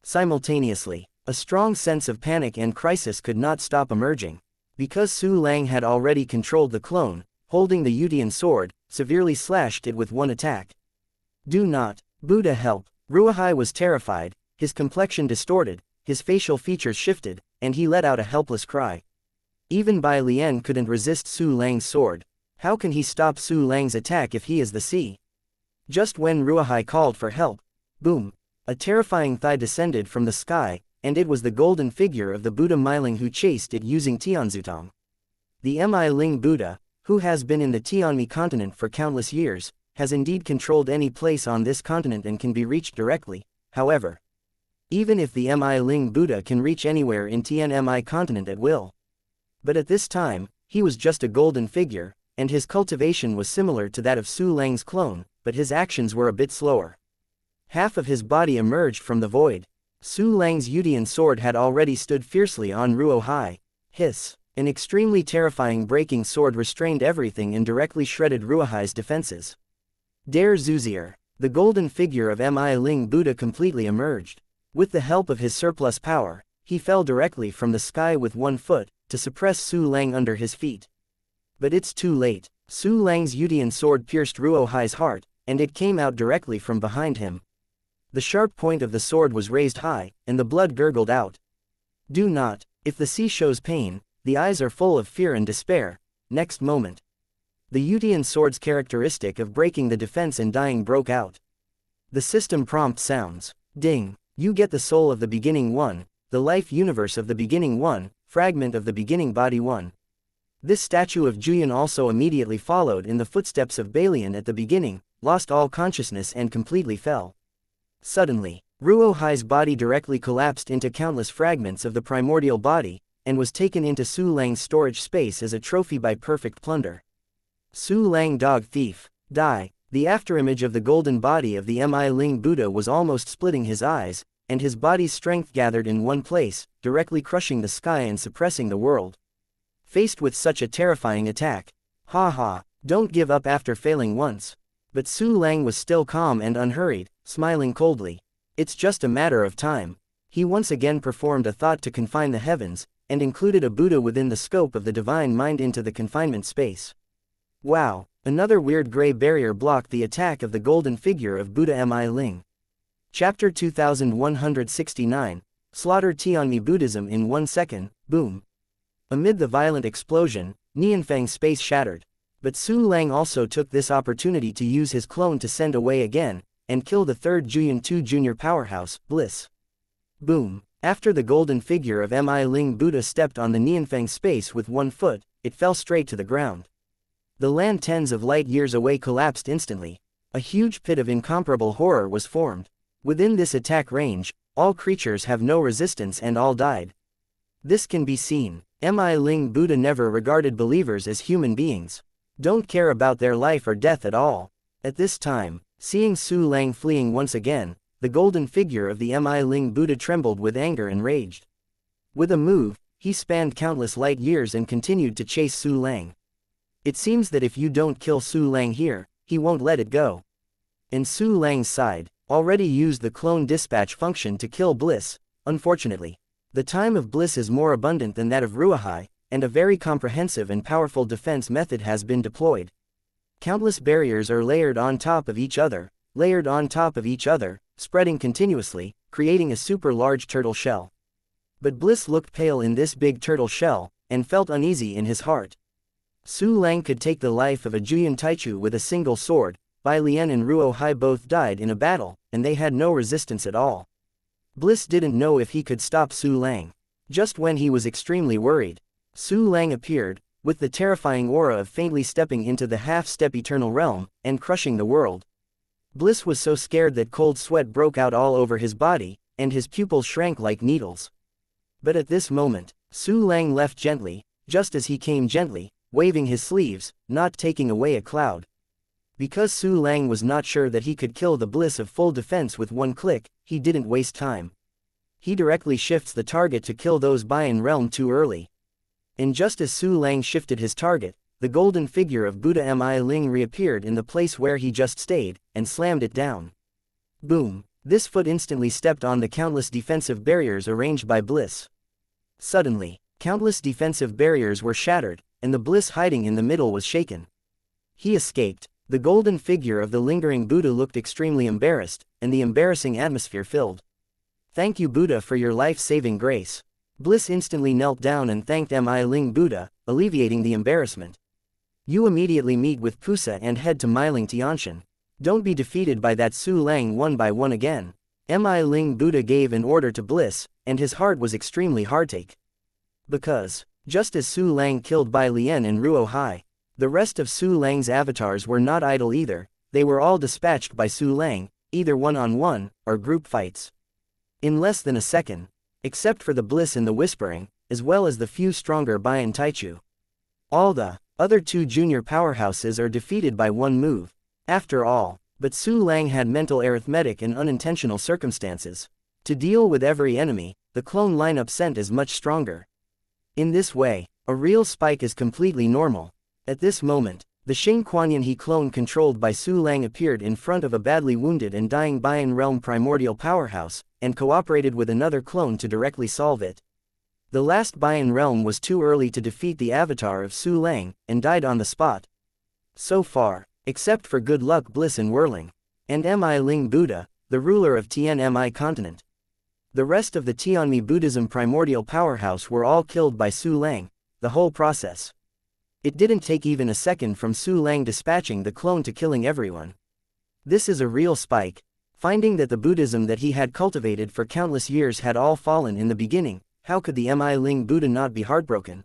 Simultaneously, a strong sense of panic and crisis could not stop emerging. Because Su Lang had already controlled the clone, holding the Yutian sword, severely slashed it with one attack. Do not, Buddha help. Ruahai was terrified, his complexion distorted, his facial features shifted, and he let out a helpless cry. Even Bai Lian couldn't resist Su Lang's sword. How can he stop Su Lang's attack if he is the sea? Just when Ruahai called for help, boom, a terrifying thigh descended from the sky, and it was the golden figure of the Buddha Mi Ling who chased it using Tianzutong. The Mi Ling Buddha, who has been in the Tianmi continent for countless years, has indeed controlled any place on this continent and can be reached directly. However, even if the Mi Ling Buddha can reach anywhere in Tianmi continent at will. But at this time, he was just a golden figure, and his cultivation was similar to that of Su Lang's clone, but his actions were a bit slower. Half of his body emerged from the void. Su Lang's Yutian sword had already stood fiercely on Ruohai. Hiss! An extremely terrifying breaking sword restrained everything and directly shredded Ruohai's defenses. Der Zuzier, the golden figure of Mi Ling Buddha completely emerged. With the help of his surplus power, he fell directly from the sky with 1 foot, to suppress Su Lang under his feet. But it's too late. Su Lang's Yutian sword pierced Ruohai's heart, and it came out directly from behind him. The sharp point of the sword was raised high, and the blood gurgled out. Do not, if the sea shows pain, the eyes are full of fear and despair. Next moment, the Yutian sword's characteristic of breaking the defense and dying broke out. The system prompt sounds. Ding! You get the soul of the beginning one, the life universe of the beginning one, fragment of the beginning body one. This statue of Juyan also immediately followed in the footsteps of Balian at the beginning, lost all consciousness and completely fell. Suddenly, Ruohai's body directly collapsed into countless fragments of the primordial body, and was taken into Su Lang's storage space as a trophy by perfect plunder. Su Lang dog thief, die! The afterimage of the golden body of the Mi Ling Buddha was almost splitting his eyes, and his body's strength gathered in one place, directly crushing the sky and suppressing the world. Faced with such a terrifying attack, ha ha, don't give up after failing once. But Su Lang was still calm and unhurried, smiling coldly. It's just a matter of time. He once again performed a thought to confine the heavens, and included a Buddha within the scope of the divine mind into the confinement space. Wow, another weird gray barrier blocked the attack of the golden figure of Buddha Mi Ling. Chapter 2169, Slaughter Tianmi Buddhism in 1 second, boom. Amid the violent explosion, Nianfeng's space shattered. But Su Lang also took this opportunity to use his clone to send away again, and kill the third Juyan 2 junior powerhouse, Bliss. Boom. After the golden figure of Mi Ling Buddha stepped on the Nianfeng space with 1 foot, it fell straight to the ground. The land tens of light years away collapsed instantly. A huge pit of incomparable horror was formed. Within this attack range, all creatures have no resistance and all died. This can be seen. Mi Ling Buddha never regarded believers as human beings. Don't care about their life or death at all. At this time, seeing Su Lang fleeing once again, the golden figure of the Mi Ling Buddha trembled with anger and raged. With a move, he spanned countless light years and continued to chase Su Lang. It seems that if you don't kill Su Lang here, he won't let it go. And Su Lang's side already used the clone dispatch function to kill Bliss. Unfortunately, the time of Bliss is more abundant than that of Ruahai, and a very comprehensive and powerful defense method has been deployed. Countless barriers are layered on top of each other, spreading continuously, creating a super large turtle shell. But Bliss looked pale in this big turtle shell, and felt uneasy in his heart. Su Lang could take the life of a Juyan Taichu with a single sword. Bai Lian and Ruo Hai both died in a battle, and they had no resistance at all. Bliss didn't know if he could stop Su Lang. Just when he was extremely worried, Su Lang appeared, with the terrifying aura of faintly stepping into the half-step eternal realm, and crushing the world. Bliss was so scared that cold sweat broke out all over his body, and his pupils shrank like needles. But at this moment, Su Lang left gently, just as he came gently, waving his sleeves, not taking away a cloud. Because Su Lang was not sure that he could kill the Bliss of full defense with 1 click, he didn't waste time. He directly shifts the target to kill those Bayan realm too early. And just as Su Lang shifted his target, the golden figure of Buddha Mi Ling reappeared in the place where he just stayed, and slammed it down. Boom! This foot instantly stepped on the countless defensive barriers arranged by Bliss. Suddenly, countless defensive barriers were shattered, and the Bliss hiding in the middle was shaken. He escaped. The golden figure of the lingering Buddha looked extremely embarrassed, and the embarrassing atmosphere filled. Thank you Buddha for your life-saving grace. Bliss instantly knelt down and thanked Mi Ling Buddha, alleviating the embarrassment. You immediately meet with Pusa and head to Miling Tianshan. Don't be defeated by that Su Lang one by one again. Mi Ling Buddha gave an order to Bliss, and his heart was extremely heartache. Because, just as Su Lang killed Bai Lian and Ruo Hai, the rest of Su Lang's avatars were not idle either. They were all dispatched by Su Lang, either one-on-one, or group fights. In less than a second, except for the Bliss and the Whispering, as well as the few stronger Bayan Taichu. All the other 2 junior powerhouses are defeated by 1 move. After all, but Su Lang had mental arithmetic and unintentional circumstances. To deal with every enemy, the clone lineup sent is much stronger. In this way, a real spike is completely normal. At this moment, the Xing Kuanyan He clone controlled by Su Lang appeared in front of a badly wounded and dying Bayan realm primordial powerhouse, and cooperated with another clone to directly solve it. The last Bayan realm was too early to defeat the avatar of Su Lang, and died on the spot. So far, except for Good Luck Bliss and Whirling, and Mi Ling Buddha, the ruler of Tianmi continent. The rest of the Tianmi Buddhism primordial powerhouse were all killed by Su Lang. The whole process. It didn't take even a second from Su Lang dispatching the clone to killing everyone. This is a real spike. Finding that the Buddhism that he had cultivated for countless years had all fallen in the beginning, how could the Mi Ling Buddha not be heartbroken?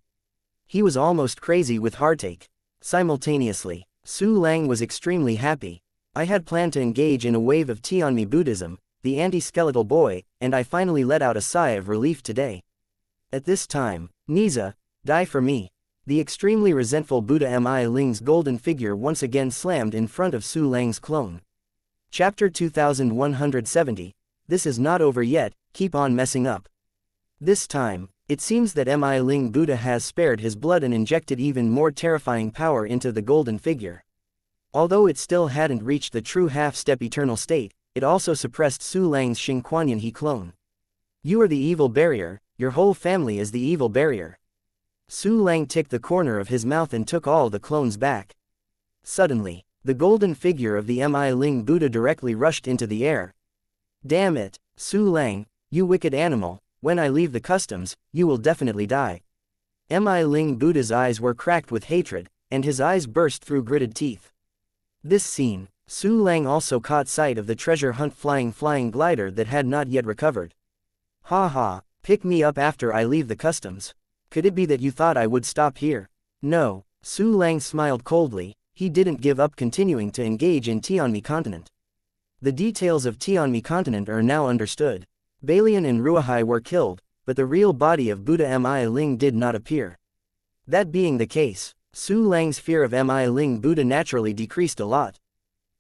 He was almost crazy with heartache. Simultaneously, Su Lang was extremely happy. I had planned to engage in a wave of Tianmi Buddhism, the anti-skeletal boy, and I finally let out a sigh of relief today. At this time, Niza, die for me. The extremely resentful Buddha Mi Ling's golden figure once again slammed in front of Su Lang's clone. Chapter 2170, This is not over yet, keep on messing up. This time, it seems that Mi Ling Buddha has spared his blood and injected even more terrifying power into the golden figure. Although it still hadn't reached the true half-step eternal state, it also suppressed Su Lang's Xing Kuanyan He clone. You are the evil barrier, your whole family is the evil barrier. Su Lang ticked the corner of his mouth and took all the clones back. Suddenly, the golden figure of the Mi Ling Buddha directly rushed into the air. Damn it, Su Lang, you wicked animal, when I leave the customs, you will definitely die. Mi Ling Buddha's eyes were cracked with hatred, and his eyes burst through gritted teeth. This scene, Su Lang also caught sight of the treasure hunt flying glider that had not yet recovered. Ha ha, pick me up after I leave the customs. Could it be that you thought I would stop here? No, Su Lang smiled coldly. He didn't give up continuing to engage in Tianmi continent. The details of Tianmi continent are now understood. Balian and Ruahai were killed, but the real body of Buddha Mi Ling did not appear. That being the case, Su Lang's fear of Mi Ling Buddha naturally decreased a lot.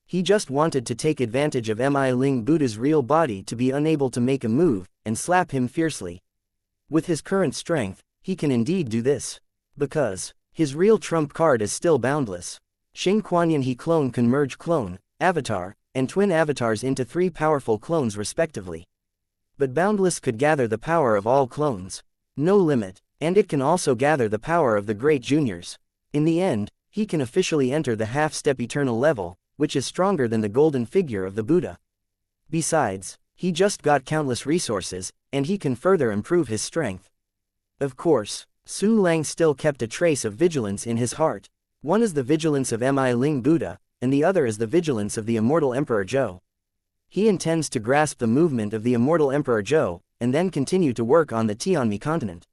He just wanted to take advantage of Mi Ling Buddha's real body to be unable to make a move, and slap him fiercely. With his current strength, he can indeed do this. Because his real trump card is still boundless. Xing Kuanyan He clone can merge clone, avatar, and twin avatars into 3 powerful clones respectively. But boundless could gather the power of all clones. No limit, and it can also gather the power of the great juniors. In the end, he can officially enter the half-step eternal level, which is stronger than the golden figure of the Buddha. Besides, he just got countless resources, and he can further improve his strength. Of course, Su Lang still kept a trace of vigilance in his heart. One is the vigilance of Mi Ling Buddha, and the other is the vigilance of the immortal Emperor Zhou. He intends to grasp the movement of the immortal Emperor Zhou, and then continue to work on the Tianmi continent.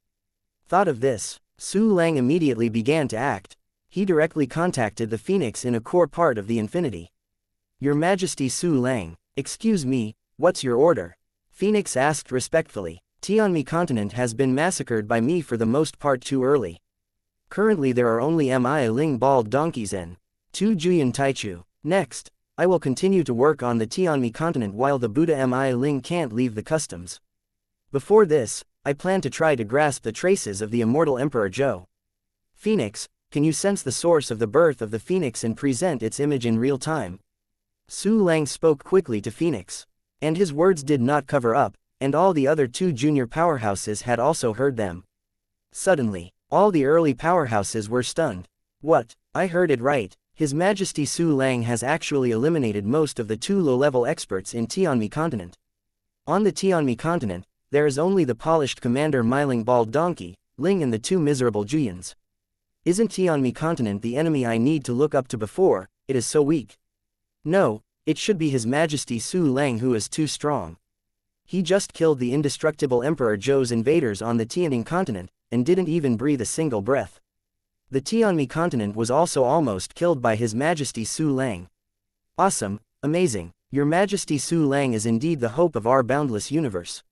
Thought of this, Su Lang immediately began to act. He directly contacted the Phoenix in a core part of the Infinity. Your Majesty Su Lang, excuse me, what's your order? Phoenix asked respectfully. Tianmi continent has been massacred by me for the most part too early. Currently there are only Mi Ling bald donkeys and 2 Juyan Taichu. Next, I will continue to work on the Tianmi continent while the Buddha Mi Ling can't leave the customs. Before this, I plan to try to grasp the traces of the immortal Emperor Zhou. Phoenix, can you sense the source of the birth of the Phoenix and present its image in real time? Su Lang spoke quickly to Phoenix. And his words did not cover up, and all the other 2 junior powerhouses had also heard them. Suddenly, all the early powerhouses were stunned. What? I heard it right. His Majesty Su Lang has actually eliminated most of the 2 low-level experts in Tianmi continent. On the Tianmi continent, there is only the polished Commander Miling Bald Donkey, Ling and the 2 miserable Juyans. Isn't Tianmi continent the enemy I need to look up to before? It is so weak. No, it should be His Majesty Su Lang who is too strong. He just killed the indestructible Emperor Zhou's invaders on the Tianning continent, and didn't even breathe a single breath. The Tianmi continent was also almost killed by His Majesty Su Lang. Awesome, amazing, Your Majesty Su Lang is indeed the hope of our boundless universe.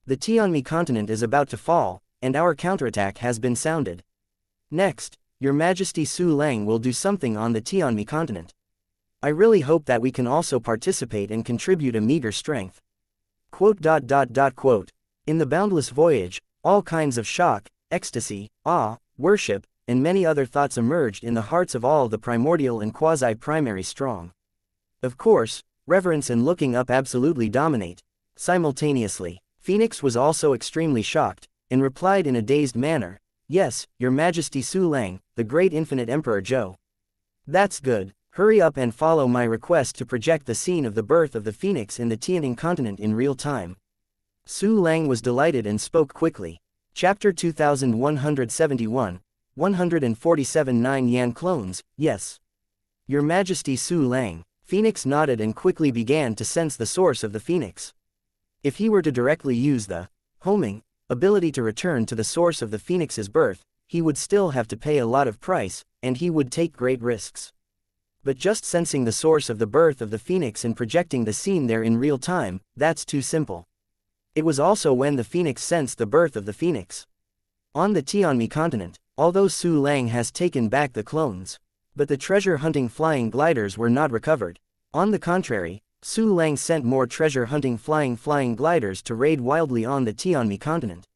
The Tianmi continent is about to fall, and our counterattack has been sounded. Next, Your Majesty Su Lang will do something on the Tianmi continent. I really hope that we can also participate and contribute a meager strength. Quote. In the boundless voyage, all kinds of shock, ecstasy, awe, worship, and many other thoughts emerged in the hearts of all the primordial and quasi-primary strong. Of course, reverence and looking up absolutely dominate. Simultaneously, Phoenix was also extremely shocked, and replied in a dazed manner, Yes, Your Majesty Su Lang, the great infinite Emperor Zhou. That's good, hurry up and follow my request to project the scene of the birth of the Phoenix in the Tianning continent in real time. Su Lang was delighted and spoke quickly. Chapter 2171, 147 9 Yan clones, yes. Your Majesty Su Lang. Phoenix nodded and quickly began to sense the source of the Phoenix. If he were to directly use the homing ability to return to the source of the Phoenix's birth, he would still have to pay a lot of price, and he would take great risks. But just sensing the source of the birth of the Phoenix and projecting the scene there in real time, that's too simple. It was also when the Phoenix sensed the birth of the Phoenix. On the Tianmi continent, although Su Lang has taken back the clones, but the treasure-hunting flying gliders were not recovered. On the contrary, Su Lang sent more treasure-hunting flying gliders to raid wildly on the Tianmi continent.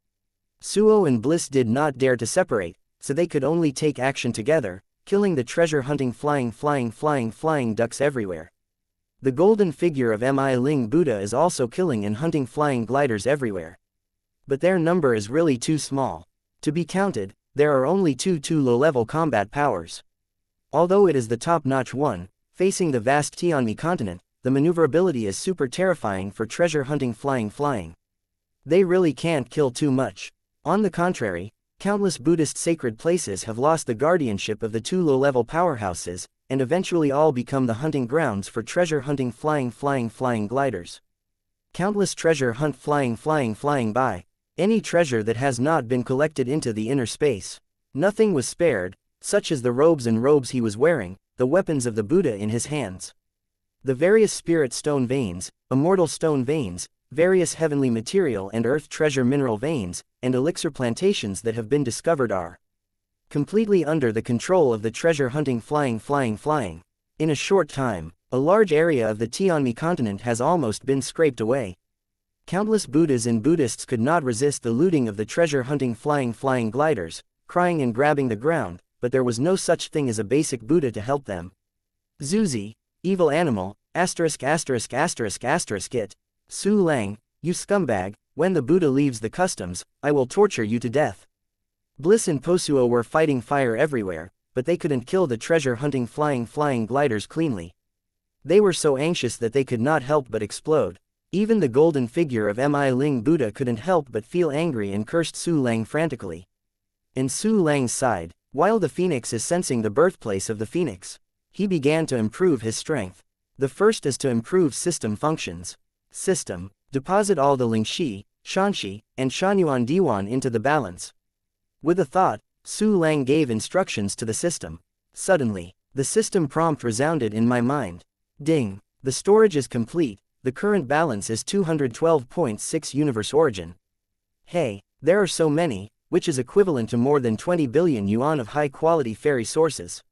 Suo and Bliss did not dare to separate, so they could only take action together, killing the treasure-hunting flying ducks everywhere. The golden figure of Mi Ling Buddha is also killing and hunting flying gliders everywhere. But their number is really too small to be counted. There are only two low-level combat powers. Although it is the top-notch one, facing the vast Tianmi continent, the maneuverability is super terrifying for treasure hunting flying. They really can't kill too much. On the contrary, countless Buddhist sacred places have lost the guardianship of the two low-level powerhouses, and eventually all become the hunting grounds for treasure hunting flying gliders. Countless treasure hunt flying by. Any treasure that has not been collected into the inner space. Nothing was spared, such as the robes he was wearing, the weapons of the Buddha in his hands. The various spirit stone veins, immortal stone veins, various heavenly material and earth treasure mineral veins, and elixir plantations that have been discovered are completely under the control of the treasure hunting flying. In a short time, a large area of the Tianmi continent has almost been scraped away. Countless Buddhas and Buddhists could not resist the looting of the treasure hunting flying gliders, crying and grabbing the ground, but there was no such thing as a basic Buddha to help them. Zuzi, evil animal, ******* it. Su Lang, you scumbag, when the Buddha leaves the customs, I will torture you to death. Bliss and Posuo were fighting fire everywhere, but they couldn't kill the treasure hunting flying gliders cleanly. They were so anxious that they could not help but explode. Even the golden figure of Mi Ling Buddha couldn't help but feel angry and cursed Su Lang frantically. In Su Lang's side, while the phoenix is sensing the birthplace of the phoenix, he began to improve his strength. The first is to improve system functions. System, deposit all the Lingxi, Xianxia, and Shanyuan Diwan into the balance. With a thought, Su Lang gave instructions to the system. Suddenly, the system prompt resounded in my mind. Ding, the storage is complete. The current balance is 212.6 universe origin. Hey, there are so many, which is equivalent to more than 20 billion yuan of high-quality fairy sources.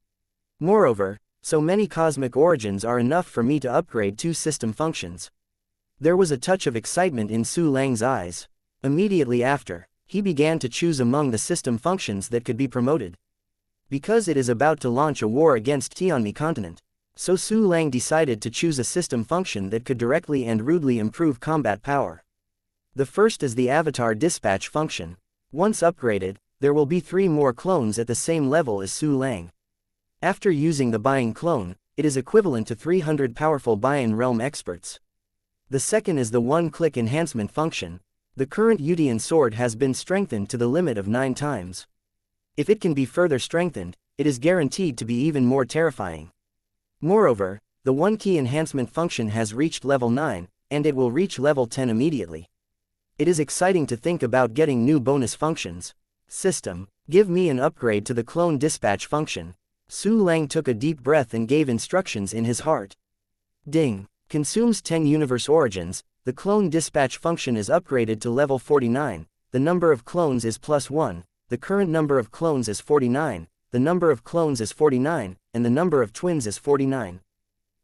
Moreover, so many cosmic origins are enough for me to upgrade 2 system functions. There was a touch of excitement in Su Lang's eyes. Immediately after, he began to choose among the system functions that could be promoted. Because it is about to launch a war against Tianmi continent. So Su Lang decided to choose a system function that could directly and rudely improve combat power. The first is the Avatar Dispatch function. Once upgraded, there will be 3 more clones at the same level as Su Lang. After using the Buying clone, it is equivalent to 300 powerful Buying realm experts. The second is the One-Click Enhancement function. The current Yudian sword has been strengthened to the limit of 9 times. If it can be further strengthened, it is guaranteed to be even more terrifying. Moreover, the One-Key Enhancement function has reached level 9, and it will reach level 10 immediately. It is exciting to think about getting new bonus functions. System, give me an upgrade to the Clone Dispatch function. Su Lang took a deep breath and gave instructions in his heart. Ding, consumes 10 universe origins. The Clone Dispatch function is upgraded to level 49, the number of clones is +1, the current number of clones is 49, the number of clones is 49, and the number of twins is 49.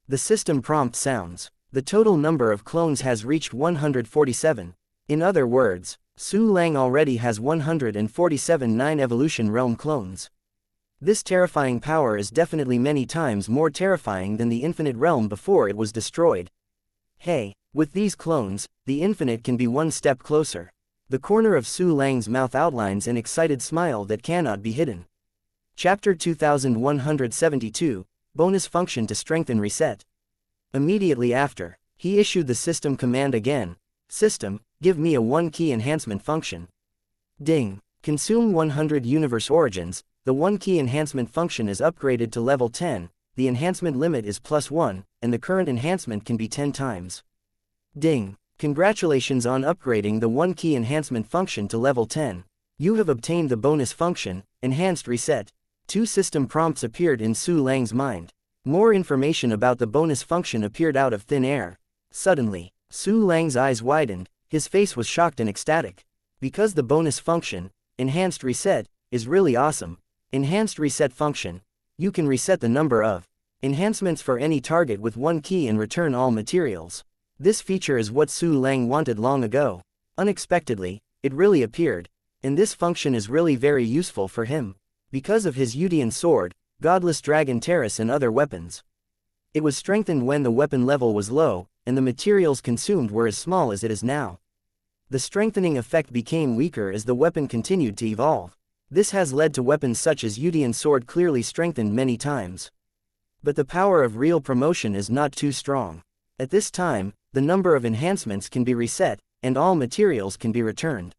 The system prompt sounds. The total number of clones has reached 147. In other words, Su Lang already has 147 9 evolution realm clones. This terrifying power is definitely many times more terrifying than the infinite realm before it was destroyed. Hey, with these clones, the infinite can be one step closer. The corner of Su Lang's mouth outlines an excited smile that cannot be hidden. Chapter 2172, Bonus Function to Strengthen Reset. Immediately after, he issued the system command again. System, give me a One-Key Enhancement function. Ding, consume 100 universe origins. The One-Key Enhancement function is upgraded to level 10, the enhancement limit is +1, and the current enhancement can be 10 times. Ding, congratulations on upgrading the One-Key Enhancement function to level 10. You have obtained the bonus function, Enhanced Reset. 2 system prompts appeared in Su Lang's mind. More information about the bonus function appeared out of thin air. Suddenly, Su Lang's eyes widened, his face was shocked and ecstatic. Because the bonus function, Enhanced Reset, is really awesome. Enhanced Reset function. You can reset the number of enhancements for any target with 1 key and return all materials. This feature is what Su Lang wanted long ago. Unexpectedly, it really appeared. And this function is really very useful for him. Because of his Yudian sword, Godless Dragon Terrace and other weapons. It was strengthened when the weapon level was low, and the materials consumed were as small as it is now. The strengthening effect became weaker as the weapon continued to evolve. This has led to weapons such as Yudian sword clearly strengthened many times. But the power of real promotion is not too strong. At this time, the number of enhancements can be reset, and all materials can be returned.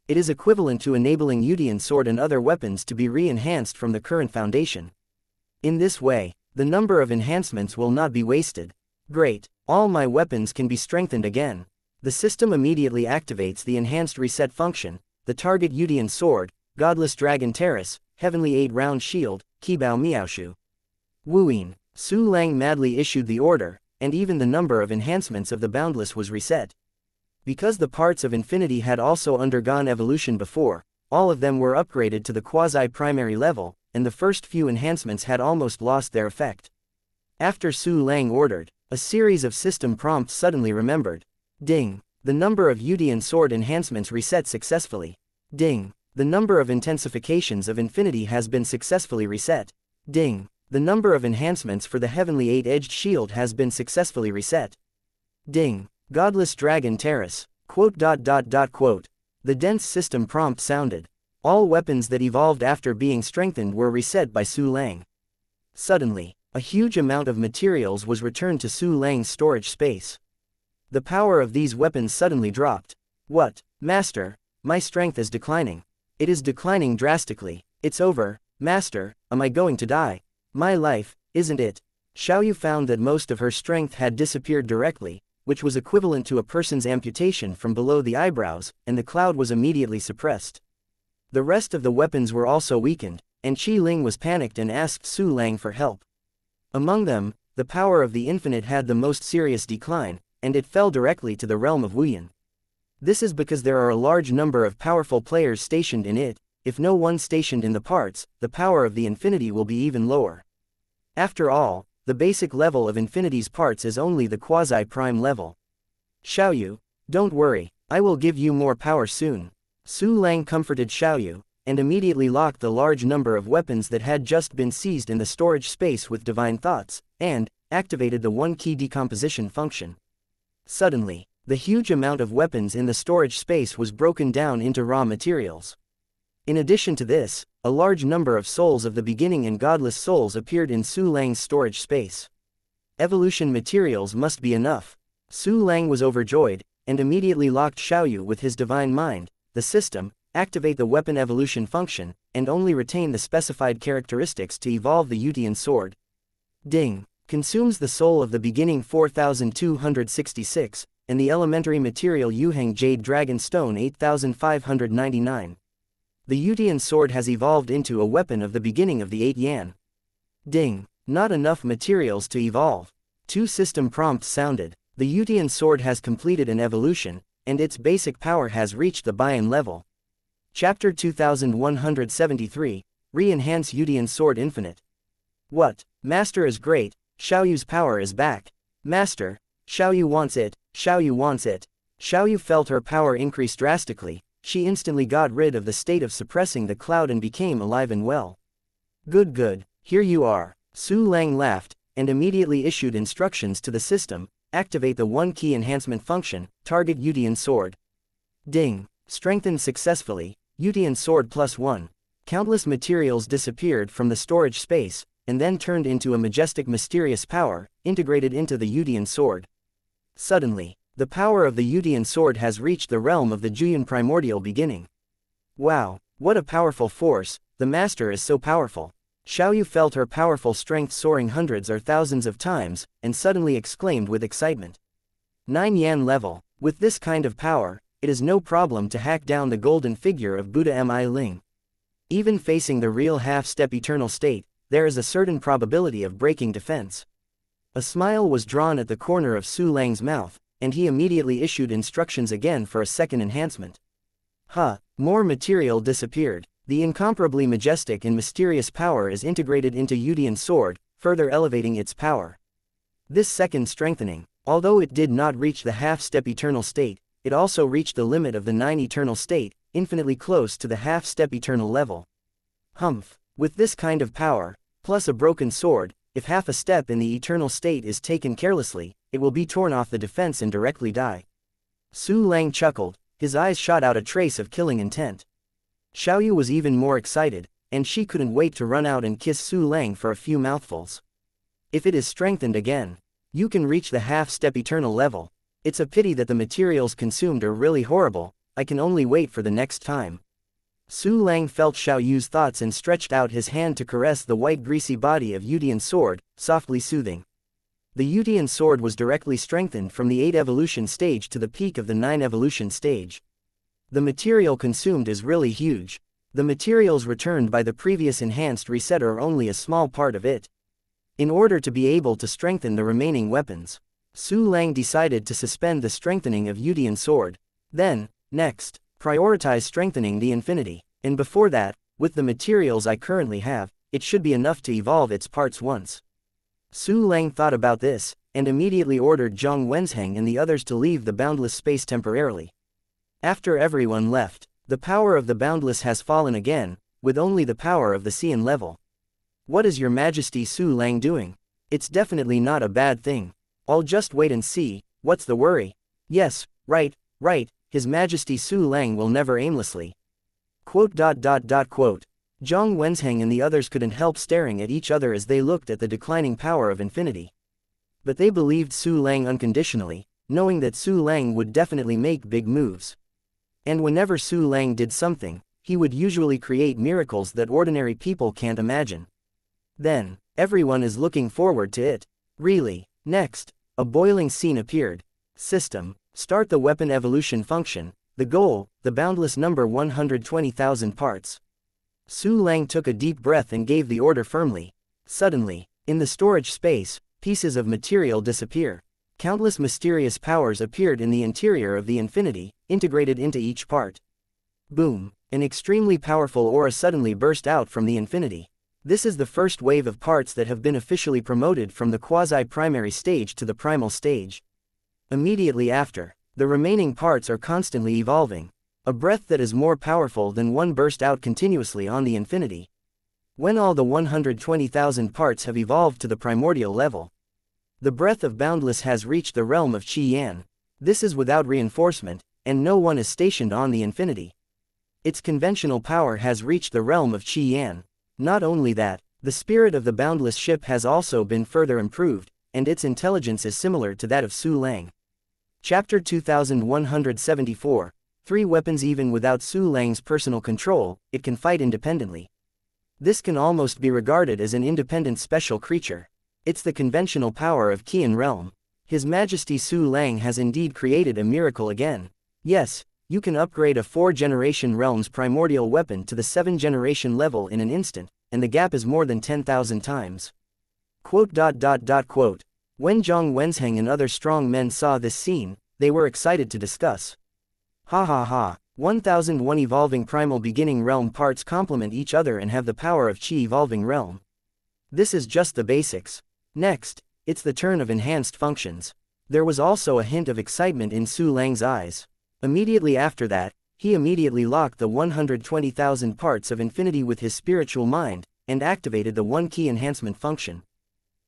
It is equivalent to enabling Yudian sword and other weapons to be re-enhanced from the current foundation. In this way, the number of enhancements will not be wasted. Great, all my weapons can be strengthened again. The system immediately activates the enhanced reset function, the target Yudian sword, Godless Dragon Terrace, Heavenly 8-round shield, Qibao Miaoshu. Wooing, Su Lang madly issued the order, and even the number of enhancements of the Boundless was reset. Because the parts of Infinity had also undergone evolution before, all of them were upgraded to the quasi-primary level, and the first few enhancements had almost lost their effect. After Su Lang ordered, a series of system prompts suddenly remembered. Ding! The number of Yudian sword enhancements reset successfully. Ding! The number of intensifications of Infinity has been successfully reset. Ding! The number of enhancements for the Heavenly 8-edged shield has been successfully reset. Ding! Godless Dragon Terrace. ... The dense system prompt sounded. All weapons that evolved after being strengthened were reset by Su Lang. Suddenly, a huge amount of materials was returned to Su Lang's storage space. The power of these weapons suddenly dropped. What, Master? My strength is declining. It is declining drastically. It's over, Master, am I going to die? My life, isn't it? Xiaoyu found that most of her strength had disappeared directly, which was equivalent to a person's amputation from below the eyebrows, and the cloud was immediately suppressed. The rest of the weapons were also weakened, and Qi Ling was panicked and asked Su Lang for help. Among them, the power of the infinite had the most serious decline, and it fell directly to the realm of Wuyan. This is because there are a large number of powerful players stationed in it. If no one stationed in the parts, the power of the infinity will be even lower. After all, the basic level of infinity's parts is only the quasi-prime level. Xiaoyu, don't worry, I will give you more power soon. Su Lang comforted Xiaoyu, and immediately locked the large number of weapons that had just been seized in the storage space with divine thoughts, and activated the one-key decomposition function. Suddenly, the huge amount of weapons in the storage space was broken down into raw materials. In addition to this, a large number of souls of the beginning and godless souls appeared in Su Lang's storage space. Evolution materials must be enough. Su Lang was overjoyed, and immediately locked Xiaoyu with his divine mind, the system, activate the weapon evolution function, and only retain the specified characteristics to evolve the Yudian sword. Ding! Consumes the soul of the beginning 4266, and the elementary material Yuheng Jade Dragon Stone 8599. The Yudian sword has evolved into a weapon of the beginning of the 8 Yan. Ding! Not enough materials to evolve. 2 system prompts sounded. The Yudian sword has completed an evolution, and its basic power has reached the Bian level. Chapter 2173, Re-enhance Yudian sword infinite. What? Master is great, Xiaoyu's power is back. Master, Xiaoyu wants it, Xiaoyu wants it. Xiaoyu felt her power increase drastically. She instantly got rid of the state of suppressing the cloud and became alive and well. Good, here you are. Su Lang laughed, and immediately issued instructions to the system, activate the one-key enhancement function, target Yudian sword. Ding! Strengthened successfully, Yudian sword +1. Countless materials disappeared from the storage space, and then turned into a majestic mysterious power, integrated into the Yudian sword. Suddenly, the power of the Yudian sword has reached the realm of the Juyan primordial beginning. Wow, what a powerful force, the master is so powerful. Xiaoyu felt her powerful strength soaring hundreds or thousands of times, and suddenly exclaimed with excitement. 9 Yan level, with this kind of power, it is no problem to hack down the golden figure of Buddha Mi Ling. Even facing the real half-step eternal state, there is a certain probability of breaking defense. A smile was drawn at the corner of Su Lang's mouth, and he immediately issued instructions again for a second enhancement. More material disappeared. The incomparably majestic and mysterious power is integrated into Yudian sword, further elevating its power. This second strengthening, although it did not reach the half-step eternal state, it also reached the limit of the 9 eternal state, infinitely close to the half-step eternal level. With this kind of power, plus a broken sword, if half a step in the eternal state is taken carelessly, it will be torn off the defense and directly die. Su Lang chuckled, his eyes shot out a trace of killing intent. Xiaoyu was even more excited, and she couldn't wait to run out and kiss Su Lang for a few mouthfuls. If it is strengthened again, you can reach the half-step eternal level. It's a pity that the materials consumed are really horrible, I can only wait for the next time. Su Lang felt Xiaoyu's thoughts and stretched out his hand to caress the white greasy body of Yutian's sword, softly soothing. The Yutian sword was directly strengthened from the 8 evolution stage to the peak of the 9 evolution stage. The material consumed is really huge. The materials returned by the previous enhanced reset are only a small part of it. In order to be able to strengthen the remaining weapons, Su Lang decided to suspend the strengthening of Yutian's sword. Then, next, prioritize strengthening the infinity, and before that, with the materials I currently have, it should be enough to evolve its parts once. Su Lang thought about this, and immediately ordered Zhang Wenzheng and the others to leave the boundless space temporarily. After everyone left, the power of the boundless has fallen again, with only the power of the Xian level. What is your Majesty Su Lang doing? It's definitely not a bad thing. I'll just wait and see, what's the worry? Yes, right, His Majesty Su Lang will never aimlessly. Zhang Wenzheng and the others couldn't help staring at each other as they looked at the declining power of infinity. But they believed Su Lang unconditionally, knowing that Su Lang would definitely make big moves. And whenever Su Lang did something, he would usually create miracles that ordinary people can't imagine. Then, everyone is looking forward to it. Really. Next, a boiling scene appeared. System, start the weapon evolution function. The goal, the boundless number 120,000 parts. Su Lang took a deep breath and gave the order firmly. Suddenly, in the storage space, pieces of material disappear. Countless mysterious powers appeared in the interior of the infinity, integrated into each part. Boom! An extremely powerful aura suddenly burst out from the infinity. This is the first wave of parts that have been officially promoted from the quasi-primary stage to the primal stage. Immediately after, the remaining parts are constantly evolving. A breath that is more powerful than one burst out continuously on the infinity. When all the 120,000 parts have evolved to the primordial level, the breath of boundless has reached the realm of Qian. This is without reinforcement, and no one is stationed on the infinity. Its conventional power has reached the realm of Qian. Not only that, the spirit of the boundless ship has also been further improved, and its intelligence is similar to that of Su Lang. Chapter 2174. 3 weapons. Even without Su Lang's personal control, it can fight independently. This can almost be regarded as an independent special creature. It's the conventional power of Qian realm. His Majesty Su Lang has indeed created a miracle again. Yes, you can upgrade a 4-generation realm's primordial weapon to the 7-generation level in an instant, and the gap is more than 10,000 times. When Zhang Wenzheng and other strong men saw this scene, they were excited to discuss. Ha ha ha, 1001 evolving primal beginning realm parts complement each other and have the power of Qi evolving realm. This is just the basics. Next, it's the turn of enhanced functions. There was also a hint of excitement in Su Lang's eyes. Immediately after that, he immediately locked the 120,000 parts of infinity with his spiritual mind, and activated the 1 key enhancement function.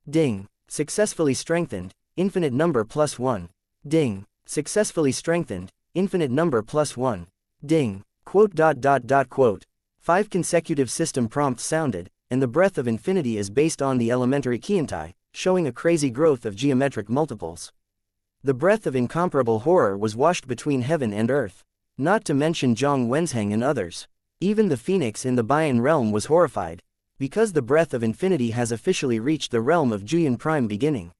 Ding! Successfully strengthened, infinite number +1. Ding! Successfully strengthened, infinite number +1. Ding! 5 consecutive system prompts sounded, and the breath of infinity is based on the elementary qiantai, showing a crazy growth of geometric multiples. The breath of incomparable horror was washed between heaven and earth. Not to mention Zhang Wenzheng and others. Even the phoenix in the Bian realm was horrified. Because the breath of infinity has officially reached the realm of Juyan Prime beginning.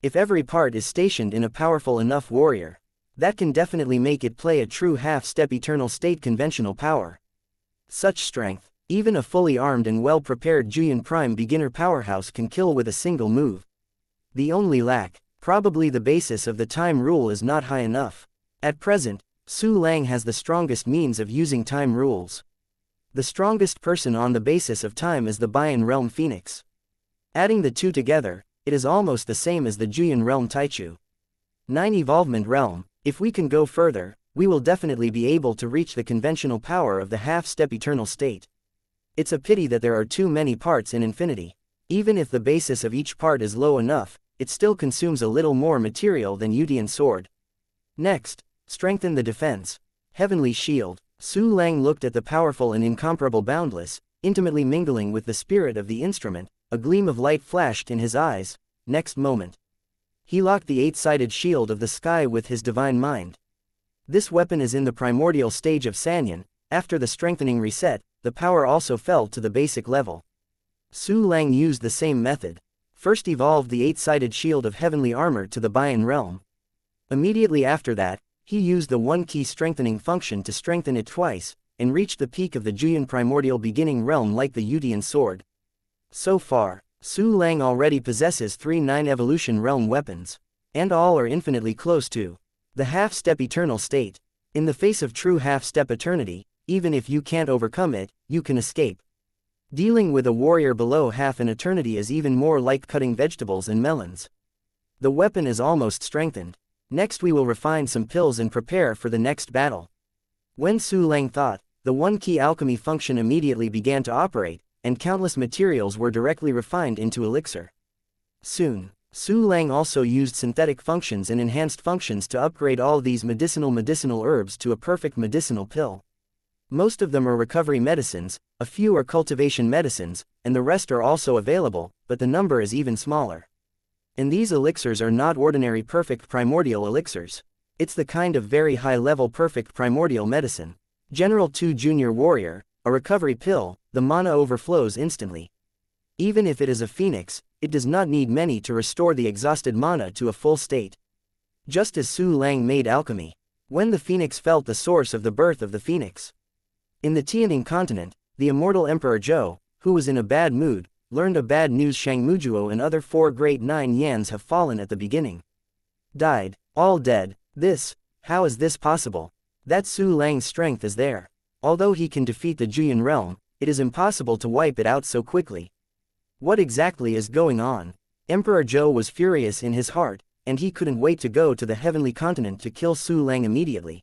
If every part is stationed in a powerful enough warrior, that can definitely make it play a true half-step eternal state conventional power. Such strength, even a fully armed and well-prepared Juyan Prime beginner powerhouse can kill with a single move. The only lack, probably the basis of the time rule, is not high enough. At present, Su Lang has the strongest means of using time rules. The strongest person on the basis of time is the Bian realm Phoenix. Adding the two together, it is almost the same as the Juyan realm Taichu. 9 evolvement realm. If we can go further, we will definitely be able to reach the conventional power of the half-step eternal state. It's a pity that there are too many parts in infinity. Even if the basis of each part is low enough, it still consumes a little more material than Yutian sword. Next, strengthen the defense. Heavenly shield. Su Lang looked at the powerful and incomparable Boundless, intimately mingling with the spirit of the instrument. A gleam of light flashed in his eyes. Next moment, he locked the eight-sided shield of the sky with his divine mind. This weapon is in the primordial stage of Sanyan. After the strengthening reset, the power also fell to the basic level. Su Lang used the same method. First evolved the eight-sided shield of heavenly armor to the Bayan realm. Immediately after that, he used the one-key strengthening function to strengthen it twice, and reached the peak of the Juyan primordial beginning realm like the Yutian sword. So far, Su Lang already possesses 3 9-evolution realm weapons. And all are infinitely close to the half-step eternal state. In the face of true half-step eternity, even if you can't overcome it, you can escape. Dealing with a warrior below half an eternity is even more like cutting vegetables and melons. The weapon is almost strengthened. Next we will refine some pills and prepare for the next battle. When Su Lang thought, the one-key alchemy function immediately began to operate, and countless materials were directly refined into elixir. Soon, Su Lang also used synthetic functions and enhanced functions to upgrade all these medicinal herbs to a perfect medicinal pill. Most of them are recovery medicines, a few are cultivation medicines, and the rest are also available, but the number is even smaller. And these elixirs are not ordinary perfect primordial elixirs. It's the kind of very high-level perfect primordial medicine. General 2 Junior Warrior, a recovery pill, the mana overflows instantly. Even if it is a phoenix, it does not need many to restore the exhausted mana to a full state. Just as Su Lang made alchemy. When the phoenix felt the source of the birth of the phoenix. In the Tianning continent, the immortal Emperor Zhou, who was in a bad mood, learned a bad news. Shangmujuo and other 4 great 9 Yans have fallen at the beginning. Died, all dead. How is this possible? That Su Lang's strength is there. Although he can defeat the Juyan realm, it is impossible to wipe it out so quickly. What exactly is going on? Emperor Zhou was furious in his heart, and he couldn't wait to go to the heavenly continent to kill Su Lang immediately.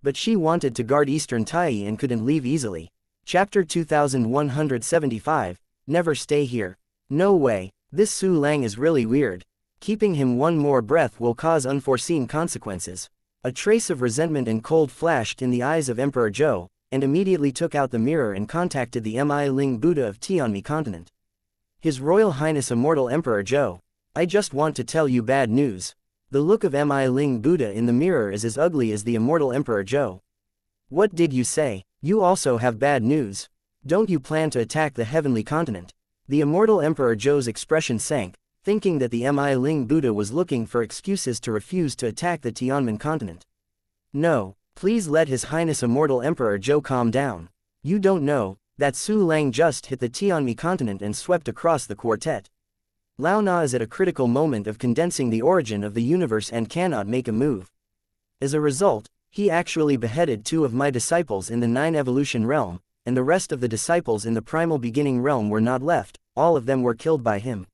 But she wanted to guard Eastern Tai and couldn't leave easily. Chapter 2175, Never Stay Here. No way, this Su Lang is really weird. Keeping him one more breath will cause unforeseen consequences. A trace of resentment and cold flashed in the eyes of Emperor Zhou, and immediately took out the mirror and contacted the Mi Ling Buddha of Tianmi continent. His Royal Highness Immortal Emperor Zhou, I just want to tell you bad news. The look of Mi Ling Buddha in the mirror is as ugly as the Immortal Emperor Zhou. What did you say? You also have bad news. Don't you plan to attack the heavenly continent? The Immortal Emperor Zhou's expression sank, thinking that the Mi Ling Buddha was looking for excuses to refuse to attack the Tianmen continent. No, please let His Highness Immortal Emperor Zhou calm down. You don't know that Su Lang just hit the Tianmi continent and swept across the quartet. Lao Na is at a critical moment of condensing the origin of the universe and cannot make a move. As a result, he actually beheaded 2 of my disciples in the 9-evolution realm, and the rest of the disciples in the primal beginning realm were not left, all of them were killed by him.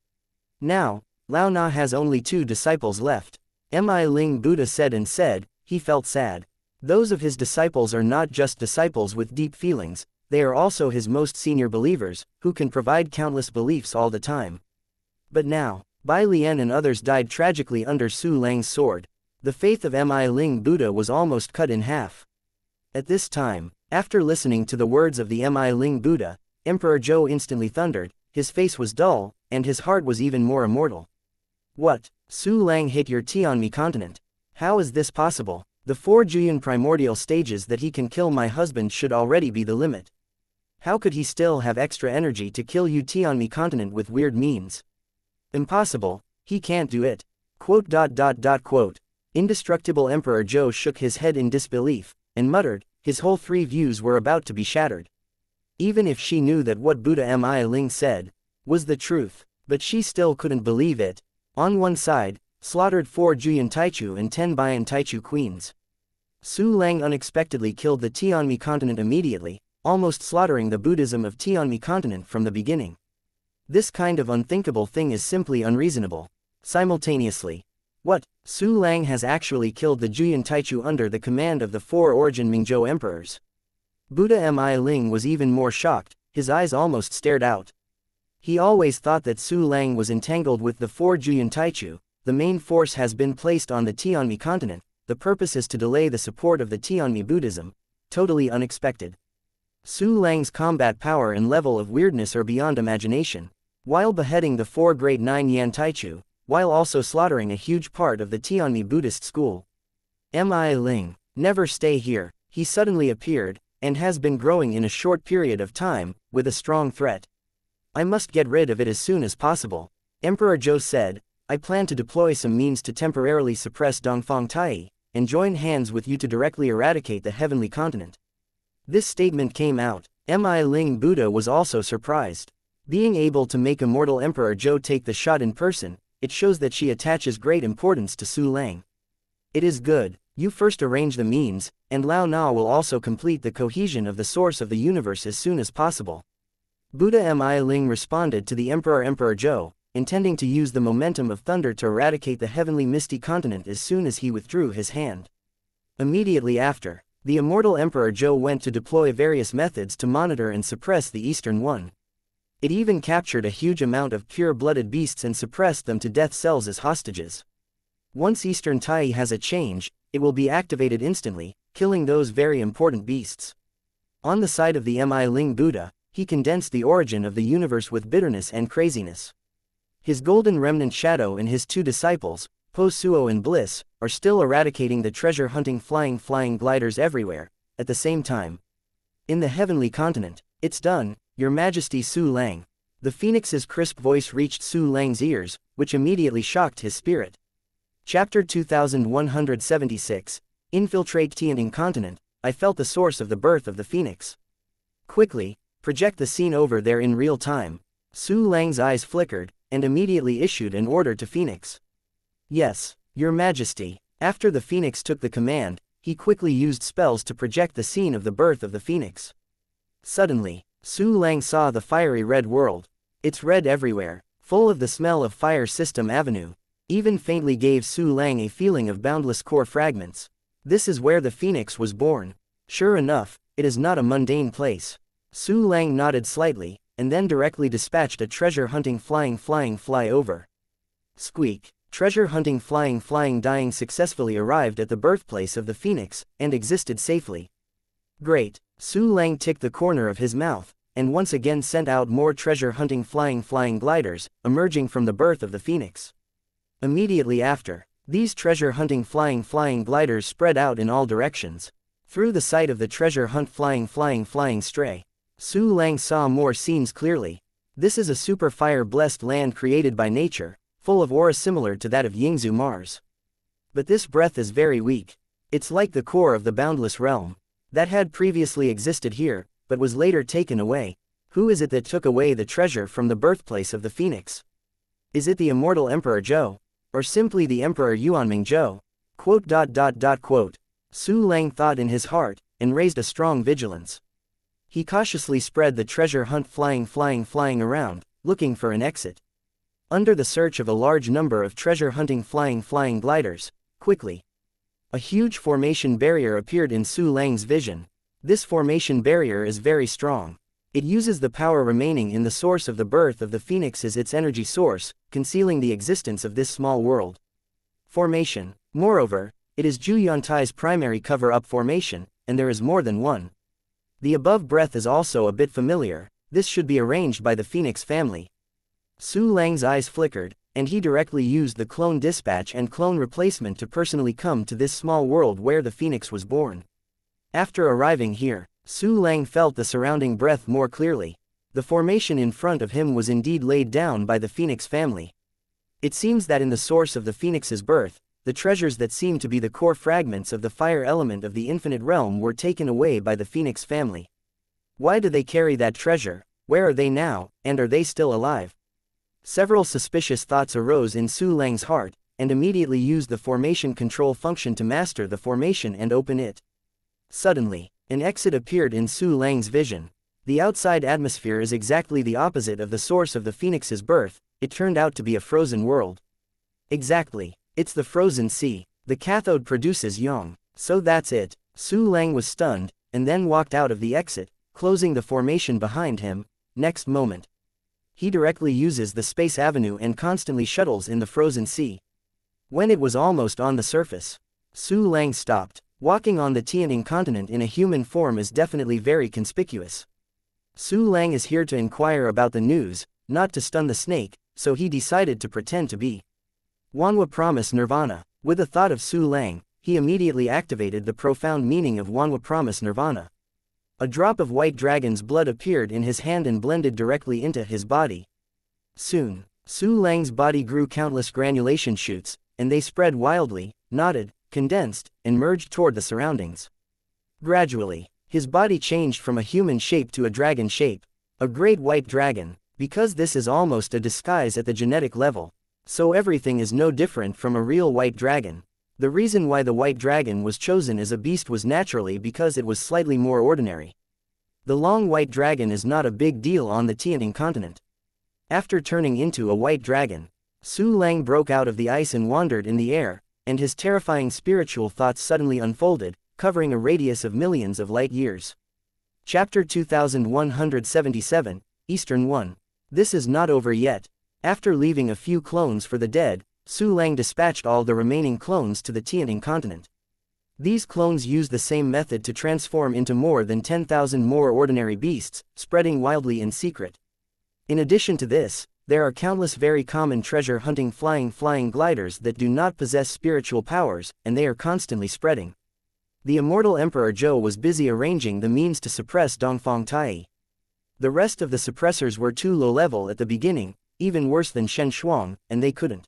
Now, Lao Na has only 2 disciples left. Mi Ling Buddha said, he felt sad. Those of his disciples are not just disciples with deep feelings, they are also his most senior believers, who can provide countless beliefs all the time. But now, Bai Lian and others died tragically under Su Lang's sword. The faith of Mi Ling Buddha was almost cut in half. At this time, after listening to the words of the Mi Ling Buddha, Emperor Zhou instantly thundered, his face was dull, and his heart was even more immortal. What? Su Lang hit your Tianmi continent? How is this possible? The 4 Juyan primordial stages that he can kill my husband should already be the limit. How could he still have extra energy to kill you Tianmi continent with weird means? Impossible, he can't do it. Indestructible Emperor Zhou shook his head in disbelief, and muttered, his whole 3 views were about to be shattered. Even if she knew that what Buddha Mi Ling said was the truth, but she still couldn't believe it. On one side, slaughtered 4 Juyan Taichu and 10 Bayan Taichu queens. Su Lang unexpectedly killed the Tianmi continent immediately, almost slaughtering the Buddhism of Tianmi continent from the beginning. This kind of unthinkable thing is simply unreasonable. Simultaneously, what? Su Lang has actually killed the Juyan Taichu under the command of the 4 origin Mingzhou emperors. Buddha Mi Ling was even more shocked, his eyes almost stared out. He always thought that Su Lang was entangled with the 4 Juyan Taichu. The main force has been placed on the Tianmi continent, the purpose is to delay the support of the Tianmi Buddhism. Totally unexpected. Su Lang's combat power and level of weirdness are beyond imagination. While beheading the 4 great 9 Yan Taichu, while also slaughtering a huge part of the Tianmi Buddhist school. Mi Ling, never stay here, he suddenly appeared, and has been growing in a short period of time, with a strong threat. I must get rid of it as soon as possible. Emperor Zhou said, I plan to deploy some means to temporarily suppress Dongfang Tai, and join hands with you to directly eradicate the heavenly continent. This statement came out. Mi Ling Buddha was also surprised. Being able to make immortal Emperor Zhou take the shot in person, it shows that she attaches great importance to Su Lang. It is good. You first arrange the means, and Lao Na will also complete the cohesion of the source of the universe as soon as possible. Buddha Mi Ling responded to the Emperor Zhou, intending to use the momentum of thunder to eradicate the heavenly misty continent as soon as he withdrew his hand. Immediately after, the immortal Emperor Zhou went to deploy various methods to monitor and suppress the Eastern One. It even captured a huge amount of pure-blooded beasts and suppressed them to death cells as hostages. Once Eastern Tai has a change, it will be activated instantly, killing those very important beasts. On the side of the Mi Ling Buddha, he condensed the origin of the universe with bitterness and craziness. His golden remnant shadow and his 2 disciples, Po Suo and Bliss, are still eradicating the treasure-hunting flying gliders everywhere, at the same time. In the heavenly continent, it's done, Your Majesty Su Lang. The phoenix's crisp voice reached Su Lang's ears, which immediately shocked his spirit. Chapter 2176, Infiltrate Tianting Continent. I felt the source of the birth of the phoenix. Quickly, project the scene over there in real time. Su Lang's eyes flickered, and immediately issued an order to Phoenix. Yes, Your Majesty. After the Phoenix took the command, he quickly used spells to project the scene of the birth of the Phoenix. Suddenly, Su Lang saw the fiery red world. It's red everywhere, full of the smell of Fire System Avenue. Even faintly gave Su Lang a feeling of boundless core fragments. This is where the Phoenix was born. Sure enough, it is not a mundane place. Su Lang nodded slightly, and then directly dispatched a treasure-hunting fly over. Squeak! Treasure-hunting flying dying successfully arrived at the birthplace of the Phoenix, and existed safely. Great! Su Lang ticked the corner of his mouth, and once again sent out more treasure-hunting flying gliders, emerging from the birth of the Phoenix. Immediately after, these treasure-hunting flying gliders spread out in all directions. Through the sight of the treasure hunt flying stray, Su Lang saw more scenes clearly. This is a super fire-blessed land created by nature, full of aura similar to that of Yingzhou Mars. But this breath is very weak. It's like the core of the boundless realm that had previously existed here, but was later taken away. Who is it that took away the treasure from the birthplace of the Phoenix? Is it the immortal Emperor Zhou? Or simply the Emperor Yuanming Zhou? Su Lang thought in his heart, and raised a strong vigilance. He cautiously spread the treasure hunt flying around, looking for an exit. Under the search of a large number of treasure-hunting flying gliders, quickly, a huge formation barrier appeared in Su Lang's vision. This formation barrier is very strong. It uses the power remaining in the source of the birth of the Phoenix as its energy source, concealing the existence of this small world. Formation. Moreover, it is Zhu Yuantai's primary cover-up formation, and there is more than one. The above breath is also a bit familiar. This should be arranged by the Phoenix family. Su Lang's eyes flickered, and he directly used the clone dispatch and clone replacement to personally come to this small world where the Phoenix was born. After arriving here, Su Lang felt the surrounding breath more clearly. The formation in front of him was indeed laid down by the Phoenix family. It seems that in the source of the Phoenix's birth, the treasures that seem to be the core fragments of the fire element of the infinite realm were taken away by the Phoenix family. Why do they carry that treasure? Where are they now, and are they still alive? Several suspicious thoughts arose in Su Lang's heart, and immediately used the formation control function to master the formation and open it. Suddenly, an exit appeared in Su Lang's vision. The outside atmosphere is exactly the opposite of the source of the Phoenix's birth. It turned out to be a frozen world. Exactly. It's the frozen sea. The cathode produces yang. So that's it. Su Lang was stunned, and then walked out of the exit, closing the formation behind him. Next moment, he directly uses the space avenue and constantly shuttles in the frozen sea. When it was almost on the surface, Su Lang stopped. Walking on the Tianning continent in a human form is definitely very conspicuous. Su Lang is here to inquire about the news, not to stun the snake, so he decided to pretend to be. Wanhua Promise Nirvana. With the thought of Su Lang, he immediately activated the profound meaning of Wanhua Promise Nirvana. A drop of white dragon's blood appeared in his hand and blended directly into his body. Soon, Su Lang's body grew countless granulation shoots, and they spread wildly, knotted, condensed, and merged toward the surroundings. Gradually, his body changed from a human shape to a dragon shape, a great white dragon. Because this is almost a disguise at the genetic level, so everything is no different from a real white dragon. The reason why the white dragon was chosen as a beast was naturally because it was slightly more ordinary. The long white dragon is not a big deal on the Tianning continent. After turning into a white dragon, Su Lang broke out of the ice and wandered in the air, and his terrifying spiritual thoughts suddenly unfolded, covering a radius of millions of light years. Chapter 2177, Eastern 1. This is not over yet. After leaving a few clones for the dead, Su Lang dispatched all the remaining clones to the Tianning continent. These clones used the same method to transform into more than 10,000 more ordinary beasts, spreading wildly in secret. In addition to this, there are countless very common treasure-hunting flying gliders that do not possess spiritual powers, and they are constantly spreading. The immortal Emperor Zhou was busy arranging the means to suppress Dongfang Tai. The rest of the suppressors were too low-level at the beginning, even worse than Shen Shuang, and they couldn't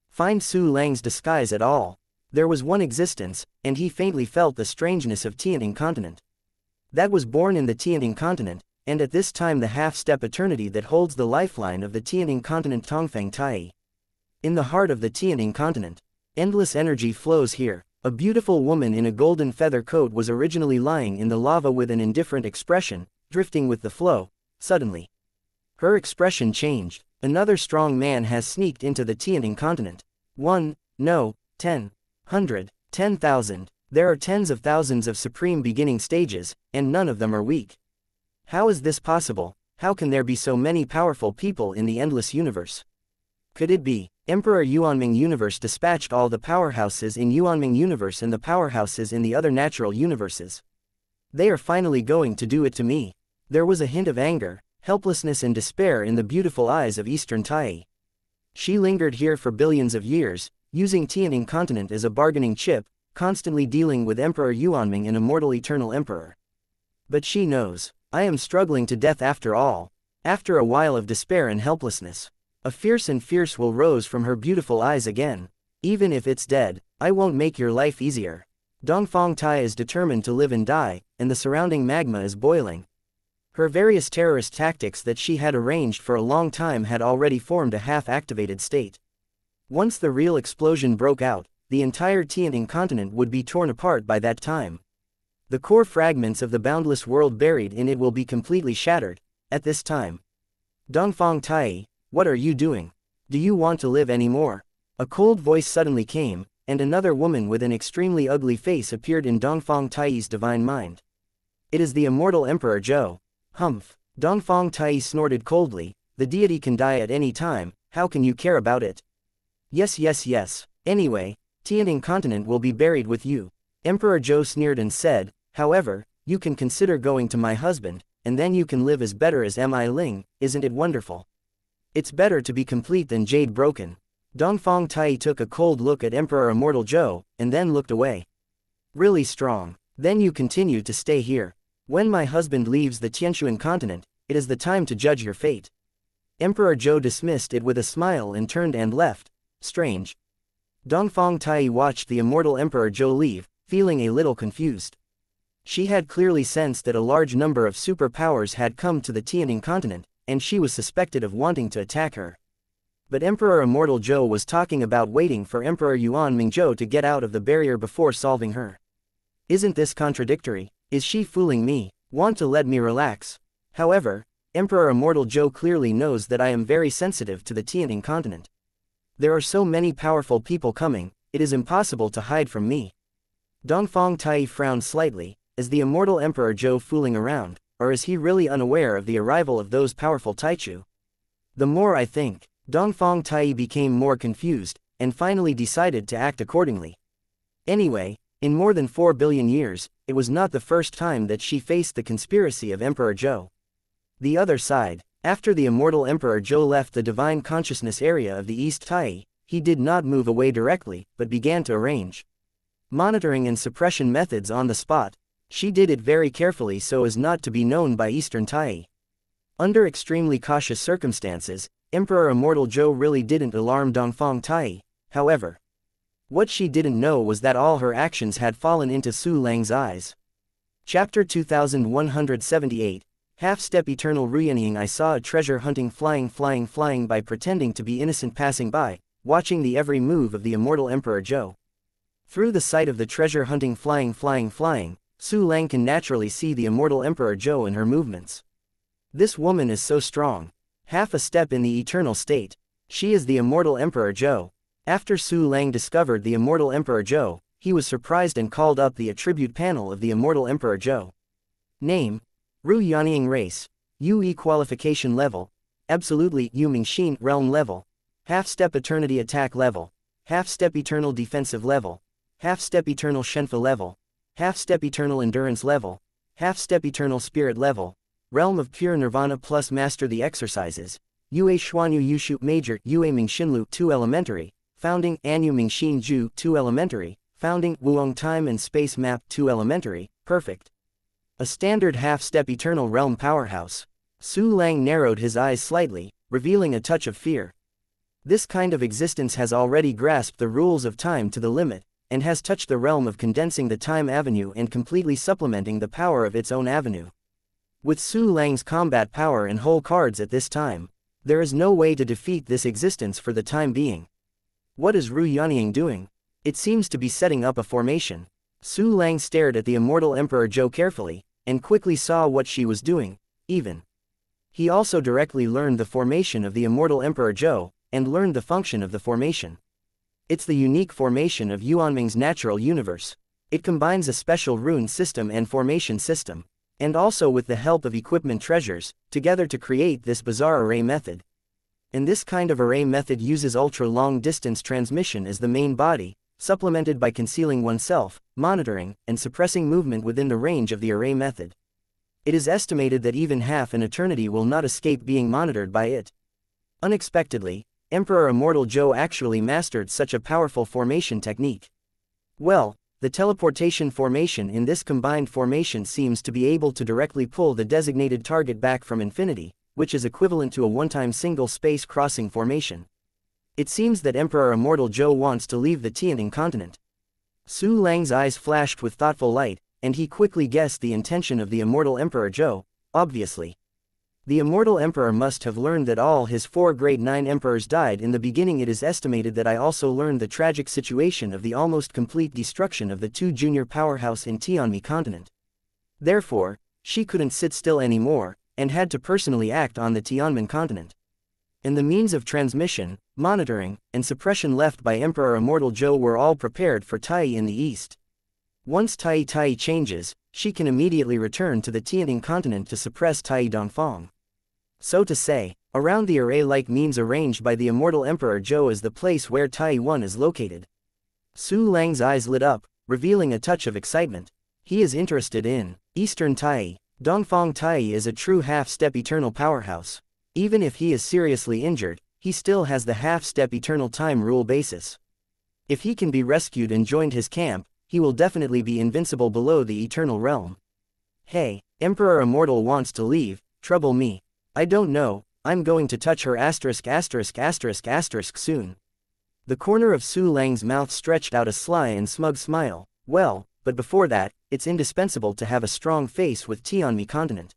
find Su Lang's disguise at all. There was one existence, and he faintly felt the strangeness of Tianning continent. That was born in the Tianning continent, and at this time the half-step eternity that holds the lifeline of the Tianning continent Tongfang Tai. In the heart of the Tianning continent, endless energy flows here. A beautiful woman in a golden feather coat was originally lying in the lava with an indifferent expression, drifting with the flow. Suddenly, her expression changed. Another strong man has sneaked into the Tianning continent. 1, no, 10, 100, 10,000. There are tens of thousands of supreme beginning stages, and none of them are weak. How is this possible? How can there be so many powerful people in the endless universe? Could it be Emperor Yuanming Universe dispatched all the powerhouses in Yuanming Universe and the powerhouses in the other natural universes? They are finally going to do it to me. There was a hint of anger, helplessness and despair in the beautiful eyes of Eastern Tai. She lingered here for billions of years, using Tianning continent as a bargaining chip, constantly dealing with Emperor Yuanming and immortal eternal emperor. But she knows, I am struggling to death after all. After a while of despair and helplessness, a fierce will rose from her beautiful eyes again. Even if it's dead, I won't make your life easier. Dongfang Tai is determined to live and die, and the surrounding magma is boiling. Her various terrorist tactics that she had arranged for a long time had already formed a half-activated state. Once the real explosion broke out, the entire Tianning continent would be torn apart by that time. The core fragments of the boundless world buried in it will be completely shattered. At this time, Dongfang Tai, what are you doing? Do you want to live anymore? A cold voice suddenly came, and another woman with an extremely ugly face appeared in Dongfang Tai's divine mind. It is the immortal Emperor Zhou. Humph. Dongfang Tai snorted coldly, the deity can die at any time, how can you care about it? Yes. Anyway, Tianning continent will be buried with you. Emperor Zhou sneered and said, however, you can consider going to my husband, and then you can live as better as Mi Ling, isn't it wonderful? It's better to be complete than jade broken. Dongfang Tai took a cold look at Emperor Immortal Zhou, and then looked away. Really strong. Then you continue to stay here. When my husband leaves the Tianshuan continent, it is the time to judge your fate. Emperor Zhou dismissed it with a smile and turned and left. Strange. Dongfang Tai watched the immortal Emperor Zhou leave, feeling a little confused. She had clearly sensed that a large number of superpowers had come to the Tianning continent, and she was suspected of wanting to attack her. But Emperor Immortal Zhou was talking about waiting for Emperor Yuan Mingzhou to get out of the barrier before solving her. Isn't this contradictory? Is she fooling me? Want to let me relax? However, Emperor Immortal Zhou clearly knows that I am very sensitive to the Tianning continent. There are so many powerful people coming, it is impossible to hide from me. Dongfang Tai frowned slightly. Is the immortal Emperor Zhou fooling around, or is he really unaware of the arrival of those powerful Taichu? The more I think, Dongfang Tai became more confused, and finally decided to act accordingly. Anyway, in more than 4 billion years, it was not the first time that she faced the conspiracy of Emperor Zhou. The other side, after the immortal Emperor Zhou left the divine consciousness area of the East Tai, he did not move away directly, but began to arrange monitoring and suppression methods on the spot. She did it very carefully so as not to be known by Eastern Tai. Under extremely cautious circumstances, Emperor Immortal Zhou really didn't alarm Dongfang Tai, however. What she didn't know was that all her actions had fallen into Su Lang's eyes. Chapter 2178, Half-Step Eternal Ruyaning. I saw a treasure hunting flying by pretending to be innocent passing by, watching the every move of the immortal Emperor Zhou. Through the sight of the treasure hunting flying, Su Lang can naturally see the immortal Emperor Zhou in her movements. This woman is so strong. Half a step in the eternal state. She is the immortal Emperor Zhou. After Su Lang discovered the immortal Emperor Zhou, he was surprised and called up the attribute panel of the immortal Emperor Zhou. Name: Ru Yanying race. UE qualification level. Absolutely Yu Mingxin realm level. Half-step eternity attack level. Half-step eternal defensive level. Half-step eternal Shenfa level. Half-step eternal endurance level. Half-step eternal spirit level. Realm of pure nirvana plus master the exercises. Yue Xuanyu Yushu major Yue Mingxinlu 2 elementary. Founding Anyu Mingxin Ju 2 elementary. Founding Wuong time and space map 2 elementary. Perfect. A standard half-step eternal realm powerhouse. Su Lang narrowed his eyes slightly, revealing a touch of fear. This kind of existence has already grasped the rules of time to the limit, and has touched the realm of condensing the time avenue and completely supplementing the power of its own avenue. With Su Lang's combat power and whole cards at this time, there is no way to defeat this existence for the time being. What is Ru Yanying doing? It seems to be setting up a formation. Su Lang stared at the immortal Emperor Zhou carefully, and quickly saw what she was doing, even. He also directly learned the formation of the immortal Emperor Zhou, and learned the function of the formation. It's the unique formation of Yuanming's natural universe. It combines a special rune system and formation system, and also with the help of equipment treasures, together to create this bizarre array method. And this kind of array method uses ultra-long distance transmission as the main body, supplemented by concealing oneself, monitoring, and suppressing movement within the range of the array method. It is estimated that even half an eternity will not escape being monitored by it. Unexpectedly, Emperor Immortal Zhou actually mastered such a powerful formation technique. Well, the teleportation formation in this combined formation seems to be able to directly pull the designated target back from infinity, which is equivalent to a one-time single space crossing formation. It seems that Emperor Immortal Zhou wants to leave the Tianting continent. Su Lang's eyes flashed with thoughtful light, and he quickly guessed the intention of the immortal Emperor Zhou, obviously. The immortal emperor must have learned that all his 4 grade 9 emperors died in the beginning. It is estimated that I also learned the tragic situation of the almost complete destruction of the 2 junior powerhouse in Tianmi continent. Therefore, she couldn't sit still anymore, and had to personally act on the Tianmen continent. And the means of transmission, monitoring, and suppression left by Emperor Immortal Zhou were all prepared for Tai in the east. Once Tai changes, she can immediately return to the Tianting continent to suppress Tai Dongfang. So to say, around the array-like means arranged by the immortal Emperor Zhou is the place where Tai 1 is located. Su Lang's eyes lit up, revealing a touch of excitement. He is interested in Eastern Tai. Dongfang Tai is a true half-step eternal powerhouse. Even if he is seriously injured, he still has the half-step eternal time rule basis. If he can be rescued and joined his camp, he will definitely be invincible below the eternal realm. Hey, Emperor Immortal wants to leave, trouble me. I don't know, I'm going to touch her soon. The corner of Su Lang's mouth stretched out a sly and smug smile. Well, but before that, it's indispensable to have a strong face with Tianmi continent.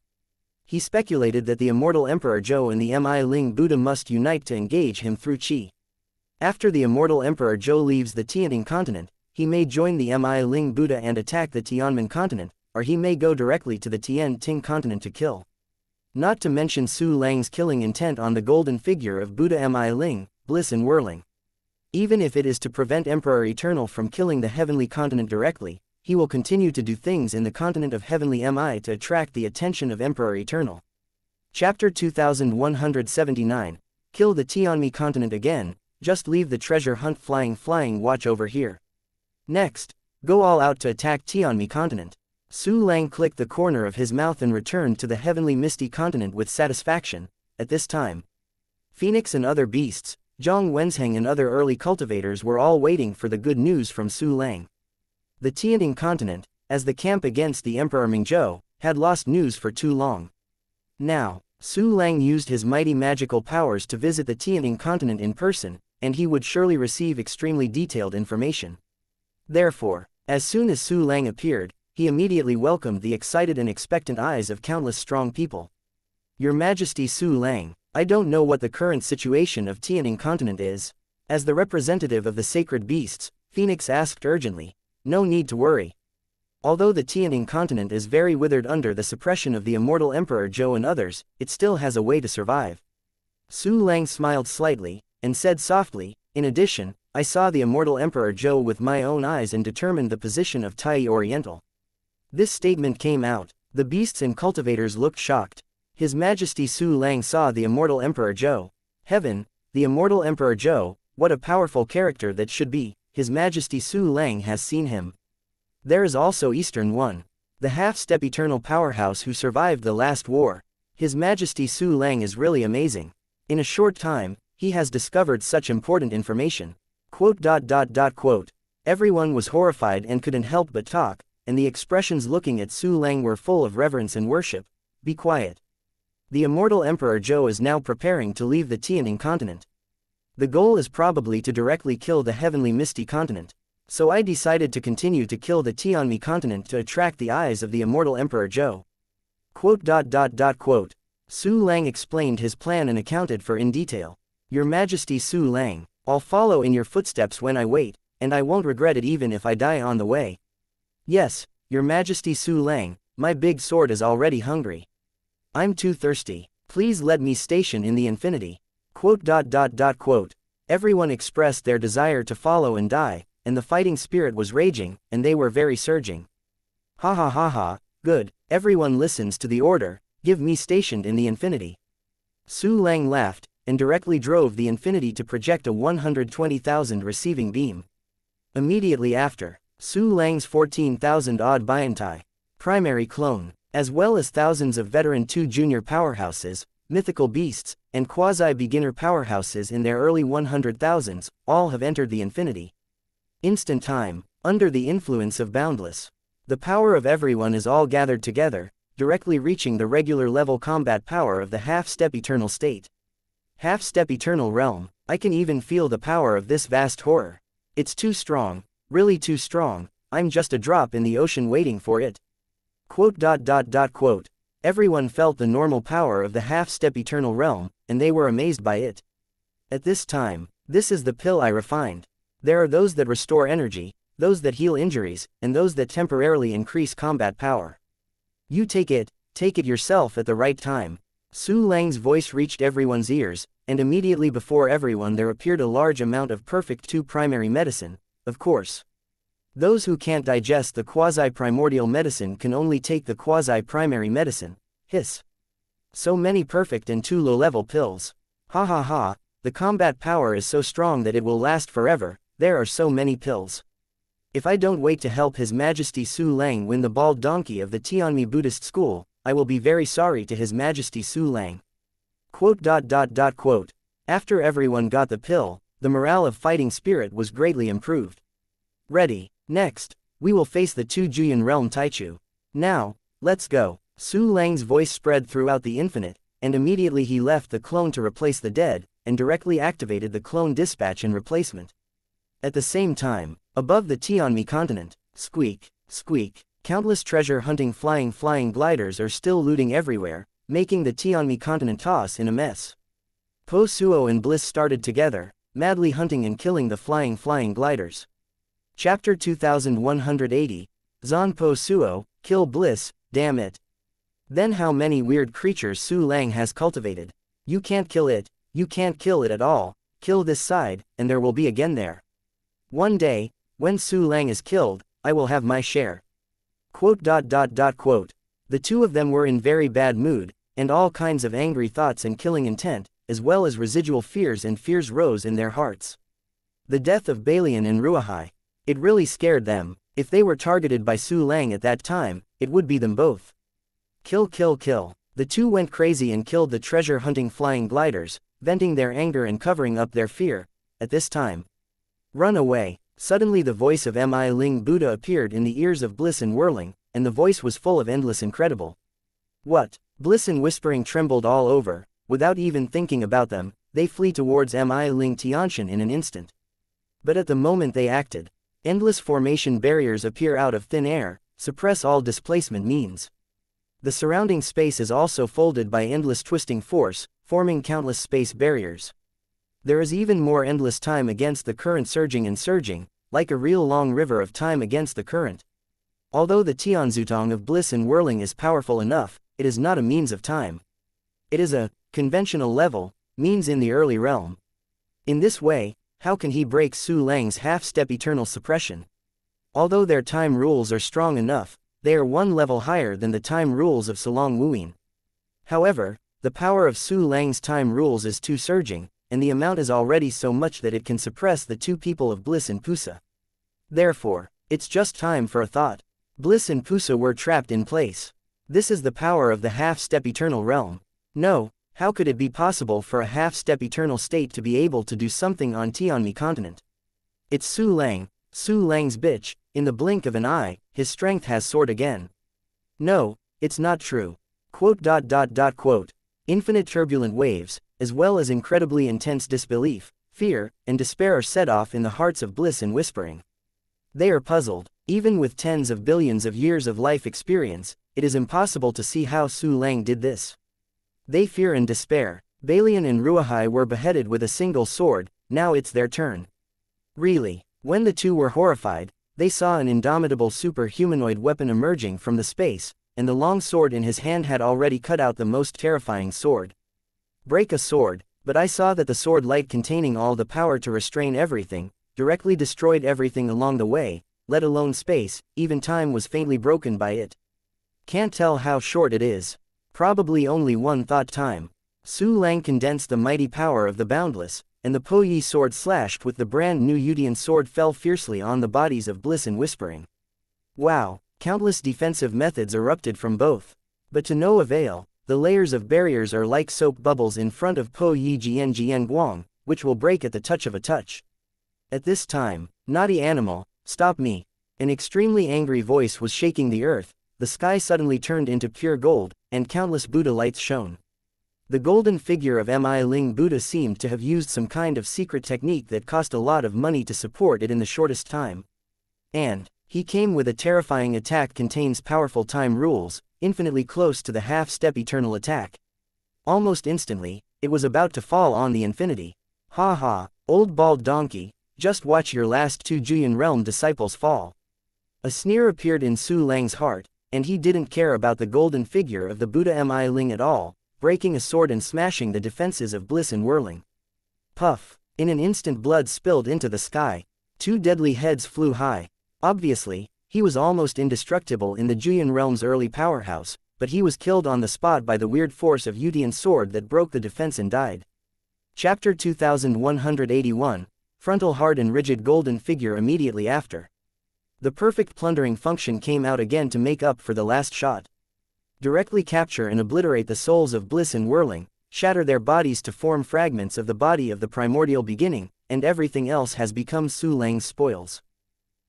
He speculated that the immortal Emperor Zhou and the Mi Ling Buddha must unite to engage him through Qi. After the immortal Emperor Zhou leaves the Tianting continent, he may join the Mi Ling Buddha and attack the Tianmen continent, or he may go directly to the Tian-Ting continent to kill. Not to mention Su Lang's killing intent on the golden figure of Buddha Mi Ling, Bliss and Whirling. Even if it is to prevent Emperor Eternal from killing the heavenly continent directly, he will continue to do things in the continent of Heavenly Mi to attract the attention of Emperor Eternal. Chapter 2179, Kill the Tianmi continent again, just leave the treasure hunt flying watch over here. Next, Go all out to attack Tianmi continent. Su Lang clicked the corner of his mouth and returned to the heavenly misty continent with satisfaction. At this time, Phoenix and other beasts, Zhang Wenzheng and other early cultivators were all waiting for the good news from Su Lang. The Tianning continent, as the camp against the Emperor Mingzhou, had lost news for too long. Now, Su Lang used his mighty magical powers to visit the Tianning continent in person, and he would surely receive extremely detailed information. Therefore, as soon as Su Lang appeared, he immediately welcomed the excited and expectant eyes of countless strong people. Your Majesty Su Lang, I don't know what the current situation of Tianning continent is. As the representative of the sacred beasts, Phoenix asked urgently. No need to worry. Although the Tianning continent is very withered under the suppression of the immortal Emperor Zhou and others, it still has a way to survive. Su Lang smiled slightly, and said softly, in addition, I saw the immortal Emperor Zhou with my own eyes and determined the position of Tai Oriental. This statement came out. The beasts and cultivators looked shocked. His Majesty Su Lang saw the immortal Emperor Zhou. Heaven, the immortal Emperor Zhou, what a powerful character that should be. His Majesty Su Lang has seen him. There is also Eastern One, the half-step eternal powerhouse who survived the last war. His Majesty Su Lang is really amazing. In a short time, he has discovered such important information. ... Everyone was horrified and couldn't help but talk, and the expressions looking at Su Lang were full of reverence and worship. Be quiet. The immortal Emperor Zhou is now preparing to leave the Tianning continent. The goal is probably to directly kill the heavenly misty continent. So I decided to continue to kill the Tianmi continent to attract the eyes of the immortal Emperor Zhou. ... Su Lang explained his plan and accounted for in detail. Your Majesty Su Lang, I'll follow in your footsteps when I wait, and I won't regret it even if I die on the way. Yes, Your Majesty Su Lang, my big sword is already hungry. I'm too thirsty. Please let me station in the infinity. ... Everyone expressed their desire to follow and die, and the fighting spirit was raging, and they were very surging. Ha ha ha ha, good, everyone listens to the order, give me stationed in the infinity. Su Lang laughed, and directly drove the infinity to project a 120,000 receiving beam. Immediately after, Su Lang's 14,000-odd Biantai, primary clone, as well as thousands of veteran 2 junior powerhouses, mythical beasts, and quasi-beginner powerhouses in their early 100,000s, all have entered the infinity. Instant time, under the influence of Boundless. The power of everyone is all gathered together, directly reaching the regular level combat power of the half-step eternal state. Half-step eternal realm, I can even feel the power of this vast horror. It's too strong, really too strong, I'm just a drop in the ocean waiting for it. ... Everyone felt the normal power of the half-step eternal realm, and they were amazed by it. At this time, this is the pill I refined. There are those that restore energy, those that heal injuries, and those that temporarily increase combat power. You take it yourself at the right time. Su Lang's voice reached everyone's ears, and immediately before everyone there appeared a large amount of perfect 2 primary medicine, of course. Those who can't digest the quasi-primordial medicine can only take the quasi-primary medicine. Hiss. So many perfect and 2 low-level pills. Ha ha ha, the combat power is so strong that it will last forever, there are so many pills. If I don't wait to help His Majesty Su Lang win the bald donkey of the Tianmi Buddhist school, I will be very sorry to His Majesty Su Lang. ... After everyone got the pill, the morale of fighting spirit was greatly improved. Ready. Next, we will face the 2 Juyan realm Taichu. Now, let's go. Su Lang's voice spread throughout the infinite, and immediately he left the clone to replace the dead, and directly activated the clone dispatch and replacement. At the same time, above the Tianmi continent, squeak, squeak, countless treasure-hunting flying gliders are still looting everywhere, making the Tianmi continent toss in a mess. Po Suo and Bliss started together, madly hunting and killing the flying gliders. Chapter 2180, Zan Po Suo, Kill Bliss, damn it. Then how many weird creatures Su Lang has cultivated. You can't kill it at all, kill this side, and there will be again there. One day, when Su Lang is killed, I will have my share. ... The 2 of them were in very bad mood, and all kinds of angry thoughts and killing intent, as well as residual fears rose in their hearts. The death of Balian and Ruahai. It really scared them, If they were targeted by Su Lang at that time, it would be them both. Kill, kill, kill. The two went crazy and killed the treasure-hunting flying gliders, venting their anger and covering up their fear. At this time, run away. Suddenly the voice of Mi Ling Buddha appeared in the ears of Bliss and Whirling, and the voice was full of endless incredible. What? Bliss and Whispering trembled all over. Without even thinking about them, they flee towards Mi Ling Tianxian in an instant. But at the moment they acted, endless formation barriers appear out of thin air, suppress all displacement means. The surrounding space is also folded by endless twisting force, forming countless space barriers. There is even more endless time against the current surging and surging, like a real long river of time against the current. Although the Tianzutong of Bliss and Whirling is powerful enough, it is not a means of time. It is a conventional level, means in the early realm. In this way, how can he break Su Lang's half-step eternal suppression? Although their time rules are strong enough, they are one level higher than the time rules of Salong Wuyin. However, the power of Su Lang's time rules is too surging, and the amount is already so much that it can suppress the two people of Bliss and Pusa. Therefore, it's just time for a thought. Bliss and Pusa were trapped in place. This is the power of the half-step eternal realm. No, how could it be possible for a half-step eternal state to be able to do something on Tianmi continent? It's Su Lang's bitch. In the blink of an eye, his strength has soared again. No, it's not true. Quote. Infinite turbulent waves, as well as incredibly intense disbelief, fear, and despair are set off in the hearts of Bliss and Whispering. They are puzzled. Even with tens of billions of years of life experience, it is impossible to see how Su Lang did this. They fear and despair. Balian and Ruahai were beheaded with a single sword, now it's their turn. Really, when the two were horrified, they saw an indomitable super-humanoid weapon emerging from the space, and the long sword in his hand had already cut out the most terrifying sword. Break a sword, but I saw that the sword light containing all the power to restrain everything, directly destroyed everything along the way, let alone space, even time was faintly broken by it. Can't tell how short it is. Probably only one thought time. Su Lang condensed the mighty power of the Boundless, and the Po Yi sword slashed with the brand new Yudian sword fell fiercely on the bodies of Bliss and Whispering. Wow, countless defensive methods erupted from both. But to no avail, the layers of barriers are like soap bubbles in front of Po Yi Jian Guang, which will break at the touch of a touch. At this time, naughty animal, stop me. An extremely angry voice was shaking the earth, the sky suddenly turned into pure gold, and countless Buddha lights shone. The golden figure of Mi Ling Buddha seemed to have used some kind of secret technique that cost a lot of money to support it in the shortest time. And he came with a terrifying attack contains powerful time rules, infinitely close to the half-step eternal attack. Almost instantly, it was about to fall on the infinity. Ha ha, old bald donkey, just watch your last two Juyan realm disciples fall. A sneer appeared in Su Lang's heart, and he didn't care about the golden figure of the Buddha Mi Ling at all, breaking a sword and smashing the defenses of Bliss and Whirling. Puff! In an instant blood spilled into the sky. Two deadly heads flew high. Obviously, he was almost indestructible in the Juyan realm's early powerhouse, but he was killed on the spot by the weird force of Yudian's sword that broke the defense and died. Chapter 2181, Frontal hard and rigid golden figure immediately after. The perfect plundering function came out again to make up for the last shot. Directly capture and obliterate the souls of Bliss and Whirling, shatter their bodies to form fragments of the body of the primordial beginning, and everything else has become Su Lang's spoils.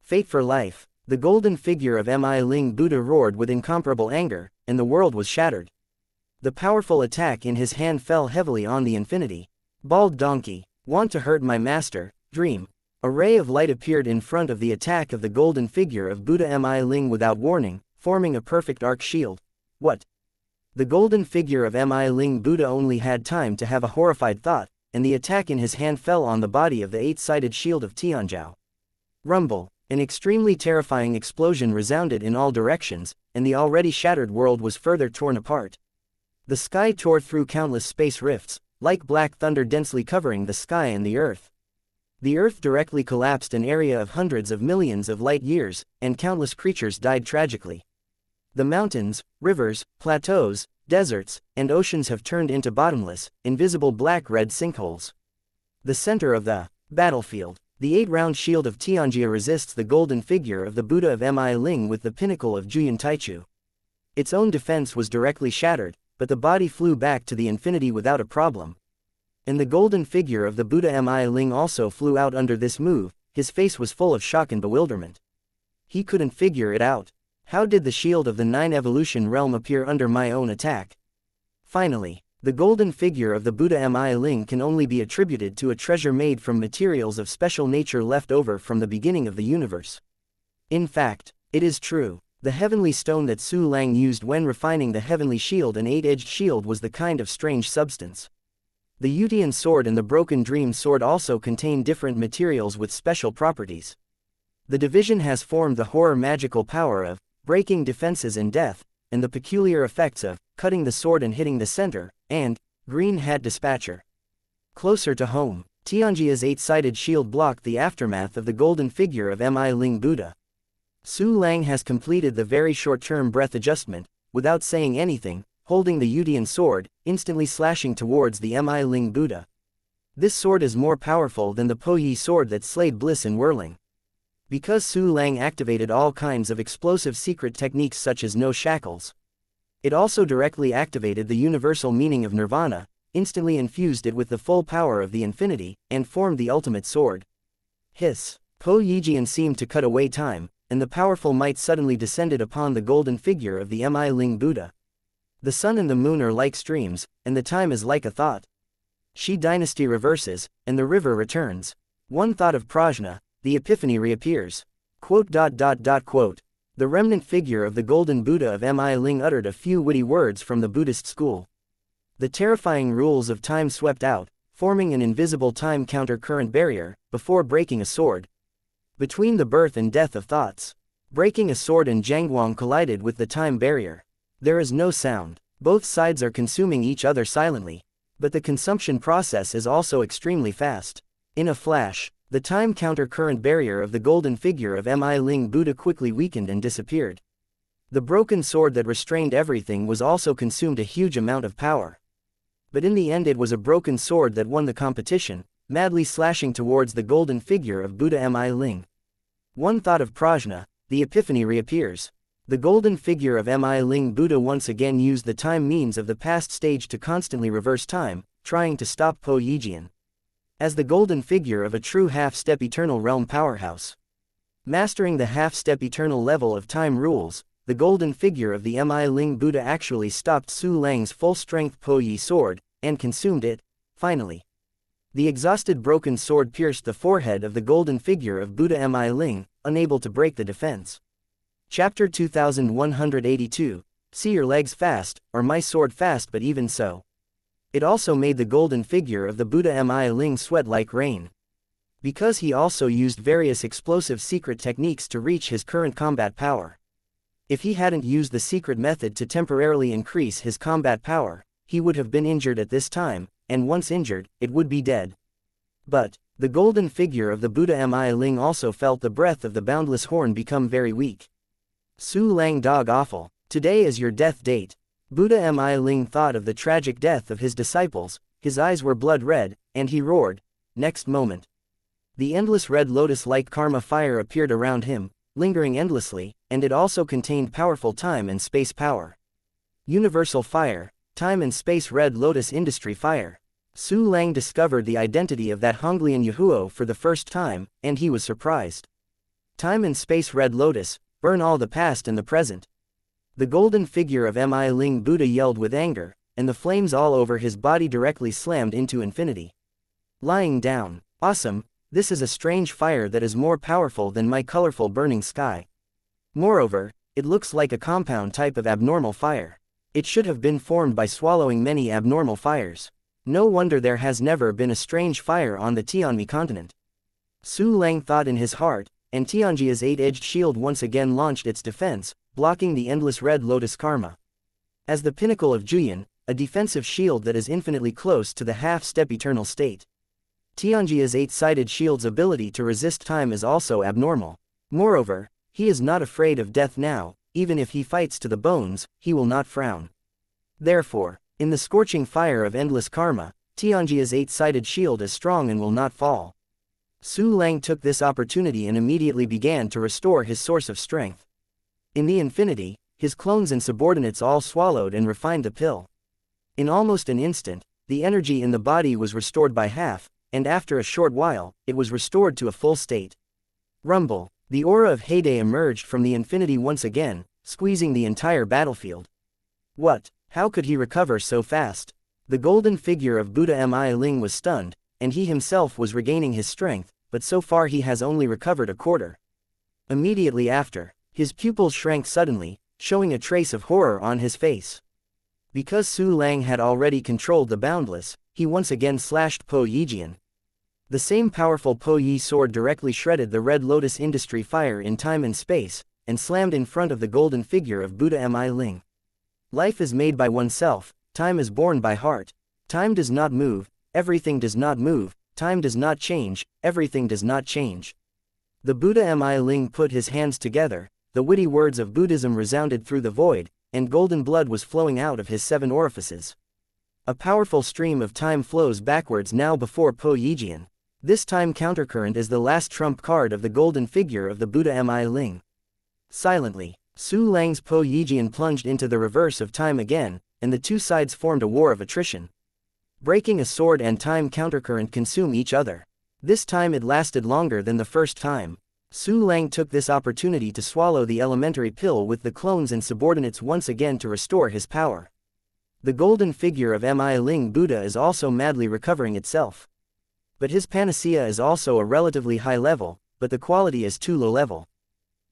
Fate for life. The golden figure of Mi Ling Buddha roared with incomparable anger, and the world was shattered. The powerful attack in his hand fell heavily on the infinity. Bald donkey, want to hurt my master, dream. A ray of light appeared in front of the attack of the golden figure of Buddha Mi Ling without warning, forming a perfect arc shield. What? The golden figure of Mi Ling Buddha only had time to have a horrified thought, and the attack in his hand fell on the body of the eight-sided shield of Tianzhao. Rumble! An extremely terrifying explosion resounded in all directions, and the already shattered world was further torn apart. The sky tore through countless space rifts, like black thunder densely covering the sky and the earth. The earth directly collapsed an area of hundreds of millions of light years, and countless creatures died tragically. The mountains, rivers, plateaus, deserts, and oceans have turned into bottomless, invisible black-red sinkholes. The center of the battlefield. The 8-round shield of Xianxia resists the golden figure of the Buddha of Mi Ling with the pinnacle of Juyin Taichu. Its own defense was directly shattered, but the body flew back to the infinity without a problem. And the golden figure of the Buddha Mi Ling also flew out under this move. His face was full of shock and bewilderment. He couldn't figure it out. How did the shield of the 9 evolution realm appear under my own attack? Finally, the golden figure of the Buddha Mi Ling can only be attributed to a treasure made from materials of special nature left over from the beginning of the universe. In fact, it is true. The heavenly stone that Su Lang used when refining the heavenly shield and 8-edged shield was the kind of strange substance. The Yutian sword and the Broken Dream sword also contain different materials with special properties. The division has formed the horror magical power of breaking defenses and death, and the peculiar effects of cutting the sword and hitting the center, and Green Hat Dispatcher. Closer to home, Tianjia's 8-sided shield blocked the aftermath of the golden figure of Mi Ling Buddha. Su Lang has completed the very short-term breath adjustment, without saying anything, holding the Yutian sword, instantly slashing towards the Mi Ling Buddha. This sword is more powerful than the Po Yi sword that slayed Bliss in Whirling. Because Su Lang activated all kinds of explosive secret techniques such as no shackles. It also directly activated the universal meaning of nirvana, instantly infused it with the full power of the infinity, and formed the ultimate sword. Hiss! Po Yijian seemed to cut away time, and the powerful might suddenly descended upon the golden figure of the Mi Ling Buddha. The sun and the moon are like streams, and the time is like a thought. Shi dynasty reverses, and the river returns. One thought of prajna, the epiphany reappears. Quote. The remnant figure of the golden Buddha of Mi Ling uttered a few witty words from the Buddhist school. The terrifying rules of time swept out, forming an invisible time counter-current barrier, before breaking a sword. Between the birth and death of thoughts. Breaking a sword and Jiangguang collided with the time barrier. There is no sound. Both sides are consuming each other silently. But the consumption process is also extremely fast. In a flash, the time counter-current barrier of the golden figure of Mi Ling Buddha quickly weakened and disappeared. The broken sword that restrained everything was also consumed a huge amount of power. But in the end it was a broken sword that won the competition, madly slashing towards the golden figure of Buddha Mi Ling. One thought of prajna, the epiphany reappears. The golden figure of Mi Ling Buddha once again used the time means of the past stage to constantly reverse time, trying to stop Po Yijian. As the golden figure of a true half-step eternal realm powerhouse. Mastering the half-step eternal level of time rules, the golden figure of the Mi Ling Buddha actually stopped Su Lang's full-strength Po Yi sword, and consumed it, finally. The exhausted broken sword pierced the forehead of the golden figure of Buddha Mi Ling, unable to break the defense. Chapter 2182, See your legs fast, or my sword fast, but even so. It also made the golden figure of the Buddha Mi Ling sweat like rain. Because he also used various explosive secret techniques to reach his current combat power. If he hadn't used the secret method to temporarily increase his combat power, he would have been injured at this time, and once injured, it would be dead. But the golden figure of the Buddha Mi Ling also felt the breath of the boundless horn become very weak. Su Lang dog awful, today is your death date. Buddha Mi Ling thought of the tragic death of his disciples, his eyes were blood red, and he roared. Next moment, the endless red lotus-like karma fire appeared around him, lingering endlessly, and it also contained powerful time and space power. Universal fire, time and space red lotus industry fire. Su Lang discovered the identity of that Honglian Yahuo for the first time, and he was surprised. Time and space red lotus, burn all the past and the present. The golden figure of Mi Ling Buddha yelled with anger, and the flames all over his body directly slammed into infinity. Lying down. Awesome, this is a strange fire that is more powerful than my colorful burning sky. Moreover, it looks like a compound type of abnormal fire. It should have been formed by swallowing many abnormal fires. No wonder there has never been a strange fire on the Tianmi continent. Su Lang thought in his heart, and Tianjia's 8-edged shield once again launched its defense, blocking the endless red lotus karma. As the pinnacle of Juyin, a defensive shield that is infinitely close to the half-step eternal state. Tianjia's 8-sided shield's ability to resist time is also abnormal. Moreover, he is not afraid of death now, even if he fights to the bones, he will not frown. Therefore, in the scorching fire of endless karma, Tianjia's 8-sided shield is strong and will not fall. Su Lang took this opportunity and immediately began to restore his source of strength. In the infinity, his clones and subordinates all swallowed and refined the pill. In almost an instant, the energy in the body was restored by half, and after a short while, it was restored to a full state. Rumble, the aura of heyday emerged from the infinity once again, squeezing the entire battlefield. What? How could he recover so fast? The golden figure of Buddha Mi Ling was stunned, and he himself was regaining his strength, but so far he has only recovered a quarter. Immediately after, his pupils shrank suddenly, showing a trace of horror on his face. Because Su Lang had already controlled the Boundless, he once again slashed Po Yijian. The same powerful Po Yi sword directly shredded the Red Lotus Industry fire in time and space, and slammed in front of the golden figure of Buddha Mi Ling. Life is made by oneself, time is born by heart. Time does not move, everything does not move, time does not change, everything does not change. The Buddha Mi Ling put his hands together, the witty words of Buddhism resounded through the void, and golden blood was flowing out of his 7 orifices. A powerful stream of time flows backwards now before Po Yijian. This time countercurrent is the last trump card of the golden figure of the Buddha Mi Ling. Silently, Su Lang's Po Yijian plunged into the reverse of time again, and the two sides formed a war of attrition. Breaking a sword and time countercurrent consume each other. This time it lasted longer than the first time. Su Lang took this opportunity to swallow the elementary pill with the clones and subordinates once again to restore his power. The golden figure of Mi Ling Buddha is also madly recovering itself. But his panacea is also a relatively high level, but the quality is too low level.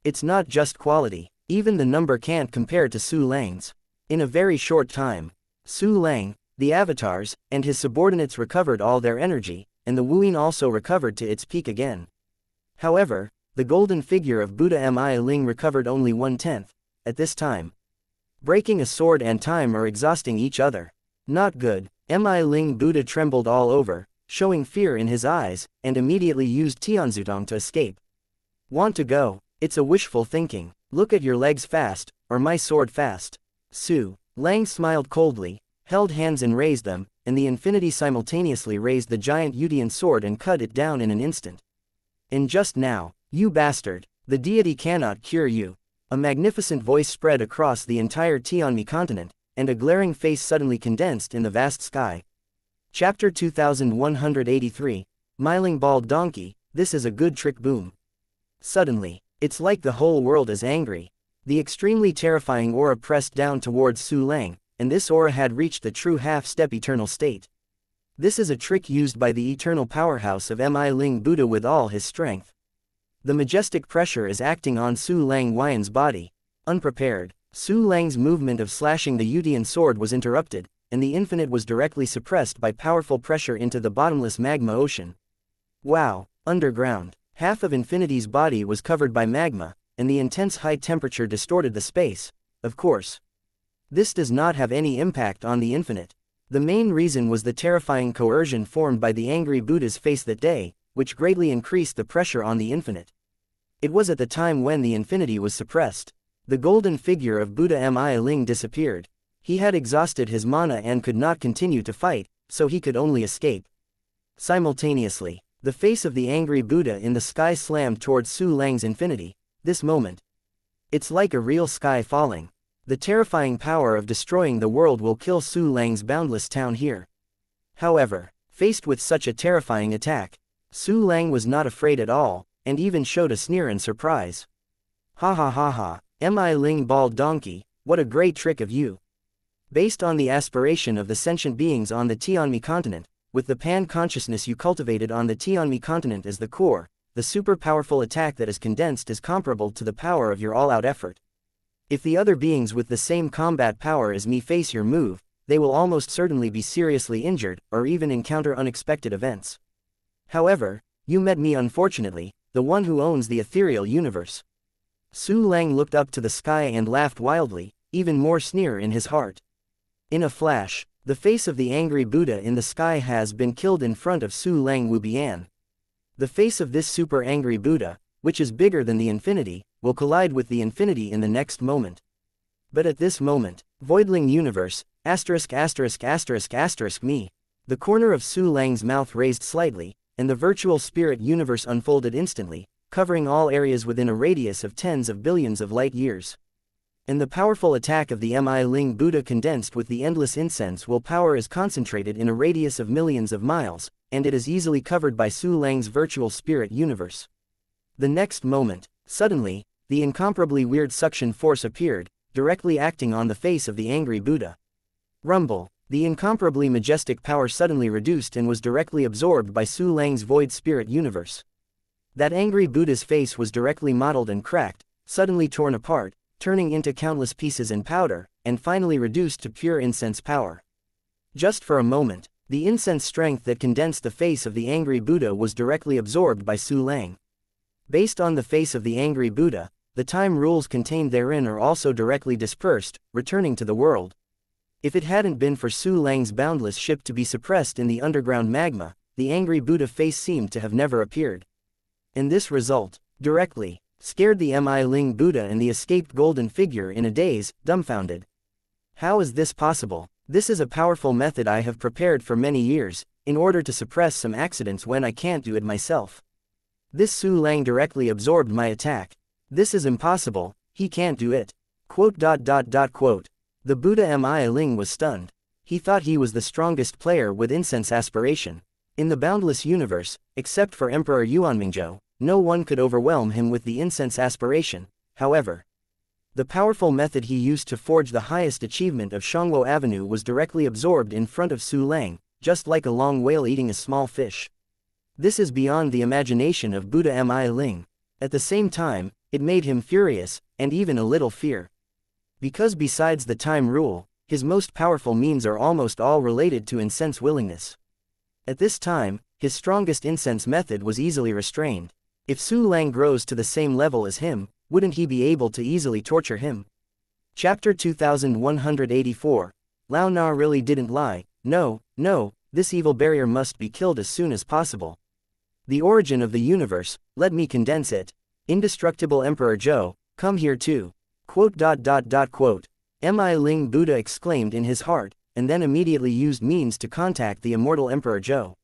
It's not just quality, even the number can't compare to Su Lang's. In a very short time, Su Lang, the avatars, and his subordinates recovered all their energy, and the Wuyin also recovered to its peak again. However, the golden figure of Buddha Mi Ling recovered only 1/10, at this time. Breaking a sword and time are exhausting each other. Not good. Mi Ling Buddha trembled all over, showing fear in his eyes, and immediately used Tianzutong to escape. Want to go? It's a wishful thinking. Look at your legs fast, or my sword fast. Su Lang smiled coldly, held hands and raised them, and the infinity simultaneously raised the giant Yudian sword and cut it down in an instant. And just now, you bastard, the deity cannot cure you. A magnificent voice spread across the entire Tianmi continent, and a glaring face suddenly condensed in the vast sky. Chapter 2183, Miling Bald Donkey, this is a good trick boom. Suddenly, it's like the whole world is angry. The extremely terrifying aura pressed down towards Su Lang, and this aura had reached the true half-step eternal state. This is a trick used by the eternal powerhouse of Mi Ling Buddha with all his strength. The majestic pressure is acting on Su Lang Huiyan's body. Unprepared, Su Lang's movement of slashing the Yudian sword was interrupted, and the infinite was directly suppressed by powerful pressure into the bottomless magma ocean. Wow, underground. Half of infinity's body was covered by magma, and the intense high temperature distorted the space, of course. This does not have any impact on the infinite. The main reason was the terrifying coercion formed by the angry Buddha's face that day, which greatly increased the pressure on the infinite. It was at the time when the infinity was suppressed. The golden figure of Buddha Mi Ling disappeared. He had exhausted his mana and could not continue to fight, so he could only escape. Simultaneously, the face of the angry Buddha in the sky slammed towards Su Lang's infinity. This moment. It's like a real sky falling. The terrifying power of destroying the world will kill Su Lang's boundless town here. However, faced with such a terrifying attack, Su Lang was not afraid at all, and even showed a sneer in surprise. Ha ha ha ha, Mi Ling Bald Donkey, what a great trick of you. Based on the aspiration of the sentient beings on the Tianmi continent, with the pan-consciousness you cultivated on the Tianmi continent as the core, the super-powerful attack that is condensed is comparable to the power of your all-out effort. If the other beings with the same combat power as me face your move, they will almost certainly be seriously injured, or even encounter unexpected events. However, you met me unfortunately, the one who owns the ethereal universe. Su Lang looked up to the sky and laughed wildly, even more sneer in his heart. In a flash, the face of the angry Buddha in the sky has been killed in front of Su Lang Wubian. The face of this super angry Buddha, which is bigger than the infinity, will collide with the infinity in the next moment. But at this moment, Voidling Universe, ****** me. The corner of Su Lang's mouth raised slightly, and the virtual spirit universe unfolded instantly, covering all areas within a radius of tens of billions of light years. And the powerful attack of the Mi Ling Buddha condensed with the endless incense will power is concentrated in a radius of millions of miles, and it is easily covered by Su Lang's virtual spirit universe. The next moment, suddenly, the incomparably weird suction force appeared, directly acting on the face of the angry Buddha. Rumble. The incomparably majestic power suddenly reduced and was directly absorbed by Su Lang's void spirit universe. That angry Buddha's face was directly mottled and cracked, suddenly torn apart, turning into countless pieces and powder, and finally reduced to pure incense power. Just for a moment, the incense strength that condensed the face of the angry Buddha was directly absorbed by Su Lang. Based on the face of the angry Buddha, the time rules contained therein are also directly dispersed, returning to the world. If it hadn't been for Su Lang's boundless ship to be suppressed in the underground magma, the angry Buddha face seemed to have never appeared. And this result, directly, scared the Mi Ling Buddha and the escaped golden figure in a daze, dumbfounded. How is this possible? This is a powerful method I have prepared for many years, in order to suppress some accidents when I can't do it myself. This Su Lang directly absorbed my attack. This is impossible, he can't do it. Quote. The Buddha Mi Ling was stunned. He thought he was the strongest player with incense aspiration. In the boundless universe, except for Emperor Yuanmingzhou, no one could overwhelm him with the incense aspiration. However, the powerful method he used to forge the highest achievement of Shangwo Avenue was directly absorbed in front of Su Lang, just like a long whale eating a small fish. This is beyond the imagination of Buddha Mi Ling. At the same time, it made him furious, and even a little fear. Because besides the time rule, his most powerful means are almost all related to incense willingness. At this time, his strongest incense method was easily restrained. If Su Lang grows to the same level as him, wouldn't he be able to easily torture him? Chapter 2184. Lao Na really didn't lie. No, this evil barrier must be killed as soon as possible. The origin of the universe, let me condense it. Indestructible Emperor Zhou, come here too. Quote. Mi Ling Buddha exclaimed in his heart, and then immediately used means to contact the immortal Emperor Zhou.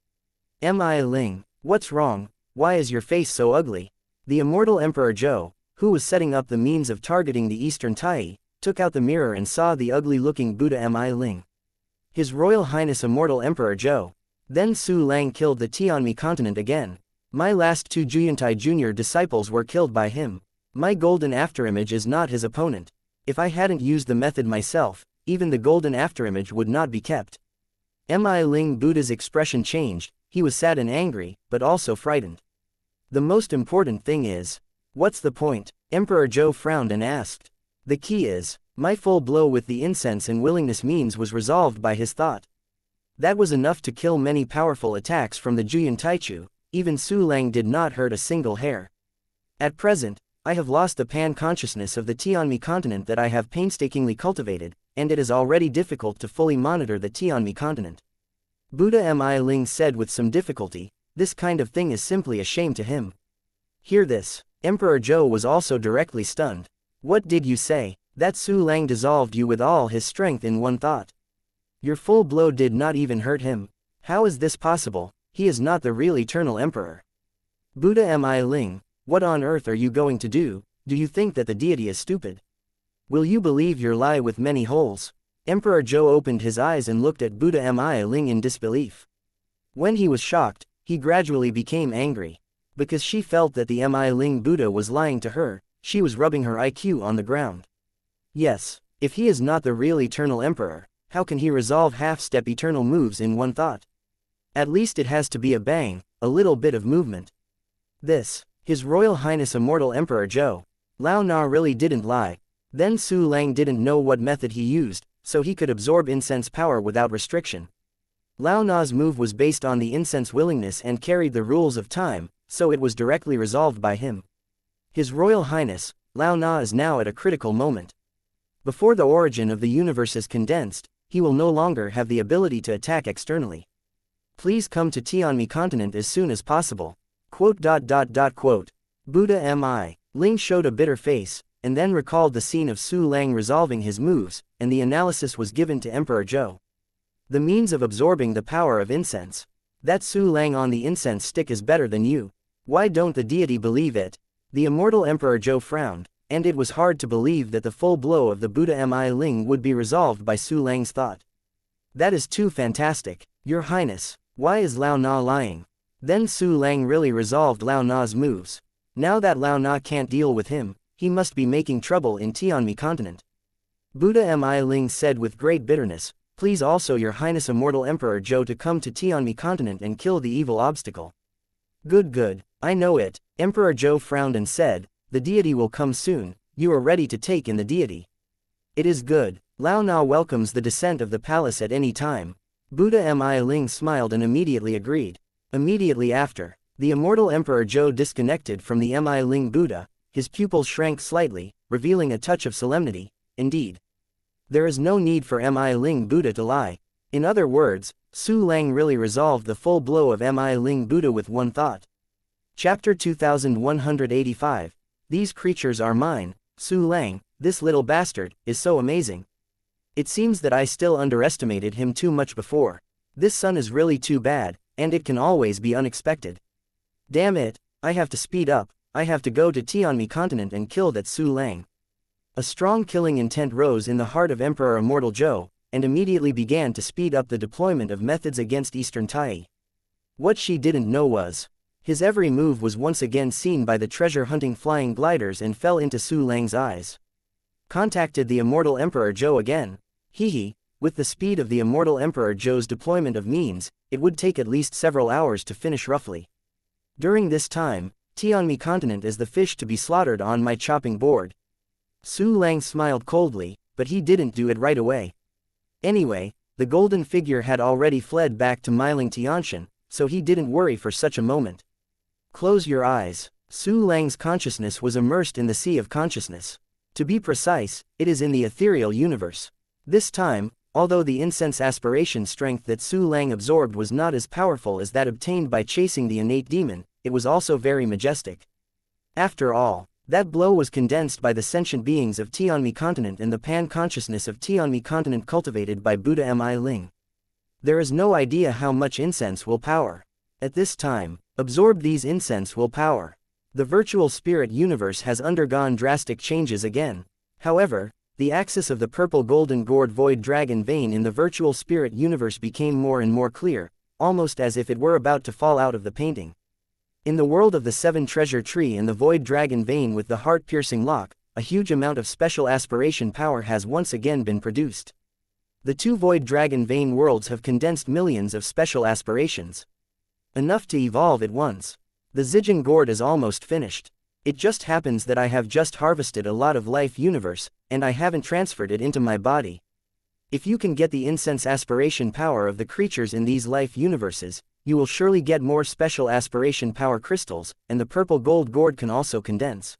Mi Ling, what's wrong? Why is your face so ugly? The immortal Emperor Zhou, who was setting up the means of targeting the Eastern Tai, took out the mirror and saw the ugly-looking Buddha Mi Ling. His Royal Highness Immortal Emperor Zhou. Then Su Lang killed the Tianmi continent again. My last two Juyuntai Jr. disciples were killed by him. My golden afterimage is not his opponent. If I hadn't used the method myself, even the golden afterimage would not be kept. Mi Ling Buddha's expression changed. He was sad and angry, but also frightened. The most important thing is, what's the point? Emperor Zhou frowned and asked. The key is, my full blow with the incense and willingness means was resolved by his thought. That was enough to kill many powerful attacks from the Juyun Taichu. Even Su Lang did not hurt a single hair. At present, I have lost the pan-consciousness of the Tianmi continent that I have painstakingly cultivated, and it is already difficult to fully monitor the Tianmi continent. Buddha Mi Ling said with some difficulty, this kind of thing is simply a shame to him. Hear this. Emperor Zhou was also directly stunned. What did you say? That Su Lang dissolved you with all his strength in one thought. Your full blow did not even hurt him. How is this possible? He is not the real eternal emperor. Buddha Mi Ling, what on earth are you going to do? Do you think that the deity is stupid? Will you believe your lie with many holes? Emperor Zhou opened his eyes and looked at Buddha Mi Ling in disbelief. When he was shocked, he gradually became angry. Because she felt that the Mi Ling Buddha was lying to her, she was rubbing her IQ on the ground. Yes, if he is not the real eternal emperor, how can he resolve half-step eternal moves in one thought? At least it has to be a bang, a little bit of movement. This, His Royal Highness Immortal Emperor Zhou. Lao Na really didn't lie. Then Su Lang didn't know what method he used, so he could absorb incense power without restriction. Lao Na's move was based on the incense willingness and carried the rules of time, so it was directly resolved by him. His Royal Highness, Lao Na is now at a critical moment. Before the origin of the universe is condensed, he will no longer have the ability to attack externally. Please come to Tianmi continent as soon as possible. Buddha Mi Ling showed a bitter face, and then recalled the scene of Su Lang resolving his moves, and the analysis was given to Emperor Zhou. The means of absorbing the power of incense. That Su Lang on the incense stick is better than you. Why don't the deity believe it? The immortal Emperor Zhou frowned, and it was hard to believe that the full blow of the Buddha Mi Ling would be resolved by Su Lang's thought. That is too fantastic, Your Highness. Why is Lao Na lying? Then Su Lang really resolved Lao Na's moves. Now that Lao Na can't deal with him, he must be making trouble in Tianmi continent. Buddha Mi Ling said with great bitterness, please also Your Highness Immortal Emperor Zhou to come to Tianmi continent and kill the evil obstacle. Good, I know it. Emperor Zhou frowned and said, the deity will come soon, you are ready to take in the deity. It is good, Lao Na welcomes the descent of the palace at any time. Buddha Mi Ling smiled and immediately agreed. Immediately after, the immortal Emperor Zhou disconnected from the Mi Ling Buddha, his pupils shrank slightly, revealing a touch of solemnity. Indeed, there is no need for Mi Ling Buddha to lie. In other words, Su Lang really resolved the full blow of Mi Ling Buddha with one thought. Chapter 2185. These creatures are mine. Su Lang, this little bastard, is so amazing. It seems that I still underestimated him too much before. This son is really too bad, and it can always be unexpected. Damn it, I have to speed up, I have to go to Tianmi continent and kill that Su Lang. A strong killing intent rose in the heart of Emperor Immortal Zhou, and immediately began to speed up the deployment of methods against Eastern Tai. What she didn't know was, his every move was once again seen by the treasure-hunting flying gliders and fell into Su Lang's eyes. Contacted the Immortal Emperor Zhou again. With the speed of the Immortal Emperor Zhou's deployment of means, it would take at least several hours to finish roughly. During this time, Tianmi continent is the fish to be slaughtered on my chopping board. Su Lang smiled coldly, but he didn't do it right away. Anyway, the golden figure had already fled back to Miling Tianshan, so he didn't worry for such a moment. Close your eyes. Su Lang's consciousness was immersed in the sea of consciousness. To be precise, it is in the ethereal universe. This time, although the incense aspiration strength that Su Lang absorbed was not as powerful as that obtained by chasing the innate demon, it was also very majestic. After all, that blow was condensed by the sentient beings of Tianmi continent and the pan-consciousness of Tianmi continent cultivated by Buddha Mi Ling. There is no idea how much incense will power. At this time, absorb these incense will power. The virtual spirit universe has undergone drastic changes again. However, the axis of the purple golden gourd void dragon vein in the virtual spirit universe became more and more clear, almost as if it were about to fall out of the painting. In the world of the seven treasure tree and the void dragon vein with the heart-piercing lock, a huge amount of special aspiration power has once again been produced. The two void dragon vein worlds have condensed millions of special aspirations. Enough to evolve at once. The Zijin gourd is almost finished. It just happens that I have just harvested a lot of life universe, and I haven't transferred it into my body. If you can get the incense aspiration power of the creatures in these life universes, you will surely get more special aspiration power crystals, and the purple gold gourd can also condense.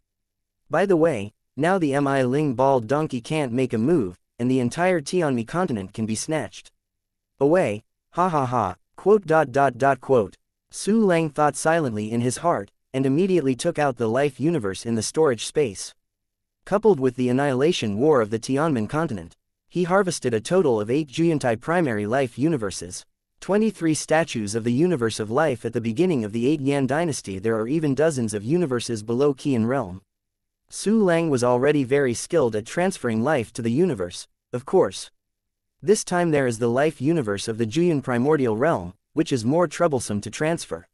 By the way, now the Mi Ling bald donkey can't make a move, and the entire Tianmi continent can be snatched away. Ha ha ha, quote. Su Lang thought silently in his heart, and immediately took out the life universe in the storage space. Coupled with the annihilation war of the Tianmen continent, he harvested a total of 8 Juyantai primary life universes. 23 statues of the universe of life at the beginning of the 8 Yan dynasty. There are even dozens of universes below Qian realm. Su Lang was already very skilled at transferring life to the universe, of course. This time there is the life universe of the Juyan primordial realm, which is more troublesome to transfer.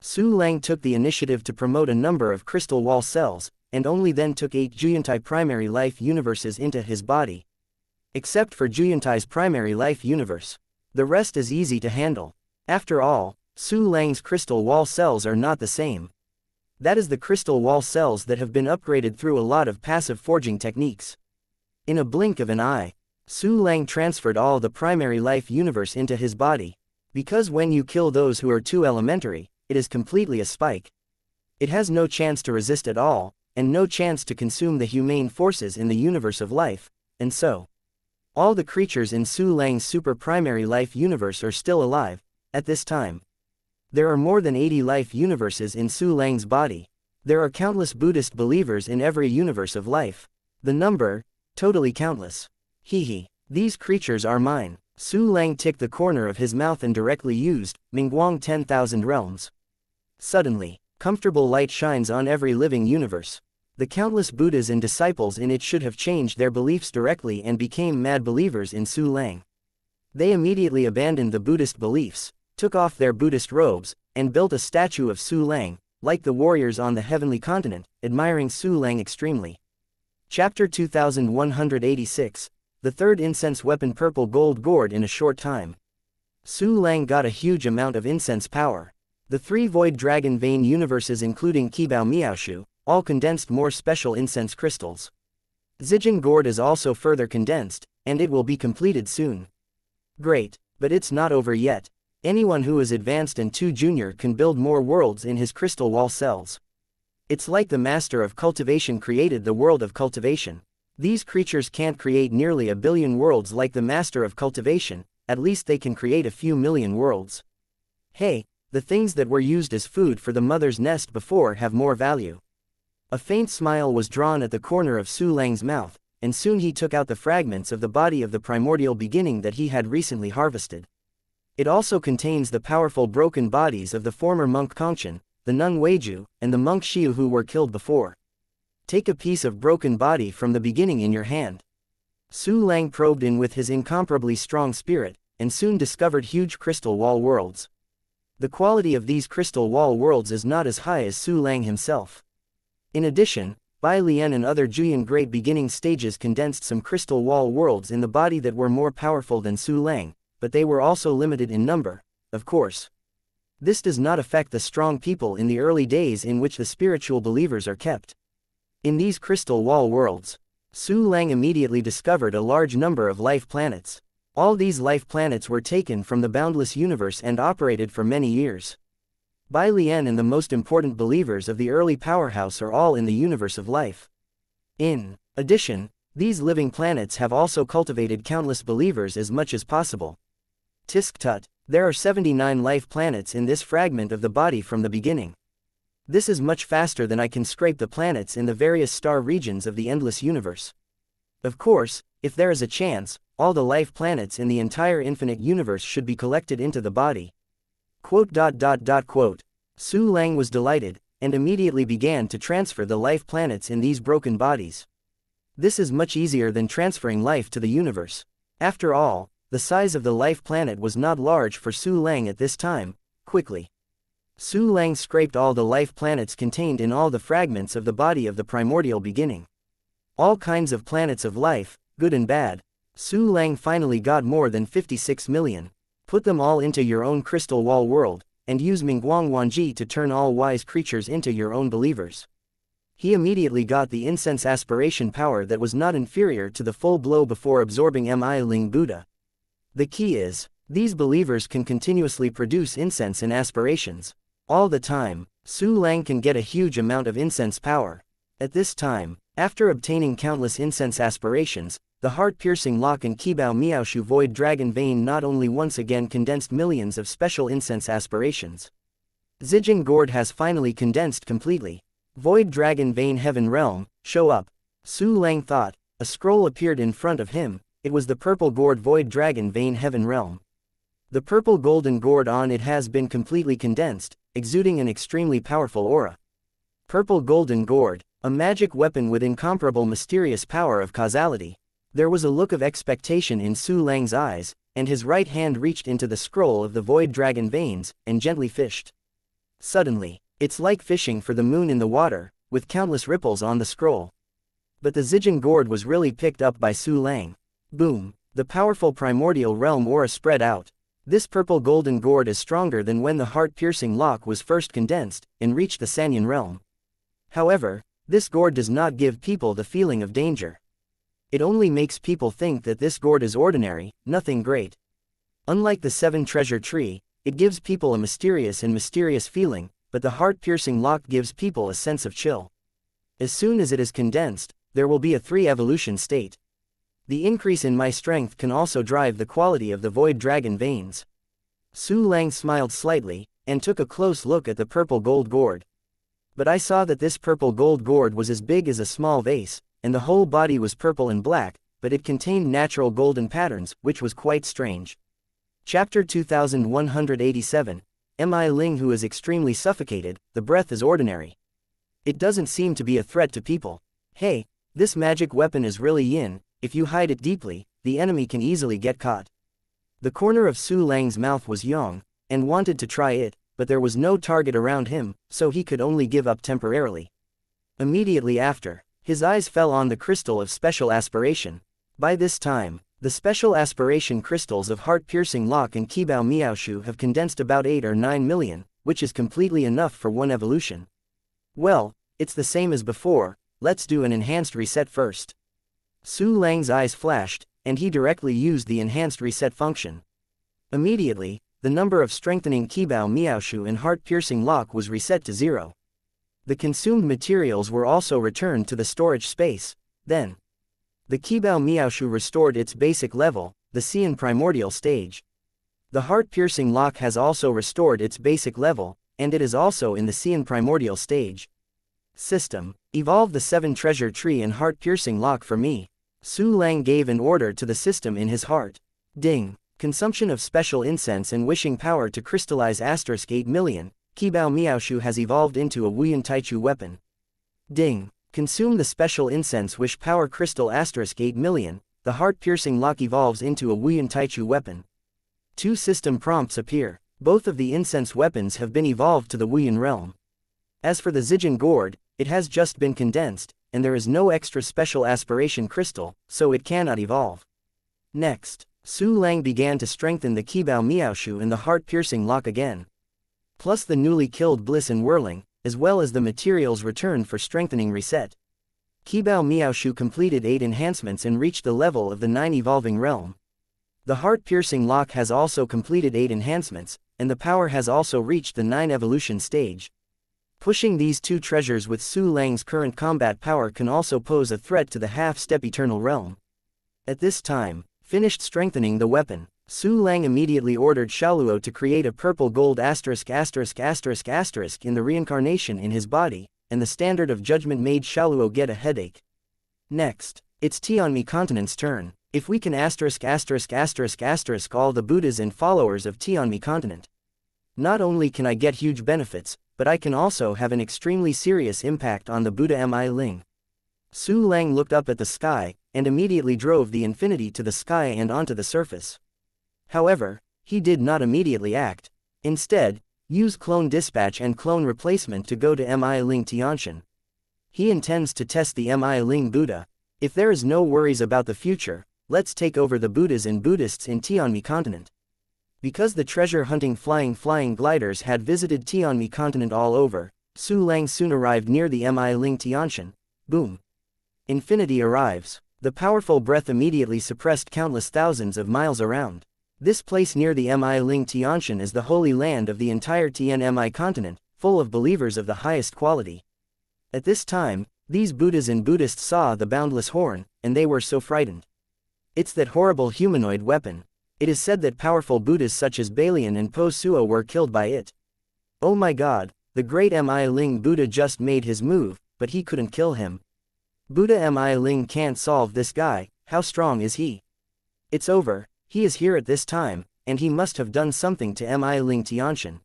Su Lang took the initiative to promote a number of crystal wall cells, and only then took 8 Juyantai primary life universes into his body. Except for Juyantai's primary life universe. The rest is easy to handle. After all, Su Lang's crystal wall cells are not the same. That is the crystal wall cells that have been upgraded through a lot of passive forging techniques. In a blink of an eye, Su Lang transferred all the primary life universe into his body. Because when you kill those who are too elementary, it is completely a spike. It has no chance to resist at all, and no chance to consume the humane forces in the universe of life, and so all the creatures in Su Lang's super primary life universe are still alive, at this time. There are more than 80 life universes in Su Lang's body. There are countless Buddhist believers in every universe of life. The number, totally countless. These creatures are mine. Su Lang ticked the corner of his mouth and directly used Mingguang 10,000 realms. Suddenly, comfortable light shines on every living universe. The countless Buddhas and disciples in it should have changed their beliefs directly and became mad believers in Su Lang. They immediately abandoned the Buddhist beliefs, took off their Buddhist robes, and built a statue of Su Lang, like the warriors on the heavenly continent, admiring Su Lang extremely. Chapter 2186, the third incense weapon purple gold gourd in a short time. Su Lang got a huge amount of incense power. The three void dragon vein universes including Qibao Miaoshu, all condensed more special incense crystals. Zijin gourd is also further condensed, and it will be completed soon. Great, but it's not over yet. Anyone who is advanced and too junior can build more worlds in his crystal wall cells. It's like the master of cultivation created the world of cultivation. These creatures can't create nearly 1 billion worlds like the master of cultivation, at least they can create a few million worlds. Hey, the things that were used as food for the mother's nest before have more value. A faint smile was drawn at the corner of Su Lang's mouth, and soon he took out the fragments of the body of the primordial beginning that he had recently harvested. It also contains the powerful broken bodies of the former monk Kongchen, the nun Weiju, and the monk Xiu who were killed before. Take a piece of broken body from the beginning in your hand. Su Lang probed in with his incomparably strong spirit, and soon discovered huge crystal wall worlds. The quality of these crystal wall worlds is not as high as Su Lang himself. In addition, Bai Lian and other Juyan great beginning stages condensed some crystal wall worlds in the body that were more powerful than Su Lang, but they were also limited in number, of course. This does not affect the strong people in the early days in which the spiritual believers are kept. In these crystal wall worlds, Su Lang immediately discovered a large number of life planets. All these life planets were taken from the boundless universe and operated for many years. Bai Lian and the most important believers of the early powerhouse are all in the universe of life. In addition, these living planets have also cultivated countless believers as much as possible. Tisk tut, there are 79 life planets in this fragment of the body from the beginning. This is much faster than I can scrape the planets in the various star regions of the endless universe. Of course, if there is a chance, all the life planets in the entire infinite universe should be collected into the body. Su Lang was delighted, and immediately began to transfer the life planets in these broken bodies. This is much easier than transferring life to the universe. After all, the size of the life planet was not large for Su Lang at this time. Quickly, Su Lang scraped all the life planets contained in all the fragments of the body of the primordial beginning. All kinds of planets of life, good and bad. Su Lang finally got more than 56 million. Put them all into your own crystal wall world, and use Mingguang Wanji to turn all wise creatures into your own believers. He immediately got the incense aspiration power that was not inferior to the full blow before absorbing Mi Ling Buddha. The key is, these believers can continuously produce incense and aspirations. All the time, Su Lang can get a huge amount of incense power. At this time, after obtaining countless incense aspirations, the heart-piercing lock and Qibao Miaoshu void dragon vein not only once again condensed millions of special incense aspirations. Zijin gourd has finally condensed completely. Void dragon vein heaven realm, show up. Su Lang thought. A scroll appeared in front of him. It was the purple gourd void dragon vein heaven realm. The purple golden gourd on it has been completely condensed, exuding an extremely powerful aura. Purple golden gourd, a magic weapon with incomparable mysterious power of causality. There was a look of expectation in Su Lang's eyes, and his right hand reached into the scroll of the void dragon veins, and gently fished. Suddenly, it's like fishing for the moon in the water, with countless ripples on the scroll. But the Zijin gourd was really picked up by Su Lang. Boom! The powerful primordial realm aura spread out. This purple golden gourd is stronger than when the heart-piercing lock was first condensed, and reached the Sanyan realm. However, this gourd does not give people the feeling of danger. It only makes people think that this gourd is ordinary, nothing great. Unlike the seven treasure tree, it gives people a mysterious feeling, but the heart-piercing lock gives people a sense of chill. As soon as it is condensed, there will be a 3 evolution state. The increase in my strength can also drive the quality of the void dragon veins. Su Lang smiled slightly, and took a close look at the purple gold gourd. But I saw that this purple gold gourd was as big as a small vase, and the whole body was purple and black, but it contained natural golden patterns, which was quite strange. Chapter 2187, Mi Ling who is extremely suffocated, the breath is ordinary. It doesn't seem to be a threat to people. Hey, this magic weapon is really yin, if you hide it deeply, the enemy can easily get caught. The corner of Su Lang's mouth was Yang, and wanted to try it, but there was no target around him, so he could only give up temporarily. Immediately after, his eyes fell on the crystal of special aspiration. By this time, the special aspiration crystals of heart-piercing lock and Qibao Miaoshu have condensed about 8 or 9 million, which is completely enough for one evolution. Well, it's the same as before, let's do an enhanced reset first. Su Lang's eyes flashed, and he directly used the enhanced reset function. Immediately, the number of strengthening Qibao Miaoshu and heart-piercing lock was reset to 0. The consumed materials were also returned to the storage space. Then, the Qibao Miaoshu restored its basic level, the Xian primordial stage. The heart-piercing lock has also restored its basic level, and it is also in the Xian primordial stage. System, evolve the 7 treasure tree and heart-piercing lock for me. Su Lang gave an order to the system in his heart. Ding. Consumption of special incense and wishing power to crystallize *8 million. Qibao Miaoshu has evolved into a Wuyan Taichu weapon. Ding. Consume the special incense wish power crystal *8 million. The heart-piercing lock evolves into a Wuyan Taichu weapon. 2 system prompts appear. Both of the incense weapons have been evolved to the Wuyan realm. As for the Zijin gourd, it has just been condensed, and there is no extra special aspiration crystal, so it cannot evolve. Next, Su Lang began to strengthen the Qibao Miaoshu and the heart-piercing lock again. Plus the newly killed bliss and whirling, as well as the materials returned for strengthening reset. Qibao Miaoshu completed 8 enhancements and reached the level of the 9 evolving realm. The heart-piercing lock has also completed 8 enhancements, and the power has also reached the 9 evolution stage. Pushing these 2 treasures with Su Lang's current combat power can also pose a threat to the half-step eternal realm. At this time, finished strengthening the weapon, Su Lang immediately ordered Xiaoluo to create a purple gold ***** in the reincarnation in his body, and the standard of judgment made Xiaoluo get a headache. Next, it's Tianmi continent's turn. If we can ***** all the Buddhas and followers of Tianmi continent. Not only can I get huge benefits, but I can also have an extremely serious impact on the Buddha Mi Ling. Su Lang looked up at the sky, and immediately drove the infinity to the sky and onto the surface. However, he did not immediately act. Instead, use clone dispatch and clone replacement to go to Mi Ling Tianshan. He intends to test the Mi Ling Buddha. If there is no worries about the future, let's take over the Buddhas and Buddhists in Tianmi continent. Because the treasure-hunting flying gliders had visited Tianmi continent all over, Su Lang soon arrived near the Mi Ling Tianshan. Boom. Infinity arrives. The powerful breath immediately suppressed countless thousands of miles around. This place near the Mi Ling Tianshan is the holy land of the entire Tianmi continent, full of believers of the highest quality. At this time, these Buddhas and Buddhists saw the boundless horn, and they were so frightened. It's that horrible humanoid weapon. It is said that powerful Buddhas such as Balian and Po Suo were killed by it. Oh my god, the great Mi Ling Buddha just made his move, but he couldn't kill him. Buddha Mi Ling can't solve this guy, how strong is he? It's over. He is here at this time, and he must have done something to Mi Ling Tianshan.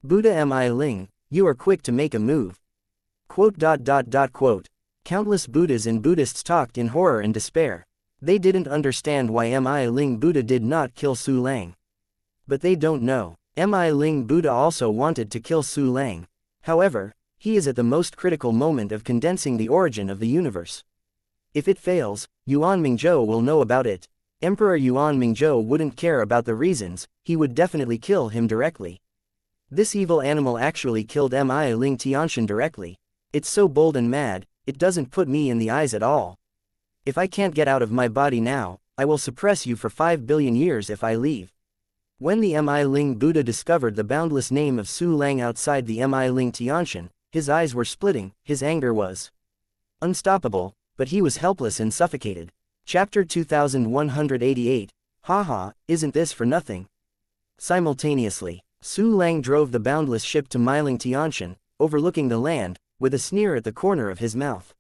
Buddha Mi Ling, you are quick to make a move. Quote. Countless Buddhas and Buddhists talked in horror and despair. They didn't understand why Mi Ling Buddha did not kill Su Lang. But they don't know. Mi Ling Buddha also wanted to kill Su Lang. However, he is at the most critical moment of condensing the origin of the universe. If it fails, Yuan Mingzhou will know about it. Emperor Yuan Mingzhou wouldn't care about the reasons, he would definitely kill him directly. This evil animal actually killed Mi Ling Tianshan directly. It's so bold and mad, it doesn't put me in the eyes at all. If I can't get out of my body now, I will suppress you for 5 billion years if I leave. When the Mi Ling Buddha discovered the boundless name of Su Lang outside the Mi Ling Tianshan, his eyes were splitting, his anger was unstoppable, but he was helpless and suffocated. Chapter 2188, Haha, isn't this for nothing? Simultaneously, Su Lang drove the boundless ship to Mi Ling Tianshan, overlooking the land, with a sneer at the corner of his mouth.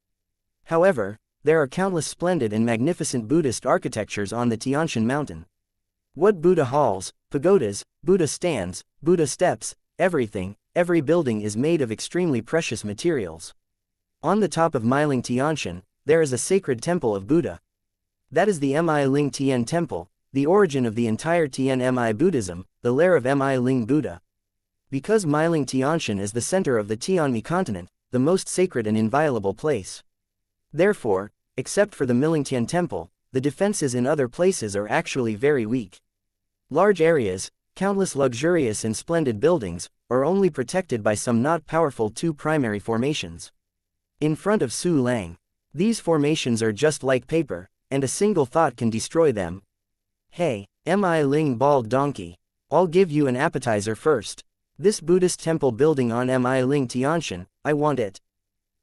However, there are countless splendid and magnificent Buddhist architectures on the Tianshan mountain. What Buddha halls, pagodas, Buddha stands, Buddha steps, every building is made of extremely precious materials. On the top of Miling Tianshan, there is a sacred temple of Buddha. That is the Mi Ling Tien Temple, the origin of the entire Tien Mi Buddhism, the lair of Mi Ling Buddha. Because Miling Tianshan is the center of the Tianmi continent, the most sacred and inviolable place. Therefore, except for the Milingtian Temple, the defenses in other places are actually very weak. Large areas, countless luxurious and splendid buildings, are only protected by some not powerful two primary formations. In front of Su Lang, these formations are just like paper, and a single thought can destroy them. Hey, Mi Ling bald donkey, I'll give you an appetizer first. This Buddhist temple building on Mi Ling Tianshan, I want it.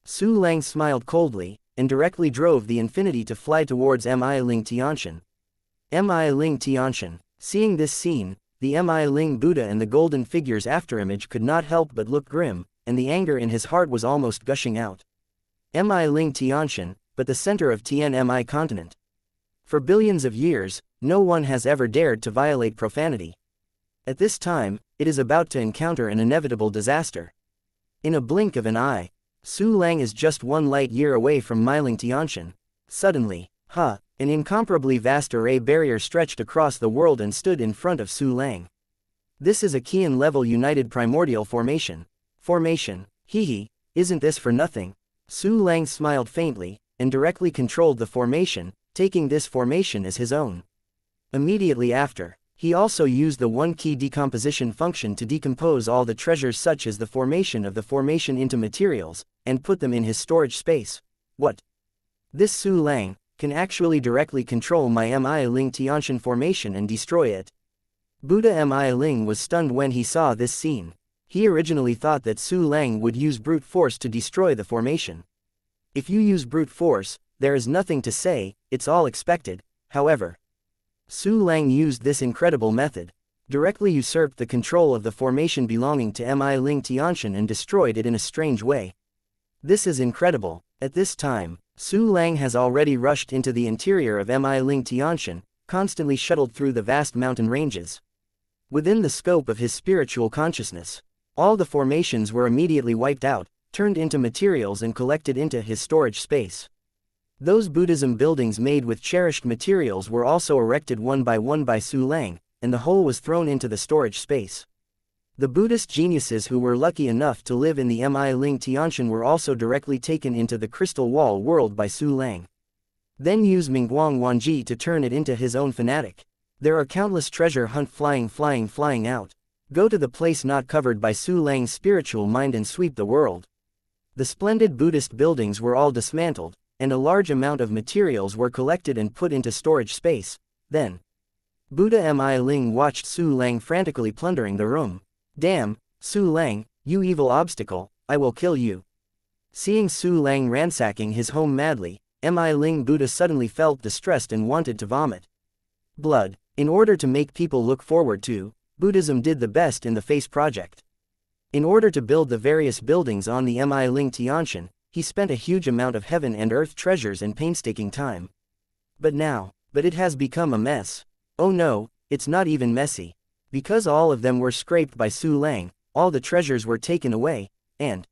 Su Lang smiled coldly, and directly drove the infinity to fly towards Mi Ling Tianshan. Mi Ling Tianshan, seeing this scene, the Mi Ling Buddha and the golden figure's afterimage could not help but look grim, and the anger in his heart was almost gushing out. Mi Ling Tianshan, but the center of Tien Mi continent. For billions of years, no one has ever dared to violate profanity. At this time, it is about to encounter an inevitable disaster. In a blink of an eye, Su Lang is just 1 light year away from Miling Tianshan. Suddenly, an incomparably vast array barrier stretched across the world and stood in front of Su Lang. This is a Qian level united primordial formation. Isn't this for nothing? Su Lang smiled faintly, and directly controlled the formation, taking this formation as his own. Immediately after, he also used the one-key decomposition function to decompose all the treasures such as the formation of the formation into materials, and put them in his storage space. What? This Su Lang can actually directly control my Mi Ling Tianshan formation and destroy it. Buddha Mi Ling was stunned when he saw this scene. He originally thought that Su Lang would use brute force to destroy the formation. If you use brute force, there is nothing to say, it's all expected. However, Su Lang used this incredible method, directly usurped the control of the formation belonging to Mi Ling Tianshan and destroyed it in a strange way. This is incredible. At this time, Su Lang has already rushed into the interior of Mi Ling Tianshan, constantly shuttled through the vast mountain ranges. Within the scope of his spiritual consciousness, all the formations were immediately wiped out, turned into materials and collected into his storage space. Those Buddhism buildings made with cherished materials were also erected one by Su Lang, and the whole was thrown into the storage space. The Buddhist geniuses who were lucky enough to live in the Mi Ling Tianshan were also directly taken into the crystal wall world by Su Lang. Then use Mingguang Wanji to turn it into his own fanatic. There are countless treasure hunt flying out. Go to the place not covered by Su Lang's spiritual mind and sweep the world. The splendid Buddhist buildings were all dismantled, and a large amount of materials were collected and put into storage space. Then, Buddha Mi Ling watched Su Lang frantically plundering the room. Damn, Su Lang, you evil obstacle, I will kill you. Seeing Su Lang ransacking his home madly, Mi Ling Buddha suddenly felt distressed and wanted to vomit blood. In order to make people look forward to, Buddhism did the best in the Face Project. In order to build the various buildings on the Mi Ling Tianshan, he spent a huge amount of heaven and earth treasures and painstaking time. But it has become a mess. Oh no, it's not even messy. Because all of them were scraped by Su Lang, all the treasures were taken away, and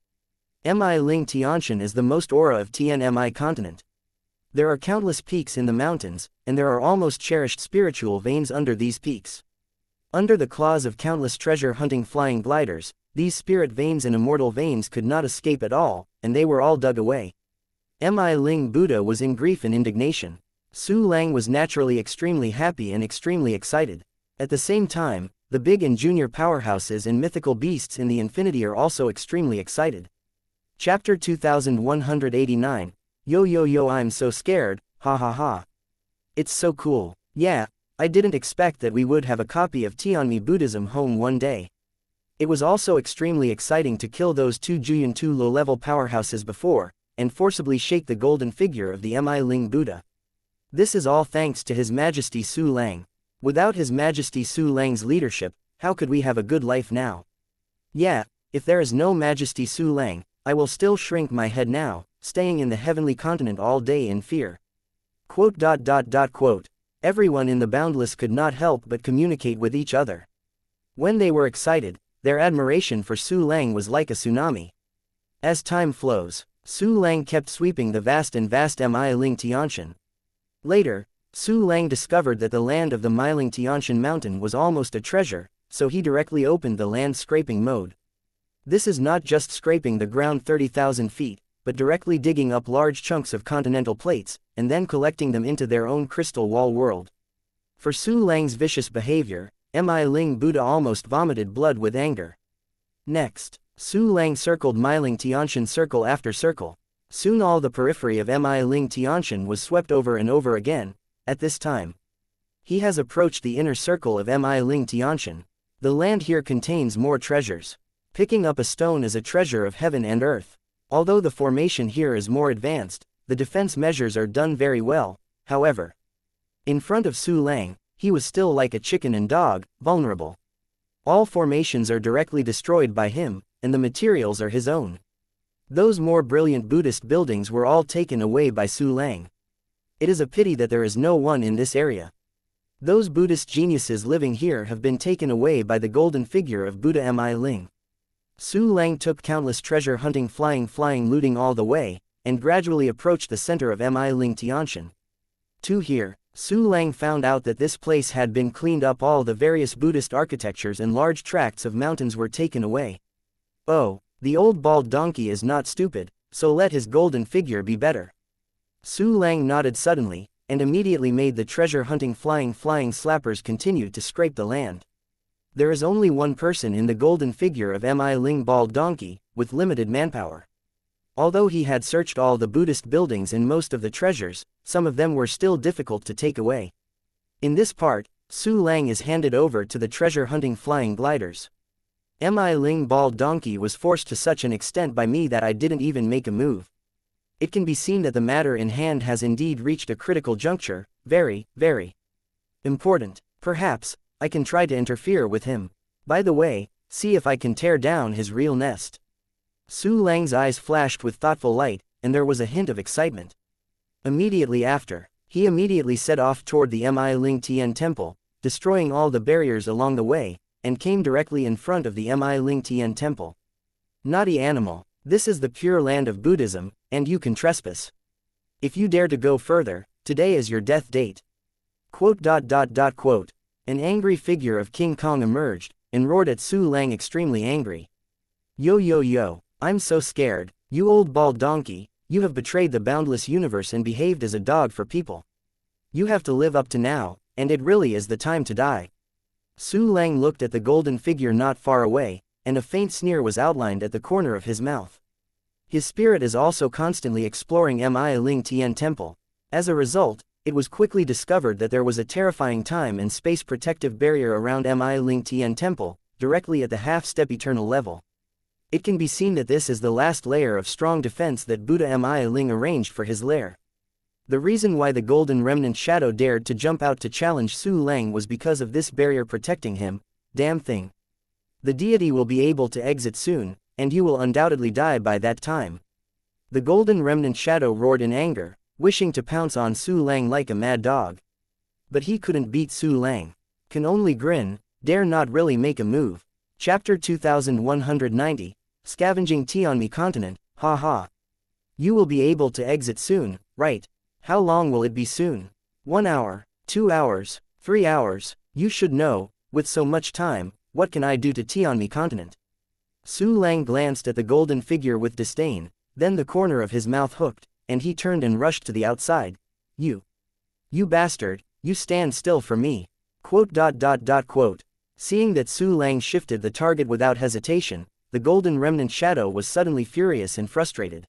Mi Ling Tianshan is the most aura of Tien Mi continent. There are countless peaks in the mountains, and there are almost cherished spiritual veins under these peaks. Under the claws of countless treasure-hunting flying gliders, these spirit veins and immortal veins could not escape at all, and they were all dug away. Mi Ling Buddha was in grief and indignation. Su Lang was naturally extremely happy and extremely excited. At the same time, the big and junior powerhouses and mythical beasts in the infinity are also extremely excited. Chapter 2189. Yo, I'm so scared, ha ha ha. It's so cool. Yeah, I didn't expect that we would have a copy of Tianmi Buddhism home one day. It was also extremely exciting to kill those two Juyun-2 low-level powerhouses before, and forcibly shake the golden figure of the Mi Ling Buddha. This is all thanks to His Majesty Su Lang. Without His Majesty Su Lang's leadership, how could we have a good life now? Yeah, if there is no Majesty Su Lang, I will still shrink my head now. staying in the heavenly continent all day in fear. Everyone in the Boundless could not help but communicate with each other. When they were excited, their admiration for Su Lang was like a tsunami. As time flows, Su Lang kept sweeping the vast Miling Tianshan. Later, Su Lang discovered that the land of the Miling Tianshan mountain was almost a treasure, so he directly opened the land scraping mode. This is not just scraping the ground 30,000 feet, but directly digging up large chunks of continental plates, and then collecting them into their own crystal wall world. For Su Lang's vicious behavior, Miling Buddha almost vomited blood with anger. Next, Su Lang circled Miling Tianshan circle after circle. Soon all the periphery of Miling Tianshan was swept over and over again. At this time, he has approached the inner circle of Miling Tianshan. The land here contains more treasures. Picking up a stone is a treasure of heaven and earth. Although the formation here is more advanced, the defense measures are done very well. However, in front of Su Lang, he was still like a chicken and dog, vulnerable. All formations are directly destroyed by him, and the materials are his own. Those more brilliant Buddhist buildings were all taken away by Su Lang. It is a pity that there is no one in this area. Those Buddhist geniuses living here have been taken away by the golden figure of Buddha Miling. Su Lang took countless treasure hunting flying looting all the way, and gradually approached the center of Miling Tianshan. Here, Su Lang found out that this place had been cleaned up, all the various Buddhist architectures and large tracts of mountains were taken away. Oh, the old bald donkey is not stupid, so let his golden figure be better. Su Lang nodded suddenly, and immediately made the treasure hunting flying slappers continue to scrape the land. There is only one person in the golden figure of Miling bald donkey, with limited manpower. Although he had searched all the Buddhist buildings and most of the treasures, some of them were still difficult to take away. In this part, Su Lang is handed over to the treasure hunting flying gliders. Miling bald donkey was forced to such an extent by me that I didn't even make a move. It can be seen that the matter in hand has indeed reached a critical juncture, very, very important. Perhaps, I can try to interfere with him. By the way, see if I can tear down his real nest. Su Lang's eyes flashed with thoughtful light, and there was a hint of excitement. Immediately after, he immediately set off toward the Miling Tian temple, destroying all the barriers along the way, and came directly in front of the Miling Tian temple. Naughty animal, this is the pure land of Buddhism, and you can trespass. If you dare to go further, today is your death date. An angry figure of King Kong emerged, and roared at Su Lang extremely angry. Yo, I'm so scared, you old bald donkey, you have betrayed the boundless universe and behaved as a dog for people. You have to live up to now, and it really is the time to die. Su Lang looked at the golden figure not far away, and a faint sneer was outlined at the corner of his mouth. His spirit is also constantly exploring Miling Tian temple. As a result, it was quickly discovered that there was a terrifying time and space protective barrier around Miling Tian temple, directly at the half-step eternal level. It can be seen that this is the last layer of strong defense that Buddha Miling arranged for his lair. The reason why the golden remnant shadow dared to jump out to challenge Su Lang was because of this barrier protecting him. Damn thing. The deity will be able to exit soon, and you will undoubtedly die by that time. The golden remnant shadow roared in anger, wishing to pounce on Su Lang like a mad dog. But he couldn't beat Su Lang. Can only grin, dare not really make a move. Chapter 2190, Scavenging Tianmi Continent, haha. You will be able to exit soon, right? How long will it be soon? 1 hour, 2 hours, 3 hours, you should know, with so much time, what can I do to Tianmi Continent? Su Lang glanced at the golden figure with disdain, then the corner of his mouth hooked, and he turned and rushed to the outside. You bastard, you stand still for me. Seeing that Su Lang shifted the target without hesitation, the golden remnant shadow was suddenly furious and frustrated.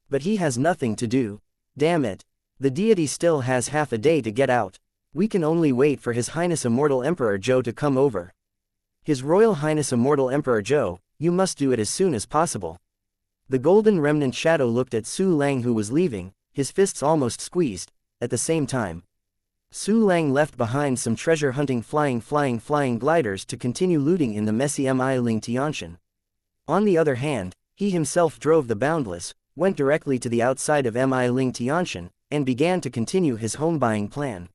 But he has nothing to do. Damn it. The deity still has half a day to get out. We can only wait for His Highness Immortal Emperor Zhou to come over. His Royal Highness Immortal Emperor Zhou, you must do it as soon as possible. The golden remnant shadow looked at Su Lang, who was leaving, his fists almost squeezed. At the same time, Su Lang left behind some treasure hunting flying gliders to continue looting in the messy Miling Tianshan. On the other hand, he himself drove the Boundless, went directly to the outside of Mi Ling Tianshan, and began to continue his home-buying plan.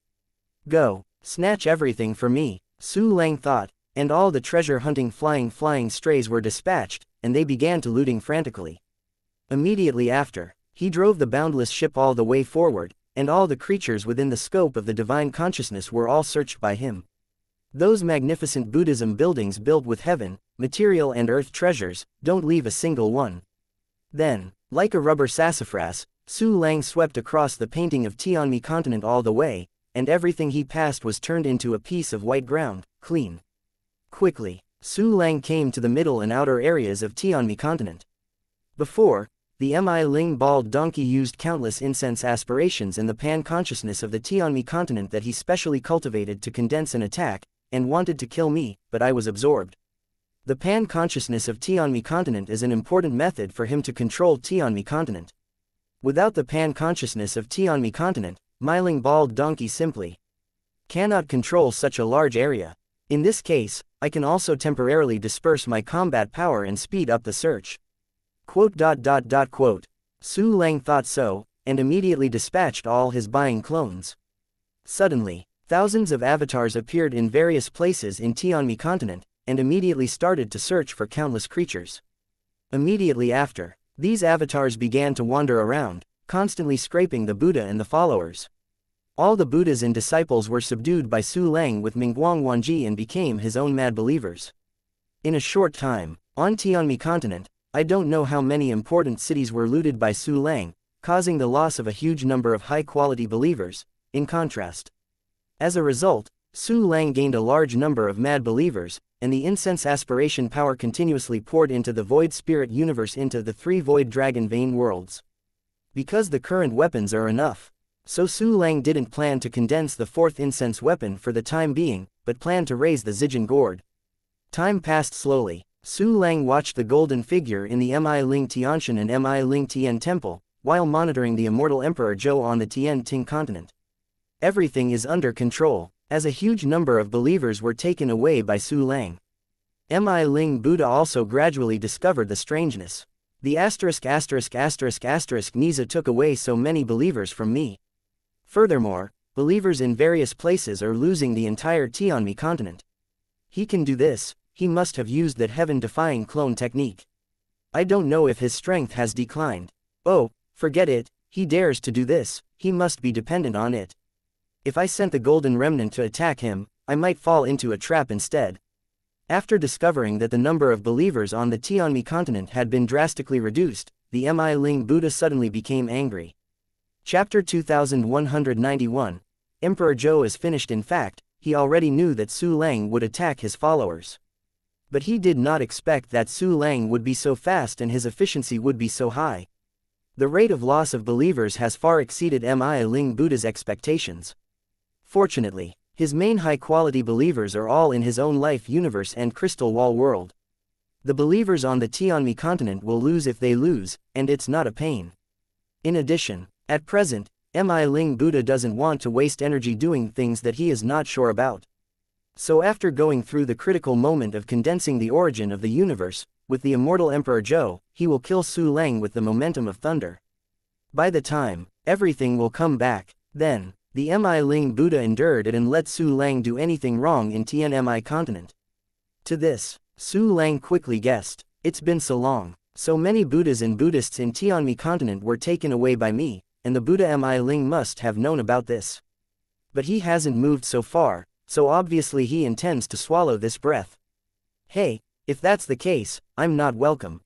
Go, snatch everything for me, Su Lang thought, and all the treasure-hunting flying strays were dispatched, and they began to looting frantically. Immediately after, he drove the boundless ship all the way forward, and all the creatures within the scope of the divine consciousness were all searched by him. Those magnificent Buddhism buildings built with heaven, material and earth treasures, don't leave a single one. Then, like a rubber sassafras, Su Lang swept across the painting of Tianmi continent all the way, and everything he passed was turned into a piece of white ground, clean. Quickly, Su Lang came to the middle and outer areas of Tianmi continent. Before, the Mi Ling bald donkey used countless incense aspirations in the pan-consciousness of the Tianmi continent that he specially cultivated to condense an attack, and wanted to kill me, but I was absorbed. The pan-consciousness of Tianmi continent is an important method for him to control Tianmi continent. Without the pan-consciousness of Tianmi continent, Mi Ling bald donkey simply cannot control such a large area. In this case, I can also temporarily disperse my combat power and speed up the search. Quote. Su Lang thought so, and immediately dispatched all his buying clones. Suddenly, thousands of avatars appeared in various places in Tianmi continent, and immediately started to search for countless creatures. Immediately after, these avatars began to wander around, constantly scraping the Buddha and the followers. All the Buddhas and disciples were subdued by Su Lang with Mingguang Wanji and became his own mad believers. In a short time, on Tianmi continent, I don't know how many important cities were looted by Su Lang, causing the loss of a huge number of high-quality believers. In contrast, as a result, Su Lang gained a large number of mad believers, and the incense aspiration power continuously poured into the void spirit universe into the 3 void dragon vein worlds. Because the current weapons are enough, so Su Lang didn't plan to condense the 4th incense weapon for the time being, but planned to raise the Zijin gourd. Time passed slowly. Su Lang watched the golden figure in the Mi Ling Tianshan and Mi Ling Tian temple, while monitoring the immortal Emperor Zhou on the Tian Ting continent. Everything is under control, as a huge number of believers were taken away by Su Lang. Mi Ling Buddha also gradually discovered the strangeness. The Niza took away so many believers from me. Furthermore, believers in various places are losing the entire Tianmi continent. He can do this. He must have used that heaven-defying clone technique. I don't know if his strength has declined. Oh, forget it, he dares to do this, he must be dependent on it. If I sent the golden remnant to attack him, I might fall into a trap instead. After discovering that the number of believers on the Tianmi continent had been drastically reduced, the Mi Ling Buddha suddenly became angry. Chapter 2191. Emperor Zhou is finished. In fact, he already knew that Su Lang would attack his followers. But he did not expect that Su Lang would be so fast and his efficiency would be so high. The rate of loss of believers has far exceeded Mi Ling Buddha's expectations. Fortunately, his main high-quality believers are all in his own life universe and crystal wall world. The believers on the Tianmi continent will lose if they lose, and it's not a pain. In addition, at present, Mi Ling Buddha doesn't want to waste energy doing things that he is not sure about. So after going through the critical moment of condensing the origin of the universe, with the immortal Emperor Zhou, he will kill Su Lang with the momentum of thunder. By the time, everything will come back, then, the Mi Ling Buddha endured it and let Su Lang do anything wrong in Tianmi continent. To this, Su Lang quickly guessed, it's been so long, so many Buddhas and Buddhists in Tianmi continent were taken away by me, and the Buddha Mi Ling must have known about this. But he hasn't moved so far, so obviously he intends to swallow this breath. Hey, if that's the case, I'm not welcome.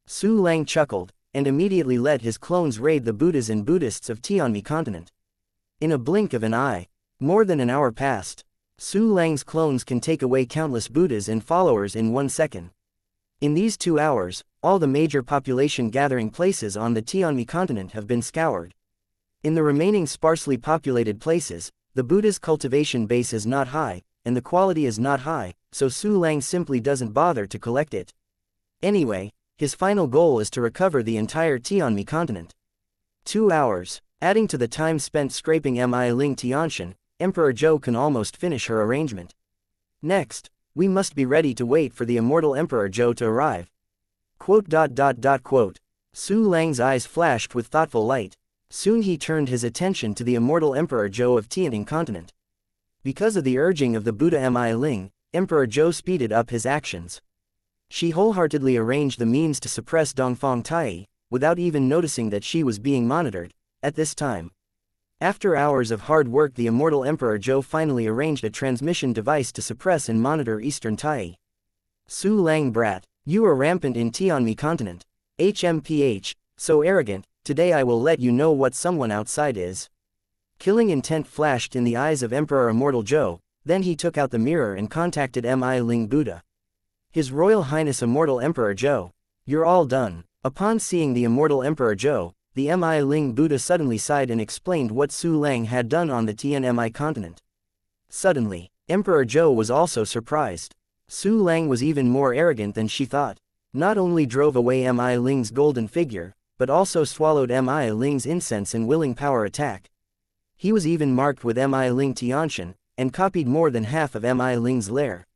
Su Lang chuckled, and immediately let his clones raid the Buddhas and Buddhists of Tianmi continent. In a blink of an eye, more than an hour passed. Su Lang's clones can take away countless Buddhas and followers in 1 second. In these 2 hours, all the major population gathering places on the Tianmi continent have been scoured. In the remaining sparsely populated places, the Buddha's cultivation base is not high, and the quality is not high, so Su Lang simply doesn't bother to collect it. Anyway, his final goal is to recover the entire Tianmi continent. 2 hours, adding to the time spent scraping Mi Ling Tianshan, Emperor Zhou can almost finish her arrangement. Next, we must be ready to wait for the immortal Emperor Zhou to arrive. Quote. Su Lang's eyes flashed with thoughtful light. Soon he turned his attention to the immortal Emperor Zhou of Tianting continent. Because of the urging of the Buddha Mi Ling, Emperor Zhou speeded up his actions. She wholeheartedly arranged the means to suppress Dongfang Tai, without even noticing that she was being monitored, at this time. After hours of hard work, the immortal Emperor Zhou finally arranged a transmission device to suppress and monitor Eastern Tai. Su Lang brat, you are rampant in Tianmi continent. HMPH, so arrogant, today I will let you know what someone outside is. Killing intent flashed in the eyes of Emperor Immortal Zhou, then he took out the mirror and contacted Mi Ling Buddha. His Royal Highness Immortal Emperor Zhou, you're all done. Upon seeing the Immortal Emperor Zhou, the Mi Ling Buddha suddenly sighed and explained what Su Lang had done on the Tianmi continent. Suddenly, Emperor Zhou was also surprised. Su Lang was even more arrogant than she thought. Not only drove away Mi Ling's golden figure, but also swallowed Mi Ling's incense and willing power attack. He was even marked with Mi Ling Tianshan, and copied more than half of Mi Ling's lair.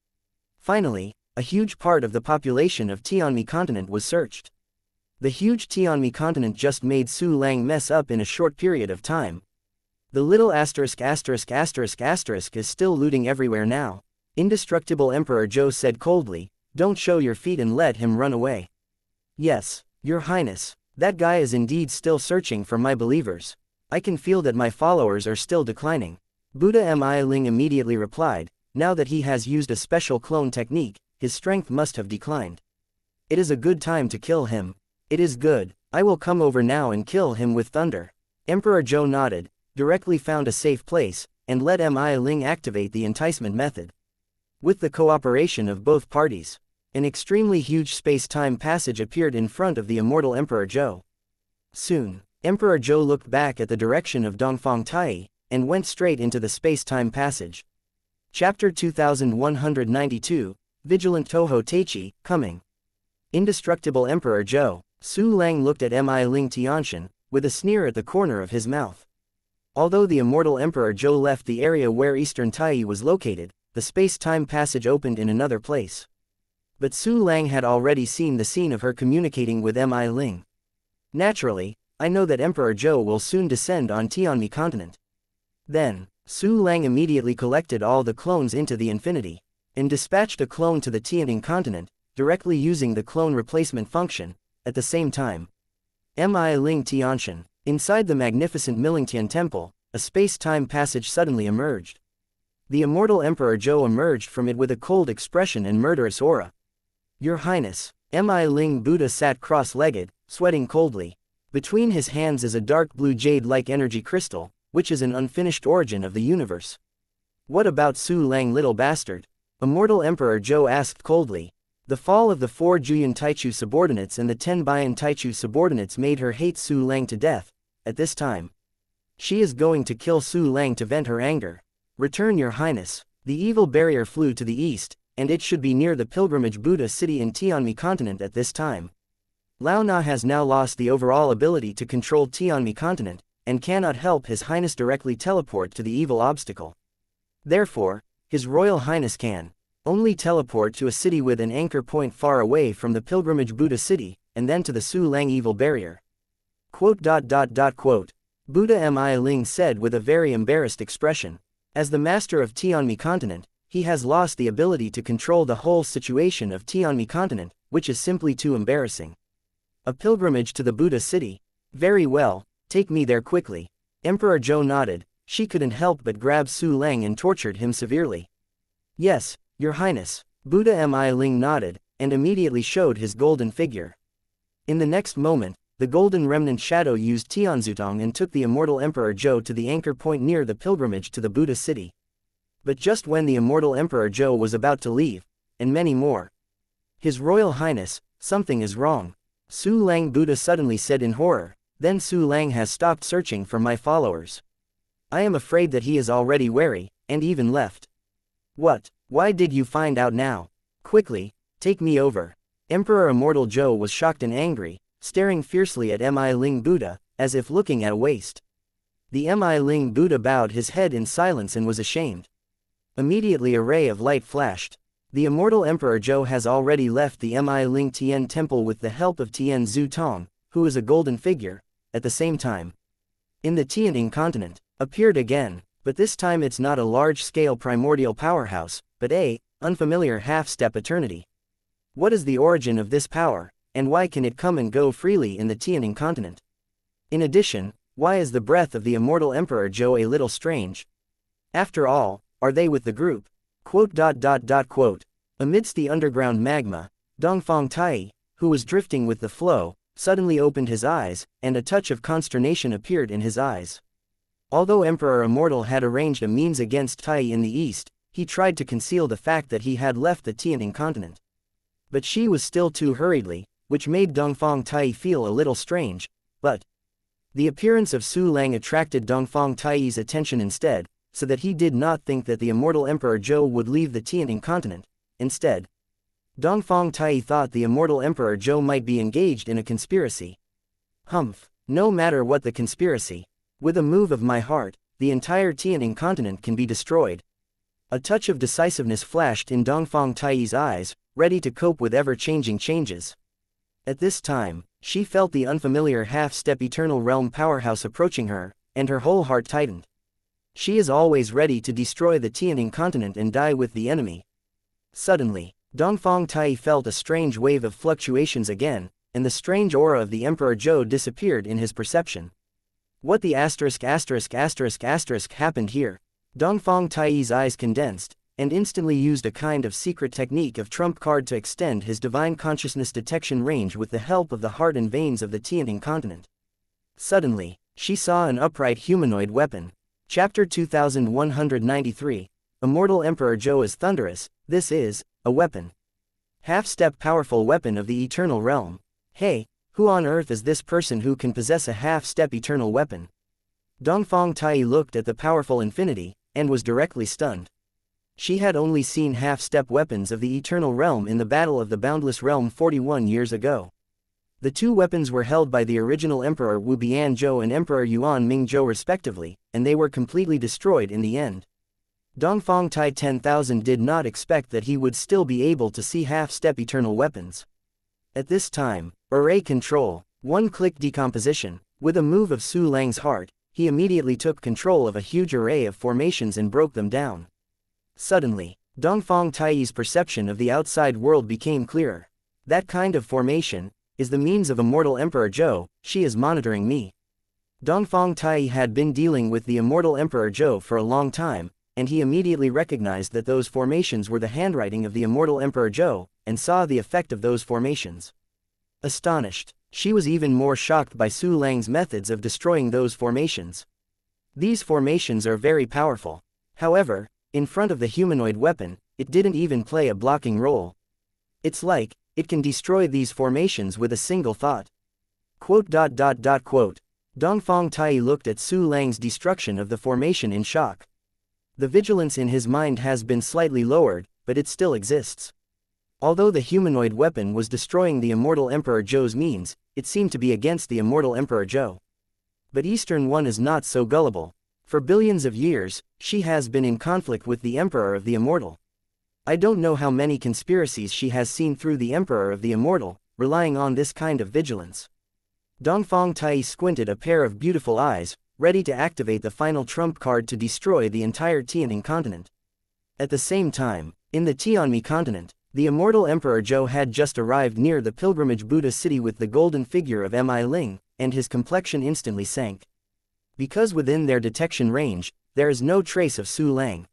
Finally, a huge part of the population of Tianmi continent was searched. The huge Tianmi continent just made Su Lang mess up in a short period of time. The little asterisk is still looting everywhere now. Indestructible Emperor Zhou said coldly, don't show your feet and let him run away. Yes, Your Highness, that guy is indeed still searching for my believers. I can feel that my followers are still declining. Buddha Mi Ling immediately replied, now that he has used a special clone technique, his strength must have declined. It is a good time to kill him. It is good, I will come over now and kill him with thunder. Emperor Zhou nodded, directly found a safe place, and let Mi Ling activate the enticement method. With the cooperation of both parties, an extremely huge space-time passage appeared in front of the immortal Emperor Zhou. Soon, Emperor Zhou looked back at the direction of Dongfang Tai, and went straight into the space-time passage. Chapter 2192, Vigilant Toho Teichi, Coming. Indestructible Emperor Zhou, Su Lang looked at Mi Ling Tianshan, with a sneer at the corner of his mouth. Although the immortal Emperor Zhou left the area where Eastern Tai was located, the space-time passage opened in another place. But Su Lang had already seen the scene of her communicating with Mi Ling. Naturally, I know that Emperor Zhou will soon descend on Tianmi continent. Then, Su Lang immediately collected all the clones into the infinity, and dispatched a clone to the Tianting continent, directly using the clone replacement function. At the same time, Mi Ling Tianshan, inside the magnificent Millingtian temple, a space-time passage suddenly emerged. The immortal Emperor Zhou emerged from it with a cold expression and murderous aura. Your Highness, Mi Ling Buddha sat cross-legged, sweating coldly. Between his hands is a dark blue jade-like energy crystal, which is an unfinished origin of the universe. What about Su Lang, little bastard? Immortal Emperor Zhou asked coldly. The fall of the 4 Juyan Taichu subordinates and the 10 Bian Taichu subordinates made her hate Su Lang to death. At this time, she is going to kill Su Lang to vent her anger. Return, Your Highness. The evil barrier flew to the east, and it should be near the pilgrimage Buddha city in Tianmi continent at this time. Lao Na has now lost the overall ability to control Tianmi continent, and cannot help His Highness directly teleport to the evil obstacle. Therefore, His Royal Highness can only teleport to a city with an anchor point far away from the pilgrimage Buddha city, and then to the Su Lang evil barrier. Buddha Mi Ling said with a very embarrassed expression. As the master of Tianmi continent, he has lost the ability to control the whole situation of Tianmi continent, which is simply too embarrassing. A pilgrimage to the Buddha city? Very well, take me there quickly. Emperor Zhou nodded. She couldn't help but grab Su Lang and tortured him severely. Yes, Your Highness. Buddha Mi Ling nodded, and immediately showed his golden figure. In the next moment, the golden remnant shadow used Tianzutong and took the immortal Emperor Zhou to the anchor point near the pilgrimage to the Buddha city. But just when the immortal Emperor Zhou was about to leave, and many more. His Royal Highness, something is wrong. Su Lang Buddha suddenly said in horror, then Su Lang has stopped searching for my followers. I am afraid that he is already wary, and even left. What? Why did you find out now? Quickly, take me over. Emperor Immortal Zhou was shocked and angry, staring fiercely at Mi Ling Buddha, as if looking at a waste. The Mi Ling Buddha bowed his head in silence and was ashamed. Immediately a ray of light flashed. The immortal Emperor Zhou has already left the Mi Ling Tian Temple with the help of Tian Zhu Tong, who is a golden figure. At the same time, in the Tianning continent, appeared again, but this time it's not a large-scale primordial powerhouse, but a unfamiliar half-step eternity. What is the origin of this power, and why can it come and go freely in the Tianning continent? In addition, why is the breath of the immortal Emperor Zhou a little strange? After all, are they with the group? Amidst the underground magma, Dongfang Tai, who was drifting with the flow, suddenly opened his eyes, and a touch of consternation appeared in his eyes. Although Emperor Immortal had arranged a means against Tai in the east, he tried to conceal the fact that he had left the Tianning continent. But she was still too hurriedly, which made Dongfang Tai feel a little strange, but the appearance of Su Lang attracted Dongfang Tai's attention instead, so that he did not think that the immortal Emperor Zhou would leave the Tianning continent. Instead, Dongfang Tai thought the immortal Emperor Zhou might be engaged in a conspiracy. Humph, no matter what the conspiracy, with a move of my heart, the entire Tianning continent can be destroyed. A touch of decisiveness flashed in Dongfang Tai's eyes, ready to cope with ever-changing changes. At this time, she felt the unfamiliar half-step eternal realm powerhouse approaching her, and her whole heart tightened. She is always ready to destroy the Tianning continent and die with the enemy. Suddenly, Dongfang Tai felt a strange wave of fluctuations again, and the strange aura of the Emperor Zhou disappeared in his perception. What the happened here? Dongfang Tai's eyes condensed, and instantly used a kind of secret technique of trump card to extend his divine consciousness detection range with the help of the heart and veins of the Tianning continent. Suddenly, she saw an upright humanoid weapon. Chapter 2193. Immortal Emperor Zhou is thunderous. This is a weapon. Half-step powerful weapon of the eternal realm. Hey, who on earth is this person who can possess a half-step eternal weapon? Dongfang Tai looked at the powerful infinity, and was directly stunned. She had only seen half-step weapons of the eternal realm in the Battle of the Boundless Realm 41 years ago. The two weapons were held by the original Emperor Wu Bianzhou and Emperor Yuan Mingzhou respectively, and they were completely destroyed in the end. Dongfang Tai 10,000 did not expect that he would still be able to see half-step eternal weapons. At this time, array control, one-click decomposition, with a move of Su Lang's heart, he immediately took control of a huge array of formations and broke them down. Suddenly, Dongfang Tai's perception of the outside world became clearer. That kind of formation is the means of immortal Emperor Zhou. She is monitoring me. Dongfang Tai had been dealing with the immortal Emperor Zhou for a long time, and he immediately recognized that those formations were the handwriting of the immortal Emperor Zhou, and saw the effect of those formations. Astonished, she was even more shocked by Su Lang's methods of destroying those formations. These formations are very powerful. However, in front of the humanoid weapon, it didn't even play a blocking role. It's like, it can destroy these formations with a single thought. Dongfang Tai looked at Su Lang's destruction of the formation in shock. The vigilance in his mind has been slightly lowered, but it still exists. Although the humanoid weapon was destroying the immortal Emperor Zhou's means, it seemed to be against the immortal Emperor Zhou. But Eastern One is not so gullible. For billions of years, she has been in conflict with the Emperor of the Immortal. I don't know how many conspiracies she has seen through the Emperor of the Immortal, relying on this kind of vigilance. Dongfang Tai squinted a pair of beautiful eyes, ready to activate the final trump card to destroy the entire Tianning continent. At the same time, in the Tianmi continent, the immortal Emperor Zhou had just arrived near the pilgrimage Buddha city with the golden figure of Mi Ling, and his complexion instantly sank. Because within their detection range, there is no trace of Su Lang.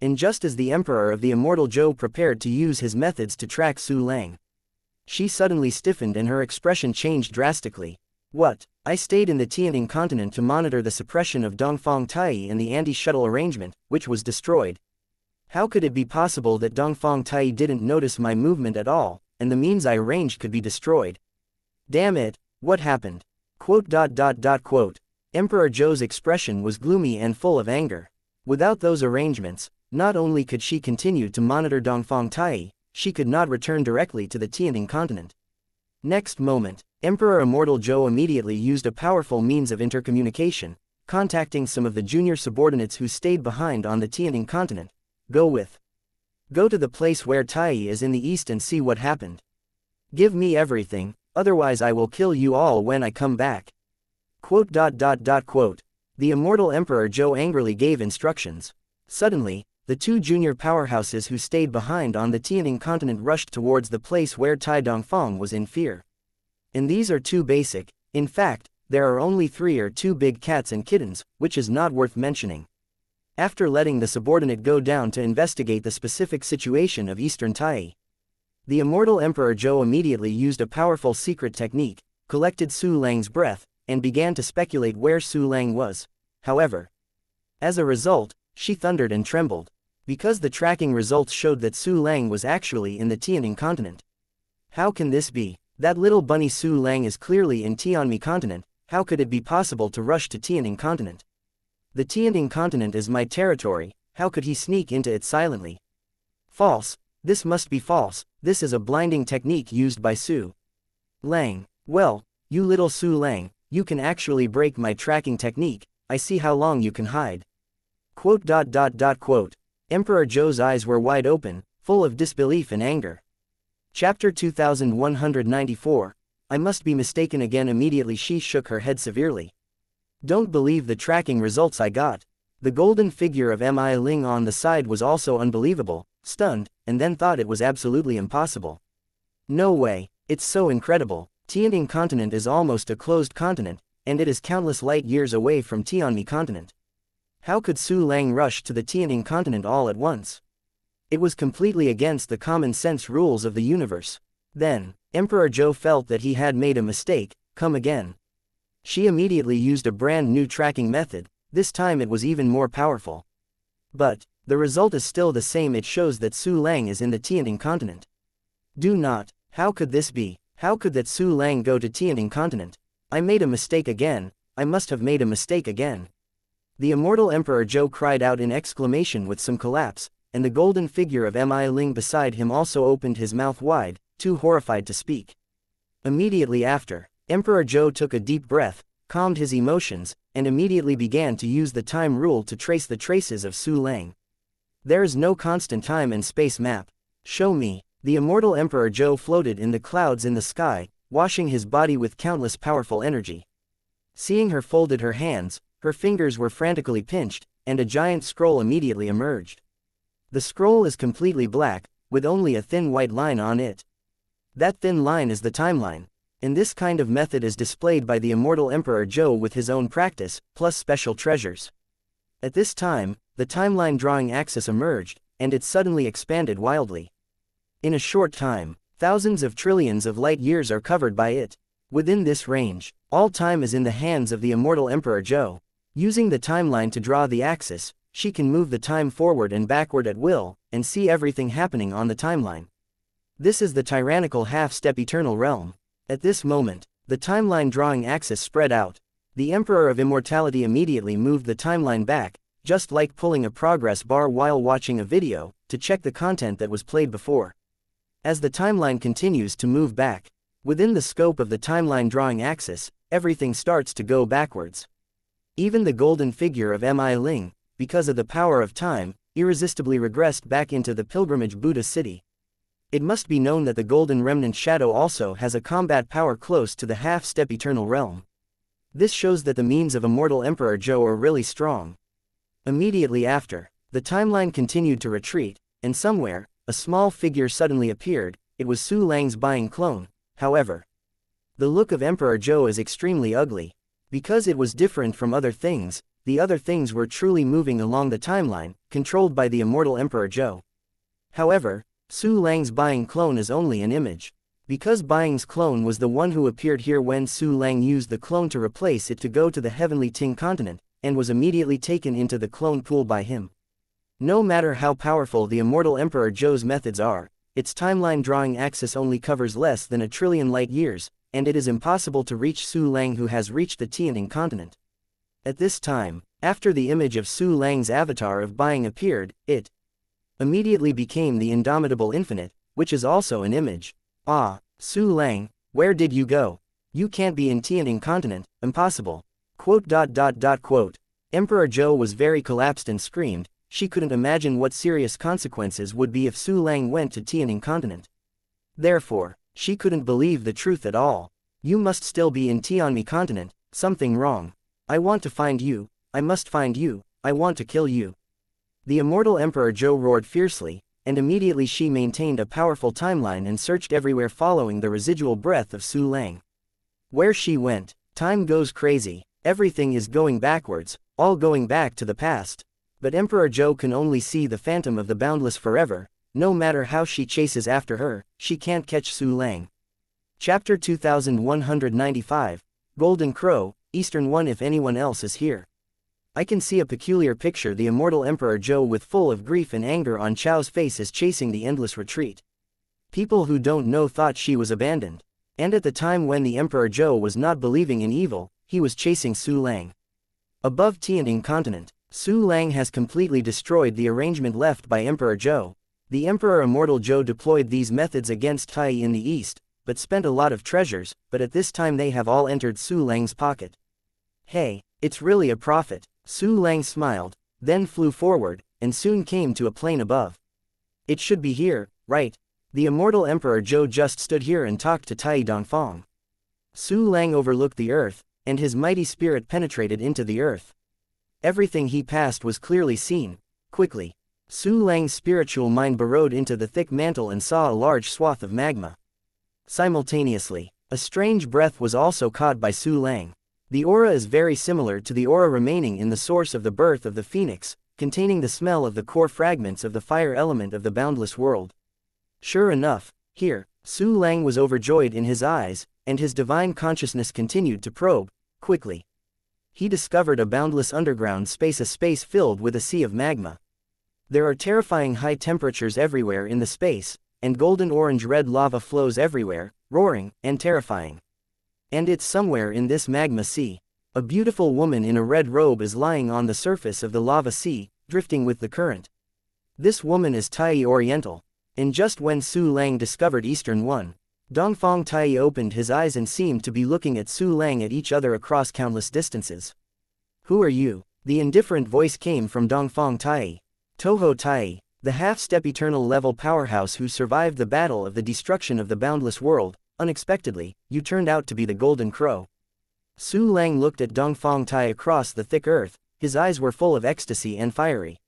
And just as the Emperor of the Immortal Zhou prepared to use his methods to track Su Lang, she suddenly stiffened and her expression changed drastically. What? I stayed in the Tianning continent to monitor the suppression of Dongfang Tai and the anti-shuttle arrangement, which was destroyed. How could it be possible that Dongfang Tai didn't notice my movement at all, and the means I arranged could be destroyed? Damn it, what happened? Emperor Zhou's expression was gloomy and full of anger. Without those arrangements, not only could she continue to monitor Dongfang Tai, she could not return directly to the Tianning continent. Next moment, Emperor Immortal Zhou immediately used a powerful means of intercommunication, contacting some of the junior subordinates who stayed behind on the Tianning continent. Go with Go to the place where Tai is in the east and see what happened. Give me everything, otherwise I will kill you all when I come back. Quote. The immortal Emperor Zhou angrily gave instructions. Suddenly, the two junior powerhouses who stayed behind on the Tianing continent rushed towards the place where Tai Dongfang was in fear. And these are too basic. In fact, there are only 3 or 2 big cats and kittens, which is not worth mentioning. After letting the subordinate go down to investigate the specific situation of Eastern Tai, the immortal Emperor Zhou immediately used a powerful secret technique, collected Su Lang's breath, and began to speculate where Su Lang was. However, as a result, she thundered and trembled, because the tracking results showed that Su Lang was actually in the Tianing continent. How can this be? That little bunny Su Lang is clearly in Tianmi continent. How could it be possible to rush to Tianing continent? The Tianing continent is my territory. How could he sneak into it silently? False. This must be false. This is a blinding technique used by Su Lang. Well, you little Su Lang, you can actually break my tracking technique. I see how long you can hide. Quote. Emperor Zhou's eyes were wide open, full of disbelief and anger. Chapter 2194. I must be mistaken again. Immediately she shook her head severely. Don't believe the tracking results I got. The golden figure of Mi Ling on the side was also unbelievable, stunned, and then thought it was absolutely impossible. No way, it's so incredible. Tianing continent is almost a closed continent, and it is countless light years away from Tianmi continent. How could Su Lang rush to the Tianing continent all at once? It was completely against the common sense rules of the universe. Then, Emperor Zhou felt that he had made a mistake. Come again. She immediately used a brand new tracking method. This time it was even more powerful. But the result is still the same. It shows that Su Lang is in the Tianing continent. Do not. How could this be? How could that Su Lang go to Tianing continent? I made a mistake again. I must have made a mistake again. The immortal Emperor Zhou cried out in exclamation with some collapse, and the golden figure of Mi Ling beside him also opened his mouth wide, too horrified to speak. Immediately after, Emperor Zhou took a deep breath, calmed his emotions, and immediately began to use the time rule to trace the traces of Su Lang. There is no constant time and space map. Show me. The immortal Emperor Zhou floated in the clouds in the sky, washing his body with countless powerful energy. Seeing her folded her hands, her fingers were frantically pinched, and a giant scroll immediately emerged. The scroll is completely black, with only a thin white line on it. That thin line is the timeline. And this kind of method is displayed by the immortal Emperor Zhou with his own practice, plus special treasures. At this time, the timeline drawing axis emerged, and it suddenly expanded wildly. In a short time, thousands of trillions of light years are covered by it. Within this range, all time is in the hands of the immortal Emperor Zhou. Using the timeline to draw the axis, she can move the time forward and backward at will, and see everything happening on the timeline. This is the tyrannical half-step eternal realm. At this moment, the timeline drawing axis spread out. The Emperor of Immortality immediately moved the timeline back, just like pulling a progress bar while watching a video, to check the content that was played before. As the timeline continues to move back, within the scope of the timeline drawing axis, everything starts to go backwards. Even the golden figure of Mi Ling, because of the power of time, irresistibly regressed back into the pilgrimage Buddha city. It must be known that the Golden Remnant Shadow also has a combat power close to the half-step eternal realm. This shows that the means of immortal Emperor Zhou are really strong. Immediately after, the timeline continued to retreat, and somewhere, a small figure suddenly appeared. It was Su Lang's buying clone. However, the look of Emperor Zhou is extremely ugly. Because it was different from other things, the other things were truly moving along the timeline, controlled by the immortal Emperor Zhou. However, Su Lang's buying clone is only an image. Because Buying's clone was the one who appeared here when Su Lang used the clone to replace it to go to the heavenly Ting continent, and was immediately taken into the clone pool by him. No matter how powerful the immortal Emperor Zhou's methods are, its timeline drawing axis only covers less than 1 trillion light years, and it is impossible to reach Su Lang who has reached the Tianing continent. At this time, after the image of Su Lang's avatar of Buying appeared, it immediately became the indomitable infinite, which is also an image. Ah, Su Lang, where did you go? You can't be in Tianing continent, impossible. Emperor Zhou was very collapsed and screamed. she couldn't imagine what serious consequences would be if Su Lang went to Tianing continent. Therefore, she couldn't believe the truth at all. You must still be in Tianmi continent, something wrong. I want to find you, I must find you, I want to kill you. The immortal Emperor Zhou roared fiercely, and immediately she maintained a powerful timeline and searched everywhere following the residual breath of Su Lang. Where she went, time goes crazy, everything is going backwards, all going back to the past. But Emperor Zhou can only see the phantom of the boundless forever. No matter how she chases after her, she can't catch Su Lang. Chapter 2195, Golden Crow, Eastern One. If anyone else is here, I can see a peculiar picture. The immortal Emperor Zhou with full of grief and anger on Chao's face is chasing the endless retreat. People who don't know thought she was abandoned. And at the time when the Emperor Zhou was not believing in evil, he was chasing Su Lang. Above Tianting continent, Su Lang has completely destroyed the arrangement left by Emperor Zhou. The Emperor Immortal Zhou deployed these methods against Tai in the east, but spent a lot of treasures, but at this time they have all entered Su Lang's pocket. Hey, it's really a prophet. Su Lang smiled, then flew forward, and soon came to a plane above. It should be here, right? The immortal Emperor Zhou just stood here and talked to Tai Dongfang. Su Lang overlooked the earth, and his mighty spirit penetrated into the earth. Everything he passed was clearly seen. Quickly, Su Lang's spiritual mind burrowed into the thick mantle and saw a large swath of magma. Simultaneously, a strange breath was also caught by Su Lang. The aura is very similar to the aura remaining in the source of the birth of the phoenix, containing the smell of the core fragments of the fire element of the boundless world. Sure enough, here, Su Lang was overjoyed in his eyes, and his divine consciousness continued to probe, quickly. He discovered a boundless underground space, a space filled with a sea of magma. There are terrifying high temperatures everywhere in the space, and golden orange-red lava flows everywhere, roaring and terrifying. And it's somewhere in this magma sea. A beautiful woman in a red robe is lying on the surface of the lava sea, drifting with the current. This woman is Tai Oriental. And just when Su Lang discovered Eastern One, Dongfang Tai opened his eyes and seemed to be looking at Su Lang at each other across countless distances. Who are you? The indifferent voice came from Dongfang Tai. Toho Tai, the half-step eternal level powerhouse who survived the battle of the destruction of the boundless world. Unexpectedly, you turned out to be the Golden Crow. Su Lang looked at Dongfang Tai across the thick earth, his eyes were full of ecstasy and fiery.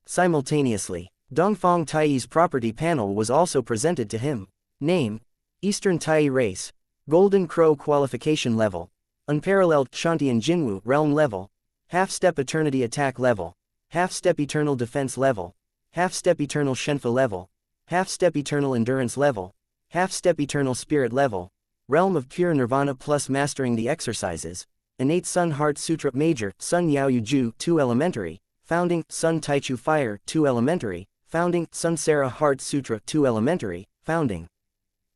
Simultaneously, Dongfang Tai's property panel was also presented to him. Name: Eastern Tai race. Golden Crow qualification level. Unparalleled Shantian Jinwu realm level. Half-step eternity attack level. Half-step eternal defense level. Half-step eternal Shenfa level. Half-step eternal endurance level. Half-step eternal spirit level. Realm of pure nirvana plus mastering the exercises. Innate Sun Heart Sutra Major, Sun Yaoyu Ju 2 Elementary. Founding, Sun Taichu Fire 2 Elementary. Founding, Sun Sarah Heart Sutra 2 Elementary. Founding.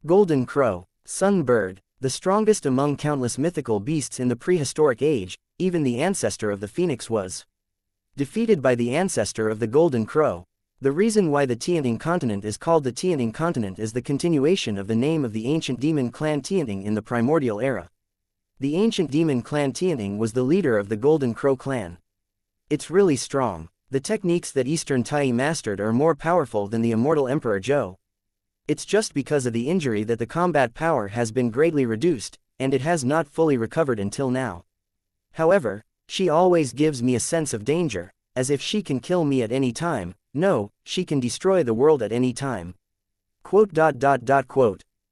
Golden Crow, Sun Bird, the strongest among countless mythical beasts in the prehistoric age, even the ancestor of the phoenix was defeated by the ancestor of the Golden Crow. The reason why the Tianting continent is called the Tianting continent is the continuation of the name of the ancient demon clan Tianting in the primordial era. The ancient demon clan Tianting was the leader of the Golden Crow clan. It's really strong. The techniques that Eastern Tai mastered are more powerful than the immortal Emperor Zhou. It's just because of the injury that the combat power has been greatly reduced, and it has not fully recovered until now. However, she always gives me a sense of danger, as if she can kill me at any time. No, she can destroy the world at any time. Quote.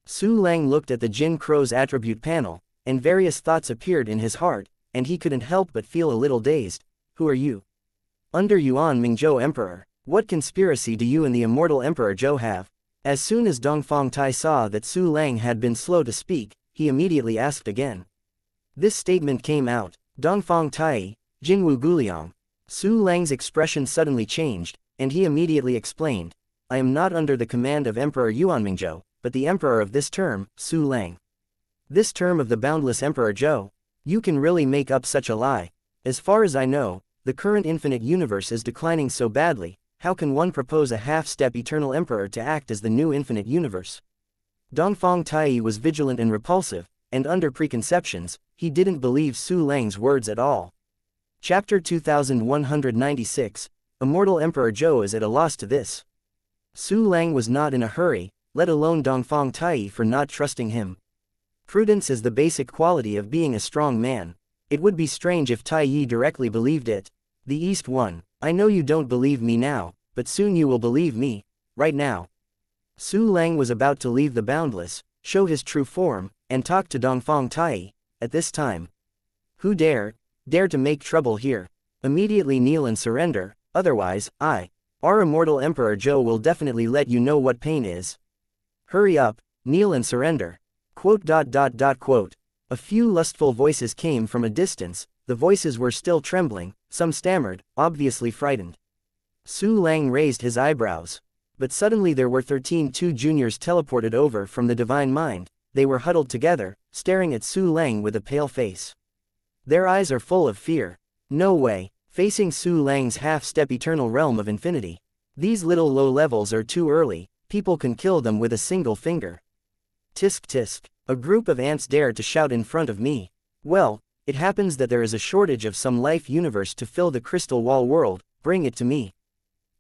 Su Lang looked at the Jin Crow's attribute panel, and various thoughts appeared in his heart, and he couldn't help but feel a little dazed. Who are you? Under Yuan Mingzhou Emperor, what conspiracy do you and the immortal Emperor Zhou have? As soon as Dongfang Tai saw that Su Lang had been slow to speak, he immediately asked again. This statement came out. Dongfang Tai, Jinwu Guliang. Su Lang's expression suddenly changed, and he immediately explained, I am not under the command of Emperor Yuan Mingzhou, but the emperor of this term, Su Lang. This term of the boundless Emperor Zhou? You can really make up such a lie. As far as I know, the current infinite universe is declining so badly, how can one propose a half-step eternal emperor to act as the new infinite universe? Dongfang Tai was vigilant and repulsive, and under preconceptions, he didn't believe Su Lang's words at all. Chapter 2196, Immortal Emperor Zhou is at a loss to this. Su Lang was not in a hurry, let alone Dongfang Tai for not trusting him. Prudence is the basic quality of being a strong man. It would be strange if Tai Yi directly believed it. The East One, I know you don't believe me now, but soon you will believe me, right now. Su Lang was about to leave the Boundless, show his true form, and talk to Dongfang Tai. At this time, who dare to make trouble here? Immediately kneel and surrender, otherwise, our immortal Emperor Zhou will definitely let you know what pain is. Hurry up, kneel and surrender. Quote. A few lustful voices came from a distance, the voices were still trembling, some stammered, obviously frightened. Su Lang raised his eyebrows. But suddenly there were 13 juniors teleported over from the Divine Mind. They were huddled together, staring at Su Lang with a pale face. Their eyes are full of fear. No way, facing Su Lang's half-step eternal realm of infinity. These little low levels are too early, people can kill them with a single finger. Tisk tisk, a group of ants dared to shout in front of me. Well, it happens that there is a shortage of some life universe to fill the crystal wall world, bring it to me.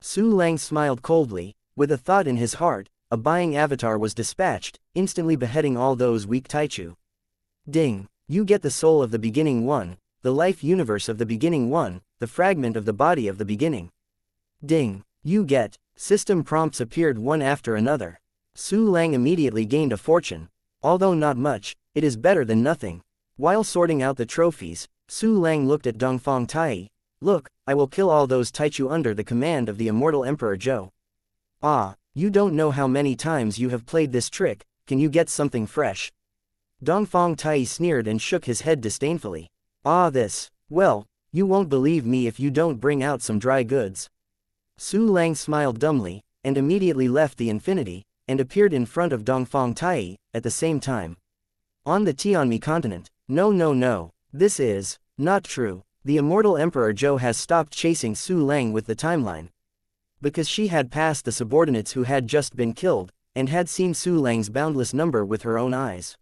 Su Lang smiled coldly, with a thought in his heart, a buying avatar was dispatched, instantly beheading all those weak Taichu. Ding, you get the soul of the beginning one, the life universe of the beginning one, the fragment of the body of the beginning. Ding, you get, system prompts appeared one after another. Su Lang immediately gained a fortune. Although not much, it is better than nothing. While sorting out the trophies, Su Lang looked at Dongfang Tai. Look, I will kill all those Taichu under the command of the immortal Emperor Zhou. Ah, you don't know how many times you have played this trick, can you get something fresh? Dongfang Tai sneered and shook his head disdainfully. Ah this, well, you won't believe me if you don't bring out some dry goods. Su Lang smiled dumbly, and immediately left the infinity, and appeared in front of Dongfang Tai, at the same time. On the Tianmi continent, no, this is not true. The immortal Emperor Zhou has stopped chasing Su Lang with the timeline. Because she had passed the subordinates who had just been killed, and had seen Su Lang's boundless number with her own eyes.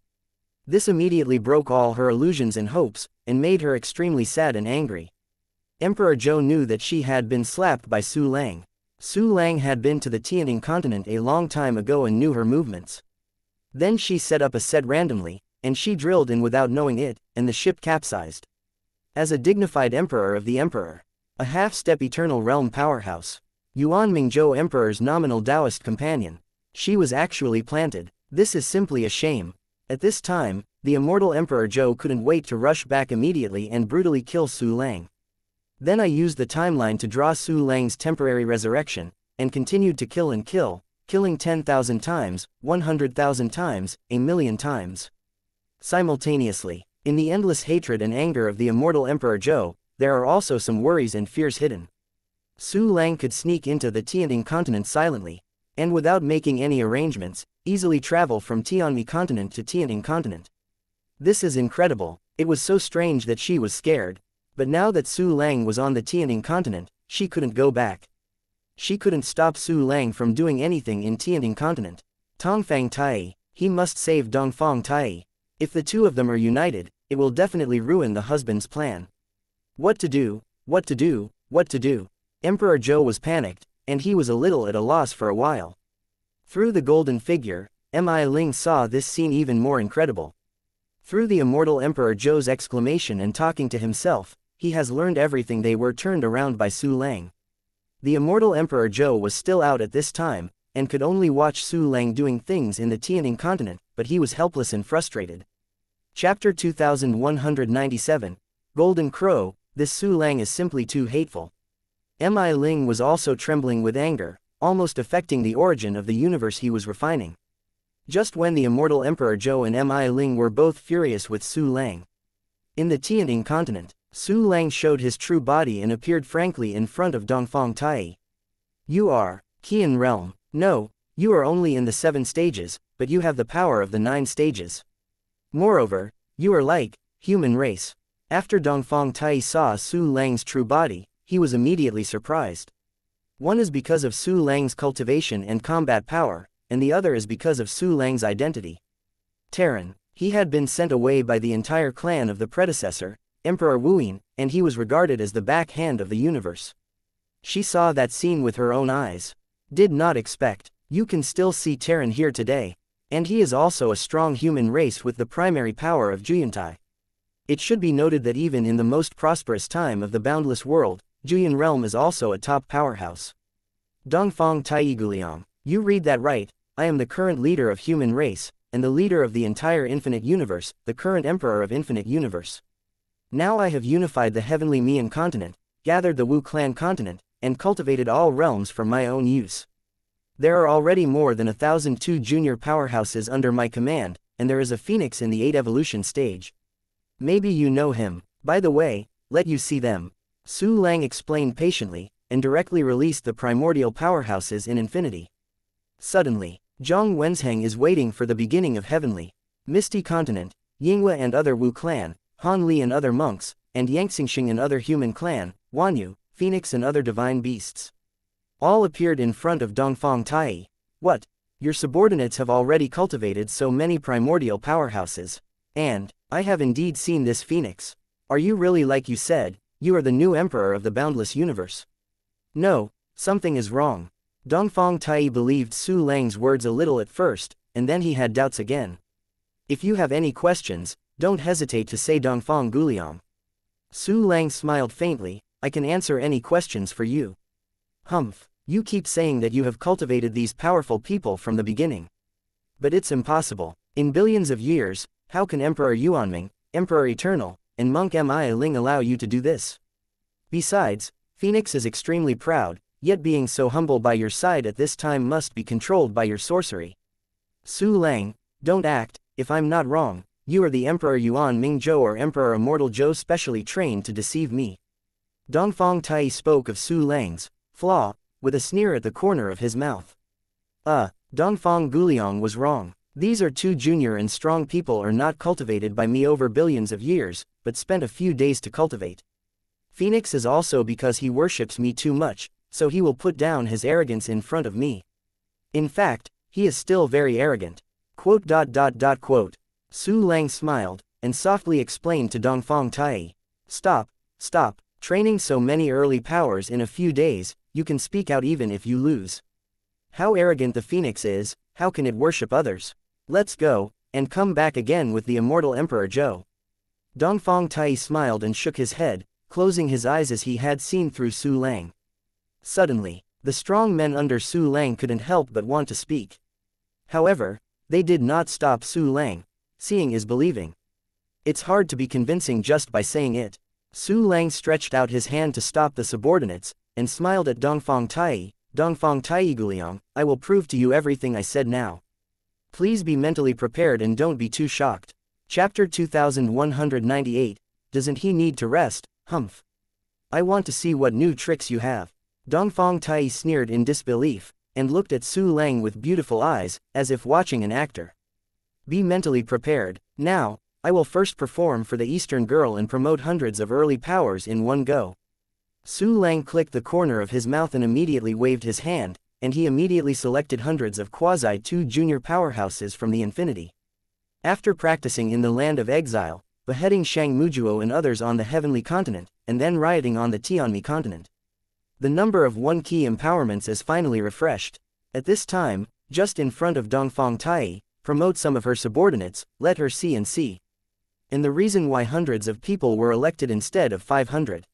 This immediately broke all her illusions and hopes, and made her extremely sad and angry. Emperor Zhou knew that she had been slapped by Su Lang. Su Lang had been to the Tianning continent a long time ago and knew her movements. Then she set up a set randomly, and she drilled in without knowing it, and the ship capsized. As a dignified emperor of the emperor, a half-step eternal realm powerhouse, Yuan Mingzhou Emperor's nominal Taoist companion, she was actually planted. This is simply a shame. At this time, the immortal Emperor Zhou couldn't wait to rush back immediately and brutally kill Su Lang. Then I used the timeline to draw Su Lang's temporary resurrection, and continued to kill and kill, killing 10,000 times, 100,000 times, a million times. Simultaneously, in the endless hatred and anger of the immortal Emperor Zhou, there are also some worries and fears hidden. Su Lang could sneak into the Tianning continent silently, and without making any arrangements, easily travel from Tianmi continent to Tianning continent. This is incredible. It was so strange that she was scared. But now that Su Lang was on the Tianning continent, she couldn't go back. She couldn't stop Su Lang from doing anything in Tianning continent. Dongfang Tai, he must save Dongfang Tai. If the two of them are united, it will definitely ruin the husband's plan. What to do? Emperor Zhou was panicked, and he was a little at a loss for a while. Through the golden figure, Mi Ling saw this scene even more incredible. Through the immortal Emperor Zhou's exclamation and talking to himself, he has learned everything. They were turned around by Su Lang. The immortal Emperor Zhou was still out at this time, and could only watch Su Lang doing things in the Tianning continent, but he was helpless and frustrated. Chapter 2197, Golden Crow, this Su Lang is simply too hateful. Mi Ling was also trembling with anger, almost affecting the origin of the universe he was refining. Just when the immortal Emperor Zhou and Mi Ling were both furious with Su Lang. In the Tianning continent, Su Lang showed his true body and appeared frankly in front of Dongfang Tai. You are Qian realm. No, you are only in the 7 stages, but you have the power of the 9 stages. Moreover, you are like human race. After Dongfang Tai saw Su Lang's true body, he was immediately surprised. One is because of Su Lang's cultivation and combat power, and the other is because of Su Lang's identity. Terran, he had been sent away by the entire clan of the predecessor, Emperor Wuyin, and he was regarded as the backhand of the universe. She saw that scene with her own eyes. Did not expect. You can still see Terran here today. And he is also a strong human race with the primary power of Juyantai. It should be noted that even in the most prosperous time of the boundless world, Juyan realm is also a top powerhouse. Dongfang Tai Guliang. You read that right, I am the current leader of human race, and the leader of the entire infinite universe, the current emperor of infinite universe. Now I have unified the heavenly Mian continent, gathered the Wu clan continent, and cultivated all realms for my own use. There are already more than 1,002 junior powerhouses under my command, and there is a phoenix in the 8 evolution stage. Maybe you know him. By the way, let you see them. Su Lang explained patiently, and directly released the primordial powerhouses in infinity. Suddenly, Zhang Wenzheng is waiting for the beginning of heavenly, misty continent, Yinghua and other Wu clan, Han Li and other monks, and Yangxingxing and other human clan, Wanyu, Phoenix and other divine beasts. All appeared in front of Dongfang Tai. What? Your subordinates have already cultivated so many primordial powerhouses. And, I have indeed seen this phoenix. Are you really like you said, you are the new emperor of the boundless universe? No, something is wrong. Dongfang Tai believed Su Lang's words a little at first, and then he had doubts again. If you have any questions, don't hesitate to say Dongfang Guliang. Su Lang smiled faintly, I can answer any questions for you. Humph, you keep saying that you have cultivated these powerful people from the beginning. But it's impossible. In billions of years, how can Emperor Yuanming, Emperor Eternal, and Monk Mi Ling allow you to do this? Besides, Phoenix is extremely proud, yet being so humble by your side at this time must be controlled by your sorcery. Su Lang, don't act, if I'm not wrong, you are the Emperor Yuan Ming Zhou or Emperor Immortal Zhou specially trained to deceive me. Dongfang Tai spoke of Su Lang's flaw, with a sneer at the corner of his mouth. Dongfang Guliang was wrong. These are 2 junior and strong people are not cultivated by me over billions of years, but spent a few days to cultivate. Phoenix is also because he worships me too much, so he will put down his arrogance in front of me. In fact, he is still very arrogant. Su Lang smiled, and softly explained to Dongfang Tai. Stop, training so many early powers in a few days, you can speak out even if you lose. How arrogant the Phoenix is, how can it worship others? Let's go, and come back again with the immortal Emperor Zhou. Dongfang Tai smiled and shook his head, closing his eyes as he had seen through Su Lang. Suddenly, the strong men under Su Lang couldn't help but want to speak. However, they did not stop Su Lang. Seeing is believing. It's hard to be convincing just by saying it. Su Lang stretched out his hand to stop the subordinates, and smiled at Dongfang Tai. Dongfang Tai Guliang, I will prove to you everything I said now. Please be mentally prepared and don't be too shocked. Chapter 2198, Doesn't he need to rest? Humph. I want to see what new tricks you have. Dongfang Tai sneered in disbelief, and looked at Su Lang with beautiful eyes, as if watching an actor. Be mentally prepared. Now, I will first perform for the Eastern girl and promote hundreds of early powers in one go. Su Lang clicked the corner of his mouth and immediately waved his hand, and he immediately selected hundreds of quasi-2 junior powerhouses from the infinity. After practicing in the land of exile, beheading Shang Mujuo and others on the heavenly continent, and then rioting on the Tianmi continent, the number of 1 key empowerments is finally refreshed. At this time, just in front of Dongfang Tai, promote some of her subordinates, let her see and see. And the reason why hundreds of people were elected instead of 500.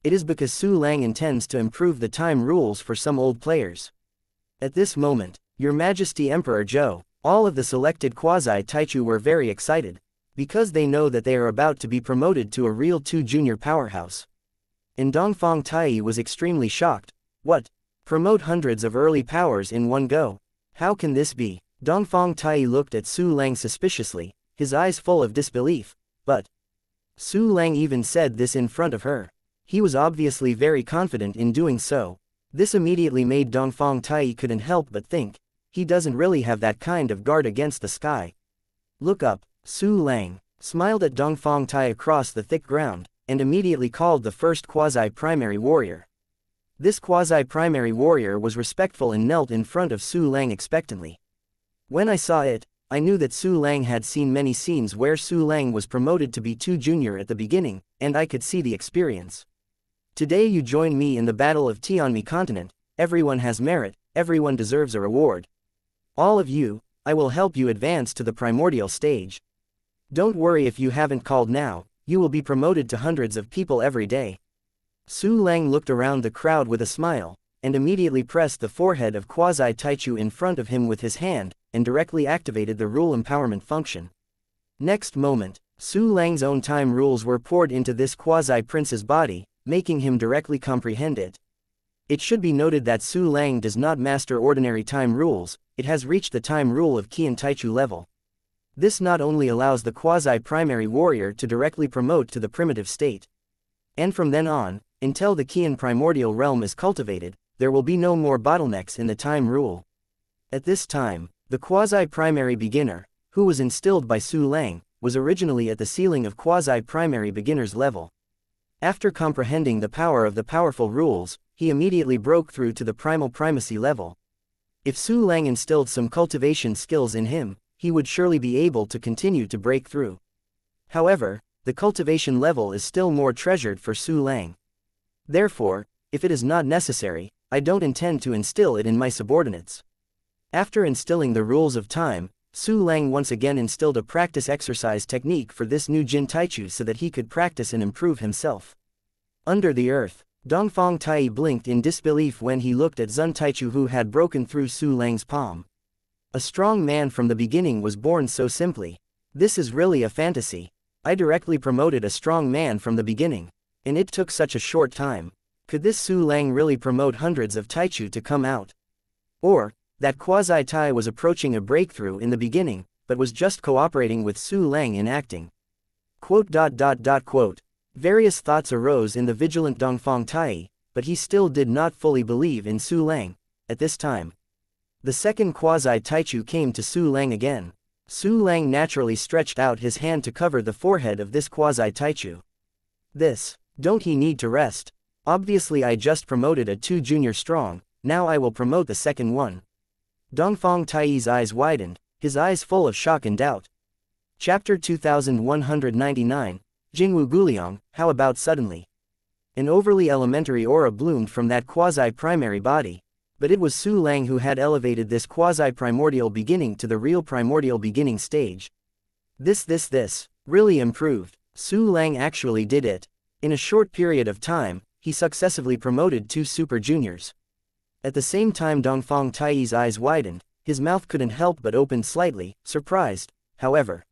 It is because Su Lang intends to improve the time rules for some old players. At this moment, Your Majesty Emperor Zhou, all of the selected quasi-Taichu were very excited, because they know that they are about to be promoted to a real 2 junior powerhouse. And Dongfang Tai was extremely shocked. What? Promote hundreds of early powers in one go? How can this be? Dongfang Tai looked at Su Lang suspiciously, his eyes full of disbelief. But Su Lang even said this in front of her. He was obviously very confident in doing so. This immediately made Dongfang Tai couldn't help but think, he doesn't really have that kind of guard against the sky. Look up. Su Lang smiled at Dongfang Tai across the thick ground, and immediately called the first quasi-primary warrior. This quasi-primary warrior was respectful and knelt in front of Su Lang expectantly. When I saw it, I knew that Su Lang had seen many scenes where Su Lang was promoted to be 2 junior at the beginning, and I could see the experience. Today you join me in the Battle of Tianmi Continent. Everyone has merit, everyone deserves a reward. All of you, I will help you advance to the primordial stage. Don't worry if you haven't called now, you will be promoted to hundreds of people every day. Su Lang looked around the crowd with a smile, and immediately pressed the forehead of Quasi Taichu in front of him with his hand, and directly activated the rule empowerment function. Next moment, Su Lang's own time rules were poured into this quasi-prince's body, making him directly comprehend it. It should be noted that Su Lang does not master ordinary time rules, it has reached the time rule of Qian Taichu level. This not only allows the quasi-primary warrior to directly promote to the primitive state. And from then on, until the Qian primordial realm is cultivated, there will be no more bottlenecks in the time rule. At this time, the quasi-primary beginner, who was instilled by Su Lang, was originally at the ceiling of quasi-primary beginner's level. After comprehending the power of the powerful rules, he immediately broke through to the primal primacy level. If Su Lang instilled some cultivation skills in him, he would surely be able to continue to break through. However, the cultivation level is still more treasured for Su Lang. Therefore, if it is not necessary, I don't intend to instill it in my subordinates. After instilling the rules of time, Su Lang once again instilled a practice exercise technique for this new Jin Taichu so that he could practice and improve himself. Under the earth, Dongfang Tai blinked in disbelief when he looked at Zun Taichu who had broken through Su Lang's palm. A strong man from the beginning was born so simply. This is really a fantasy. I directly promoted a strong man from the beginning. And it took such a short time. Could this Su Lang really promote hundreds of Taichu to come out? Or, that Quasi-Tai was approaching a breakthrough in the beginning, but was just cooperating with Su Lang in acting. Quote. Various thoughts arose in the vigilant Dongfang Tai, but he still did not fully believe in Su Lang, at this time. The second Quasi-Taichu came to Su Lang again. Su Lang naturally stretched out his hand to cover the forehead of this Quasi-Taichu. Don't he need to rest? Obviously I just promoted a 2 junior strong, now I will promote the second one. Dongfang Tai's eyes widened, his eyes full of shock and doubt. Chapter 2199, Jingwu Guliang, how about suddenly? An overly elementary aura bloomed from that quasi-primary body, but it was Su Lang who had elevated this quasi-primordial beginning to the real primordial beginning stage. This really improved. Su Lang actually did it. In a short period of time, he successively promoted 2 super juniors. At the same time Dongfang Tai's eyes widened, his mouth couldn't help but open slightly, surprised. However,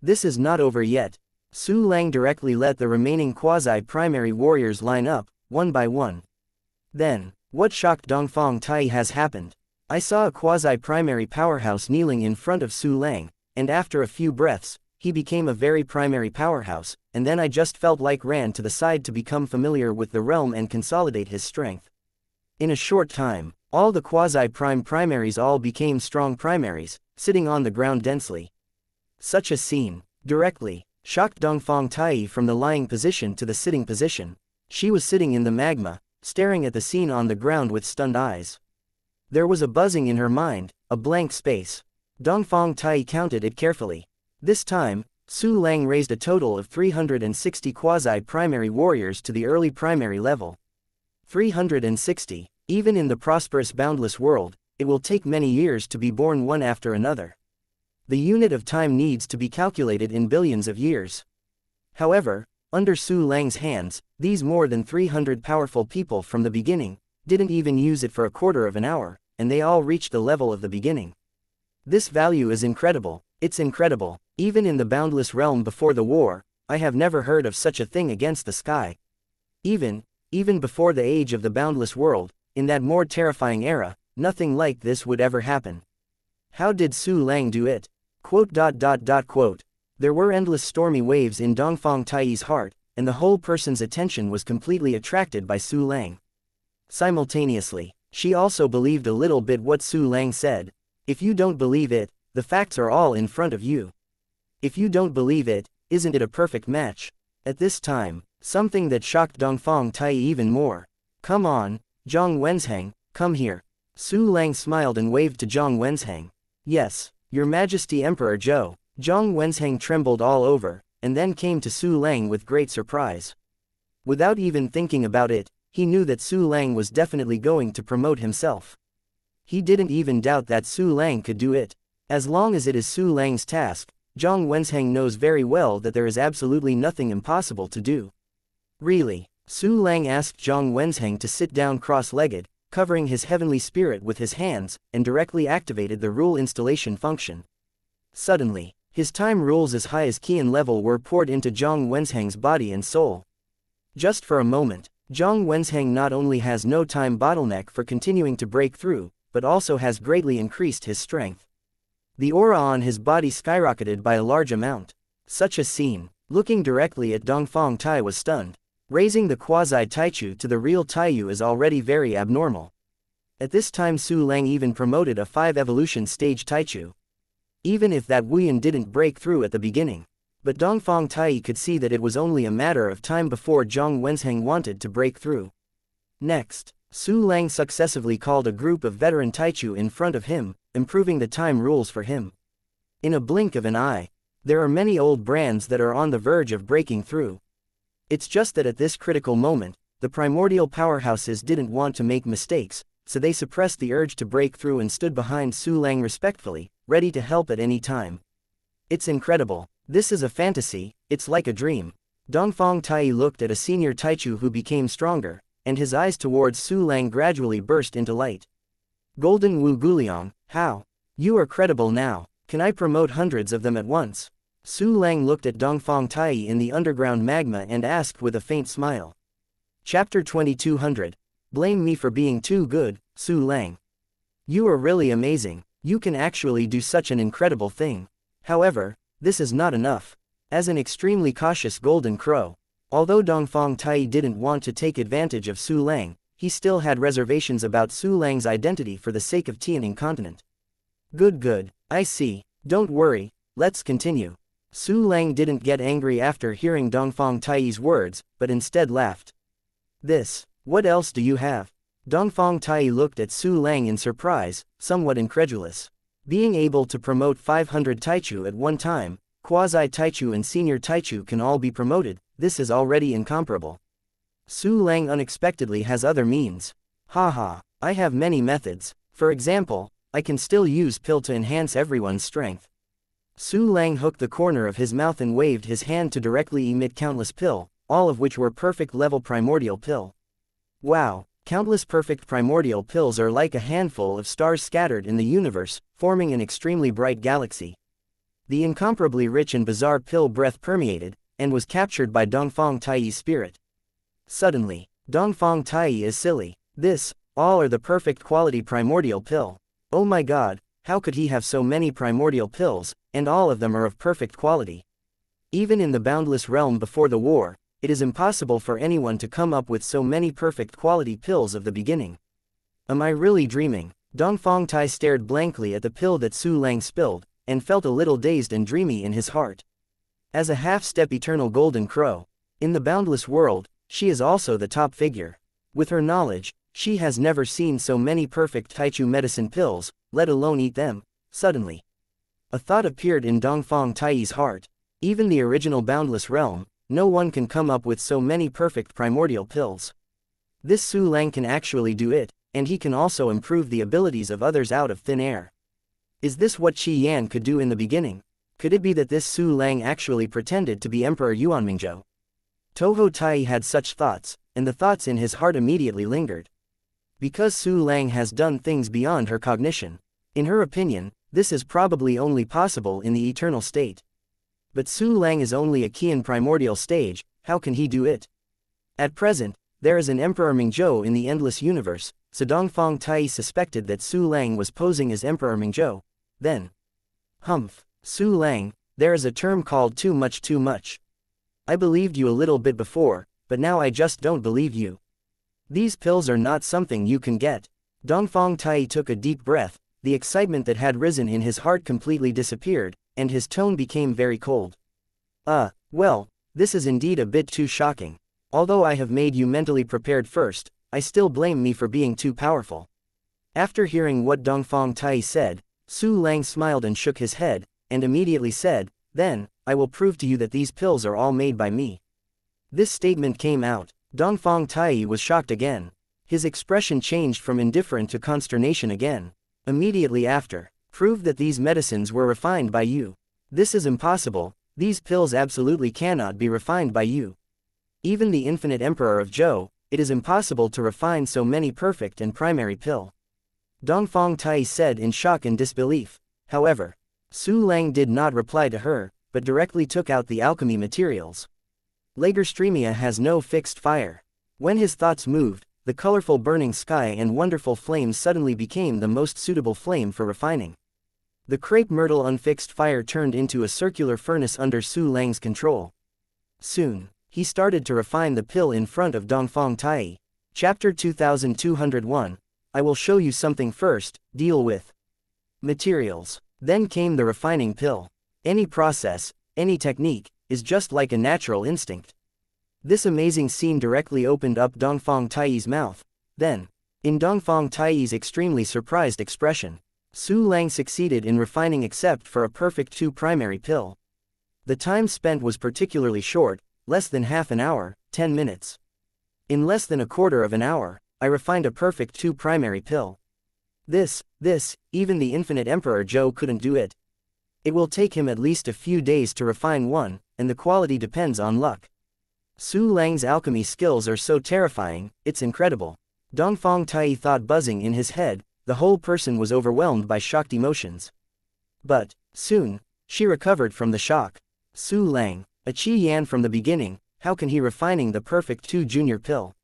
this is not over yet. Su Lang directly let the remaining quasi-primary warriors line up, one by one. Then, what shocked Dongfang Tai has happened. I saw a quasi-primary powerhouse kneeling in front of Su Lang, and after a few breaths, he became a very primary powerhouse, and then I just felt like ran to the side to become familiar with the realm and consolidate his strength. In a short time, all the quasi-prime primaries all became strong primaries, sitting on the ground densely. Such a scene, directly, shocked Dongfang Tai from the lying position to the sitting position. She was sitting in the magma, staring at the scene on the ground with stunned eyes. There was a buzzing in her mind, a blank space. Dongfang Tai counted it carefully. This time, Su Lang raised a total of 360 quasi-primary warriors to the early primary level. 360. Even in the prosperous boundless world, it will take many years to be born one after another. The unit of time needs to be calculated in billions of years. However, under Su Lang's hands, these more than 300 powerful people from the beginning didn't even use it for a quarter of an hour, and they all reached the level of the beginning. This value is incredible. It's incredible. Even in the boundless realm before the war, I have never heard of such a thing against the sky. Even before the age of the boundless world, in that more terrifying era, nothing like this would ever happen. How did Su Lang do it? Quote. There were endless stormy waves in Dongfang Tai's heart, and the whole person's attention was completely attracted by Su Lang. Simultaneously, she also believed a little bit what Su Lang said. If you don't believe it, the facts are all in front of you. If you don't believe it, isn't it a perfect match? At this time, something that shocked Dongfang Tai even more. Come on, Zhang Wenzheng, come here. Su Lang smiled and waved to Zhang Wenzheng. Yes, Your Majesty Emperor Zhou. Zhang Wenzheng trembled all over, and then came to Su Lang with great surprise. Without even thinking about it, he knew that Su Lang was definitely going to promote himself. He didn't even doubt that Su Lang could do it. As long as it is Su Lang's task, Zhang Wenzheng knows very well that there is absolutely nothing impossible to do. Really? Su Lang asked Zhang Wenzheng to sit down cross-legged, covering his heavenly spirit with his hands, and directly activated the rule installation function. Suddenly, his time rules as high as Qian level were poured into Zhang Wenzheng's body and soul. Just for a moment, Zhang Wenzheng not only has no time bottleneck for continuing to break through, but also has greatly increased his strength. The aura on his body skyrocketed by a large amount. Such a scene, looking directly at Dongfang Tai, was stunned. Raising the quasi-taichu to the real taiyu is already very abnormal. At this time Su Lang even promoted a 5 evolution stage taichu. Even if that Wuyan didn't break through at the beginning. But Dongfang Tai could see that it was only a matter of time before Zhang Wenzheng wanted to break through. Next, Su Lang successively called a group of veteran taichu in front of him, improving the time rules for him. In a blink of an eye, there are many old brands that are on the verge of breaking through. It's just that at this critical moment, the primordial powerhouses didn't want to make mistakes, so they suppressed the urge to break through and stood behind Su Lang respectfully, ready to help at any time. It's incredible. This is a fantasy, it's like a dream. Dongfang Tai looked at a senior taichu who became stronger, and his eyes towards Su Lang gradually burst into light. Golden Wu Guliang, how? You are credible now, can I promote hundreds of them at once? Su Lang looked at Dongfang Tai in the underground magma and asked with a faint smile. Chapter 2200. Blame me for being too good, Su Lang. You are really amazing, you can actually do such an incredible thing. However, this is not enough. As an extremely cautious golden crow, although Dongfang Tai didn't want to take advantage of Su Lang, he still had reservations about Su Lang's identity for the sake of Tianing continent. Good, I see, don't worry, let's continue. Su Lang didn't get angry after hearing Dongfang Tai's words, but instead laughed. What else do you have? Dongfang Tai looked at Su Lang in surprise, somewhat incredulous. Being able to promote 500 taichu at one time, quasi-taichu and senior taichu can all be promoted, this is already incomparable. Su Lang unexpectedly has other means. Haha, I have many methods. For example, I can still use pill to enhance everyone's strength. Su Lang hooked the corner of his mouth and waved his hand to directly emit countless pill, all of which were perfect level primordial pill. Wow, countless perfect primordial pills are like a handful of stars scattered in the universe, forming an extremely bright galaxy. The incomparably rich and bizarre pill breath permeated, and was captured by Dongfang Tai's spirit. Suddenly, Dongfang Tai is silly. All are the perfect quality primordial pill. Oh my god, how could he have so many primordial pills, and all of them are of perfect quality? Even in the boundless realm before the war, it is impossible for anyone to come up with so many perfect quality pills of the beginning. Am I really dreaming? Dongfang Tai stared blankly at the pill that Su Lang spilled, and felt a little dazed and dreamy in his heart. As a half-step eternal golden crow, in the boundless world, she is also the top figure. With her knowledge, she has never seen so many perfect taichu medicine pills, let alone eat them. Suddenly, a thought appeared in Dongfang Tai's heart. Even the original boundless realm, no one can come up with so many perfect primordial pills. This Su Lang can actually do it, and he can also improve the abilities of others out of thin air. Is this what Qi Yan could do in the beginning? Could it be that this Su Lang actually pretended to be Emperor Yuanmingzhou? Toho Tai had such thoughts, and the thoughts in his heart immediately lingered. Because Su Lang has done things beyond her cognition. In her opinion, this is probably only possible in the eternal state. But Su Lang is only a Qian primordial stage, how can he do it? At present, there is an Emperor Mingzhou in the endless universe, so Dongfang Tai suspected that Su Lang was posing as Emperor Mingzhou. Then, Su Lang, there is a term called too much. I believed you a little bit before, but now I just don't believe you. These pills are not something you can get. Dongfang Tai took a deep breath, the excitement that had risen in his heart completely disappeared, and his tone became very cold. Well, this is indeed a bit too shocking. Although I have made you mentally prepared first, I still blame me for being too powerful. After hearing what Dongfang Tai said, Su Lang smiled and shook his head, and immediately said, then, I will prove to you that these pills are all made by me. This statement came out, Dongfang Taiyi was shocked again. His expression changed from indifferent to consternation again. Immediately after, prove that these medicines were refined by you. This is impossible, these pills absolutely cannot be refined by you. Even the infinite emperor of Zhou, it is impossible to refine so many perfect and primary pill. Dongfang Taiyi said in shock and disbelief. However, Su Lang did not reply to her, but directly took out the alchemy materials. Lagerstremia has no fixed fire. When his thoughts moved, the colorful burning sky and wonderful flames suddenly became the most suitable flame for refining. The crepe myrtle unfixed fire turned into a circular furnace under Su Lang's control. Soon, he started to refine the pill in front of Dongfang Taiyi. Chapter 2201, I will show you something first, deal with materials. Then came the refining pill. Any process, any technique, is just like a natural instinct. This amazing scene directly opened up Dongfang Taiyi's mouth. Then, in Dongfang Taiyi's extremely surprised expression, Su Lang succeeded in refining except for a perfect 2 primary pill. The time spent was particularly short, less than half an hour, 10 minutes. In less than a quarter of an hour, I refined a perfect 2 primary pill. This, even the infinite Emperor Zhou couldn't do it. It will take him at least a few days to refine one, and the quality depends on luck. Su Lang's alchemy skills are so terrifying, it's incredible. Dongfang Taiyi thought, buzzing in his head, the whole person was overwhelmed by shocked emotions. But, soon, she recovered from the shock. Su Lang, a Qi Yan from the beginning, how can he refining the perfect 2 junior pill?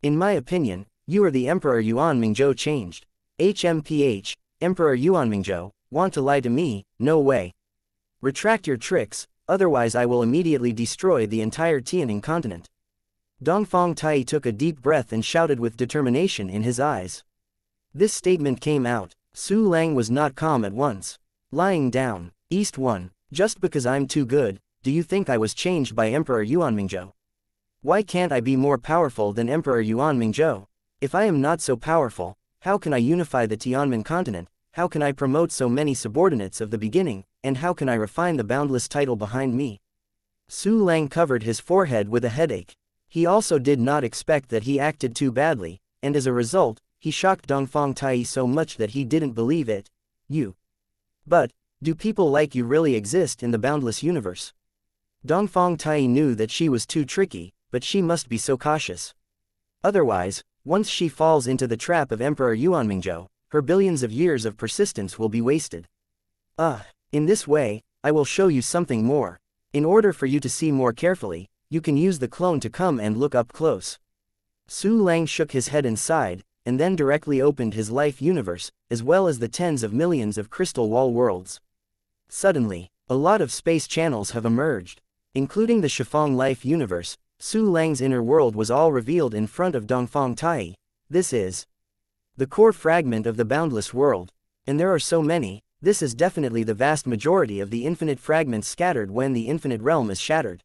In my opinion, you are the Emperor Yuan Mingzhou changed. HMPH, Emperor Yuan Mingzhou, want to lie to me? No way. Retract your tricks, otherwise I will immediately destroy the entire Tianing continent. Dongfang Taiyi took a deep breath and shouted with determination in his eyes. This statement came out. Su Lang was not calm at once. Lying down, East 1, just because I'm too good, do you think I was changed by Emperor Yuan Mingzhou? Why can't I be more powerful than Emperor Yuan Mingzhou? If I am not so powerful, how can I unify the Tianmen continent? How can I promote so many subordinates of the beginning, and how can I refine the boundless title behind me? Su Lang covered his forehead with a headache. He also did not expect that he acted too badly, and as a result, he shocked Dongfang Taiyi so much that he didn't believe it. You. But, do people like you really exist in the boundless universe? Dongfang Taiyi knew that she was too tricky, but she must be so cautious. Otherwise, once she falls into the trap of Emperor Yuan Mingzhou, her billions of years of persistence will be wasted. In this way, I will show you something more. In order for you to see more carefully, you can use the clone to come and look up close. Su Lang shook his head and sighed, and then directly opened his life universe, as well as the tens of millions of crystal wall worlds. Suddenly, a lot of space channels have emerged. Including the Shifeng life universe, Su Lang's inner world was all revealed in front of Dongfang Taiyi. This is the core fragment of the boundless world. And there are so many, this is definitely the vast majority of the infinite fragments scattered when the infinite realm is shattered.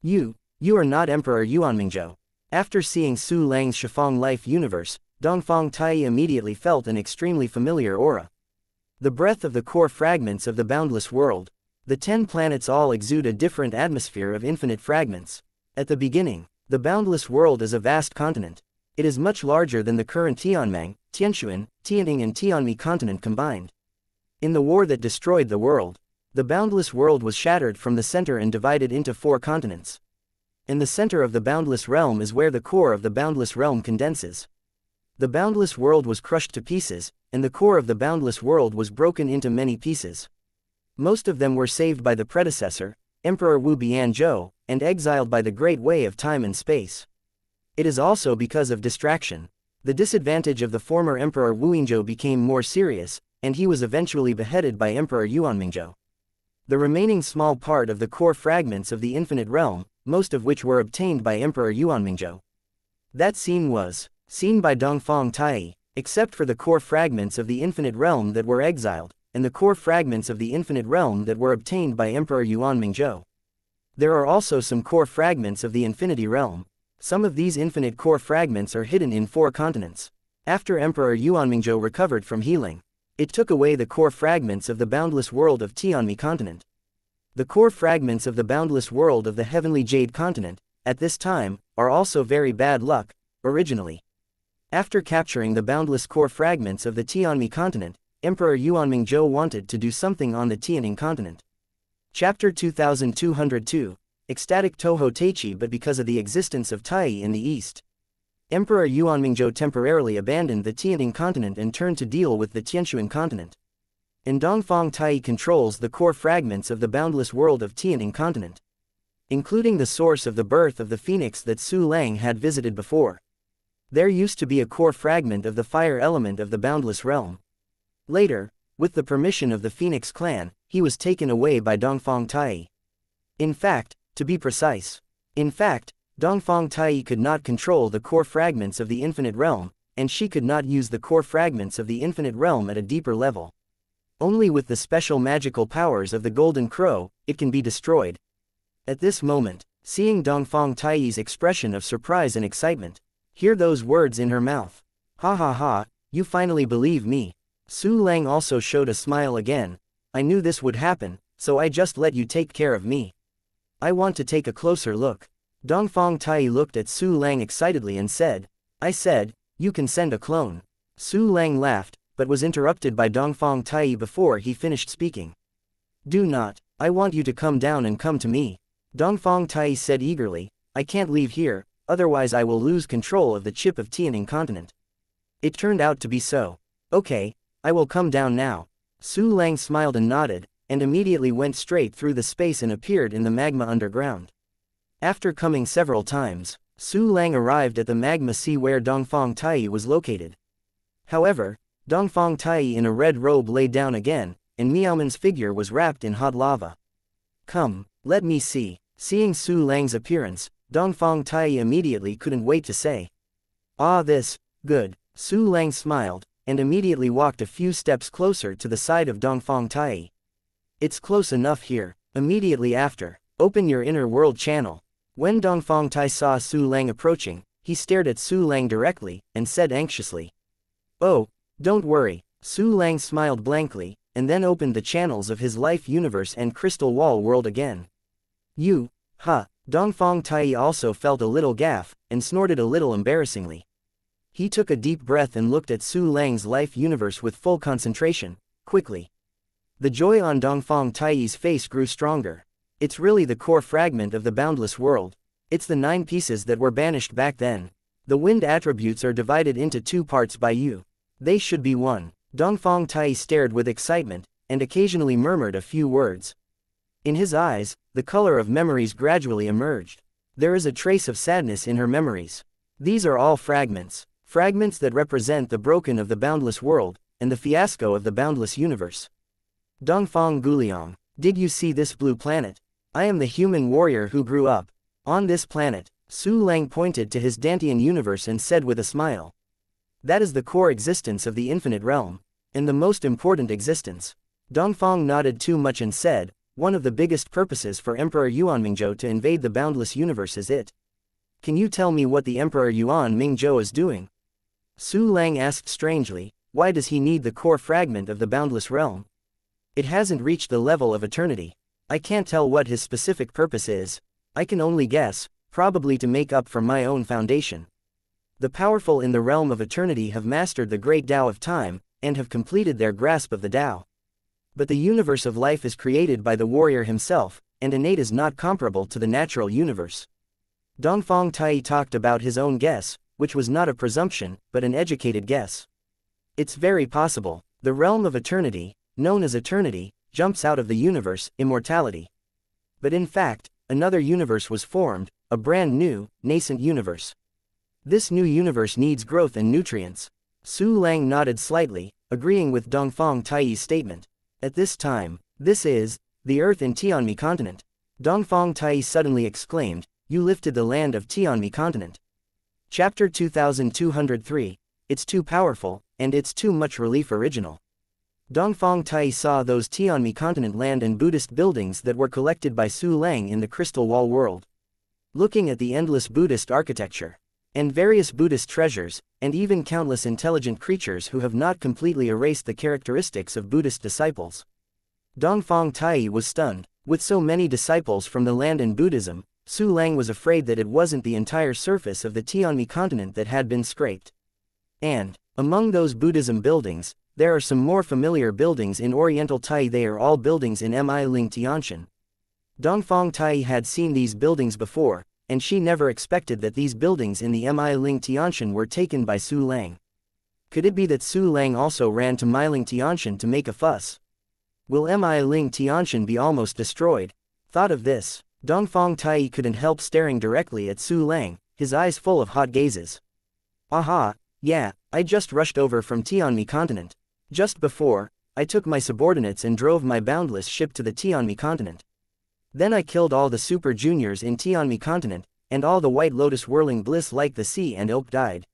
You are not Emperor Yuan Mingzhou. After seeing Su Lang's Shifeng life universe, Dongfang Taiyi immediately felt an extremely familiar aura. The breath of the core fragments of the boundless world. The 10 planets all exude a different atmosphere of infinite fragments. At the beginning, the boundless world is a vast continent. It is much larger than the current Tianmeng, Tianshuan, Tianing and Tianmi continent combined. In the war that destroyed the world, the boundless world was shattered from the center and divided into 4 continents. In the center of the boundless realm is where the core of the boundless realm condenses. The boundless world was crushed to pieces, and the core of the boundless world was broken into many pieces. Most of them were saved by the predecessor, Emperor Wu Bianzhou, and exiled by the great way of time and space. It is also because of distraction. The disadvantage of the former Emperor Wu Yinzhou became more serious, and he was eventually beheaded by Emperor Yuan Mingzhou. The remaining small part of the core fragments of the infinite realm, most of which were obtained by Emperor Yuan Mingzhou. That scene was seen by Dongfang Taiyi, except for the core fragments of the infinite realm that were exiled, and the core fragments of the infinite realm that were obtained by Emperor Yuan Mingzhou. There are also some core fragments of the infinity realm. Some of these infinite core fragments are hidden in 4 continents. After Emperor Yuan Mingzhou recovered from healing, it took away the core fragments of the boundless world of Tianmi continent. The core fragments of the boundless world of the heavenly jade continent, at this time, are also very bad luck, originally. After capturing the boundless core fragments of the Tianmi continent, Emperor Yuanmingzhou wanted to do something on the Tianing continent. Chapter 2202, Ecstatic Toho Teichi. But because of the existence of Tai in the east, Emperor Yuanmingzhou temporarily abandoned the Tianing continent and turned to deal with the Tianshuan continent. And Dongfang Tai controls the core fragments of the boundless world of Tianing continent, including the source of the birth of the phoenix that Su Lang had visited before. There used to be a core fragment of the fire element of the boundless realm. Later, with the permission of the Phoenix clan, he was taken away by Dongfang Tai. In fact, to be precise, Dongfang Tai could not control the core fragments of the infinite realm, and she could not use the core fragments of the infinite realm at a deeper level. Only with the special magical powers of the Golden Crow, it can be destroyed. At this moment, seeing Dongfang Tai's expression of surprise and excitement, hear those words in her mouth. Ha ha ha, you finally believe me. Su Lang also showed a smile again. I knew this would happen, so I just let you take care of me. I want to take a closer look. Dongfang Tai looked at Su Lang excitedly and said, I said, you can send a clone. Su Lang laughed, but was interrupted by Dongfang Tai before he finished speaking. Do not, I want you to come down and come to me. Dongfang Tai said eagerly, I can't leave here, otherwise I will lose control of the chip of Tianing continent. It turned out to be so. Okay, I will come down now. Su Lang smiled and nodded, and immediately went straight through the space and appeared in the magma underground. After coming several times, Su Lang arrived at the magma sea where Dongfang Tai was located. However, Dongfang Tai in a red robe lay down again, and Miaoman's figure was wrapped in hot lava. Come, let me see. Seeing Su Lang's appearance, Dongfang Tai immediately couldn't wait to say, ah, this, good. Su Lang smiled, and immediately walked a few steps closer to the side of Dongfang Tai. It's close enough here. Immediately after, open your inner world channel. When Dongfang Tai saw Su Lang approaching, he stared at Su Lang directly, and said anxiously, oh, don't worry. Su Lang smiled blankly, and then opened the channels of his life universe and crystal wall world again. You, huh? Dongfang Tai also felt a little gaffe, and snorted a little embarrassingly. He took a deep breath and looked at Su Lang's life universe with full concentration, quickly. The joy on Dongfang Tai's face grew stronger. It's really the core fragment of the boundless world. It's the 9 pieces that were banished back then. The wind attributes are divided into 2 parts by you. They should be 1. Dongfang Tai stared with excitement, and occasionally murmured a few words. In his eyes, the color of memories gradually emerged. There is a trace of sadness in her memories. These are all fragments. Fragments that represent the broken of the boundless world, and the fiasco of the boundless universe. Dongfang Guliang, did you see this blue planet? I am the human warrior who grew up on this planet. Su Lang pointed to his Dantian universe and said with a smile. That is the core existence of the infinite realm, and the most important existence. Dongfang nodded too much and said, one of the biggest purposes for Emperor Yuanmingzhou to invade the boundless universe is it. Can you tell me what the Emperor Yuanmingzhou is doing? Su Lang asked strangely, why does he need the core fragment of the boundless realm? It hasn't reached the level of eternity. I can't tell what his specific purpose is. I can only guess, probably to make up for my own foundation. The powerful in the realm of eternity have mastered the great Tao of time, and have completed their grasp of the Tao. But the universe of life is created by the warrior himself, and innate is not comparable to the natural universe. Dongfang Tai talked about his own guess, which was not a presumption, but an educated guess. It's very possible. The realm of eternity, known as eternity, jumps out of the universe, immortality. But in fact, another universe was formed, a brand new, nascent universe. This new universe needs growth and nutrients. Su Lang nodded slightly, agreeing with Dongfang Tai's statement. At this time, this is the Earth in Tianmi continent. Dongfang Tai suddenly exclaimed, you lifted the land of Tianmi continent. Chapter 2203, it's too powerful, and it's too much relief original. Dongfang Tai saw those Tianmi continent land and Buddhist buildings that were collected by Su Lang in the Crystal Wall world. Looking at the endless Buddhist architecture, and various Buddhist treasures, and even countless intelligent creatures who have not completely erased the characteristics of Buddhist disciples. Dongfang Tai was stunned. With so many disciples from the land in Buddhism, Su Lang was afraid that it wasn't the entire surface of the Tianmi continent that had been scraped. And, among those Buddhism buildings, there are some more familiar buildings in Oriental Tai. They are all buildings in Mi Ling Tianshan. Dongfang Tai had seen these buildings before, and she never expected that these buildings in the Mi Ling Tianshan were taken by Su Lang. Could it be that Su Lang also ran to Mi Ling Tianshan to make a fuss? Will Mi Ling Tianshan be almost destroyed? Thought of this, Dongfang Tai couldn't help staring directly at Su Lang, his eyes full of hot gazes. Aha, yeah, I just rushed over from Tianmi continent. Just before, I took my subordinates and drove my boundless ship to the Tianmi continent. Then I killed all the super juniors in Tianmi continent, and all the white lotus whirling bliss like the sea and oak died.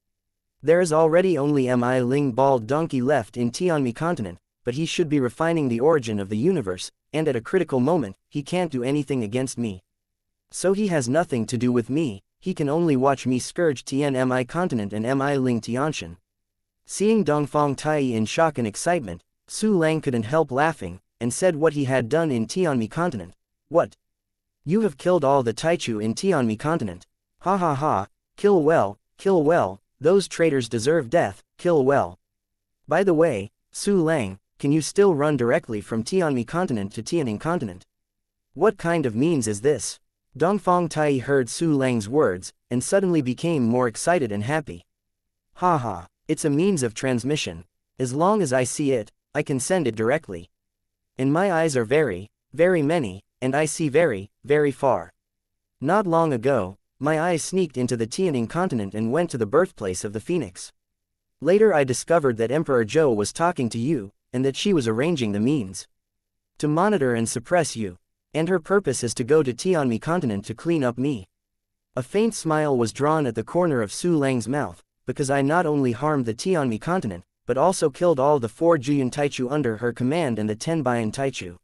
There is already only Mi Ling bald donkey left in Tianmi continent, but he should be refining the origin of the universe, and at a critical moment, he can't do anything against me. So he has nothing to do with me, he can only watch me scourge Tianmi continent and Mi Ling Tianshan. Seeing Dongfang Tai in shock and excitement, Su Lang couldn't help laughing, and said what he had done in Tianmi continent. What? You have killed all the Taichu in Tianmi continent. Ha ha ha, kill well, those traitors deserve death, kill well. By the way, Su Lang, can you still run directly from Tianmi continent to Tianing continent? What kind of means is this? Dongfang Tai heard Su Lang's words, and suddenly became more excited and happy. Ha ha, it's a means of transmission. As long as I see it, I can send it directly. And my eyes are very, very many, and I see very, very far. Not long ago, my eyes sneaked into the Tianing continent and went to the birthplace of the phoenix. Later I discovered that Emperor Zhou was talking to you, and that she was arranging the means to monitor and suppress you. And her purpose is to go to Tianmi continent to clean up me. A faint smile was drawn at the corner of Su Lang's mouth, because I not only harmed the Tianmi continent, but also killed all the 4 Juyan Taichu under her command and the 10 Bayan Taichu.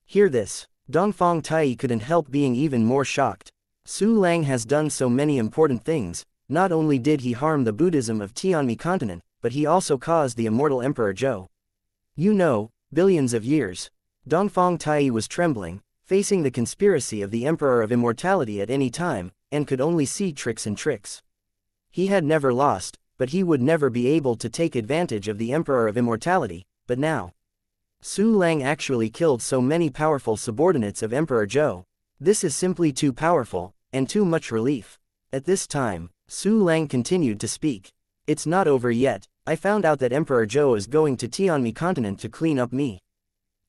Hear this, Dongfang Tai couldn't help being even more shocked. Su Lang has done so many important things. Not only did he harm the Buddhism of Tianmi continent, but he also caused the immortal Emperor Zhou. You know, billions of years. Dongfang Tai was trembling, facing the conspiracy of the Emperor of Immortality at any time, and could only see tricks and tricks. He had never lost, but he would never be able to take advantage of the Emperor of Immortality, but now. Su Lang actually killed so many powerful subordinates of Emperor Zhou. This is simply too powerful, and too much relief. At this time, Su Lang continued to speak. It's not over yet. I found out that Emperor Zhou is going to Tianmi continent to clean up me.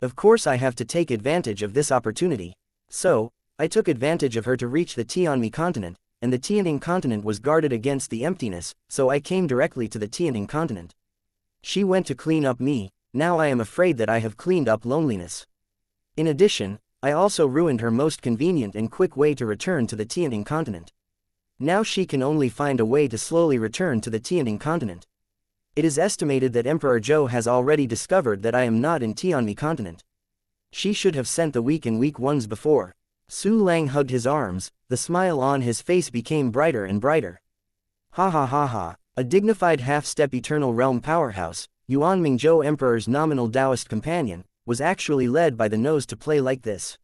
Of course I have to take advantage of this opportunity. So, I took advantage of her to reach the Tianmi continent, and the Tianing continent was guarded against the emptiness, so I came directly to the Tianing continent. She went to clean up me, now I am afraid that I have cleaned up loneliness. In addition, I also ruined her most convenient and quick way to return to the Tianing continent. Now she can only find a way to slowly return to the Tianing continent. It is estimated that Emperor Zhou has already discovered that I am not in Tianmi continent. She should have sent the weak and weak ones before. Su Lang hugged his arms, the smile on his face became brighter and brighter. Ha ha ha ha, a dignified half-step eternal realm powerhouse, Yuan Mingzhou Emperor's nominal Taoist companion, was actually led by the nose to play like this.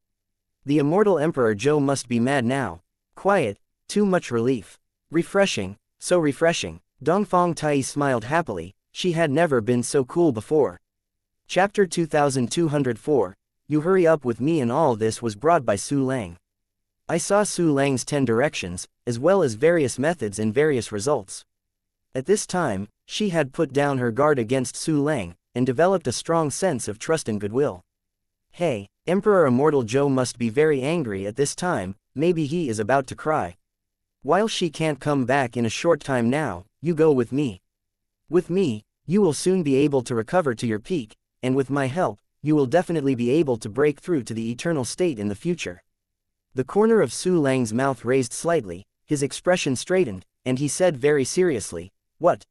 The immortal Emperor Zhou must be mad now. Quiet, too much relief. Refreshing, so refreshing. Dongfang Tai smiled happily, she had never been so cool before. Chapter 2204, You Hurry Up With Me, and all this was brought by Su Lang. I saw Su Lang's 10 directions, as well as various methods and various results. At this time, she had put down her guard against Su Lang, and developed a strong sense of trust and goodwill. Hey, Emperor Immortal Zhou must be very angry at this time, maybe he is about to cry. While she can't come back in a short time now, you go with me. With me, you will soon be able to recover to your peak, and with my help, you will definitely be able to break through to the eternal state in the future. The corner of Su Lang's mouth raised slightly, his expression straightened, and he said very seriously, What?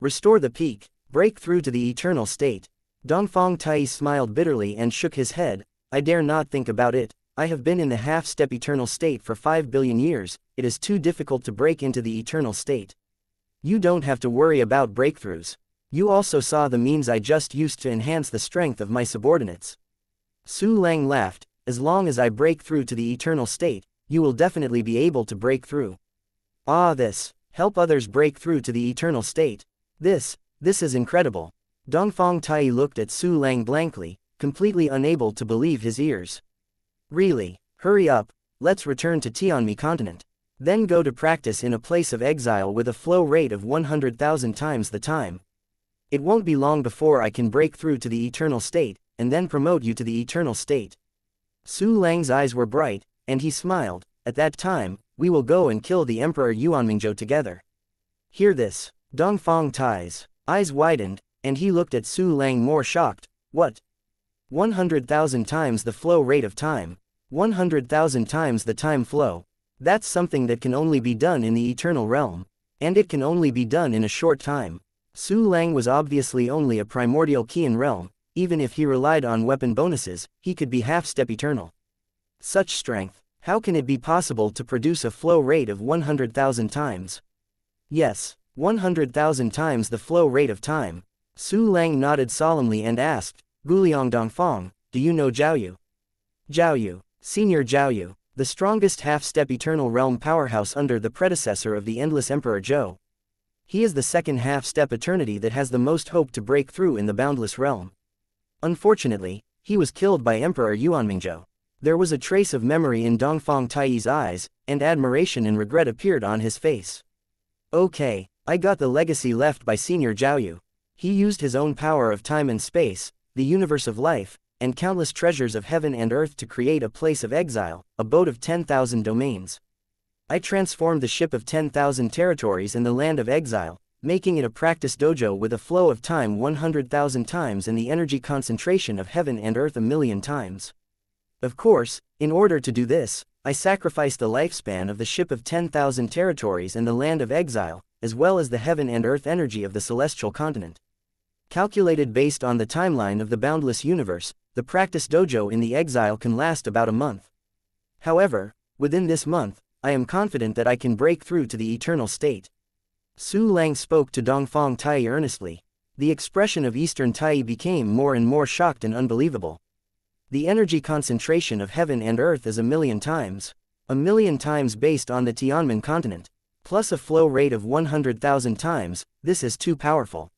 Restore the peak, break through to the eternal state. Dongfang Tai smiled bitterly and shook his head, I dare not think about it. I have been in the half-step eternal state for 5 billion years, it is too difficult to break into the eternal state. You don't have to worry about breakthroughs. You also saw the means I just used to enhance the strength of my subordinates. Su Lang laughed, as long as I break through to the eternal state, you will definitely be able to break through. Help others break through to the eternal state. This is incredible. Dongfang Tai looked at Su Lang blankly, completely unable to believe his ears. Really? Hurry up, let's return to Tianmi continent. Then go to practice in a place of exile with a flow rate of 100,000 times the time. It won't be long before I can break through to the eternal state, and then promote you to the eternal state. Su Lang's eyes were bright, and he smiled. At that time, we will go and kill the Emperor Yuanmingzhou together. Hear this. Dongfang Tai's eyes widened, and he looked at Su Lang more shocked. What? 100,000 times the flow rate of time. 100,000 times the time flow. That's something that can only be done in the eternal realm. And it can only be done in a short time. Su Lang was obviously only a primordial Qian realm. Even if he relied on weapon bonuses, he could be half-step eternal. Such strength, how can it be possible to produce a flow rate of 100,000 times? Yes, 100,000 times the flow rate of time. Su Lang nodded solemnly and asked, Guliang Dongfang, do you know Zhaoyu? Zhaoyu, Senior Zhaoyu, the strongest half-step eternal realm powerhouse under the predecessor of the endless Emperor Zhou. He is the second half-step eternity that has the most hope to break through in the boundless realm. Unfortunately, he was killed by Emperor Yuanmingzhou. There was a trace of memory in Dongfang Tai's eyes, and admiration and regret appeared on his face. Okay, I got the legacy left by Senior Zhaoyu. He used his own power of time and space, the universe of life, and countless treasures of heaven and earth to create a place of exile, a boat of 10,000 domains. I transformed the ship of 10,000 territories in the land of exile, making it a practice dojo with a flow of time 100,000 times and the energy concentration of heaven and earth 1,000,000 times. Of course, in order to do this, I sacrificed the lifespan of the ship of 10,000 territories and the land of exile, as well as the heaven and earth energy of the celestial continent. Calculated based on the timeline of the boundless universe, the practice dojo in the exile can last about a month. However, within this month, I am confident that I can break through to the eternal state. Su Lang spoke to Dongfang Tai earnestly. The expression of Eastern Tai became more and more shocked and unbelievable. The energy concentration of heaven and earth is 1,000,000 times. 1,000,000 times based on the Tianmen continent. Plus a flow rate of 100,000 times, this is too powerful.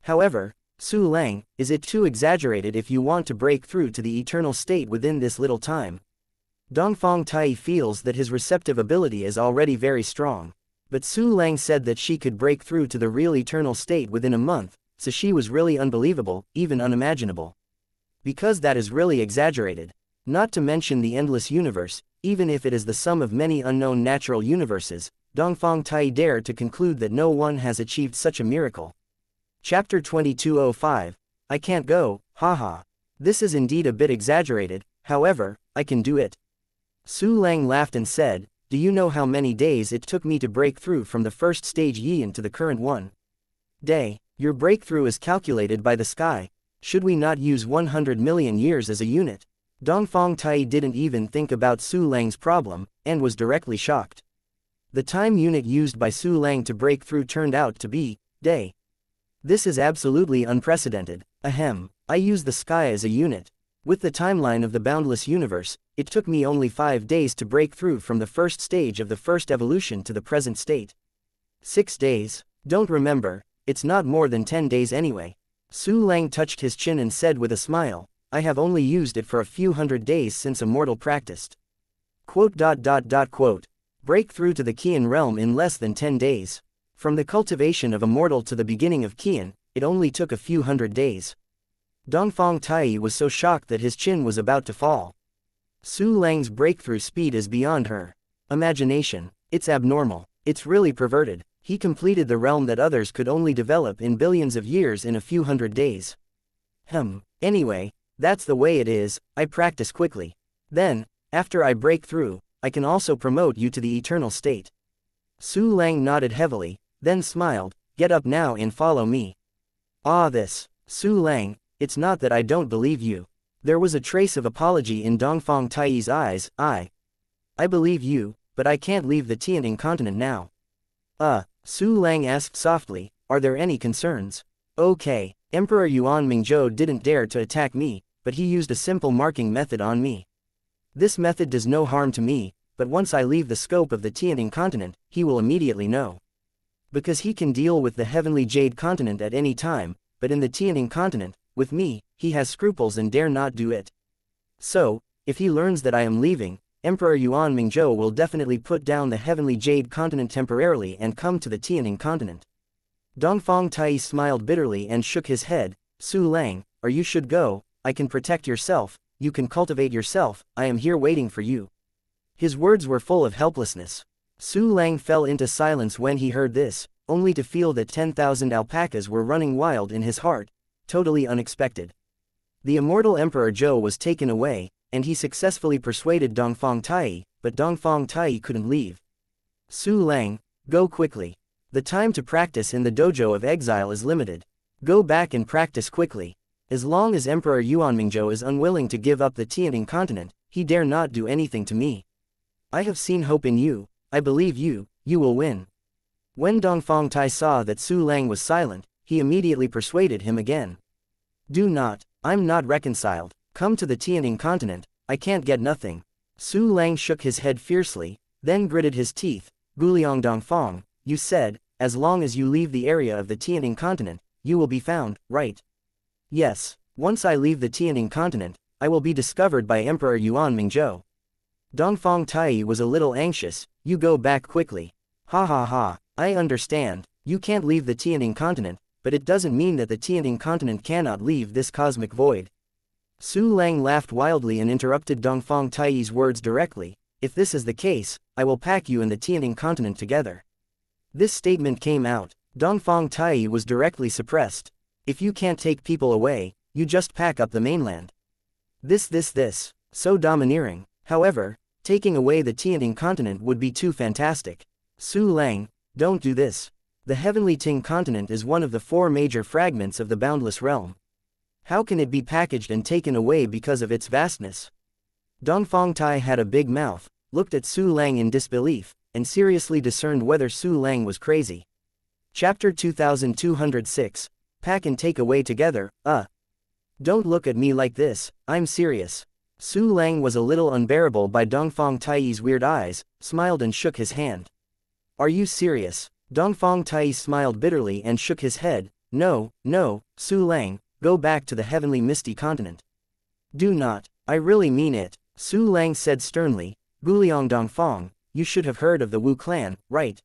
However, Su Lang, is it too exaggerated if you want to break through to the eternal state within this little time? Dongfang Tai feels that his receptive ability is already very strong. But Su Lang said that she could break through to the real eternal state within a month, so she was really unbelievable, even unimaginable. Because that is really exaggerated. Not to mention the endless universe, even if it is the sum of many unknown natural universes, Dongfang Tai dared to conclude that no one has achieved such a miracle. Chapter 2205, I can't go, haha. This is indeed a bit exaggerated, however, I can do it. Su Lang laughed and said, do you know how many days it took me to break through from the first stage Yin to the current one? Day, your breakthrough is calculated by the sky. Should we not use 100 million years as a unit? Dongfang Tai didn't even think about Su Lang's problem, and was directly shocked. The time unit used by Su Lang to break through turned out to be, day. This is absolutely unprecedented. Ahem, I use the sky as a unit. With the timeline of the boundless universe, it took me only 5 days to break through from the first stage of the first evolution to the present state. 6 days? Don't remember, it's not more than 10 days anyway. Su Lang touched his chin and said with a smile, I have only used it for a few hundred days since a mortal practiced. Quote. Break through to the Qian realm in less than 10 days. From the cultivation of a mortal to the beginning of Qian, it only took a few hundred days. Dongfang Tai was so shocked that his chin was about to fall. Su Lang's breakthrough speed is beyond her imagination. It's abnormal. It's really perverted. He completed the realm that others could only develop in billions of years in a few hundred days. Anyway, that's the way it is, I practice quickly. Then, after I break through, I can also promote you to the eternal state. Su Lang nodded heavily, then smiled, get up now and follow me. Su Lang, it's not that I don't believe you. There was a trace of apology in Dongfang Tai's eyes. I believe you, but I can't leave the Tianning continent now. Su Lang asked softly, are there any concerns? Okay, Emperor Yuanmingzhou didn't dare to attack me, but he used a simple marking method on me. This method does no harm to me, but once I leave the scope of the Tianting continent, he will immediately know. Because he can deal with the heavenly jade continent at any time, but in the Tianting continent, with me, he has scruples and dare not do it. So, if he learns that I am leaving, Emperor Yuan Mingzhou will definitely put down the heavenly jade continent temporarily and come to the Tianting continent. Dongfang Tai smiled bitterly and shook his head. Su Lang, or you should go, I can protect yourself, you can cultivate yourself, I am here waiting for you. His words were full of helplessness. Su Lang fell into silence when he heard this, only to feel that 10,000 alpacas were running wild in his heart, totally unexpected. The immortal Emperor Zhou was taken away, and he successfully persuaded Dongfang Tai, but Dongfang Tai couldn't leave. Su Lang, go quickly. The time to practice in the dojo of exile is limited. Go back and practice quickly. As long as Emperor Yuan Mingzhou is unwilling to give up the Tianting continent, he dare not do anything to me. I have seen hope in you, I believe you will win. When Dongfang Tai saw that Su Lang was silent, he immediately persuaded him again. Do not, I'm not reconciled, come to the Tianting continent, I can't get nothing. Su Lang shook his head fiercely, then gritted his teeth. Guliang Dongfang, you said, as long as you leave the area of the Tianting continent, you will be found, right? Yes, once I leave the Tianting continent, I will be discovered by Emperor Yuan Mingzhou. Dongfang Tai was a little anxious, you go back quickly. Ha ha ha, I understand, you can't leave the Tianting continent, but it doesn't mean that the Tianting continent cannot leave this cosmic void. Su Lang laughed wildly and interrupted Dongfang Tai's words directly. If this is the case, I will pack you and the Tianting continent together. This statement came out. Dongfang Tai was directly suppressed. If you can't take people away, you just pack up the mainland. This, so domineering. However, taking away the Tianting continent would be too fantastic. Su Lang, don't do this. The Heavenly Ting continent is one of the 4 major fragments of the boundless realm. How can it be packaged and taken away because of its vastness? Dongfang Tai had a big mouth, looked at Su Lang in disbelief, and seriously discerned whether Su Lang was crazy. Chapter 2206, Pack and Take Away Together, Don't look at me like this, I'm serious. Su Lang was a little unbearable by Dongfang Tai's weird eyes, smiled and shook his hand. Are you serious? Dongfang Tai smiled bitterly and shook his head. No, Su Lang, go back to the heavenly misty continent. Do not, I really mean it, Su Lang said sternly. Guliang Dongfang, you should have heard of the Wu clan, right?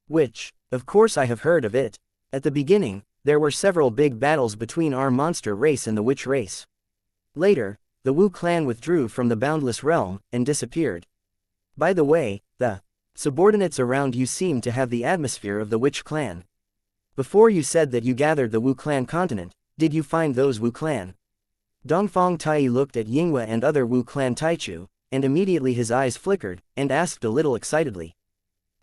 Which, of course I have heard of it. At the beginning, there were several big battles between our monster race and the witch race. Later, the Wu clan withdrew from the boundless realm and disappeared. By the way, the subordinates around you seem to have the atmosphere of the witch clan. Before you said that you gathered the Wu clan continent, did you find those Wu clan? Dongfang Tai looked at Yinghua and other Wu clan Taichu, and immediately his eyes flickered, and asked a little excitedly.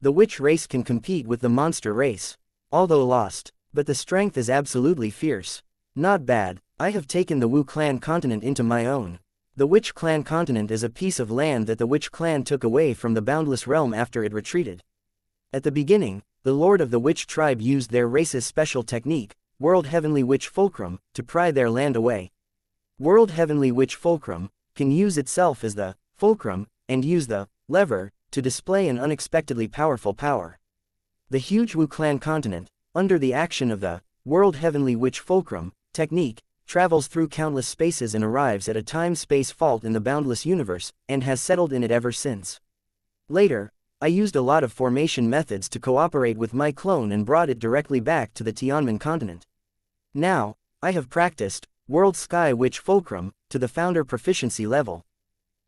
The witch race can compete with the monster race. Although lost, but the strength is absolutely fierce. Not bad, I have taken the Wu clan continent into my own. The witch clan continent is a piece of land that the witch clan took away from the boundless realm after it retreated. At the beginning, the lord of the witch tribe used their race's special technique, World Heavenly Witch Fulcrum, to pry their land away. World Heavenly Witch Fulcrum can use itself as the fulcrum, and use the lever to display an unexpectedly powerful power. The huge Wu clan continent, under the action of the World Heavenly Witch Fulcrum technique, travels through countless spaces and arrives at a time-space fault in the boundless universe, and has settled in it ever since. Later, I used a lot of formation methods to cooperate with my clone and brought it directly back to the Tianmen continent. Now, I have practiced World Sky Witch Fulcrum to the founder proficiency level.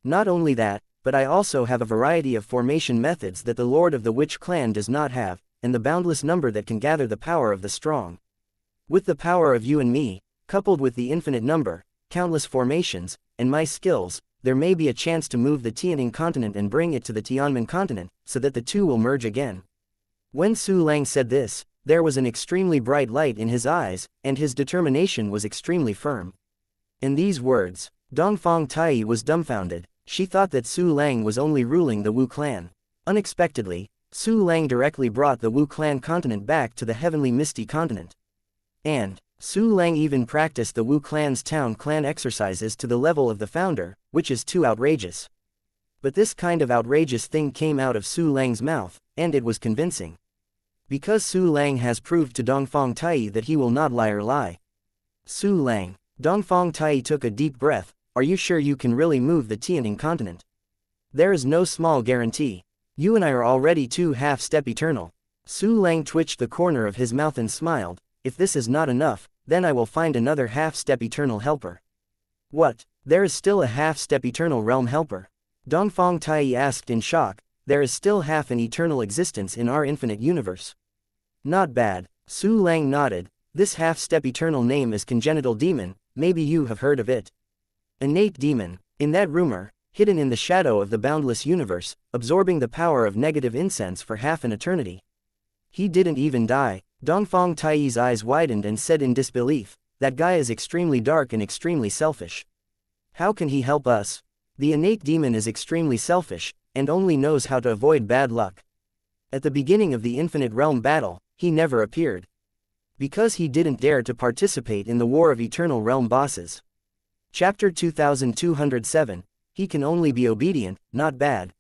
Not only that, but I also have a variety of formation methods that the Lord of the Witch Clan does not have, and the boundless number that can gather the power of the strong. With the power of you and me, coupled with the infinite number, countless formations, and my skills, there may be a chance to move the Tianning continent and bring it to the Tianmen continent, so that the two will merge again. When Su Lang said this, there was an extremely bright light in his eyes, and his determination was extremely firm. In these words, Dongfang Tai was dumbfounded. She thought that Su Lang was only ruling the Wu clan. Unexpectedly, Su Lang directly brought the Wu clan continent back to the heavenly misty continent. And Su Lang even practiced the Wu clan's town clan exercises to the level of the founder, which is too outrageous. But this kind of outrageous thing came out of Su Lang's mouth, and it was convincing. Because Su Lang has proved to Dongfang Tai that he will not lie or lie. Su Lang. Dongfang Tai took a deep breath. Are you sure you can really move the Tianting continent? There is no small guarantee. You and I are already 2 half-step eternal. Su Lang twitched the corner of his mouth and smiled. If this is not enough, then I will find another half-step eternal helper. What? There is still a half-step eternal realm helper? Dongfang Tai asked in shock. There is still half an eternal existence in our infinite universe. Not bad. Su Lang nodded. This half-step eternal name is congenital demon, maybe you have heard of it. Innate demon. In that rumor, hidden in the shadow of the boundless universe, absorbing the power of negative incense for half an eternity. He didn't even die. Dongfang Tai's eyes widened and said in disbelief, that guy is extremely dark and extremely selfish. How can he help us? The innate demon is extremely selfish, and only knows how to avoid bad luck. At the beginning of the Infinite Realm battle, he never appeared. Because he didn't dare to participate in the War of Eternal Realm Bosses. Chapter 2207, he can only be obedient, not bad.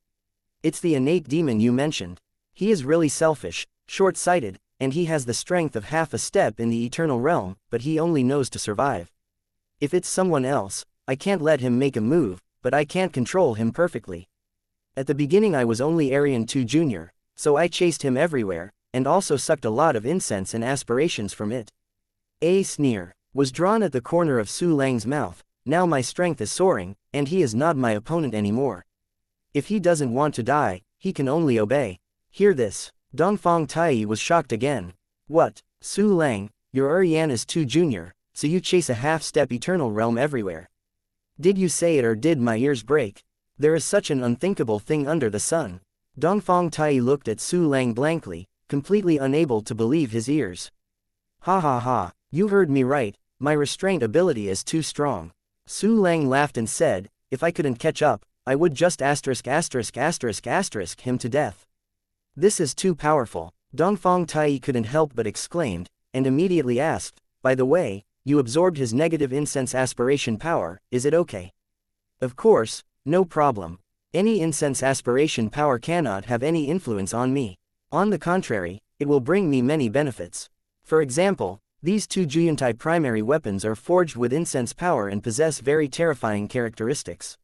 It's the innate demon you mentioned. He is really selfish, short-sighted, and he has the strength of half a step in the Eternal Realm, but he only knows to survive. If it's someone else, I can't let him make a move, but I can't control him perfectly. At the beginning I was only Aryan 2 Junior, so I chased him everywhere, and also sucked a lot of incense and aspirations from it. A sneer was drawn at the corner of Su Lang's mouth. Now my strength is soaring, and he is not my opponent anymore. If he doesn't want to die, he can only obey. Hear this. Dongfang Tai was shocked again. What? Su Lang, you're Aryan 2 Junior, so you chase a half-step eternal realm everywhere. Did you say it or did my ears break? There is such an unthinkable thing under the sun. Dongfang Tai looked at Su Lang blankly, completely unable to believe his ears. Ha ha ha, you heard me right, my restraint ability is too strong. Su Lang laughed and said, if I couldn't catch up, I would just him to death. This is too powerful. Dongfang Tai couldn't help but exclaimed, and immediately asked, by the way, you absorbed his negative incense aspiration power, is it okay? Of course, no problem. Any incense aspiration power cannot have any influence on me. On the contrary, it will bring me many benefits. For example, these 2 Juyuntai primary weapons are forged with incense power and possess very terrifying characteristics.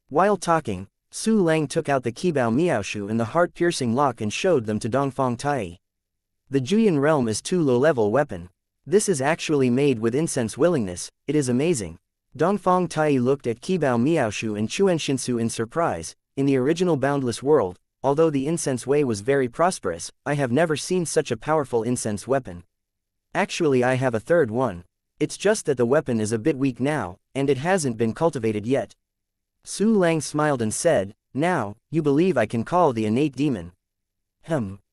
While talking, Su Lang took out the Qibao Miaoshu and the heart-piercing lock and showed them to Dongfang Tai. The Juyin realm is 2 low-level weapon. This is actually made with incense willingness, it is amazing. Dongfang Tai looked at Qibao Miaoshu and Chuanshinsu in surprise. In the original Boundless World, although the incense way was very prosperous, I have never seen such a powerful incense weapon. Actually I have a third one. It's just that the weapon is a bit weak now, and it hasn't been cultivated yet. Su Lang smiled and said, now, you believe I can call the innate demon.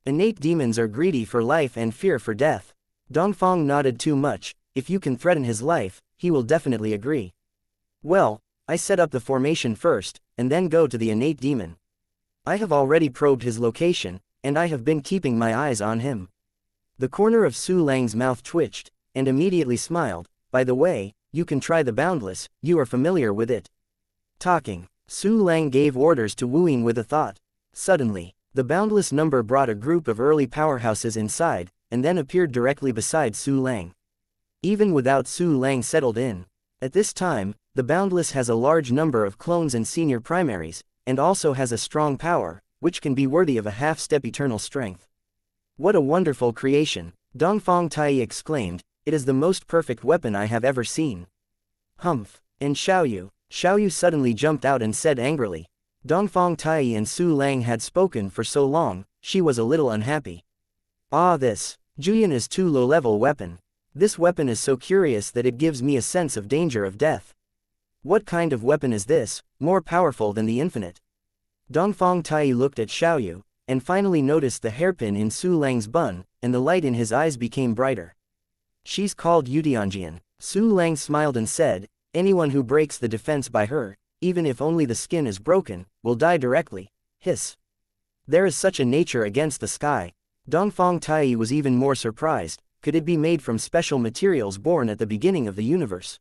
Innate demons are greedy for life and fear for death. Dongfang nodded too much. If you can threaten his life, he will definitely agree. Well, I set up the formation first, and then go to the innate demon. I have already probed his location, and I have been keeping my eyes on him. The corner of Su Lang's mouth twitched, and immediately smiled. By the way, you can try the Boundless, you are familiar with it. Talking, Su Lang gave orders to Wu Ying with a thought. Suddenly, the Boundless number brought a group of early powerhouses inside, and then appeared directly beside Su Lang. Even without Su Lang settled in. At this time, the Boundless has a large number of clones and senior primaries, and also has a strong power, which can be worthy of a half-step eternal strength. What a wonderful creation, Dongfang Tai exclaimed, it is the most perfect weapon I have ever seen. Humph, and Xiaoyu suddenly jumped out and said angrily. Dongfang Tai and Su Lang had spoken for so long, she was a little unhappy. Ah, this Juyin is 2 low-level weapon. This weapon is so curious that it gives me a sense of danger of death. What kind of weapon is this, more powerful than the infinite? Dongfang Tai looked at Xiaoyu, and finally noticed the hairpin in Su Lang's bun, and the light in his eyes became brighter. She's called Yutianjian. Su Lang smiled and said, anyone who breaks the defense by her, even if only the skin is broken, will die directly. Hiss. There is such a nature against the sky. Dongfang Tai was even more surprised. Could it be made from special materials born at the beginning of the universe?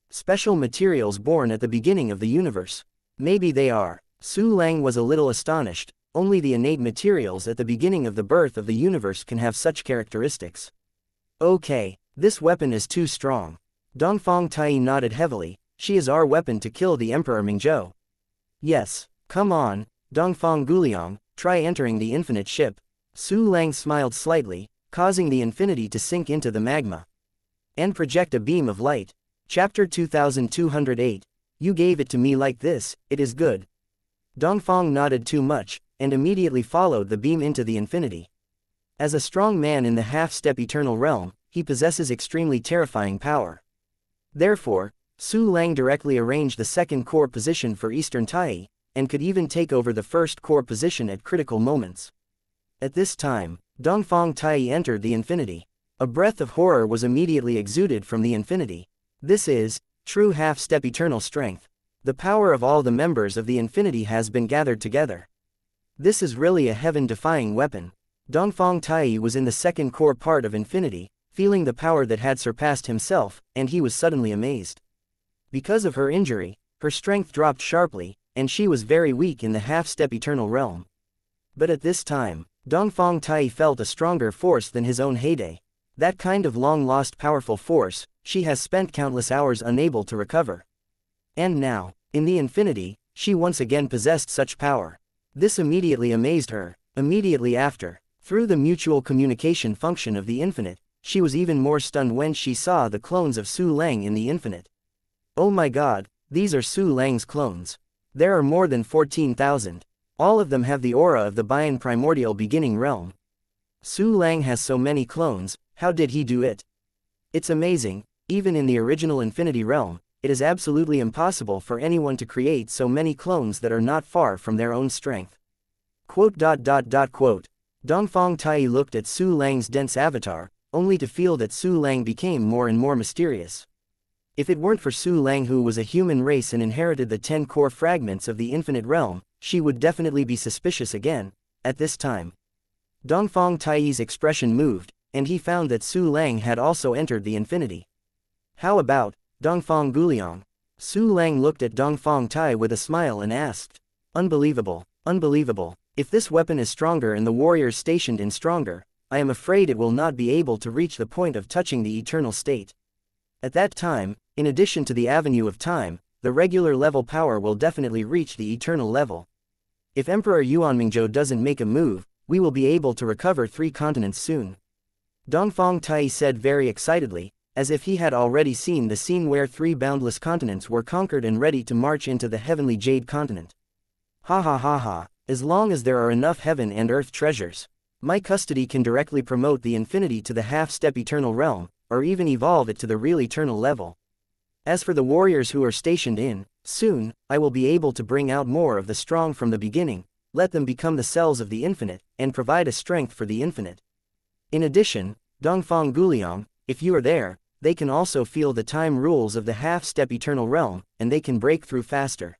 Special materials born at the beginning of the universe. Maybe they are. Su Lang was a little astonished. Only the innate materials at the beginning of the birth of the universe can have such characteristics. Okay, this weapon is too strong. Dongfang Tai nodded heavily. She is our weapon to kill the Emperor Mingzhou. Yes, come on, Dongfang Guliang, try entering the infinite ship. Su Lang smiled slightly, causing the infinity to sink into the magma and project a beam of light. Chapter 2208. You gave it to me like this, it is good. Dongfang nodded too much, and immediately followed the beam into the infinity. As a strong man in the half-step eternal realm, he possesses extremely terrifying power. Therefore, Su Lang directly arranged the second core position for Eastern Tai, and could even take over the first core position at critical moments. At this time, Dongfang Tai entered the infinity. A breath of horror was immediately exuded from the infinity. This is true half-step eternal strength. The power of all the members of the infinity has been gathered together. This is really a heaven-defying weapon. Dongfang Tai was in the second core part of infinity, feeling the power that had surpassed himself, and he was suddenly amazed. Because of her injury, her strength dropped sharply, and she was very weak in the half-step eternal realm. But at this time, Dongfang Tai felt a stronger force than his own heyday. That kind of long-lost powerful force, she has spent countless hours unable to recover. And now, in the infinity, she once again possessed such power. This immediately amazed her. Immediately after, through the mutual communication function of the infinite, she was even more stunned when she saw the clones of Su Lang in the infinite. Oh my god, these are Su Lang's clones. There are more than 14,000. All of them have the aura of the Bian primordial beginning realm. Su Lang has so many clones, how did he do it? It's amazing, even in the original infinity realm, it is absolutely impossible for anyone to create so many clones that are not far from their own strength. Dongfang Tai looked at Su Lang's dense avatar, only to feel that Su Lang became more and more mysterious. If it weren't for Su Lang, who was a human race and inherited the 10 core fragments of the infinite realm, she would definitely be suspicious again. At this time, Dongfang Tai's expression moved, and he found that Su Lang had also entered the infinity. How about Dongfang Guliang? Su Lang looked at Dongfang Tai with a smile and asked. Unbelievable, unbelievable. If this weapon is stronger and the warriors stationed in stronger, I am afraid it will not be able to reach the point of touching the eternal state. At that time, in addition to the avenue of time, the regular level power will definitely reach the eternal level. If Emperor Yuan Mingzhou doesn't make a move, we will be able to recover 3 continents soon. Dongfang Tai said very excitedly, as if he had already seen the scene where 3 boundless continents were conquered and ready to march into the heavenly Jade continent. Ha ha ha ha, as long as there are enough heaven and earth treasures, my custody can directly promote the infinity to the half-step eternal realm, or even evolve it to the real eternal level. As for the warriors who are stationed in, soon, I will be able to bring out more of the strong from the beginning, let them become the cells of the infinite, and provide a strength for the infinite. In addition, Dongfang Guliang, if you are there, they can also feel the time rules of the half-step eternal realm, and they can break through faster.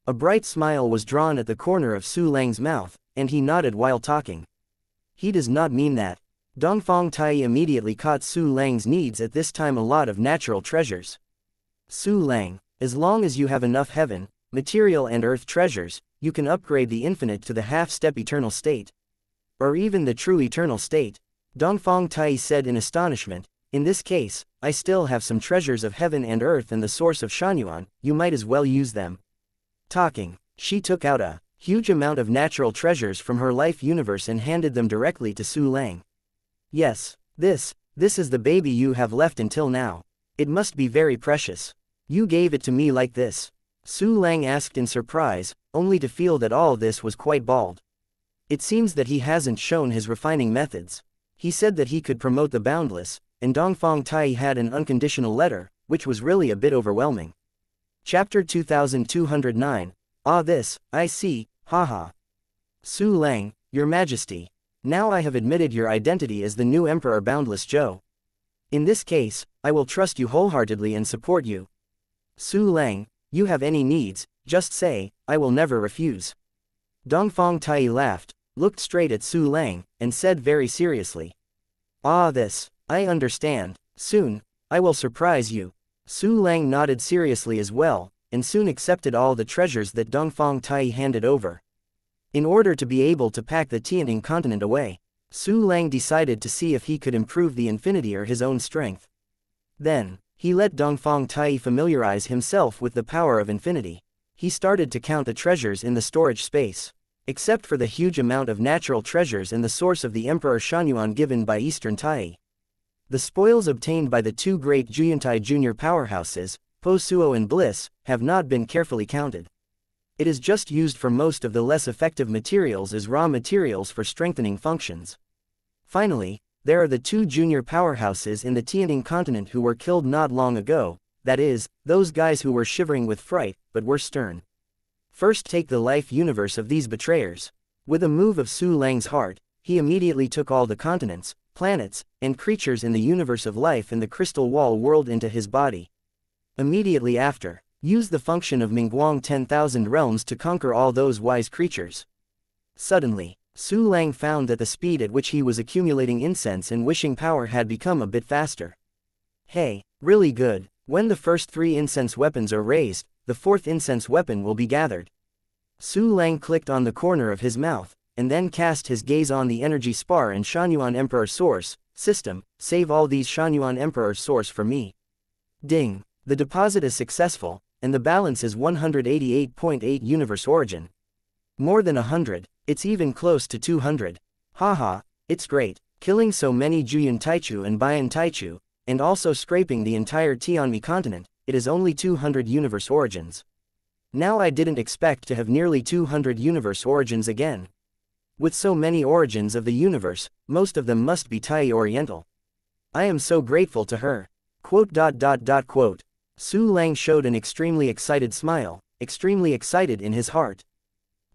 A bright smile was drawn at the corner of Su Lang's mouth, and he nodded while talking. He does not mean that. Dongfang Tai immediately caught Su Lang's needs at this time, a lot of natural treasures. Su Lang, as long as you have enough heaven, material and earth treasures, you can upgrade the infinite to the half-step eternal state. Or even the true eternal state. Dongfang Tai said in astonishment. In this case, I still have some treasures of heaven and earth and the source of Shanyuan, you might as well use them. Talking, she took out a huge amount of natural treasures from her life universe and handed them directly to Su Lang. Yes, this is the baby you have left until now. It must be very precious. You gave it to me like this? Su Lang asked in surprise, only to feel that all this was quite bald. It seems that he hasn't shown his refining methods. He said that he could promote the boundless, and Dongfang Tai had an unconditional letter, which was really a bit overwhelming. Chapter 2209. Ah, this, I see, haha. Su Lang, Your Majesty. Now I have admitted your identity as the new Emperor Boundless Zhou. In this case, I will trust you wholeheartedly and support you. Su Lang, you have any needs, just say, I will never refuse. Dongfang Tai laughed, looked straight at Su Lang, and said very seriously. Ah, this, I understand, soon, I will surprise you. Su Lang nodded seriously as well, and soon accepted all the treasures that Dongfang Tai handed over. In order to be able to pack the Tianting continent away, Su Lang decided to see if he could improve the infinity or his own strength. Then, he let Dongfang Tai familiarize himself with the power of infinity. He started to count the treasures in the storage space. Except for the huge amount of natural treasures and the source of the Emperor Shanyuan given by Eastern Tai. The spoils obtained by the two great Juyuntai junior powerhouses, Po Suo and Bliss, have not been carefully counted. It is just used for most of the less effective materials as raw materials for strengthening functions. Finally, there are the two junior powerhouses in the Tianting continent who were killed not long ago, that is, those guys who were shivering with fright, but were stern. First take the life universe of these betrayers. With a move of Su Lang's heart, he immediately took all the continents, planets, and creatures in the universe of life in the crystal wall world into his body. Immediately after, use the function of Mingguang 10,000 realms to conquer all those wise creatures. Suddenly, Su Lang found that the speed at which he was accumulating incense and wishing power had become a bit faster. Hey, really good. When the first 3 incense weapons are raised, the 4th incense weapon will be gathered. Su Lang clicked on the corner of his mouth, and then cast his gaze on the energy spar and Shanyuan Emperor Source. System, save all these Shanyuan Emperor Source for me. Ding. The deposit is successful, and the balance is 188.8 universe origin. More than 100, it's even close to 200. Haha, it's great, killing so many Juyun Taichu and Bayan Taichu, and also scraping the entire Tianmi continent. It is only 200 universe origins. Now I didn't expect to have nearly 200 universe origins again. With so many origins of the universe, most of them must be Tai Oriental. I am so grateful to her. Quote. Su Lang showed an extremely excited smile, extremely excited in his heart.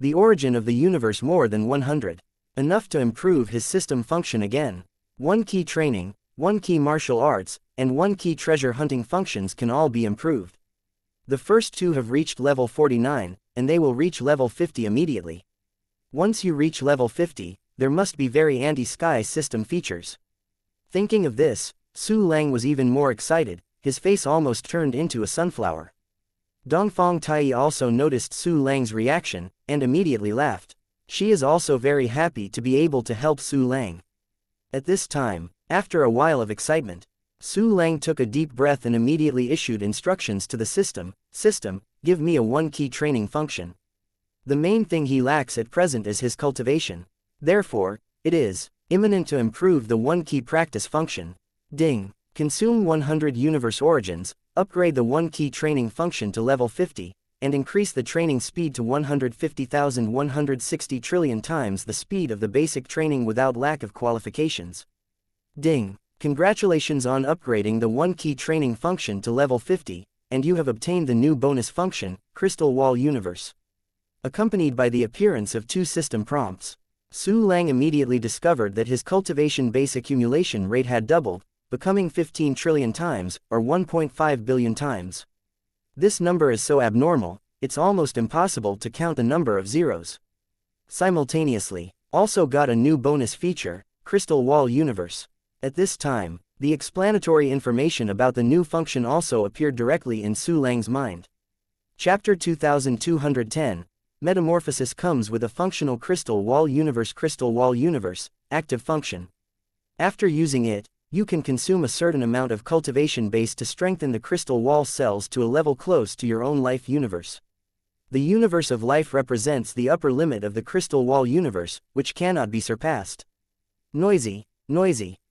The origin of the universe more than 100. Enough to improve his system function again. 1 key training, 1 key martial arts, and 1 key treasure hunting functions can all be improved. The first 2 have reached level 49, and they will reach level 50 immediately. Once you reach level 50, there must be very anti-sky system features. Thinking of this, Su Lang was even more excited, his face almost turned into a sunflower. Dongfang Tai also noticed Su Lang's reaction, and immediately laughed. She is also very happy to be able to help Su Lang. At this time, after a while of excitement, Su Lang took a deep breath and immediately issued instructions to the system. System, give me a 1 key training function. The main thing he lacks at present is his cultivation. Therefore, it is imminent to improve the 1 key practice function. Ding. Consume 100 universe origins, upgrade the 1 key training function to level 50, and increase the training speed to 150,160 trillion times the speed of the basic training without lack of qualifications. Ding. Congratulations on upgrading the 1 key training function to level 50, and you have obtained the new bonus function, Crystal Wall Universe. Accompanied by the appearance of 2 system prompts, Su Lang immediately discovered that his cultivation base accumulation rate had doubled, becoming 15 trillion times, or 1.5 billion times. This number is so abnormal, it's almost impossible to count the number of zeros. Simultaneously, also got a new bonus feature, Crystal Wall Universe. At this time, the explanatory information about the new function also appeared directly in Su Lang's mind. Chapter 2210, Metamorphosis comes with a functional Crystal Wall Universe. Crystal Wall Universe, active function. After using it, you can consume a certain amount of cultivation base to strengthen the crystal wall cells to a level close to your own life universe. The universe of life represents the upper limit of the crystal wall universe, which cannot be surpassed. Noisy.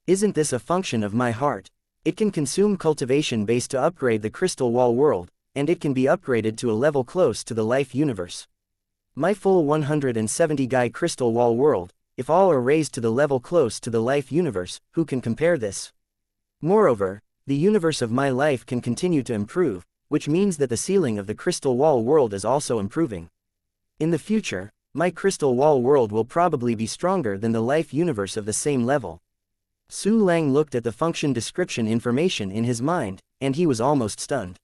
Isn't this a function of my heart? It can consume cultivation base to upgrade the crystal wall world, and it can be upgraded to a level close to the life universe. My full 170 Gai crystal wall world, if all are raised to the level close to the life universe, who can compare this? Moreover, the universe of my life can continue to improve, which means that the ceiling of the crystal wall world is also improving. In the future, my crystal wall world will probably be stronger than the life universe of the same level. Su Lang looked at the function description information in his mind, and he was almost stunned.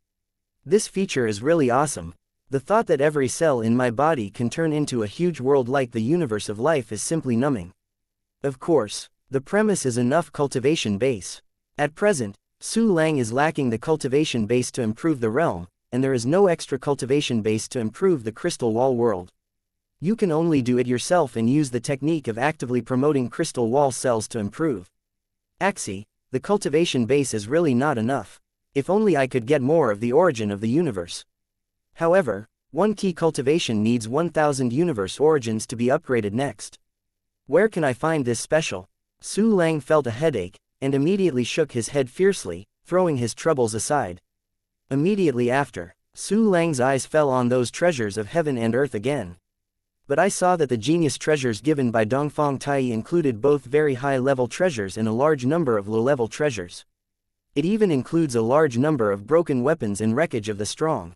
This feature is really awesome. The thought that every cell in my body can turn into a huge world like the universe of life is simply numbing. Of course, the premise is enough cultivation base. At present, Su Lang is lacking the cultivation base to improve the realm, and there is no extra cultivation base to improve the crystal wall world. You can only do it yourself and use the technique of actively promoting crystal wall cells to improve. Axie, the cultivation base is really not enough. If only I could get more of the origin of the universe. However, one key cultivation needs 1000 universe origins to be upgraded next. Where can I find this special? Su Lang felt a headache, and immediately shook his head fiercely, throwing his troubles aside. Immediately after, Su Lang's eyes fell on those treasures of heaven and earth again. But I saw that the genius treasures given by Dongfang Tai included both very high-level treasures and a large number of low-level treasures. It even includes a large number of broken weapons and wreckage of the strong.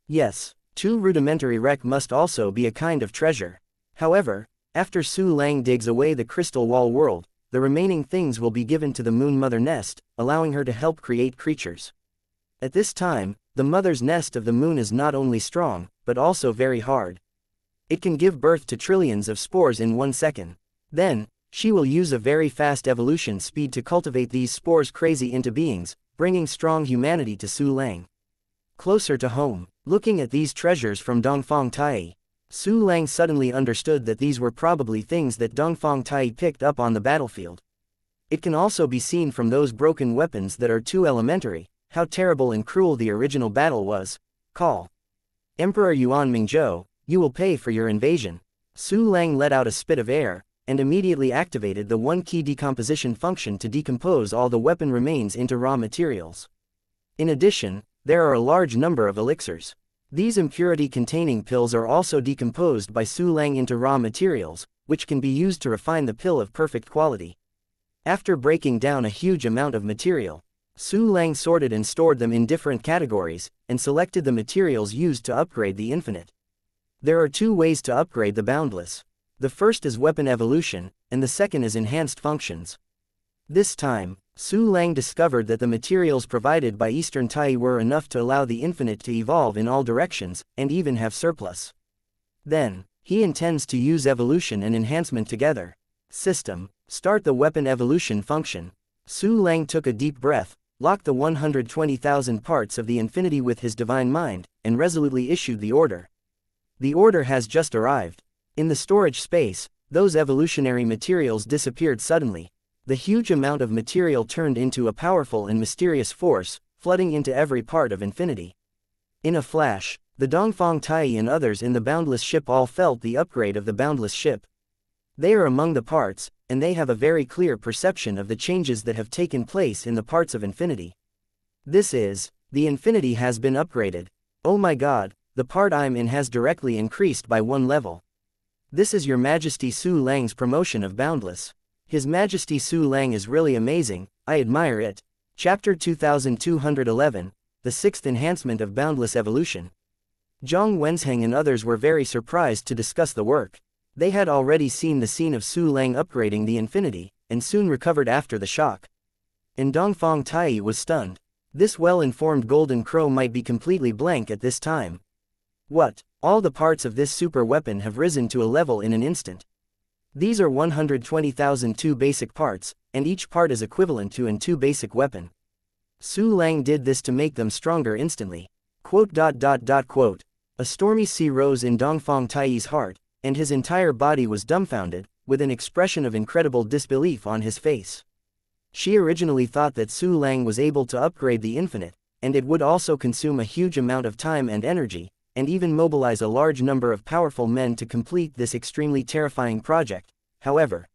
Yes, 2 rudimentary wreck must also be a kind of treasure. However, after Su Lang digs away the crystal wall world, the remaining things will be given to the Moon Mother Nest, allowing her to help create creatures. At this time, the Mother's Nest of the Moon is not only strong, but also very hard. It can give birth to trillions of spores in 1 second. Then, she will use a very fast evolution speed to cultivate these spores crazy into beings, bringing strong humanity to Su Lang. Closer to home, looking at these treasures from Dongfang Tai, Su Lang suddenly understood that these were probably things that Dongfang Tai picked up on the battlefield. It can also be seen from those broken weapons that are too elementary, how terrible and cruel the original battle was. Call. Emperor Yuan Mingzhou, you will pay for your invasion. Su Lang let out a spit of air, and immediately activated the 1-key decomposition function to decompose all the weapon remains into raw materials. In addition, there are a large number of elixirs. These impurity-containing pills are also decomposed by Su Lang into raw materials, which can be used to refine the pill of perfect quality. After breaking down a huge amount of material, Su Lang sorted and stored them in different categories, and selected the materials used to upgrade the infinite. There are 2 ways to upgrade the boundless. The first is weapon evolution, and the second is enhanced functions. This time, Su Lang discovered that the materials provided by Eastern Tai were enough to allow the infinite to evolve in all directions, and even have surplus. Then, he intends to use evolution and enhancement together. System, start the weapon evolution function. Su Lang took a deep breath, locked the 120,000 parts of the infinity with his divine mind, and resolutely issued the order. The order has just arrived. In the storage space, those evolutionary materials disappeared suddenly. The huge amount of material turned into a powerful and mysterious force, flooding into every part of infinity. In a flash, the Dongfang Tai and others in the boundless ship all felt the upgrade of the boundless ship. They are among the parts, and they have a very clear perception of the changes that have taken place in the parts of infinity. This is, the infinity has been upgraded. Oh my god, the part I'm in has directly increased by 1 level. This is Your Majesty Su Lang's promotion of boundless. His Majesty Su Lang is really amazing, I admire it. Chapter 2211, The 6th Enhancement of Boundless Evolution. Zhang Wenzheng and others were very surprised to discuss the work. They had already seen the scene of Su Lang upgrading the infinity, and soon recovered after the shock. And Dongfang Tai was stunned. This well-informed Golden Crow might be completely blank at this time. What? All the parts of this super weapon have risen to a level in an instant. These are 120,002 basic parts, and each part is equivalent to an 2 basic weapon. Su Lang did this to make them stronger instantly. A stormy sea rose in Dongfang Tai's heart, and his entire body was dumbfounded, with an expression of incredible disbelief on his face. She originally thought that Su Lang was able to upgrade the infinite, and it would also consume a huge amount of time and energy, and even mobilize a large number of powerful men to complete this extremely terrifying project. However,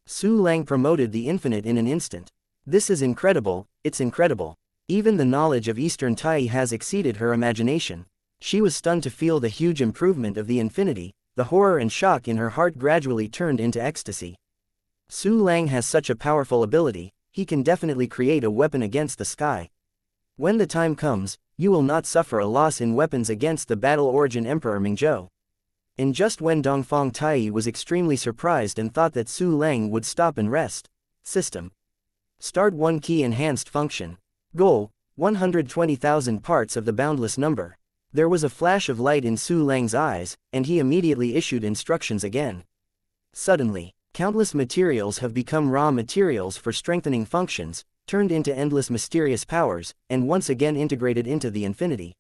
Su Lang promoted the infinite in an instant. This is incredible, it's incredible. Even the knowledge of Eastern Tai has exceeded her imagination. She was stunned to feel the huge improvement of the infinity. The horror and shock in her heart gradually turned into ecstasy. Su Lang has such a powerful ability, he can definitely create a weapon against the sky. When the time comes, you will not suffer a loss in weapons against the battle origin Emperor Mingzhou. And just when Dongfang Tai was extremely surprised and thought that Su Lang would stop and rest. System. Start 1-key enhanced function. Goal, 120,000 parts of the boundless number. There was a flash of light in Su Lang's eyes, and he immediately issued instructions again. Suddenly, countless materials have become raw materials for strengthening functions, turned into endless mysterious powers, and once again integrated into the infinity.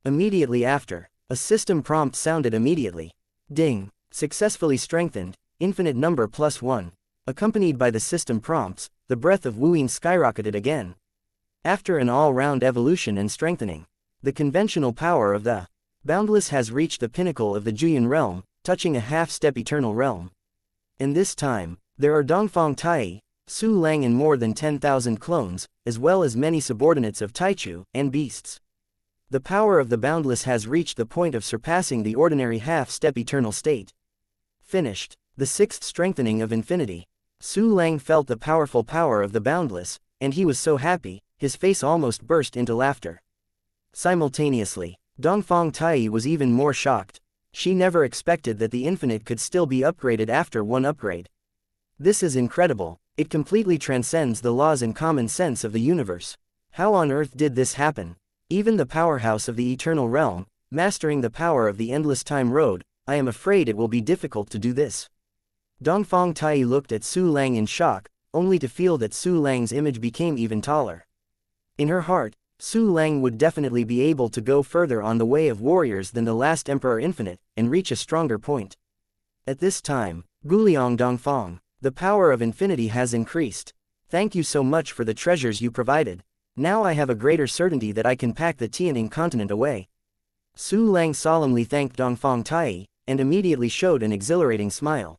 Immediately after, a system prompt sounded immediately. Ding. Successfully strengthened, infinite number +1. Accompanied by the system prompts, the breath of wooing skyrocketed again. After an all-round evolution and strengthening, the conventional power of the boundless has reached the pinnacle of the Juyan realm, touching a half-step eternal realm. In this time, there are Dongfang Tai, Su Lang and more than 10,000 clones, as well as many subordinates of Taichu and beasts. The power of the boundless has reached the point of surpassing the ordinary half-step eternal state. Finished. The sixth strengthening of infinity. Su Lang felt the powerful power of the boundless, and he was so happy, his face almost burst into laughter. Simultaneously, Dongfang Tai was even more shocked. She never expected that the infinite could still be upgraded after one upgrade. This is incredible, it completely transcends the laws and common sense of the universe. How on earth did this happen? Even the powerhouse of the eternal realm, mastering the power of the endless time road, I am afraid it will be difficult to do this. Dongfang Tai looked at Su Lang in shock, only to feel that Su Lang's image became even taller. In her heart, Su Lang would definitely be able to go further on the way of warriors than the last Emperor Infinite, and reach a stronger point. At this time, Guliang Dongfang, the power of infinity has increased. Thank you so much for the treasures you provided. Now I have a greater certainty that I can pack the Tianing continent away. Su Lang solemnly thanked Dongfang Tai, and immediately showed an exhilarating smile.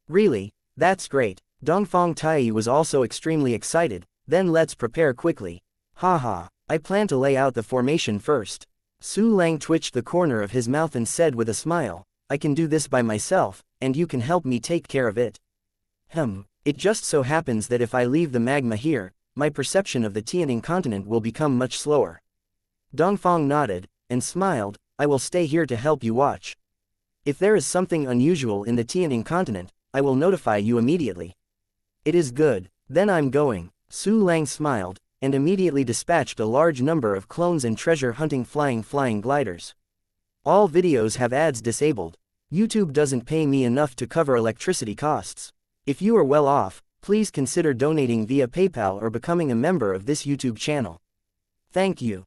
Really? That's great. Dongfang Tai was also extremely excited. Then let's prepare quickly. Haha, I plan to lay out the formation first. Su Lang twitched the corner of his mouth and said with a smile, I can do this by myself, and you can help me take care of it. It just so happens that if I leave the magma here, my perception of the Tianing continent will become much slower. Dongfang nodded, and smiled, I will stay here to help you watch. If there is something unusual in the Tianing continent, I will notify you immediately. It is good, then I'm going. Su Lang smiled, and immediately dispatched a large number of clones and treasure-hunting flying gliders. All videos have ads disabled. YouTube doesn't pay me enough to cover electricity costs. If you are well off, please consider donating via PayPal or becoming a member of this YouTube channel. Thank you.